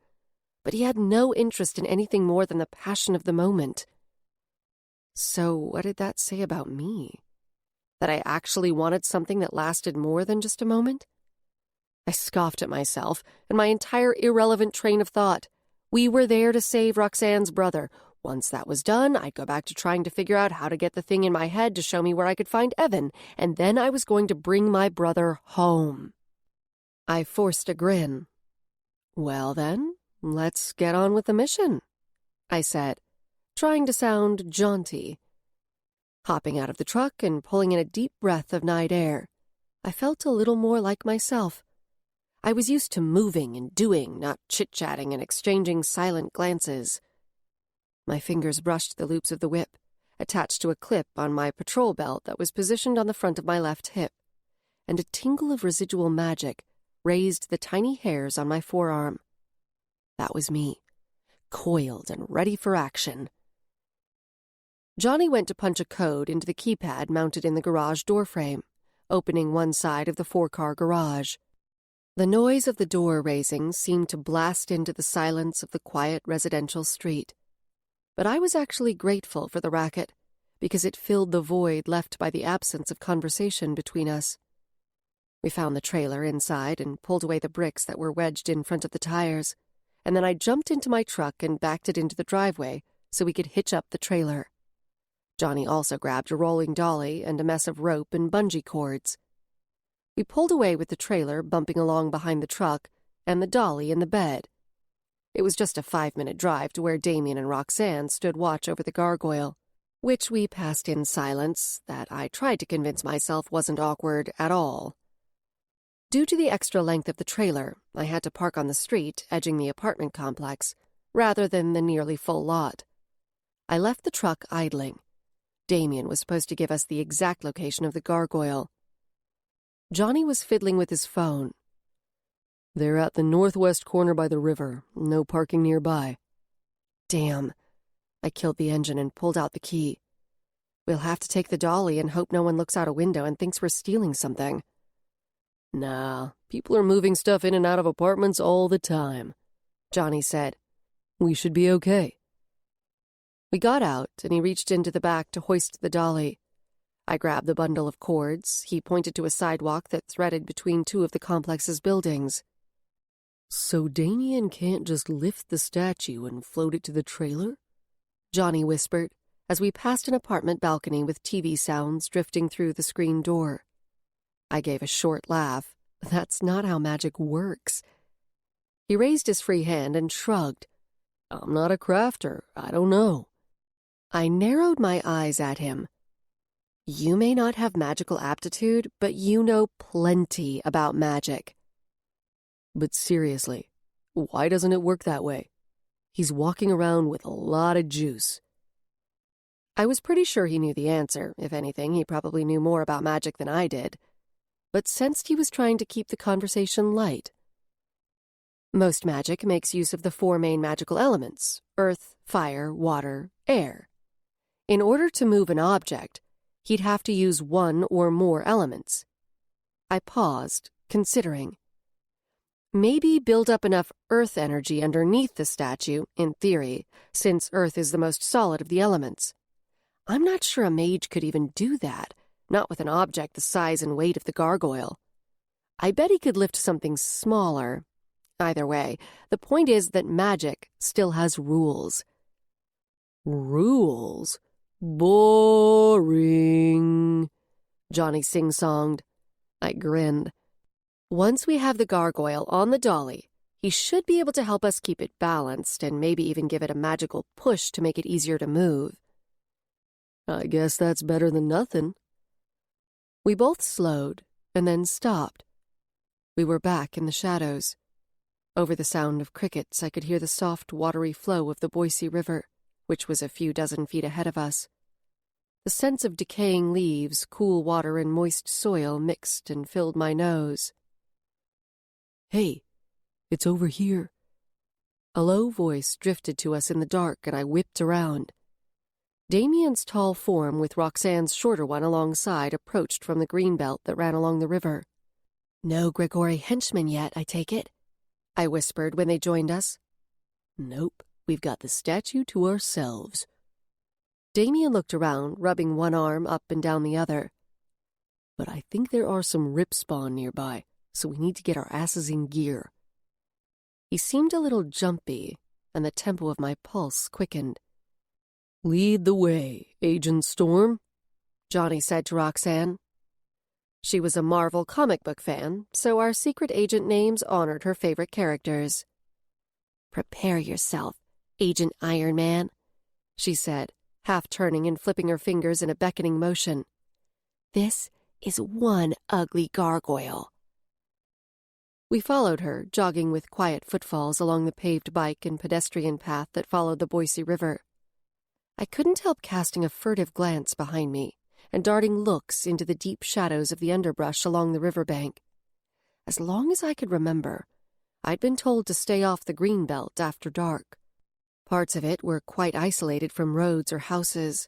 But he had no interest in anything more than the passion of the moment. So what did that say about me? That I actually wanted something that lasted more than just a moment? I scoffed at myself and my entire irrelevant train of thought. We were there to save Roxanne's brother. Once that was done, I'd go back to trying to figure out how to get the thing in my head to show me where I could find Evan, and then I was going to bring my brother home. I forced a grin. Well then, let's get on with the mission, I said, trying to sound jaunty. Hopping out of the truck and pulling in a deep breath of night air, I felt a little more like myself. I was used to moving and doing, not chit-chatting and exchanging silent glances. My fingers brushed the loops of the whip, attached to a clip on my patrol belt that was positioned on the front of my left hip, and a tingle of residual magic raised the tiny hairs on my forearm. That was me, coiled and ready for action. Johnny went to punch a code into the keypad mounted in the garage doorframe, opening one side of the 4-car garage. The noise of the door raising seemed to blast into the silence of the quiet residential street. But I was actually grateful for the racket, because it filled the void left by the absence of conversation between us. We found the trailer inside and pulled away the bricks that were wedged in front of the tires, and then I jumped into my truck and backed it into the driveway so we could hitch up the trailer. Johnny also grabbed a rolling dolly and a mess of rope and bungee cords. We pulled away with the trailer bumping along behind the truck and the dolly in the bed. It was just a 5-minute drive to where Damien and Roxanne stood watch over the gargoyle, which we passed in silence that I tried to convince myself wasn't awkward at all. Due to the extra length of the trailer, I had to park on the street edging the apartment complex, rather than the nearly full lot. I left the truck idling. Damien was supposed to give us the exact location of the gargoyle. Johnny was fiddling with his phone. They're at the northwest corner by the river. No parking nearby. Damn. I killed the engine and pulled out the key. We'll have to take the dolly and hope no one looks out a window and thinks we're stealing something. Nah, people are moving stuff in and out of apartments all the time, Johnny said. We should be okay. We got out, and he reached into the back to hoist the dolly. I grabbed the bundle of cords. He pointed to a sidewalk that threaded between two of the complex's buildings. So Damien can't just lift the statue and float it to the trailer? Johnny whispered, as we passed an apartment balcony with TV sounds drifting through the screen door. I gave a short laugh. That's not how magic works. He raised his free hand and shrugged. I'm not a crafter. I don't know. I narrowed my eyes at him. You may not have magical aptitude, but you know plenty about magic. But seriously, why doesn't it work that way? He's walking around with a lot of juice. I was pretty sure he knew the answer. If anything, he probably knew more about magic than I did. But sensed he was trying to keep the conversation light. Most magic makes use of the 4 main magical elements: earth, fire, water, air. In order to move an object, he'd have to use one or more elements. I paused, considering. Maybe build up enough earth energy underneath the statue, in theory, since earth is the most solid of the elements. I'm not sure a mage could even do that, not with an object the size and weight of the gargoyle. I bet he could lift something smaller. Either way, the point is that magic still has rules. Rules? Boring, Johnny sing-songed. I grinned. Once we have the gargoyle on the dolly, he should be able to help us keep it balanced and maybe even give it a magical push to make it easier to move. I guess that's better than nothing. We both slowed and then stopped. We were back in the shadows. Over the sound of crickets, I could hear the soft, watery flow of the Boise River, which was a few dozen feet ahead of us. The sense of decaying leaves, cool water, and moist soil mixed and filled my nose. Hey, it's over here. A low voice drifted to us in the dark, and I whipped around. Damien's tall form with Roxanne's shorter one alongside approached from the green belt that ran along the river. No Grigori henchmen yet, I take it? I whispered when they joined us. Nope, we've got the statue to ourselves. Damien looked around, rubbing one arm up and down the other. But I think there are some rip spawn nearby, so we need to get our asses in gear. He seemed a little jumpy, and the tempo of my pulse quickened. Lead the way, Agent Storm, Johnny said to Roxanne. She was a Marvel comic book fan, so our secret agent names honored her favorite characters. Prepare yourself, Agent Iron Man, she said, half turning and flipping her fingers in a beckoning motion. This is one ugly gargoyle. We followed her, jogging with quiet footfalls along the paved bike and pedestrian path that followed the Boise River. I couldn't help casting a furtive glance behind me and darting looks into the deep shadows of the underbrush along the riverbank. As long as I could remember, I'd been told to stay off the green belt after dark. Parts of it were quite isolated from roads or houses.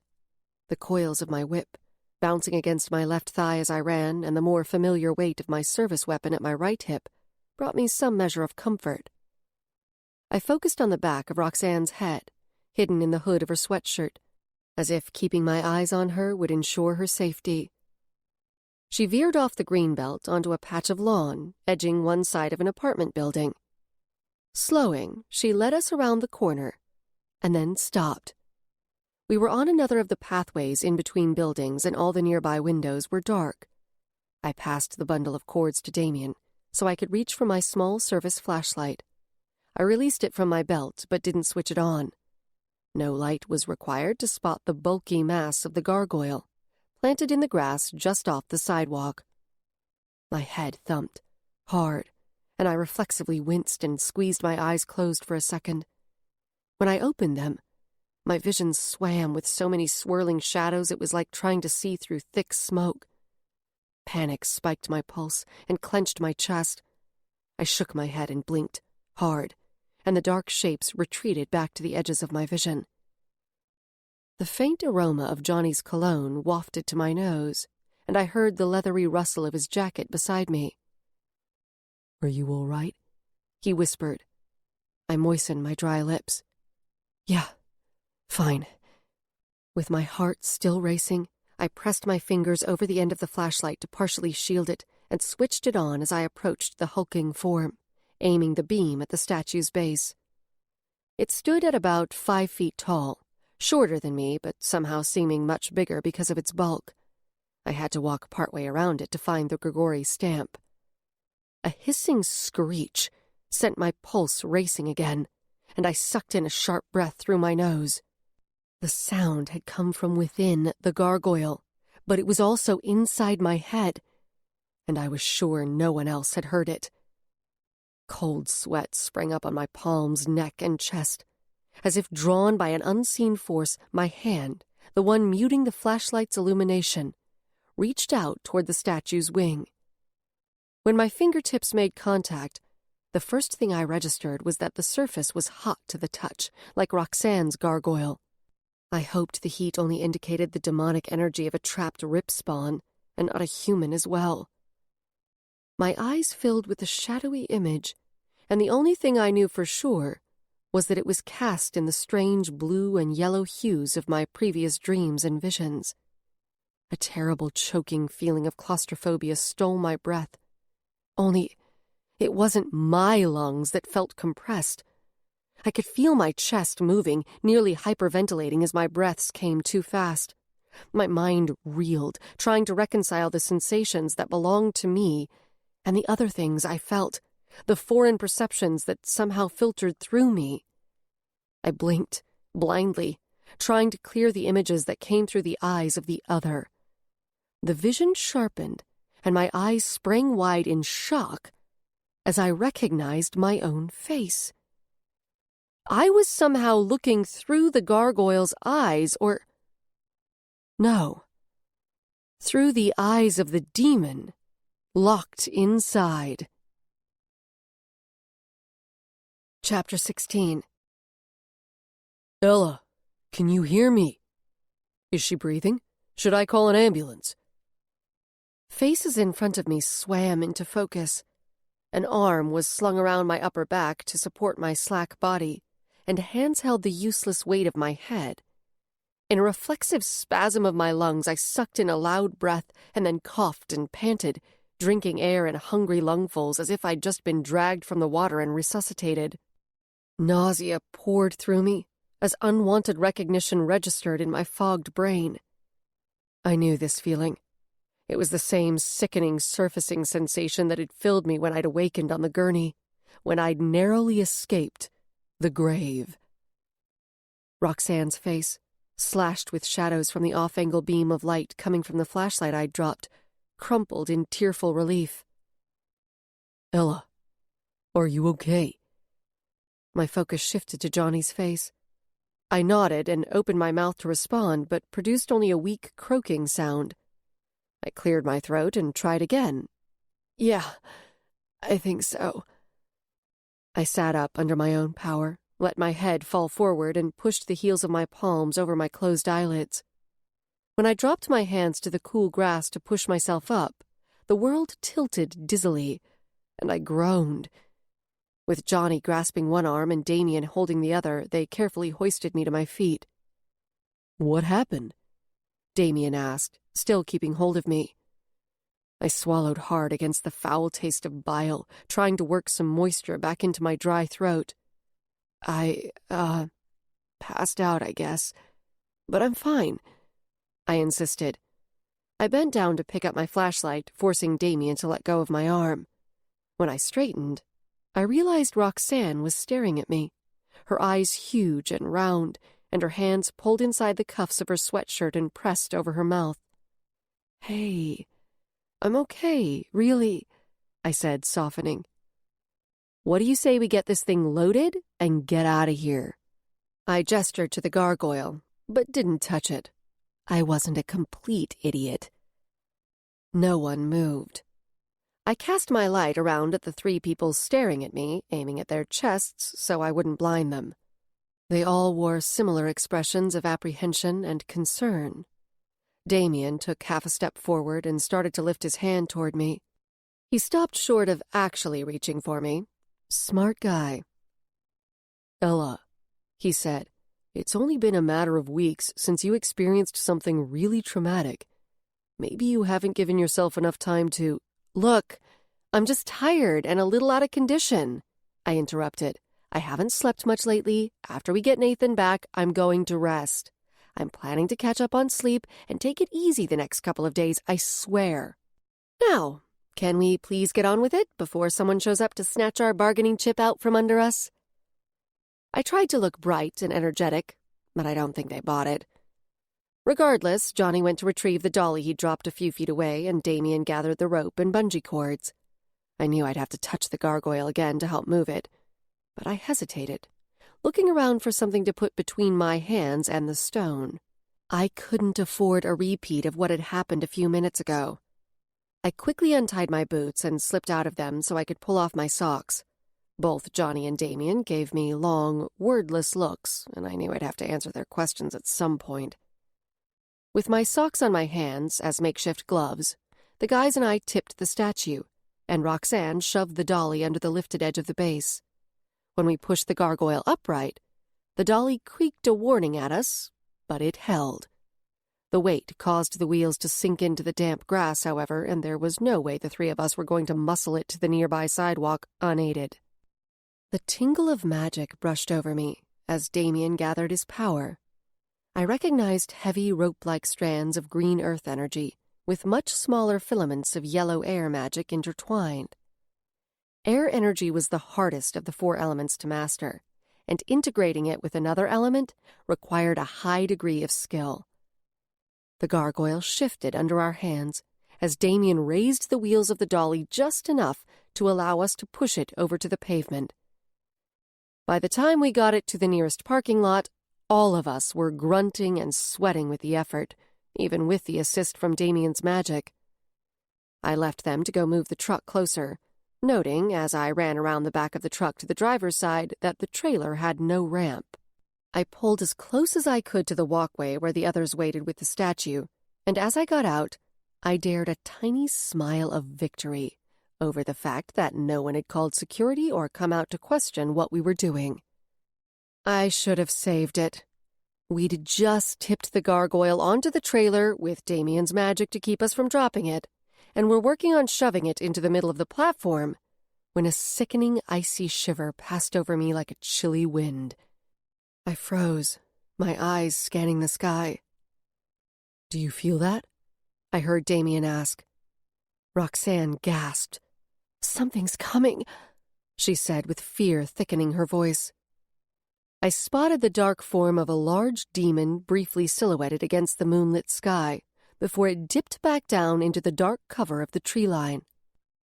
The coils of my whip, bouncing against my left thigh as I ran, and the more familiar weight of my service weapon at my right hip, brought me some measure of comfort. I focused on the back of Roxanne's head, hidden in the hood of her sweatshirt, as if keeping my eyes on her would ensure her safety. She veered off the greenbelt onto a patch of lawn, edging one side of an apartment building. Slowing, she led us around the corner, and then stopped. We were on another of the pathways in between buildings, and all the nearby windows were dark. I passed the bundle of cords to Damien, so I could reach for my small service flashlight. I released it from my belt, but didn't switch it on. No light was required to spot the bulky mass of the gargoyle, planted in the grass just off the sidewalk. My head thumped, hard, and I reflexively winced and squeezed my eyes closed for a second. When I opened them, my vision swam with so many swirling shadows it was like trying to see through thick smoke. Panic spiked my pulse and clenched my chest. I shook my head and blinked, hard, and the dark shapes retreated back to the edges of my vision. The faint aroma of Johnny's cologne wafted to my nose, and I heard the leathery rustle of his jacket beside me. "Are you all right?" he whispered. I moistened my dry lips. "Yeah, fine." With my heart still racing, I pressed my fingers over the end of the flashlight to partially shield it and switched it on as I approached the hulking form, aiming the beam at the statue's base. It stood at about 5 feet tall, shorter than me, but somehow seeming much bigger because of its bulk. I had to walk partway around it to find the Grigori stamp. A hissing screech sent my pulse racing again, and I sucked in a sharp breath through my nose. The sound had come from within the gargoyle, but it was also inside my head, and I was sure no one else had heard it. Cold sweat sprang up on my palms, neck, and chest. As if drawn by an unseen force, my hand, the one muting the flashlight's illumination, reached out toward the statue's wing. When my fingertips made contact, the first thing I registered was that the surface was hot to the touch, like Roxanne's gargoyle. I hoped the heat only indicated the demonic energy of a trapped rip spawn, and not a human as well. My eyes filled with the shadowy image, and the only thing I knew for sure was that it was cast in the strange blue and yellow hues of my previous dreams and visions. A terrible choking feeling of claustrophobia stole my breath. Only it wasn't my lungs that felt compressed. I could feel my chest moving, nearly hyperventilating as my breaths came too fast. My mind reeled, trying to reconcile the sensations that belonged to me and the other things I felt, the foreign perceptions that somehow filtered through me. I blinked, blindly, trying to clear the images that came through the eyes of the other. The vision sharpened, and my eyes sprang wide in shock as I recognized my own face. I was somehow looking through the gargoyle's eyes, or... no. Through the eyes of the demon, locked inside. Chapter 16. "Ella, can you hear me? Is she breathing? Should I call an ambulance?" Faces in front of me swam into focus. An arm was slung around my upper back to support my slack body, and hands held the useless weight of my head. In a reflexive spasm of my lungs, I sucked in a loud breath and then coughed and panted, drinking air in hungry lungfuls as if I'd just been dragged from the water and resuscitated. Nausea poured through me as unwanted recognition registered in my fogged brain. I knew this feeling. It was the same sickening surfacing sensation that had filled me when I'd awakened on the gurney, when I'd narrowly escaped the grave. Roxanne's face, slashed with shadows from the off-angle beam of light coming from the flashlight I'd dropped, crumpled in tearful relief. "Ella, are you okay?" My focus shifted to Johnny's face. I nodded and opened my mouth to respond, but produced only a weak croaking sound. I cleared my throat and tried again. "Yeah, I think so." I sat up under my own power, let my head fall forward, and pushed the heels of my palms over my closed eyelids. When I dropped my hands to the cool grass to push myself up, the world tilted dizzily, and I groaned. With Johnny grasping one arm and Damien holding the other, they carefully hoisted me to my feet. "What happened?" Damien asked, still keeping hold of me. I swallowed hard against the foul taste of bile, trying to work some moisture back into my dry throat. I passed out, I guess. But I'm fine, I insisted. I bent down to pick up my flashlight, forcing Damien to let go of my arm. When I straightened, I realized Roxanne was staring at me, her eyes huge and round, and her hands pulled inside the cuffs of her sweatshirt and pressed over her mouth. "Hey, I'm okay, really," I said, softening. "What do you say we get this thing loaded and get out of here?" I gestured to the gargoyle, but didn't touch it. I wasn't a complete idiot. No one moved. I cast my light around at the three people staring at me, aiming at their chests so I wouldn't blind them. They all wore similar expressions of apprehension and concern. Damien took half a step forward and started to lift his hand toward me. He stopped short of actually reaching for me. Smart guy. "Ella," he said, "it's only been a matter of weeks since you experienced something really traumatic. Maybe you haven't given yourself enough time to—" "Look, I'm just tired and a little out of condition," I interrupted. "I haven't slept much lately. After we get Nathan back, I'm going to rest. I'm planning to catch up on sleep and take it easy the next couple of days, I swear. Now, can we please get on with it before someone shows up to snatch our bargaining chip out from under us?" I tried to look bright and energetic, but I don't think they bought it. Regardless, Johnny went to retrieve the dolly he'd dropped a few feet away, and Damien gathered the rope and bungee cords. I knew I'd have to touch the gargoyle again to help move it, but I hesitated, looking around for something to put between my hands and the stone. I couldn't afford a repeat of what had happened a few minutes ago. I quickly untied my boots and slipped out of them so I could pull off my socks. Both Johnny and Damien gave me long, wordless looks, and I knew I'd have to answer their questions at some point. With my socks on my hands as makeshift gloves, the guys and I tipped the statue, and Roxanne shoved the dolly under the lifted edge of the base. When we pushed the gargoyle upright, the dolly creaked a warning at us, but it held. The weight caused the wheels to sink into the damp grass, however, and there was no way the three of us were going to muscle it to the nearby sidewalk unaided. The tingle of magic brushed over me as Damien gathered his power. I recognized heavy rope-like strands of green earth energy with much smaller filaments of yellow air magic intertwined. Air energy was the hardest of the four elements to master, and integrating it with another element required a high degree of skill. The gargoyle shifted under our hands as Damien raised the wheels of the dolly just enough to allow us to push it over to the pavement. By the time we got it to the nearest parking lot, all of us were grunting and sweating with the effort, even with the assist from Damien's magic. I left them to go move the truck closer, noting, as I ran around the back of the truck to the driver's side, that the trailer had no ramp. I pulled as close as I could to the walkway where the others waited with the statue, and as I got out, I dared a tiny smile of victory over the fact that no one had called security or come out to question what we were doing. I should have saved it. We'd just tipped the gargoyle onto the trailer with Damien's magic to keep us from dropping it, and were working on shoving it into the middle of the platform when a sickening icy shiver passed over me like a chilly wind. I froze, my eyes scanning the sky. "Do you feel that?" I heard Damien ask. Roxanne gasped. "Something's coming," she said with fear thickening her voice. I spotted the dark form of a large demon briefly silhouetted against the moonlit sky before it dipped back down into the dark cover of the tree line.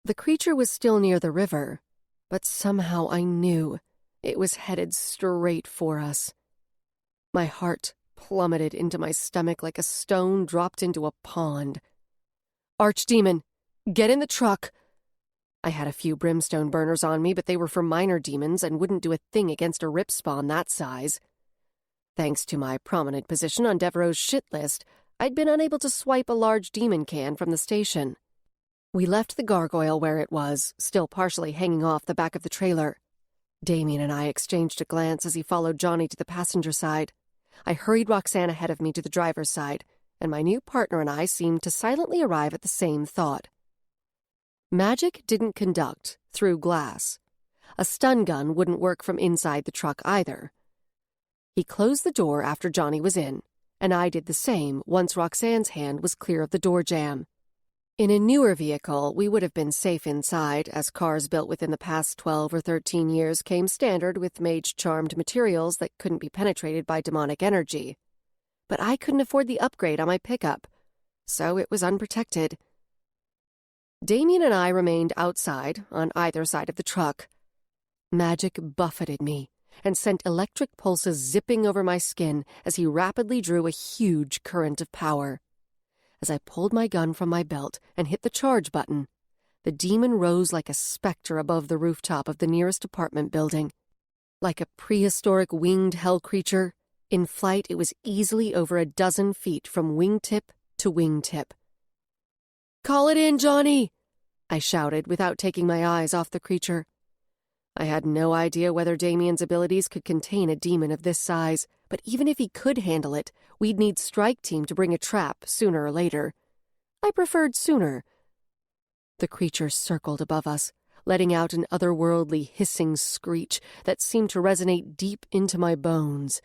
The creature was still near the river, but somehow I knew it was headed straight for us. My heart plummeted into my stomach like a stone dropped into a pond. "Archdemon, get in the truck!" I had a few brimstone burners on me, but they were for minor demons and wouldn't do a thing against a rip spawn that size. Thanks to my prominent position on Devereaux's shit list, I'd been unable to swipe a large demon can from the station. We left the gargoyle where it was, still partially hanging off the back of the trailer. Damien and I exchanged a glance as he followed Johnny to the passenger side. I hurried Roxanne ahead of me to the driver's side, and my new partner and I seemed to silently arrive at the same thought. Magic didn't conduct through glass. A stun gun wouldn't work from inside the truck either. He closed the door after Johnny was in, and I did the same once Roxanne's hand was clear of the door jamb. In a newer vehicle, we would have been safe inside, as cars built within the past 12 or 13 years came standard with mage-charmed materials that couldn't be penetrated by demonic energy. But I couldn't afford the upgrade on my pickup, so it was unprotected. Damien and I remained outside, on either side of the truck. Magic buffeted me and sent electric pulses zipping over my skin as he rapidly drew a huge current of power. As I pulled my gun from my belt and hit the charge button, the demon rose like a specter above the rooftop of the nearest apartment building. Like a prehistoric winged hell creature, in flight it was easily over a dozen feet from wingtip to wingtip. "Call it in, Johnny!" I shouted without taking my eyes off the creature. I had no idea whether Damien's abilities could contain a demon of this size, but even if he could handle it, we'd need Strike Team to bring a trap sooner or later. I preferred sooner. The creature circled above us, letting out an otherworldly hissing screech that seemed to resonate deep into my bones.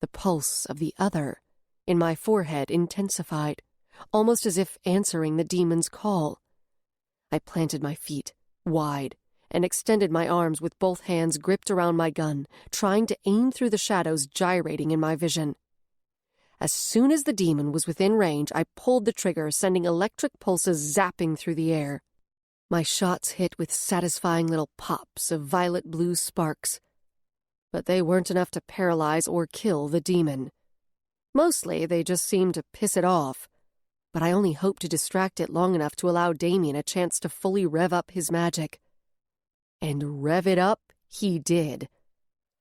The pulse of the other in my forehead intensified, almost as if answering the demon's call. I planted my feet, wide, and extended my arms with both hands gripped around my gun, trying to aim through the shadows gyrating in my vision. As soon as the demon was within range, I pulled the trigger, sending electric pulses zapping through the air. My shots hit with satisfying little pops of violet-blue sparks. But they weren't enough to paralyze or kill the demon. Mostly, they just seemed to piss it off. But I only hoped to distract it long enough to allow Damien a chance to fully rev up his magic. And rev it up he did.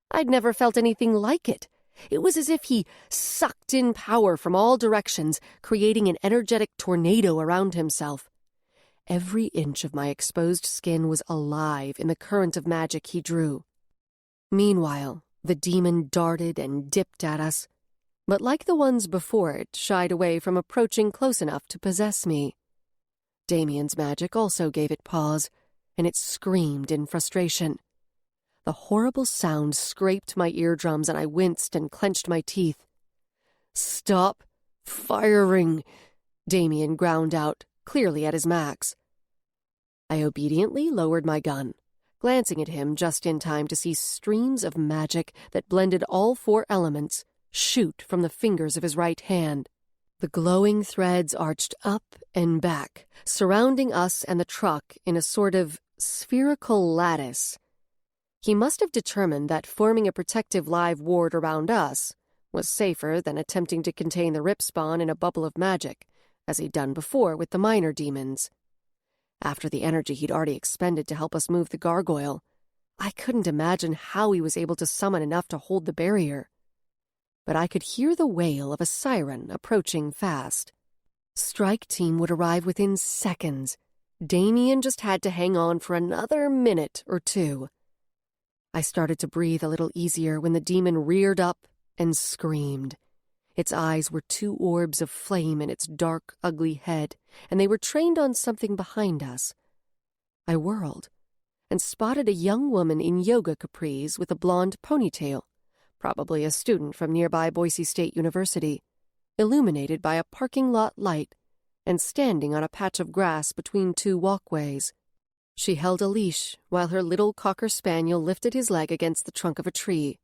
I'd never felt anything like it. It was as if he sucked in power from all directions, creating an energetic tornado around himself. Every inch of my exposed skin was alive in the current of magic he drew. Meanwhile, the demon darted and dipped at us, but like the ones before it, shied away from approaching close enough to possess me. Damien's magic also gave it pause, and it screamed in frustration. The horrible sound scraped my eardrums, and I winced and clenched my teeth. "Stop firing," Damien ground out, clearly at his max. I obediently lowered my gun, glancing at him just in time to see streams of magic that blended all four elements shoot from the fingers of his right hand. The glowing threads arched up and back, surrounding us and the truck in a sort of spherical lattice. He must have determined that forming a protective live ward around us was safer than attempting to contain the rip spawn in a bubble of magic, as he'd done before with the minor demons. After the energy he'd already expended to help us move the gargoyle, I couldn't imagine how he was able to summon enough to hold the barrier. But I could hear the wail of a siren approaching fast. Strike Team would arrive within seconds. Damien just had to hang on for another minute or two. I started to breathe a little easier when the demon reared up and screamed. Its eyes were two orbs of flame in its dark, ugly head, and they were trained on something behind us. I whirled and spotted a young woman in yoga capris with a blonde ponytail, probably a student from nearby Boise State University, illuminated by a parking lot light and standing on a patch of grass between two walkways. She held a leash while her little cocker spaniel lifted his leg against the trunk of a tree.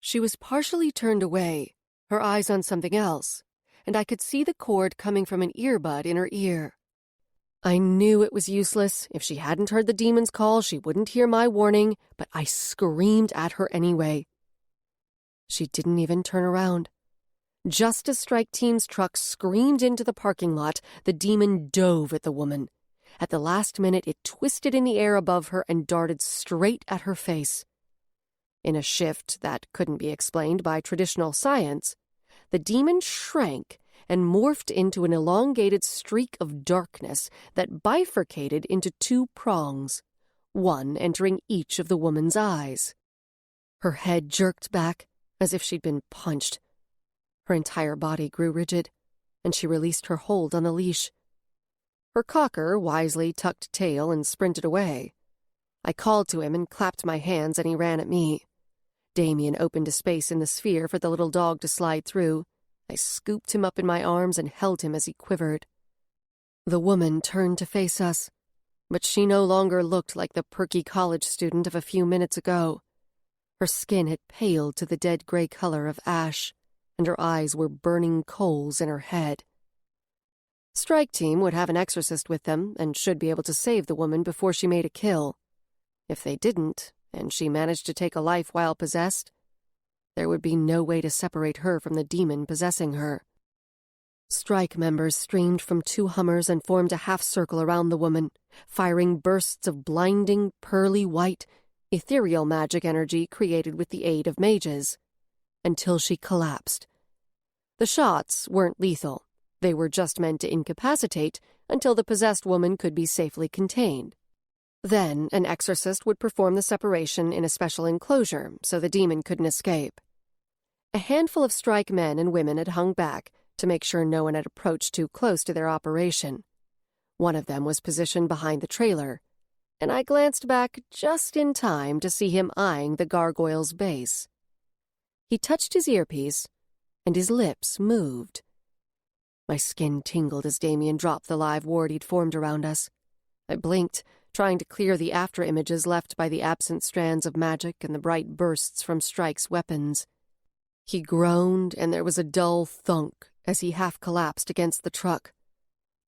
She was partially turned away, her eyes on something else, and I could see the cord coming from an earbud in her ear. I knew it was useless. If she hadn't heard the demon's call, she wouldn't hear my warning, but I screamed at her anyway. She didn't even turn around. Just as Strike Team's truck screamed into the parking lot, the demon dove at the woman. At the last minute, it twisted in the air above her and darted straight at her face. In a shift that couldn't be explained by traditional science, the demon shrank and morphed into an elongated streak of darkness that bifurcated into two prongs, one entering each of the woman's eyes. Her head jerked back as if she'd been punched. Her entire body grew rigid, and she released her hold on the leash. Her cocker wisely tucked tail and sprinted away. I called to him and clapped my hands, and he ran at me. Damien opened a space in the sphere for the little dog to slide through. I scooped him up in my arms and held him as he quivered. The woman turned to face us, but she no longer looked like the perky college student of a few minutes ago. Her skin had paled to the dead gray color of ash, and her eyes were burning coals in her head. Strike team would have an exorcist with them and should be able to save the woman before she made a kill. If they didn't, and she managed to take a life while possessed, there would be no way to separate her from the demon possessing her. Strike members streamed from 2 Hummers and formed a half-circle around the woman, firing bursts of blinding, pearly white, ethereal magic energy created with the aid of mages, until she collapsed. The shots weren't lethal. They were just meant to incapacitate until the possessed woman could be safely contained. Then an exorcist would perform the separation in a special enclosure so the demon couldn't escape. A handful of strike men and women had hung back to make sure no one had approached too close to their operation. One of them was positioned behind the trailer, and I glanced back just in time to see him eyeing the gargoyle's base. He touched his earpiece, and his lips moved. My skin tingled as Damien dropped the live ward he'd formed around us. I blinked, trying to clear the after-images left by the absent strands of magic and the bright bursts from Strike's weapons. He groaned, and there was a dull thunk as he half-collapsed against the truck.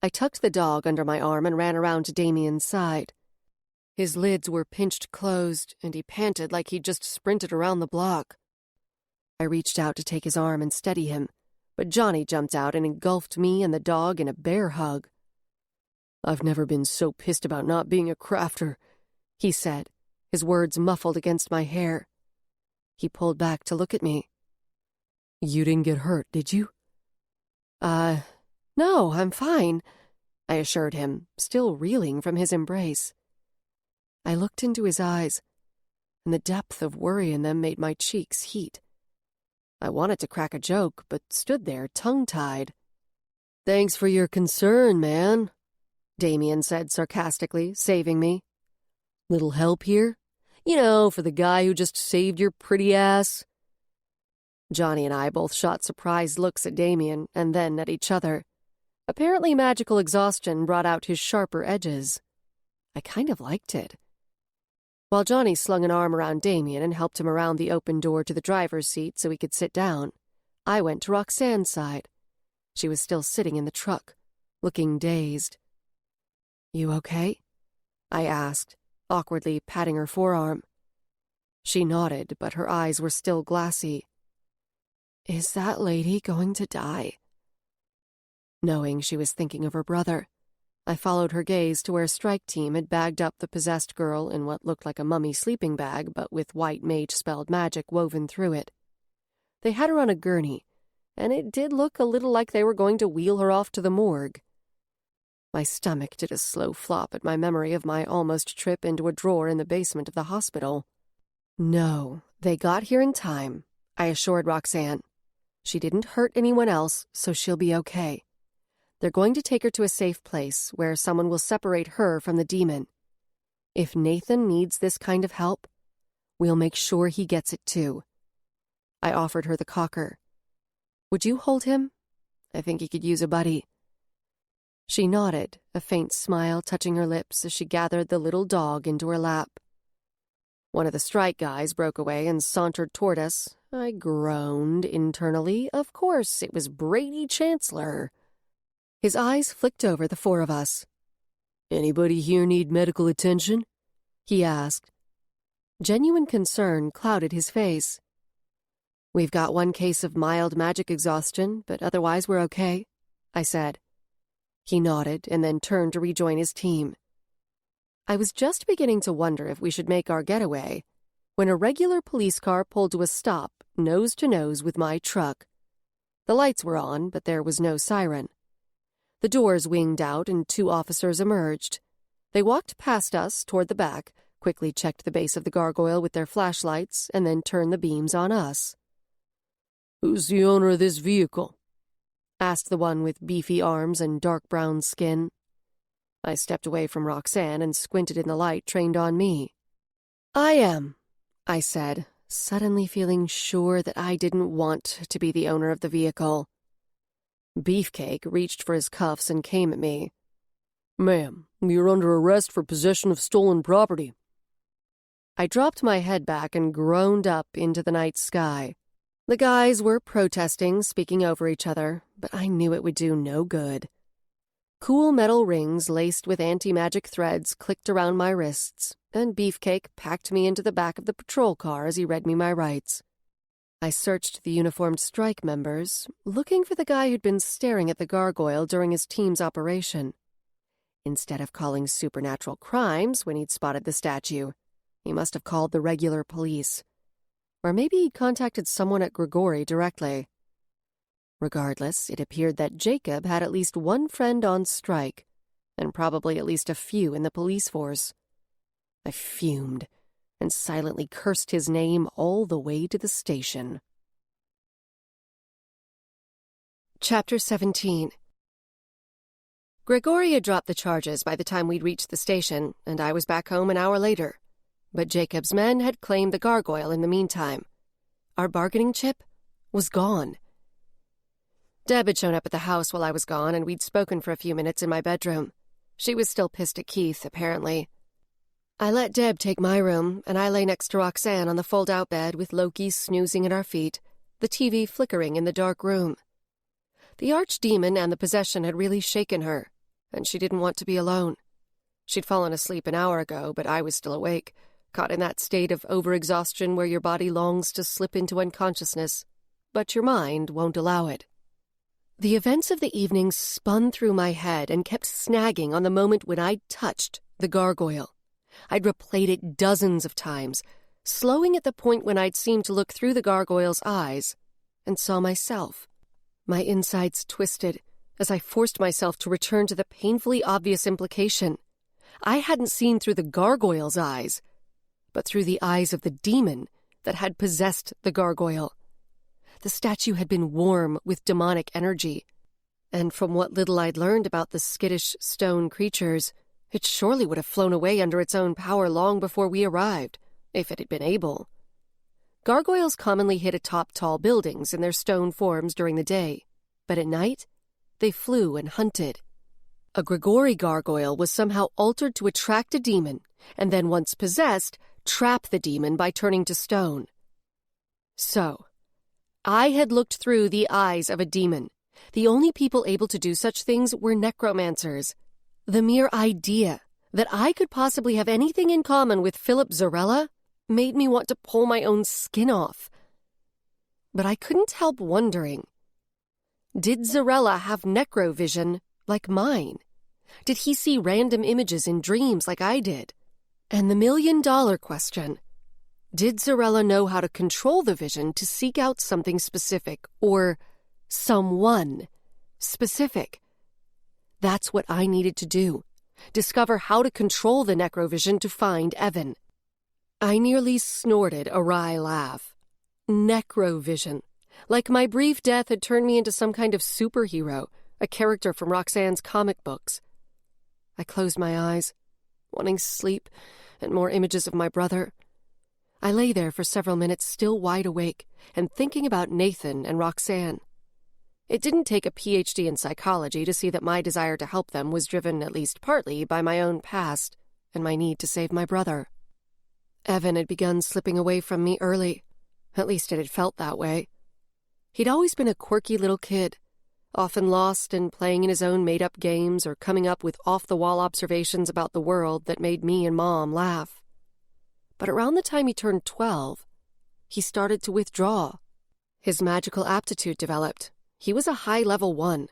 I tucked the dog under my arm and ran around to Damien's side. His lids were pinched closed, and he panted like he'd just sprinted around the block. I reached out to take his arm and steady him, but Johnny jumped out and engulfed me and the dog in a bear hug. "I've never been so pissed about not being a crafter," he said, his words muffled against my hair. He pulled back to look at me. "You didn't get hurt, did you?" No, I'm fine," I assured him, still reeling from his embrace. I looked into his eyes, and the depth of worry in them made my cheeks heat. I wanted to crack a joke, but stood there tongue-tied. "Thanks for your concern, man," Damien said sarcastically, saving me. "Little help here? You know, for the guy who just saved your pretty ass." Johnny and I both shot surprised looks at Damien and then at each other. Apparently magical exhaustion brought out his sharper edges. I kind of liked it. While Johnny slung an arm around Damien and helped him around the open door to the driver's seat so he could sit down, I went to Roxanne's side. She was still sitting in the truck, looking dazed. "You okay?" I asked, awkwardly patting her forearm. She nodded, but her eyes were still glassy. "Is that lady going to die?" Knowing she was thinking of her brother, I followed her gaze to where Strike Team had bagged up the possessed girl in what looked like a mummy sleeping bag, but with white mage-spelled magic woven through it. They had her on a gurney, and it did look a little like they were going to wheel her off to the morgue. My stomach did a slow flop at my memory of my almost trip into a drawer in the basement of the hospital. "No, they got here in time," I assured Roxanne. "She didn't hurt anyone else, so she'll be okay. They're going to take her to a safe place where someone will separate her from the demon. If Nathan needs this kind of help, we'll make sure he gets it too." I offered her the cocker. "Would you hold him? I think he could use a buddy." She nodded, a faint smile touching her lips as she gathered the little dog into her lap. One of the strike guys broke away and sauntered toward us. I groaned internally. Of course, it was Brady Chancellor. His eyes flicked over the 4 of us. "Anybody here need medical attention?" he asked. Genuine concern clouded his face. "We've got 1 case of mild magic exhaustion, but otherwise we're okay," I said. He nodded and then turned to rejoin his team. I was just beginning to wonder if we should make our getaway when a regular police car pulled to a stop, nose to nose with my truck. The lights were on, but there was no siren. The doors winged out and 2 officers emerged. They walked past us toward the back, quickly checked the base of the gargoyle with their flashlights, and then turned the beams on us. "Who's the owner of this vehicle?" asked the one with beefy arms and dark brown skin. I stepped away from Roxanne and squinted in the light trained on me. "I am," I said, suddenly feeling sure that I didn't want to be the owner of the vehicle. Beefcake reached for his cuffs and came at me. "Ma'am, you're under arrest for possession of stolen property." I dropped my head back and groaned up into the night sky. The guys were protesting, speaking over each other, but I knew it would do no good. Cool metal rings laced with anti-magic threads clicked around my wrists, and Beefcake packed me into the back of the patrol car as he read me my rights. I searched the uniformed strike members, looking for the guy who'd been staring at the gargoyle during his team's operation. Instead of calling supernatural crimes when he'd spotted the statue, he must have called the regular police. Or maybe he'd contacted someone at Grigori directly. Regardless, it appeared that Jacob had at least one friend on strike, and probably at least a few in the police force. I fumed and silently cursed his name all the way to the station. Chapter 17. Grigori had dropped the charges by the time we'd reached the station, and I was back home an hour later. But Jacob's men had claimed the gargoyle in the meantime. Our bargaining chip was gone. Deb had shown up at the house while I was gone, and we'd spoken for a few minutes in my bedroom. She was still pissed at Keith, apparently. I let Deb take my room, and I lay next to Roxanne on the fold-out bed with Loki snoozing at our feet, the TV flickering in the dark room. The archdemon and the possession had really shaken her, and she didn't want to be alone. She'd fallen asleep an hour ago, but I was still awake, caught in that state of overexhaustion where your body longs to slip into unconsciousness, but your mind won't allow it. The events of the evening spun through my head and kept snagging on the moment when I'd touched the gargoyle. I'd replayed it dozens of times, slowing at the point when I'd seemed to look through the gargoyle's eyes and saw myself. My insides twisted as I forced myself to return to the painfully obvious implication. I hadn't seen through the gargoyle's eyes, but through the eyes of the demon that had possessed the gargoyle. The statue had been warm with demonic energy, and from what little I'd learned about the skittish stone creatures, it surely would have flown away under its own power long before we arrived, if it had been able. Gargoyles commonly hit atop tall buildings in their stone forms during the day, but at night, they flew and hunted. A Grigori gargoyle was somehow altered to attract a demon, and then once possessed, trap the demon by turning to stone. So, I had looked through the eyes of a demon. The only people able to do such things were necromancers. The mere idea that I could possibly have anything in common with Philip Zarella made me want to pull my own skin off. But I couldn't help wondering, did Zarella have necrovision like mine? Did he see random images in dreams like I did? And the million-dollar question, did Zarella know how to control the vision to seek out something specific, or someone specific? That's what I needed to do, discover how to control the necrovision to find Evan. I nearly snorted a wry laugh. Necrovision. Like my brief death had turned me into some kind of superhero, a character from Roxanne's comic books. I closed my eyes, wanting sleep and more images of my brother. I lay there for several minutes, still wide awake, and thinking about Nathan and Roxanne. It didn't take a PhD in psychology to see that my desire to help them was driven at least partly by my own past and my need to save my brother. Evan had begun slipping away from me early. At least it had felt that way. He'd always been a quirky little kid, often lost and playing in his own made-up games or coming up with off-the-wall observations about the world that made me and Mom laugh. But around the time he turned 12, he started to withdraw. His magical aptitude developed. He was a high-level 1,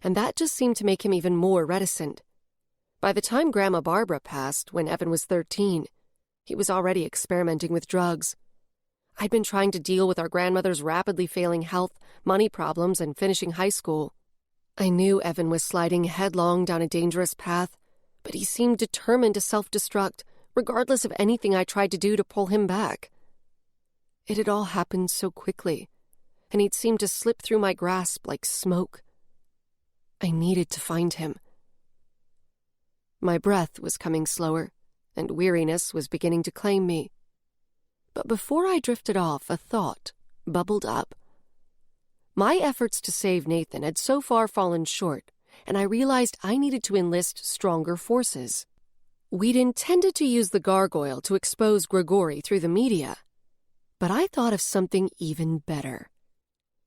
and that just seemed to make him even more reticent. By the time Grandma Barbara passed, when Evan was 13, he was already experimenting with drugs. I'd been trying to deal with our grandmother's rapidly failing health, money problems, and finishing high school. I knew Evan was sliding headlong down a dangerous path, but he seemed determined to self-destruct, regardless of anything I tried to do to pull him back. It had all happened so quickly, and he'd seemed to slip through my grasp like smoke. I needed to find him. My breath was coming slower, and weariness was beginning to claim me. But before I drifted off, a thought bubbled up. My efforts to save Nathan had so far fallen short, and I realized I needed to enlist stronger forces. We'd intended to use the gargoyle to expose Grigori through the media, but I thought of something even better.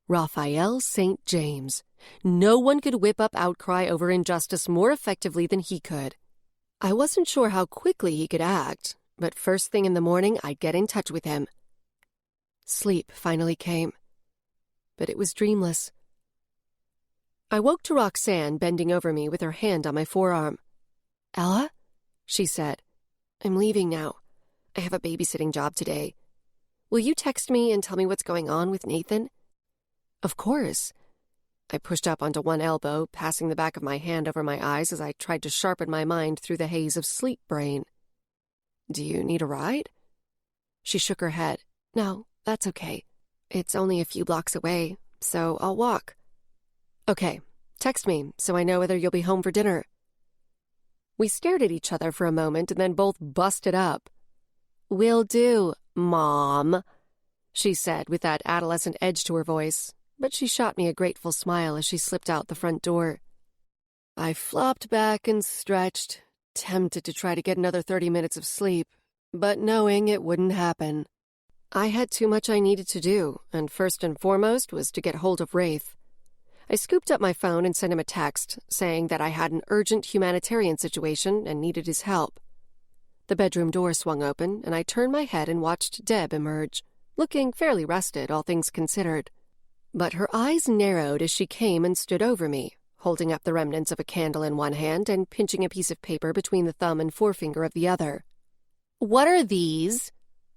Raphael St. James. No one could whip up outcry over injustice more effectively than he could. I wasn't sure how quickly he could act, but first thing in the morning I'd get in touch with him. Sleep finally came, but it was dreamless. I woke to Roxanne bending over me with her hand on my forearm. "Ella?" she said. "I'm leaving now. I have a babysitting job today. Will you text me and tell me what's going on with Nathan?" "Of course." I pushed up onto one elbow, passing the back of my hand over my eyes as I tried to sharpen my mind through the haze of sleep brain. "Do you need a ride?" She shook her head. "No, that's okay. It's only a few blocks away, so I'll walk." "Okay, text me so I know whether you'll be home for dinner." We stared at each other for a moment and then both busted up. "Will do, Mom," she said with that adolescent edge to her voice, but she shot me a grateful smile as she slipped out the front door. I flopped back and stretched, tempted to try to get another 30 minutes of sleep, but knowing it wouldn't happen. I had too much I needed to do, and first and foremost was to get hold of Rafe. I scooped up my phone and sent him a text, saying that I had an urgent humanitarian situation and needed his help. The bedroom door swung open, and I turned my head and watched Deb emerge, looking fairly rested, all things considered. But her eyes narrowed as she came and stood over me, holding up the remnants of a candle in one hand and pinching a piece of paper between the thumb and forefinger of the other. "What are these?"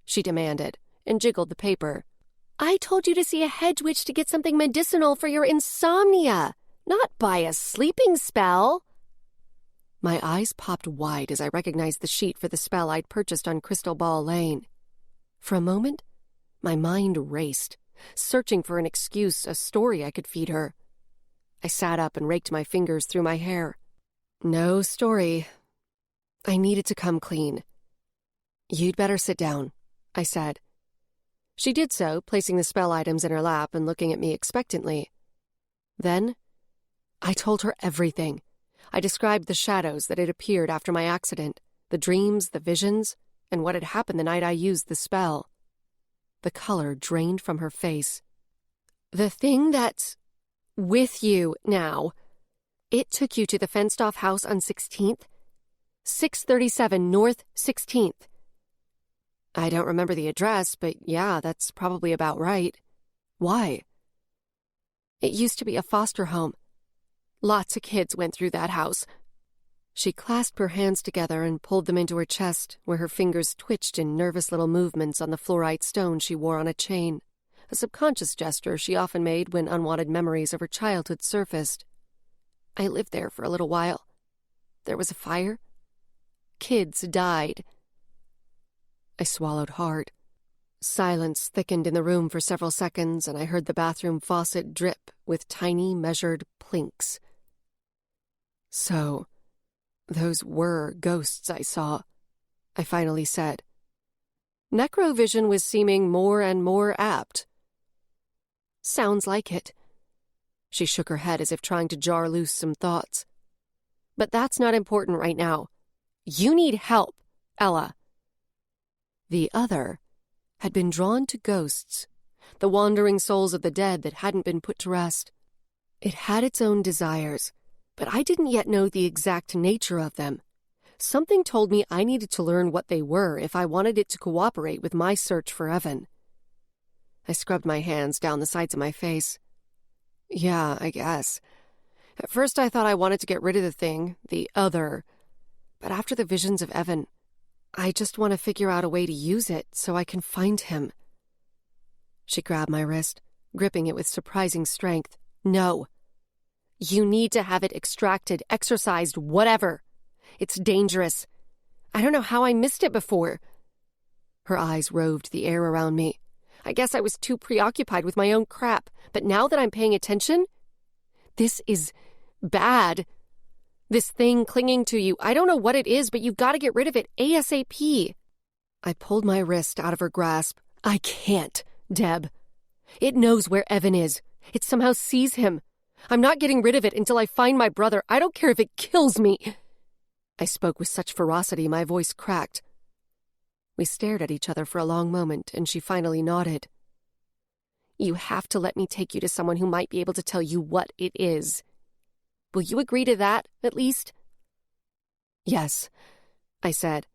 she demanded, and jiggled the paper. "I told you to see a hedge witch to get something medicinal for your insomnia, not buy a sleeping spell." My eyes popped wide as I recognized the sheet for the spell I'd purchased on Crystal Ball Lane. For a moment, my mind raced, searching for an excuse, a story I could feed her. I sat up and raked my fingers through my hair. No story. I needed to come clean. "You'd better sit down," I said. She did so, placing the spell items in her lap and looking at me expectantly. Then, I told her everything. I described the shadows that had appeared after my accident, the dreams, the visions, and what had happened the night I used the spell. The color drained from her face. "The thing that's with you now, it took you to the fenced-off house on 16th? 637 North 16th. I don't remember the address, but yeah, that's probably about right. Why?" "It used to be a foster home. Lots of kids went through that house." She clasped her hands together and pulled them into her chest, where her fingers twitched in nervous little movements on the fluorite stone she wore on a chain, a subconscious gesture she often made when unwanted memories of her childhood surfaced. "I lived there for a little while. There was a fire. Kids died." I swallowed hard. Silence thickened in the room for several seconds, and I heard the bathroom faucet drip with tiny, measured plinks. "So, those were ghosts I saw," I finally said. Necrovision was seeming more and more apt. "Sounds like it." She shook her head as if trying to jar loose some thoughts. "But that's not important right now. You need help, Ella." The other had been drawn to ghosts, the wandering souls of the dead that hadn't been put to rest. It had its own desires, but I didn't yet know the exact nature of them. Something told me I needed to learn what they were if I wanted it to cooperate with my search for Evan. I scrubbed my hands down the sides of my face. "Yeah, I guess. At first I thought I wanted to get rid of the thing, the other, but after the visions of Evan, I just want to figure out a way to use it so I can find him." She grabbed my wrist, gripping it with surprising strength. "No. You need to have it extracted, exorcised, whatever. It's dangerous. I don't know how I missed it before. Her eyes roved the air around me. I guess I was too preoccupied with my own crap, but now that I'm paying attention, this is bad. This thing clinging to you, I don't know what it is, but you've got to get rid of it ASAP. I pulled my wrist out of her grasp. I can't, Deb. It knows where Evan is. It somehow sees him. I'm not getting rid of it until I find my brother. I don't care if it kills me. I spoke with such ferocity my voice cracked. We stared at each other for a long moment, and she finally nodded. You have to let me take you to someone who might be able to tell you what it is. Will you agree to that, at least? Yes, I said.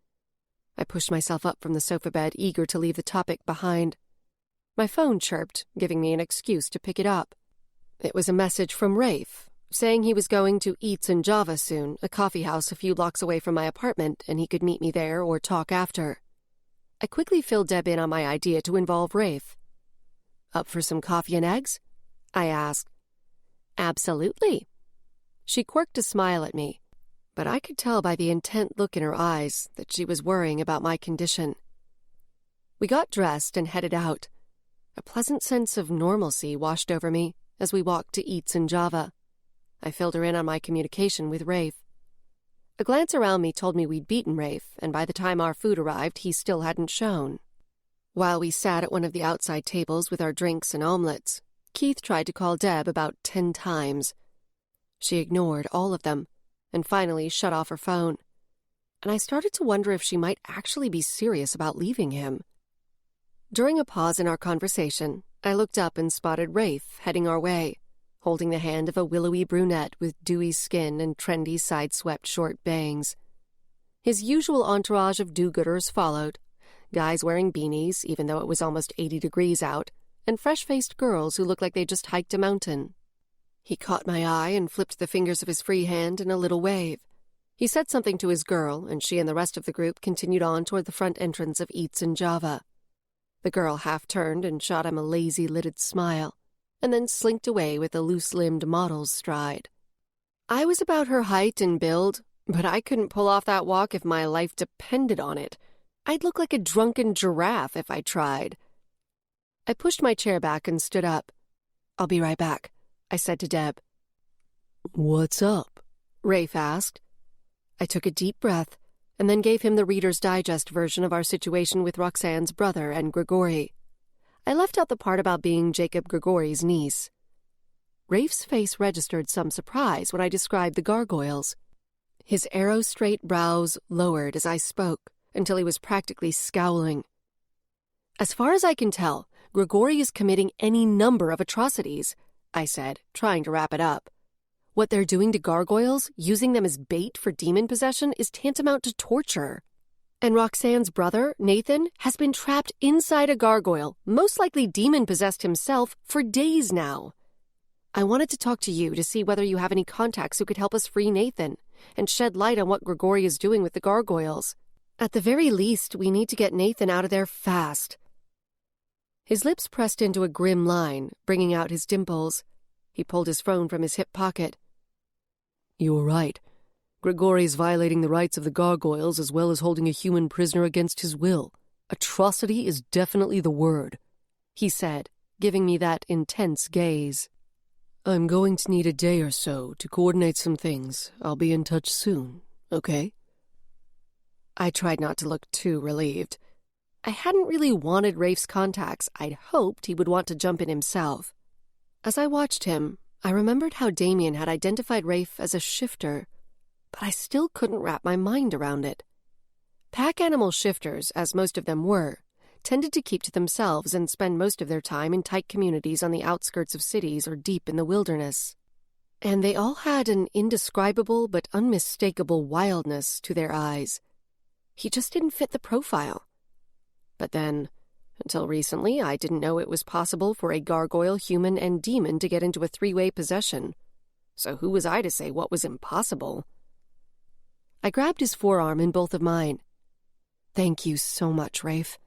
I pushed myself up from the sofa bed, eager to leave the topic behind. My phone chirped, giving me an excuse to pick it up. It was a message from Rafe, saying he was going to Eats in Java soon, a coffee house a few blocks away from my apartment, and he could meet me there or talk after. I quickly filled Deb in on my idea to involve Rafe. Up for some coffee and eggs? I asked. Absolutely. She quirked a smile at me, but I could tell by the intent look in her eyes that she was worrying about my condition. We got dressed and headed out. A pleasant sense of normalcy washed over me as we walked to Eats in Java. I filled her in on my communication with Rafe. A glance around me told me we'd beaten Rafe, and by the time our food arrived, he still hadn't shown. While we sat at one of the outside tables with our drinks and omelets, Keith tried to call Deb about 10 times. She ignored all of them, and finally shut off her phone. And I started to wonder if she might actually be serious about leaving him. During a pause in our conversation, I looked up and spotted Rafe heading our way, holding the hand of a willowy brunette with dewy skin and trendy side-swept short bangs. His usual entourage of do-gooders followed, guys wearing beanies, even though it was almost 80 degrees out, and fresh-faced girls who looked like they just hiked a mountain. He caught my eye and flipped the fingers of his free hand in a little wave. He said something to his girl, and she and the rest of the group continued on toward the front entrance of Eats in Java. The girl half-turned and shot him a lazy-lidded smile, and then slinked away with a loose-limbed model's stride. I was about her height and build, but I couldn't pull off that walk if my life depended on it. I'd look like a drunken giraffe if I tried. I pushed my chair back and stood up. I'll be right back, I said to Deb. What's up? Rafe asked. I took a deep breath and then gave him the Reader's Digest version of our situation with Roxanne's brother and Grigori. I left out the part about being Jacob Grigori's niece. Rafe's face registered some surprise when I described the gargoyles. His arrow-straight brows lowered as I spoke until he was practically scowling. As far as I can tell, Grigori is committing any number of atrocities, I said, trying to wrap it up. What they're doing to gargoyles, using them as bait for demon possession, is tantamount to torture. And Roxanne's brother, Nathan, has been trapped inside a gargoyle, most likely demon-possessed himself, for days now. I wanted to talk to you to see whether you have any contacts who could help us free Nathan and shed light on what Grigori is doing with the gargoyles. At the very least, we need to get Nathan out of there fast. His lips pressed into a grim line, bringing out his dimples. He pulled his phone from his hip pocket. You're right. Grigori's violating the rights of the gargoyles as well as holding a human prisoner against his will. Atrocity is definitely the word, he said, giving me that intense gaze. I'm going to need a day or so to coordinate some things. I'll be in touch soon, okay? I tried not to look too relieved. I hadn't really wanted Rafe's contacts. I'd hoped he would want to jump in himself. As I watched him, I remembered how Damien had identified Rafe as a shifter, but I still couldn't wrap my mind around it. Pack animal shifters, as most of them were, tended to keep to themselves and spend most of their time in tight communities on the outskirts of cities or deep in the wilderness. And they all had an indescribable but unmistakable wildness to their eyes. He just didn't fit the profile. But then, until recently, I didn't know it was possible for a gargoyle, human, and demon to get into a three-way possession. So who was I to say what was impossible? I grabbed his forearm in both of mine. Thank you so much, Rafe.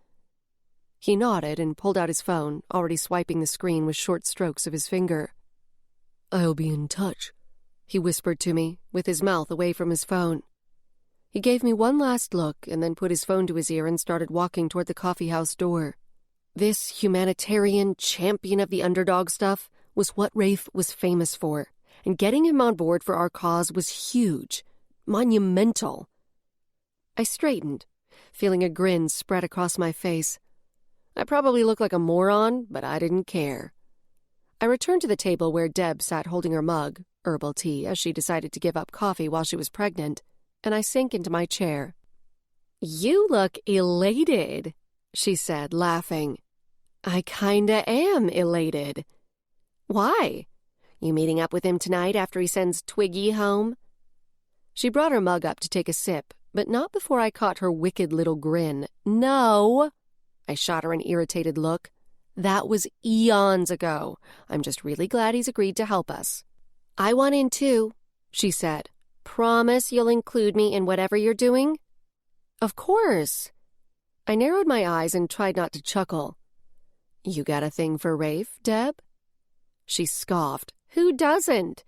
He nodded and pulled out his phone, already swiping the screen with short strokes of his finger. I'll be in touch, he whispered to me, with his mouth away from his phone. He gave me one last look and then put his phone to his ear and started walking toward the coffeehouse door. This humanitarian champion of the underdog stuff was what Rafe was famous for, and getting him on board for our cause was huge, monumental. I straightened, feeling a grin spread across my face. I probably looked like a moron, but I didn't care. I returned to the table where Deb sat holding her mug, herbal tea, as she decided to give up coffee while she was pregnant, and I sank into my chair. "You look elated," she said, laughing. "I kinda am elated." "Why? You meeting up with him tonight after he sends Twiggy home?" She brought her mug up to take a sip, but not before I caught her wicked little grin. "No." I shot her an irritated look. "That was eons ago. I'm just really glad he's agreed to help us." "I want in too," she said. "Promise you'll include me in whatever you're doing?" "Of course." I narrowed my eyes and tried not to chuckle. "You got a thing for Rafe, Deb?" She scoffed. "Who doesn't?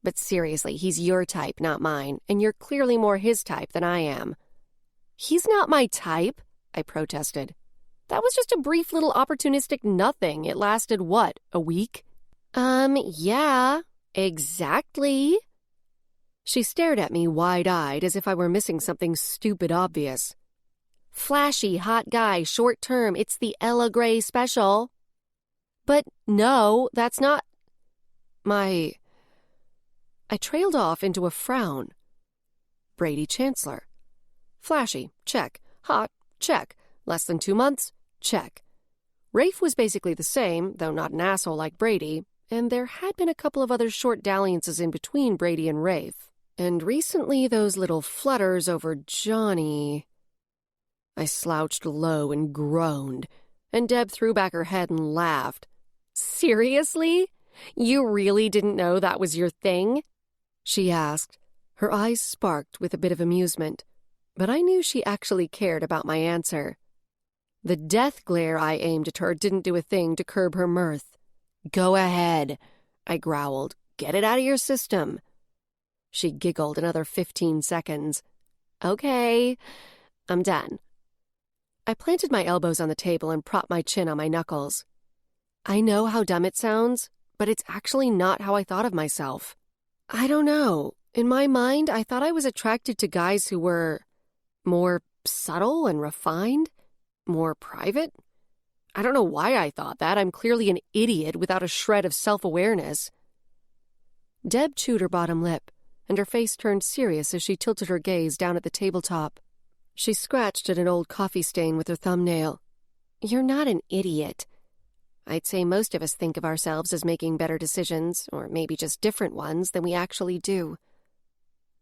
But seriously, he's your type, not mine, and you're clearly more his type than I am." "He's not my type," I protested. "That was just a brief little opportunistic nothing. It lasted, what, a week?" Yeah, exactly." She stared at me wide-eyed as if I were missing something stupid obvious. "Flashy, hot guy, short-term, it's the Ella Gray special." "But no, that's not my—" I trailed off into a frown. Brady Chancellor. Flashy, check. Hot, check. Less than 2 months, check. Rafe was basically the same, though not an asshole like Brady, and there had been a couple of other short dalliances in between Brady and Rafe. And recently those little flutters over Johnny. I slouched low and groaned, and Deb threw back her head and laughed. "Seriously? You really didn't know that was your thing?" she asked. Her eyes sparked with a bit of amusement, but I knew she actually cared about my answer. The death glare I aimed at her didn't do a thing to curb her mirth. "Go ahead," I growled. "Get it out of your system." She giggled another 15 seconds. "Okay, I'm done." I planted my elbows on the table and propped my chin on my knuckles. I know how dumb it sounds, but it's actually not how I thought of myself. I don't know. In my mind, I thought I was attracted to guys who were more subtle and refined, more private. I don't know why I thought that. I'm clearly an idiot without a shred of self-awareness. Deb chewed her bottom lip, and her face turned serious as she tilted her gaze down at the tabletop. She scratched at an old coffee stain with her thumbnail. "You're not an idiot. I'd say most of us think of ourselves as making better decisions, or maybe just different ones, than we actually do."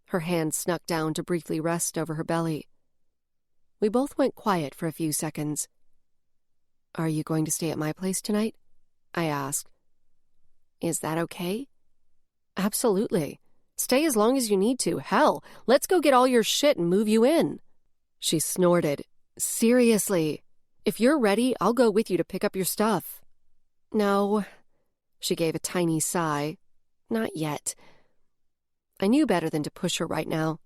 Her hand snuck down to briefly rest over her belly. We both went quiet for a few seconds. "Are you going to stay at my place tonight?" I asked. "Is that okay?" "Absolutely. Stay as long as you need to. Hell, let's go get all your shit and move you in." She snorted. "Seriously, if you're ready, I'll go with you to pick up your stuff." "No." She gave a tiny sigh. "Not yet." I knew better than to push her right now.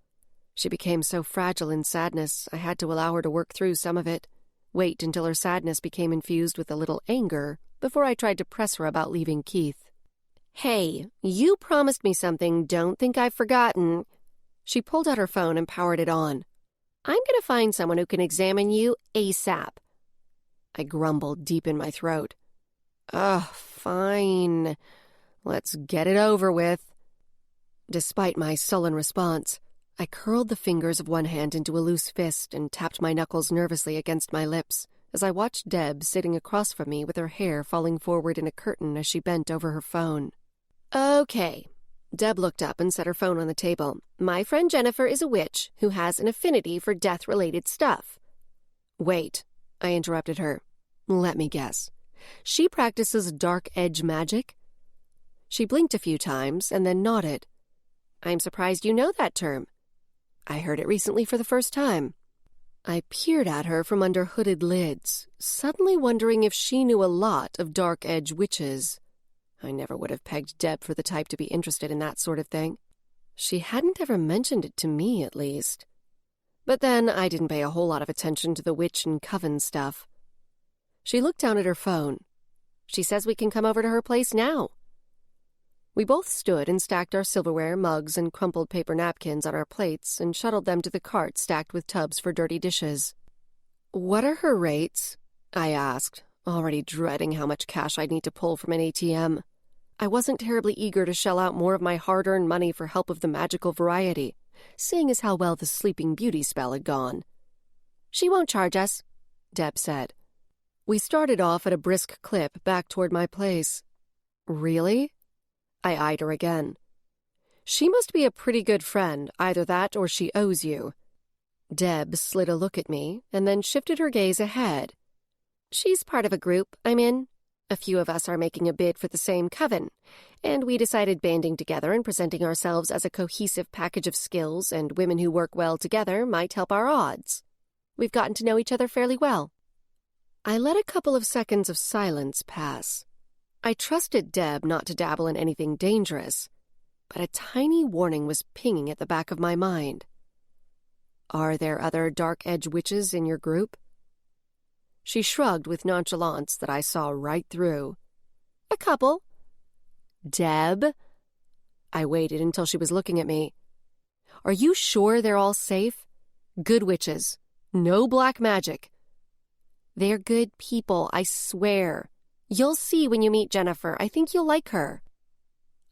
She became so fragile in sadness, I had to allow her to work through some of it, wait until her sadness became infused with a little anger before I tried to press her about leaving Keith. "Hey, you promised me something. Don't think I've forgotten." She pulled out her phone and powered it on. "I'm going to find someone who can examine you ASAP." I grumbled deep in my throat. "Ugh, fine. Let's get it over with." Despite my sullen response, I curled the fingers of one hand into a loose fist and tapped my knuckles nervously against my lips as I watched Deb sitting across from me with her hair falling forward in a curtain as she bent over her phone. "Okay." Deb looked up and set her phone on the table. "My friend Jennifer is a witch who has an affinity for death-related stuff." "Wait," I interrupted her. "Let me guess. She practices dark edge magic?" She blinked a few times and then nodded. "I'm surprised you know that term." "I heard it recently for the first time." I peered at her from under hooded lids, suddenly wondering if she knew a lot of dark edge witches. I never would have pegged Deb for the type to be interested in that sort of thing. She hadn't ever mentioned it to me, at least. But then I didn't pay a whole lot of attention to the witch and coven stuff. She looked down at her phone. She says we can come over to her place now. We both stood and stacked our silverware, mugs, and crumpled paper napkins on our plates and shuttled them to the cart stacked with tubs for dirty dishes. "What are her rates?" I asked, already dreading how much cash I'd need to pull from an ATM. I wasn't terribly eager to shell out more of my hard-earned money for help of the magical variety, seeing as how well the Sleeping Beauty spell had gone. "She won't charge us," Deb said. We started off at a brisk clip back toward my place. "Really?" I eyed her again. "She must be a pretty good friend, either that or she owes you." Deb slid a look at me and then shifted her gaze ahead. "She's part of a group I'm in. A few of us are making a bid for the same coven, and we decided banding together and presenting ourselves as a cohesive package of skills and women who work well together might help our odds. We've gotten to know each other fairly well." I let a couple of seconds of silence pass. I trusted Deb not to dabble in anything dangerous, but a tiny warning was pinging at the back of my mind. "Are there other Dark Edge witches in your group?" She shrugged with nonchalance that I saw right through. "A couple." "Deb?" I waited until she was looking at me. "Are you sure they're all safe? Good witches. No black magic." "They're good people, I swear. You'll see when you meet Jennifer. I think you'll like her."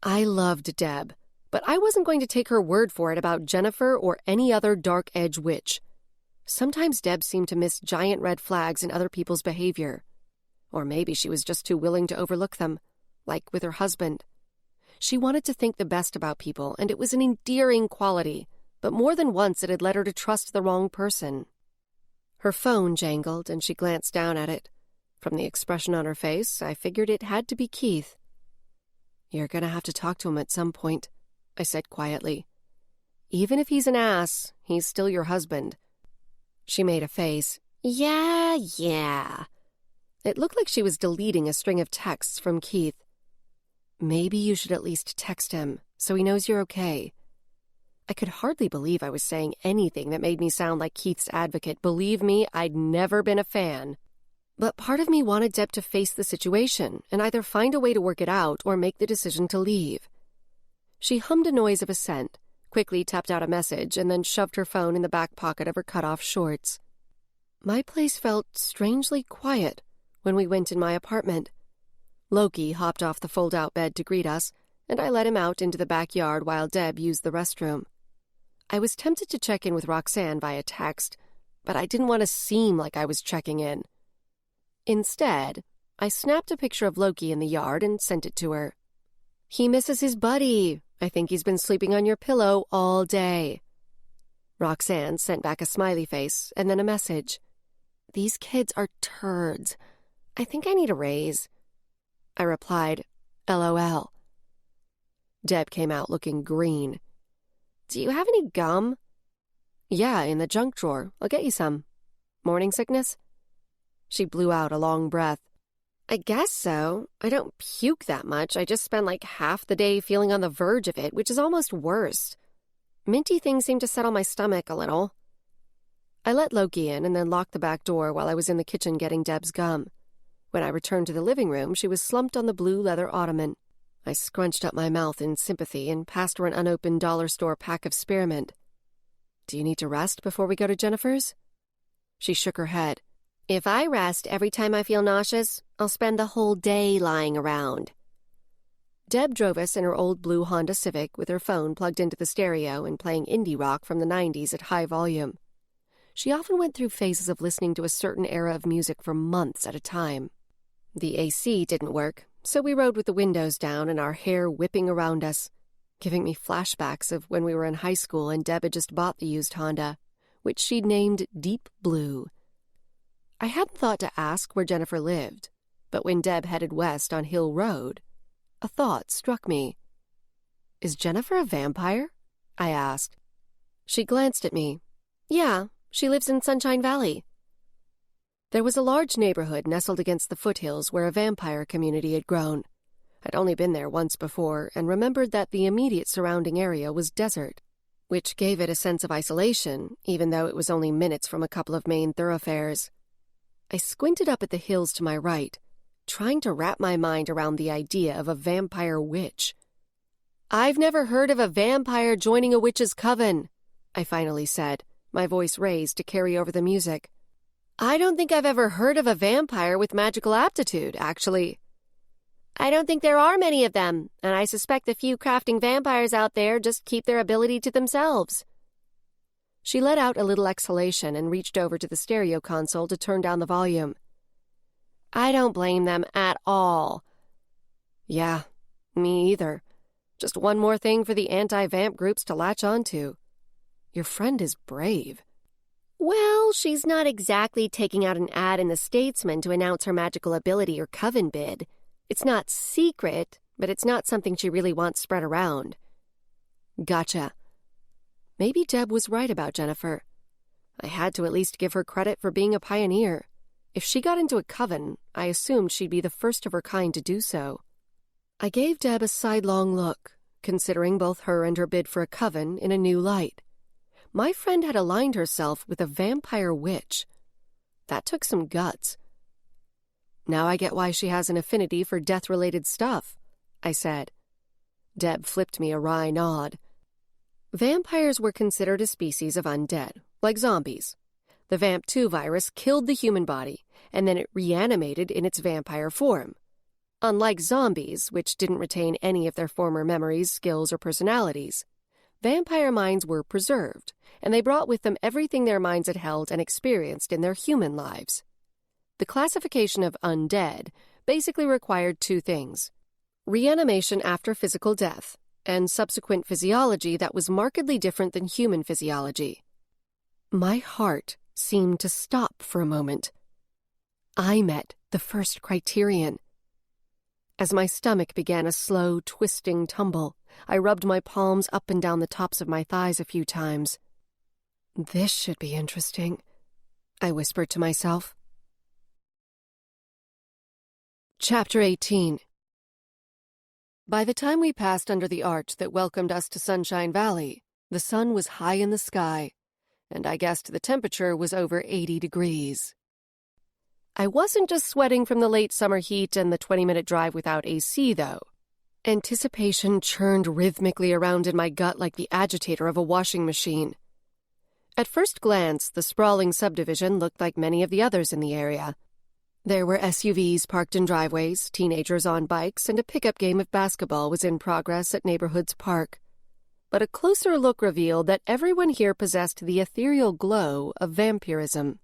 I loved Deb, but I wasn't going to take her word for it about Jennifer or any other Dark Edge witch. Sometimes Deb seemed to miss giant red flags in other people's behavior. Or maybe she was just too willing to overlook them, like with her husband. She wanted to think the best about people, and it was an endearing quality, but more than once it had led her to trust the wrong person. Her phone jangled, and she glanced down at it. From the expression on her face, I figured it had to be Keith. "You're going to have to talk to him at some point," I said quietly. "Even if he's an ass, he's still your husband." She made a face. Yeah. It looked like she was deleting a string of texts from Keith. "Maybe you should at least text him, so he knows you're okay." I could hardly believe I was saying anything that made me sound like Keith's advocate. Believe me, I'd never been a fan. But part of me wanted Deb to face the situation and either find a way to work it out or make the decision to leave. She hummed a noise of assent, quickly tapped out a message, and then shoved her phone in the back pocket of her cut-off shorts. My place felt strangely quiet when we went in my apartment. Loki hopped off the fold-out bed to greet us, and I let him out into the backyard while Deb used the restroom. I was tempted to check in with Roxanne via text, but I didn't want to seem like I was checking in. Instead, I snapped a picture of Loki in the yard and sent it to her. "He misses his buddy. I think he's been sleeping on your pillow all day." Roxanne sent back a smiley face and then a message. "These kids are turds. I think I need a raise." I replied, "LOL." Deb came out looking green. "Do you have any gum?" "Yeah, in the junk drawer. I'll get you some. Morning sickness?" She blew out a long breath. "I guess so. I don't puke that much. I just spend like half the day feeling on the verge of it, which is almost worse. Minty things seem to settle my stomach a little." I let Loki in and then locked the back door while I was in the kitchen getting Deb's gum. When I returned to the living room, she was slumped on the blue leather ottoman. I scrunched up my mouth in sympathy and passed her an unopened dollar store pack of spearmint. "Do you need to rest before we go to Jennifer's?" She shook her head. "If I rest every time I feel nauseous, I'll spend the whole day lying around." Deb drove us in her old blue Honda Civic with her phone plugged into the stereo and playing indie rock from the 90s at high volume. She often went through phases of listening to a certain era of music for months at a time. The AC didn't work, so we rode with the windows down and our hair whipping around us, giving me flashbacks of when we were in high school and Deb had just bought the used Honda, which she'd named Deep Blue. I hadn't thought to ask where Jennifer lived, but when Deb headed west on Hill Road, a thought struck me. "Is Jennifer a vampire?" I asked. She glanced at me. "Yeah, she lives in Sunshine Valley." There was a large neighborhood nestled against the foothills where a vampire community had grown. I'd only been there once before and remembered that the immediate surrounding area was desert. which gave it a sense of isolation, even though it was only minutes from a couple of main thoroughfares. I squinted up at the hills to my right, trying to wrap my mind around the idea of a vampire witch. "I've never heard of a vampire joining a witch's coven," I finally said, my voice raised to carry over the music. "I don't think I've ever heard of a vampire with magical aptitude, actually." "I don't think there are many of them, and I suspect the few crafting vampires out there just keep their ability to themselves." She let out a little exhalation and reached over to the stereo console to turn down the volume. "I don't blame them at all." "Yeah, me either. Just one more thing for the anti-vamp groups to latch onto. Your friend is brave." "Well, she's not exactly taking out an ad in the Statesman to announce her magical ability or coven bid. It's not secret, but it's not something she really wants spread around." "Gotcha." Maybe Deb was right about Jennifer. I had to at least give her credit for being a pioneer. If she got into a coven, I assumed she'd be the first of her kind to do so. I gave Deb a sidelong look, considering both her and her bid for a coven in a new light. My friend had aligned herself with a vampire witch. That took some guts. "Now I get why she has an affinity for death-related stuff," I said. Deb flipped me a wry nod. Vampires were considered a species of undead, like zombies. The VAMP2 virus killed the human body, and then it reanimated in its vampire form. Unlike zombies, which didn't retain any of their former memories, skills, or personalities, vampire minds were preserved, and they brought with them everything their minds had held and experienced in their human lives. The classification of undead basically required two things: reanimation after physical death, and subsequent physiology that was markedly different than human physiology. My heart seemed to stop for a moment. I met the first criterion. As my stomach began a slow, twisting tumble, I rubbed my palms up and down the tops of my thighs a few times. "This should be interesting," I whispered to myself. Chapter 18. By the time we passed under the arch that welcomed us to Sunshine Valley, the sun was high in the sky, and I guessed the temperature was over 80 degrees. I wasn't just sweating from the late summer heat and the 20-minute drive without AC, though. Anticipation churned rhythmically around in my gut like the agitator of a washing machine. At first glance, the sprawling subdivision looked like many of the others in the area. There were SUVs parked in driveways, teenagers on bikes, and a pickup game of basketball was in progress at Neighborhood's Park. But a closer look revealed that everyone here possessed the ethereal glow of vampirism.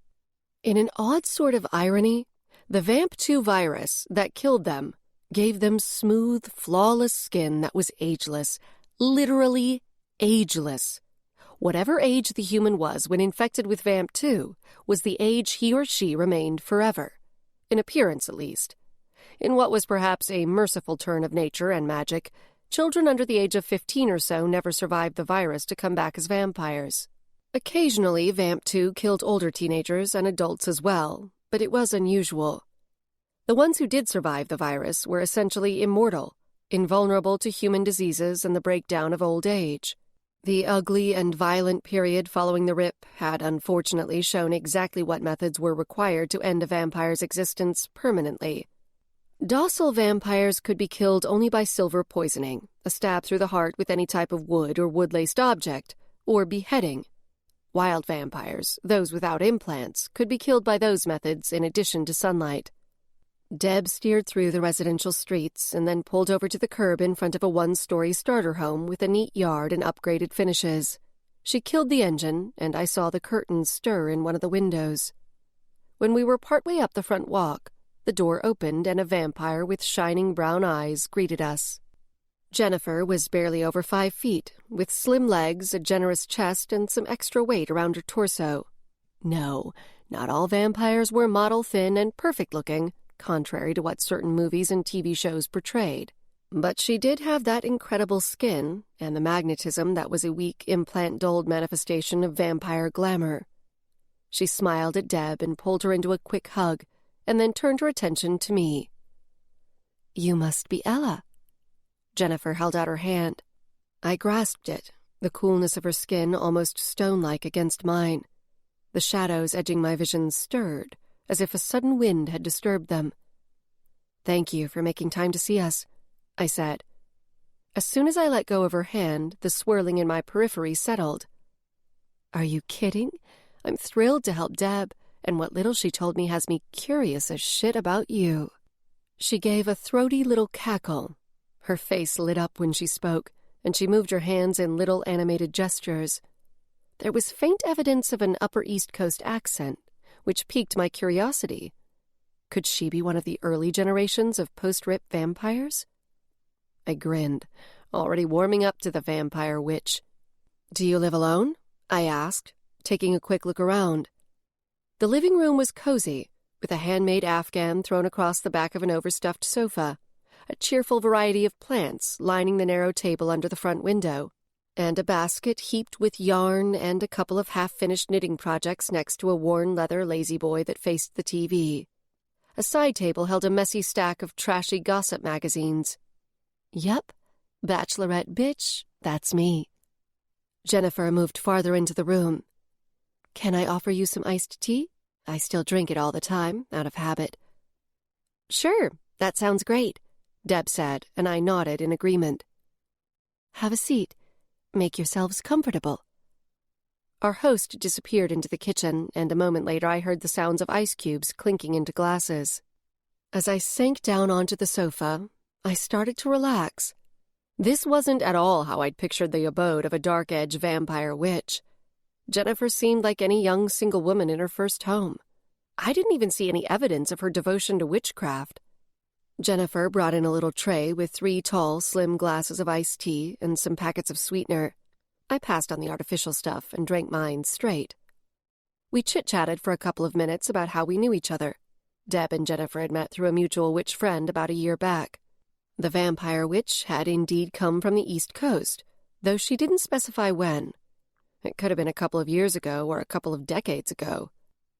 In an odd sort of irony, the VAMP2 virus that killed them gave them smooth, flawless skin that was ageless, literally ageless. Whatever age the human was when infected with VAMP2 was the age he or she remained forever. In appearance, at least. In what was perhaps a merciful turn of nature and magic, children under the age of 15 or so never survived the virus to come back as vampires. Occasionally, VAMP2 killed older teenagers and adults as well, but it was unusual. The ones who did survive the virus were essentially immortal, invulnerable to human diseases and the breakdown of old age. The ugly and violent period following the RIP had unfortunately shown exactly what methods were required to end a vampire's existence permanently. Docile vampires could be killed only by silver poisoning, a stab through the heart with any type of wood or wood-laced object, or beheading. Wild vampires, those without implants, could be killed by those methods in addition to sunlight. Deb steered through the residential streets and then pulled over to the curb in front of a one-story starter home with a neat yard and upgraded finishes. She killed the engine, and I saw the curtains stir in one of the windows. When we were partway up the front walk, the door opened and a vampire with shining brown eyes greeted us. Jennifer was barely over 5 feet, with slim legs, a generous chest, and some extra weight around her torso. No, not all vampires were model thin and perfect-looking, contrary to what certain movies and TV shows portrayed. But she did have that incredible skin and the magnetism that was a weak, implant-dulled manifestation of vampire glamour. She smiled at Deb and pulled her into a quick hug, and then turned her attention to me. "You must be Ella." Jennifer held out her hand. I grasped it, the coolness of her skin almost stone-like against mine. The shadows edging my vision stirred, as if a sudden wind had disturbed them. "Thank you for making time to see us," I said. As soon as I let go of her hand, the swirling in my periphery settled. "Are you kidding? I'm thrilled to help Deb, and what little she told me has me curious as shit about you." She gave a throaty little cackle. Her face lit up when she spoke, and she moved her hands in little animated gestures. There was faint evidence of an Upper East Coast accent, which piqued my curiosity. Could she be one of the early generations of post-rip vampires? I grinned, already warming up to the vampire witch. "Do you live alone?" I asked, taking a quick look around. The living room was cozy, with a handmade Afghan thrown across the back of an overstuffed sofa, a cheerful variety of plants lining the narrow table under the front window, and a basket heaped with yarn and a couple of half-finished knitting projects next to a worn leather lazy-boy that faced the TV. A side table held a messy stack of trashy gossip magazines. Yep, bachelorette bitch, that's me. Jennifer moved farther into the room. "Can I offer you some iced tea? I still drink it all the time, out of habit." "Sure, that sounds great," Deb said, and I nodded in agreement. "Have a seat. Make yourselves comfortable." Our host disappeared into the kitchen, and a moment later I heard the sounds of ice cubes clinking into glasses. As I sank down onto the sofa, I started to relax. This wasn't at all how I'd pictured the abode of a dark-edge vampire witch. Jennifer seemed like any young single woman in her first home. I didn't even see any evidence of her devotion to witchcraft. Jennifer brought in a little tray with 3 tall, slim glasses of iced tea and some packets of sweetener. I passed on the artificial stuff and drank mine straight. We chit-chatted for a couple of minutes about how we knew each other. Deb and Jennifer had met through a mutual witch friend about a year back. The vampire witch had indeed come from the East Coast, though she didn't specify when. It could have been a couple of years ago or a couple of decades ago.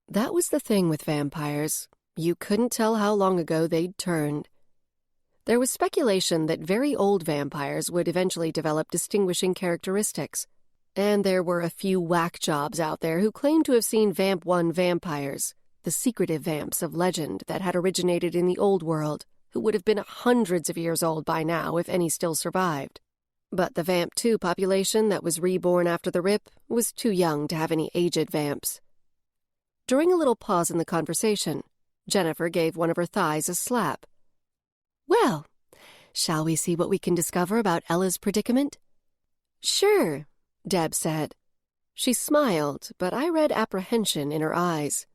That was the thing with vampires. You couldn't tell how long ago they'd turned. There was speculation that very old vampires would eventually develop distinguishing characteristics, and there were a few whack jobs out there who claimed to have seen Vamp 1 vampires, the secretive vamps of legend that had originated in the old world, who would have been hundreds of years old by now if any still survived. But the Vamp 2 population that was reborn after the rip was too young to have any aged vamps. During a little pause in the conversation, Jennifer gave one of her thighs a slap. "Well, shall we see what we can discover about Ella's predicament?" "Sure," Deb said. She smiled, but I read apprehension in her eyes.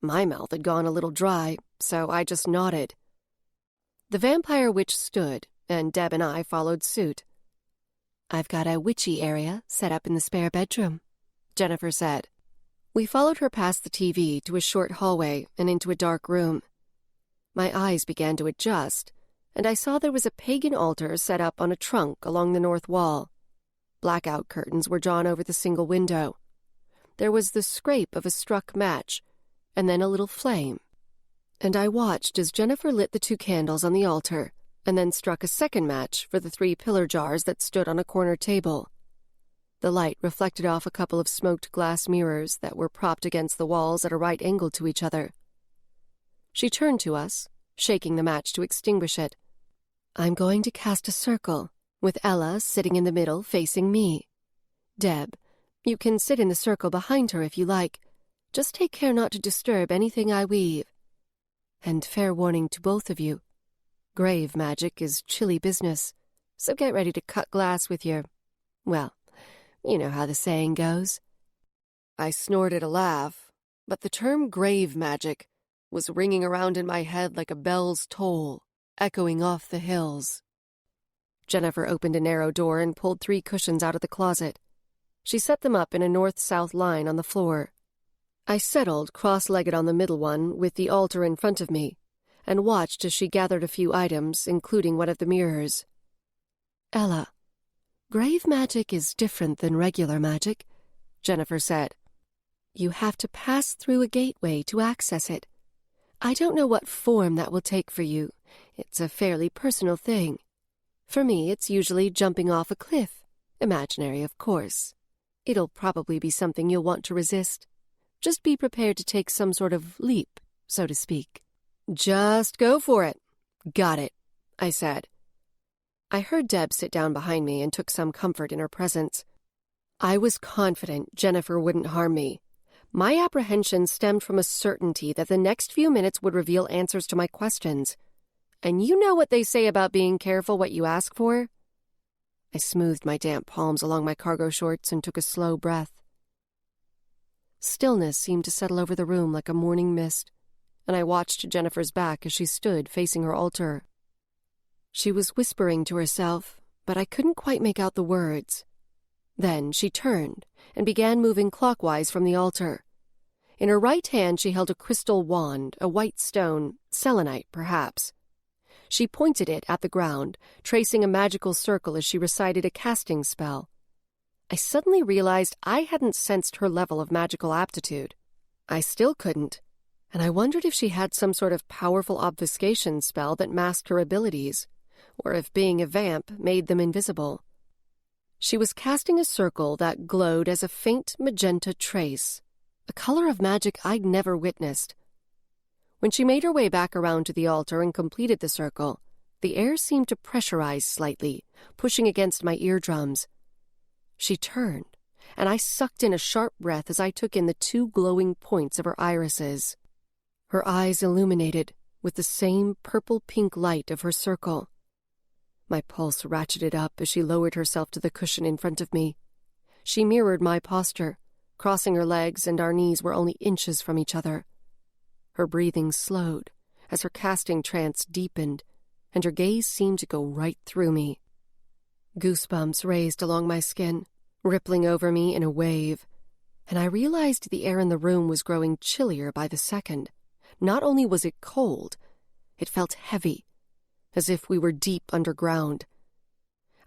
My mouth had gone a little dry, so I just nodded. The vampire witch stood, and Deb and I followed suit. "I've got a witchy area set up in the spare bedroom," Jennifer said. We followed her past the TV to a short hallway and into a dark room. My eyes began to adjust, and I saw there was a pagan altar set up on a trunk along the north wall. Blackout curtains were drawn over the single window. There was the scrape of a struck match, and then a little flame. And I watched as Jennifer lit the 2 candles on the altar and then struck a second match for the 3 pillar jars that stood on a corner table. The light reflected off a couple of smoked glass mirrors that were propped against the walls at a right angle to each other. She turned to us, shaking the match to extinguish it. "I'm going to cast a circle, with Ella sitting in the middle facing me. Deb, you can sit in the circle behind her if you like. Just take care not to disturb anything I weave. And fair warning to both of you. Grave magic is chilly business, so get ready to cut glass with your... well, you know how the saying goes." I snorted a laugh, but the term grave magic was ringing around in my head like a bell's toll, echoing off the hills. Jennifer opened a narrow door and pulled 3 cushions out of the closet. She set them up in a north-south line on the floor. I settled cross-legged on the middle one with the altar in front of me and watched as she gathered a few items, including one of the mirrors. "Ella, grave magic is different than regular magic," Jennifer said. "You have to pass through a gateway to access it. I don't know what form that will take for you. It's a fairly personal thing. For me, it's usually jumping off a cliff, Imaginary, of course. It'll probably be something you'll want to resist. Just be prepared to take some sort of leap, so to speak. Just go for it. Got it, I said. I heard Deb sit down behind me and took some comfort in her presence. I was confident Jennifer wouldn't harm me. My apprehension stemmed from a certainty that the next few minutes would reveal answers to my questions. And you know what they say about being careful what you ask for? I smoothed my damp palms along my cargo shorts and took a slow breath. Stillness seemed to settle over the room like a morning mist, and I watched Jennifer's back as she stood facing her altar. She was whispering to herself, but I couldn't quite make out the words. Then she turned and began moving clockwise from the altar. In her right hand she held a crystal wand, a white stone, selenite perhaps. She pointed it at the ground, tracing a magical circle as she recited a casting spell. I suddenly realized I hadn't sensed her level of magical aptitude. I still couldn't, and I wondered if she had some sort of powerful obfuscation spell that masked her abilities, or if being a vamp made them invisible. She was casting a circle that glowed as a faint magenta trace, a color of magic I'd never witnessed. When she made her way back around to the altar and completed the circle, the air seemed to pressurize slightly, pushing against my eardrums. She turned, and I sucked in a sharp breath as I took in the two glowing points of her irises. Her eyes illuminated with the same purple-pink light of her circle. My pulse ratcheted up as she lowered herself to the cushion in front of me. She mirrored my posture, crossing her legs, and our knees were only inches from each other. Her breathing slowed as her casting trance deepened, and her gaze seemed to go right through me. Goosebumps raised along my skin, rippling over me in a wave, and I realized the air in the room was growing chillier by the second. Not only was it cold, it felt heavy, as if we were deep underground.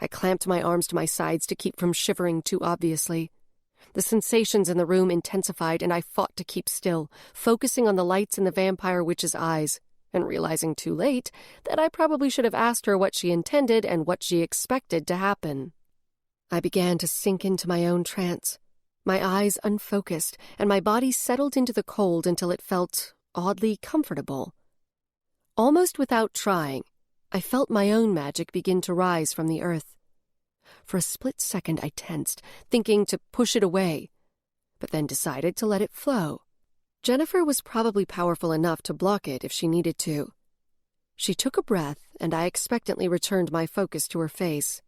I clamped my arms to my sides to keep from shivering too obviously. The sensations in the room intensified, and I fought to keep still, focusing on the lights in the vampire witch's eyes, and realizing too late that I probably should have asked her what she intended and what she expected to happen. I began to sink into my own trance, my eyes unfocused, and my body settled into the cold until it felt oddly comfortable. Almost without trying, I felt my own magic begin to rise from the earth. For a split second I tensed, thinking to push it away, but then decided to let it flow. Jennifer was probably powerful enough to block it if she needed to. She took a breath, and I expectantly returned my focus to her face.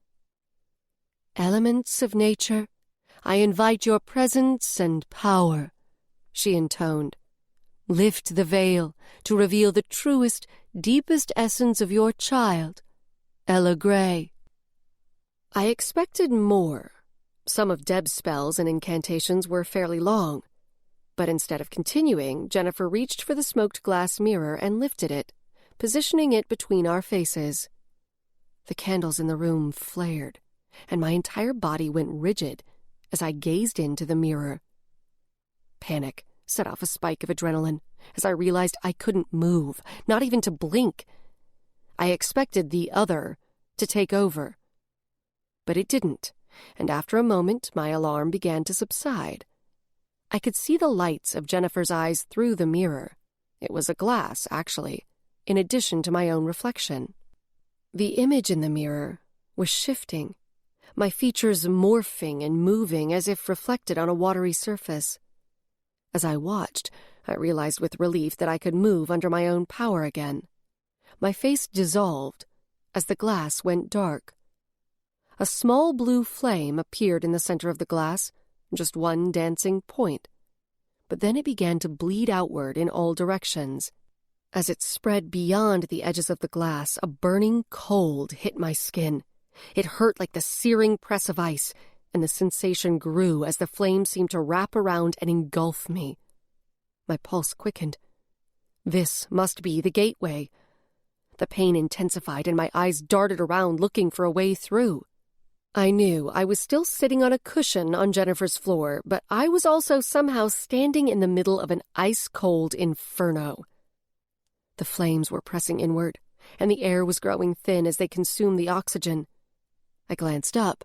"Elements of nature, I invite your presence and power," she intoned. "Lift the veil to reveal the truest, deepest essence of your child, Ella Gray." I expected more. Some of Deb's spells and incantations were fairly long, but instead of continuing, Jennifer reached for the smoked glass mirror and lifted it, positioning it between our faces. The candles in the room flared, and my entire body went rigid as I gazed into the mirror. Panic set off a spike of adrenaline as I realized I couldn't move, not even to blink. I expected the other to take over. But it didn't, and after a moment my alarm began to subside. I could see the lights of Jennifer's eyes through the mirror. It was a glass, actually, in addition to my own reflection. The image in the mirror was shifting, my features morphing and moving as if reflected on a watery surface. As I watched, I realized with relief that I could move under my own power again. My face dissolved as the glass went dark. A small blue flame appeared in the center of the glass, just one dancing point. But then it began to bleed outward in all directions. As it spread beyond the edges of the glass, a burning cold hit my skin. It hurt like the searing press of ice, and the sensation grew as the flame seemed to wrap around and engulf me. My pulse quickened. This must be the gateway. The pain intensified, and my eyes darted around looking for a way through. I knew I was still sitting on a cushion on Jennifer's floor, but I was also somehow standing in the middle of an ice-cold inferno. The flames were pressing inward, and the air was growing thin as they consumed the oxygen. I glanced up.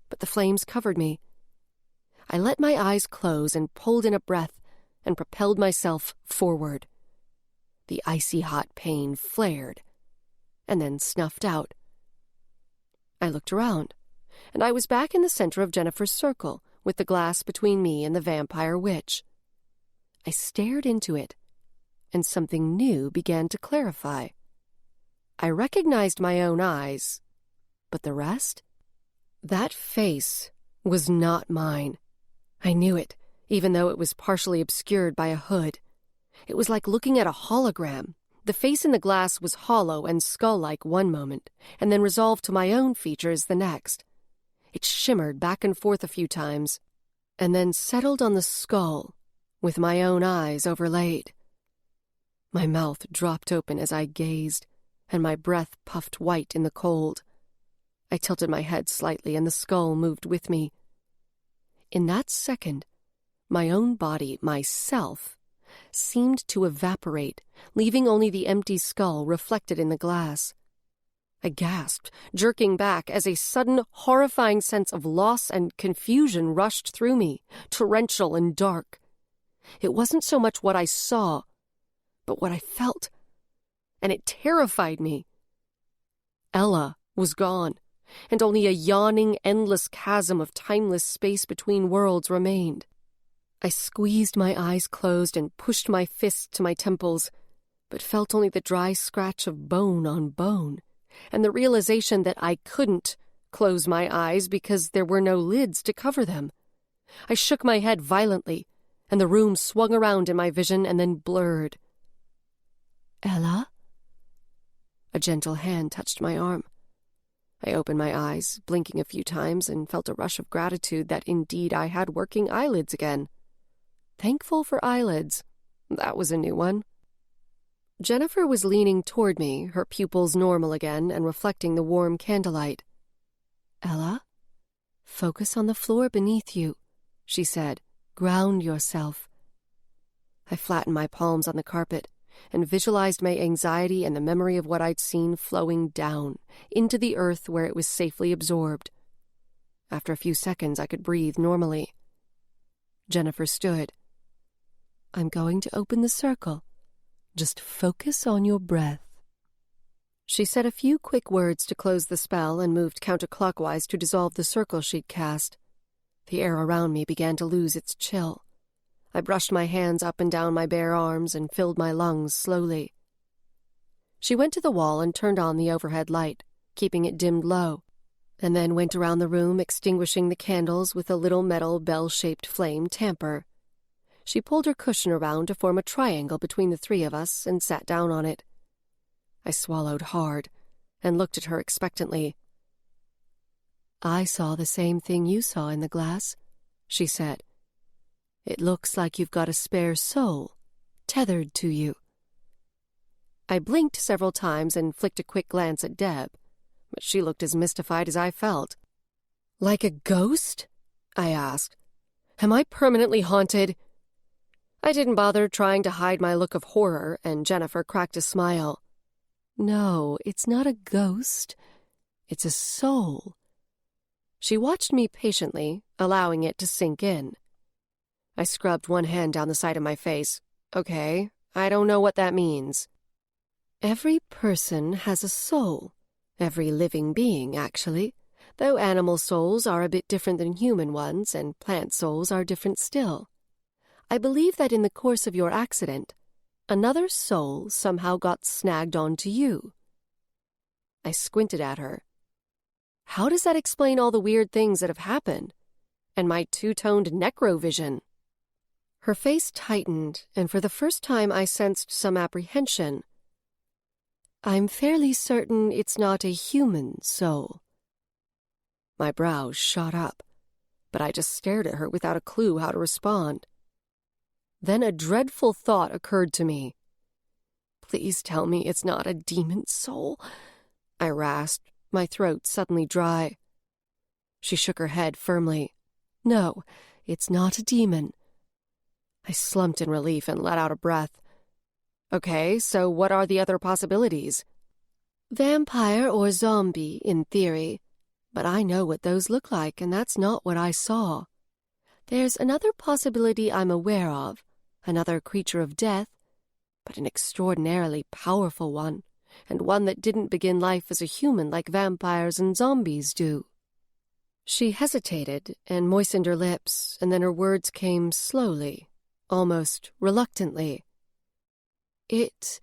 but the flames covered me. I let my eyes close and pulled in a breath and propelled myself forward. The icy hot pain flared and then snuffed out. I looked around, and I was back in the center of Jennifer's circle with the glass between me and the vampire witch. I stared into it, and something new began to clarify. I recognized my own eyes, but the rest? That face was not mine. I knew it, even though it was partially obscured by a hood. It was like looking at a hologram. The face in the glass was hollow and skull-like one moment, and then resolved to my own features the next. It shimmered back and forth a few times, and then settled on the skull, with my own eyes overlaid. My mouth dropped open as I gazed, and my breath puffed white in the cold. I tilted my head slightly, and the skull moved with me. In that second, my own body, myself, seemed to evaporate, leaving only the empty skull reflected in the glass. I gasped, jerking back as a sudden, horrifying sense of loss and confusion rushed through me, torrential and dark. It wasn't so much what I saw, but what I felt, and it terrified me. Ella was gone, and only a yawning, endless chasm of timeless space between worlds remained. I squeezed my eyes closed and pushed my fists to my temples, but felt only the dry scratch of bone on bone, and the realization that I couldn't close my eyes because there were no lids to cover them. I shook my head violently, and the room swung around in my vision and then blurred. "Ella?" A gentle hand touched my arm. I opened my eyes, blinking a few times, and felt a rush of gratitude that indeed I had working eyelids again. Thankful for eyelids. That was a new one. Jennifer was leaning toward me, her pupils normal again and reflecting the warm candlelight. "Ella, focus on the floor beneath you," she said. "Ground yourself." I flattened my palms on the carpet and visualized my anxiety and the memory of what I'd seen flowing down into the earth where it was safely absorbed. After a few seconds, I could breathe normally. Jennifer stood. "I'm going to open the circle. Just focus on your breath." She said a few quick words to close the spell and moved counterclockwise to dissolve the circle she'd cast. The air around me began to lose its chill. I brushed my hands up and down my bare arms and filled my lungs slowly. She went to the wall and turned on the overhead light, keeping it dimmed low, and then went around the room extinguishing the candles with a little metal bell-shaped flame tamper. She pulled her cushion around to form a triangle between the three of us and sat down on it. I swallowed hard and looked at her expectantly. "I saw the same thing you saw in the glass," she said. "It looks like you've got a spare soul, tethered to you." I blinked several times and flicked a quick glance at Deb, but she looked as mystified as I felt. "Like a ghost?" I asked. "Am I permanently haunted?" I didn't bother trying to hide my look of horror, and Jennifer cracked a smile. "No, it's not a ghost. It's a soul." She watched me patiently, allowing it to sink in. I scrubbed one hand down the side of my face. "Okay, I don't know what that means." "Every person has a soul. Every living being, actually, though animal souls are a bit different than human ones, and plant souls are different still. I believe that in the course of your accident, another soul somehow got snagged onto you." I squinted at her. "How does that explain all the weird things that have happened? And my two-toned necrovision?" Her face tightened, and for the first time I sensed some apprehension. "I'm fairly certain it's not a human soul." My brows shot up, but I just stared at her without a clue how to respond. Then a dreadful thought occurred to me. "Please tell me it's not a demon soul," I rasped, my throat suddenly dry. She shook her head firmly. "No, it's not a demon." I slumped in relief and let out a breath. "Okay, so what are the other possibilities?" "Vampire or zombie, in theory. But I know what those look like, and that's not what I saw. There's another possibility I'm aware of, another creature of death, but an extraordinarily powerful one, and one that didn't begin life as a human like vampires and zombies do." She hesitated and moistened her lips, and then her words came slowly, almost reluctantly. "It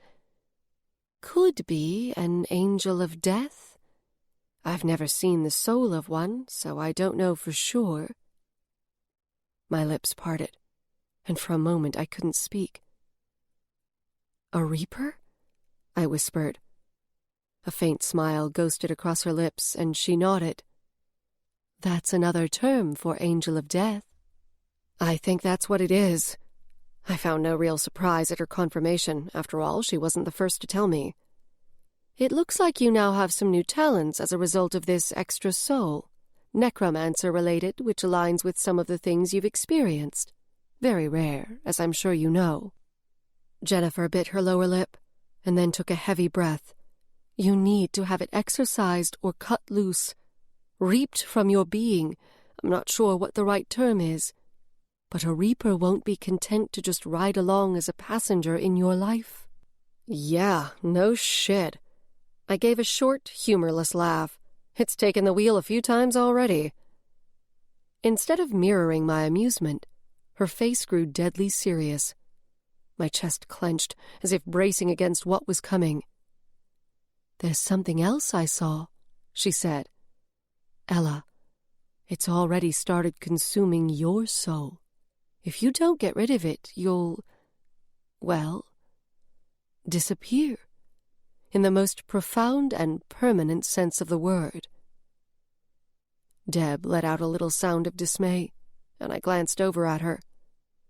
could be an angel of death. I've never seen the soul of one, so I don't know for sure." My lips parted, and for a moment I couldn't speak. "A reaper?" I whispered. A faint smile ghosted across her lips, and she nodded. "That's another term for angel of death." "I think that's what it is." I found no real surprise at her confirmation. After all, she wasn't the first to tell me. "It looks like you now have some new talents as a result of this extra soul. Necromancer-related, which aligns with some of the things you've experienced. Very rare, as I'm sure you know." Jennifer bit her lower lip, and then took a heavy breath. "You need to have it exorcised or cut loose. Reaped from your being. I'm not sure what the right term is. But a reaper won't be content to just ride along as a passenger in your life." "Yeah, no shit." I gave a short, humorless laugh. It's taken the wheel a few times already. Instead of mirroring my amusement, her face grew deadly serious. My chest clenched, as if bracing against what was coming. "There's something else I saw," she said. "Ella, it's already started consuming your soul. If you don't get rid of it, you'll, well, disappear. In the most profound and permanent sense of the word." Deb let out a little sound of dismay, and I glanced over at her.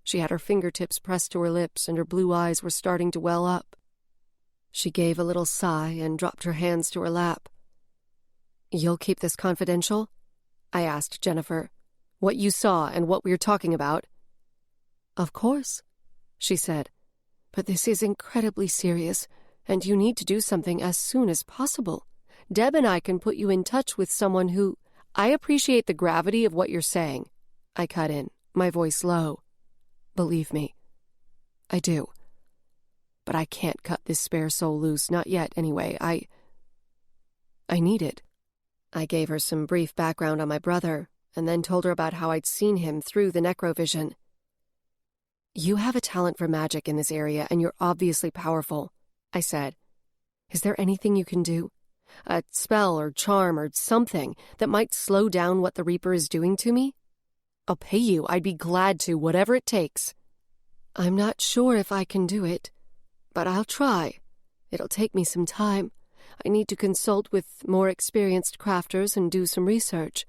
She had her fingertips pressed to her lips, and her blue eyes were starting to well up. She gave a little sigh and dropped her hands to her lap. "You'll keep this confidential?" I asked Jennifer. "What you saw and what we're talking about?" "Of course," she said. "But this is incredibly serious, and you need to do something as soon as possible. Deb and I can put you in touch with someone who—" "I appreciate the gravity of what you're saying," I cut in, my voice low. "Believe me, I do. But I can't cut this spare soul loose, not yet, anyway. I need it." I gave her some brief background on my brother, and then told her about how I'd seen him through the necrovision. "You have a talent for magic in this area, and you're obviously powerful," I said. "Is there anything you can do? A spell or charm or something that might slow down what the Reaper is doing to me? I'll pay you. I'd be glad to, whatever it takes." "I'm not sure if I can do it, but I'll try. It'll take me some time. I need to consult with more experienced crafters and do some research.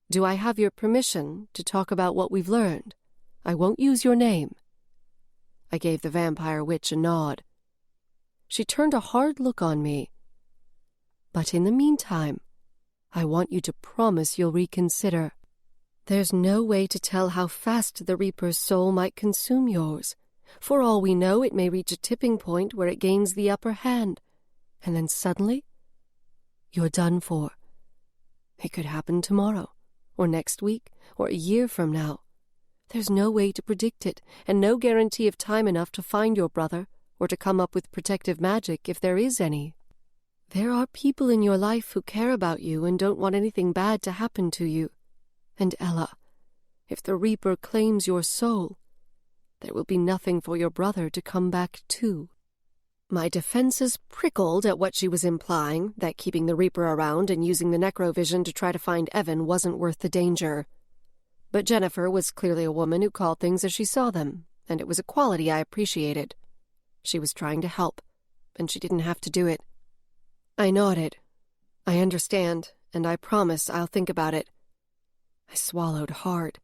Do I have your permission to talk about what we've learned? I won't use your name." I gave the vampire witch a nod. She turned a hard look on me. "But in the meantime, I want you to promise you'll reconsider. There's no way to tell how fast the Reaper's soul might consume yours. For all we know, it may reach a tipping point where it gains the upper hand, and then suddenly, you're done for. It could happen tomorrow, or next week, or a year from now. There's no way to predict it, and no guarantee of time enough to find your brother, or to come up with protective magic if there is any. There are people in your life who care about you and don't want anything bad to happen to you. And Ella, if the Reaper claims your soul, there will be nothing for your brother to come back to." My defenses prickled at what she was implying, that keeping the Reaper around and using the necrovision to try to find Evan wasn't worth the danger. But Jennifer was clearly a woman who called things as she saw them, and it was a quality I appreciated. She was trying to help, and she didn't have to do it. I nodded. "I understand, and I promise I'll think about it." I swallowed hard,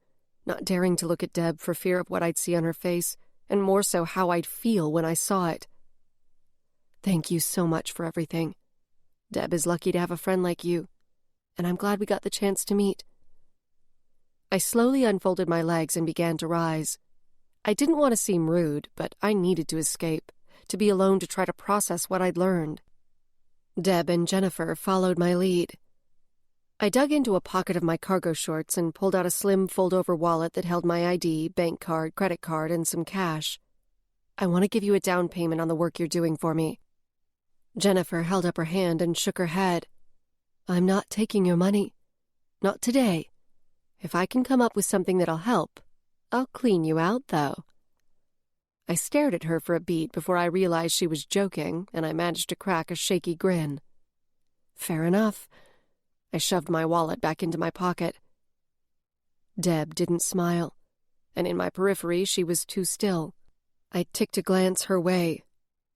not daring to look at Deb for fear of what I'd see on her face, and more so how I'd feel when I saw it. "Thank you so much for everything. Deb is lucky to have a friend like you, and I'm glad we got the chance to meet." I slowly unfolded my legs and began to rise. I didn't want to seem rude, but I needed to escape, to be alone to try to process what I'd learned. Deb and Jennifer followed my lead. I dug into a pocket of my cargo shorts and pulled out a slim fold-over wallet that held my ID, bank card, credit card, and some cash. I want to give you a down payment on the work you're doing for me. Jennifer held up her hand and shook her head. I'm not taking your money. Not today. If I can come up with something that'll help, I'll clean you out, though. I stared at her for a beat before I realized she was joking, and I managed to crack a shaky grin. Fair enough. I shoved my wallet back into my pocket. Deb didn't smile, and in my periphery she was too still. I ticked a glance her way.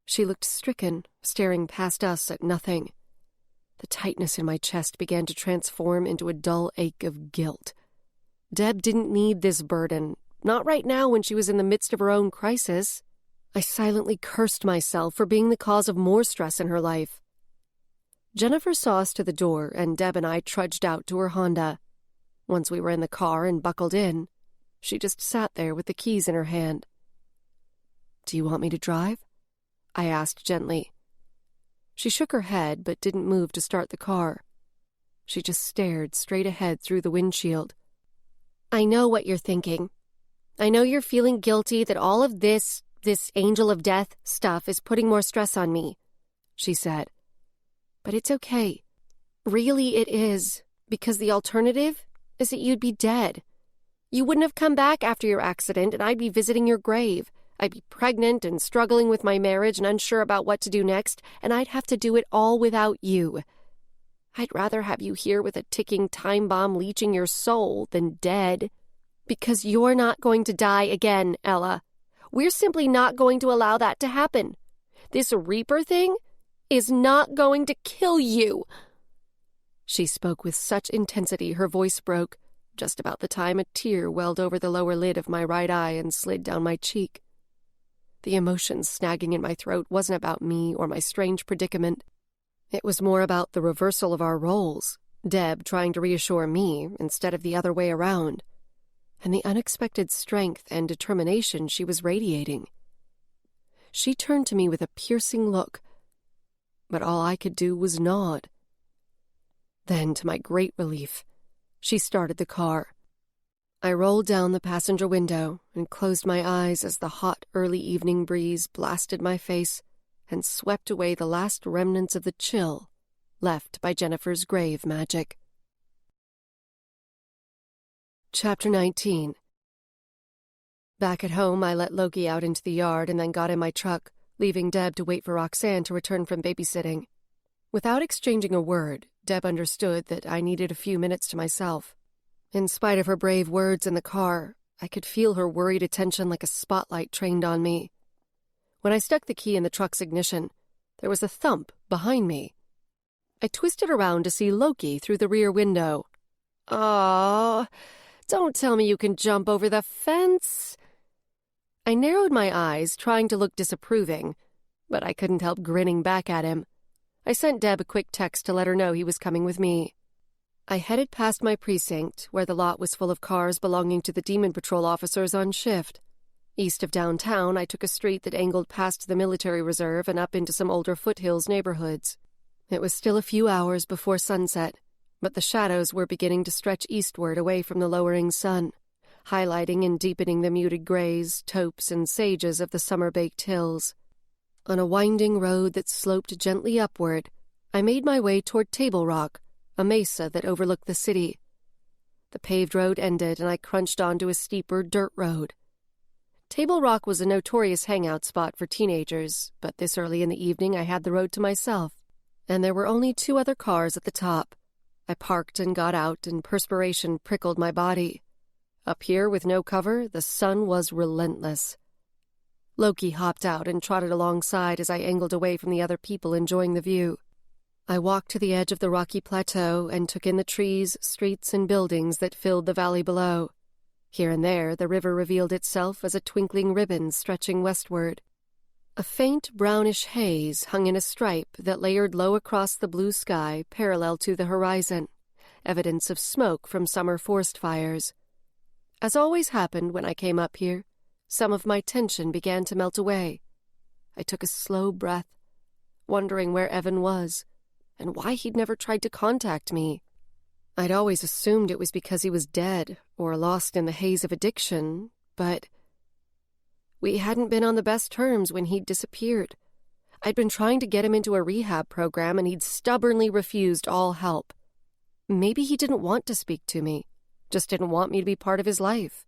She looked stricken, staring past us at nothing. The tightness in my chest began to transform into a dull ache of guilt. Deb didn't need this burden, not right now when she was in the midst of her own crisis. I silently cursed myself for being the cause of more stress in her life. Jennifer saw us to the door, and Deb and I trudged out to her Honda. Once we were in the car and buckled in, she just sat there with the keys in her hand. Do you want me to drive? I asked gently. She shook her head but didn't move to start the car. She just stared straight ahead through the windshield. I know what you're thinking. I know you're feeling guilty that all of this angel of death stuff is putting more stress on me, she said. But it's okay. Really it is, because the alternative is that you'd be dead. You wouldn't have come back after your accident, and I'd be visiting your grave. I'd be pregnant and struggling with my marriage and unsure about what to do next, and I'd have to do it all without you. I'd rather have you here with a ticking time bomb leeching your soul than dead. Because you're not going to die again, Ella. We're simply not going to allow that to happen. This Reaper thing is not going to kill you. She spoke with such intensity her voice broke, just about the time a tear welled over the lower lid of my right eye and slid down my cheek. The emotion snagging in my throat wasn't about me or my strange predicament. It was more about the reversal of our roles, Deb trying to reassure me instead of the other way around, and the unexpected strength and determination she was radiating. She turned to me with a piercing look, but all I could do was nod. Then, to my great relief, she started the car. I rolled down the passenger window and closed my eyes as the hot early evening breeze blasted my face and swept away the last remnants of the chill left by Jennifer's grave magic. Chapter 19. Back at home, I let Loki out into the yard and then got in my truck, leaving Deb to wait for Roxanne to return from babysitting. Without exchanging a word, Deb understood that I needed a few minutes to myself. In spite of her brave words in the car, I could feel her worried attention like a spotlight trained on me. When I stuck the key in the truck's ignition, there was a thump behind me. I twisted around to see Loki through the rear window. "Aw, don't tell me you can jump over the fence." I narrowed my eyes, trying to look disapproving, but I couldn't help grinning back at him. I sent Deb a quick text to let her know he was coming with me. I headed past my precinct, where the lot was full of cars belonging to the Demon Patrol officers on shift. East of downtown, I took a street that angled past the military reserve and up into some older foothills neighborhoods. It was still a few hours before sunset, but the shadows were beginning to stretch eastward away from the lowering sun, highlighting and deepening the muted grays, taupes, and sages of the summer-baked hills. On a winding road that sloped gently upward, I made my way toward Table Rock, a mesa that overlooked the city. The paved road ended, and I crunched onto a steeper dirt road. Table Rock was a notorious hangout spot for teenagers, but this early in the evening I had the road to myself, and there were only 2 other cars at the top. I parked and got out, and perspiration prickled my body. Up here, with no cover, the sun was relentless. Loki hopped out and trotted alongside as I angled away from the other people enjoying the view. I walked to the edge of the rocky plateau and took in the trees, streets, and buildings that filled the valley below. Here and there, the river revealed itself as a twinkling ribbon stretching westward. A faint brownish haze hung in a stripe that layered low across the blue sky parallel to the horizon, evidence of smoke from summer forest fires. As always happened when I came up here, some of my tension began to melt away. I took a slow breath, wondering where Evan was, and why he'd never tried to contact me. I'd always assumed it was because he was dead or lost in the haze of addiction, but we hadn't been on the best terms when he'd disappeared. I'd been trying to get him into a rehab program, and he'd stubbornly refused all help. Maybe he didn't want to speak to me, just didn't want me to be part of his life.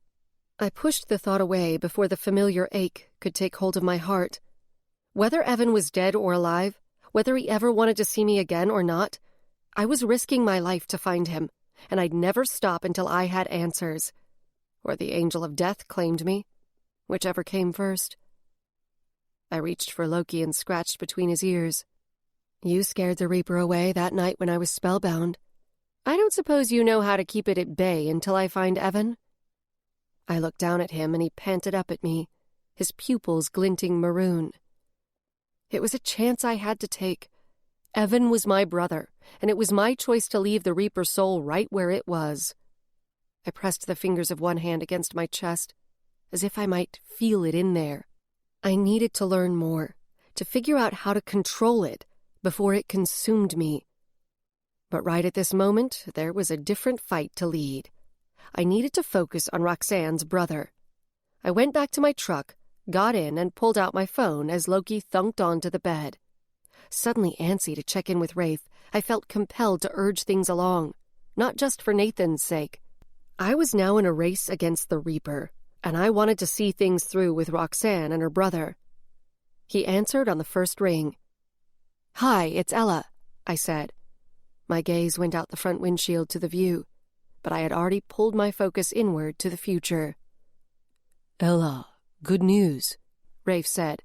I pushed the thought away before the familiar ache could take hold of my heart. Whether Evan was dead or alive, whether he ever wanted to see me again or not, I was risking my life to find him, and I'd never stop until I had answers. Or the angel of death claimed me, whichever came first. I reached for Loki and scratched between his ears. You scared the Reaper away that night when I was spellbound. I don't suppose you know how to keep it at bay until I find Evan? I looked down at him and he panted up at me, his pupils glinting maroon. It was a chance I had to take. Evan was my brother, and it was my choice to leave the Reaper soul right where it was. I pressed the fingers of one hand against my chest, as if I might feel it in there. I needed to learn more, to figure out how to control it before it consumed me. But right at this moment, there was a different fight to lead. I needed to focus on Roxanne's brother. I went back to my truck, got in, and pulled out my phone as Loki thunked onto the bed. Suddenly antsy to check in with Rafe, I felt compelled to urge things along, not just for Nathan's sake. I was now in a race against the Reaper, and I wanted to see things through with Roxanne and her brother. He answered on the first ring. "Hi, it's Ella," I said. My gaze went out the front windshield to the view, but I had already pulled my focus inward to the future. Ella, good news, Rafe said.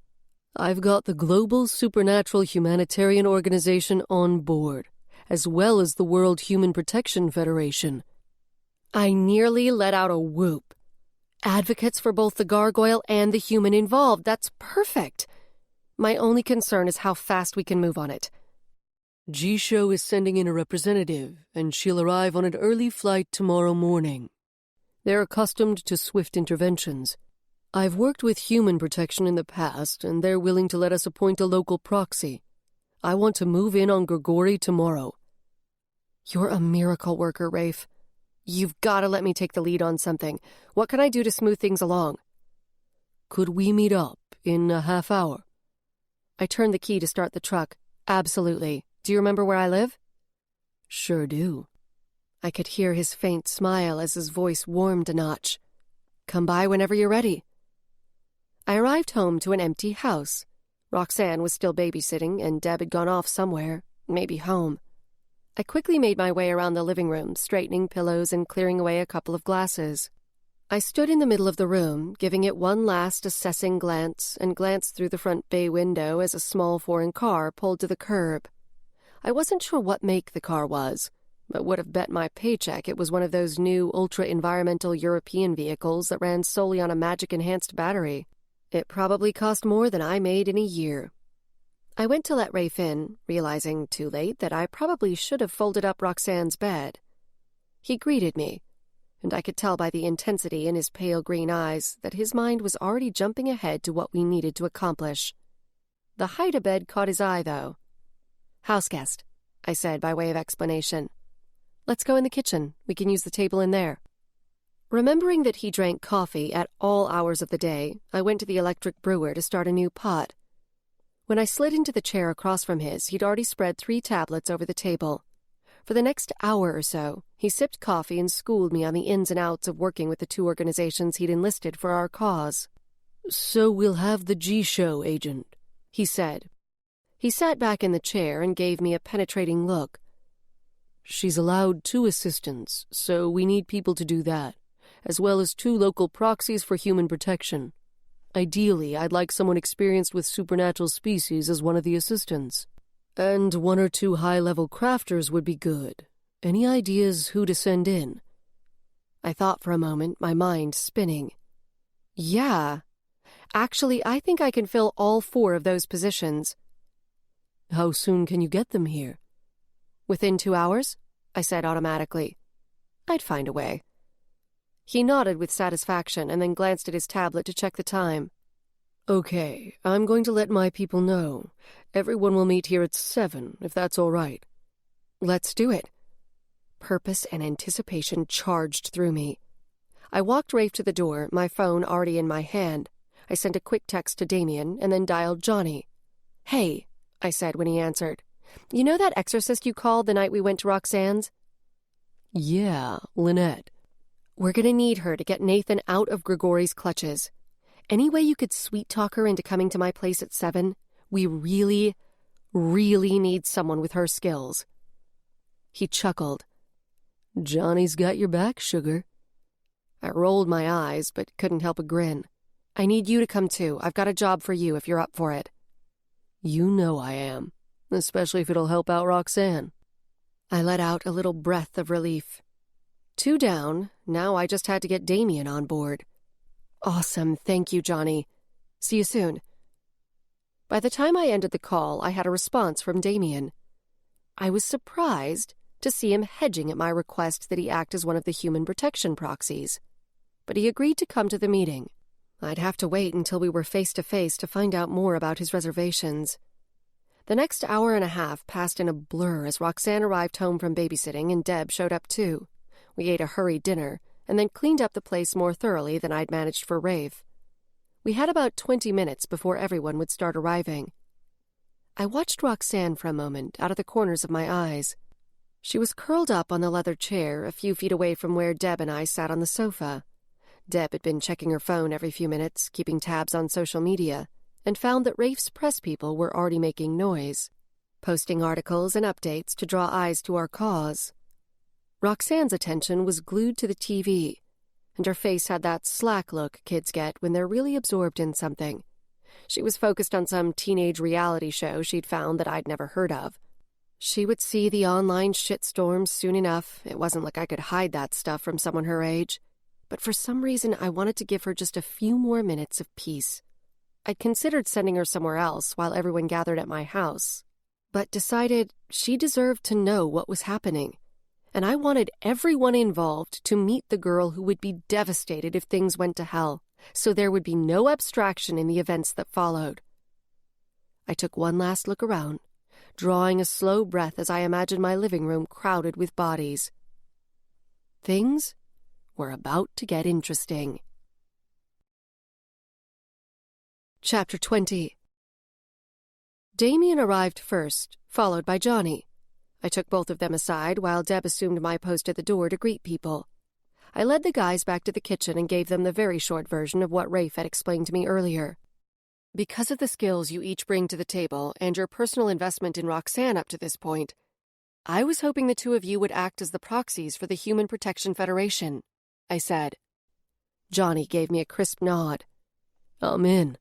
I've got the Global Supernatural Humanitarian Organization on board, as well as the World Human Protection Federation. I nearly let out a whoop. Advocates for both the gargoyle and the human involved. That's perfect. My only concern is how fast we can move on it. G-Show is sending in a representative, and she'll arrive on an early flight tomorrow morning. They're accustomed to swift interventions. I've worked with human protection in the past, and they're willing to let us appoint a local proxy. I want to move in on Grigori tomorrow. You're a miracle worker, Rafe. You've got to let me take the lead on something. What can I do to smooth things along? Could we meet up in a half hour? I turned the key to start the truck. Absolutely. Do you remember where I live? Sure do. I could hear his faint smile as his voice warmed a notch. Come by whenever you're ready. I arrived home to an empty house. Roxanne was still babysitting, and Deb had gone off somewhere, maybe home. I quickly made my way around the living room, straightening pillows and clearing away a couple of glasses. I stood in the middle of the room, giving it one last assessing glance, and glanced through the front bay window as a small foreign car pulled to the curb. I wasn't sure what make the car was, but would have bet my paycheck it was one of those new ultra-environmental European vehicles that ran solely on a magic-enhanced battery. It probably cost more than I made in a year. I went to let Rafe in, realizing too late that I probably should have folded up Roxanne's bed. He greeted me, and I could tell by the intensity in his pale green eyes that his mind was already jumping ahead to what we needed to accomplish. The hide-a-bed caught his eye, though. "Houseguest," I said by way of explanation. "Let's go in the kitchen. We can use the table in there." Remembering that he drank coffee at all hours of the day, I went to the electric brewer to start a new pot. When I slid into the chair across from his, he'd already spread 3 tablets over the table. For the next hour or so, he sipped coffee and schooled me on the ins and outs of working with the 2 organizations he'd enlisted for our cause. "So we'll have the G-Show agent," he said. He sat back in the chair and gave me a penetrating look. "She's allowed 2 assistants, so we need people to do that, as well as 2 local proxies for human protection. Ideally, I'd like someone experienced with supernatural species as one of the assistants. And 1 or 2 high-level crafters would be good. Any ideas who to send in?" I thought for a moment, my mind spinning. Yeah. Actually, I think I can fill all 4 of those positions. "How soon can you get them here?" "Within 2 hours?" I said automatically. I'd find a way. He nodded with satisfaction and then glanced at his tablet to check the time. "Okay, I'm going to let my people know. Everyone will meet here at 7, if that's all right." "Let's do it." purpose and anticipation charged through me. I walked Rafe to the door, my phone already in my hand. I sent a quick text to Damien and then dialed Johnny. "Hey," I said when he answered. "You know that exorcist you called the night we went to Roxanne's?" "Yeah, Lynette." "We're going to need her to get Nathan out of Grigori's clutches. Any way you could sweet-talk her into coming to my place at 7? We really, really need someone with her skills." He chuckled. "Johnny's got your back, sugar." I rolled my eyes, but couldn't help a grin. "I need you to come too. I've got a job for you if you're up for it." "You know I am, especially if it'll help out Roxanne." I let out a little breath of relief. 2 down, now I just had to get Damien on board. "Awesome, thank you, Johnny. See you soon." By the time I ended the call, I had a response from Damien. I was surprised to see him hedging at my request that he act as one of the human protection proxies. But he agreed to come to the meeting. I'd have to wait until we were face-to-face to find out more about his reservations. The next hour and a half passed in a blur as Roxanne arrived home from babysitting and Deb showed up too. We ate a hurried dinner and then cleaned up the place more thoroughly than I'd managed for Rafe. We had about 20 minutes before everyone would start arriving. I watched Roxanne for a moment out of the corners of my eyes. She was curled up on the leather chair a few feet away from where Deb and I sat on the sofa. Deb had been checking her phone every few minutes, keeping tabs on social media, and found that Rafe's press people were already making noise, posting articles and updates to draw eyes to our cause. Roxanne's attention was glued to the TV, and her face had that slack look kids get when they're really absorbed in something. She was focused on some teenage reality show she'd found that I'd never heard of. She would see the online shitstorms soon enough. It wasn't like I could hide that stuff from someone her age. But for some reason, I wanted to give her just a few more minutes of peace. I'd considered sending her somewhere else while everyone gathered at my house, but decided she deserved to know what was happening. And I wanted everyone involved to meet the girl who would be devastated if things went to hell, so there would be no abstraction in the events that followed. I took one last look around, drawing a slow breath as I imagined my living room crowded with bodies. Things were about to get interesting. Chapter 20. Damien arrived first, followed by Johnny. I took both of them aside while Deb assumed my post at the door to greet people. I led the guys back to the kitchen and gave them the very short version of what Rafe had explained to me earlier. "Because of the skills you each bring to the table and your personal investment in Roxanne up to this point, I was hoping the two of you would act as the proxies for the Human Protection Federation," I said. Johnny gave me a crisp nod. "I'm in."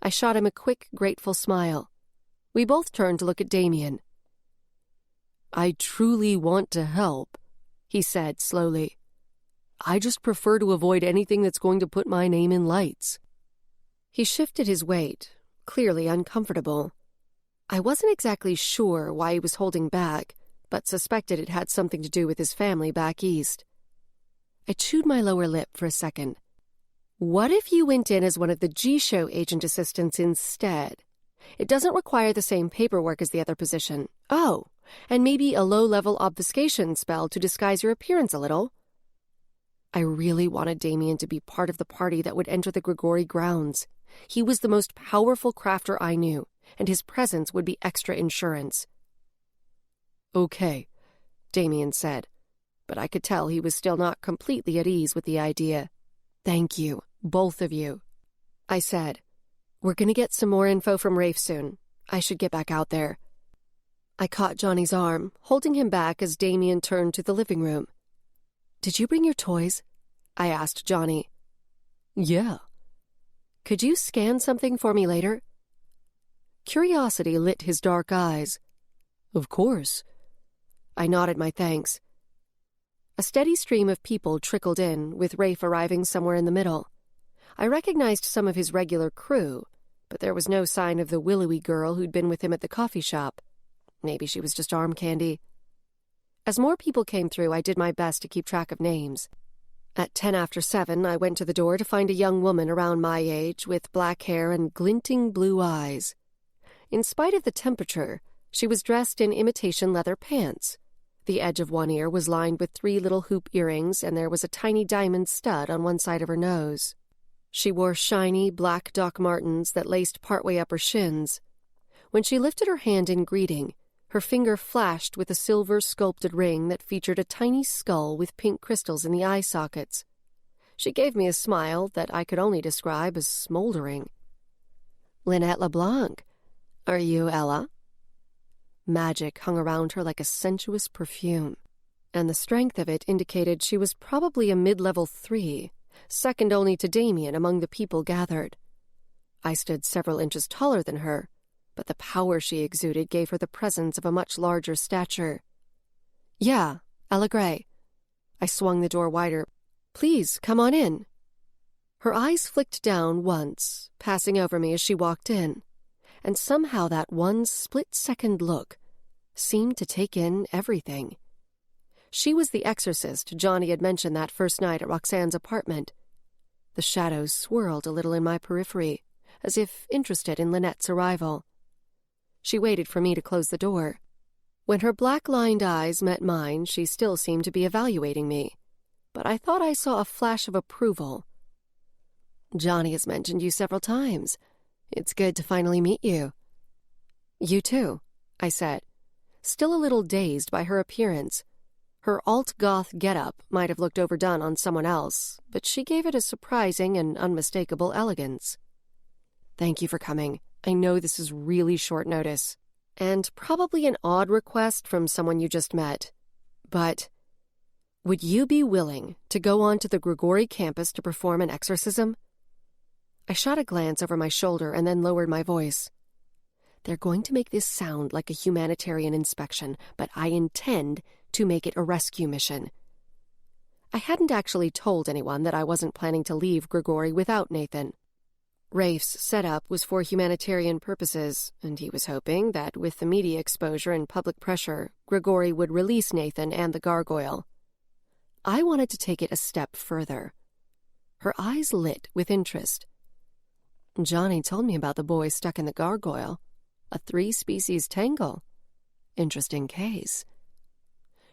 I shot him a quick, grateful smile. We both turned to look at Damien. "I truly want to help," he said slowly. "I just prefer to avoid anything that's going to put my name in lights." He shifted his weight, clearly uncomfortable. I wasn't exactly sure why he was holding back, but suspected it had something to do with his family back east. I chewed my lower lip for a second. "What if you went in as one of the G-Show agent assistants instead? It doesn't require the same paperwork as the other position. Oh, and maybe a low-level obfuscation spell to disguise your appearance a little." I really wanted Damien to be part of the party that would enter the Grigori grounds. He was the most powerful crafter I knew, and his presence would be extra insurance. "Okay," Damien said, but I could tell he was still not completely at ease with the idea. "Thank you, both of you," I said. "We're going to get some more info from Rafe soon. I should get back out there." I caught Johnny's arm, holding him back as Damien turned to the living room. "Did you bring your toys?" I asked Johnny. "Yeah." "Could you scan something for me later?" Curiosity lit his dark eyes. "Of course." I nodded my thanks. A steady stream of people trickled in, with Rafe arriving somewhere in the middle. I recognized some of his regular crew, but there was no sign of the willowy girl who'd been with him at the coffee shop. Maybe she was just arm candy. As more people came through, I did my best to keep track of names. At 7:10, I went to the door to find a young woman around my age with black hair and glinting blue eyes. In spite of the temperature, she was dressed in imitation leather pants. The edge of one ear was lined with 3 little hoop earrings, and there was a tiny diamond stud on one side of her nose. She wore shiny, black Doc Martens that laced partway up her shins. When she lifted her hand in greeting, her finger flashed with a silver sculpted ring that featured a tiny skull with pink crystals in the eye sockets. She gave me a smile that I could only describe as smoldering. "Lynette LeBlanc. Are you Ella?" Magic hung around her like a sensuous perfume, and the strength of it indicated she was probably a mid-level 3, second only to Damien among the people gathered. I stood several inches taller than her, but the power she exuded gave her the presence of a much larger stature. "Yeah, Ella Gray." I swung the door wider. "Please, come on in." Her eyes flicked down once, passing over me as she walked in, and somehow that one split-second look seemed to take in everything. She was the exorcist Johnny had mentioned that first night at Roxanne's apartment. The shadows swirled a little in my periphery, as if interested in Lynette's arrival. She waited for me to close the door. When her black-lined eyes met mine, she still seemed to be evaluating me, but I thought I saw a flash of approval. "Johnny has mentioned you several times. It's good to finally meet you." "You too," I said, still a little dazed by her appearance. Her alt-goth getup might have looked overdone on someone else, but she gave it a surprising and unmistakable elegance. "Thank you for coming. I know this is really short notice, and probably an odd request from someone you just met, but would you be willing to go on to the Grigori campus to perform an exorcism?" I shot a glance over my shoulder and then lowered my voice. "They're going to make this sound like a humanitarian inspection, but I intend to make it a rescue mission." I hadn't actually told anyone that I wasn't planning to leave Grigori without Nathan. Rafe's setup was for humanitarian purposes, and he was hoping that with the media exposure and public pressure, Grigori would release Nathan and the gargoyle. I wanted to take it a step further. Her eyes lit with interest. "Johnny told me about the boy stuck in the gargoyle. A 3-species tangle. Interesting case."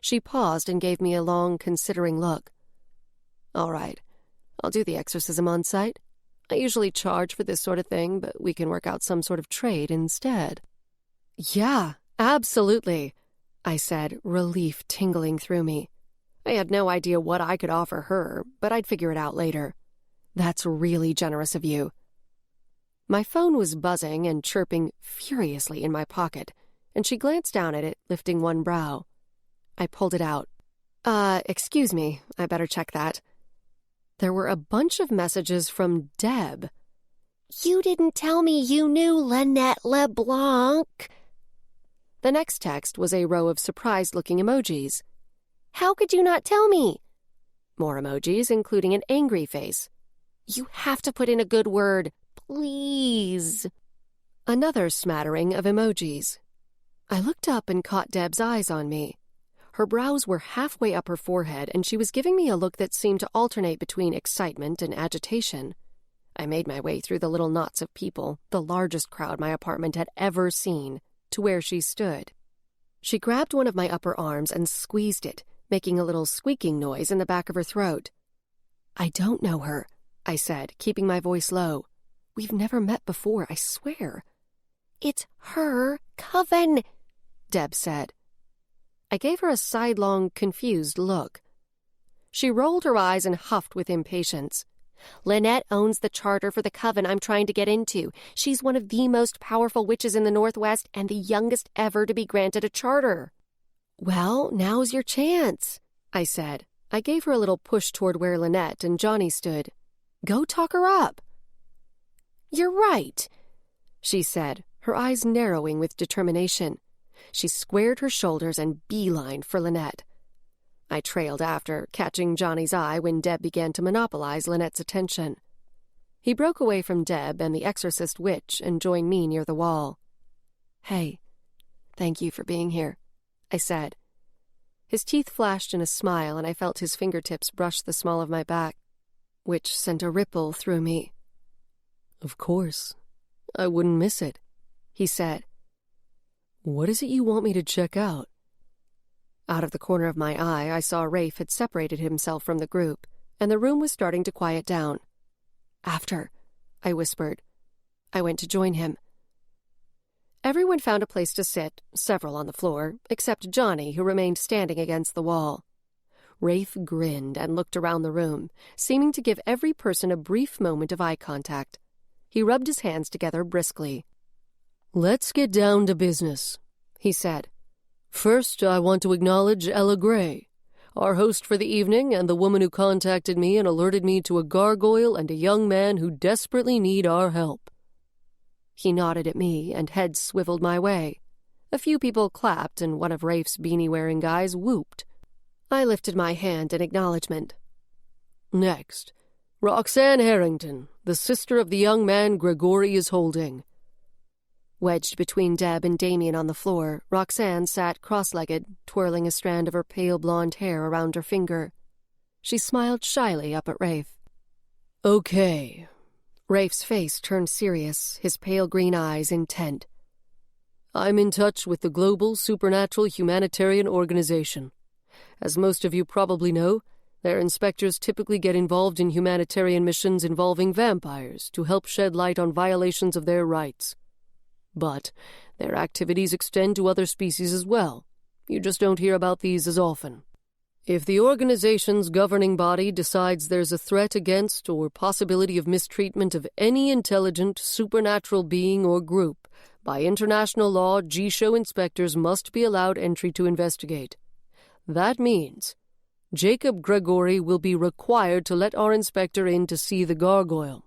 She paused and gave me a long, considering look. "All right, I'll do the exorcism on site. I usually charge for this sort of thing, but we can work out some sort of trade instead." "Yeah, absolutely," I said, relief tingling through me. I had no idea what I could offer her, but I'd figure it out later. "That's really generous of you." My phone was buzzing and chirping furiously in my pocket, and she glanced down at it, lifting one brow. I pulled it out. Excuse me, I better check that." There were a bunch of messages from Deb. "You didn't tell me you knew Lynette LeBlanc." The next text was a row of surprised-looking emojis. "How could you not tell me?" More emojis, including an angry face. "You have to put in a good word. Please." Another smattering of emojis. I looked up and caught Deb's eyes on me. Her brows were halfway up her forehead, and she was giving me a look that seemed to alternate between excitement and agitation. I made my way through the little knots of people, the largest crowd my apartment had ever seen, to where she stood. She grabbed one of my upper arms and squeezed it, making a little squeaking noise in the back of her throat. "I don't know her," I said, keeping my voice low. "We've never met before, I swear." "It's her coven," Deb said. I gave her a sidelong, confused look. She rolled her eyes and huffed with impatience. "Lynette owns the charter for the coven I'm trying to get into. She's one of the most powerful witches in the Northwest and the youngest ever to be granted a charter." "Well, now's your chance," I said. I gave her a little push toward where Lynette and Johnny stood. "Go talk her up." "You're right," she said, her eyes narrowing with determination. She squared her shoulders and beelined for Lynette. I trailed after, catching Johnny's eye when Deb began to monopolize Lynette's attention. He broke away from Deb and the exorcist witch and joined me near the wall. "Hey, thank you for being here," I said. His teeth flashed in a smile, and I felt his fingertips brush the small of my back, which sent a ripple through me. "Of course. I wouldn't miss it," he said. "What is it you want me to check out?" Out of the corner of my eye, I saw Rafe had separated himself from the group, and the room was starting to quiet down. "After," I whispered. I went to join him. Everyone found a place to sit, several on the floor, except Johnny, who remained standing against the wall. Rafe grinned and looked around the room, seeming to give every person a brief moment of eye contact. He rubbed his hands together briskly. "Let's get down to business," he said. "First, I want to acknowledge Ella Gray, our host for the evening and the woman who contacted me and alerted me to a gargoyle and a young man who desperately need our help." He nodded at me, and heads swiveled my way. A few people clapped, and one of Rafe's beanie-wearing guys whooped. I lifted my hand in acknowledgement. "Next, Roxanne Harrington, the sister of the young man Gregory is holding." Wedged between Deb and Damien on the floor, Roxanne sat cross-legged, twirling a strand of her pale blonde hair around her finger. She smiled shyly up at Rafe. "Okay." Rafe's face turned serious, his pale green eyes intent. "I'm in touch with the Global Supernatural Humanitarian Organization. As most of you probably know, their inspectors typically get involved in humanitarian missions involving vampires to help shed light on violations of their rights. But their activities extend to other species as well. You just don't hear about these as often. If the organization's governing body decides there's a threat against or possibility of mistreatment of any intelligent, supernatural being or group, by international law, G-Show inspectors must be allowed entry to investigate. That means Jacob Gregory will be required to let our inspector in to see the gargoyle."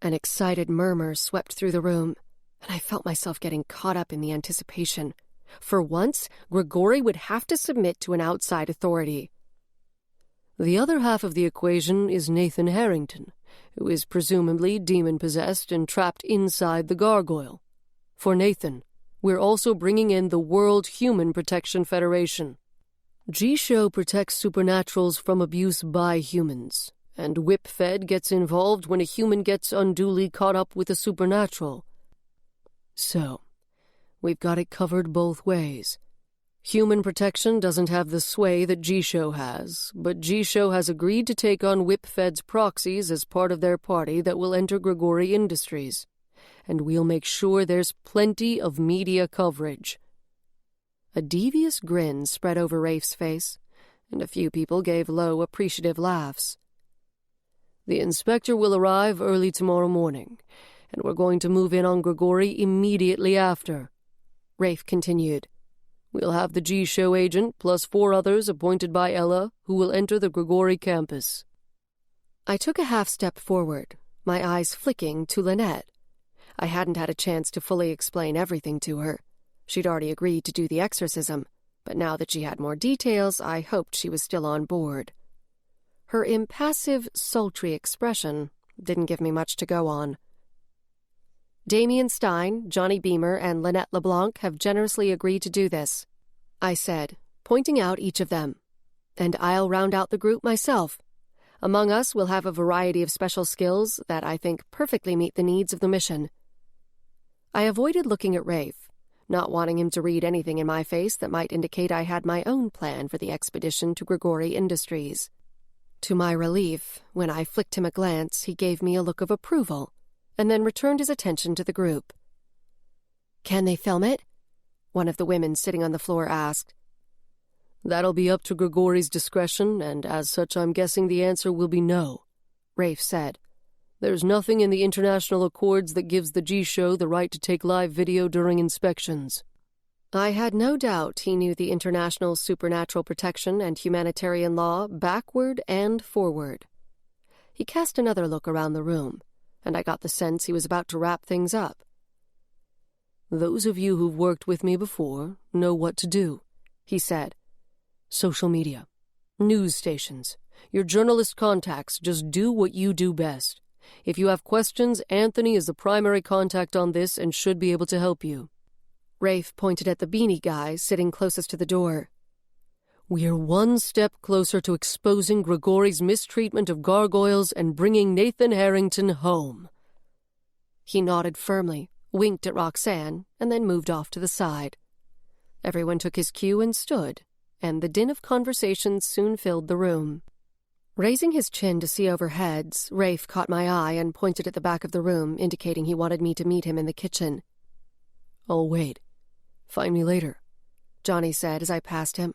An excited murmur swept through the room, and I felt myself getting caught up in the anticipation. For once, Gregory would have to submit to an outside authority. "The other half of the equation is Nathan Harrington, who is presumably demon-possessed and trapped inside the gargoyle. For Nathan, we're also bringing in the World Human Protection Federation. G-Show protects supernaturals from abuse by humans, and Whip-Fed gets involved when a human gets unduly caught up with a supernatural. So, we've got it covered both ways. Human protection doesn't have the sway that G-Show has, but G-Show has agreed to take on Whip-Fed's proxies as part of their party that will enter Gregory Industries, and we'll make sure there's plenty of media coverage." A devious grin spread over Rafe's face, and a few people gave low, appreciative laughs. "The inspector will arrive early tomorrow morning, and we're going to move in on Gregory immediately after," Rafe continued. "We'll have the G-Show agent plus 4 others appointed by Ella who will enter the Gregory campus." I took a half-step forward, my eyes flicking to Lynette. I hadn't had a chance to fully explain everything to her. She'd already agreed to do the exorcism, but now that she had more details, I hoped she was still on board. Her impassive, sultry expression didn't give me much to go on. "Damien Stein, Johnny Beamer, and Lynette LeBlanc have generously agreed to do this," I said, pointing out each of them. "And I'll round out the group myself. Among us, we'll have a variety of special skills that I think perfectly meet the needs of the mission." I avoided looking at Rafe, not wanting him to read anything in my face that might indicate I had my own plan for the expedition to Gregory Industries. To my relief, when I flicked him a glance, he gave me a look of approval, and then returned his attention to the group. "Can they film it?" one of the women sitting on the floor asked. "That'll be up to Gregory's discretion, and as such I'm guessing the answer will be no," Rafe said. "There's nothing in the international accords that gives the G-Show the right to take live video during inspections." I had no doubt he knew the international supernatural protection and humanitarian law backward and forward. He cast another look around the room, and I got the sense he was about to wrap things up. "Those of you who've worked with me before know what to do," he said. "Social media, news stations, your journalist contacts, just do what you do best. If you have questions, Anthony is the primary contact on this and should be able to help you." Rafe pointed at the beanie guy sitting closest to the door. "We're one step closer to exposing Gregory's mistreatment of gargoyles and bringing Nathan Harrington home." He nodded firmly, winked at Roxanne, and then moved off to the side. Everyone took his cue and stood, and the din of conversations soon filled the room. Raising his chin to see overheads, Rafe caught my eye and pointed at the back of the room, indicating he wanted me to meet him in the kitchen. "I'll wait. Find me later," Johnny said as I passed him.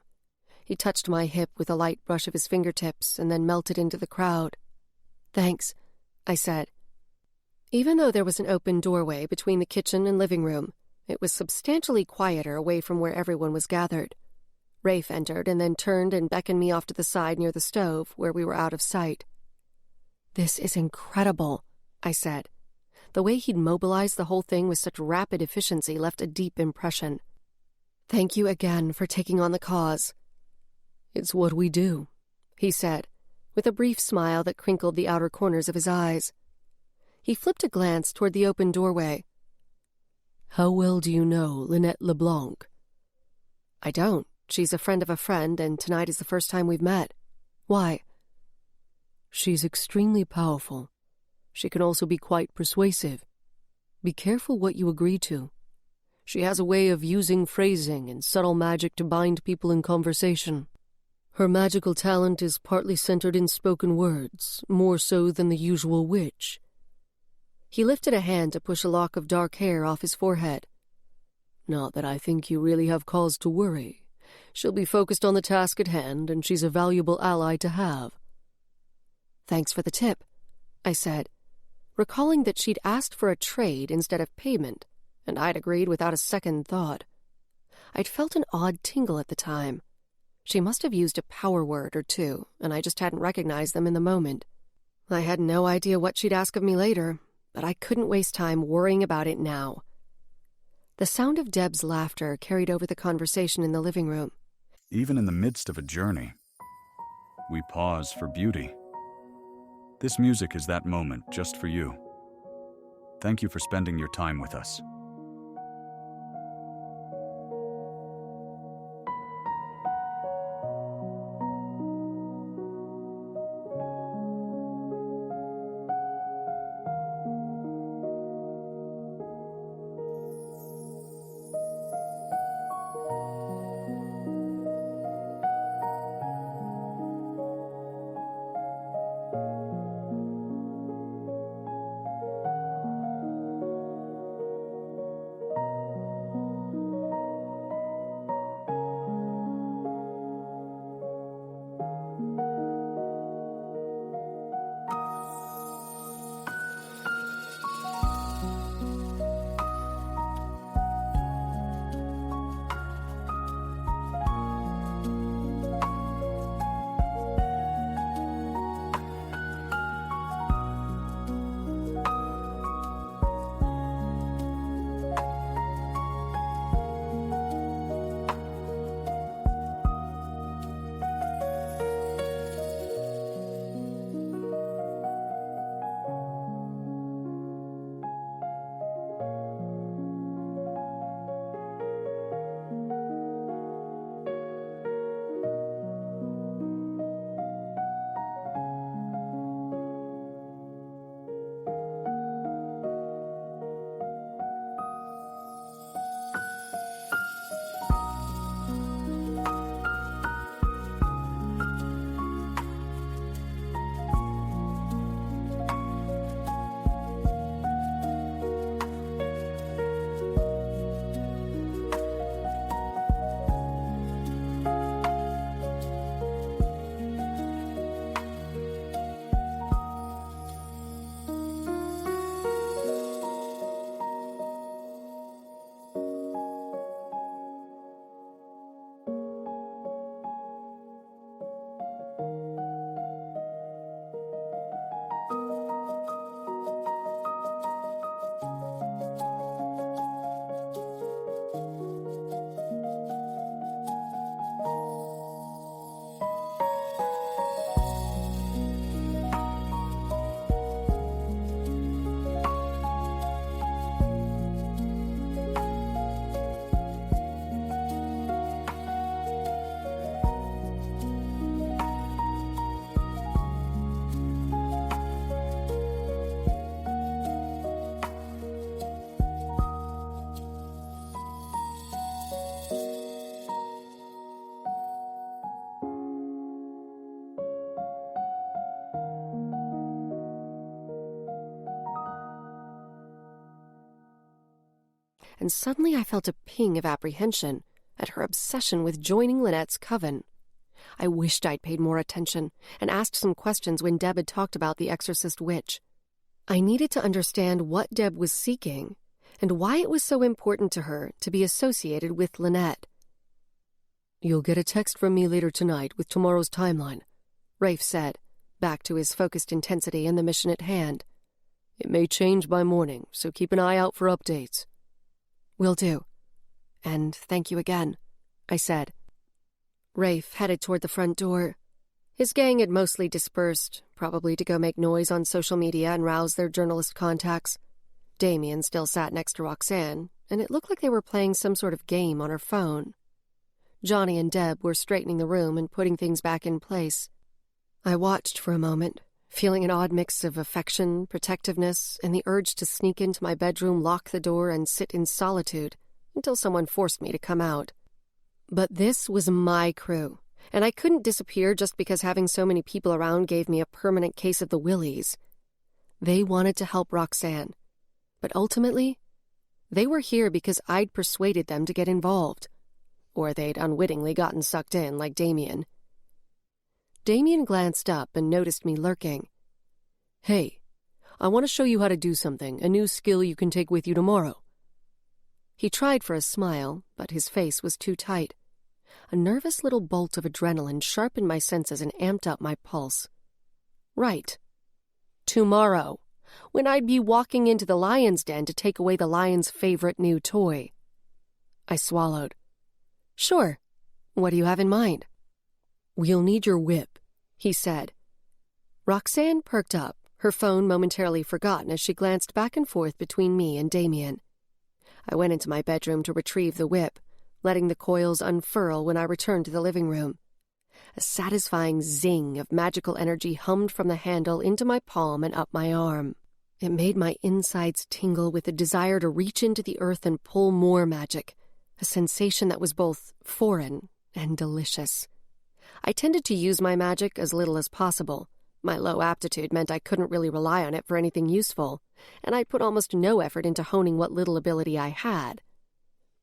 He touched my hip with a light brush of his fingertips and then melted into the crowd. "Thanks," I said. Even though there was an open doorway between the kitchen and living room, it was substantially quieter away from where everyone was gathered. Rafe entered and then turned and beckoned me off to the side near the stove, where we were out of sight. "This is incredible," I said. The way he'd mobilized the whole thing with such rapid efficiency left a deep impression. "Thank you again for taking on the cause." "It's what we do," he said, with a brief smile that crinkled the outer corners of his eyes. He flipped a glance toward the open doorway. "How well do you know Lynette LeBlanc?" "I don't. She's a friend of a friend, and tonight is the first time we've met. Why?" "She's extremely powerful. She can also be quite persuasive. Be careful what you agree to. She has a way of using phrasing and subtle magic to bind people in conversation. Her magical talent is partly centered in spoken words, more so than the usual witch." He lifted a hand to push a lock of dark hair off his forehead. "Not that I think you really have cause to worry. She'll be focused on the task at hand, and she's a valuable ally to have." "Thanks for the tip," I said, recalling that she'd asked for a trade instead of payment, and I'd agreed without a second thought. I'd felt an odd tingle at the time. She must have used a power word or two, and I just hadn't recognized them in the moment. I had no idea what she'd ask of me later, but I couldn't waste time worrying about it now. The sound of Deb's laughter carried over the conversation in the living room. Even in the midst of a journey, we pause for beauty. This music is that moment just for you. Thank you for spending your time with us. and suddenly I felt a ping of apprehension at her obsession with joining Lynette's coven. I wished I'd paid more attention and asked some questions when Deb had talked about the exorcist witch. I needed to understand what Deb was seeking and why it was so important to her to be associated with Lynette. "You'll get a text from me later tonight with tomorrow's timeline," Rafe said, back to his focused intensity and the mission at hand. "It may change by morning, so keep an eye out for updates." "Will do. And thank you again," I said. Rafe headed toward the front door. His gang had mostly dispersed, probably to go make noise on social media and rouse their journalist contacts. Damien still sat next to Roxanne, and it looked like they were playing some sort of game on her phone. Johnny and Deb were straightening the room and putting things back in place. I watched for a moment, feeling an odd mix of affection, protectiveness, and the urge to sneak into my bedroom, lock the door, and sit in solitude until someone forced me to come out. But this was my crew, and I couldn't disappear just because having so many people around gave me a permanent case of the willies. They wanted to help Roxanne, but ultimately, they were here because I'd persuaded them to get involved, or they'd unwittingly gotten sucked in like Damien. Damien glanced up and noticed me lurking. "Hey, I want to show you how to do something, a new skill you can take with you tomorrow." He tried for a smile, but his face was too tight. A nervous little bolt of adrenaline sharpened my senses and amped up my pulse. Right. Tomorrow, when I'd be walking into the lion's den to take away the lion's favorite new toy. I swallowed. "Sure. What do you have in mind?" "We'll need your whip," he said. Roxanne perked up, her phone momentarily forgotten as she glanced back and forth between me and Damien. I went into my bedroom to retrieve the whip, letting the coils unfurl when I returned to the living room. A satisfying zing of magical energy hummed from the handle into my palm and up my arm. It made my insides tingle with the desire to reach into the earth and pull more magic, a sensation that was both foreign and delicious. I tended to use my magic as little as possible. My low aptitude meant I couldn't really rely on it for anything useful, and I put almost no effort into honing what little ability I had.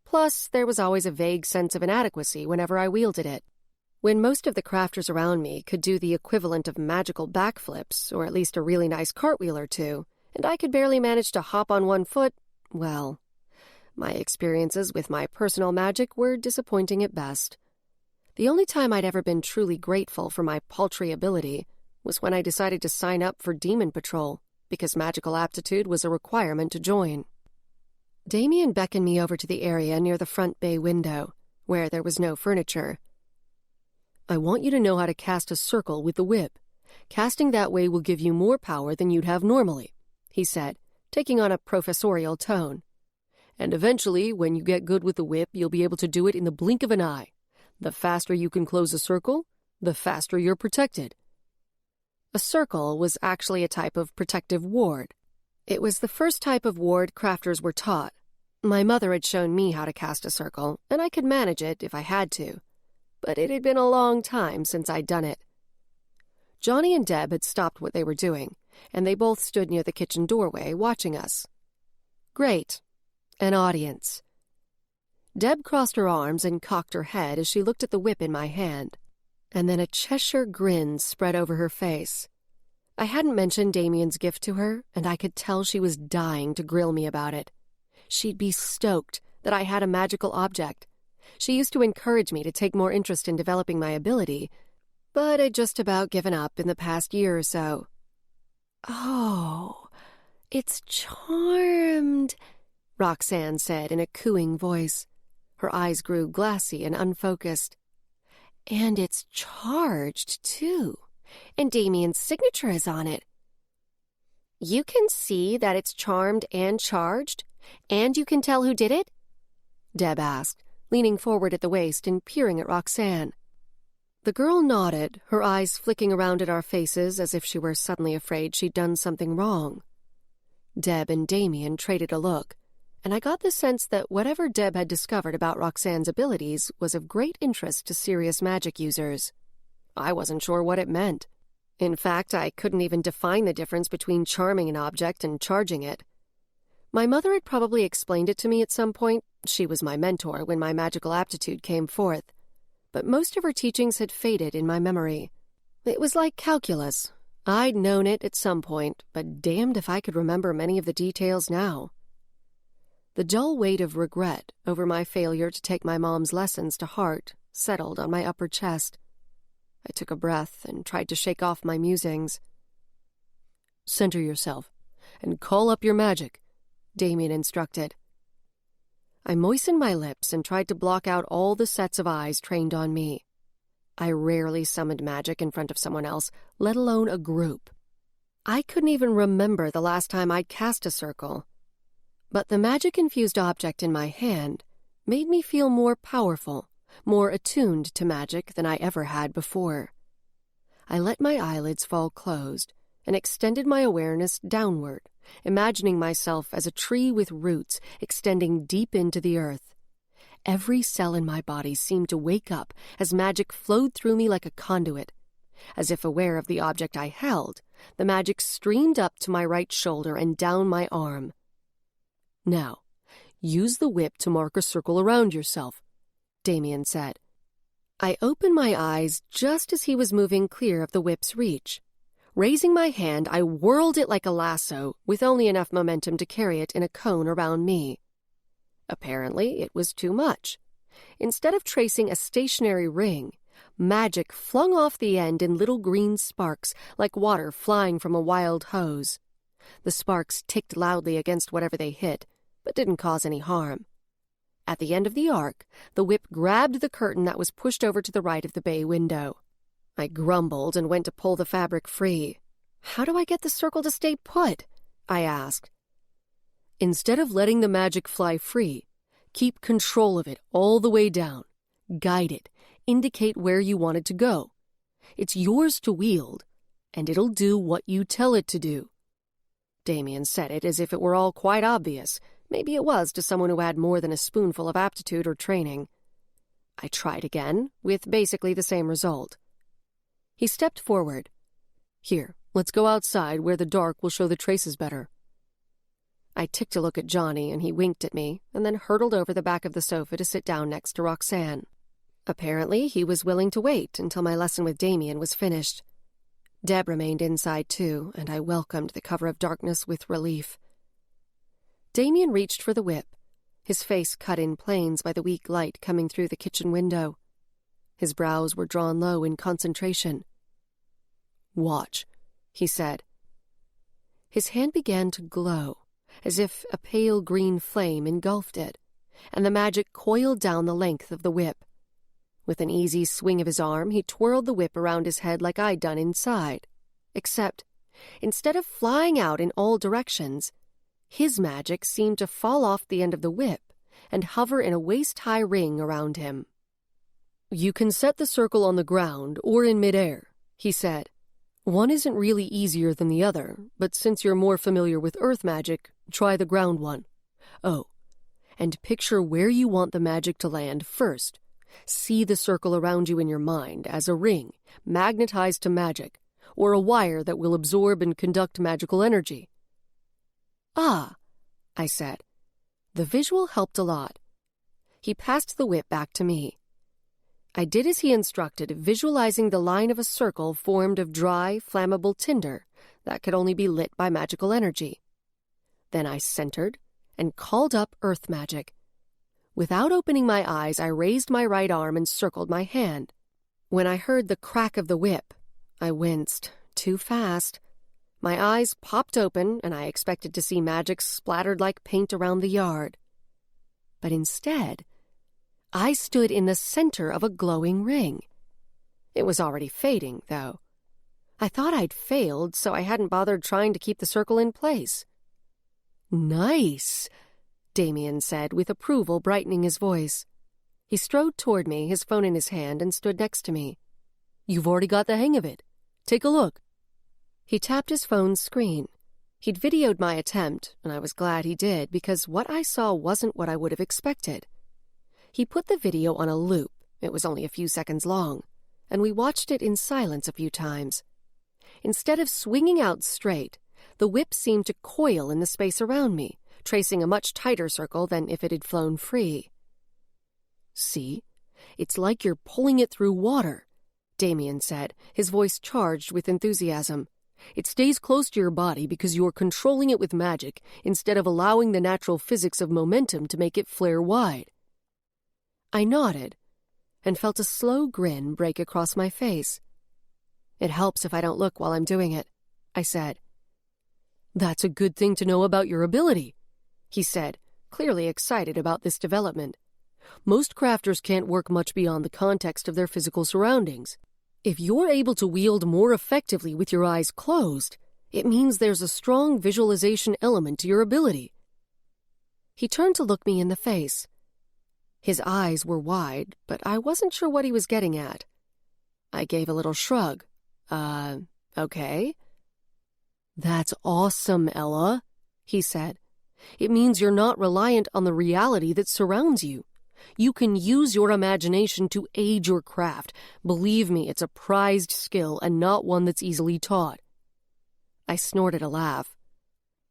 Plus, there was always a vague sense of inadequacy whenever I wielded it. When most of the crafters around me could do the equivalent of magical backflips, or at least a really nice cartwheel or two, and I could barely manage to hop on one foot, well, my experiences with my personal magic were disappointing at best. The only time I'd ever been truly grateful for my paltry ability was when I decided to sign up for Demon Patrol, because magical aptitude was a requirement to join. Damien beckoned me over to the area near the front bay window, where there was no furniture. "I want you to know how to cast a circle with the whip. Casting that way will give you more power than you'd have normally," he said, taking on a professorial tone. "And eventually, when you get good with the whip, you'll be able to do it in the blink of an eye. The faster you can close a circle, the faster you're protected." A circle was actually a type of protective ward. It was the first type of ward crafters were taught. My mother had shown me how to cast a circle, and I could manage it if I had to. But it had been a long time since I'd done it. Johnny and Deb had stopped what they were doing, and they both stood near the kitchen doorway watching us. Great. An audience. Deb crossed her arms and cocked her head as she looked at the whip in my hand. And then a Cheshire grin spread over her face. I hadn't mentioned Damien's gift to her, and I could tell she was dying to grill me about it. She'd be stoked that I had a magical object. She used to encourage me to take more interest in developing my ability, but I'd just about given up in the past year or so. "Oh, it's charmed," Roxanne said in a cooing voice. Her eyes grew glassy and unfocused. "And it's charged, too. And Damien's signature is on it." "You can see that it's charmed and charged? And you can tell who did it?" Deb asked, leaning forward at the waist and peering at Roxanne. The girl nodded, her eyes flicking around at our faces as if she were suddenly afraid she'd done something wrong. Deb and Damien traded a look, and I got the sense that whatever Deb had discovered about Roxanne's abilities was of great interest to serious magic users. I wasn't sure what it meant. In fact, I couldn't even define the difference between charming an object and charging it. My mother had probably explained it to me at some point. She was my mentor when my magical aptitude came forth. But most of her teachings had faded in my memory. It was like calculus. I'd known it at some point, but damned if I could remember many of the details now. The dull weight of regret over my failure to take my mom's lessons to heart settled on my upper chest. I took a breath and tried to shake off my musings. "Center yourself and call up your magic," Damien instructed. I moistened my lips and tried to block out all the sets of eyes trained on me. I rarely summoned magic in front of someone else, let alone a group. I couldn't even remember the last time I'd cast a circle. But the magic-infused object in my hand made me feel more powerful, more attuned to magic than I ever had before. I let my eyelids fall closed and extended my awareness downward, imagining myself as a tree with roots extending deep into the earth. Every cell in my body seemed to wake up as magic flowed through me like a conduit. As if aware of the object I held, the magic streamed up to my right shoulder and down my arm. "Now, use the whip to mark a circle around yourself," Damien said. I opened my eyes just as he was moving clear of the whip's reach. Raising my hand, I whirled it like a lasso, with only enough momentum to carry it in a cone around me. Apparently, it was too much. Instead of tracing a stationary ring, magic flung off the end in little green sparks, like water flying from a wild hose. The sparks ticked loudly against whatever they hit, but didn't cause any harm. At the end of the arc, the whip grabbed the curtain that was pushed over to the right of the bay window. I grumbled and went to pull the fabric free. "How do I get the circle to stay put?" I asked. "Instead of letting the magic fly free, keep control of it all the way down. Guide it, indicate where you want it to go. It's yours to wield, and it'll do what you tell it to do." Damien said it as if it were all quite obvious. Maybe it was to someone who had more than a spoonful of aptitude or training. I tried again, with basically the same result. He stepped forward. "Here, let's go outside where the dark will show the traces better." I ticked a look at Johnny, and he winked at me, and then hurtled over the back of the sofa to sit down next to Roxanne. Apparently, he was willing to wait until my lesson with Damien was finished. Deb remained inside too, and I welcomed the cover of darkness with relief. Damien reached for the whip, his face cut in planes by the weak light coming through the kitchen window. His brows were drawn low in concentration. "Watch," he said. His hand began to glow, as if a pale green flame engulfed it, and the magic coiled down the length of the whip. With an easy swing of his arm, he twirled the whip around his head like I'd done inside. Except, instead of flying out in all directions, his magic seemed to fall off the end of the whip and hover in a waist-high ring around him. "You can set the circle on the ground or in midair," he said. "One isn't really easier than the other, but since you're more familiar with earth magic, try the ground one. Oh, and picture where you want the magic to land first. See the circle around you in your mind as a ring, magnetized to magic, or a wire that will absorb and conduct magical energy." "Ah," I said. The visual helped a lot. He passed the whip back to me. I did as he instructed, visualizing the line of a circle formed of dry, flammable tinder that could only be lit by magical energy. Then I centered and called up earth magic. Without opening my eyes, I raised my right arm and circled my hand. When I heard the crack of the whip, I winced. Too fast. My eyes popped open, and I expected to see magic splattered like paint around the yard. But instead, I stood in the center of a glowing ring. It was already fading, though. I thought I'd failed, so I hadn't bothered trying to keep the circle in place. "Nice," Damien said, with approval brightening his voice. He strode toward me, his phone in his hand, and stood next to me. "You've already got the hang of it. Take a look." He tapped his phone's screen. He'd videoed my attempt, and I was glad he did, because what I saw wasn't what I would have expected. He put the video on a loop. It was only a few seconds long, and we watched it in silence a few times. Instead of swinging out straight, the whip seemed to coil in the space around me, tracing a much tighter circle than if it had flown free. "See? It's like you're pulling it through water," Damien said, his voice charged with enthusiasm. "It stays close to your body because you're controlling it with magic instead of allowing the natural physics of momentum to make it flare wide." I nodded and felt a slow grin break across my face. "It helps if I don't look while I'm doing it," I said. "That's a good thing to know about your ability," he said, clearly excited about this development. "Most crafters can't work much beyond the context of their physical surroundings. If you're able to wield more effectively with your eyes closed, it means there's a strong visualization element to your ability." He turned to look me in the face. His eyes were wide, but I wasn't sure what he was getting at. I gave a little shrug. Okay. "That's awesome, Ella," he said. "It means you're not reliant on the reality that surrounds you. You can use your imagination to aid your craft. Believe me, it's a prized skill and not one that's easily taught." I snorted a laugh.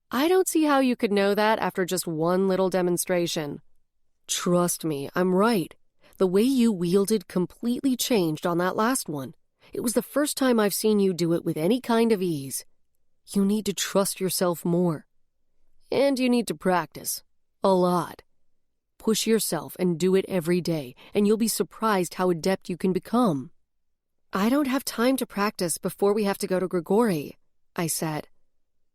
"I don't see how you could know that after just one little demonstration." "Trust me, I'm right. The way you wielded completely changed on that last one. It was the first time I've seen you do it with any kind of ease. You need to trust yourself more. And you need to practice. A lot. Push yourself and do it every day, and you'll be surprised how adept you can become." "I don't have time to practice before we have to go to Grigori," I said.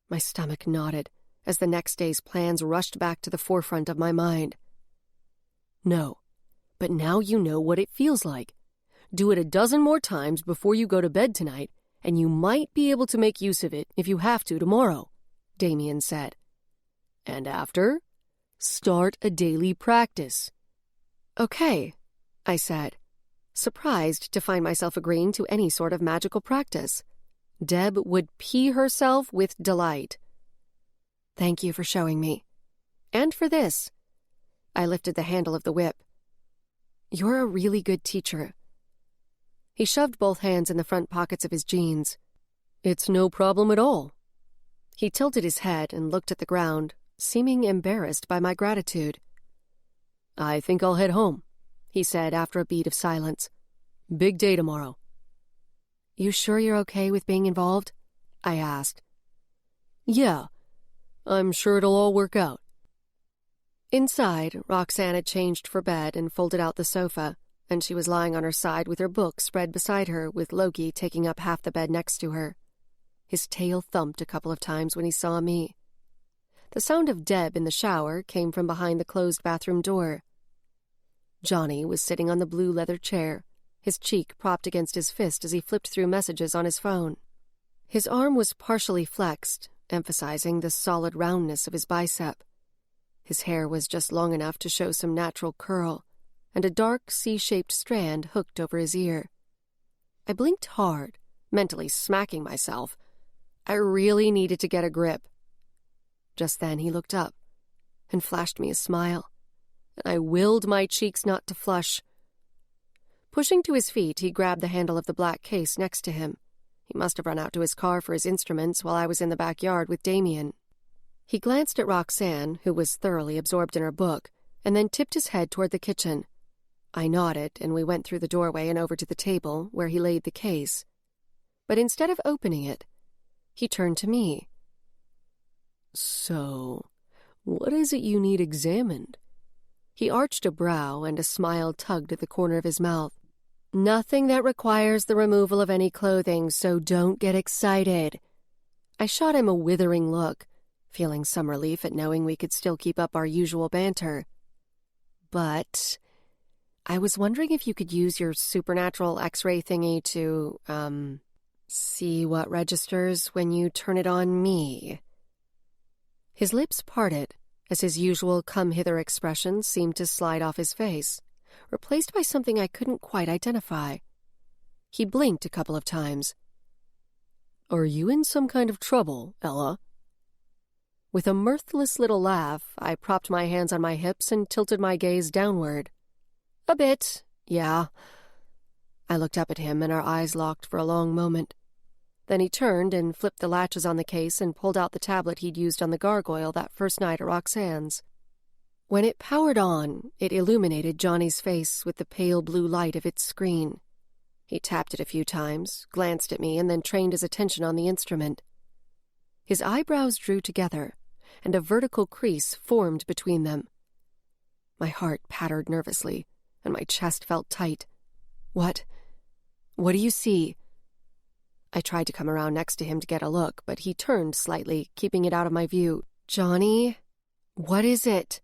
My stomach knotted as the next day's plans rushed back to the forefront of my mind. "No, but now you know what it feels like. Do it a dozen more times before you go to bed tonight, and you might be able to make use of it if you have to tomorrow," Damien said. "And after, start a daily practice." "Okay," I said, surprised to find myself agreeing to any sort of magical practice. Deb would pee herself with delight. "Thank you for showing me. And for this." I lifted the handle of the whip. "You're a really good teacher." He shoved both hands in the front pockets of his jeans. "It's no problem at all." He tilted his head and looked at the ground, seeming embarrassed by my gratitude. "I think I'll head home," he said after a beat of silence. "Big day tomorrow." "You sure you're okay with being involved?" I asked. "Yeah, I'm sure it'll all work out." Inside, Roxanne had changed for bed and folded out the sofa, and she was lying on her side with her book spread beside her, with Loki taking up half the bed next to her. His tail thumped a couple of times when he saw me. The sound of Deb in the shower came from behind the closed bathroom door. Johnny was sitting on the blue leather chair, his cheek propped against his fist as he flipped through messages on his phone. His arm was partially flexed, emphasizing the solid roundness of his bicep. His hair was just long enough to show some natural curl, and a dark C-shaped strand hooked over his ear. I blinked hard, mentally smacking myself. I really needed to get a grip. Just then he looked up and flashed me a smile, and I willed my cheeks not to flush. Pushing to his feet, he grabbed the handle of the black case next to him. He must have run out to his car for his instruments while I was in the backyard with Damien. He glanced at Roxanne, who was thoroughly absorbed in her book, and then tipped his head toward the kitchen. I nodded, and we went through the doorway and over to the table, where he laid the case. But instead of opening it, he turned to me. "So, what is it you need examined?" He arched a brow, and a smile tugged at the corner of his mouth. "Nothing that requires the removal of any clothing, so don't get excited." I shot him a withering look, feeling some relief at knowing we could still keep up our usual banter. "But I was wondering if you could use your supernatural X-ray thingy to, see what registers when you turn it on me." His lips parted as his usual come-hither expression seemed to slide off his face, replaced by something I couldn't quite identify. He blinked a couple of times. "Are you in some kind of trouble, Ella?" With a mirthless little laugh, I propped my hands on my hips and tilted my gaze downward. "A bit, yeah." I looked up at him, and our eyes locked for a long moment. Then he turned and flipped the latches on the case and pulled out the tablet he'd used on the gargoyle that first night at Roxanne's. When it powered on, it illuminated Johnny's face with the pale blue light of its screen. He tapped it a few times, glanced at me, and then trained his attention on the instrument. His eyebrows drew together, and a vertical crease formed between them. My heart pattered nervously, and my chest felt tight. What do you see?" I tried to come around next to him to get a look, but he turned slightly, keeping it out of my view. "Johnny, what is it?"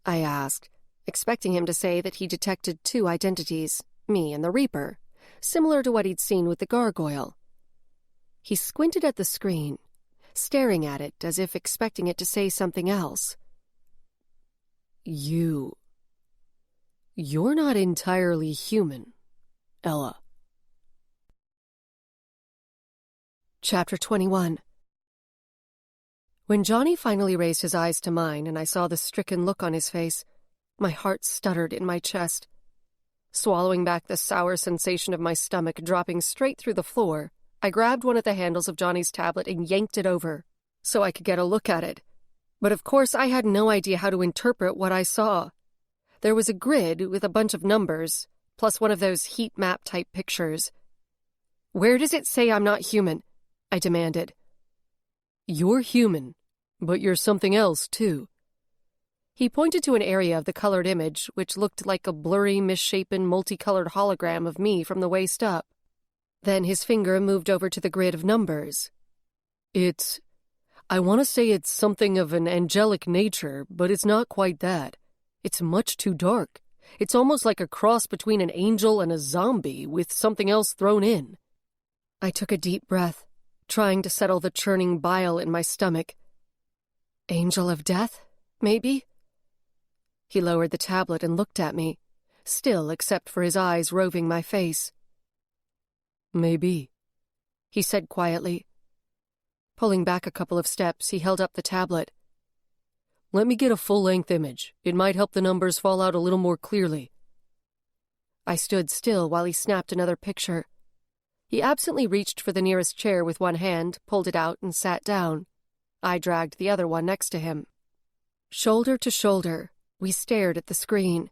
I asked, expecting him to say that he detected two identities, me and the Reaper, similar to what he'd seen with the gargoyle. He squinted at the screen, staring at it as if expecting it to say something else. You're not entirely human, Ella." Chapter 21. When Johnny finally raised his eyes to mine and I saw the stricken look on his face, my heart stuttered in my chest. Swallowing back the sour sensation of my stomach dropping straight through the floor, I grabbed one of the handles of Johnny's tablet and yanked it over so I could get a look at it. But of course I had no idea how to interpret what I saw. There was a grid with a bunch of numbers, plus one of those heat map type pictures. "Where does it say I'm not human?" I demanded. "You're human, but you're something else, too." He pointed to an area of the colored image which looked like a blurry, misshapen, multicolored hologram of me from the waist up. Then his finger moved over to the grid of numbers. I want to say it's something of an angelic nature, but it's not quite that. It's much too dark. It's almost like a cross between an angel and a zombie with something else thrown in." I took a deep breath, trying to settle the churning bile in my stomach. "Angel of death, maybe?" He lowered the tablet and looked at me, still except for his eyes roving my face. "Maybe," he said quietly. Pulling back a couple of steps, he held up the tablet. "Let me get a full-length image. It might help the numbers fall out a little more clearly." I stood still while he snapped another picture. He absently reached for the nearest chair with one hand, pulled it out, and sat down. I dragged the other one next to him. Shoulder to shoulder, we stared at the screen.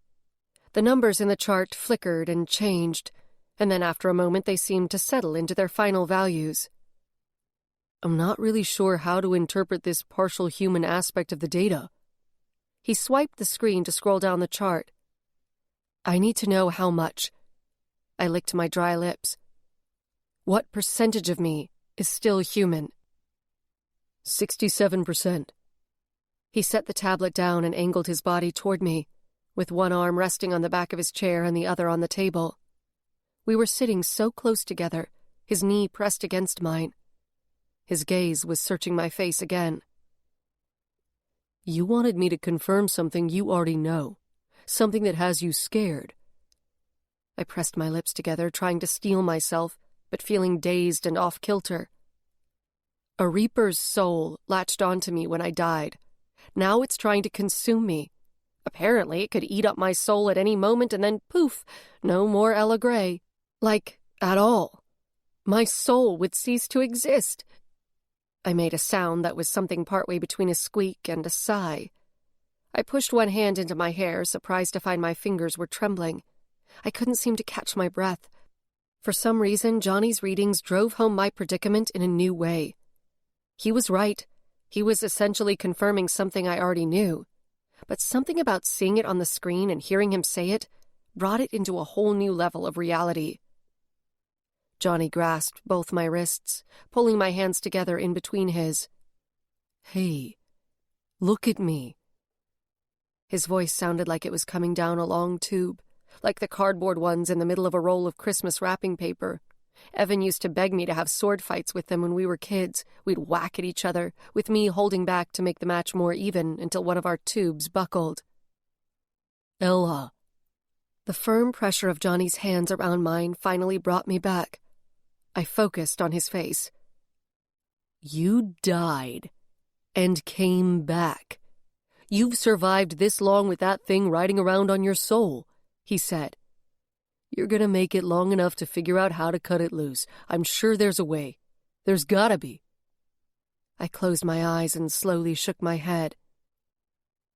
The numbers in the chart flickered and changed, and then after a moment they seemed to settle into their final values. "I'm not really sure how to interpret this partial human aspect of the data." He swiped the screen to scroll down the chart. "I need to know how much." I licked my dry lips. "What percentage of me is still human?" 67%. He set the tablet down and angled his body toward me, with one arm resting on the back of his chair and the other on the table. We were sitting so close together, his knee pressed against mine. His gaze was searching my face again. "You wanted me to confirm something you already know, something that has you scared." I pressed my lips together, trying to steel myself, but feeling dazed and off-kilter. A Reaper's soul latched onto me when I died. Now it's trying to consume me. Apparently it could eat up my soul at any moment and then poof, no more Ella Gray. Like, at all. My soul would cease to exist. I made a sound that was something partway between a squeak and a sigh. I pushed one hand into my hair, surprised to find my fingers were trembling. I couldn't seem to catch my breath. For some reason, Johnny's readings drove home my predicament in a new way. He was right. He was essentially confirming something I already knew. But something about seeing it on the screen and hearing him say it brought it into a whole new level of reality. Johnny grasped both my wrists, pulling my hands together in between his. "Hey, look at me." His voice sounded like it was coming down a long tube, like the cardboard ones in the middle of a roll of Christmas wrapping paper. Evan used to beg me to have sword fights with them when we were kids. We'd whack at each other, with me holding back to make the match more even until one of our tubes buckled. "Ella." The firm pressure of Johnny's hands around mine finally brought me back. I focused on his face. "You died and came back. You've survived this long with that thing riding around on your soul," he said. "You're gonna make it long enough to figure out how to cut it loose. I'm sure there's a way. There's gotta be. I closed my eyes and slowly shook my head.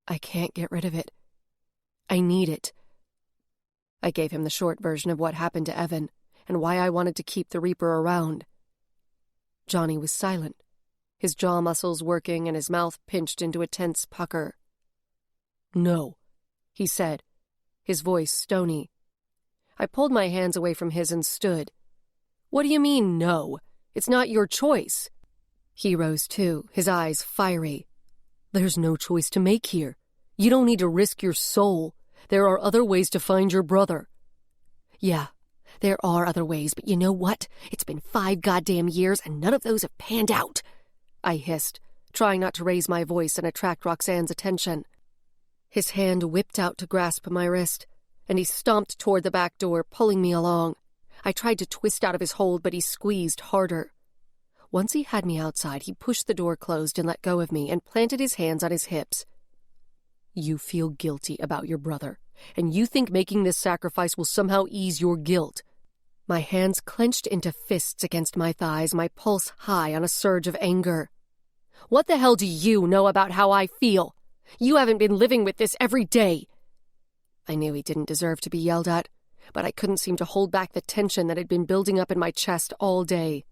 I can't get rid of it. I need it. I gave him the short version of what happened to Evan and why I wanted to keep the Reaper around. Johnny was silent, his jaw muscles working and his mouth pinched into a tense pucker. No, he said, his voice stony. I pulled my hands away from his and stood. What do you mean, no? It's not your choice. He rose too, his eyes fiery. There's no choice to make here. You don't need to risk your soul. There are other ways to find your brother. Yeah, there are other ways, but you know what? It's been 5 goddamn years and none of those have panned out. I hissed, trying not to raise my voice and attract Roxanne's attention. His hand whipped out to grasp my wrist, and he stomped toward the back door, pulling me along. I tried to twist out of his hold, but he squeezed harder. Once he had me outside, he pushed the door closed and let go of me and planted his hands on his hips. You feel guilty about your brother, and you think making this sacrifice will somehow ease your guilt. My hands clenched into fists against my thighs, my pulse high on a surge of anger. What the hell do you know about how I feel? You haven't been living with this every day. I knew he didn't deserve to be yelled at, but I couldn't seem to hold back the tension that had been building up in my chest all day.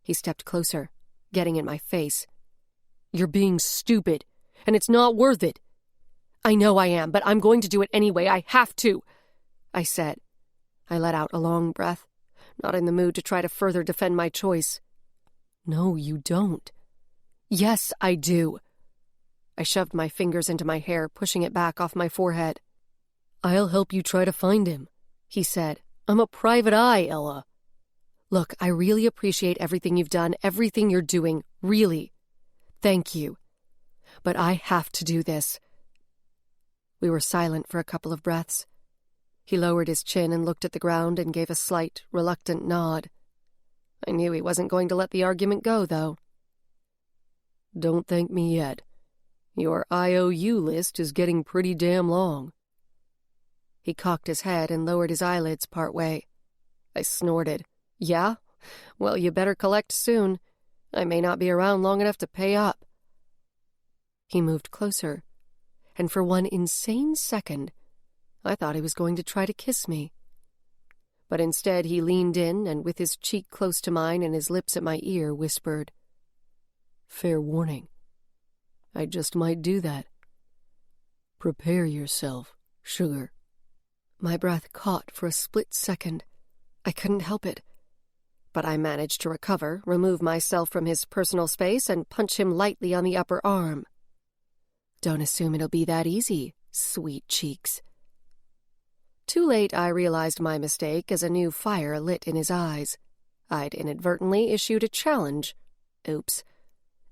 He stepped closer, getting in my face. You're being stupid, and it's not worth it. I know I am, but I'm going to do it anyway. I have to, I said. I let out a long breath, not in the mood to try to further defend my choice. No, you don't. Yes, I do. I shoved my fingers into my hair, pushing it back off my forehead. I'll help you try to find him, he said. I'm a private eye, Ella. Look, I really appreciate everything you've done, everything you're doing, really. Thank you. But I have to do this. We were silent for a couple of breaths. He lowered his chin and looked at the ground and gave a slight, reluctant nod. I knew he wasn't going to let the argument go, though. Don't thank me yet. Your IOU list is getting pretty damn long. He cocked his head and lowered his eyelids part way. I snorted. Yeah? Well, you better collect soon. I may not be around long enough to pay up. He moved closer, and for one insane second, I thought he was going to try to kiss me. But instead he leaned in and, with his cheek close to mine and his lips at my ear, whispered, Fair warning. I just might do that. Prepare yourself, sugar. My breath caught for a split second. I couldn't help it. But I managed to recover, remove myself from his personal space, and punch him lightly on the upper arm. Don't assume it'll be that easy, sweet cheeks. Too late I realized my mistake as a new fire lit in his eyes. I'd inadvertently issued a challenge. Oops.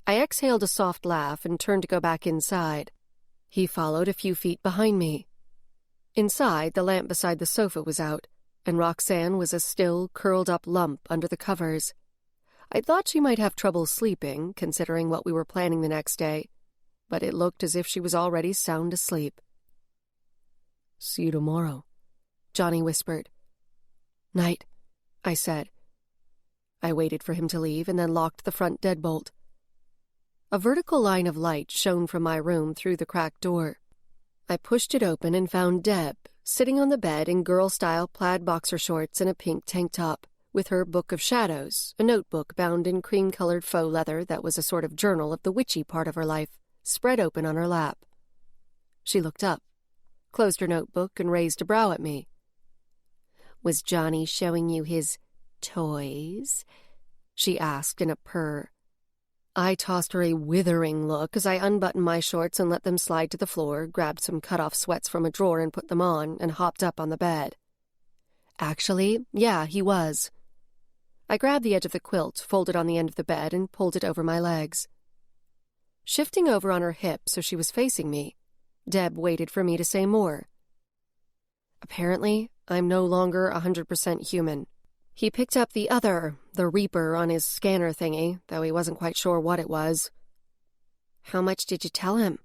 I exhaled a soft laugh and turned to go back inside. He followed a few feet behind me. Inside, the lamp beside the sofa was out, and Roxanne was a still, curled-up lump under the covers. I thought she might have trouble sleeping, considering what we were planning the next day, but it looked as if she was already sound asleep. See you tomorrow, Johnny whispered. Night, I said. I waited for him to leave and then locked the front deadbolt. A vertical line of light shone from my room through the cracked door. I pushed it open and found Deb, sitting on the bed in girl-style plaid boxer shorts and a pink tank top, with her book of shadows, a notebook bound in cream-colored faux leather that was a sort of journal of the witchy part of her life, spread open on her lap. She looked up, closed her notebook, and raised a brow at me. Was Johnny showing you his toys? She asked in a purr. I tossed her a withering look as I unbuttoned my shorts and let them slide to the floor, grabbed some cut-off sweats from a drawer and put them on, and hopped up on the bed. Actually, yeah, he was. I grabbed the edge of the quilt, folded on the end of the bed, and pulled it over my legs. Shifting over on her hip so she was facing me, Deb waited for me to say more. Apparently, I'm no longer 100% human. He picked up the Reaper, on his scanner thingy, though he wasn't quite sure what it was. How much did you tell him?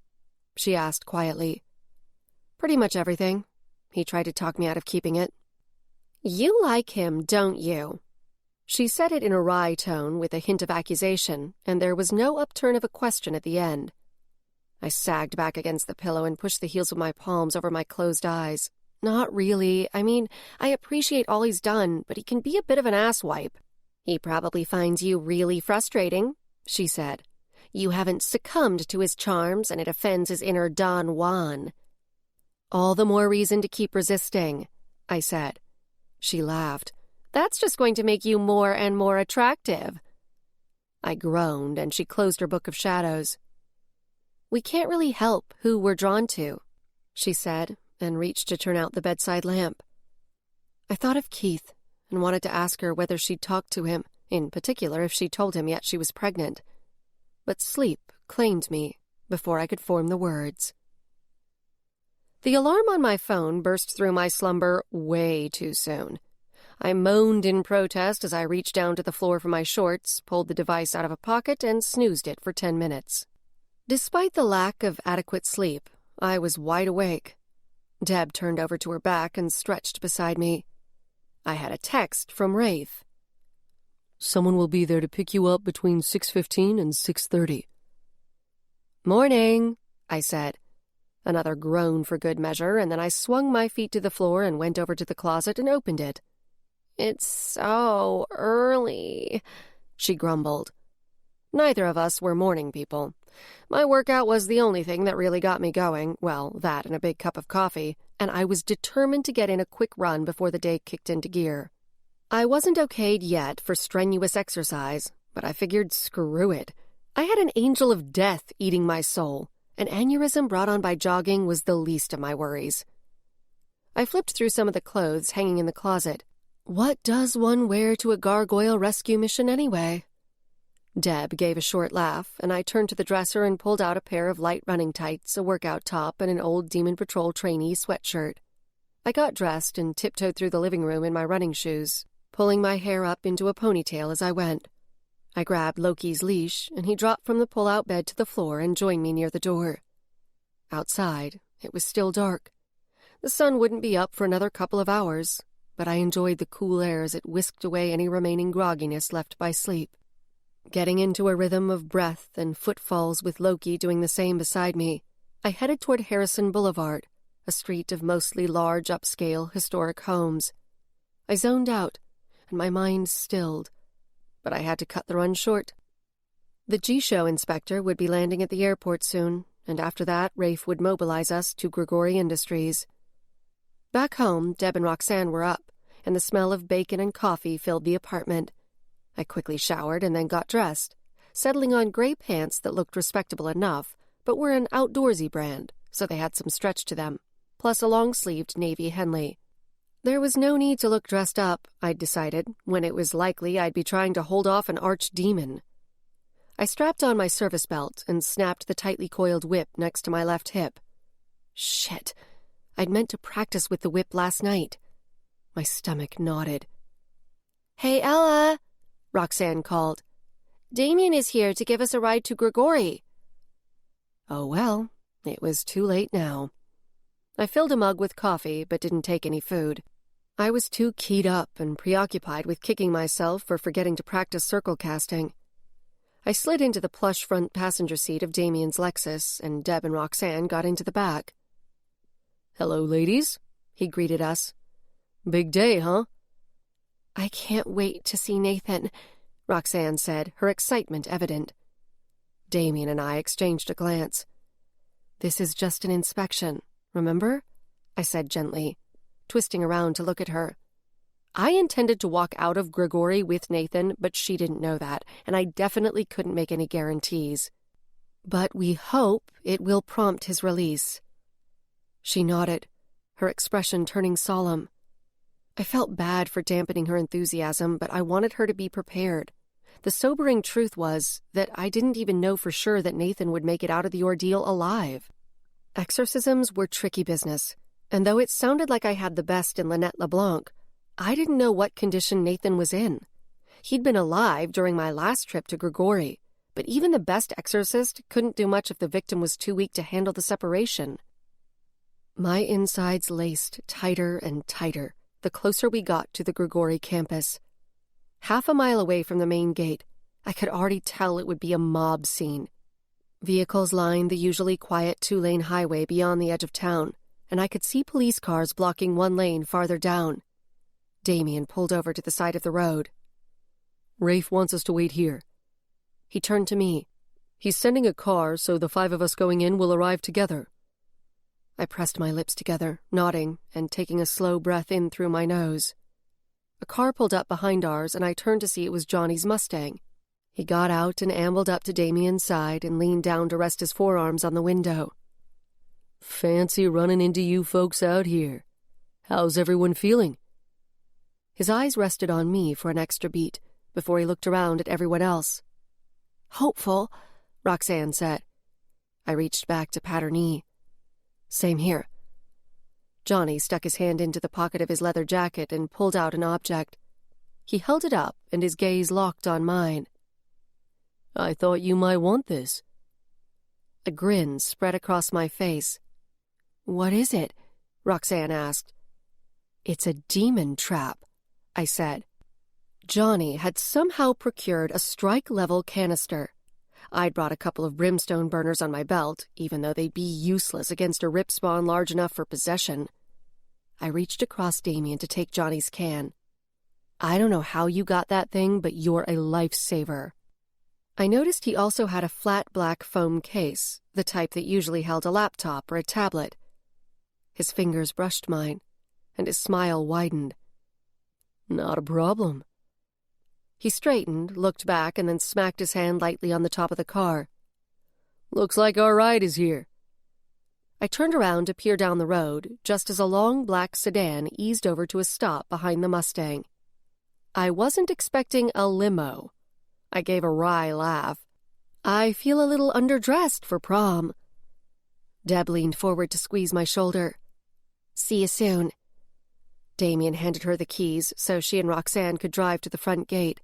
She asked quietly. Pretty much everything. He tried to talk me out of keeping it. You like him, don't you? She said it in a wry tone with a hint of accusation, and there was no upturn of a question at the end. I sagged back against the pillow and pushed the heels of my palms over my closed eyes. Not really. I mean, I appreciate all he's done, but he can be a bit of an asswipe. He probably finds you really frustrating, she said. You haven't succumbed to his charms, and it offends his inner Don Juan. All the more reason to keep resisting, I said. She laughed. That's just going to make you more and more attractive. I groaned, and she closed her book of shadows. We can't really help who we're drawn to, she said, and reached to turn out the bedside lamp. I thought of Keith and wanted to ask her whether she'd talked to him, in particular if she'd told him yet she was pregnant. But sleep claimed me before I could form the words. The alarm on my phone burst through my slumber way too soon. I moaned in protest as I reached down to the floor for my shorts, pulled the device out of a pocket, and snoozed it for 10 minutes. Despite the lack of adequate sleep, I was wide awake. Deb turned over to her back and stretched beside me. I had a text from Rafe. Someone will be there to pick you up between 6:15 and 6:30. Morning, I said. Another groan for good measure, and then I swung my feet to the floor and went over to the closet and opened it. It's so early, she grumbled. Neither of us were morning people. My workout was the only thing that really got me going, well, that and a big cup of coffee, and I was determined to get in a quick run before the day kicked into gear. I wasn't okayed yet for strenuous exercise, but I figured screw it. I had an angel of death eating my soul. An aneurysm brought on by jogging was the least of my worries. I flipped through some of the clothes hanging in the closet. What does one wear to a gargoyle rescue mission anyway? Deb gave a short laugh, and I turned to the dresser and pulled out a pair of light running tights, a workout top, and an old Demon Patrol trainee sweatshirt. I got dressed and tiptoed through the living room in my running shoes, pulling my hair up into a ponytail as I went. I grabbed Loki's leash, and he dropped from the pull-out bed to the floor and joined me near the door. Outside, it was still dark. The sun wouldn't be up for another couple of hours, but I enjoyed the cool air as it whisked away any remaining grogginess left by sleep. Getting into a rhythm of breath and footfalls with Loki doing the same beside me, I headed toward Harrison Boulevard, a street of mostly large upscale historic homes. I zoned out, and my mind stilled, but I had to cut the run short. The G-Show inspector would be landing at the airport soon, and after that, Rafe would mobilize us to Grigori Industries. Back home, Deb and Roxanne were up, and the smell of bacon and coffee filled the apartment. I quickly showered and then got dressed, settling on gray pants that looked respectable enough, but were an outdoorsy brand, so they had some stretch to them, plus a long-sleeved navy Henley. There was no need to look dressed up, I'd decided, when it was likely I'd be trying to hold off an archdemon. I strapped on my service belt and snapped the tightly coiled whip next to my left hip. Shit, I'd meant to practice with the whip last night. My stomach nodded. Hey, Ella, Roxanne called. Damien is here to give us a ride to Grigori. Oh well, it was too late now. I filled a mug with coffee, but didn't take any food. I was too keyed up and preoccupied with kicking myself for forgetting to practice circle casting. I slid into the plush front passenger seat of Damien's Lexus, and Deb and Roxanne got into the back. Hello, ladies, he greeted us. Big day, huh? I can't wait to see Nathan, Roxanne said, her excitement evident. Damien and I exchanged a glance. This is just an inspection, remember? I said gently, twisting around to look at her. I intended to walk out of Grigori with Nathan, but she didn't know that, and I definitely couldn't make any guarantees. But we hope it will prompt his release. She nodded, her expression turning solemn. I felt bad for dampening her enthusiasm, but I wanted her to be prepared. The sobering truth was that I didn't even know for sure that Nathan would make it out of the ordeal alive. Exorcisms were tricky business, and though it sounded like I had the best in Lynette LeBlanc, I didn't know what condition Nathan was in. He'd been alive during my last trip to Grigori, but even the best exorcist couldn't do much if the victim was too weak to handle the separation. My insides laced tighter and tighter the closer we got to the Grigori campus. Half a mile away from the main gate, I could already tell it would be a mob scene. Vehicles lined the usually quiet 2-lane highway beyond the edge of town, and I could see police cars blocking one lane farther down. Damien pulled over to the side of the road. Rafe wants us to wait here. He turned to me. He's sending a car, so the 5 of us going in will arrive together. I pressed my lips together, nodding and taking a slow breath in through my nose. A car pulled up behind ours, and I turned to see it was Johnny's Mustang. He got out and ambled up to Damien's side and leaned down to rest his forearms on the window. Fancy running into you folks out here. How's everyone feeling? His eyes rested on me for an extra beat before he looked around at everyone else. Hopeful, Roxanne said. I reached back to pat her knee. Same here. Johnny stuck his hand into the pocket of his leather jacket and pulled out an object. He held it up, and his gaze locked on mine. I thought you might want this. A grin spread across my face. What is it? Roxanne asked. It's a demon trap, I said. Johnny had somehow procured a strike-level canister. I'd brought a couple of brimstone burners on my belt, even though they'd be useless against a rip spawn large enough for possession. I reached across Damien to take Johnny's can. I don't know how you got that thing, but you're a lifesaver. I noticed he also had a flat black foam case, the type that usually held a laptop or a tablet. His fingers brushed mine, and his smile widened. Not a problem. He straightened, looked back, and then smacked his hand lightly on the top of the car. Looks like our ride is here. I turned around to peer down the road, just as a long black sedan eased over to a stop behind the Mustang. I wasn't expecting a limo. I gave a wry laugh. I feel a little underdressed for prom. Deb leaned forward to squeeze my shoulder. See you soon. Damien handed her the keys so she and Roxanne could drive to the front gate.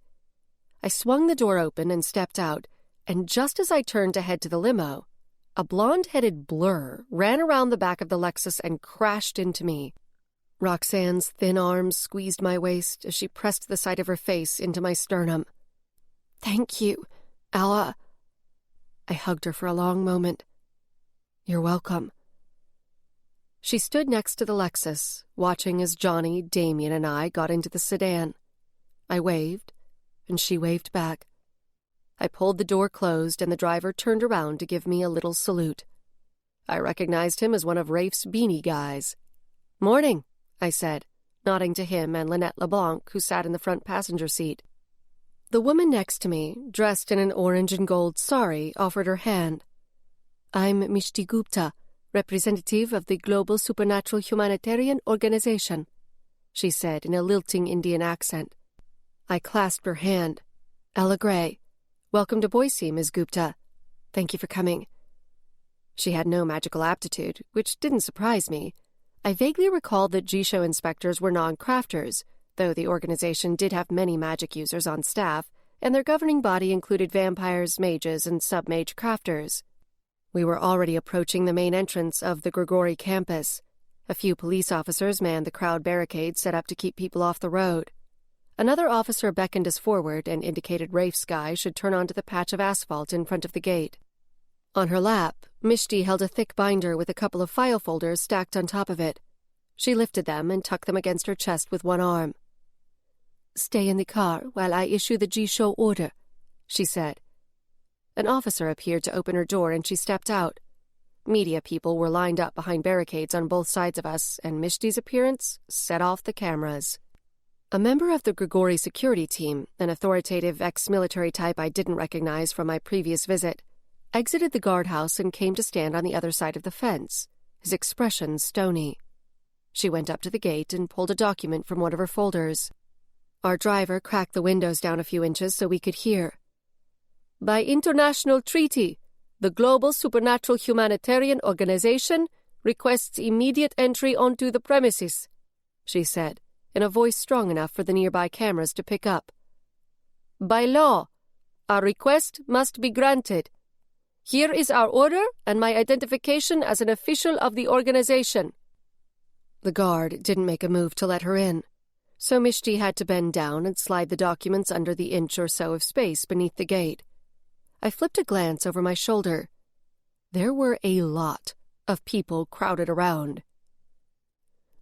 I swung the door open and stepped out, and just as I turned to head to the limo, a blonde-headed blur ran around the back of the Lexus and crashed into me. Roxanne's thin arms squeezed my waist as she pressed the side of her face into my sternum. Thank you, Ella. I hugged her for a long moment. You're welcome. She stood next to the Lexus, watching as Johnny, Damien, and I got into the sedan. I waved, and she waved back. I pulled the door closed, and the driver turned around to give me a little salute. I recognized him as one of Rafe's beanie guys. Morning, I said, nodding to him and Lynette LeBlanc, who sat in the front passenger seat. The woman next to me, dressed in an orange and gold sari, offered her hand. I'm Mishti Gupta, representative of the Global Supernatural Humanitarian Organization, she said in a lilting Indian accent. I clasped her hand. Ella Gray. Welcome to Boise, Ms. Gupta. Thank you for coming. She had no magical aptitude, which didn't surprise me. I vaguely recalled that G-Show inspectors were non-crafters, though the organization did have many magic users on staff, and their governing body included vampires, mages, and sub-mage crafters. We were already approaching the main entrance of the Grigori campus. A few police officers manned the crowd barricades set up to keep people off the road. Another officer beckoned us forward and indicated Rafe's guy should turn onto the patch of asphalt in front of the gate. On her lap, Mishti held a thick binder with a couple of file folders stacked on top of it. She lifted them and tucked them against her chest with one arm. Stay in the car while I issue the G-Show order, she said. An officer appeared to open her door and she stepped out. Media people were lined up behind barricades on both sides of us, and Mishti's appearance set off the cameras. A member of the Grigori security team, an authoritative ex-military type I didn't recognize from my previous visit, exited the guardhouse and came to stand on the other side of the fence, his expression stony. She went up to the gate and pulled a document from one of her folders. Our driver cracked the windows down a few inches so we could hear. By international treaty, the Global Supernatural Humanitarian Organization requests immediate entry onto the premises, she said, in a voice strong enough for the nearby cameras to pick up. By law, our request must be granted. Here is our order and my identification as an official of the organization. The guard didn't make a move to let her in. so Mishti had to bend down and slide the documents under the inch or so of space beneath the gate. I flipped a glance over my shoulder. There were a lot of people crowded around.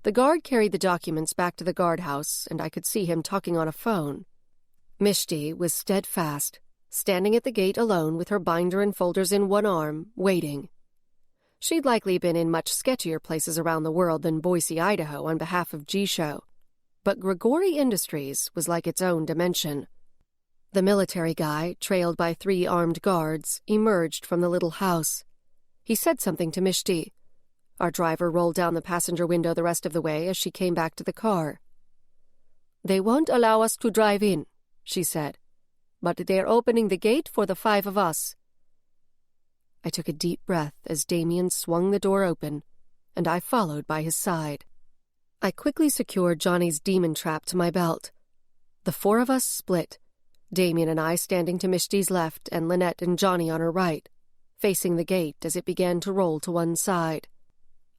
The guard carried the documents back to the guardhouse, and I could see him talking on a phone. Mishti was steadfast, standing at the gate alone with her binder and folders in one arm, waiting. She'd likely been in much sketchier places around the world than Boise, Idaho, on behalf of G-Show. But Grigori Industries was like its own dimension. The military guy, trailed by 3 armed guards, emerged from the little house. He said something to Mishti. Our driver rolled down the passenger window the rest of the way as she came back to the car. "They won't allow us to drive in," she said, "but they're opening the gate for the 5 of us." I took a deep breath as Damien swung the door open, and I followed by his side. I quickly secured Johnny's demon trap to my belt. The 4 of us split, Damien and I standing to Mishti's left and Lynette and Johnny on her right, facing the gate as it began to roll to one side.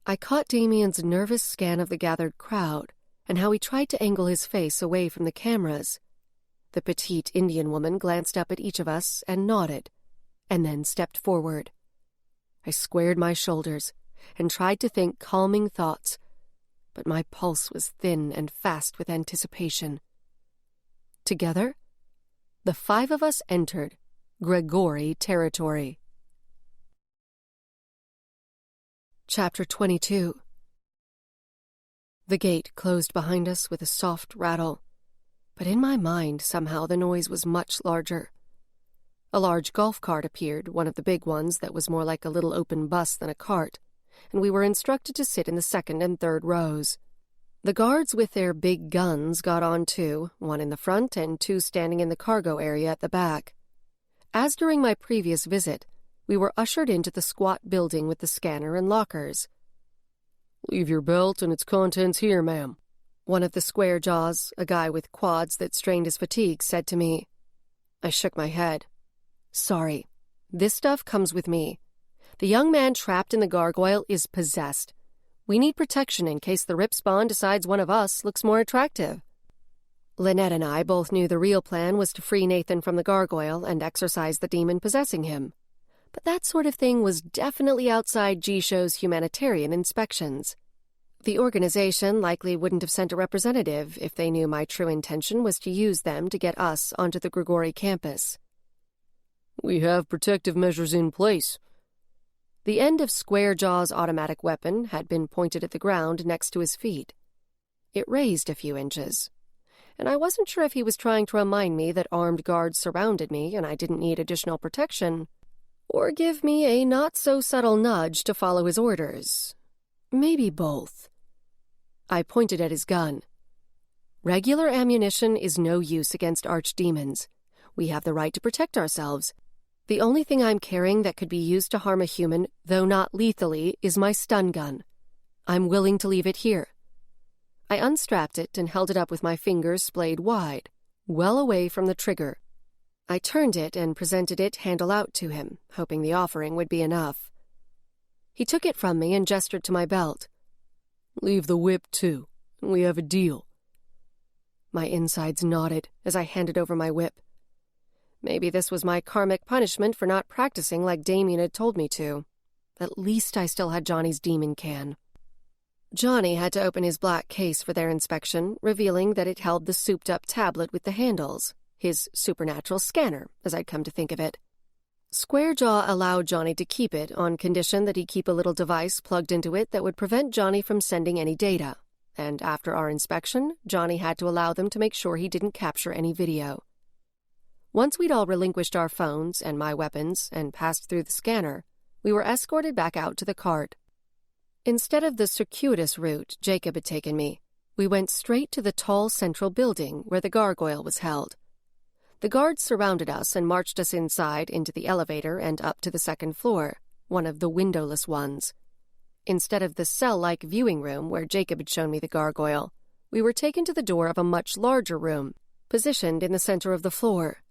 I caught Damien's nervous scan of the gathered crowd and how he tried to angle his face away from the cameras. The petite Indian woman glanced up at each of us and nodded, and then stepped forward. I squared my shoulders and tried to think calming thoughts, but my pulse was thin and fast with anticipation. Together, the 5 of us entered Grigori territory. Chapter 22. The gate closed behind us with a soft rattle, but in my mind somehow the noise was much larger. A large golf cart appeared, one of the big ones that was more like a little open bus than a cart, and we were instructed to sit in the 2nd and 3rd rows. The guards with their big guns got on too, 1 in the front and 2 standing in the cargo area at the back. As during my previous visit, we were ushered into the squat building with the scanner and lockers. "Leave your belt and its contents here, ma'am," one of the square jaws, a guy with quads that strained his fatigue, said to me. I shook my head. "Sorry. This stuff comes with me. The young man trapped in the gargoyle is possessed. We need protection in case the Rip Spawn decides one of us looks more attractive." Lynette and I both knew the real plan was to free Nathan from the gargoyle and exorcise the demon possessing him. But that sort of thing was definitely outside G-Show's humanitarian inspections. The organization likely wouldn't have sent a representative if they knew my true intention was to use them to get us onto the Grigori campus. "We have protective measures in place." The end of Square Jaw's automatic weapon had been pointed at the ground next to his feet. It raised a few inches, and I wasn't sure if he was trying to remind me that armed guards surrounded me and I didn't need additional protection, or give me a not-so-subtle nudge to follow his orders. Maybe both. I pointed at his gun. "Regular ammunition is no use against archdemons. We have the right to protect ourselves. The only thing I'm carrying that could be used to harm a human, though not lethally, is my stun gun. I'm willing to leave it here." I unstrapped it and held it up with my fingers splayed wide, well away from the trigger. I turned it and presented it handle out to him, hoping the offering would be enough. He took it from me and gestured to my belt. "Leave the whip, too. We have a deal." My insides nodded as I handed over my whip. Maybe this was my karmic punishment for not practicing like Damien had told me to. At least I still had Johnny's demon can. Johnny had to open his black case for their inspection, revealing that it held the souped-up tablet with the handles. His supernatural scanner, as I'd come to think of it. Squarejaw allowed Johnny to keep it on condition that he keep a little device plugged into it that would prevent Johnny from sending any data, and after our inspection, Johnny had to allow them to make sure he didn't capture any video. Once we'd all relinquished our phones and my weapons and passed through the scanner, we were escorted back out to the cart. Instead of the circuitous route Jacob had taken me, we went straight to the tall central building where the gargoyle was held. The guards surrounded us and marched us inside into the elevator and up to the 2nd floor, one of the windowless ones. Instead of the cell-like viewing room where Jacob had shown me the gargoyle, we were taken to the door of a much larger room, positioned in the center of the floor.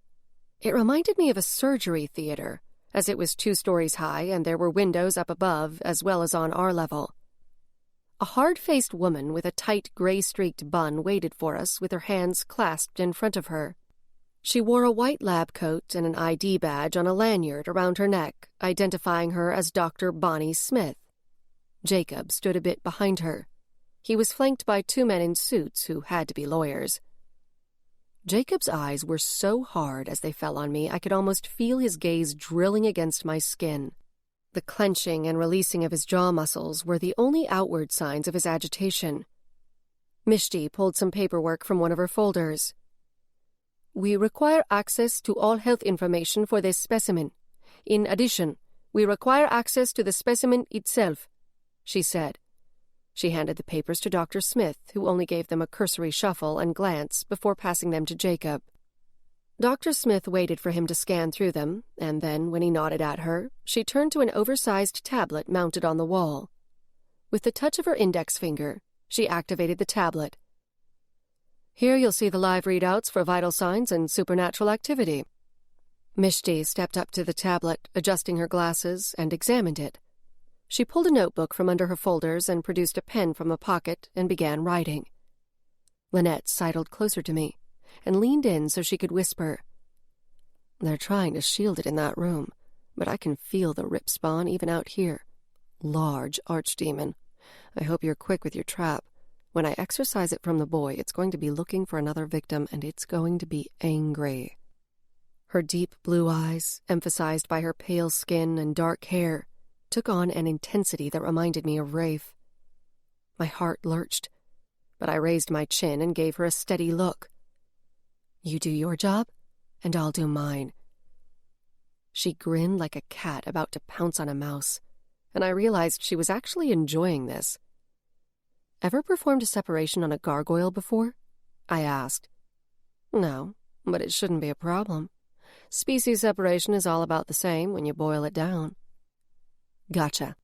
It reminded me of a surgery theater, as it was 2 stories high and there were windows up above as well as on our level. A hard-faced woman with a tight gray-streaked bun waited for us with her hands clasped in front of her. She wore a white lab coat and an ID badge on a lanyard around her neck, identifying her as Dr. Bonnie Smith. Jacob stood a bit behind her. He was flanked by 2 men in suits who had to be lawyers. Jacob's eyes were so hard as they fell on me I could almost feel his gaze drilling against my skin. The clenching and releasing of his jaw muscles were the only outward signs of his agitation. Mishti pulled some paperwork from one of her folders. "We require access to all health information for this specimen. In addition, we require access to the specimen itself," she said. She handed the papers to Dr. Smith, who only gave them a cursory shuffle and glance before passing them to Jacob. Dr. Smith waited for him to scan through them, and then, when he nodded at her, she turned to an oversized tablet mounted on the wall. With the touch of her index finger, she activated the tablet. "Here you'll see the live readouts for vital signs and supernatural activity." Mishti stepped up to the tablet, adjusting her glasses, and examined it. She pulled a notebook from under her folders and produced a pen from a pocket and began writing. Lynette sidled closer to me and leaned in so she could whisper. "They're trying to shield it in that room, but I can feel the rip spawn even out here. Large archdemon. I hope you're quick with your trap. When I exorcise it from the boy, it's going to be looking for another victim, and it's going to be angry." Her deep blue eyes, emphasized by her pale skin and dark hair, took on an intensity that reminded me of Rafe. My heart lurched, but I raised my chin and gave her a steady look. "You do your job, and I'll do mine." She grinned like a cat about to pounce on a mouse, and I realized she was actually enjoying this. "Ever performed a separation on a gargoyle before?" I asked. "No, but it shouldn't be a problem. Species separation is all about the same when you boil it down." "Gotcha."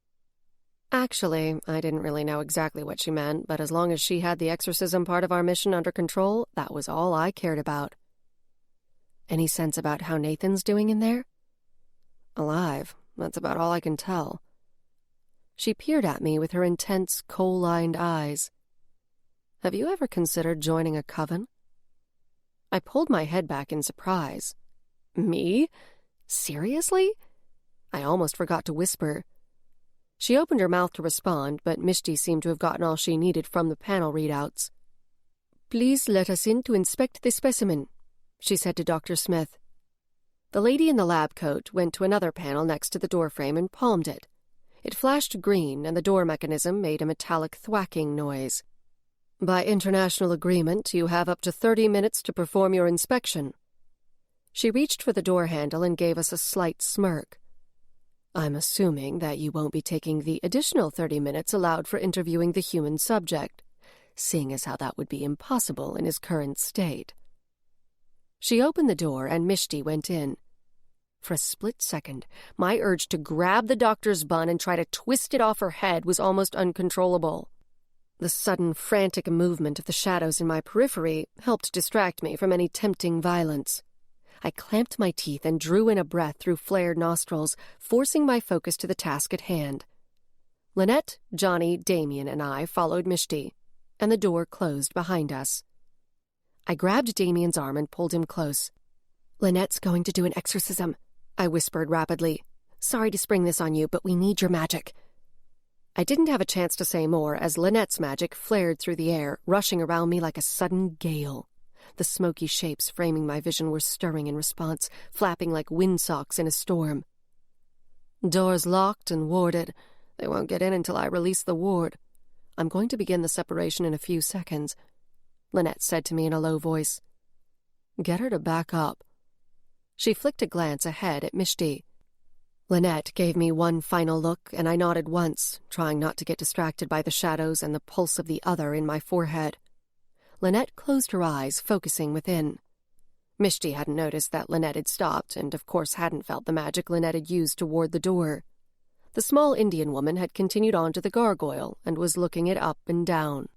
Actually, I didn't really know exactly what she meant, but as long as she had the exorcism part of our mission under control, that was all I cared about. "Any sense about how Nathan's doing in there?" "Alive. That's about all I can tell." She peered at me with her intense, coal-lined eyes. "Have you ever considered joining a coven?" I pulled my head back in surprise. "Me? Seriously?" I almost forgot to whisper. She opened her mouth to respond, but Mishti seemed to have gotten all she needed from the panel readouts. "Please let us in to inspect the specimen," she said to Dr. Smith. The lady in the lab coat went to another panel next to the doorframe and palmed it. It flashed green, and the door mechanism made a metallic thwacking noise. "By international agreement, you have up to 30 minutes to perform your inspection." She reached for the door handle and gave us a slight smirk. "I'm assuming that you won't be taking the additional 30 minutes allowed for interviewing the human subject, seeing as how that would be impossible in his current state." She opened the door and Mishti went in. For a split second, my urge to grab the doctor's bun and try to twist it off her head was almost uncontrollable. The sudden, frantic movement of the shadows in my periphery helped distract me from any tempting violence. I clamped my teeth and drew in a breath through flared nostrils, forcing my focus to the task at hand. Lynette, Johnny, Damien, and I followed Mishti, and the door closed behind us. I grabbed Damien's arm and pulled him close. "Lynette's going to do an exorcism," I whispered rapidly. "Sorry to spring this on you, but we need your magic." I didn't have a chance to say more as Lynette's magic flared through the air, rushing around me like a sudden gale. The smoky shapes framing my vision were stirring in response, flapping like windsocks in a storm. "Doors locked and warded. They won't get in until I release the ward. I'm going to begin the separation in a few seconds," Lynette said to me in a low voice. "Get her to back up." She flicked a glance ahead at Mishti. Lynette gave me one final look, and I nodded once, trying not to get distracted by the shadows and the pulse of the other in my forehead. Lynette closed her eyes, focusing within. Mishti hadn't noticed that Lynette had stopped, and of course hadn't felt the magic Lynette had used to ward the door. The small Indian woman had continued on to the gargoyle and was looking it up and down.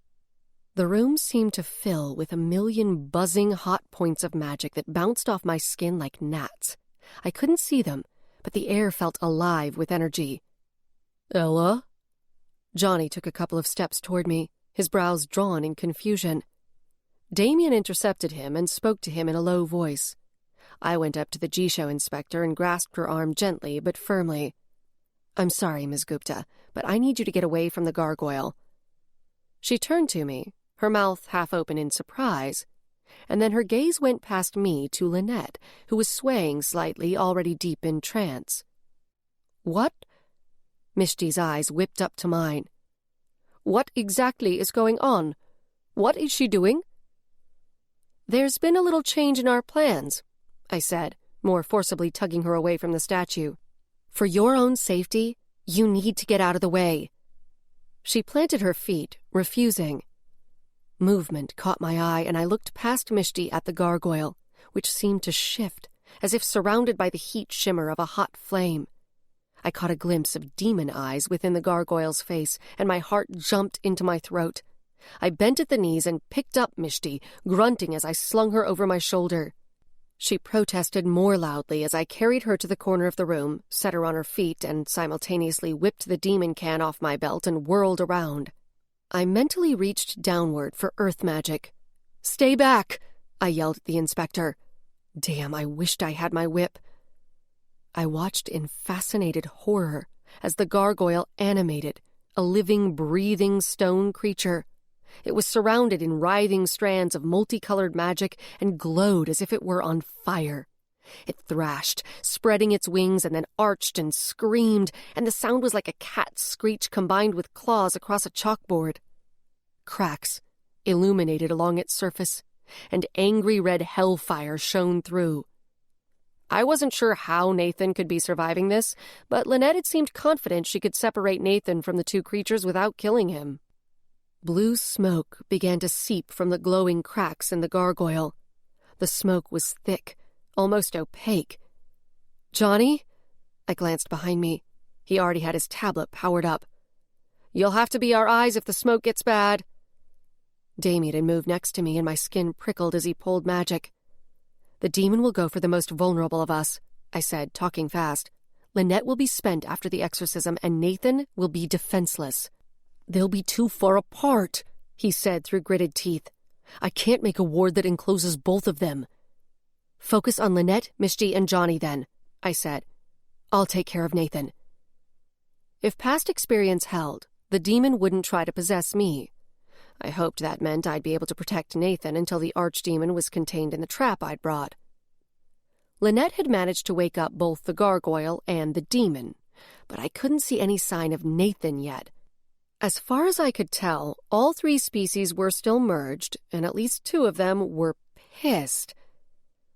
The room seemed to fill with a million buzzing hot points of magic that bounced off my skin like gnats. I couldn't see them, but the air felt alive with energy. "Ella?" Johnny took a couple of steps toward me, his brows drawn in confusion. Damien intercepted him and spoke to him in a low voice. I went up to the G-Show inspector and grasped her arm gently but firmly. "I'm sorry, Ms. Gupta, but I need you to get away from the gargoyle." She turned to me, her mouth half open in surprise, and then her gaze went past me to Lynette, who was swaying slightly, already deep in trance. "What?" Mishti's eyes whipped up to mine. "What exactly is going on? What is she doing?" "There's been a little change in our plans," I said, more forcibly tugging her away from the statue. "For your own safety, you need to get out of the way." She planted her feet, refusing. Movement caught my eye, and I looked past Mishti at the gargoyle, which seemed to shift, as if surrounded by the heat shimmer of a hot flame. I caught a glimpse of demon eyes within the gargoyle's face, and my heart jumped into my throat. I bent at the knees and picked up Mishti, grunting as I slung her over my shoulder. She protested more loudly as I carried her to the corner of the room, set her on her feet, and simultaneously whipped the demon can off my belt and whirled around. I mentally reached downward for earth magic. "Stay back!" I yelled at the inspector. Damn, I wished I had my whip. I watched in fascinated horror as the gargoyle animated, a living, breathing stone creature. It was surrounded in writhing strands of multicolored magic and glowed as if it were on fire. It thrashed, spreading its wings, and then arched and screamed, and the sound was like a cat's screech combined with claws across a chalkboard. Cracks illuminated along its surface, and angry red hellfire shone through. I wasn't sure how Nathan could be surviving this, but Lynette had seemed confident she could separate Nathan from the two creatures without killing him. Blue smoke began to seep from the glowing cracks in the gargoyle. The smoke was thick, almost opaque. "Johnny?" I glanced behind me. He already had his tablet powered up. "You'll have to be our eyes if the smoke gets bad." Damien had moved next to me, and my skin prickled as he pulled magic. "The demon will go for the most vulnerable of us," I said, talking fast. "Lynette will be spent after the exorcism, and Nathan will be defenseless." "They'll be too far apart," he said through gritted teeth. "I can't make a ward that encloses both of them." "Focus on Lynette, Mishti, and Johnny, then," I said. "I'll take care of Nathan." If past experience held, the demon wouldn't try to possess me. I hoped that meant I'd be able to protect Nathan until the archdemon was contained in the trap I'd brought. Lynette had managed to wake up both the gargoyle and the demon, but I couldn't see any sign of Nathan yet. As far as I could tell, all three species were still merged, and at least two of them were pissed.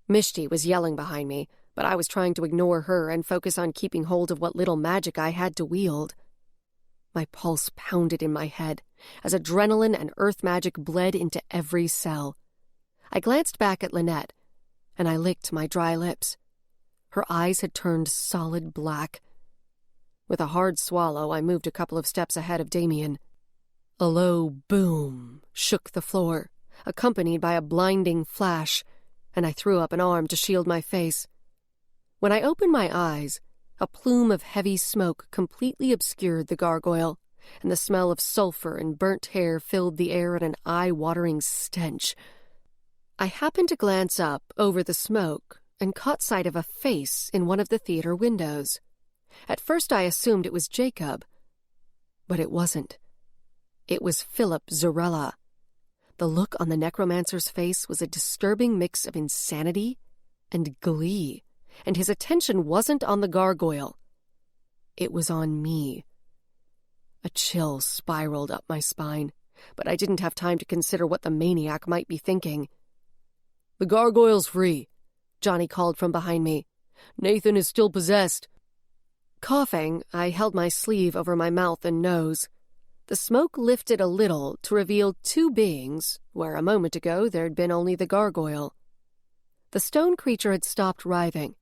Mishti was yelling behind me, but I was trying to ignore her and focus on keeping hold of what little magic I had to wield. My pulse pounded in my head as adrenaline and earth magic bled into every cell. I glanced back at Lynette, and I licked my dry lips. Her eyes had turned solid black. With a hard swallow, I moved a couple of steps ahead of Damien. A low boom shook the floor, accompanied by a blinding flash, and I threw up an arm to shield my face. When I opened my eyes, a plume of heavy smoke completely obscured the gargoyle, and the smell of sulfur and burnt hair filled the air in an eye-watering stench. I happened to glance up over the smoke and caught sight of a face in one of the theater windows. At first I assumed it was Jacob, but it wasn't. It was Philip Zarella. The look on the necromancer's face was a disturbing mix of insanity and glee, and his attention wasn't on the gargoyle. It was on me. A chill spiraled up my spine, but I didn't have time to consider what the maniac might be thinking. "The gargoyle's free," Johnny called from behind me. "Nathan is still possessed." Coughing, I held my sleeve over my mouth and nose. The smoke lifted a little to reveal two beings, where a moment ago there'd been only the gargoyle. The stone creature had stopped writhing.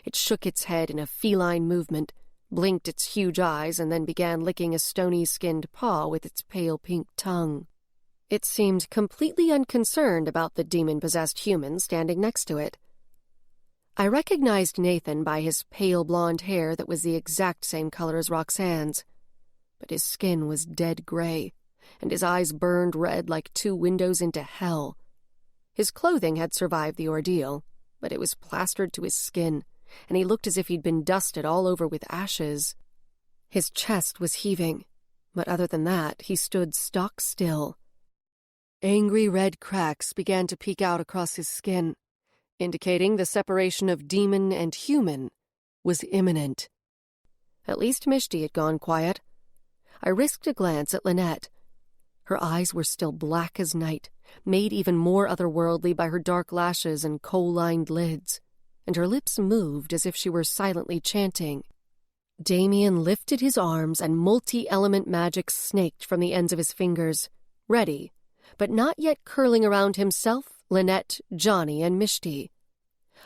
It shook its head in a feline movement, blinked its huge eyes, and then began licking a stony-skinned paw with its pale pink tongue. It seemed completely unconcerned about the demon-possessed human standing next to it. I recognized Nathan by his pale blonde hair that was the exact same color as Roxanne's. but his skin was dead gray, and his eyes burned red like two windows into hell. His clothing had survived the ordeal, but it was plastered to his skin, and he looked as if he'd been dusted all over with ashes. His chest was heaving, but other than that, he stood stock still. Angry red cracks began to peek out across his skin, indicating the separation of demon and human was imminent. At least Mishti had gone quiet. I risked a glance at Lynette. Her eyes were still black as night, made even more otherworldly by her dark lashes and kohl-lined lids, and her lips moved as if she were silently chanting. Damien lifted his arms and multi-element magic snaked from the ends of his fingers, ready, but not yet curling around himself, Lynette, Johnny, and Mishti.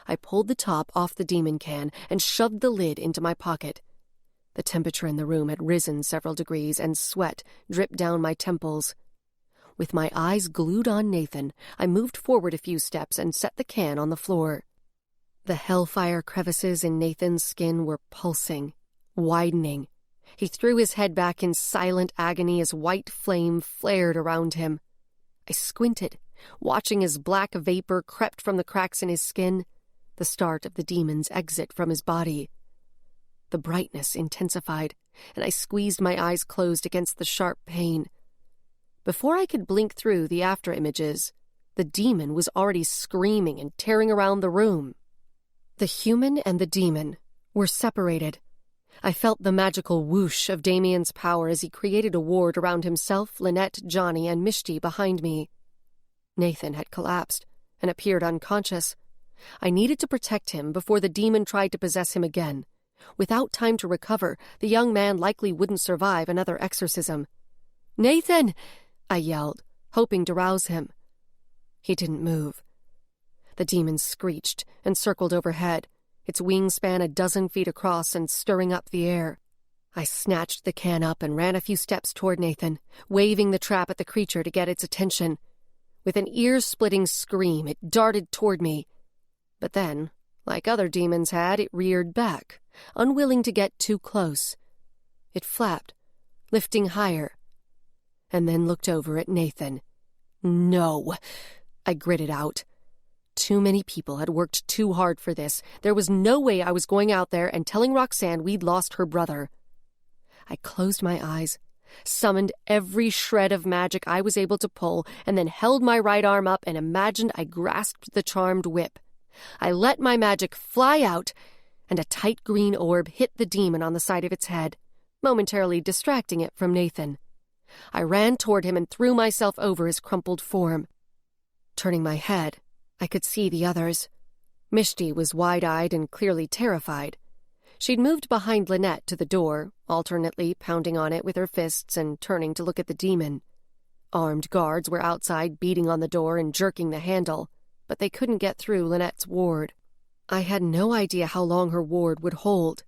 I pulled the top off the demon can and shoved the lid into my pocket. The temperature in the room had risen several degrees, and sweat dripped down my temples. With my eyes glued on Nathan, I moved forward a few steps and set the can on the floor. The hellfire crevices in Nathan's skin were pulsing, widening. He threw his head back in silent agony as white flame flared around him. I squinted, watching as black vapor crept from the cracks in his skin, the start of the demon's exit from his body. The brightness intensified, and I squeezed my eyes closed against the sharp pain. Before I could blink through the after-images, the demon was already screaming and tearing around the room. The human and the demon were separated. I felt the magical whoosh of Damien's power as he created a ward around himself, Lynette, Johnny, and Mishti behind me. Nathan had collapsed and appeared unconscious. I needed to protect him before the demon tried to possess him again. Without time to recover, the young man likely wouldn't survive another exorcism. "Nathan!" I yelled, hoping to rouse him. He didn't move. The demon screeched and circled overhead, its wingspan a dozen feet across and stirring up the air. I snatched the can up and ran a few steps toward Nathan, waving the trap at the creature to get its attention. With an ear-splitting scream, it darted toward me. But then, like other demons had, it reared back, unwilling to get too close. It flapped, lifting higher, and then looked over at Nathan. "No," I gritted out. Too many people had worked too hard for this. There was no way I was going out there and telling Roxanne we'd lost her brother. I closed my eyes, summoned every shred of magic I was able to pull, and then held my right arm up and imagined I grasped the charmed whip. I let my magic fly out, and a tight green orb hit the demon on the side of its head, momentarily distracting it from Nathan. I ran toward him and threw myself over his crumpled form. Turning my head, I could see the others. Mishti was wide-eyed and clearly terrified. She'd moved behind Lynette to the door, alternately pounding on it with her fists and turning to look at the demon. Armed guards were outside beating on the door and jerking the handle, but they couldn't get through Lynette's ward. I had no idea how long her ward would hold.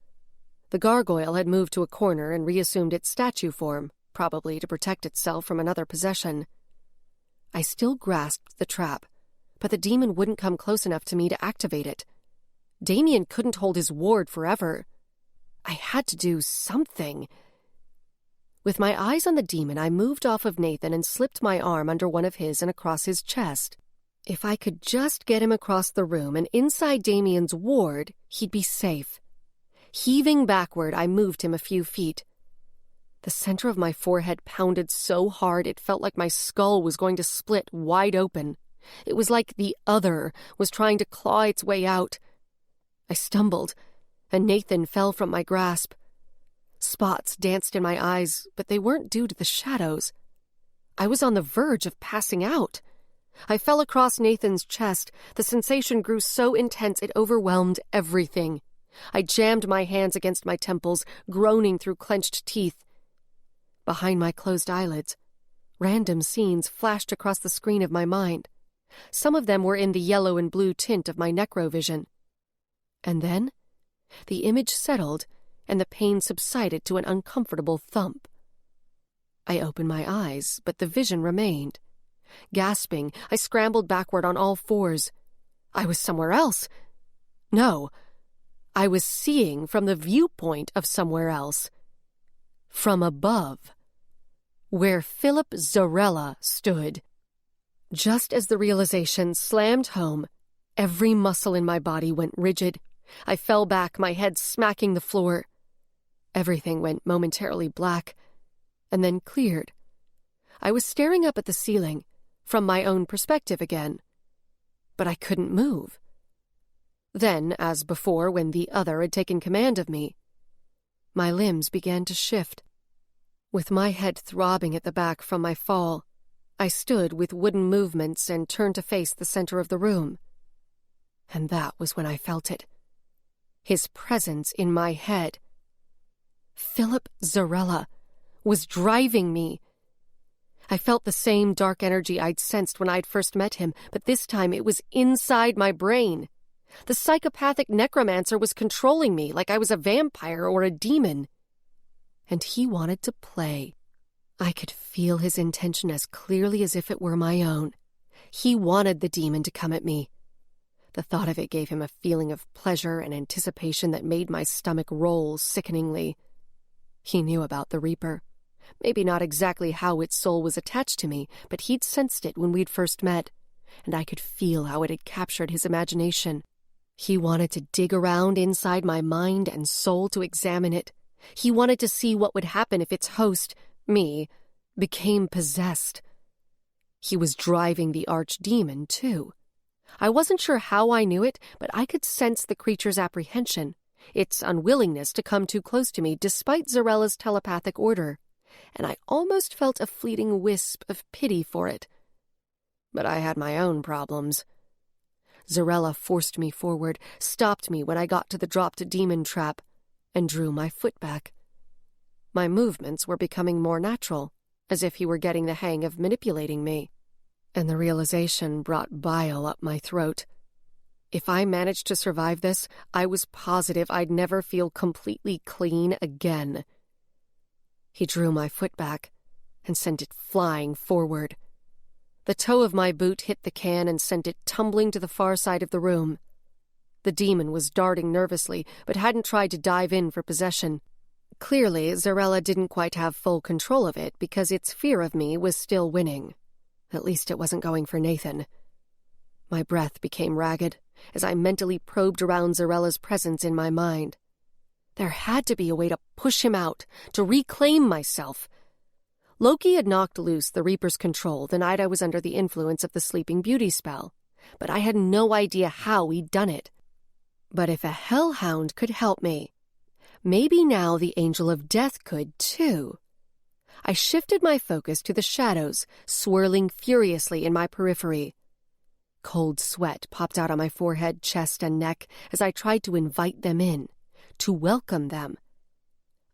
The gargoyle had moved to a corner and reassumed its statue form, probably to protect itself from another possession. I still grasped the trap, but the demon wouldn't come close enough to me to activate it. Damien couldn't hold his ward forever. I had to do something. With my eyes on the demon, I moved off of Nathan and slipped my arm under one of his and across his chest. If I could just get him across the room and inside Damien's ward, he'd be safe. Heaving backward, I moved him a few feet. The center of my forehead pounded so hard it felt like my skull was going to split wide open. It was like the other was trying to claw its way out. I stumbled, and Nathan fell from my grasp. Spots danced in my eyes, but they weren't due to the shadows. I was on the verge of passing out. I fell across Nathan's chest. The sensation grew so intense it overwhelmed everything. I jammed my hands against my temples, groaning through clenched teeth. Behind my closed eyelids, random scenes flashed across the screen of my mind. Some of them were in the yellow and blue tint of my necrovision. And then, the image settled, and the pain subsided to an uncomfortable thump. I opened my eyes, but the vision remained. Gasping, I scrambled backward on all fours. I was somewhere else. No, I was seeing from the viewpoint of somewhere else. from above, where Philip Zarella stood. Just as the realization slammed home, every muscle in my body went rigid. I fell back, my head smacking the floor. Everything went momentarily black, and then cleared. I was staring up at the ceiling, from my own perspective again, but I couldn't move. Then, as before when the other had taken command of me, my limbs began to shift. With my head throbbing at the back from my fall, I stood with wooden movements and turned to face the center of the room. And that was when I felt it. His presence in my head. Philip Zarella was driving me. I felt the same dark energy I'd sensed when I'd first met him, but this time it was inside my brain. The psychopathic necromancer was controlling me like I was a vampire or a demon. And he wanted to play. I could feel his intention as clearly as if it were my own. He wanted the demon to come at me. The thought of it gave him a feeling of pleasure and anticipation that made my stomach roll sickeningly. He knew about the Reaper. Maybe not exactly how its soul was attached to me, but he'd sensed it when we'd first met, and I could feel how it had captured his imagination. He wanted to dig around inside my mind and soul to examine it. He wanted to see what would happen if its host, me, became possessed. He was driving the archdemon, too. I wasn't sure how I knew it, but I could sense the creature's apprehension, its unwillingness to come too close to me despite Zarella's telepathic order, and I almost felt a fleeting wisp of pity for it. But I had my own problems. Zarella forced me forward, stopped me when I got to the dropped demon trap, and drew my foot back. My movements were becoming more natural, as if he were getting the hang of manipulating me, and the realization brought bile up my throat. If I managed to survive this, I was positive I'd never feel completely clean again. He drew my foot back and sent it flying forward. The toe of my boot hit the can and sent it tumbling to the far side of the room. The demon was darting nervously, but hadn't tried to dive in for possession. Clearly, Zarella didn't quite have full control of it because its fear of me was still winning. At least it wasn't going for Nathan. My breath became ragged as I mentally probed around Zarella's presence in my mind. There had to be a way to push him out, to reclaim myself. Loki had knocked loose the Reaper's control the night I was under the influence of the Sleeping Beauty spell, but I had no idea how he'd done it. But if a hellhound could help me, maybe now the Angel of Death could too. I shifted my focus to the shadows, swirling furiously in my periphery. Cold sweat popped out on my forehead, chest, and neck as I tried to invite them in, to welcome them.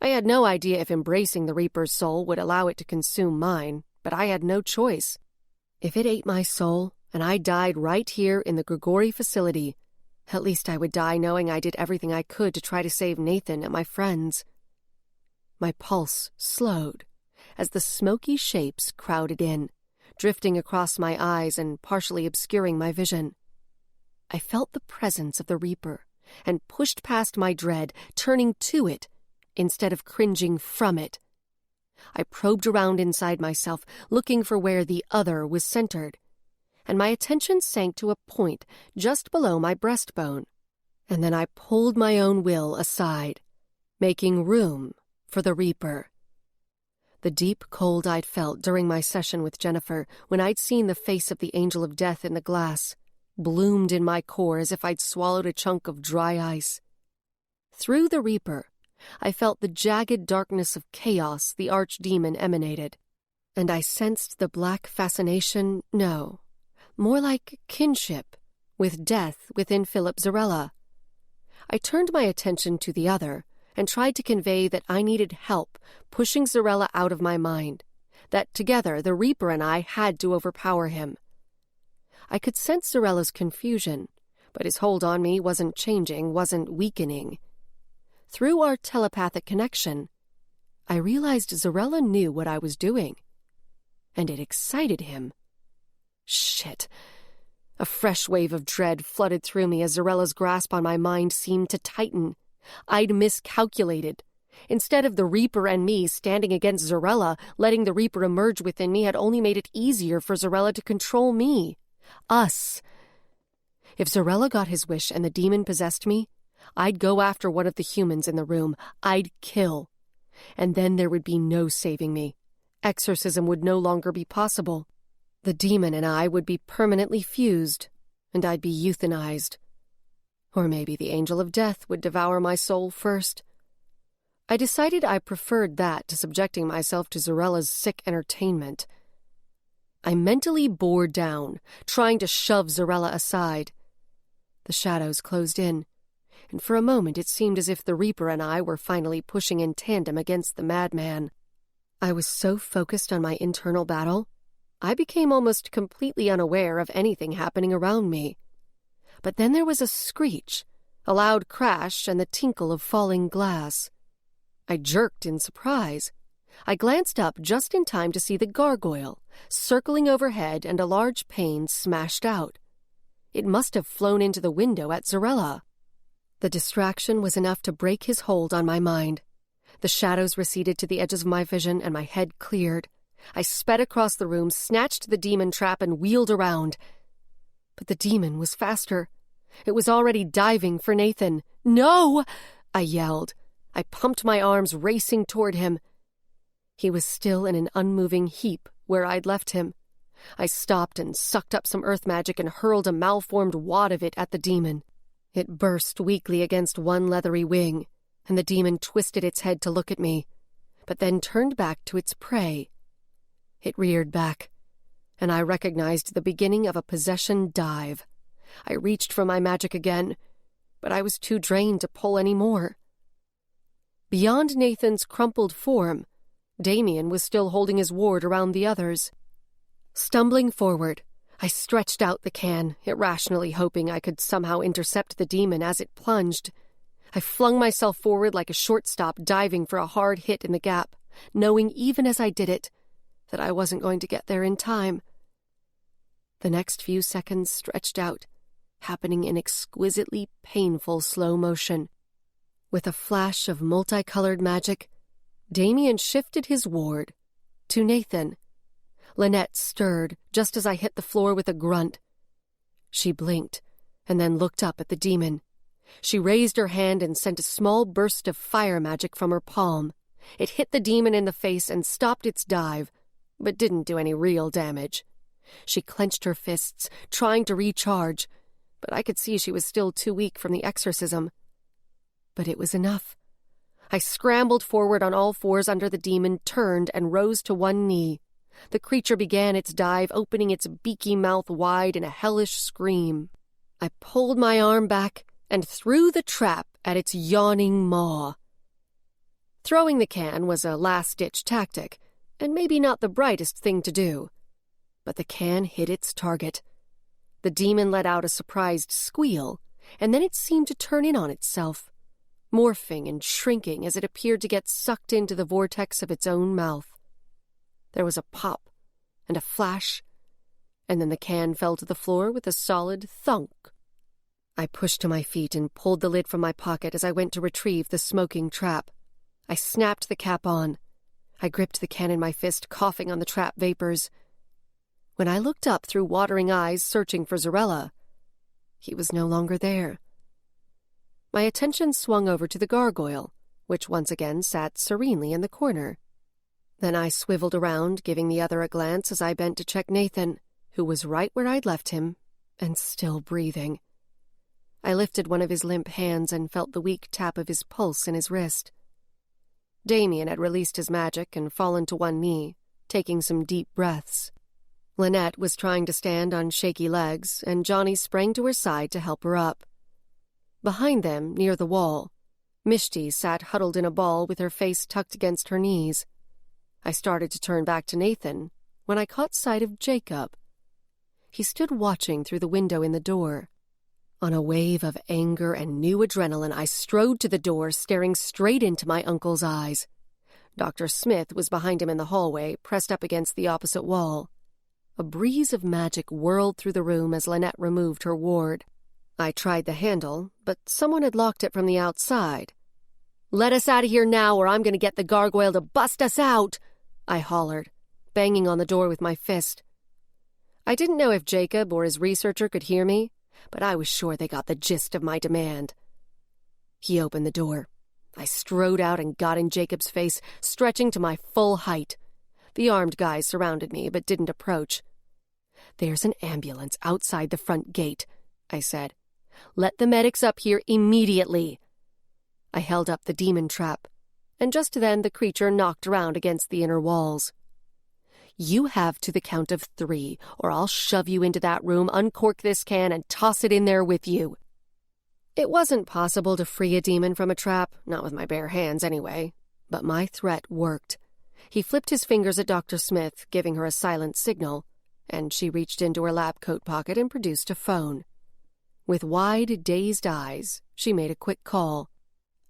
I had no idea if embracing the Reaper's soul would allow it to consume mine, but I had no choice. If it ate my soul, and I died right here in the Grigori facility, at least I would die knowing I did everything I could to try to save Nathan and my friends. My pulse slowed as the smoky shapes crowded in, drifting across my eyes and partially obscuring my vision. I felt the presence of the Reaper and pushed past my dread, turning to it instead of cringing from it. I probed around inside myself, looking for where the other was centered, and my attention sank to a point just below my breastbone, and then I pulled my own will aside, making room for the Reaper. The deep cold I'd felt during my session with Jennifer, when I'd seen the face of the Angel of Death in the glass, bloomed in my core as if I'd swallowed a chunk of dry ice. Through the Reaper, I felt the jagged darkness of chaos the archdemon emanated, and I sensed the black fascination, no, more like kinship, with death within Philip Zarella. I turned my attention to the other and tried to convey that I needed help pushing Zarella out of my mind, that together the Reaper and I had to overpower him. I could sense Zarella's confusion, but his hold on me wasn't changing, wasn't weakening. Through our telepathic connection, I realized Zarella knew what I was doing, and it excited him. Shit. A fresh wave of dread flooded through me as Zarella's grasp on my mind seemed to tighten. I'd miscalculated. Instead of the Reaper and me standing against Zarella, letting the Reaper emerge within me had only made it easier for Zarella to control me. Us. If Zarella got his wish and the demon possessed me, I'd go after one of the humans in the room. I'd kill. And then there would be no saving me. Exorcism would no longer be possible. The demon and I would be permanently fused, and I'd be euthanized. Or maybe the angel of death would devour my soul first. I decided I preferred that to subjecting myself to Zarella's sick entertainment. I mentally bore down, trying to shove Zarella aside. The shadows closed in, and for a moment it seemed as if the Reaper and I were finally pushing in tandem against the madman. I was so focused on my internal battle, I became almost completely unaware of anything happening around me. But then there was a screech, a loud crash, and the tinkle of falling glass. I jerked in surprise. I glanced up just in time to see the gargoyle, circling overhead and a large pane smashed out. It must have flown into the window at Zarella. The distraction was enough to break his hold on my mind. The shadows receded to the edges of my vision and my head cleared. I sped across the room, snatched the demon trap, and wheeled around. But the demon was faster. It was already diving for Nathan. "No!" I yelled. I pumped my arms, racing toward him. He was still in an unmoving heap where I'd left him. I stopped and sucked up some earth magic and hurled a malformed wad of it at the demon. It burst weakly against one leathery wing, and the demon twisted its head to look at me, but then turned back to its prey. It reared back, and I recognized the beginning of a possession dive. I reached for my magic again, but I was too drained to pull any more. Beyond Nathan's crumpled form, Damien was still holding his ward around the others. Stumbling forward, I stretched out the can, irrationally hoping I could somehow intercept the demon as it plunged. I flung myself forward like a shortstop diving for a hard hit in the gap, knowing even as I did it that I wasn't going to get there in time. The next few seconds stretched out, happening in exquisitely painful slow motion. With a flash of multicolored magic, Damien shifted his ward to Nathan. Lynette stirred just as I hit the floor with a grunt. She blinked and then looked up at the demon. She raised her hand and sent a small burst of fire magic from her palm. It hit the demon in the face and stopped its dive, but didn't do any real damage. She clenched her fists, trying to recharge, but I could see she was still too weak from the exorcism. But it was enough. I scrambled forward on all fours under the demon, turned, and rose to one knee. The creature began its dive, opening its beaky mouth wide in a hellish scream. I pulled my arm back and threw the trap at its yawning maw. Throwing the can was a last-ditch tactic, and maybe not the brightest thing to do. But the can hit its target. The demon let out a surprised squeal, and then it seemed to turn in on itself, morphing and shrinking as it appeared to get sucked into the vortex of its own mouth. There was a pop and a flash, and then the can fell to the floor with a solid thunk. I pushed to my feet and pulled the lid from my pocket as I went to retrieve the smoking trap. I snapped the cap on. I gripped the can in my fist, coughing on the trap vapors. When I looked up through watering eyes searching for Zarella, he was no longer there. My attention swung over to the gargoyle, which once again sat serenely in the corner. Then I swiveled around, giving the other a glance as I bent to check Nathan, who was right where I'd left him, and still breathing. I lifted one of his limp hands and felt the weak tap of his pulse in his wrist. Damien had released his magic and fallen to one knee, taking some deep breaths. Lynette was trying to stand on shaky legs, and Johnny sprang to her side to help her up. Behind them, near the wall, Mishti sat huddled in a ball with her face tucked against her knees. I started to turn back to Nathan when I caught sight of Jacob. He stood watching through the window in the door. On a wave of anger and new adrenaline, I strode to the door, staring straight into my uncle's eyes. Dr. Smith was behind him in the hallway, pressed up against the opposite wall. A breeze of magic whirled through the room as Lynette removed her ward. I tried the handle, but someone had locked it from the outside. "Let us out of here now, or I'm going to get the gargoyle to bust us out," I hollered, banging on the door with my fist. I didn't know if Jacob or his researcher could hear me, but I was sure they got the gist of my demand. He opened the door. I strode out and got in Jacob's face, stretching to my full height. The armed guys surrounded me, but didn't approach. "There's an ambulance outside the front gate," I said. "Let the medics up here immediately." I held up the demon trap, and just then the creature knocked around against the inner walls. "You have to the count of 3, or I'll shove you into that room, uncork this can, and toss it in there with you." It wasn't possible to free a demon from a trap, not with my bare hands anyway, but my threat worked. He flipped his fingers at Dr. Smith, giving her a silent signal, and she reached into her lab coat pocket and produced a phone. With wide, dazed eyes, she made a quick call.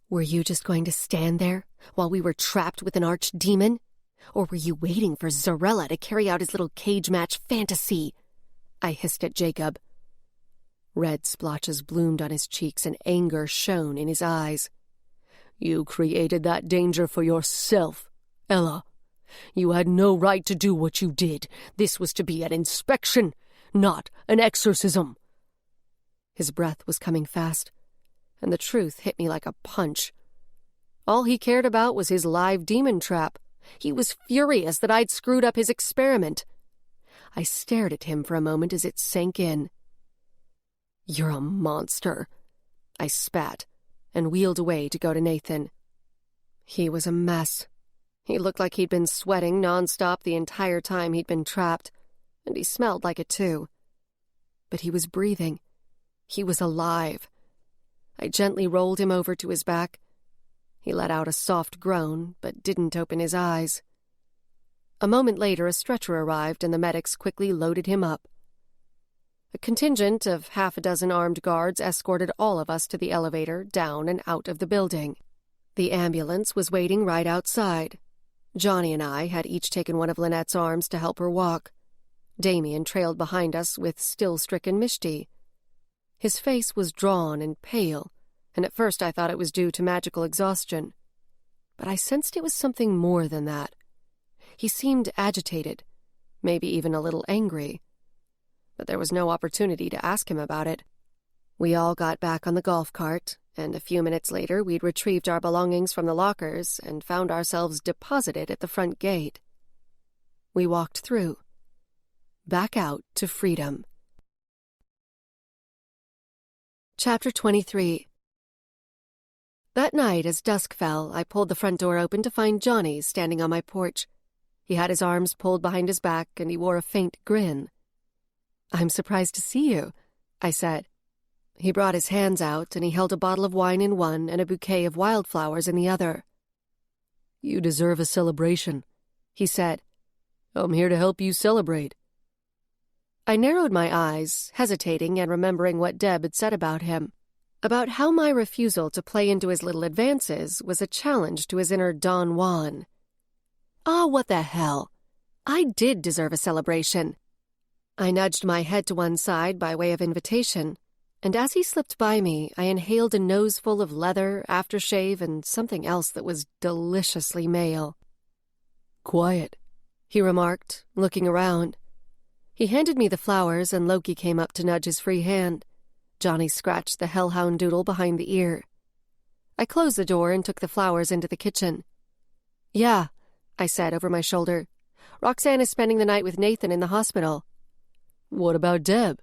"Were you just going to stand there while we were trapped with an archdemon? Or were you waiting for Zarella to carry out his little cage match fantasy?" I hissed at Jacob. Red splotches bloomed on his cheeks and anger shone in his eyes. "You created that danger for yourself, Ella. You had no right to do what you did. This was to be an inspection, not an exorcism." His breath was coming fast, and the truth hit me like a punch. All he cared about was his live demon trap. He was furious that I'd screwed up his experiment. I stared at him for a moment as it sank in. "You're a monster," I spat, and wheeled away to go to Nathan. He was a mess. He looked like he'd been sweating nonstop the entire time he'd been trapped, and he smelled like it too. But he was breathing. He was alive. I gently rolled him over to his back. He let out a soft groan, but didn't open his eyes. A moment later, a stretcher arrived, and the medics quickly loaded him up. A contingent of 6 armed guards escorted all of us to the elevator, down and out of the building. The ambulance was waiting right outside. Johnny and I had each taken one of Lynette's arms to help her walk. Damien trailed behind us with still-stricken Mishti. His face was drawn and pale, and at first I thought it was due to magical exhaustion. But I sensed it was something more than that. He seemed agitated, maybe even a little angry. But there was no opportunity to ask him about it. We all got back on the golf cart, and a few minutes later we'd retrieved our belongings from the lockers and found ourselves deposited at the front gate. We walked through, back out to freedom. Chapter 23. That night, as dusk fell, I pulled the front door open to find Johnny standing on my porch. He had his arms pulled behind his back, and he wore a faint grin. "I'm surprised to see you," I said. He brought his hands out, and he held a bottle of wine in one and a bouquet of wildflowers in the other. "You deserve a celebration," he said. "I'm here to help you celebrate." I narrowed my eyes, hesitating and remembering what Deb had said about him, about how my refusal to play into his little advances was a challenge to his inner Don Juan. What the hell? I did deserve a celebration. I nudged my head to one side by way of invitation, and as he slipped by me, I inhaled a noseful of leather, aftershave, and something else that was deliciously male. "Quiet," he remarked, looking around. He handed me the flowers, and Loki came up to nudge his free hand. Johnny scratched the hellhound doodle behind the ear. I closed the door and took the flowers into the kitchen. "Yeah," I said over my shoulder. "Roxanne is spending the night with Nathan in the hospital." "What about Deb?"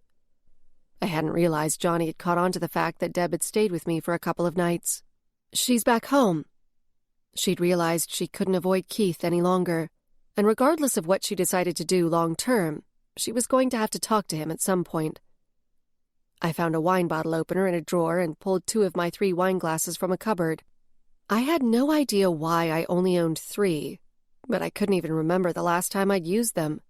I hadn't realized Johnny had caught on to the fact that Deb had stayed with me for a couple of nights. "She's back home." She'd realized she couldn't avoid Keith any longer, and regardless of what she decided to do long-term, she was going to have to talk to him at some point. I found a wine bottle opener in a drawer and pulled 2 of my 3 wine glasses from a cupboard. I had no idea why I only owned 3, but I couldn't even remember the last time I'd used them.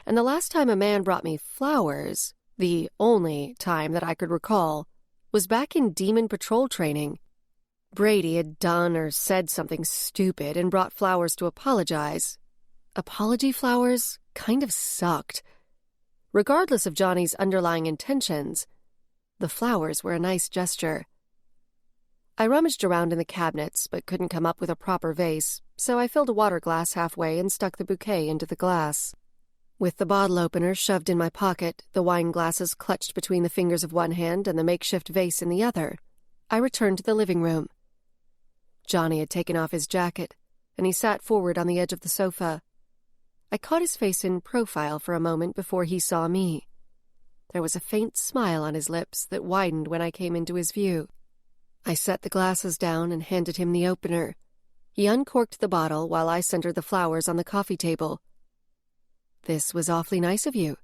And the last time a man brought me flowers, the only time that I could recall, was back in Demon Patrol training. Brady had done or said something stupid and brought flowers to apologize. Apology flowers kind of sucked. Regardless of Johnny's underlying intentions, the flowers were a nice gesture. I rummaged around in the cabinets, but couldn't come up with a proper vase, so I filled a water glass halfway and stuck the bouquet into the glass. With the bottle opener shoved in my pocket, the wine glasses clutched between the fingers of one hand and the makeshift vase in the other, I returned to the living room. Johnny had taken off his jacket, and he sat forward on the edge of the sofa. I caught his face in profile for a moment before he saw me. There was a faint smile on his lips that widened when I came into his view. I set the glasses down and handed him the opener. He uncorked the bottle while I centered the flowers on the coffee table. "This was awfully nice of you,"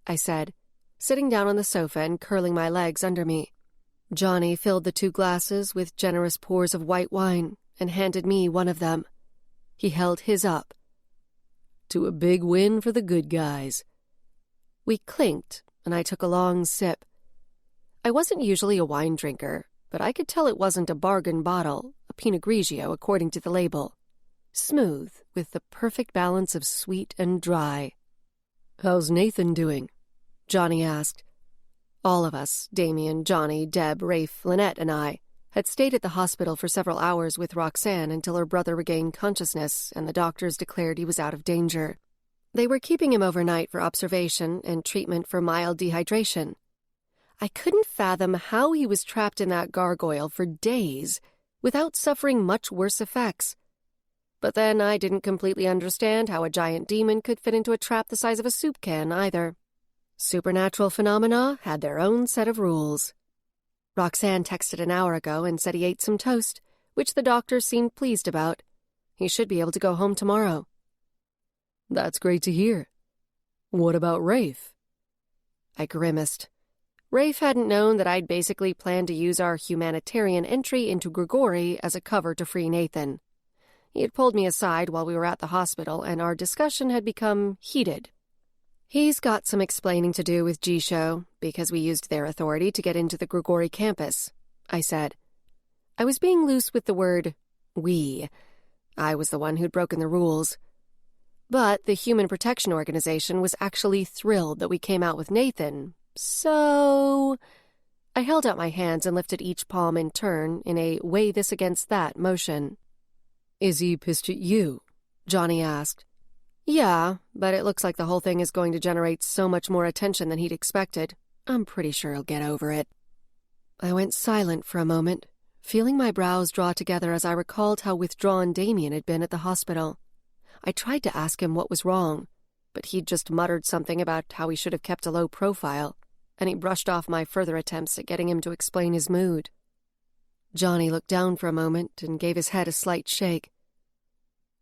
I said, sitting down on the sofa and curling my legs under me. Johnny filled the 2 glasses with generous pours of white wine and handed me one of them. He held his up. "To a big win for the good guys." We clinked, and I took a long sip. I wasn't usually a wine drinker, but I could tell it wasn't a bargain bottle, a Pinot Grigio according to the label. Smooth, with the perfect balance of sweet and dry. "How's Nathan doing?" Johnny asked. All of us, Damien, Johnny, Deb, Rafe, Lynette, and I, had stayed at the hospital for several hours with Roxanne until her brother regained consciousness and the doctors declared he was out of danger. They were keeping him overnight for observation and treatment for mild dehydration. I couldn't fathom how he was trapped in that gargoyle for days without suffering much worse effects. But then I didn't completely understand how a giant demon could fit into a trap the size of a soup can either. Supernatural phenomena had their own set of rules. Roxanne texted an hour ago and said he ate some toast, which the doctor seemed pleased about. He should be able to go home tomorrow. "That's great to hear. What about Rafe?" I grimaced. Rafe hadn't known that I'd basically planned to use our humanitarian entry into Grigori as a cover to free Nathan. He had pulled me aside while we were at the hospital, and our discussion had become heated. He's got some explaining to do with G-Show, because we used their authority to get into the Grigori campus, I said. I was being loose with the word we. I was the one who'd broken the rules. But the Human Protection Organization was actually thrilled that we came out with Nathan, so... I held out my hands and lifted each palm in turn in a weigh this against that motion. "Is he pissed at you?" Johnny asked. "Yeah, but it looks like the whole thing is going to generate so much more attention than he'd expected. I'm pretty sure he'll get over it." I went silent for a moment, feeling my brows draw together as I recalled how withdrawn Damien had been at the hospital. I tried to ask him what was wrong, but he'd just muttered something about how he should have kept a low profile, and he brushed off my further attempts at getting him to explain his mood. Johnny looked down for a moment and gave his head a slight shake.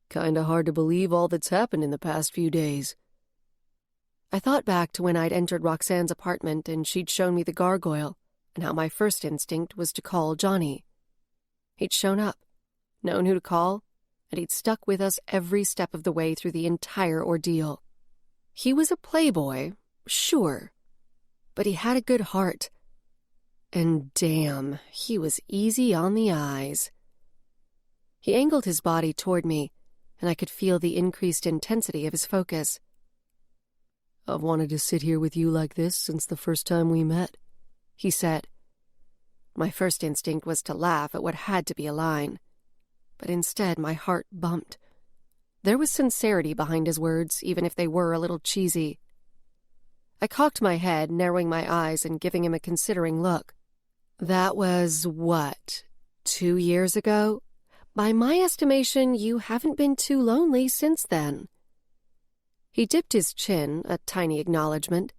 "Kinda hard to believe all that's happened in the past few days." I thought back to when I'd entered Roxanne's apartment and she'd shown me the gargoyle, and how my first instinct was to call Johnny. He'd shown up, known who to call, and he'd stuck with us every step of the way through the entire ordeal. He was a playboy, sure, but he had a good heart. And damn, he was easy on the eyes. He angled his body toward me, and I could feel the increased intensity of his focus. "I've wanted to sit here with you like this since the first time we met," he said. My first instinct was to laugh at what had to be a line, but instead my heart bumped. There was sincerity behind his words, even if they were a little cheesy. I cocked my head, narrowing my eyes and giving him a considering look. "That was, what, 2 years ago? By my estimation, you haven't been too lonely since then." He dipped his chin, a tiny acknowledgement.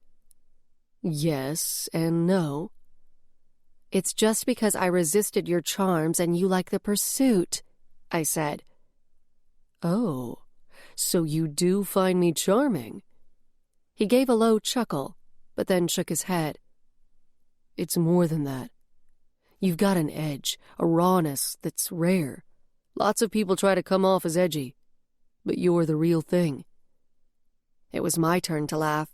"Yes and no." "It's just because I resisted your charms and you like the pursuit," I said. "Oh, so you do find me charming?" He gave a low chuckle, but then shook his head. "It's more than that. You've got an edge, a rawness that's rare. Lots of people try to come off as edgy, but you're the real thing." It was my turn to laugh.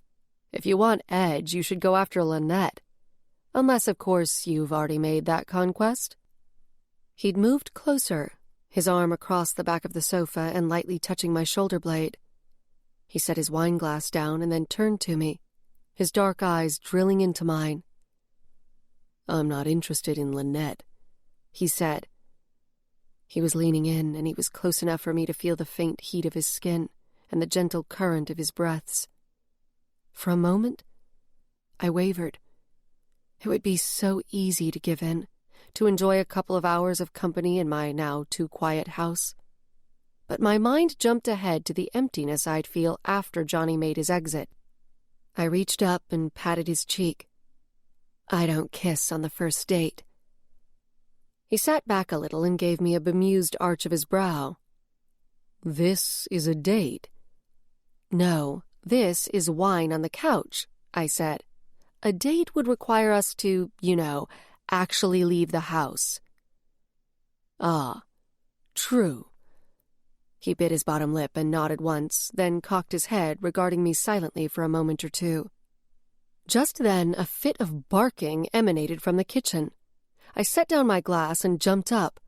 If you want edge, you should go after Lynette. Unless, of course, you've already made that conquest. He'd moved closer, his arm across the back of the sofa and lightly touching my shoulder blade. He set his wine glass down and then turned to me, his dark eyes drilling into mine. "I'm not interested in Lynette. he said. He was leaning in, and he was close enough for me to feel the faint heat of his skin and the gentle current of his breaths. For a moment, I wavered. It would be so easy to give in, to enjoy a couple of hours of company in my now too quiet house. But my mind jumped ahead to the emptiness I'd feel after Johnny made his exit. I reached up and patted his cheek. I don't kiss on the first date. He sat back a little and gave me a bemused arch of his brow. This is a date? No, this is wine on the couch, I said. A date would require us to, actually leave the house. Ah, true. He bit his bottom lip and nodded once, then cocked his head, regarding me silently for a moment or two. Just then, a fit of barking emanated from the kitchen. I set down my glass and jumped up.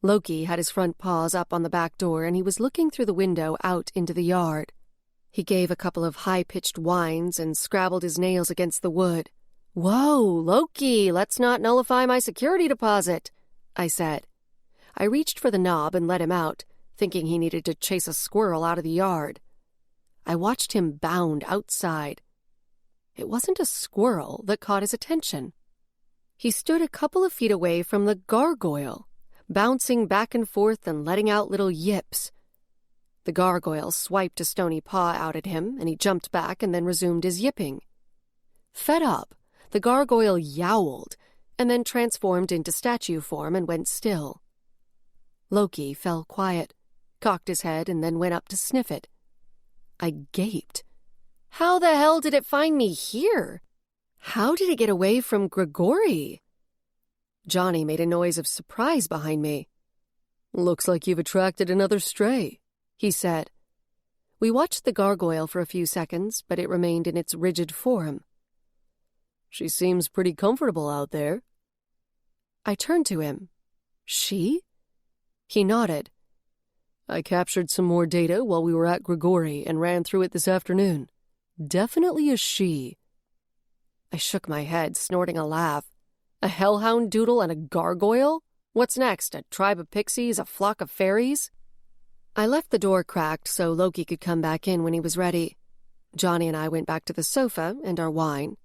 Loki had his front paws up on the back door, and he was looking through the window out into the yard. He gave a couple of high-pitched whines and scrabbled his nails against the wood. "Whoa, Loki, let's not nullify my security deposit," I said. I reached for the knob and let him out, thinking he needed to chase a squirrel out of the yard. I watched him bound outside. It wasn't a squirrel that caught his attention. He stood a couple of feet away from the gargoyle, bouncing back and forth and letting out little yips. The gargoyle swiped a stony paw out at him, and he jumped back and then resumed his yipping. Fed up, the gargoyle yowled, and then transformed into statue form and went still. Loki fell quiet, cocked his head, and then went up to sniff it. I gaped. How the hell did it find me here? How did it get away from Grigori? Johnny made a noise of surprise behind me. Looks like you've attracted another stray, he said. We watched the gargoyle for a few seconds, but it remained in its rigid form. She seems pretty comfortable out there. I turned to him. She? He nodded. I captured some more data while we were at Grigori and ran through it this afternoon. Definitely a she. I shook my head, snorting a laugh. A hellhound doodle and a gargoyle? What's next, a tribe of pixies, a flock of fairies? I left the door cracked so Loki could come back in when he was ready. Johnny and I went back to the sofa and our wine,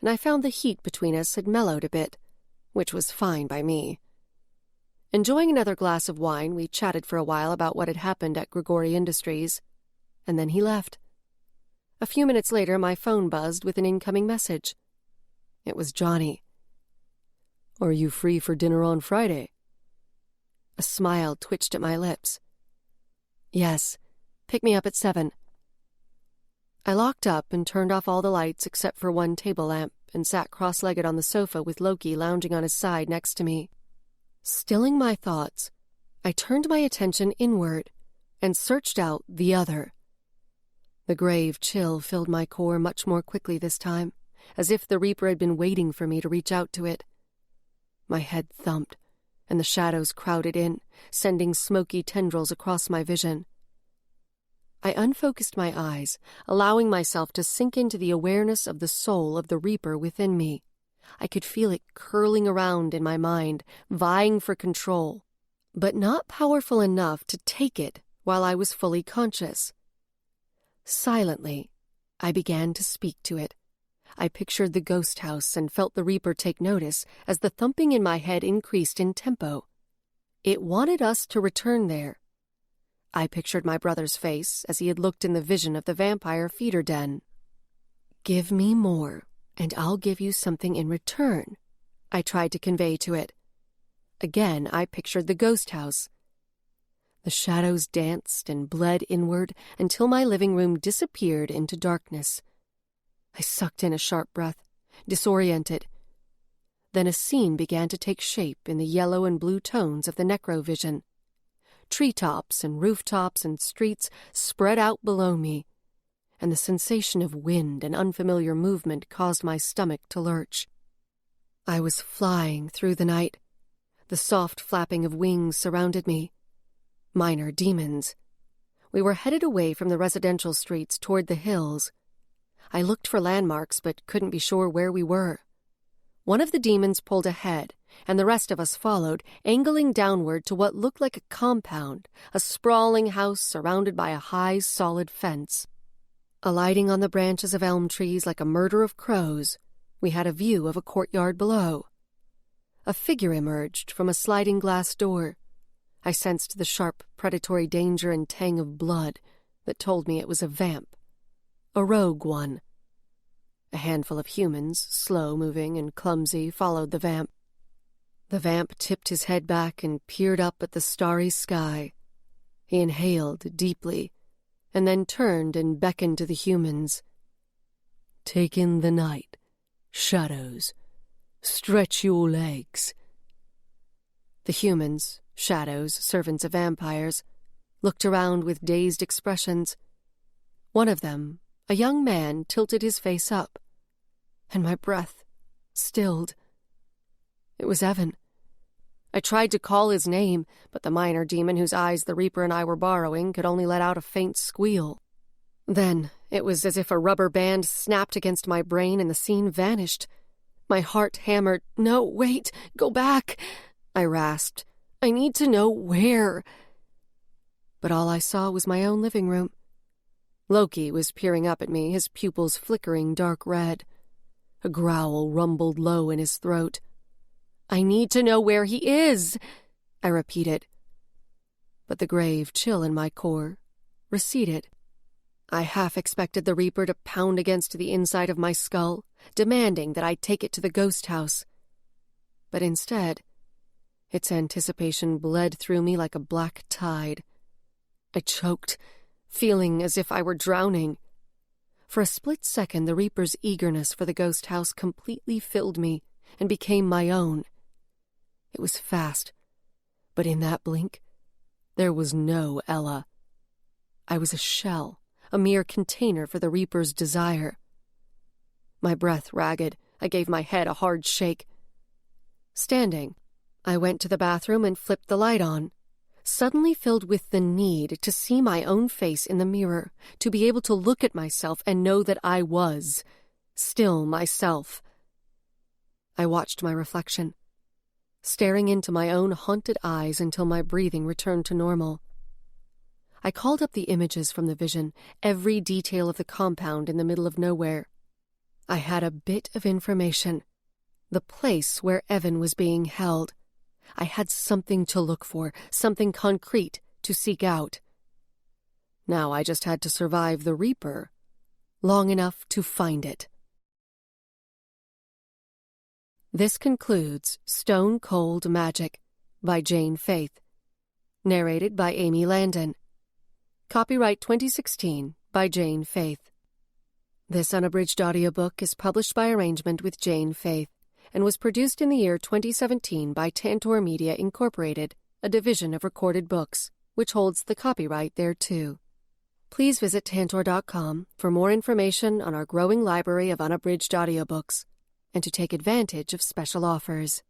and I found the heat between us had mellowed a bit, which was fine by me. Enjoying another glass of wine, we chatted for a while about what had happened at Grigori Industries, and then he left. A few minutes later, my phone buzzed with an incoming message. It was Johnny. Are you free for dinner on Friday? A smile twitched at my lips. Yes, pick me up at 7. I locked up and turned off all the lights except for one table lamp and sat cross-legged on the sofa with Loki lounging on his side next to me. Stilling my thoughts, I turned my attention inward and searched out the other. The grave chill filled my core much more quickly this time, as if the Reaper had been waiting for me to reach out to it. My head thumped, and the shadows crowded in, sending smoky tendrils across my vision. I unfocused my eyes, allowing myself to sink into the awareness of the soul of the Reaper within me. I could feel it curling around in my mind, vying for control, but not powerful enough to take it while I was fully conscious. Silently, I began to speak to it. I pictured the ghost house and felt the Reaper take notice as the thumping in my head increased in tempo. It wanted us to return there. I pictured my brother's face as he had looked in the vision of the vampire feeder den. "Give me more, and I'll give you something in return," I tried to convey to it. Again, I pictured the ghost house. The shadows danced and bled inward until my living room disappeared into darkness. I sucked in a sharp breath, disoriented. Then a scene began to take shape in the yellow and blue tones of the necrovision. Treetops and rooftops and streets spread out below me, and the sensation of wind and unfamiliar movement caused my stomach to lurch. I was flying through the night. The soft flapping of wings surrounded me. Minor demons. We were headed away from the residential streets toward the hills. I looked for landmarks but couldn't be sure where we were. One of the demons pulled ahead, and the rest of us followed, angling downward to what looked like a compound, a sprawling house surrounded by a high, solid fence. Alighting on the branches of elm trees like a murder of crows, we had a view of a courtyard below. A figure emerged from a sliding glass door. I sensed the sharp, predatory danger and tang of blood that told me it was a vamp. A rogue one. A handful of humans, slow-moving and clumsy, followed the vamp. The vamp tipped his head back and peered up at the starry sky. He inhaled deeply, and then turned and beckoned to the humans. "Take in the night, shadows. Stretch your legs." The humans, shadows, servants of vampires, looked around with dazed expressions. One of them, a young man, tilted his face up, and my breath stilled. It was Evan. I tried to call his name, but the minor demon whose eyes the Reaper and I were borrowing could only let out a faint squeal. Then it was as if a rubber band snapped against my brain and the scene vanished. My heart hammered. "No, wait, go back," I rasped. "I need to know where." But all I saw was my own living room. Loki was peering up at me, his pupils flickering dark red. A growl rumbled low in his throat. "I need to know where he is," I repeated. But the grave chill in my core receded. I half expected the Reaper to pound against the inside of my skull, demanding that I take it to the ghost house. But instead, its anticipation bled through me like a black tide. I choked, feeling as if I were drowning. For a split second, the Reaper's eagerness for the ghost house completely filled me and became my own. It was fast, but in that blink, there was no Ella. I was a shell, a mere container for the Reaper's desire. My breath ragged, I gave my head a hard shake. Standing, I went to the bathroom and flipped the light on, suddenly filled with the need to see my own face in the mirror, to be able to look at myself and know that I was still myself. I watched my reflection, staring into my own haunted eyes until my breathing returned to normal. I called up the images from the vision, every detail of the compound in the middle of nowhere. I had a bit of information. The place where Evan was being held. I had something to look for, something concrete to seek out. Now I just had to survive the Reaper long enough to find it. This concludes Stone Cold Magic by Jayne Faith. Narrated by Amy Landon. Copyright 2016 by Jayne Faith. This unabridged audiobook is published by arrangement with Jayne Faith and was produced in the year 2017 by Tantor Media Incorporated, a division of Recorded Books, which holds the copyright thereto. Please visit Tantor.com for more information on our growing library of unabridged audiobooks and to take advantage of special offers.